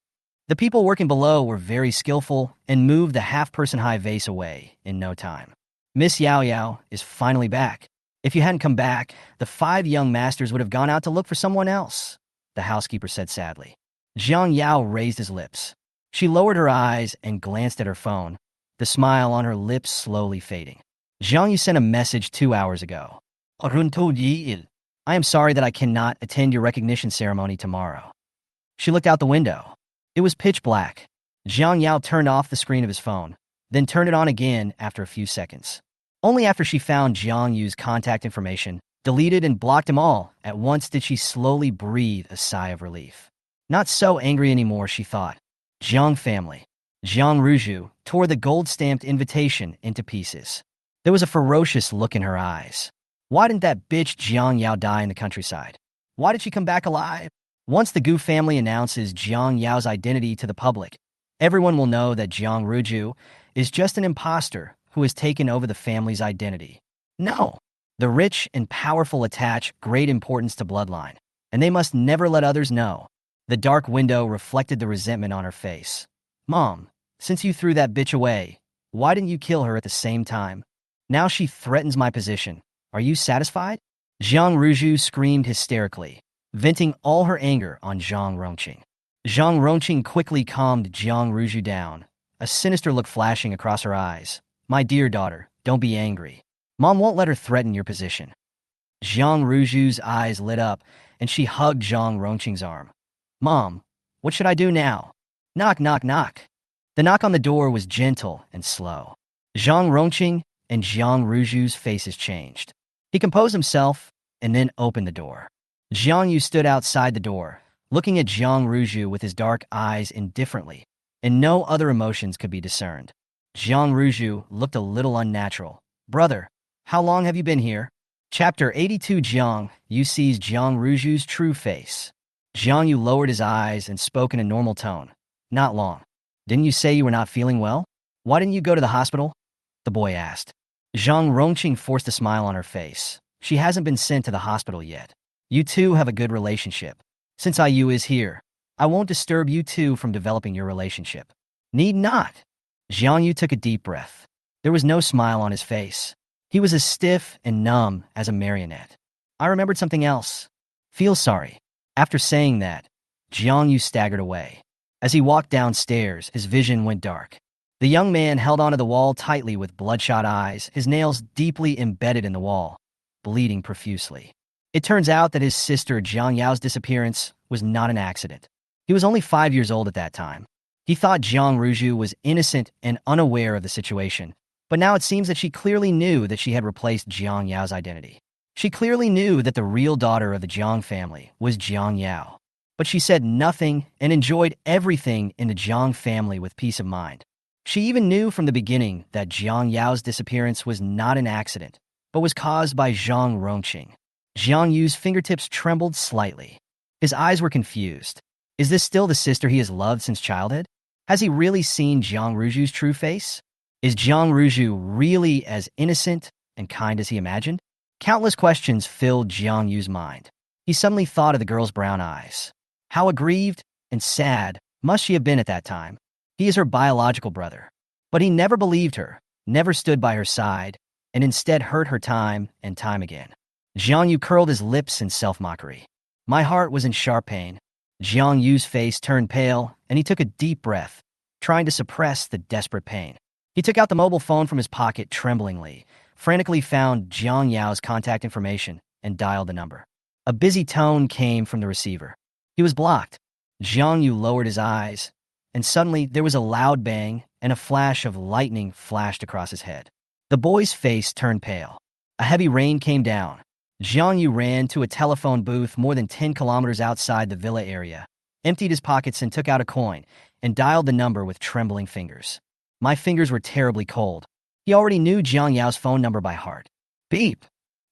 The people working below were very skillful and moved the half-person-high vase away in no time. Miss Yao Yao is finally back. If you hadn't come back, the 5 young masters would have gone out to look for someone else, the housekeeper said sadly. Jiang Yao raised his lips. She lowered her eyes and glanced at her phone, the smile on her lips slowly fading. Jiang, you sent a message 2 hours ago. I am sorry that I cannot attend your recognition ceremony tomorrow. She looked out the window. It was pitch black. Jiang Yao turned off the screen of his phone, then turned it on again after a few seconds. Only after she found Jiang Yu's contact information, deleted and blocked him all, at once did she slowly breathe a sigh of relief. Not so angry anymore, she thought. Jiang family. Jiang Ruju tore the gold-stamped invitation into pieces. There was a ferocious look in her eyes. Why didn't that bitch Jiang Yao die in the countryside? Why did she come back alive? Once the Gu family announces Jiang Yao's identity to the public, everyone will know that Jiang Ruju is just an imposter who has taken over the family's identity. No, the rich and powerful attach great importance to bloodline, and they must never let others know. The dark window reflected the resentment on her face. Mom, since you threw that bitch away, why didn't you kill her at the same time? Now she threatens my position. Are you satisfied? Jiang Ruju screamed hysterically, venting all her anger on Zhang Rongqing. Zhang Rongqing quickly calmed Jiang Ruju down, a sinister look flashing across her eyes. My dear daughter, don't be angry. Mom won't let her threaten your position. Jiang Ruju's eyes lit up, and she hugged Zhang Rongqing's arm. Mom, what should I do now? Knock, knock, knock. The knock on the door was gentle and slow. Zhang Rongqing and Jiang Ruju's faces changed. He composed himself and then opened the door. Jiang Yu stood outside the door, looking at Jiang Ruju with his dark eyes indifferently, and no other emotions could be discerned. Jiang Ruju looked a little unnatural. Brother, how long have you been here? Chapter 82. Jiang Yu sees Jiang Ruju's true face. Jiang Yu lowered his eyes and spoke in a normal tone. Not long. Didn't you say you were not feeling well? Why didn't you go to the hospital? The boy asked. Zhang Rongqing forced a smile on her face. She hasn't been sent to the hospital yet. You two have a good relationship. Since IU is here, I won't disturb you two from developing your relationship. Need not. Jiang Yu took a deep breath. There was no smile on his face. He was as stiff and numb as a marionette. I remembered something else. Feel sorry. After saying that, Jiang Yu staggered away. As he walked downstairs, his vision went dark. The young man held onto the wall tightly with bloodshot eyes, his nails deeply embedded in the wall, bleeding profusely. It turns out that his sister Jiang Yao's disappearance was not an accident. He was only 5 years old at that time. He thought Jiang Ruju was innocent and unaware of the situation, but now it seems that she clearly knew that she had replaced Jiang Yao's identity. She clearly knew that the real daughter of the Jiang family was Jiang Yao. But she said nothing and enjoyed everything in the Jiang family with peace of mind. She even knew from the beginning that Jiang Yao's disappearance was not an accident, but was caused by Zhang Rongqing. Jiang Yu's fingertips trembled slightly. His eyes were confused. Is this still the sister he has loved since childhood? Has he really seen Jiang Ruju's true face? Is Jiang Ruju really as innocent and kind as he imagined? Countless questions filled Jiang Yu's mind. He suddenly thought of the girl's brown eyes. How aggrieved and sad must she have been at that time? He is her biological brother. But he never believed her, never stood by her side, and instead hurt her time and time again. Jiang Yu curled his lips in self-mockery. My heart was in sharp pain. Jiang Yu's face turned pale, and he took a deep breath, trying to suppress the desperate pain. He took out the mobile phone from his pocket tremblingly, frantically found Jiang Yao's contact information, and dialed the number. A busy tone came from the receiver. He was blocked. Jiang Yu lowered his eyes, and suddenly there was a loud bang, and a flash of lightning flashed across his head. The boy's face turned pale. A heavy rain came down. Jiang Yu ran to a telephone booth more than 10 kilometers outside the villa area, emptied his pockets and took out a coin, and dialed the number with trembling fingers. My fingers were terribly cold. He already knew Jiang Yao's phone number by heart. Beep!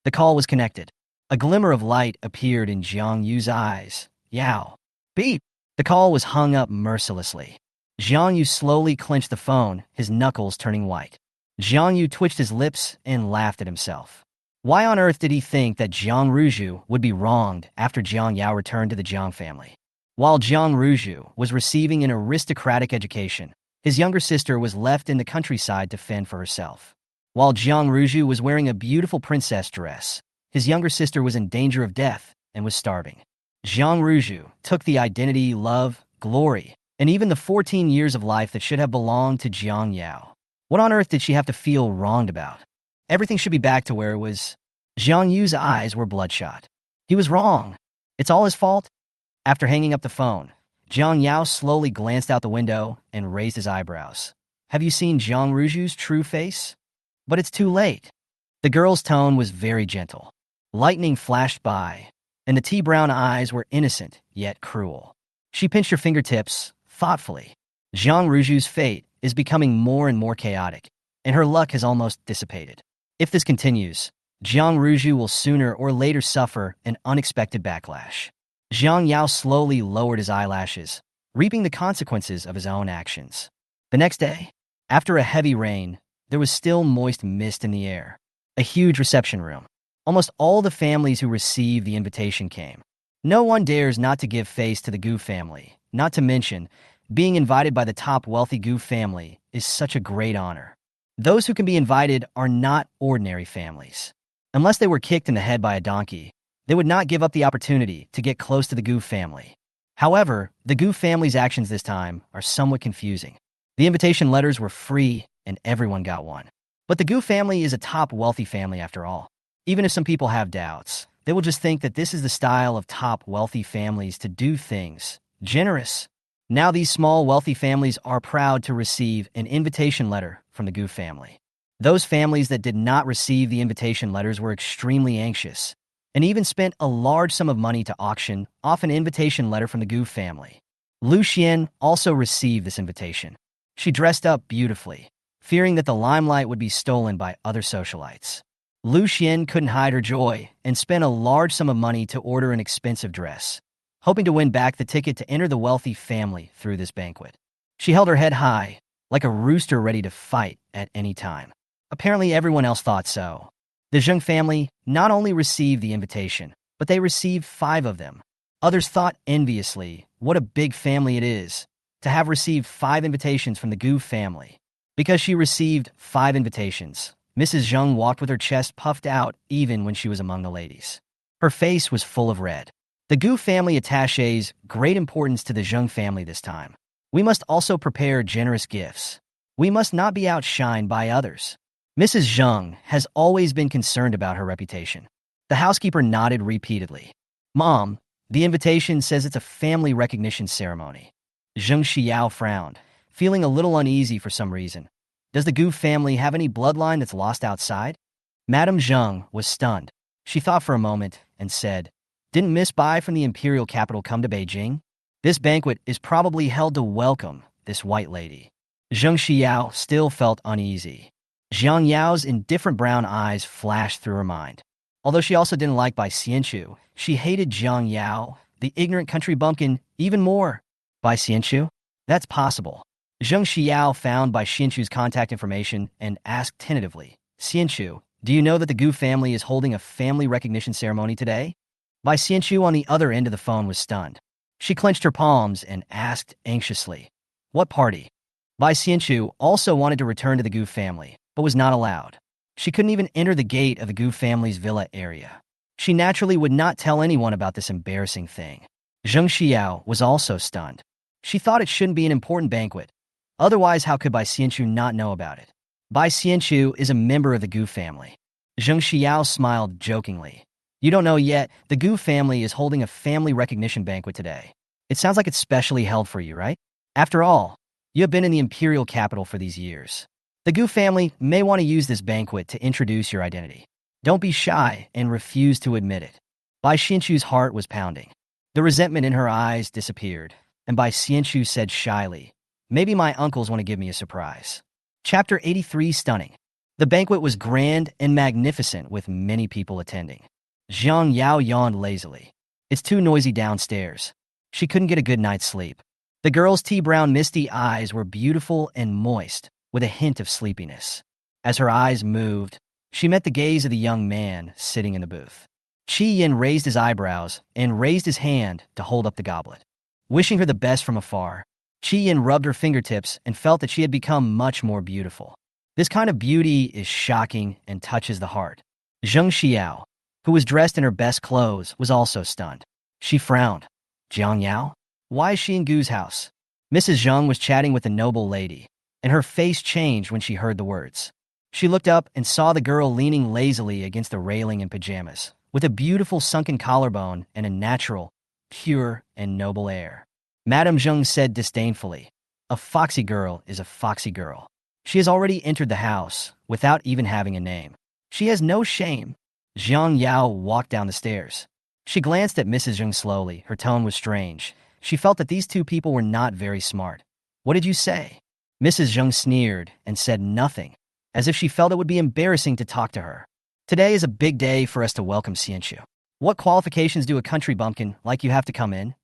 The call was connected. A glimmer of light appeared in Jiang Yu's eyes. Yao! Beep! The call was hung up mercilessly. Jiang Yu slowly clenched the phone, his knuckles turning white. Jiang Yu twitched his lips and laughed at himself. Why on earth did he think that Jiang Ruju would be wronged after Jiang Yao returned to the Jiang family? While Jiang Ruju was receiving an aristocratic education, his younger sister was left in the countryside to fend for herself. While Jiang Ruju was wearing a beautiful princess dress, his younger sister was in danger of death and was starving. Jiang Ruju took the identity, love, glory, and even the 14 years of life that should have belonged to Jiang Yao. What on earth did she have to feel wronged about? Everything should be back to where it was. Jiang Yu's eyes were bloodshot. He was wrong. It's all his fault? After hanging up the phone, Jiang Yao slowly glanced out the window and raised his eyebrows. Have you seen Jiang Ruju's true face? But it's too late. The girl's tone was very gentle. Lightning flashed by, and the tea-brown eyes were innocent, yet cruel. She pinched her fingertips, thoughtfully. Jiang Ruju's fate is becoming more and more chaotic, and her luck has almost dissipated. If this continues, Jiang Ruju will sooner or later suffer an unexpected backlash. Jiang Yao slowly lowered his eyelashes, reaping the consequences of his own actions. The next day, after a heavy rain, there was still moist mist in the air. A huge reception room. Almost all the families who received the invitation came. No one dares not to give face to the Gu family, not to mention, being invited by the top wealthy Gu family is such a great honor. Those who can be invited are not ordinary families. Unless they were kicked in the head by a donkey, they would not give up the opportunity to get close to the Gu family. However, the Gu family's actions this time are somewhat confusing. The invitation letters were free and everyone got one. But the Gu family is a top wealthy family after all. Even if some people have doubts, they will just think that this is the style of top wealthy families to do things. Generous. Now these small wealthy families are proud to receive an invitation letter from the Gu family. Those families that did not receive the invitation letters were extremely anxious, and even spent a large sum of money to auction off an invitation letter from the Gu family. Lu Xian also received this invitation. She dressed up beautifully, fearing that the limelight would be stolen by other socialites. Lu Xian couldn't hide her joy and spent a large sum of money to order an expensive dress, hoping to win back the ticket to enter the wealthy family through this banquet. She held her head high, like a rooster ready to fight at any time. Apparently everyone else thought so. The Jung family not only received the invitation, but they received 5 of them. Others thought enviously, what a big family it is to have received 5 invitations from the Gu family. Because she received 5 invitations, Mrs. Jung walked with her chest puffed out even when she was among the ladies. Her face was full of red. The Gu family attaches great importance to the Jung family this time. We must also prepare generous gifts. We must not be outshined by others. Mrs. Jung has always been concerned about her reputation. The housekeeper nodded repeatedly. Mom, the invitation says it's a family recognition ceremony. Zheng Xiao frowned, feeling a little uneasy for some reason. Does the Gu family have any bloodline that's lost outside? Madame Zheng was stunned. She thought for a moment and said, Didn't Miss Bai from the imperial capital come to Beijing? This banquet is probably held to welcome this white lady. Zheng Xiao still felt uneasy. Jiang Yao's indifferent brown eyes flashed through her mind. Although she also didn't like Bai Xianchu, she hated Jiang Yao, the ignorant country bumpkin, even more. Bai Xianchu? That's possible. Zheng Xiao found Bai Xianchu's contact information and asked tentatively, Xianchu, do you know that the Gu family is holding a family recognition ceremony today? Bai Xianchu on the other end of the phone was stunned. She clenched her palms and asked anxiously, What party? Bai Xianchu also wanted to return to the Gu family, but was not allowed. She couldn't even enter the gate of the Gu family's villa area. She naturally would not tell anyone about this embarrassing thing. Zheng Xiao was also stunned. She thought it shouldn't be an important banquet. Otherwise, how could Bai Xianchu not know about it? Bai Xianchu is a member of the Gu family. Zheng Xiao smiled jokingly. You don't know yet, the Gu family is holding a family recognition banquet today. It sounds like it's specially held for you, right? After all, you have been in the imperial capital for these years. The Gu family may want to use this banquet to introduce your identity. Don't be shy and refuse to admit it. Bai Xianchu's heart was pounding. The resentment in her eyes disappeared, and Bai Xianchu said shyly, Maybe my uncles want to give me a surprise. Chapter 83 Stunning. The banquet was grand and magnificent with many people attending. Jiang Yao yawned lazily. It's too noisy downstairs. She couldn't get a good night's sleep. The girl's tea-brown misty eyes were beautiful and moist, with a hint of sleepiness. As her eyes moved, she met the gaze of the young man sitting in the booth. Qi Yin raised his eyebrows and raised his hand to hold up the goblet. Wishing her the best from afar, Qi Yin rubbed her fingertips and felt that she had become much more beautiful. This kind of beauty is shocking and touches the heart. Zheng Xiao, who was dressed in her best clothes, was also stunned. She frowned. Jiang Yao? Why is she in Goo's house? Mrs. Jung was chatting with the noble lady, and her face changed when she heard the words. She looked up and saw the girl leaning lazily against the railing in pajamas, with a beautiful sunken collarbone and a natural, pure, and noble air. Madame Jung said disdainfully, A foxy girl is a foxy girl. She has already entered the house, without even having a name. She has no shame. Jiang Yao walked down the stairs. She glanced at Mrs. Jung slowly. Her tone was strange. She felt that these two people were not very smart. What did you say? Mrs. Jung sneered and said nothing, as if she felt it would be embarrassing to talk to her. Today is a big day for us to welcome Xianchu. What qualifications do a country bumpkin like you have to come in?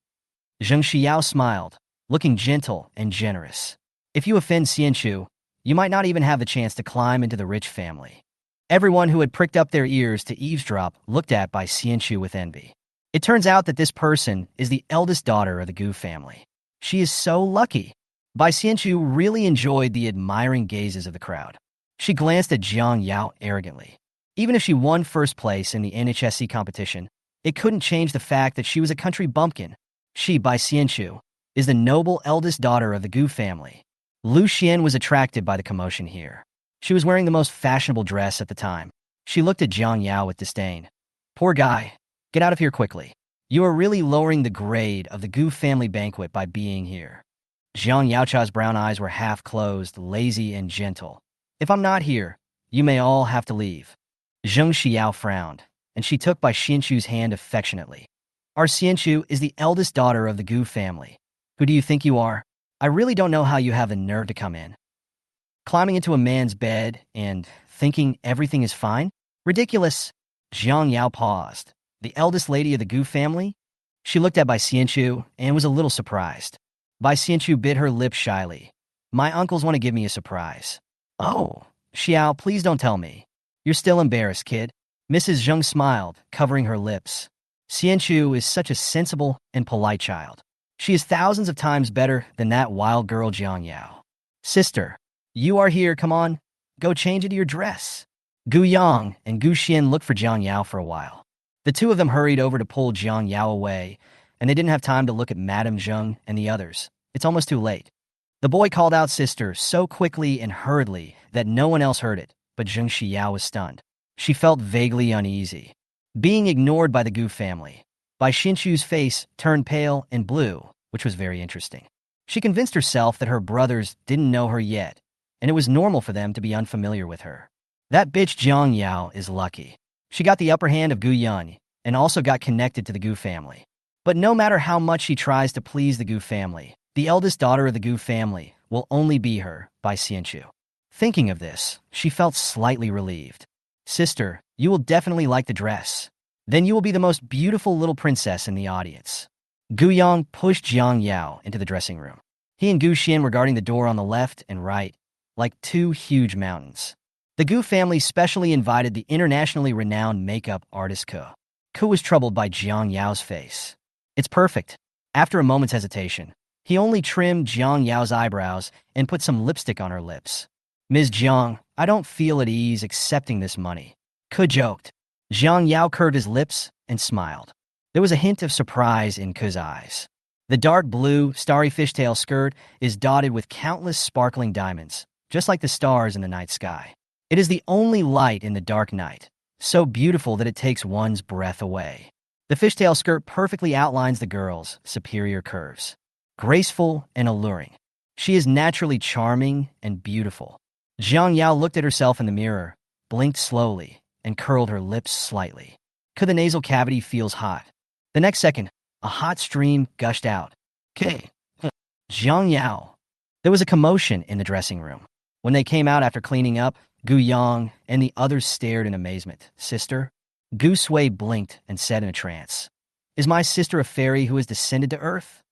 Zheng Xiao smiled, looking gentle and generous. If you offend Xianchu, you might not even have the chance to climb into the rich family. Everyone who had pricked up their ears to eavesdrop looked at Bai Xianchu with envy. It turns out that this person is the eldest daughter of the Gu family. She is so lucky. Bai Xianchu really enjoyed the admiring gazes of the crowd. She glanced at Jiang Yao arrogantly. Even if she won first place in the NHSC competition, it couldn't change the fact that she was a country bumpkin. She, Bai Xianchu, is the noble eldest daughter of the Gu family. Lu Xian was attracted by the commotion here. She was wearing the most fashionable dress at the time. She looked at Jiang Yao with disdain. Poor guy. Get out of here quickly. You are really lowering the grade of the Gu family banquet by being here. Jiang Yaocha's brown eyes were half closed, lazy and gentle. If I'm not here, you may all have to leave. Zheng Xiao frowned, and she took by Xianchu's hand affectionately. Our Xianchu is the eldest daughter of the Gu family. Who do you think you are? I really don't know how you have the nerve to come in. Climbing into a man's bed and thinking everything is fine? Ridiculous. Jiang Yao paused. The eldest lady of the Gu family? She looked at Bai Xianchu and was a little surprised. Bai Xianchu bit her lip shyly. My uncles want to give me a surprise. Oh, Xiao, please don't tell me. You're still embarrassed, kid. Mrs. Zheng smiled, covering her lips. Xianchu is such a sensible and polite child. She is thousands of times better than that wild girl Jiang Yao. Sister, you are here, come on. Go change into your dress. Gu Yang and Gu Xian looked for Jiang Yao for a while. The two of them hurried over to pull Jiang Yao away, and they didn't have time to look at Madame Zheng and the others. It's almost too late. The boy called out sister so quickly and hurriedly that no one else heard it, but Zheng Xiao was stunned. She felt vaguely uneasy. Being ignored by the Gu family. Bai Xianchu's face turned pale and blue, which was very interesting. She convinced herself that her brothers didn't know her yet, and it was normal for them to be unfamiliar with her. That bitch Jiang Yao is lucky. She got the upper hand of Gu Yun, and also got connected to the Gu family. But no matter how much she tries to please the Gu family, the eldest daughter of the Gu family will only be her, Bai Xianchu. Thinking of this, she felt slightly relieved. Sister, you will definitely like the dress. Then you will be the most beautiful little princess in the audience. Gu Yang pushed Jiang Yao into the dressing room. He and Gu Xian were guarding the door on the left and right, like two huge mountains. The Gu family specially invited the internationally renowned makeup artist Ke. Ke was troubled by Jiang Yao's face. It's perfect. After a moment's hesitation, he only trimmed Jiang Yao's eyebrows and put some lipstick on her lips. Ms. Jiang, I don't feel at ease accepting this money. Ke joked. Jiang Yao curved his lips and smiled. There was a hint of surprise in Ke's eyes. The dark blue, starry fishtail skirt is dotted with countless sparkling diamonds, just like the stars in the night sky. It is the only light in the dark night, so beautiful that it takes one's breath away. The fishtail skirt perfectly outlines the girl's superior curves. Graceful and alluring. She is naturally charming and beautiful. Jiang Yao looked at herself in the mirror, blinked slowly, and curled her lips slightly. The nasal cavity feels hot. The next second, a hot stream gushed out. Jiang Yao. There was a commotion in the dressing room. When they came out after cleaning up, Gu Yang and the others stared in amazement. Sister? Gu Sui blinked and said in a trance, Is my sister a fairy who has descended to Earth?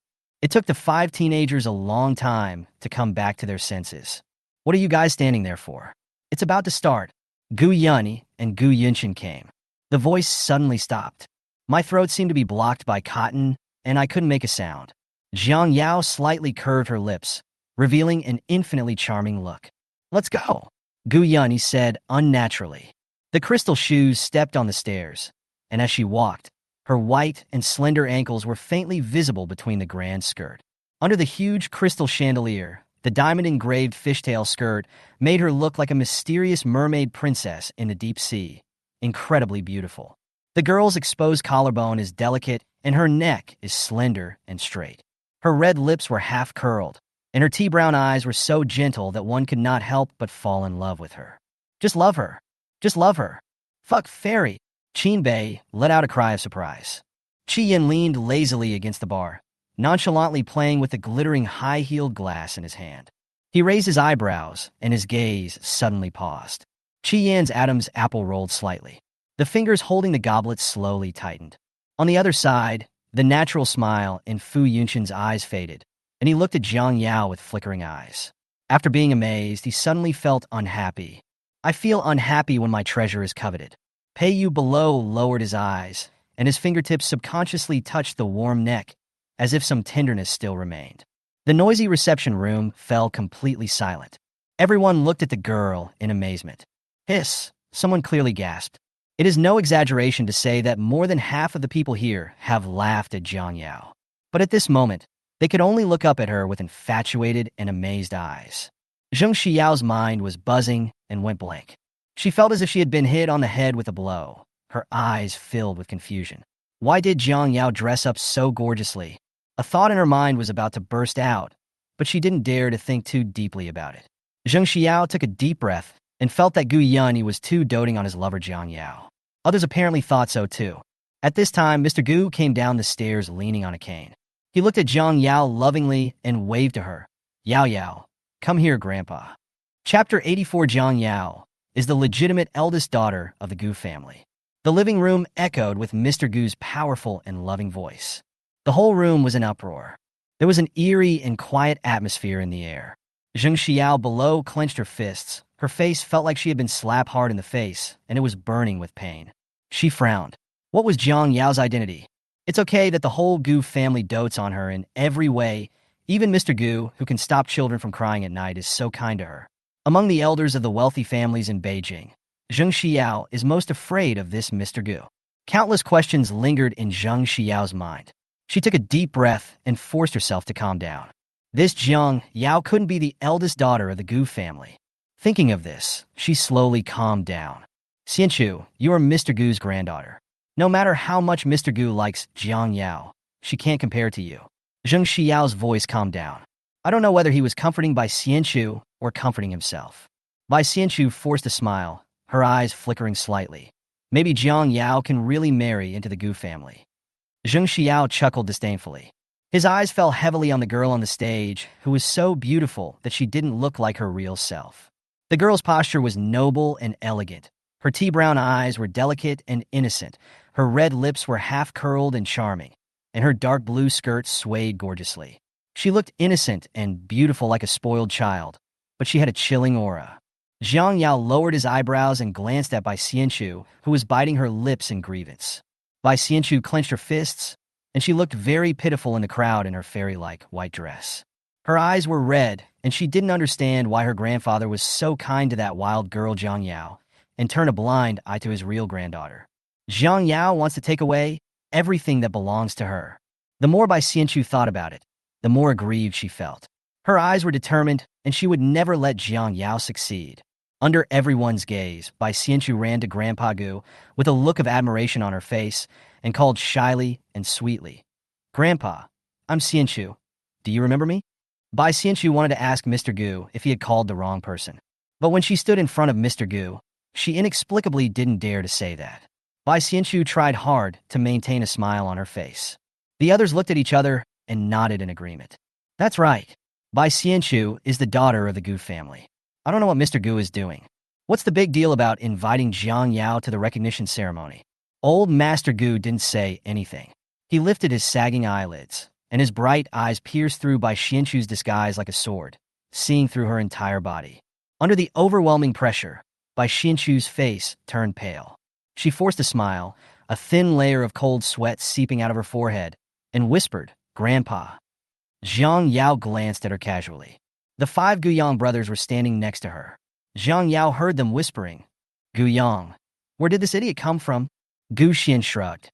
It took the 5 teenagers a long time to come back to their senses. What are you guys standing there for? It's about to start. Gu Yun and Gu Yunshin came. The voice suddenly stopped. My throat seemed to be blocked by cotton, and I couldn't make a sound. Jiang Yao slightly curved her lips, revealing an infinitely charming look. Let's go, Gu Yun said unnaturally. The crystal shoes stepped on the stairs, and as she walked, her white and slender ankles were faintly visible between the grand skirt. Under the huge crystal chandelier, the diamond-engraved fishtail skirt made her look like a mysterious mermaid princess in the deep sea, incredibly beautiful. The girl's exposed collarbone is delicate, and her neck is slender and straight. Her red lips were half-curled, and her tea-brown eyes were so gentle that one could not help but fall in love with her. Just love her. Just love her. Fuck fairy. Qin Bei let out a cry of surprise. Qi Yin leaned lazily against the bar, nonchalantly playing with the glittering high-heeled glass in his hand. He raised his eyebrows, and his gaze suddenly paused. Qi Yan's Adam's apple rolled slightly. The fingers holding the goblet slowly tightened. On the other side, the natural smile in Fu Yunshin's eyes faded, and he looked at Jiang Yao with flickering eyes. After being amazed, he suddenly felt unhappy. I feel unhappy when my treasure is coveted. Pei Yu below lowered his eyes, and his fingertips subconsciously touched the warm neck, as if some tenderness still remained. The noisy reception room fell completely silent. Everyone looked at the girl in amazement. Hiss, someone clearly gasped. It is no exaggeration to say that more than half of the people here have laughed at Jiang Yao. But at this moment, they could only look up at her with infatuated and amazed eyes. Zheng Xiao's mind was buzzing and went blank. She felt as if she had been hit on the head with a blow, her eyes filled with confusion. Why did Jiang Yao dress up so gorgeously? A thought in her mind was about to burst out, but she didn't dare to think too deeply about it. Zheng Xiao took a deep breath and felt that Gu Yunyi was too doting on his lover Jiang Yao. Others apparently thought so too. At this time, Mr. Gu came down the stairs leaning on a cane. He looked at Jiang Yao lovingly and waved to her. Yao Yao, come here, Grandpa. Chapter 84. Jiang Yao is the legitimate eldest daughter of the Gu family. The living room echoed with Mr. Gu's powerful and loving voice. The whole room was in uproar. There was an eerie and quiet atmosphere in the air. Zheng Xiao below clenched her fists. Her face felt like she had been slapped hard in the face, and it was burning with pain. She frowned. What was Jiang Yao's identity? It's okay that the whole Gu family dotes on her in every way. Even Mr. Gu, who can stop children from crying at night, is so kind to her. Among the elders of the wealthy families in Beijing, Zheng Xiao is most afraid of this Mr. Gu. Countless questions lingered in Zheng Xiao's mind. She took a deep breath and forced herself to calm down. This Jiang Yao couldn't be the eldest daughter of the Gu family. Thinking of this, she slowly calmed down. Xianchu, you are Mr. Gu's granddaughter. No matter how much Mr. Gu likes Jiang Yao, she can't compare to you. Zheng Xiao's voice calmed down. I don't know whether he was comforting by Xianchu or comforting himself. Bai Xianchu forced a smile, her eyes flickering slightly. Maybe Jiang Yao can really marry into the Gu family. Zheng Xiao chuckled disdainfully. His eyes fell heavily on the girl on the stage, who was so beautiful that she didn't look like her real self. The girl's posture was noble and elegant. Her tea-brown eyes were delicate and innocent. Her red lips were half-curled and charming, and her dark blue skirt swayed gorgeously. She looked innocent and beautiful like a spoiled child, but she had a chilling aura. Jiang Yao lowered his eyebrows and glanced at Bai Xianchu, who was biting her lips in grievance. Bai Xianchu clenched her fists, and she looked very pitiful in the crowd in her fairy-like white dress. Her eyes were red, and she didn't understand why her grandfather was so kind to that wild girl Jiang Yao and turned a blind eye to his real granddaughter. Jiang Yao wants to take away everything that belongs to her. The more Bai Xianchu thought about it, the more aggrieved she felt. Her eyes were determined, and she would never let Jiang Yao succeed. Under everyone's gaze, Bai Xianchu ran to Grandpa Gu with a look of admiration on her face and called shyly and sweetly, Grandpa, I'm Xianchu. Do you remember me? Bai Xianchu wanted to ask Mr. Gu if he had called the wrong person. But when she stood in front of Mr. Gu, she inexplicably didn't dare to say that. Bai Xianchu tried hard to maintain a smile on her face. The others looked at each other and nodded in agreement. That's right. Bai Xianchu is the daughter of the Gu family. I don't know what Mr. Gu is doing. What's the big deal about inviting Jiang Yao to the recognition ceremony? Old Master Gu didn't say anything. He lifted his sagging eyelids, and his bright eyes pierced through Bai Xianchu's disguise like a sword, seeing through her entire body. Under the overwhelming pressure, Bai Xianchu's face turned pale. She forced a smile, a thin layer of cold sweat seeping out of her forehead, and whispered, Grandpa. Jiang Yao glanced at her casually. The 5 Guyang brothers were standing next to her. Jiang Yao heard them whispering, Guyang, where did this idiot come from? Gu Xian shrugged.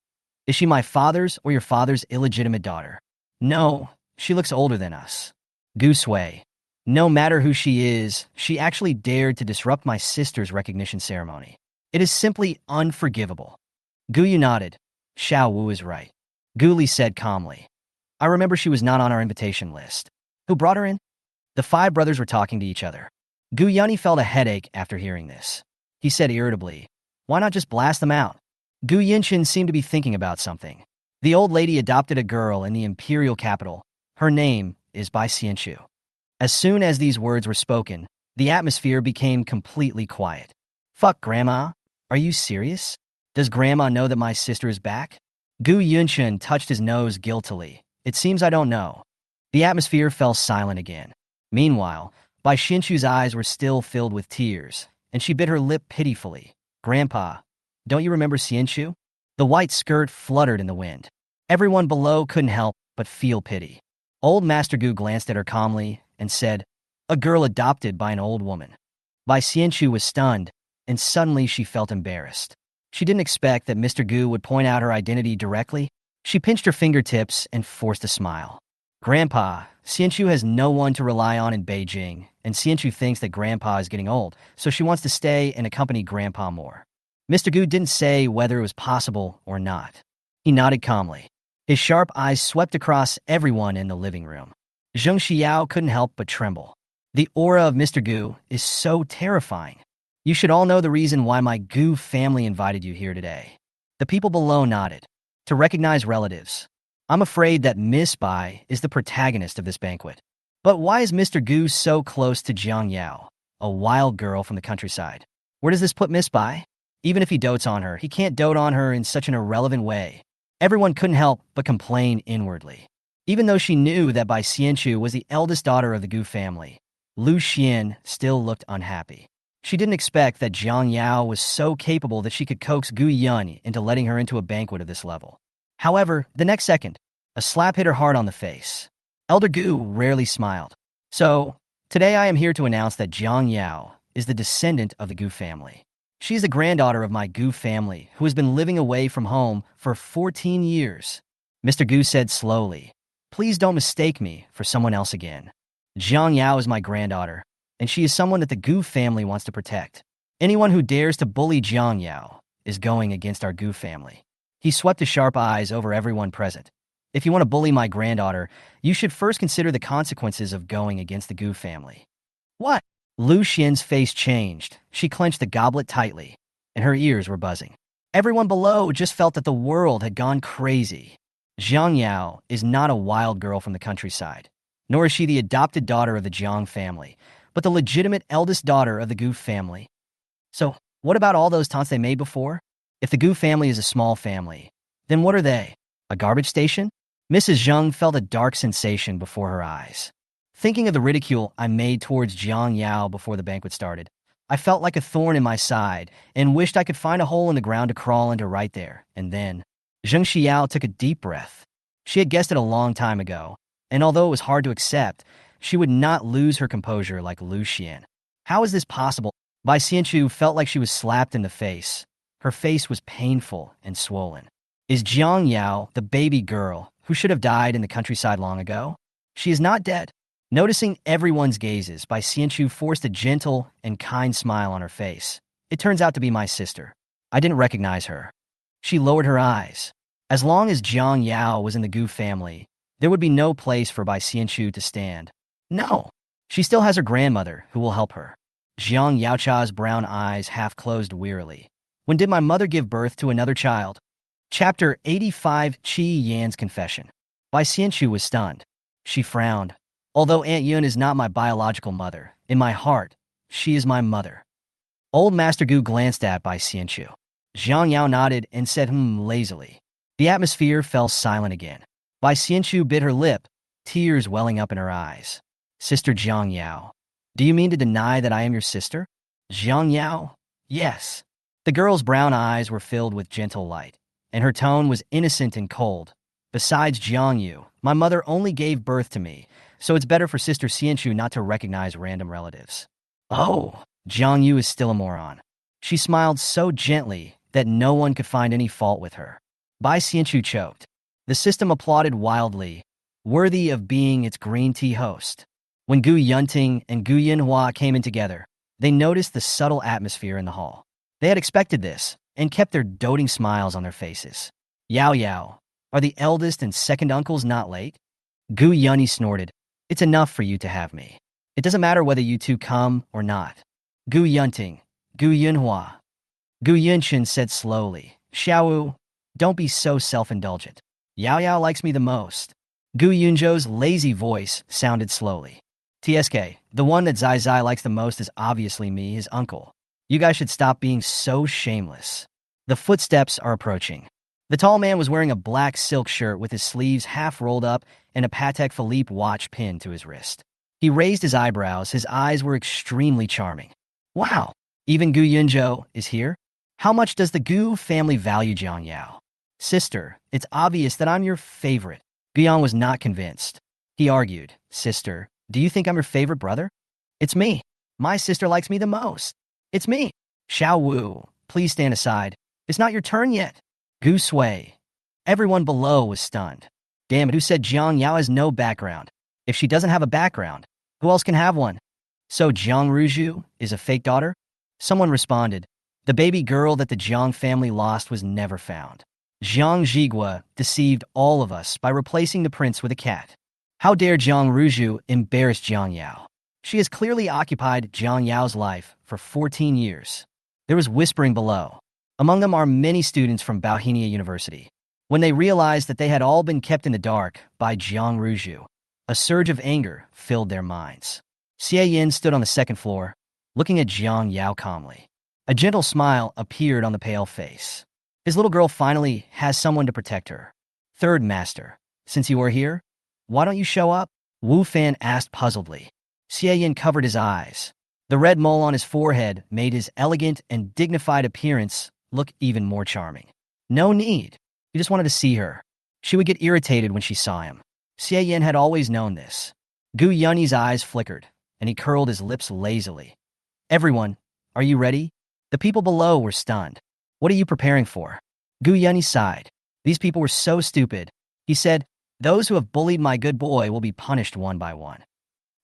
Is she my father's or your father's illegitimate daughter? No, she looks older than us. Gu Sui. No matter who she is, she actually dared to disrupt my sister's recognition ceremony. It is simply unforgivable. Gu Yu nodded. Xiao Wu is right. Gu Li said calmly. I remember she was not on our invitation list. Who brought her in? The 5 brothers were talking to each other. Gu Yunyi felt a headache after hearing this. He said irritably, why not just blast them out? Gu Yinshin seemed to be thinking about something. The old lady adopted a girl in the imperial capital. Her name is Bai Xianchu. As soon as these words were spoken, the atmosphere became completely quiet. Fuck, Grandma. Are you serious? Does Grandma know that my sister is back? Gu Yunshin touched his nose guiltily. It seems I don't know. The atmosphere fell silent again. Meanwhile, Bai Xianchu's eyes were still filled with tears, and she bit her lip pitifully. Grandpa, don't you remember Xianchu? The white skirt fluttered in the wind. Everyone below couldn't help but feel pity. Old Master Gu glanced at her calmly and said, a girl adopted by an old woman. Bai Xianchu was stunned, and suddenly she felt embarrassed. She didn't expect that Mr. Gu would point out her identity directly. She pinched her fingertips and forced a smile. Grandpa, Xianchu has no one to rely on in Beijing, and Xianchu thinks that Grandpa is getting old, so she wants to stay and accompany Grandpa more. Mr. Gu didn't say whether it was possible or not. He nodded calmly. His sharp eyes swept across everyone in the living room. Zheng Xiao couldn't help but tremble. The aura of Mr. Gu is so terrifying. You should all know the reason why my Gu family invited you here today. The people below nodded. To recognize relatives. I'm afraid that Miss Bai is the protagonist of this banquet. But why is Mr. Gu so close to Jiang Yao, a wild girl from the countryside? Where does this put Miss Bai? Even if he dotes on her, he can't dote on her in such an irrelevant way. Everyone couldn't help but complain inwardly. Even though she knew that Bai Xianchu was the eldest daughter of the Gu family, Lu Xian still looked unhappy. She didn't expect that Jiang Yao was so capable that she could coax Gu Yun into letting her into a banquet of this level. However, the next second, a slap hit her hard on the face. Elder Gu rarely smiled. So, today I am here to announce that Jiang Yao is the descendant of the Gu family. She is the granddaughter of my Gu family, who has been living away from home for 14 years. Mr. Gu said slowly, "Please don't mistake me for someone else again. Jiang Yao is my granddaughter, and she is someone that the Gu family wants to protect. Anyone who dares to bully Jiang Yao is going against our Gu family." He swept his sharp eyes over everyone present. If you want to bully my granddaughter, you should first consider the consequences of going against the Gu family. What? Lu Xian's face changed. She clenched the goblet tightly, and her ears were buzzing. Everyone below just felt that the world had gone crazy. Jiang Yao is not a wild girl from the countryside, nor is she the adopted daughter of the Jiang family, but the legitimate eldest daughter of the Gu family. So, what about all those taunts they made before? If the Gu family is a small family, then what are they? A garbage station? Mrs. Jung felt a dark sensation before her eyes. Thinking of the ridicule I made towards Jiang Yao before the banquet started, I felt like a thorn in my side and wished I could find a hole in the ground to crawl into right there. And then, Zheng Xiao took a deep breath. She had guessed it a long time ago, and although it was hard to accept, she would not lose her composure like Lu Xian. How is this possible? Bai Xianchu felt like she was slapped in the face. Her face was painful and swollen. Is Jiang Yao the baby girl who should have died in the countryside long ago? She is not dead. Noticing everyone's gazes, Bai Xianchu forced a gentle and kind smile on her face. It turns out to be my sister. I didn't recognize her. She lowered her eyes. As long as Jiang Yao was in the Gu family, there would be no place for Bai Xianchu to stand. No, she still has her grandmother who will help her. Jiang Yaocha's brown eyes half closed wearily. When did my mother give birth to another child? Chapter 85, Qi Yan's Confession. Bai Xianchu was stunned. She frowned. Although Aunt Yun is not my biological mother, in my heart, she is my mother. Old Master Gu glanced at Bai Xianchu. Jiang Yao nodded and said lazily. The atmosphere fell silent again. Bai Xianchu bit her lip, tears welling up in her eyes. Sister Jiang Yao, do you mean to deny that I am your sister? Jiang Yao? Yes. The girl's brown eyes were filled with gentle light, and her tone was innocent and cold. Besides Jiang Yu, my mother only gave birth to me, so it's better for Sister Xianchu not to recognize random relatives. Oh, Jiang Yu is still a moron. She smiled so gently that no one could find any fault with her. Bai Xianchu choked. The system applauded wildly, worthy of being its green tea host. When Gu Yunting and Gu Yinhua came in together, they noticed the subtle atmosphere in the hall. They had expected this, and kept their doting smiles on their faces. Yao Yao, are the eldest and second uncles not late? Gu Yunyi snorted. It's enough for you to have me. It doesn't matter whether you two come or not. Gu Yunting, Gu Yinhua. Gu Yunshin said slowly, Xiaowu, don't be so self-indulgent. Yao Yao likes me the most. Gu Yunzhou's lazy voice sounded slowly. TSK, the one that Zai Zai likes the most is obviously me, his uncle. You guys should stop being so shameless. The footsteps are approaching. The tall man was wearing a black silk shirt with his sleeves half rolled up and a Patek Philippe watch pinned to his wrist. He raised his eyebrows. His eyes were extremely charming. Wow, even Gu Yunzhou is here? How much does the Gu family value Jiang Yao? Sister, it's obvious that I'm your favorite. Guiyang was not convinced. He argued, Sister, do you think I'm your favorite brother? It's me. My sister likes me the most. It's me. Xiao Wu, please stand aside. It's not your turn yet. Gu Sui. Everyone below was stunned. Damn it, who said Jiang Yao has no background? If she doesn't have a background, who else can have one? So Jiang Ruju is a fake daughter? Someone responded, the baby girl that the Jiang family lost was never found. Jiang Jigua deceived all of us by replacing the prince with a cat. How dare Jiang Ruju embarrass Jiang Yao? She has clearly occupied Jiang Yao's life for 14 years. There was whispering below. Among them are many students from Bauhinia University. When they realized that they had all been kept in the dark by Jiang Ruju, a surge of anger filled their minds. Xie Yin stood on the second floor, looking at Jiang Yao calmly. A gentle smile appeared on the pale face. His little girl finally has someone to protect her. Third master, since you are here, why don't you show up? Wu Fan asked puzzledly. Xie Yin covered his eyes. The red mole on his forehead made his elegant and dignified appearance look even more charming. No need. He just wanted to see her. She would get irritated when she saw him. Xie Yin had always known this. Gu Yunyi's eyes flickered, and he curled his lips lazily. Everyone, are you ready? The people below were stunned. What are you preparing for? Gu Yunyi sighed. These people were so stupid. He said, those who have bullied my good boy will be punished one by one.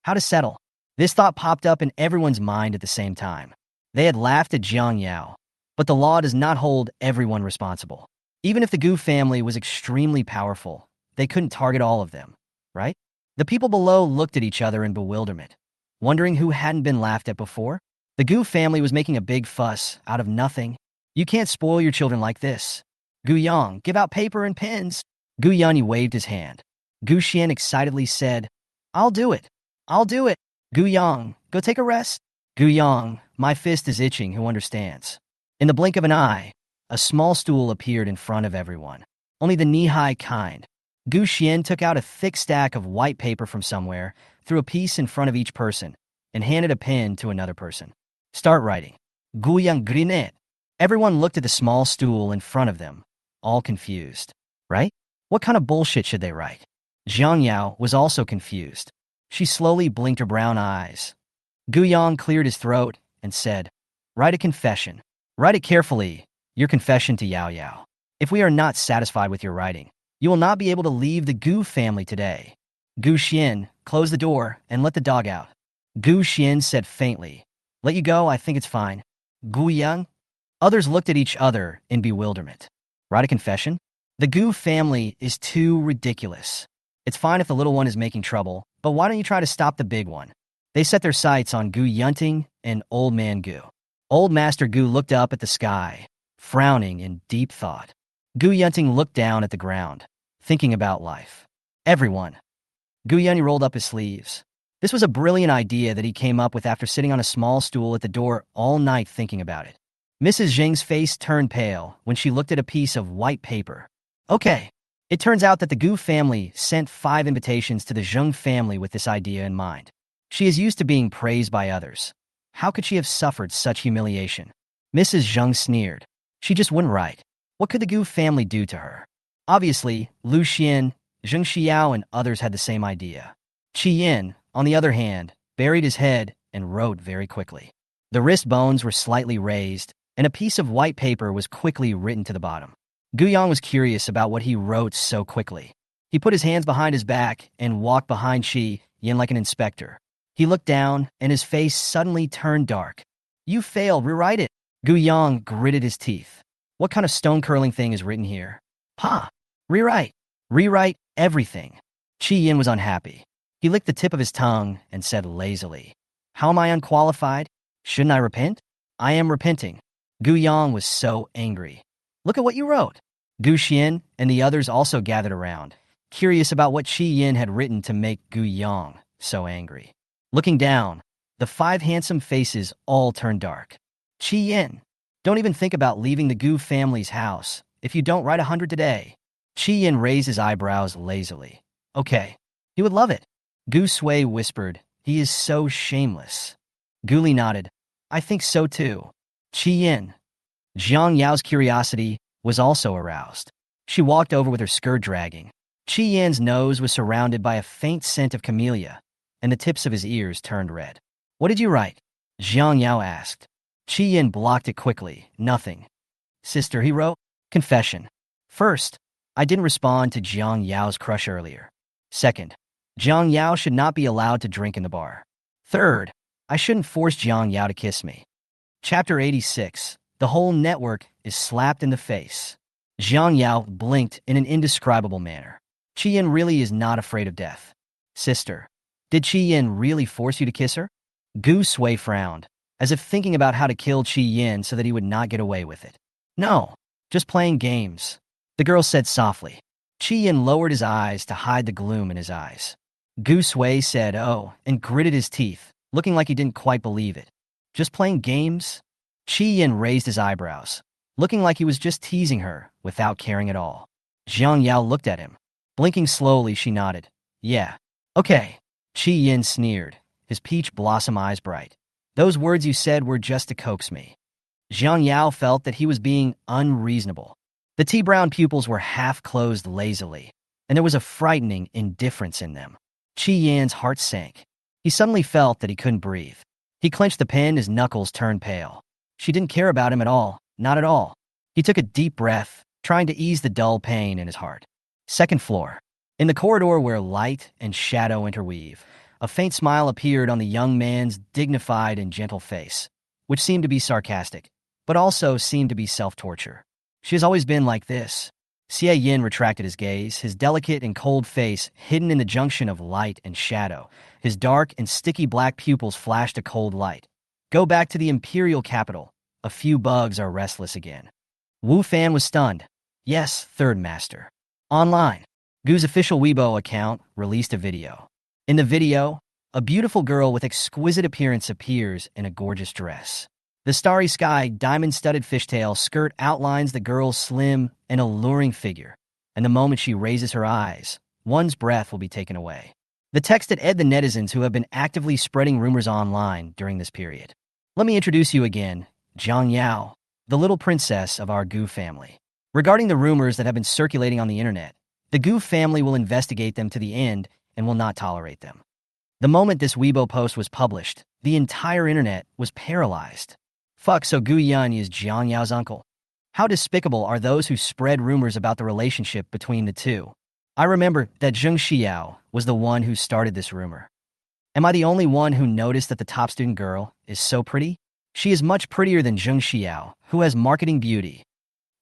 How to settle? This thought popped up in everyone's mind at the same time. They had laughed at Jiang Yao, but the law does not hold everyone responsible. Even if the Gu family was extremely powerful, they couldn't target all of them, right? The people below looked at each other in bewilderment, wondering who hadn't been laughed at before. The Gu family was making a big fuss out of nothing. You can't spoil your children like this. Gu Yang, give out paper and pens. Gu Yanyi waved his hand. Gu Xian excitedly said, I'll do it. I'll do it. Gu Yang, go take a rest. Gu Yang, my fist is itching, who understands? In the blink of an eye, a small stool appeared in front of everyone. Only the knee-high kind. Gu Xian took out a thick stack of white paper from somewhere, threw a piece in front of each person, and handed a pen to another person. Start writing. Gu Yang grinet. Everyone looked at the small stool in front of them, all confused. Right? What kind of bullshit should they write? Jiang Yao was also confused. She slowly blinked her brown eyes. Gu Yang cleared his throat and said, write a confession. Write it carefully, your confession to Yao Yao. If we are not satisfied with your writing, you will not be able to leave the Gu family today. Gu Xian, close the door and let the dog out. Gu Xian said faintly, let you go, I think it's fine. Gu Yang? Others looked at each other in bewilderment. Write a confession? The Gu family is too ridiculous. It's fine if the little one is making trouble, but why don't you try to stop the big one? They set their sights on Gu Yunting and Old Man Gu. Old Master Gu looked up at the sky, frowning in deep thought. Gu Yunting looked down at the ground, thinking about life. Everyone. Gu Yunyi rolled up his sleeves. This was a brilliant idea that he came up with after sitting on a small stool at the door all night thinking about it. Mrs. Jing's face turned pale when she looked at a piece of white paper. Okay. It turns out that the Gu family sent 5 invitations to the Jung family with this idea in mind. She is used to being praised by others. How could she have suffered such humiliation? Mrs. Jung sneered. She just wouldn't write. What could the Gu family do to her? Obviously, Lu Xian, Zheng Xiao, and others had the same idea. Qi Yin, on the other hand, buried his head and wrote very quickly. The wrist bones were slightly raised, and a piece of white paper was quickly written to the bottom. Gu Yang was curious about what he wrote so quickly. He put his hands behind his back and walked behind Qi Yin like an inspector. He looked down, and his face suddenly turned dark. You failed, rewrite it. Gu Yang gritted his teeth. What kind of stone-curling thing is written here? Pa! Rewrite. Rewrite everything. Qi Yin was unhappy. He licked the tip of his tongue and said lazily, How am I unqualified? Shouldn't I repent? I am repenting. Gu Yang was so angry. Look at what you wrote. Gu Xian and the others also gathered around, curious about what Qi Yin had written to make Gu Yang so angry. Looking down, the 5 handsome faces all turned dark. Qi Yin, don't even think about leaving the Gu family's house if you don't write 100 today. Qi Yin raised his eyebrows lazily. Okay, he would love it. Gu Sui whispered, he is so shameless. Gu Li nodded, I think so too. Qi Yin. Jiang Yao's curiosity was also aroused. She walked over with her skirt dragging. Qi Yin's nose was surrounded by a faint scent of camellia, and the tips of his ears turned red. What did you write? Jiang Yao asked. Qi Yin blocked it quickly. Nothing. Sister, he wrote. Confession. First, I didn't respond to Jiang Yao's crush earlier. Second, Jiang Yao should not be allowed to drink in the bar. Third, I shouldn't force Jiang Yao to kiss me. Chapter 86. The whole network is slapped in the face. Jiang Yao blinked in an indescribable manner. Qi Yin really is not afraid of death. Sister, did Qi Yin really force you to kiss her? Goos frowned, as if thinking about how to kill Qi Yin so that he would not get away with it. No, just playing games, the girl said softly. Qi Yin lowered his eyes to hide the gloom in his eyes. Goos said, "Oh," and gritted his teeth, looking like he didn't quite believe it. Just playing games? Qi Yin raised his eyebrows, looking like he was just teasing her without caring at all. Jiang Yao looked at him. Blinking slowly, she nodded. Yeah. Okay. Qi Yin sneered, his peach blossom eyes bright. Those words you said were just to coax me. Jiang Yao felt that he was being unreasonable. The tea-brown pupils were half-closed lazily, and there was a frightening indifference in them. Qi Yin's heart sank. He suddenly felt that he couldn't breathe. He clenched the pen, his knuckles turned pale. She didn't care about him at all, not at all. He took a deep breath, trying to ease the dull pain in his heart. Second floor. In the corridor where light and shadow interweave, a faint smile appeared on the young man's dignified and gentle face, which seemed to be sarcastic, but also seemed to be self-torture. She has always been like this. Xie Yin retracted his gaze, his delicate and cold face hidden in the junction of light and shadow. His dark and sticky black pupils flashed a cold light. Go back to the imperial capital. A few bugs are restless again. Wu Fan was stunned. Yes, third master. Online. Goo's official Weibo account released a video. In the video, a beautiful girl with exquisite appearance appears in a gorgeous dress. The starry sky, diamond-studded fishtail skirt outlines the girl's slim and alluring figure, and the moment she raises her eyes, one's breath will be taken away. The text that ed the netizens who have been actively spreading rumors online during this period. Let me introduce you again, Jiang Yao, the little princess of our Gu family. Regarding the rumors that have been circulating on the internet, the Gu family will investigate them to the end and will not tolerate them. The moment this Weibo post was published, the entire internet was paralyzed. Fuck, so Gu Yun is Jiang Yao's uncle. How despicable are those who spread rumors about the relationship between the two? I remember that Zheng Xiao was the one who started this rumor. Am I the only one who noticed that the top student girl is so pretty? She is much prettier than Zheng Xiao, who has marketing beauty.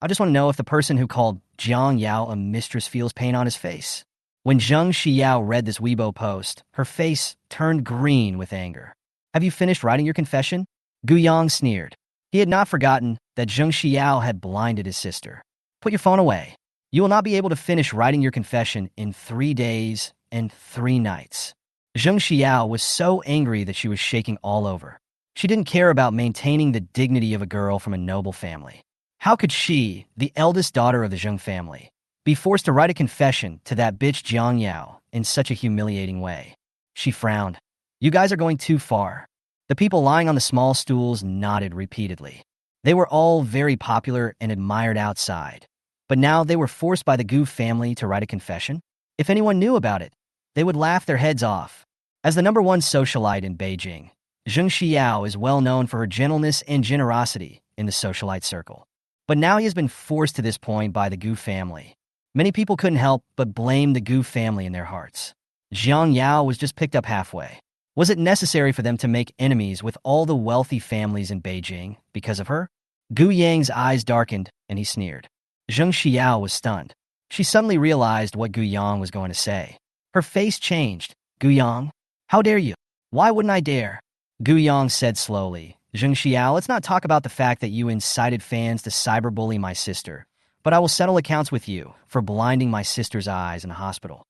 I just want to know if the person who called Jiang Yao a mistress feels pain on his face. When Zheng Xiao read this Weibo post, her face turned green with anger. Have you finished writing your confession? Gu Yang sneered. He had not forgotten that Zheng Xiao had blinded his sister. Put your phone away. You will not be able to finish writing your confession in 3 days and 3 nights. Zheng Xiao was so angry that she was shaking all over. She didn't care about maintaining the dignity of a girl from a noble family. How could she, the eldest daughter of the Jung family, be forced to write a confession to that bitch Jiang Yao in such a humiliating way? She frowned. You guys are going too far. The people lying on the small stools nodded repeatedly. They were all very popular and admired outside. But now they were forced by the Gu family to write a confession? If anyone knew about it, they would laugh their heads off. As the #1 socialite in Beijing, Zheng Xiao is well known for her gentleness and generosity in the socialite circle. But now he has been forced to this point by the Gu family. Many people couldn't help but blame the Gu family in their hearts. Jiang Yao was just picked up halfway. Was it necessary for them to make enemies with all the wealthy families in Beijing because of her? Gu Yang's eyes darkened, and he sneered. Zheng Xiao was stunned. She suddenly realized what Gu Yang was going to say. Her face changed. Gu Yang? How dare you? Why wouldn't I dare? Gu Yang said slowly. Zheng Xiao, let's not talk about the fact that you incited fans to cyberbully my sister, but I will settle accounts with you for blinding my sister's eyes in a hospital.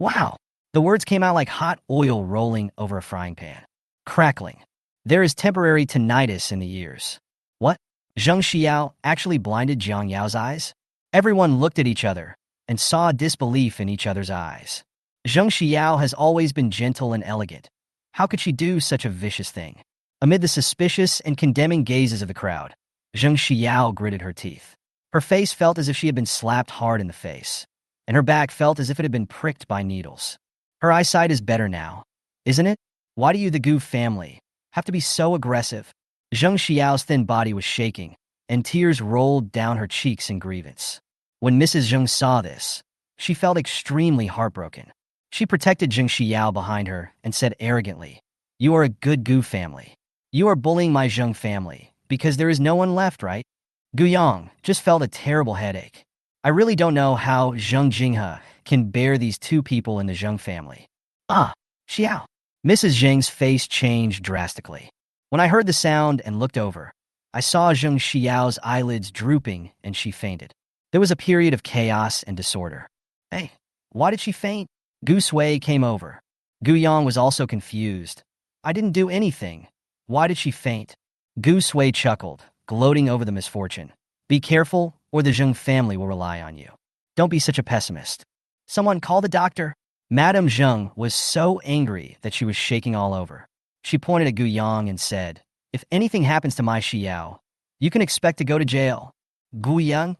Wow! The words came out like hot oil rolling over a frying pan. Crackling. There is temporary tinnitus in the ears. What? Zheng Xiao actually blinded Jiang Yao's eyes? Everyone looked at each other and saw disbelief in each other's eyes. Zheng Xiao has always been gentle and elegant. How could she do such a vicious thing? Amid the suspicious and condemning gazes of the crowd, Zheng Xiao gritted her teeth. Her face felt as if she had been slapped hard in the face, and her back felt as if it had been pricked by needles. Her eyesight is better now, isn't it? Why do you, the Gu family, have to be so aggressive? Zheng Xiao's thin body was shaking, and tears rolled down her cheeks in grievance. When Mrs. Jung saw this, she felt extremely heartbroken. She protected Jiang Yao behind her and said arrogantly, "You are a good Gu family. You are bullying my Jung family, because there is no one left, right?" Gu Yang just felt a terrible headache. I really don't know how Zheng Jinghe can bear these two people in the Zheng family. Xiao. Mrs. Zheng's face changed drastically. When I heard the sound and looked over, I saw Zheng Xiao's eyelids drooping and she fainted. There was a period of chaos and disorder. Hey, why did she faint? Gu Sui came over. Gu Yang was also confused. I didn't do anything. Why did she faint? Gu Sui chuckled, gloating over the misfortune. Be careful, or the Zheng family will rely on you. Don't be such a pessimist. Someone call the doctor. Madame Zheng was so angry that she was shaking all over. She pointed at Gu Yang and said, "If anything happens to my Xiao, you can expect to go to jail." Gu Yang?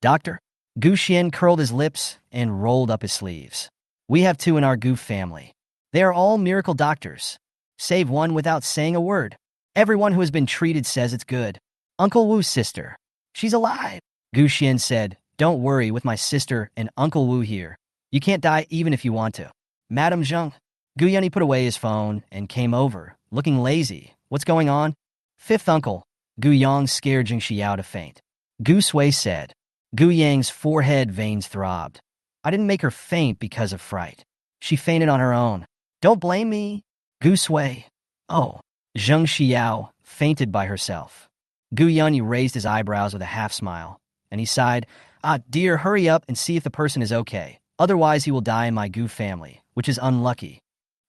Doctor? Gu Xian curled his lips and rolled up his sleeves. We have two in our Gu family. They are all miracle doctors. Save one without saying a word. Everyone who has been treated says it's good. Uncle Wu's sister. She's alive. Gu Xian said, "Don't worry with my sister and Uncle Wu here. You can't die even if you want to." Madame Zheng. Gu Yanni put away his phone and came over, looking lazy. What's going on? Fifth uncle. Gu Yang scared Jiang Xiao to faint. Gu Sui said. Gu Yang's forehead veins throbbed. I didn't make her faint because of fright. She fainted on her own. Don't blame me. Gu Sui. Oh. Zheng Xiao fainted by herself. Gu Yanni raised his eyebrows with a half smile, and he sighed, Dear, hurry up and see if the person is okay. Otherwise he will die in my Gu family, which is unlucky.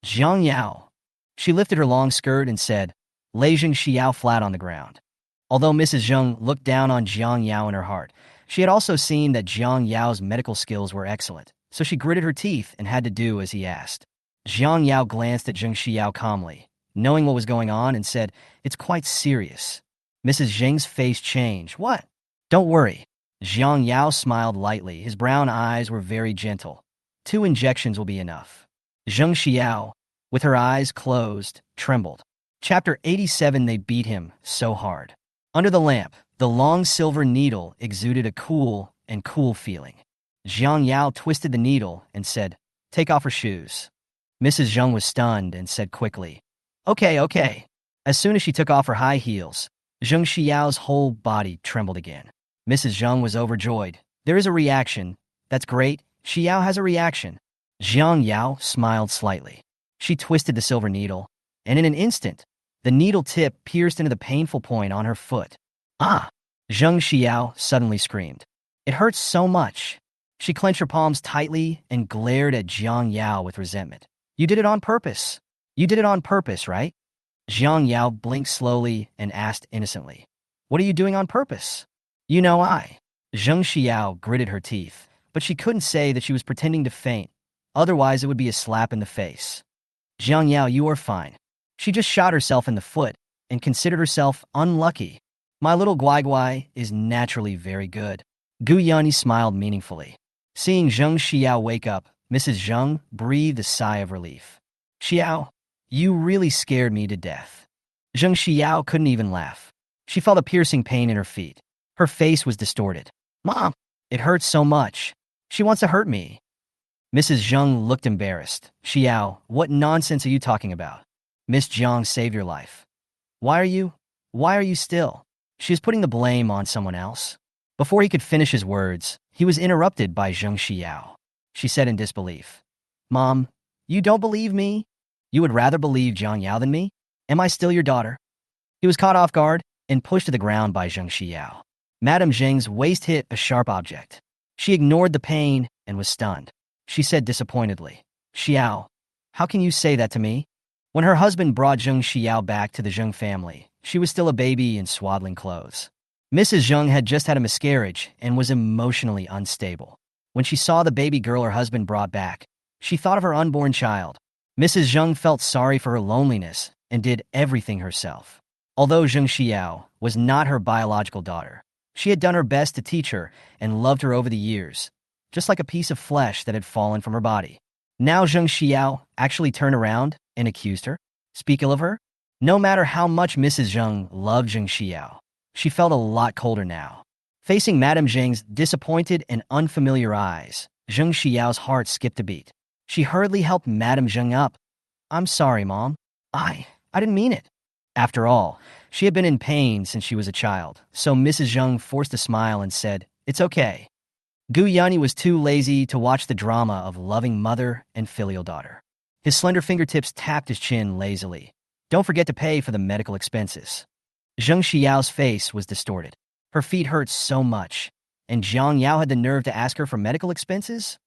Jiang Yao. She lifted her long skirt and said, Lay Jiang Xiao flat on the ground. Although Mrs. Jung looked down on Jiang Yao in her heart, she had also seen that Jiang Yao's medical skills were excellent, so she gritted her teeth and had to do as he asked. Jiang Yao glanced at Jiang Xiao calmly, knowing what was going on, and said, It's quite serious. Mrs. Zheng's face changed. What? Don't worry. Jiang Yao smiled lightly. His brown eyes were very gentle. 2 injections will be enough. Zheng Xiao, with her eyes closed, trembled. Chapter 87. They beat him so hard. Under the lamp, the long silver needle exuded a cool feeling. Jiang Yao twisted the needle and said, Take off her shoes. Mrs. Zheng was stunned and said quickly, Okay. As soon as she took off her high heels, Zheng Xiao's whole body trembled again. Mrs. Zheng was overjoyed. There is a reaction. That's great. Xiao has a reaction. Jiang Yao smiled slightly. She twisted the silver needle, and in an instant, the needle tip pierced into the painful point on her foot. Ah! Zheng Xiao suddenly screamed. It hurts so much. She clenched her palms tightly and glared at Jiang Yao with resentment. You did it on purpose. You did it on purpose, right? Jiang Yao blinked slowly and asked innocently, What are you doing on purpose? You know I. Zheng Xiao gritted her teeth, but she couldn't say that she was pretending to faint. Otherwise, it would be a slap in the face. Jiang Yao, you are fine. She just shot herself in the foot and considered herself unlucky. My little Guai Guai is naturally very good. Gu Yanni smiled meaningfully. Seeing Zheng Xiao wake up, Mrs. Zheng breathed a sigh of relief. Xiao, you really scared me to death. Zheng Xiao couldn't even laugh. She felt a piercing pain in her feet. Her face was distorted. Mom, it hurts so much. She wants to hurt me. Mrs. Zheng looked embarrassed. Xiao, what nonsense are you talking about? Miss Jiang saved your life. Why are you still? She is putting the blame on someone else. Before he could finish his words, he was interrupted by Zheng Xiao. She said in disbelief, Mom, you don't believe me? You would rather believe Jiang Yao than me? Am I still your daughter? He was caught off guard and pushed to the ground by Zheng Xiao. Madame Zheng's waist hit a sharp object. She ignored the pain and was stunned. She said disappointedly, Xiao, how can you say that to me? When her husband brought Zheng Xiao back to the Zheng family, she was still a baby in swaddling clothes. Mrs. Zheng had just had a miscarriage and was emotionally unstable. When she saw the baby girl her husband brought back, she thought of her unborn child. Mrs. Zheng felt sorry for her loneliness and did everything herself. Although Zheng Xiao was not her biological daughter, she had done her best to teach her and loved her over the years, just like a piece of flesh that had fallen from her body. Now Zheng Xiao actually turned around and accused her. Speak ill of her? No matter how much Mrs. Zheng loved Zheng Xiao, she felt a lot colder now. Facing Madame Zheng's disappointed and unfamiliar eyes, Zheng Xiao's heart skipped a beat. She hurriedly helped Madame Zheng up. I'm sorry, Mom. I didn't mean it. After all, she had been in pain since she was a child, so Mrs. Zheng forced a smile and said, It's okay. Gu Yanni was too lazy to watch the drama of loving mother and filial daughter. His slender fingertips tapped his chin lazily. Don't forget to pay for the medical expenses. Zheng Xiao's face was distorted. Her feet hurt so much, and Jiang Yao had the nerve to ask her for medical expenses?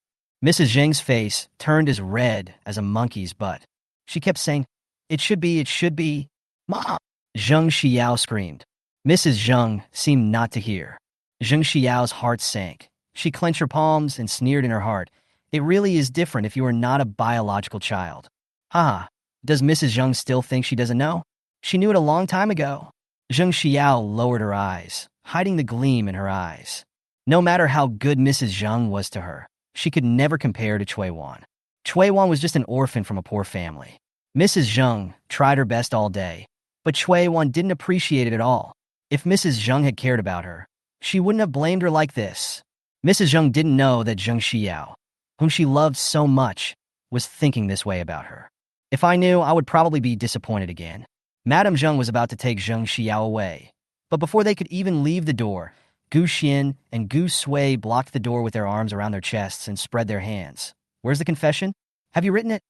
Mrs. Zheng's face turned as red as a monkey's butt. She kept saying, it should be. Mom! Zheng Xiao screamed. Mrs. Zheng seemed not to hear. Zheng Xiao's heart sank. She clenched her palms and sneered in her heart. It really is different if you are not a biological child. Haha, does Mrs. Zheng still think she doesn't know? She knew it a long time ago. Zheng Xiao lowered her eyes, hiding the gleam in her eyes. No matter how good Mrs. Zheng was to her, she could never compare to Cui Wan. Cui Wan was just an orphan from a poor family. Mrs. Zheng tried her best all day, but Cui Wan didn't appreciate it at all. If Mrs. Zheng had cared about her, she wouldn't have blamed her like this. Mrs. Zheng didn't know that Zheng Xiao, whom she loved so much, was thinking this way about her. If I knew, I would probably be disappointed again. Madame Zheng was about to take Zheng Xiao away, but before they could even leave the door, Gu Xian and Gu Sui blocked the door with their arms around their chests and spread their hands. Where's the confession? Have you written it?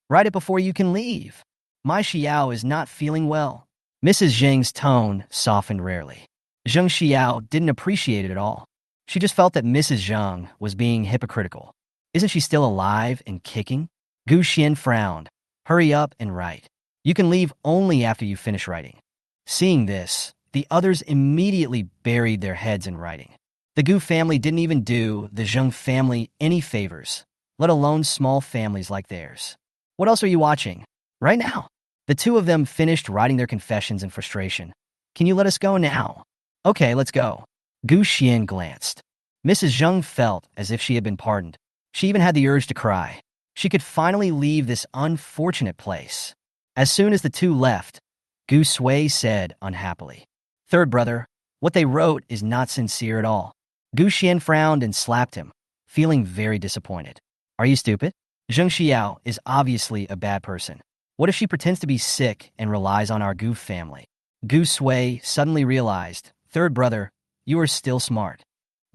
Write it before you can leave. My Xiao is not feeling well. Mrs. Zheng's tone softened rarely. Zheng Xiao didn't appreciate it at all. She just felt that Mrs. Zheng was being hypocritical. Isn't she still alive and kicking? Gu Xian frowned. Hurry up and write. You can leave only after you finish writing. Seeing this, the others immediately buried their heads in writing. The Gu family didn't even do the Zheng family any favors, let alone small families like theirs. What else are you watching? Right now. The two of them finished writing their confessions in frustration. Can you let us go now? Okay, let's go. Gu Xian glanced. Mrs. Zheng felt as if she had been pardoned. She even had the urge to cry. She could finally leave this unfortunate place. As soon as the two left, Gu Sui said unhappily, Third brother, what they wrote is not sincere at all. Gu Xian frowned and slapped him, feeling very disappointed. Are you stupid? Zheng Xiao is obviously a bad person. What if she pretends to be sick and relies on our Gu family? Gu Sui suddenly realized, Third brother, you are still smart.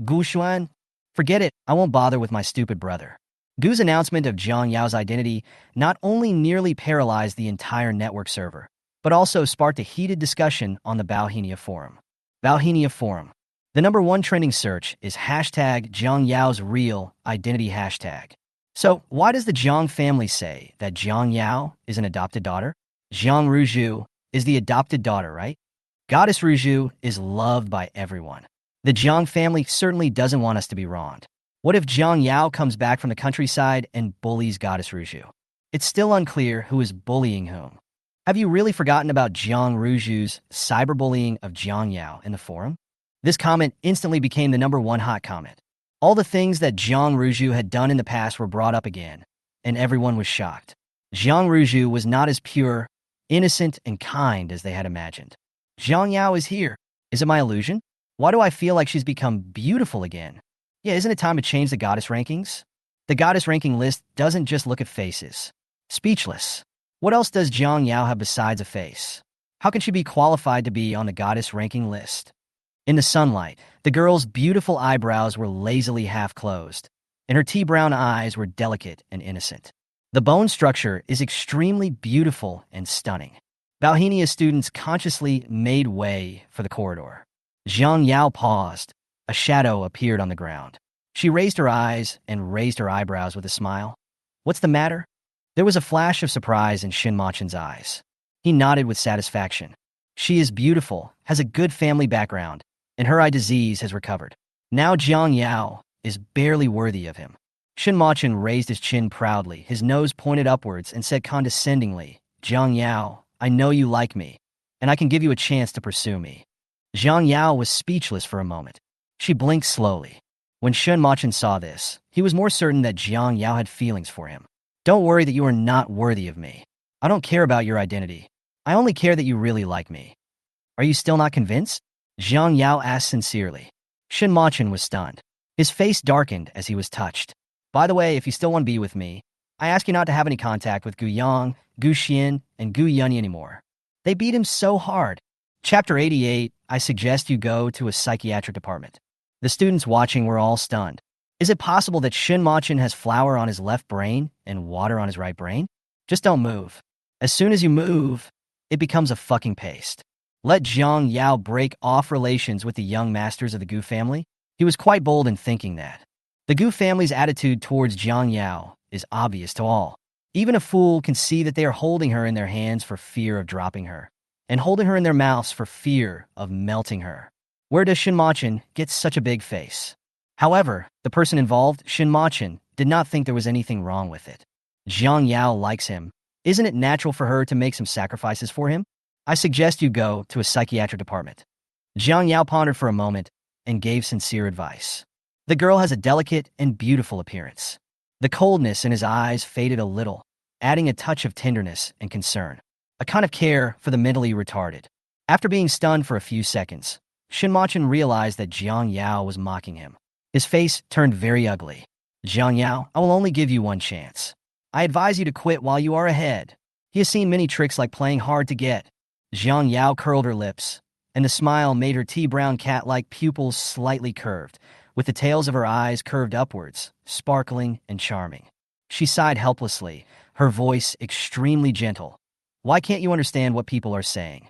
Gu Xuan? Forget it, I won't bother with my stupid brother. Gu's announcement of Jiang Yao's identity not only nearly paralyzed the entire network server, but also sparked a heated discussion on the Balhenia forum. Balhenia forum. The #1 trending search is hashtag Jiang Yao's real identity hashtag. So why does the Jiang family say that Jiang Yao is an adopted daughter? Jiang Ruzhu is the adopted daughter, right? Goddess Ruzhu is loved by everyone. The Jiang family certainly doesn't want us to be wronged. What if Jiang Yao comes back from the countryside and bullies Goddess Ruzhu? It's still unclear who is bullying whom. Have you really forgotten about Jiang Ruzhu's cyberbullying of Jiang Yao in the forum? This comment instantly became the #1 hot comment. All the things that Jiang Ruzhu had done in the past were brought up again, and everyone was shocked. Jiang Ruzhu was not as pure, innocent, and kind as they had imagined. Jiang Yao is here. Is it my illusion? Why do I feel like she's become beautiful again? Yeah, isn't it time to change the goddess rankings? The goddess ranking list doesn't just look at faces. Speechless. What else does Jiang Yao have besides a face? How can she be qualified to be on the goddess ranking list? In the sunlight, the girl's beautiful eyebrows were lazily half-closed, and her tea-brown eyes were delicate and innocent. The bone structure is extremely beautiful and stunning. Balhenia students consciously made way for the corridor. Jiang Yao paused. A shadow appeared on the ground. She raised her eyes and raised her eyebrows with a smile. What's the matter? There was a flash of surprise in Shinmachen's eyes. He nodded with satisfaction. She is beautiful, has a good family background, and her eye disease has recovered. Now Jiang Yao is barely worthy of him. Shinmachen raised his chin proudly, his nose pointed upwards, and said condescendingly, Jiang Yao, I know you like me, and I can give you a chance to pursue me. Jiang Yao was speechless for a moment. She blinked slowly. When Shinmachen saw this, he was more certain that Jiang Yao had feelings for him. Don't worry that you are not worthy of me. I don't care about your identity. I only care that you really like me. Are you still not convinced? Jiang Yao asked sincerely. Shin Machin was stunned. His face darkened as he was touched. By the way, if you still want to be with me, I ask you not to have any contact with Gu Yang, Gu Xian, and Gu Yunyi anymore. They beat him so hard. Chapter 88, I suggest you go to a psychiatric department. The students watching were all stunned. Is it possible that Shin Machin has flour on his left brain and water on his right brain? Just don't move. As soon as you move, it becomes a fucking paste. Let Jiang Yao break off relations with the young masters of the Gu family? He was quite bold in thinking that. The Gu family's attitude towards Jiang Yao is obvious to all. Even a fool can see that they are holding her in their hands for fear of dropping her, and holding her in their mouths for fear of melting her. Where does Shin Machin get such a big face? However, the person involved, Shin Machin, did not think there was anything wrong with it. Jiang Yao likes him. Isn't it natural for her to make some sacrifices for him? I suggest you go to a psychiatric department. Jiang Yao pondered for a moment and gave sincere advice. The girl has a delicate and beautiful appearance. The coldness in his eyes faded a little, adding a touch of tenderness and concern, a kind of care for the mentally retarded. After being stunned for a few seconds, Shin Machin realized that Jiang Yao was mocking him. His face turned very ugly. Jiang Yao, I will only give you one chance. I advise you to quit while you are ahead. He has seen many tricks like playing hard to get. Jiang Yao curled her lips, and the smile made her tea-brown cat-like pupils slightly curved, with the tails of her eyes curved upwards, sparkling and charming. She sighed helplessly, her voice extremely gentle. Why can't you understand what people are saying?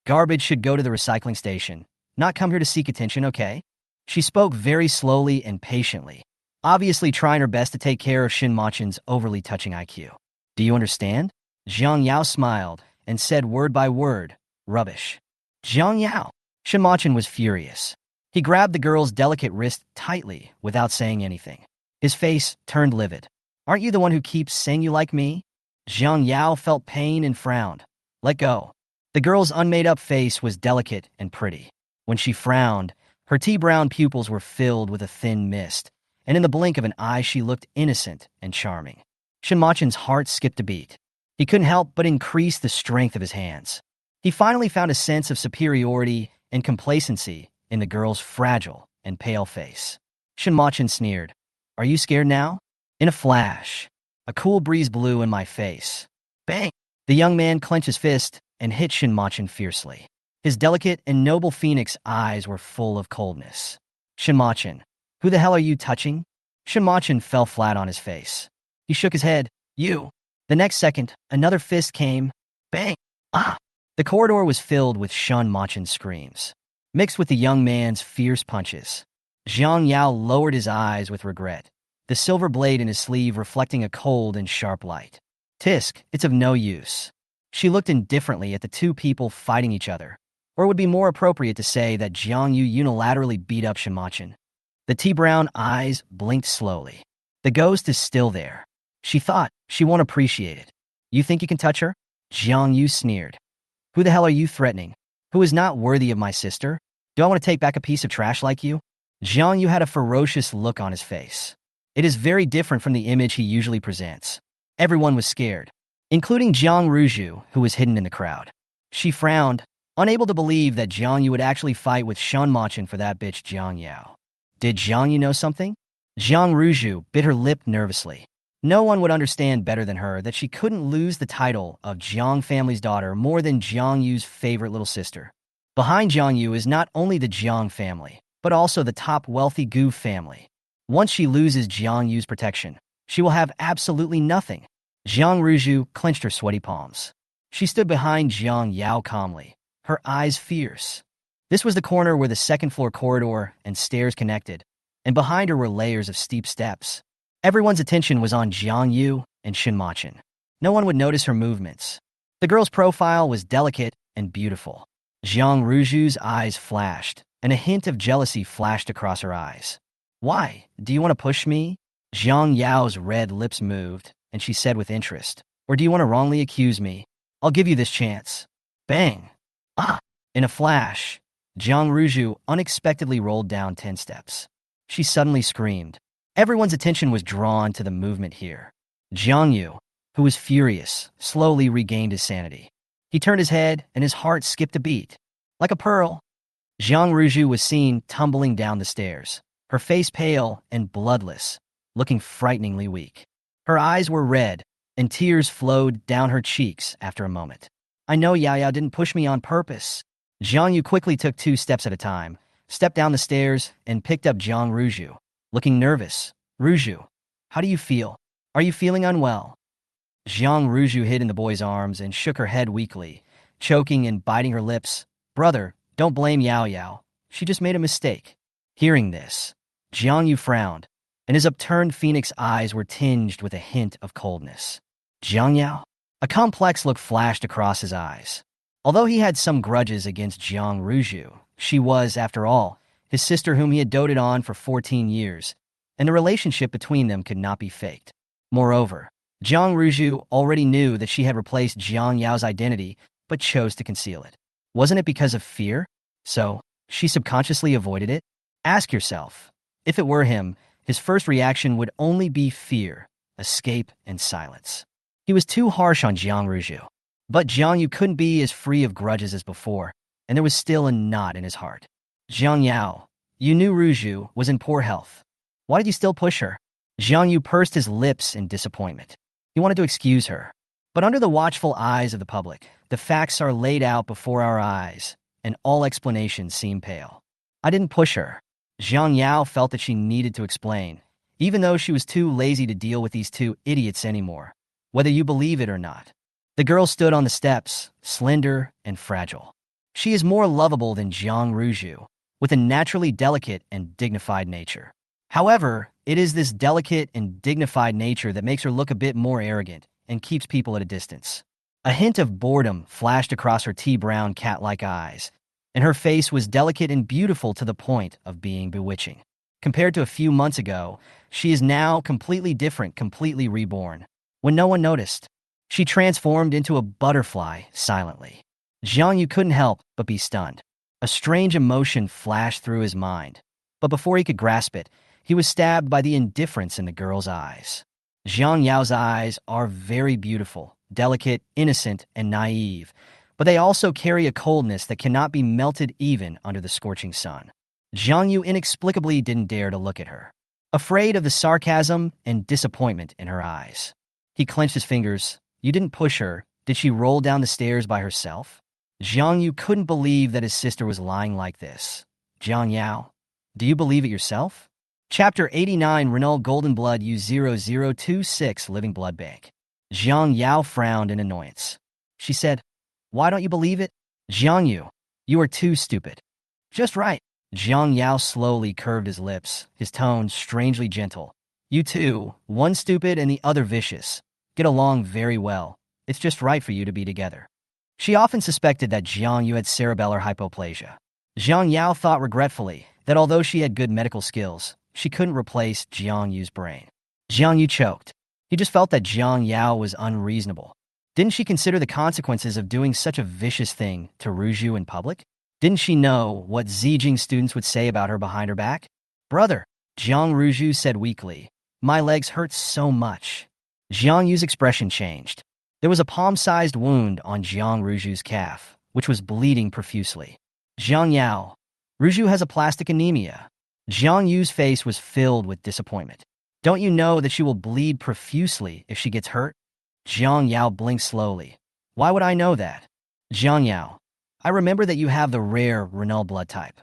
Garbage should go to the recycling station, not come here to seek attention, okay? She spoke very slowly and patiently, obviously trying her best to take care of Shin Machin's overly touching IQ. Do you understand? Jiang Yao smiled and said word by word, rubbish. Jiang Yao. Shin Machin was furious. He grabbed the girl's delicate wrist tightly without saying anything. His face turned livid. Aren't you the one who keeps saying you like me? Jiang Yao felt pain and frowned. Let go. The girl's unmade-up face was delicate and pretty. When she frowned, her tea-brown pupils were filled with a thin mist, and in the blink of an eye she looked innocent and charming. Shin Machin's heart skipped a beat. He couldn't help but increase the strength of his hands. He finally found a sense of superiority and complacency in the girl's fragile and pale face. Shin Machin sneered. Are you scared now? In a flash, a cool breeze blew in my face. Bang! The young man clenched his fist and hit Shin Machin fiercely. His delicate and noble phoenix eyes were full of coldness. Shin Machin, who the hell are you touching? Shin Machin fell flat on his face. He shook his head. You. The next second, another fist came. Bang! Ah! The corridor was filled with Shin Machin's screams, mixed with the young man's fierce punches. Jiang Yao lowered his eyes with regret, the silver blade in his sleeve reflecting a cold and sharp light. Tisk, it's of no use. She looked indifferently at the two people fighting each other, or it would be more appropriate to say that Jiang Yu unilaterally beat up Shin Machin. The tea-brown eyes blinked slowly. The ghost is still there. She thought she won't appreciate it. You think you can touch her? Jiang Yu sneered. Who the hell are you threatening? Who is not worthy of my sister? Do I want to take back a piece of trash like you? Jiang Yu had a ferocious look on his face. It is very different from the image he usually presents. Everyone was scared, including Jiang Ruju, who was hidden in the crowd. She frowned, unable to believe that Jiang Yu would actually fight with Shin Machin for that bitch Jiang Yao. Did Jiang Yu know something? Jiang Ruju bit her lip nervously. No one would understand better than her that she couldn't lose the title of Jiang family's daughter more than Jiang Yu's favorite little sister. Behind Jiang Yu is not only the Jiang family, but also the top wealthy Gu family. Once she loses Jiang Yu's protection, she will have absolutely nothing. Jiang Ruju clenched her sweaty palms. She stood behind Jiang Yao calmly, her eyes fierce. This was the corner where the second-floor corridor and stairs connected, and behind her were layers of steep steps. Everyone's attention was on Jiang Yu and Shin Machin. No one would notice her movements. The girl's profile was delicate and beautiful. Jiang Ruju's eyes flashed, and a hint of jealousy flashed across her eyes. Why? Do you want to push me? Jiang Yao's red lips moved, and she said with interest. Or do you want to wrongly accuse me? I'll give you this chance. Bang! Ah! In a flash, Jiang Ruju unexpectedly rolled down 10 steps. She suddenly screamed. Everyone's attention was drawn to the movement here. Jiang Yu, who was furious, slowly regained his sanity. He turned his head, and his heart skipped a beat. Like a pearl. Jiang Ruju was seen tumbling down the stairs, her face pale and bloodless, looking frighteningly weak. Her eyes were red, and tears flowed down her cheeks after a moment. I know Yao Yao didn't push me on purpose. Jiang Yu quickly took 2 steps at a time, stepped down the stairs, and picked up Jiang Ruju, looking nervous. Ruju, how do you feel? Are you feeling unwell? Jiang Ruju hid in the boy's arms and shook her head weakly, choking and biting her lips. Brother, don't blame Yao Yao. She just made a mistake. Hearing this, Jiang Yu frowned, and his upturned phoenix eyes were tinged with a hint of coldness. Jiang Yao? A complex look flashed across his eyes. Although he had some grudges against Jiang Ruju, she was, after all, his sister whom he had doted on for 14 years, and the relationship between them could not be faked. Moreover, Jiang Ruju already knew that she had replaced Jiang Yao's identity, but chose to conceal it. Wasn't it because of fear? So, she subconsciously avoided it? Ask yourself, if it were him, his first reaction would only be fear, escape, and silence. He was too harsh on Jiang Ruju. But Jiang Yu couldn't be as free of grudges as before, and there was still a knot in his heart. Jiang Yao, you knew Ruju was in poor health. Why did you still push her? Jiang Yu pursed his lips in disappointment. He wanted to excuse her. But under the watchful eyes of the public, the facts are laid out before our eyes, and all explanations seem pale. I didn't push her. Jiang Yao felt that she needed to explain, even though she was too lazy to deal with these 2 idiots anymore, whether you believe it or not. The girl stood on the steps, slender and fragile. She is more lovable than Jiang Ruju, with a naturally delicate and dignified nature. However, it is this delicate and dignified nature that makes her look a bit more arrogant and keeps people at a distance. A hint of boredom flashed across her tea-brown cat-like eyes, and her face was delicate and beautiful to the point of being bewitching. Compared to a few months ago, she is now completely different, completely reborn. When no one noticed, she transformed into a butterfly silently. Jiang Yu couldn't help but be stunned. A strange emotion flashed through his mind, but before he could grasp it, he was stabbed by the indifference in the girl's eyes. Jiang Yao's eyes are very beautiful, delicate, innocent, and naive, but they also carry a coldness that cannot be melted even under the scorching sun. Jiang Yu inexplicably didn't dare to look at her, afraid of the sarcasm and disappointment in her eyes. He clenched his fingers. You didn't push her. Did she roll down the stairs by herself? Jiang Yu couldn't believe that his sister was lying like this. Jiang Yao, do you believe it yourself? Chapter 89, Renal Golden Blood U0026 Living Blood Bank. Jiang Yao frowned in annoyance. She said, why don't you believe it? Jiang Yu, you are too stupid. Just right. Jiang Yao slowly curved his lips, his tone strangely gentle. You two, one stupid and the other vicious, get along very well. It's just right for you to be together. She often suspected that Jiang Yu had cerebellar hypoplasia. Jiang Yao thought regretfully that although she had good medical skills, she couldn't replace Jiang Yu's brain. Jiang Yu choked. He just felt that Jiang Yao was unreasonable. Didn't she consider the consequences of doing such a vicious thing to Ruju in public? Didn't she know what Zijing students would say about her behind her back? Brother, Jiang Ruju said weakly, my legs hurt so much. Jiang Yu's expression changed. There was a palm-sized wound on Jiang Ruju's calf, which was bleeding profusely. Jiang Yao, Ruju has aplastic anemia. Jiang Yu's face was filled with disappointment. Don't you know that she will bleed profusely if she gets hurt? Jiang Yao blinked slowly. Why would I know that? Jiang Yao, I remember that you have the rare Renal blood type.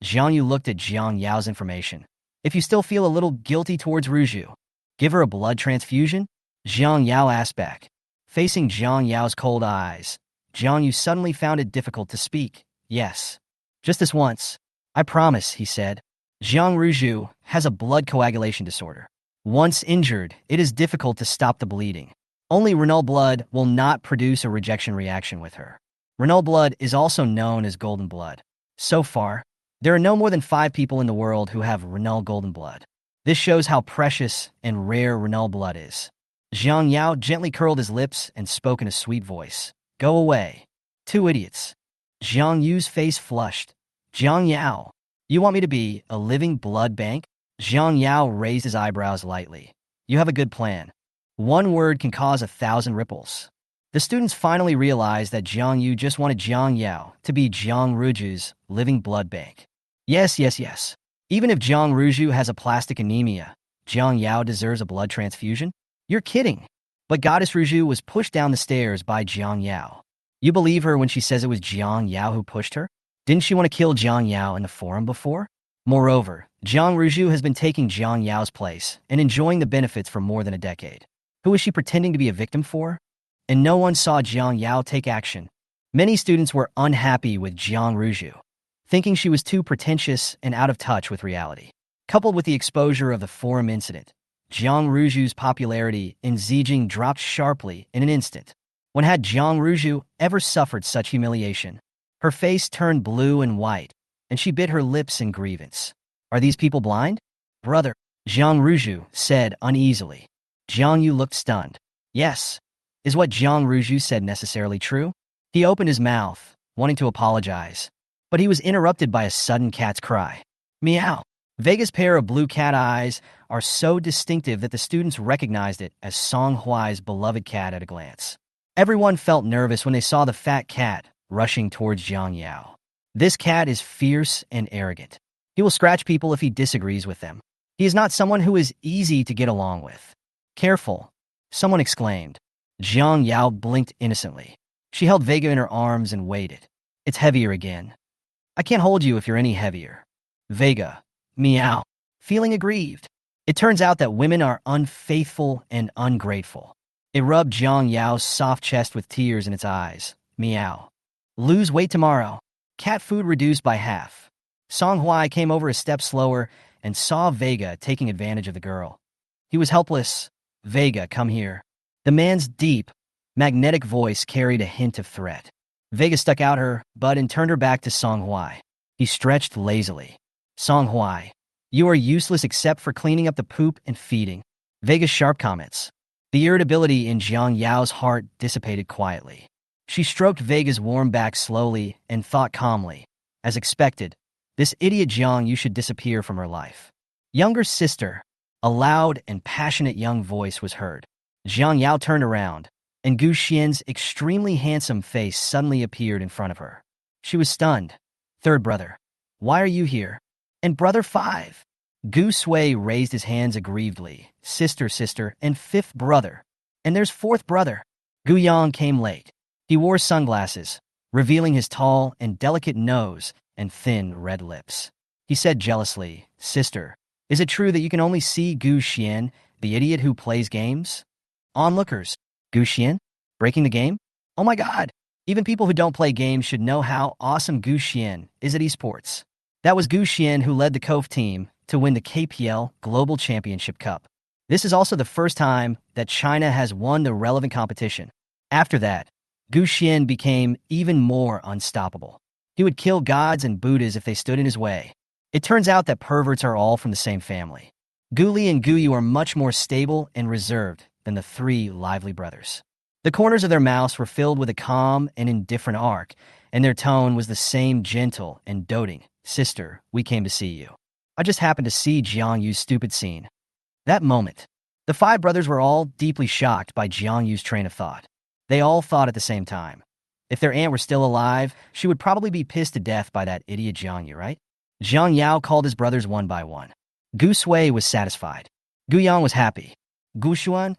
Jiang Yu looked at Jiang Yao's information. If you still feel a little guilty towards Ruju, give her a blood transfusion? Jiang Yao asked back. Facing Jiang Yao's cold eyes, Jiang Yu suddenly found it difficult to speak. Yes. Just this once. I promise, he said. Jiang Ruju has a blood coagulation disorder. Once injured, it is difficult to stop the bleeding. Only Renal blood will not produce a rejection reaction with her. Renal blood is also known as golden blood. So far, there are no more than 5 people in the world who have Renal golden blood. This shows how precious and rare Renal blood is. Jiang Yao gently curled his lips and spoke in a sweet voice. Go away. 2 idiots. Jiang Yu's face flushed. Jiang Yao, you want me to be a living blood bank? Jiang Yao raised his eyebrows lightly. You have a good plan. One word can cause 1,000 ripples. The students finally realized that Jiang Yu just wanted Jiang Yao to be Jiang Ruju's living blood bank. Yes, yes, yes. Even if Jiang Ruju has a plastic anemia, Jiang Yao deserves a blood transfusion? You're kidding. But Goddess Ruju was pushed down the stairs by Jiang Yao. You believe her when she says it was Jiang Yao who pushed her? Didn't she want to kill Jiang Yao in the forum before? Moreover, Jiang Ruju has been taking Jiang Yao's place and enjoying the benefits for more than a decade. Who is she pretending to be a victim for? And no one saw Jiang Yao take action. Many students were unhappy with Jiang Ruju, thinking she was too pretentious and out of touch with reality. Coupled with the exposure of the forum incident, Jiang Ruju's popularity in Zijing dropped sharply in an instant. When had Jiang Ruju ever suffered such humiliation? Her face turned blue and white, and she bit her lips in grievance. Are these people blind? Brother, Jiang Ruju said uneasily. Jiang Yu looked stunned. Yes. Is what Jiang Ruju said necessarily true? He opened his mouth, wanting to apologize, but he was interrupted by a sudden cat's cry. Meow. Vega's pair of blue cat eyes are so distinctive that the students recognized it as Song Huai's beloved cat at a glance. Everyone felt nervous when they saw the fat cat rushing towards Jiang Yao. This cat is fierce and arrogant. He will scratch people if he disagrees with them. He is not someone who is easy to get along with. Careful, someone exclaimed. Jiang Yao blinked innocently. She held Vega in her arms and waited. It's heavier again. I can't hold you if you're any heavier. Vega, meow, feeling aggrieved. It turns out that women are unfaithful and ungrateful. It rubbed Jiang Yao's soft chest with tears in its eyes. Meow. Lose weight tomorrow. Cat food reduced by half. Song Huai came over a step slower and saw Vega taking advantage of the girl. He was helpless. Vega, come here. The man's deep, magnetic voice carried a hint of threat. Vega stuck out her butt and turned her back to Song Huai. He stretched lazily. Song Huai, you are useless except for cleaning up the poop and feeding. Vega's sharp comments. The irritability in Jiang Yao's heart dissipated quietly. She stroked Vega's warm back slowly and thought calmly. As expected, this idiot Jiang Yu should disappear from her life. Younger sister, a loud and passionate young voice was heard. Jiang Yao turned around, and Gu Xian's extremely handsome face suddenly appeared in front of her. She was stunned. Third brother, why are you here? And brother 5. Gu Sui raised his hands aggrievedly. Sister, and fifth brother. And there's fourth brother. Gu Yang came late. He wore sunglasses, revealing his tall and delicate nose and thin red lips. He said jealously, Sister, is it true that you can only see Gu Xian, the idiot who plays games? Onlookers, Gu Xian? Breaking the game? Oh my god! Even people who don't play games should know how awesome Gu Xian is at esports. That was Gu Xian who led the Cove team to win the KPL Global Championship Cup. This is also the first time that China has won the relevant competition. After that, Gu Xian became even more unstoppable. He would kill gods and Buddhas if they stood in his way. It turns out that perverts are all from the same family. Gu Li and Gu Yu are much more stable and reserved than the 3 lively brothers. The corners of their mouths were filled with a calm and indifferent arc, and their tone was the same gentle and doting. Sister, we came to see you. I just happened to see Jiang Yu's stupid scene. That moment, the 5 brothers were all deeply shocked by Jiang Yu's train of thought. They all thought at the same time. If their aunt were still alive, she would probably be pissed to death by that idiot Jiang Yu, right? Jiang Yao called his brothers one by one. Gu Sui was satisfied. Gu Yang was happy. Gu Xuan?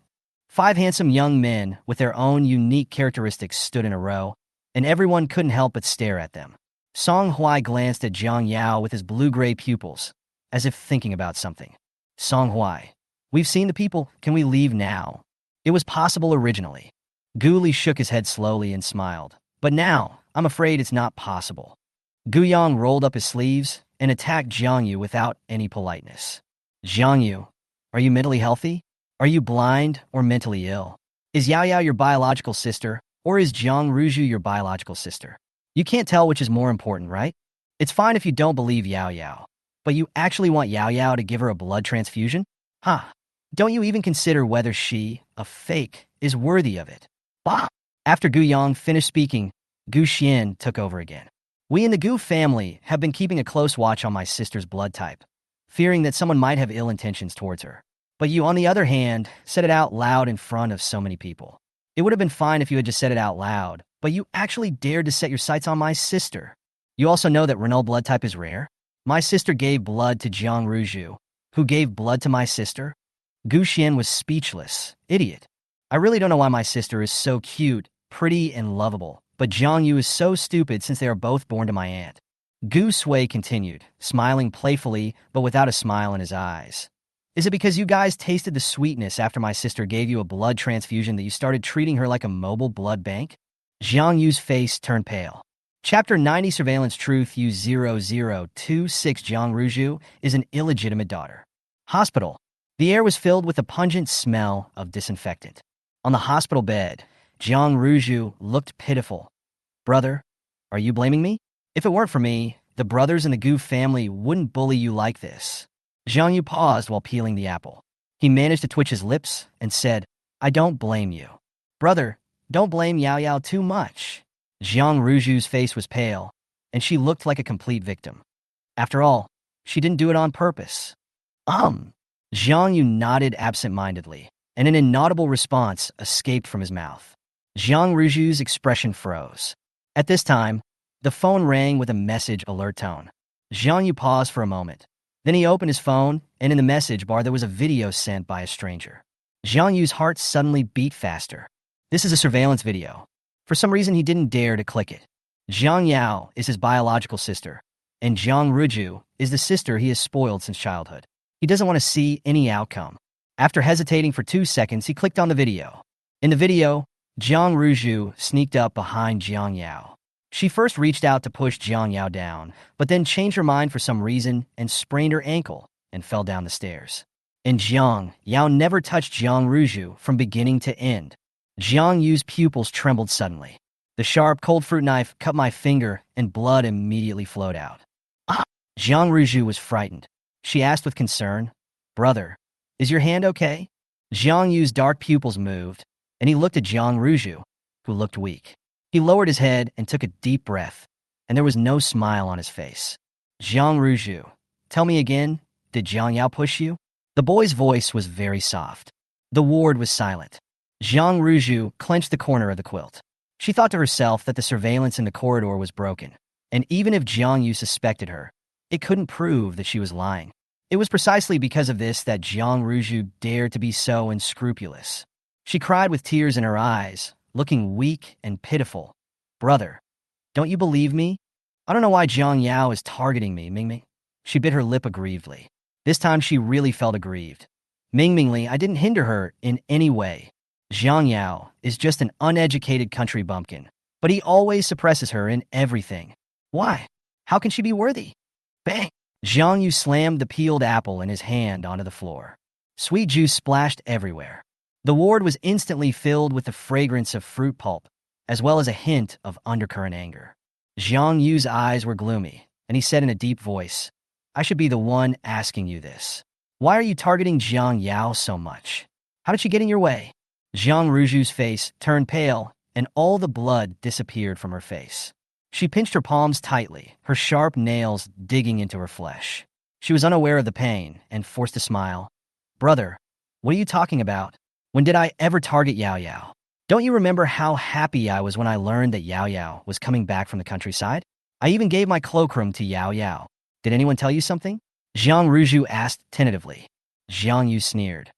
5 handsome young men with their own unique characteristics stood in a row, and everyone couldn't help but stare at them. Song Huai glanced at Jiang Yao with his blue-gray pupils, as if thinking about something. Song Huai, we've seen the people. Can we leave now? It was possible originally. Gu Li shook his head slowly and smiled. But now, I'm afraid it's not possible. Gu Yang rolled up his sleeves and attacked Jiang Yu without any politeness. Jiang Yu, are you mentally healthy? Are you blind or mentally ill? Is Yao Yao your biological sister, or is Jiang Ruju your biological sister? You can't tell which is more important, right? It's fine if you don't believe Yao Yao, but you actually want Yao Yao to give her a blood transfusion? Huh. Don't you even consider whether she, a fake, is worthy of it? Bah! After Gu Yang finished speaking, Gu Xian took over again. We in the Gu family have been keeping a close watch on my sister's blood type, fearing that someone might have ill intentions towards her. But you, on the other hand, said it out loud in front of so many people. It would have been fine if you had just said it out loud, but you actually dared to set your sights on my sister. You also know that Renault blood type is rare? My sister gave blood to Jiang Ruju, who gave blood to my sister? Gu Xian was speechless. Idiot. I really don't know why my sister is so cute, pretty, and lovable, but Jiang Yu is so stupid since they are both born to my aunt. Gu Sui continued, smiling playfully, but without a smile in his eyes. Is it because you guys tasted the sweetness after my sister gave you a blood transfusion that you started treating her like a mobile blood bank? Jiang Yu's face turned pale. Chapter 90 Surveillance Truth U0026 Jiang Ruju is an illegitimate daughter. Hospital. The air was filled with a pungent smell of disinfectant. On the hospital bed, Jiang Ruju looked pitiful. Brother, are you blaming me? If it weren't for me, the brothers in the Gu family wouldn't bully you like this. Jiang Yu paused while peeling the apple. He managed to twitch his lips and said, I don't blame you. Brother, don't blame Yao Yao too much. Jiang Ruju's face was pale, and she looked like a complete victim. After all, she didn't do it on purpose. Jiang Yu nodded absent-mindedly, and an inaudible response escaped from his mouth. Jiang Ruju's expression froze. At this time, the phone rang with a message alert tone. Jiang Yu paused for a moment. Then he opened his phone, and in the message bar there was a video sent by a stranger. Jiang Yu's heart suddenly beat faster. This is a surveillance video. For some reason, he didn't dare to click it. Jiang Yao is his biological sister, and Jiang Ruju is the sister he has spoiled since childhood. He doesn't want to see any outcome. After hesitating for 2 seconds, he clicked on the video. In the video, Jiang Ruju sneaked up behind Jiang Yao. She first reached out to push Jiang Yao down, but then changed her mind for some reason and sprained her ankle and fell down the stairs. And Jiang Yao never touched Jiang Ruju from beginning to end. Jiang Yu's pupils trembled suddenly. The sharp, cold fruit knife cut my finger, and blood immediately flowed out. Jiang Ruju was frightened. She asked with concern, Brother, is your hand okay? Jiang Yu's dark pupils moved, and he looked at Jiang Ruju, who looked weak. He lowered his head and took a deep breath, and there was no smile on his face. Jiang Ruju, tell me again, did Jiang Yao push you? The boy's voice was very soft. The ward was silent. Jiang Ruju clenched the corner of the quilt. She thought to herself that the surveillance in the corridor was broken, and even if Jiang Yu suspected her, it couldn't prove that she was lying. It was precisely because of this that Jiang Ruju dared to be so unscrupulous. She cried with tears in her eyes, looking weak and pitiful. Brother, don't you believe me? I don't know why Jiang Yao is targeting me, Mingming. She bit her lip aggrievedly. This time she really felt aggrieved. Mingmingly, I didn't hinder her in any way. Jiang Yao is just an uneducated country bumpkin, but he always suppresses her in everything. Why? How can she be worthy? Bang! Jiang Yu slammed the peeled apple in his hand onto the floor. Sweet juice splashed everywhere. The ward was instantly filled with the fragrance of fruit pulp, as well as a hint of undercurrent anger. Jiang Yu's eyes were gloomy, and he said in a deep voice, I should be the one asking you this. Why are you targeting Jiang Yao so much? How did she get in your way? Jiang Ruju's face turned pale, and all the blood disappeared from her face. She pinched her palms tightly, her sharp nails digging into her flesh. She was unaware of the pain and forced a smile. Brother, what are you talking about? When did I ever target Yao Yao? Don't you remember how happy I was when I learned that Yao Yao was coming back from the countryside? I even gave my cloakroom to Yao Yao. Did anyone tell you something? Jiang Ruju asked tentatively. Jiang Yu sneered.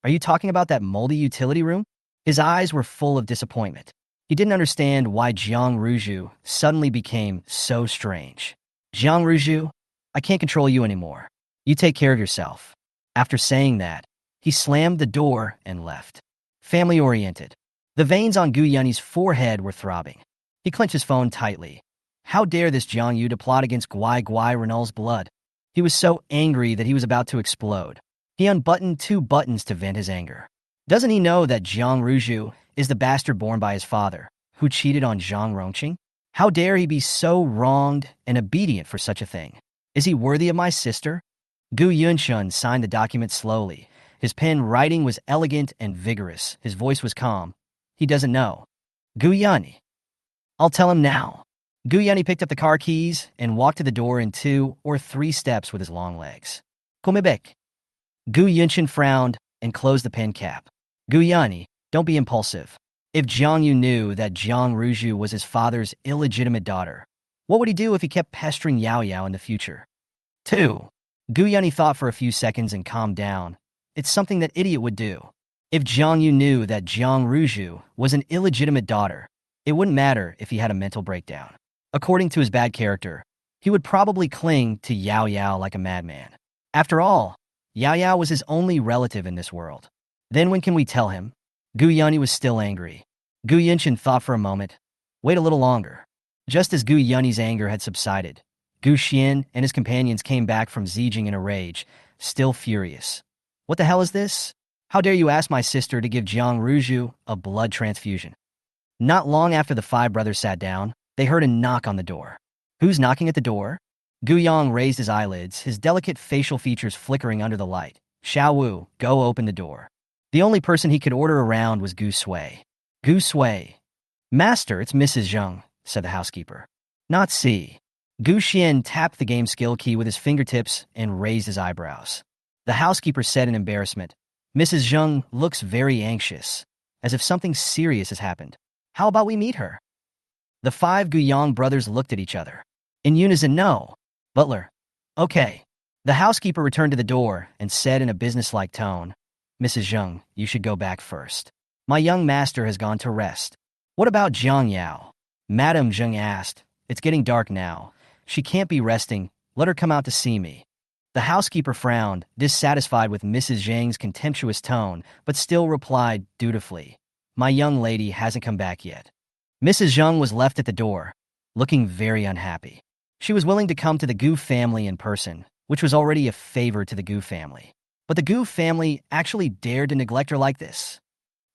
Are you talking about that moldy utility room? His eyes were full of disappointment. He didn't understand why Jiang Ruju suddenly became so strange. Jiang Ruju, I can't control you anymore. You take care of yourself. After saying that, he slammed the door and left. Family-oriented. The veins on Gu Yunyi's forehead were throbbing. He clenched his phone tightly. How dare this Jiang Yu to plot against Guai Guai Renal's blood? He was so angry that he was about to explode. He unbuttoned 2 buttons to vent his anger. Doesn't he know that Jiang Ruju is the bastard born by his father, who cheated on Zhang Rongqing? How dare he be so wronged and obedient for such a thing? Is he worthy of my sister? Gu Yunshun signed the document slowly. His pen writing was elegant and vigorous. His voice was calm. He doesn't know. Gu Yunyi. I'll tell him now. Gu Yunyi picked up the car keys and walked to the door in 2 or 3 steps with his long legs. Komebek. Gu Yunshun frowned and closed the pen cap. Gu Yunyi, don't be impulsive. If Jiang Yu knew that Jiang Ruju was his father's illegitimate daughter, what would he do if he kept pestering Yao Yao in the future? 2. Gu Yunyi thought for a few seconds and calmed down. It's something that idiot would do. If Jiang Yu knew that Jiang Ruju was an illegitimate daughter, it wouldn't matter if he had a mental breakdown. According to his bad character, he would probably cling to Yao Yao like a madman. After all, Yao Yao was his only relative in this world. Then when can we tell him? Gu Yunyi was still angry. Gu Yinshin thought for a moment. Wait a little longer. Just as Gu Yunyi's anger had subsided, Gu Xian and his companions came back from Zijing in a rage, still furious. What the hell is this? How dare you ask my sister to give Jiang Ruju a blood transfusion? Not long after the five brothers sat down, they heard a knock on the door. Who's knocking at the door? Gu Yang raised his eyelids, his delicate facial features flickering under the light. Xiao Wu, go open the door. The only person he could order around was Gu Sui. Gu Sui. Master, it's Mrs. Jung, said the housekeeper. Not C. Gu Xian tapped the game skill key with his fingertips and raised his eyebrows. The housekeeper said in embarrassment, Mrs. Jung looks very anxious, as if something serious has happened. How about we meet her? The five Guyang brothers looked at each other. In unison, no. Butler. Okay. The housekeeper returned to the door and said in a businesslike tone, Mrs. Jung, you should go back first. My young master has gone to rest. What about Jiang Yao? Madame Jung asked. It's getting dark now. She can't be resting. Let her come out to see me. The housekeeper frowned, dissatisfied with Mrs. Zhang's contemptuous tone, but still replied dutifully, My young lady hasn't come back yet. Mrs. Zhang was left at the door, looking very unhappy. She was willing to come to the Gu family in person, which was already a favor to the Gu family. But the Gu family actually dared to neglect her like this.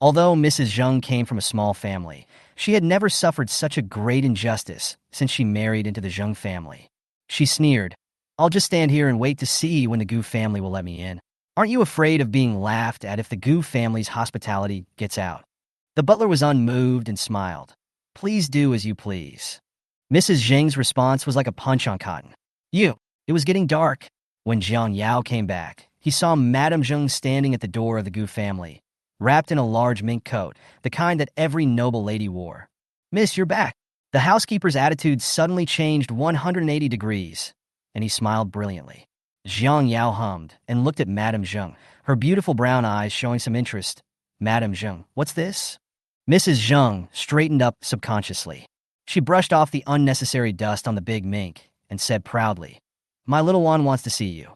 Although Mrs. Zhang came from a small family, she had never suffered such a great injustice since she married into the Zhang family. She sneered, I'll just stand here and wait to see when the Gu family will let me in. Aren't you afraid of being laughed at if the Gu family's hospitality gets out? The butler was unmoved and smiled. Please do as you please. Mrs. Zhang's response was like a punch on cotton. It was getting dark. When Jiang Yao came back, he saw Madame Jung standing at the door of the Gu family, wrapped in a large mink coat, the kind that every noble lady wore. Miss, you're back. The housekeeper's attitude suddenly changed 180 degrees, and he smiled brilliantly. Jiang Yao hummed and looked at Madame Jung, her beautiful brown eyes showing some interest. Madame Jung, what's this? Mrs. Jung straightened up subconsciously. She brushed off the unnecessary dust on the big mink and said proudly, My little one wants to see you.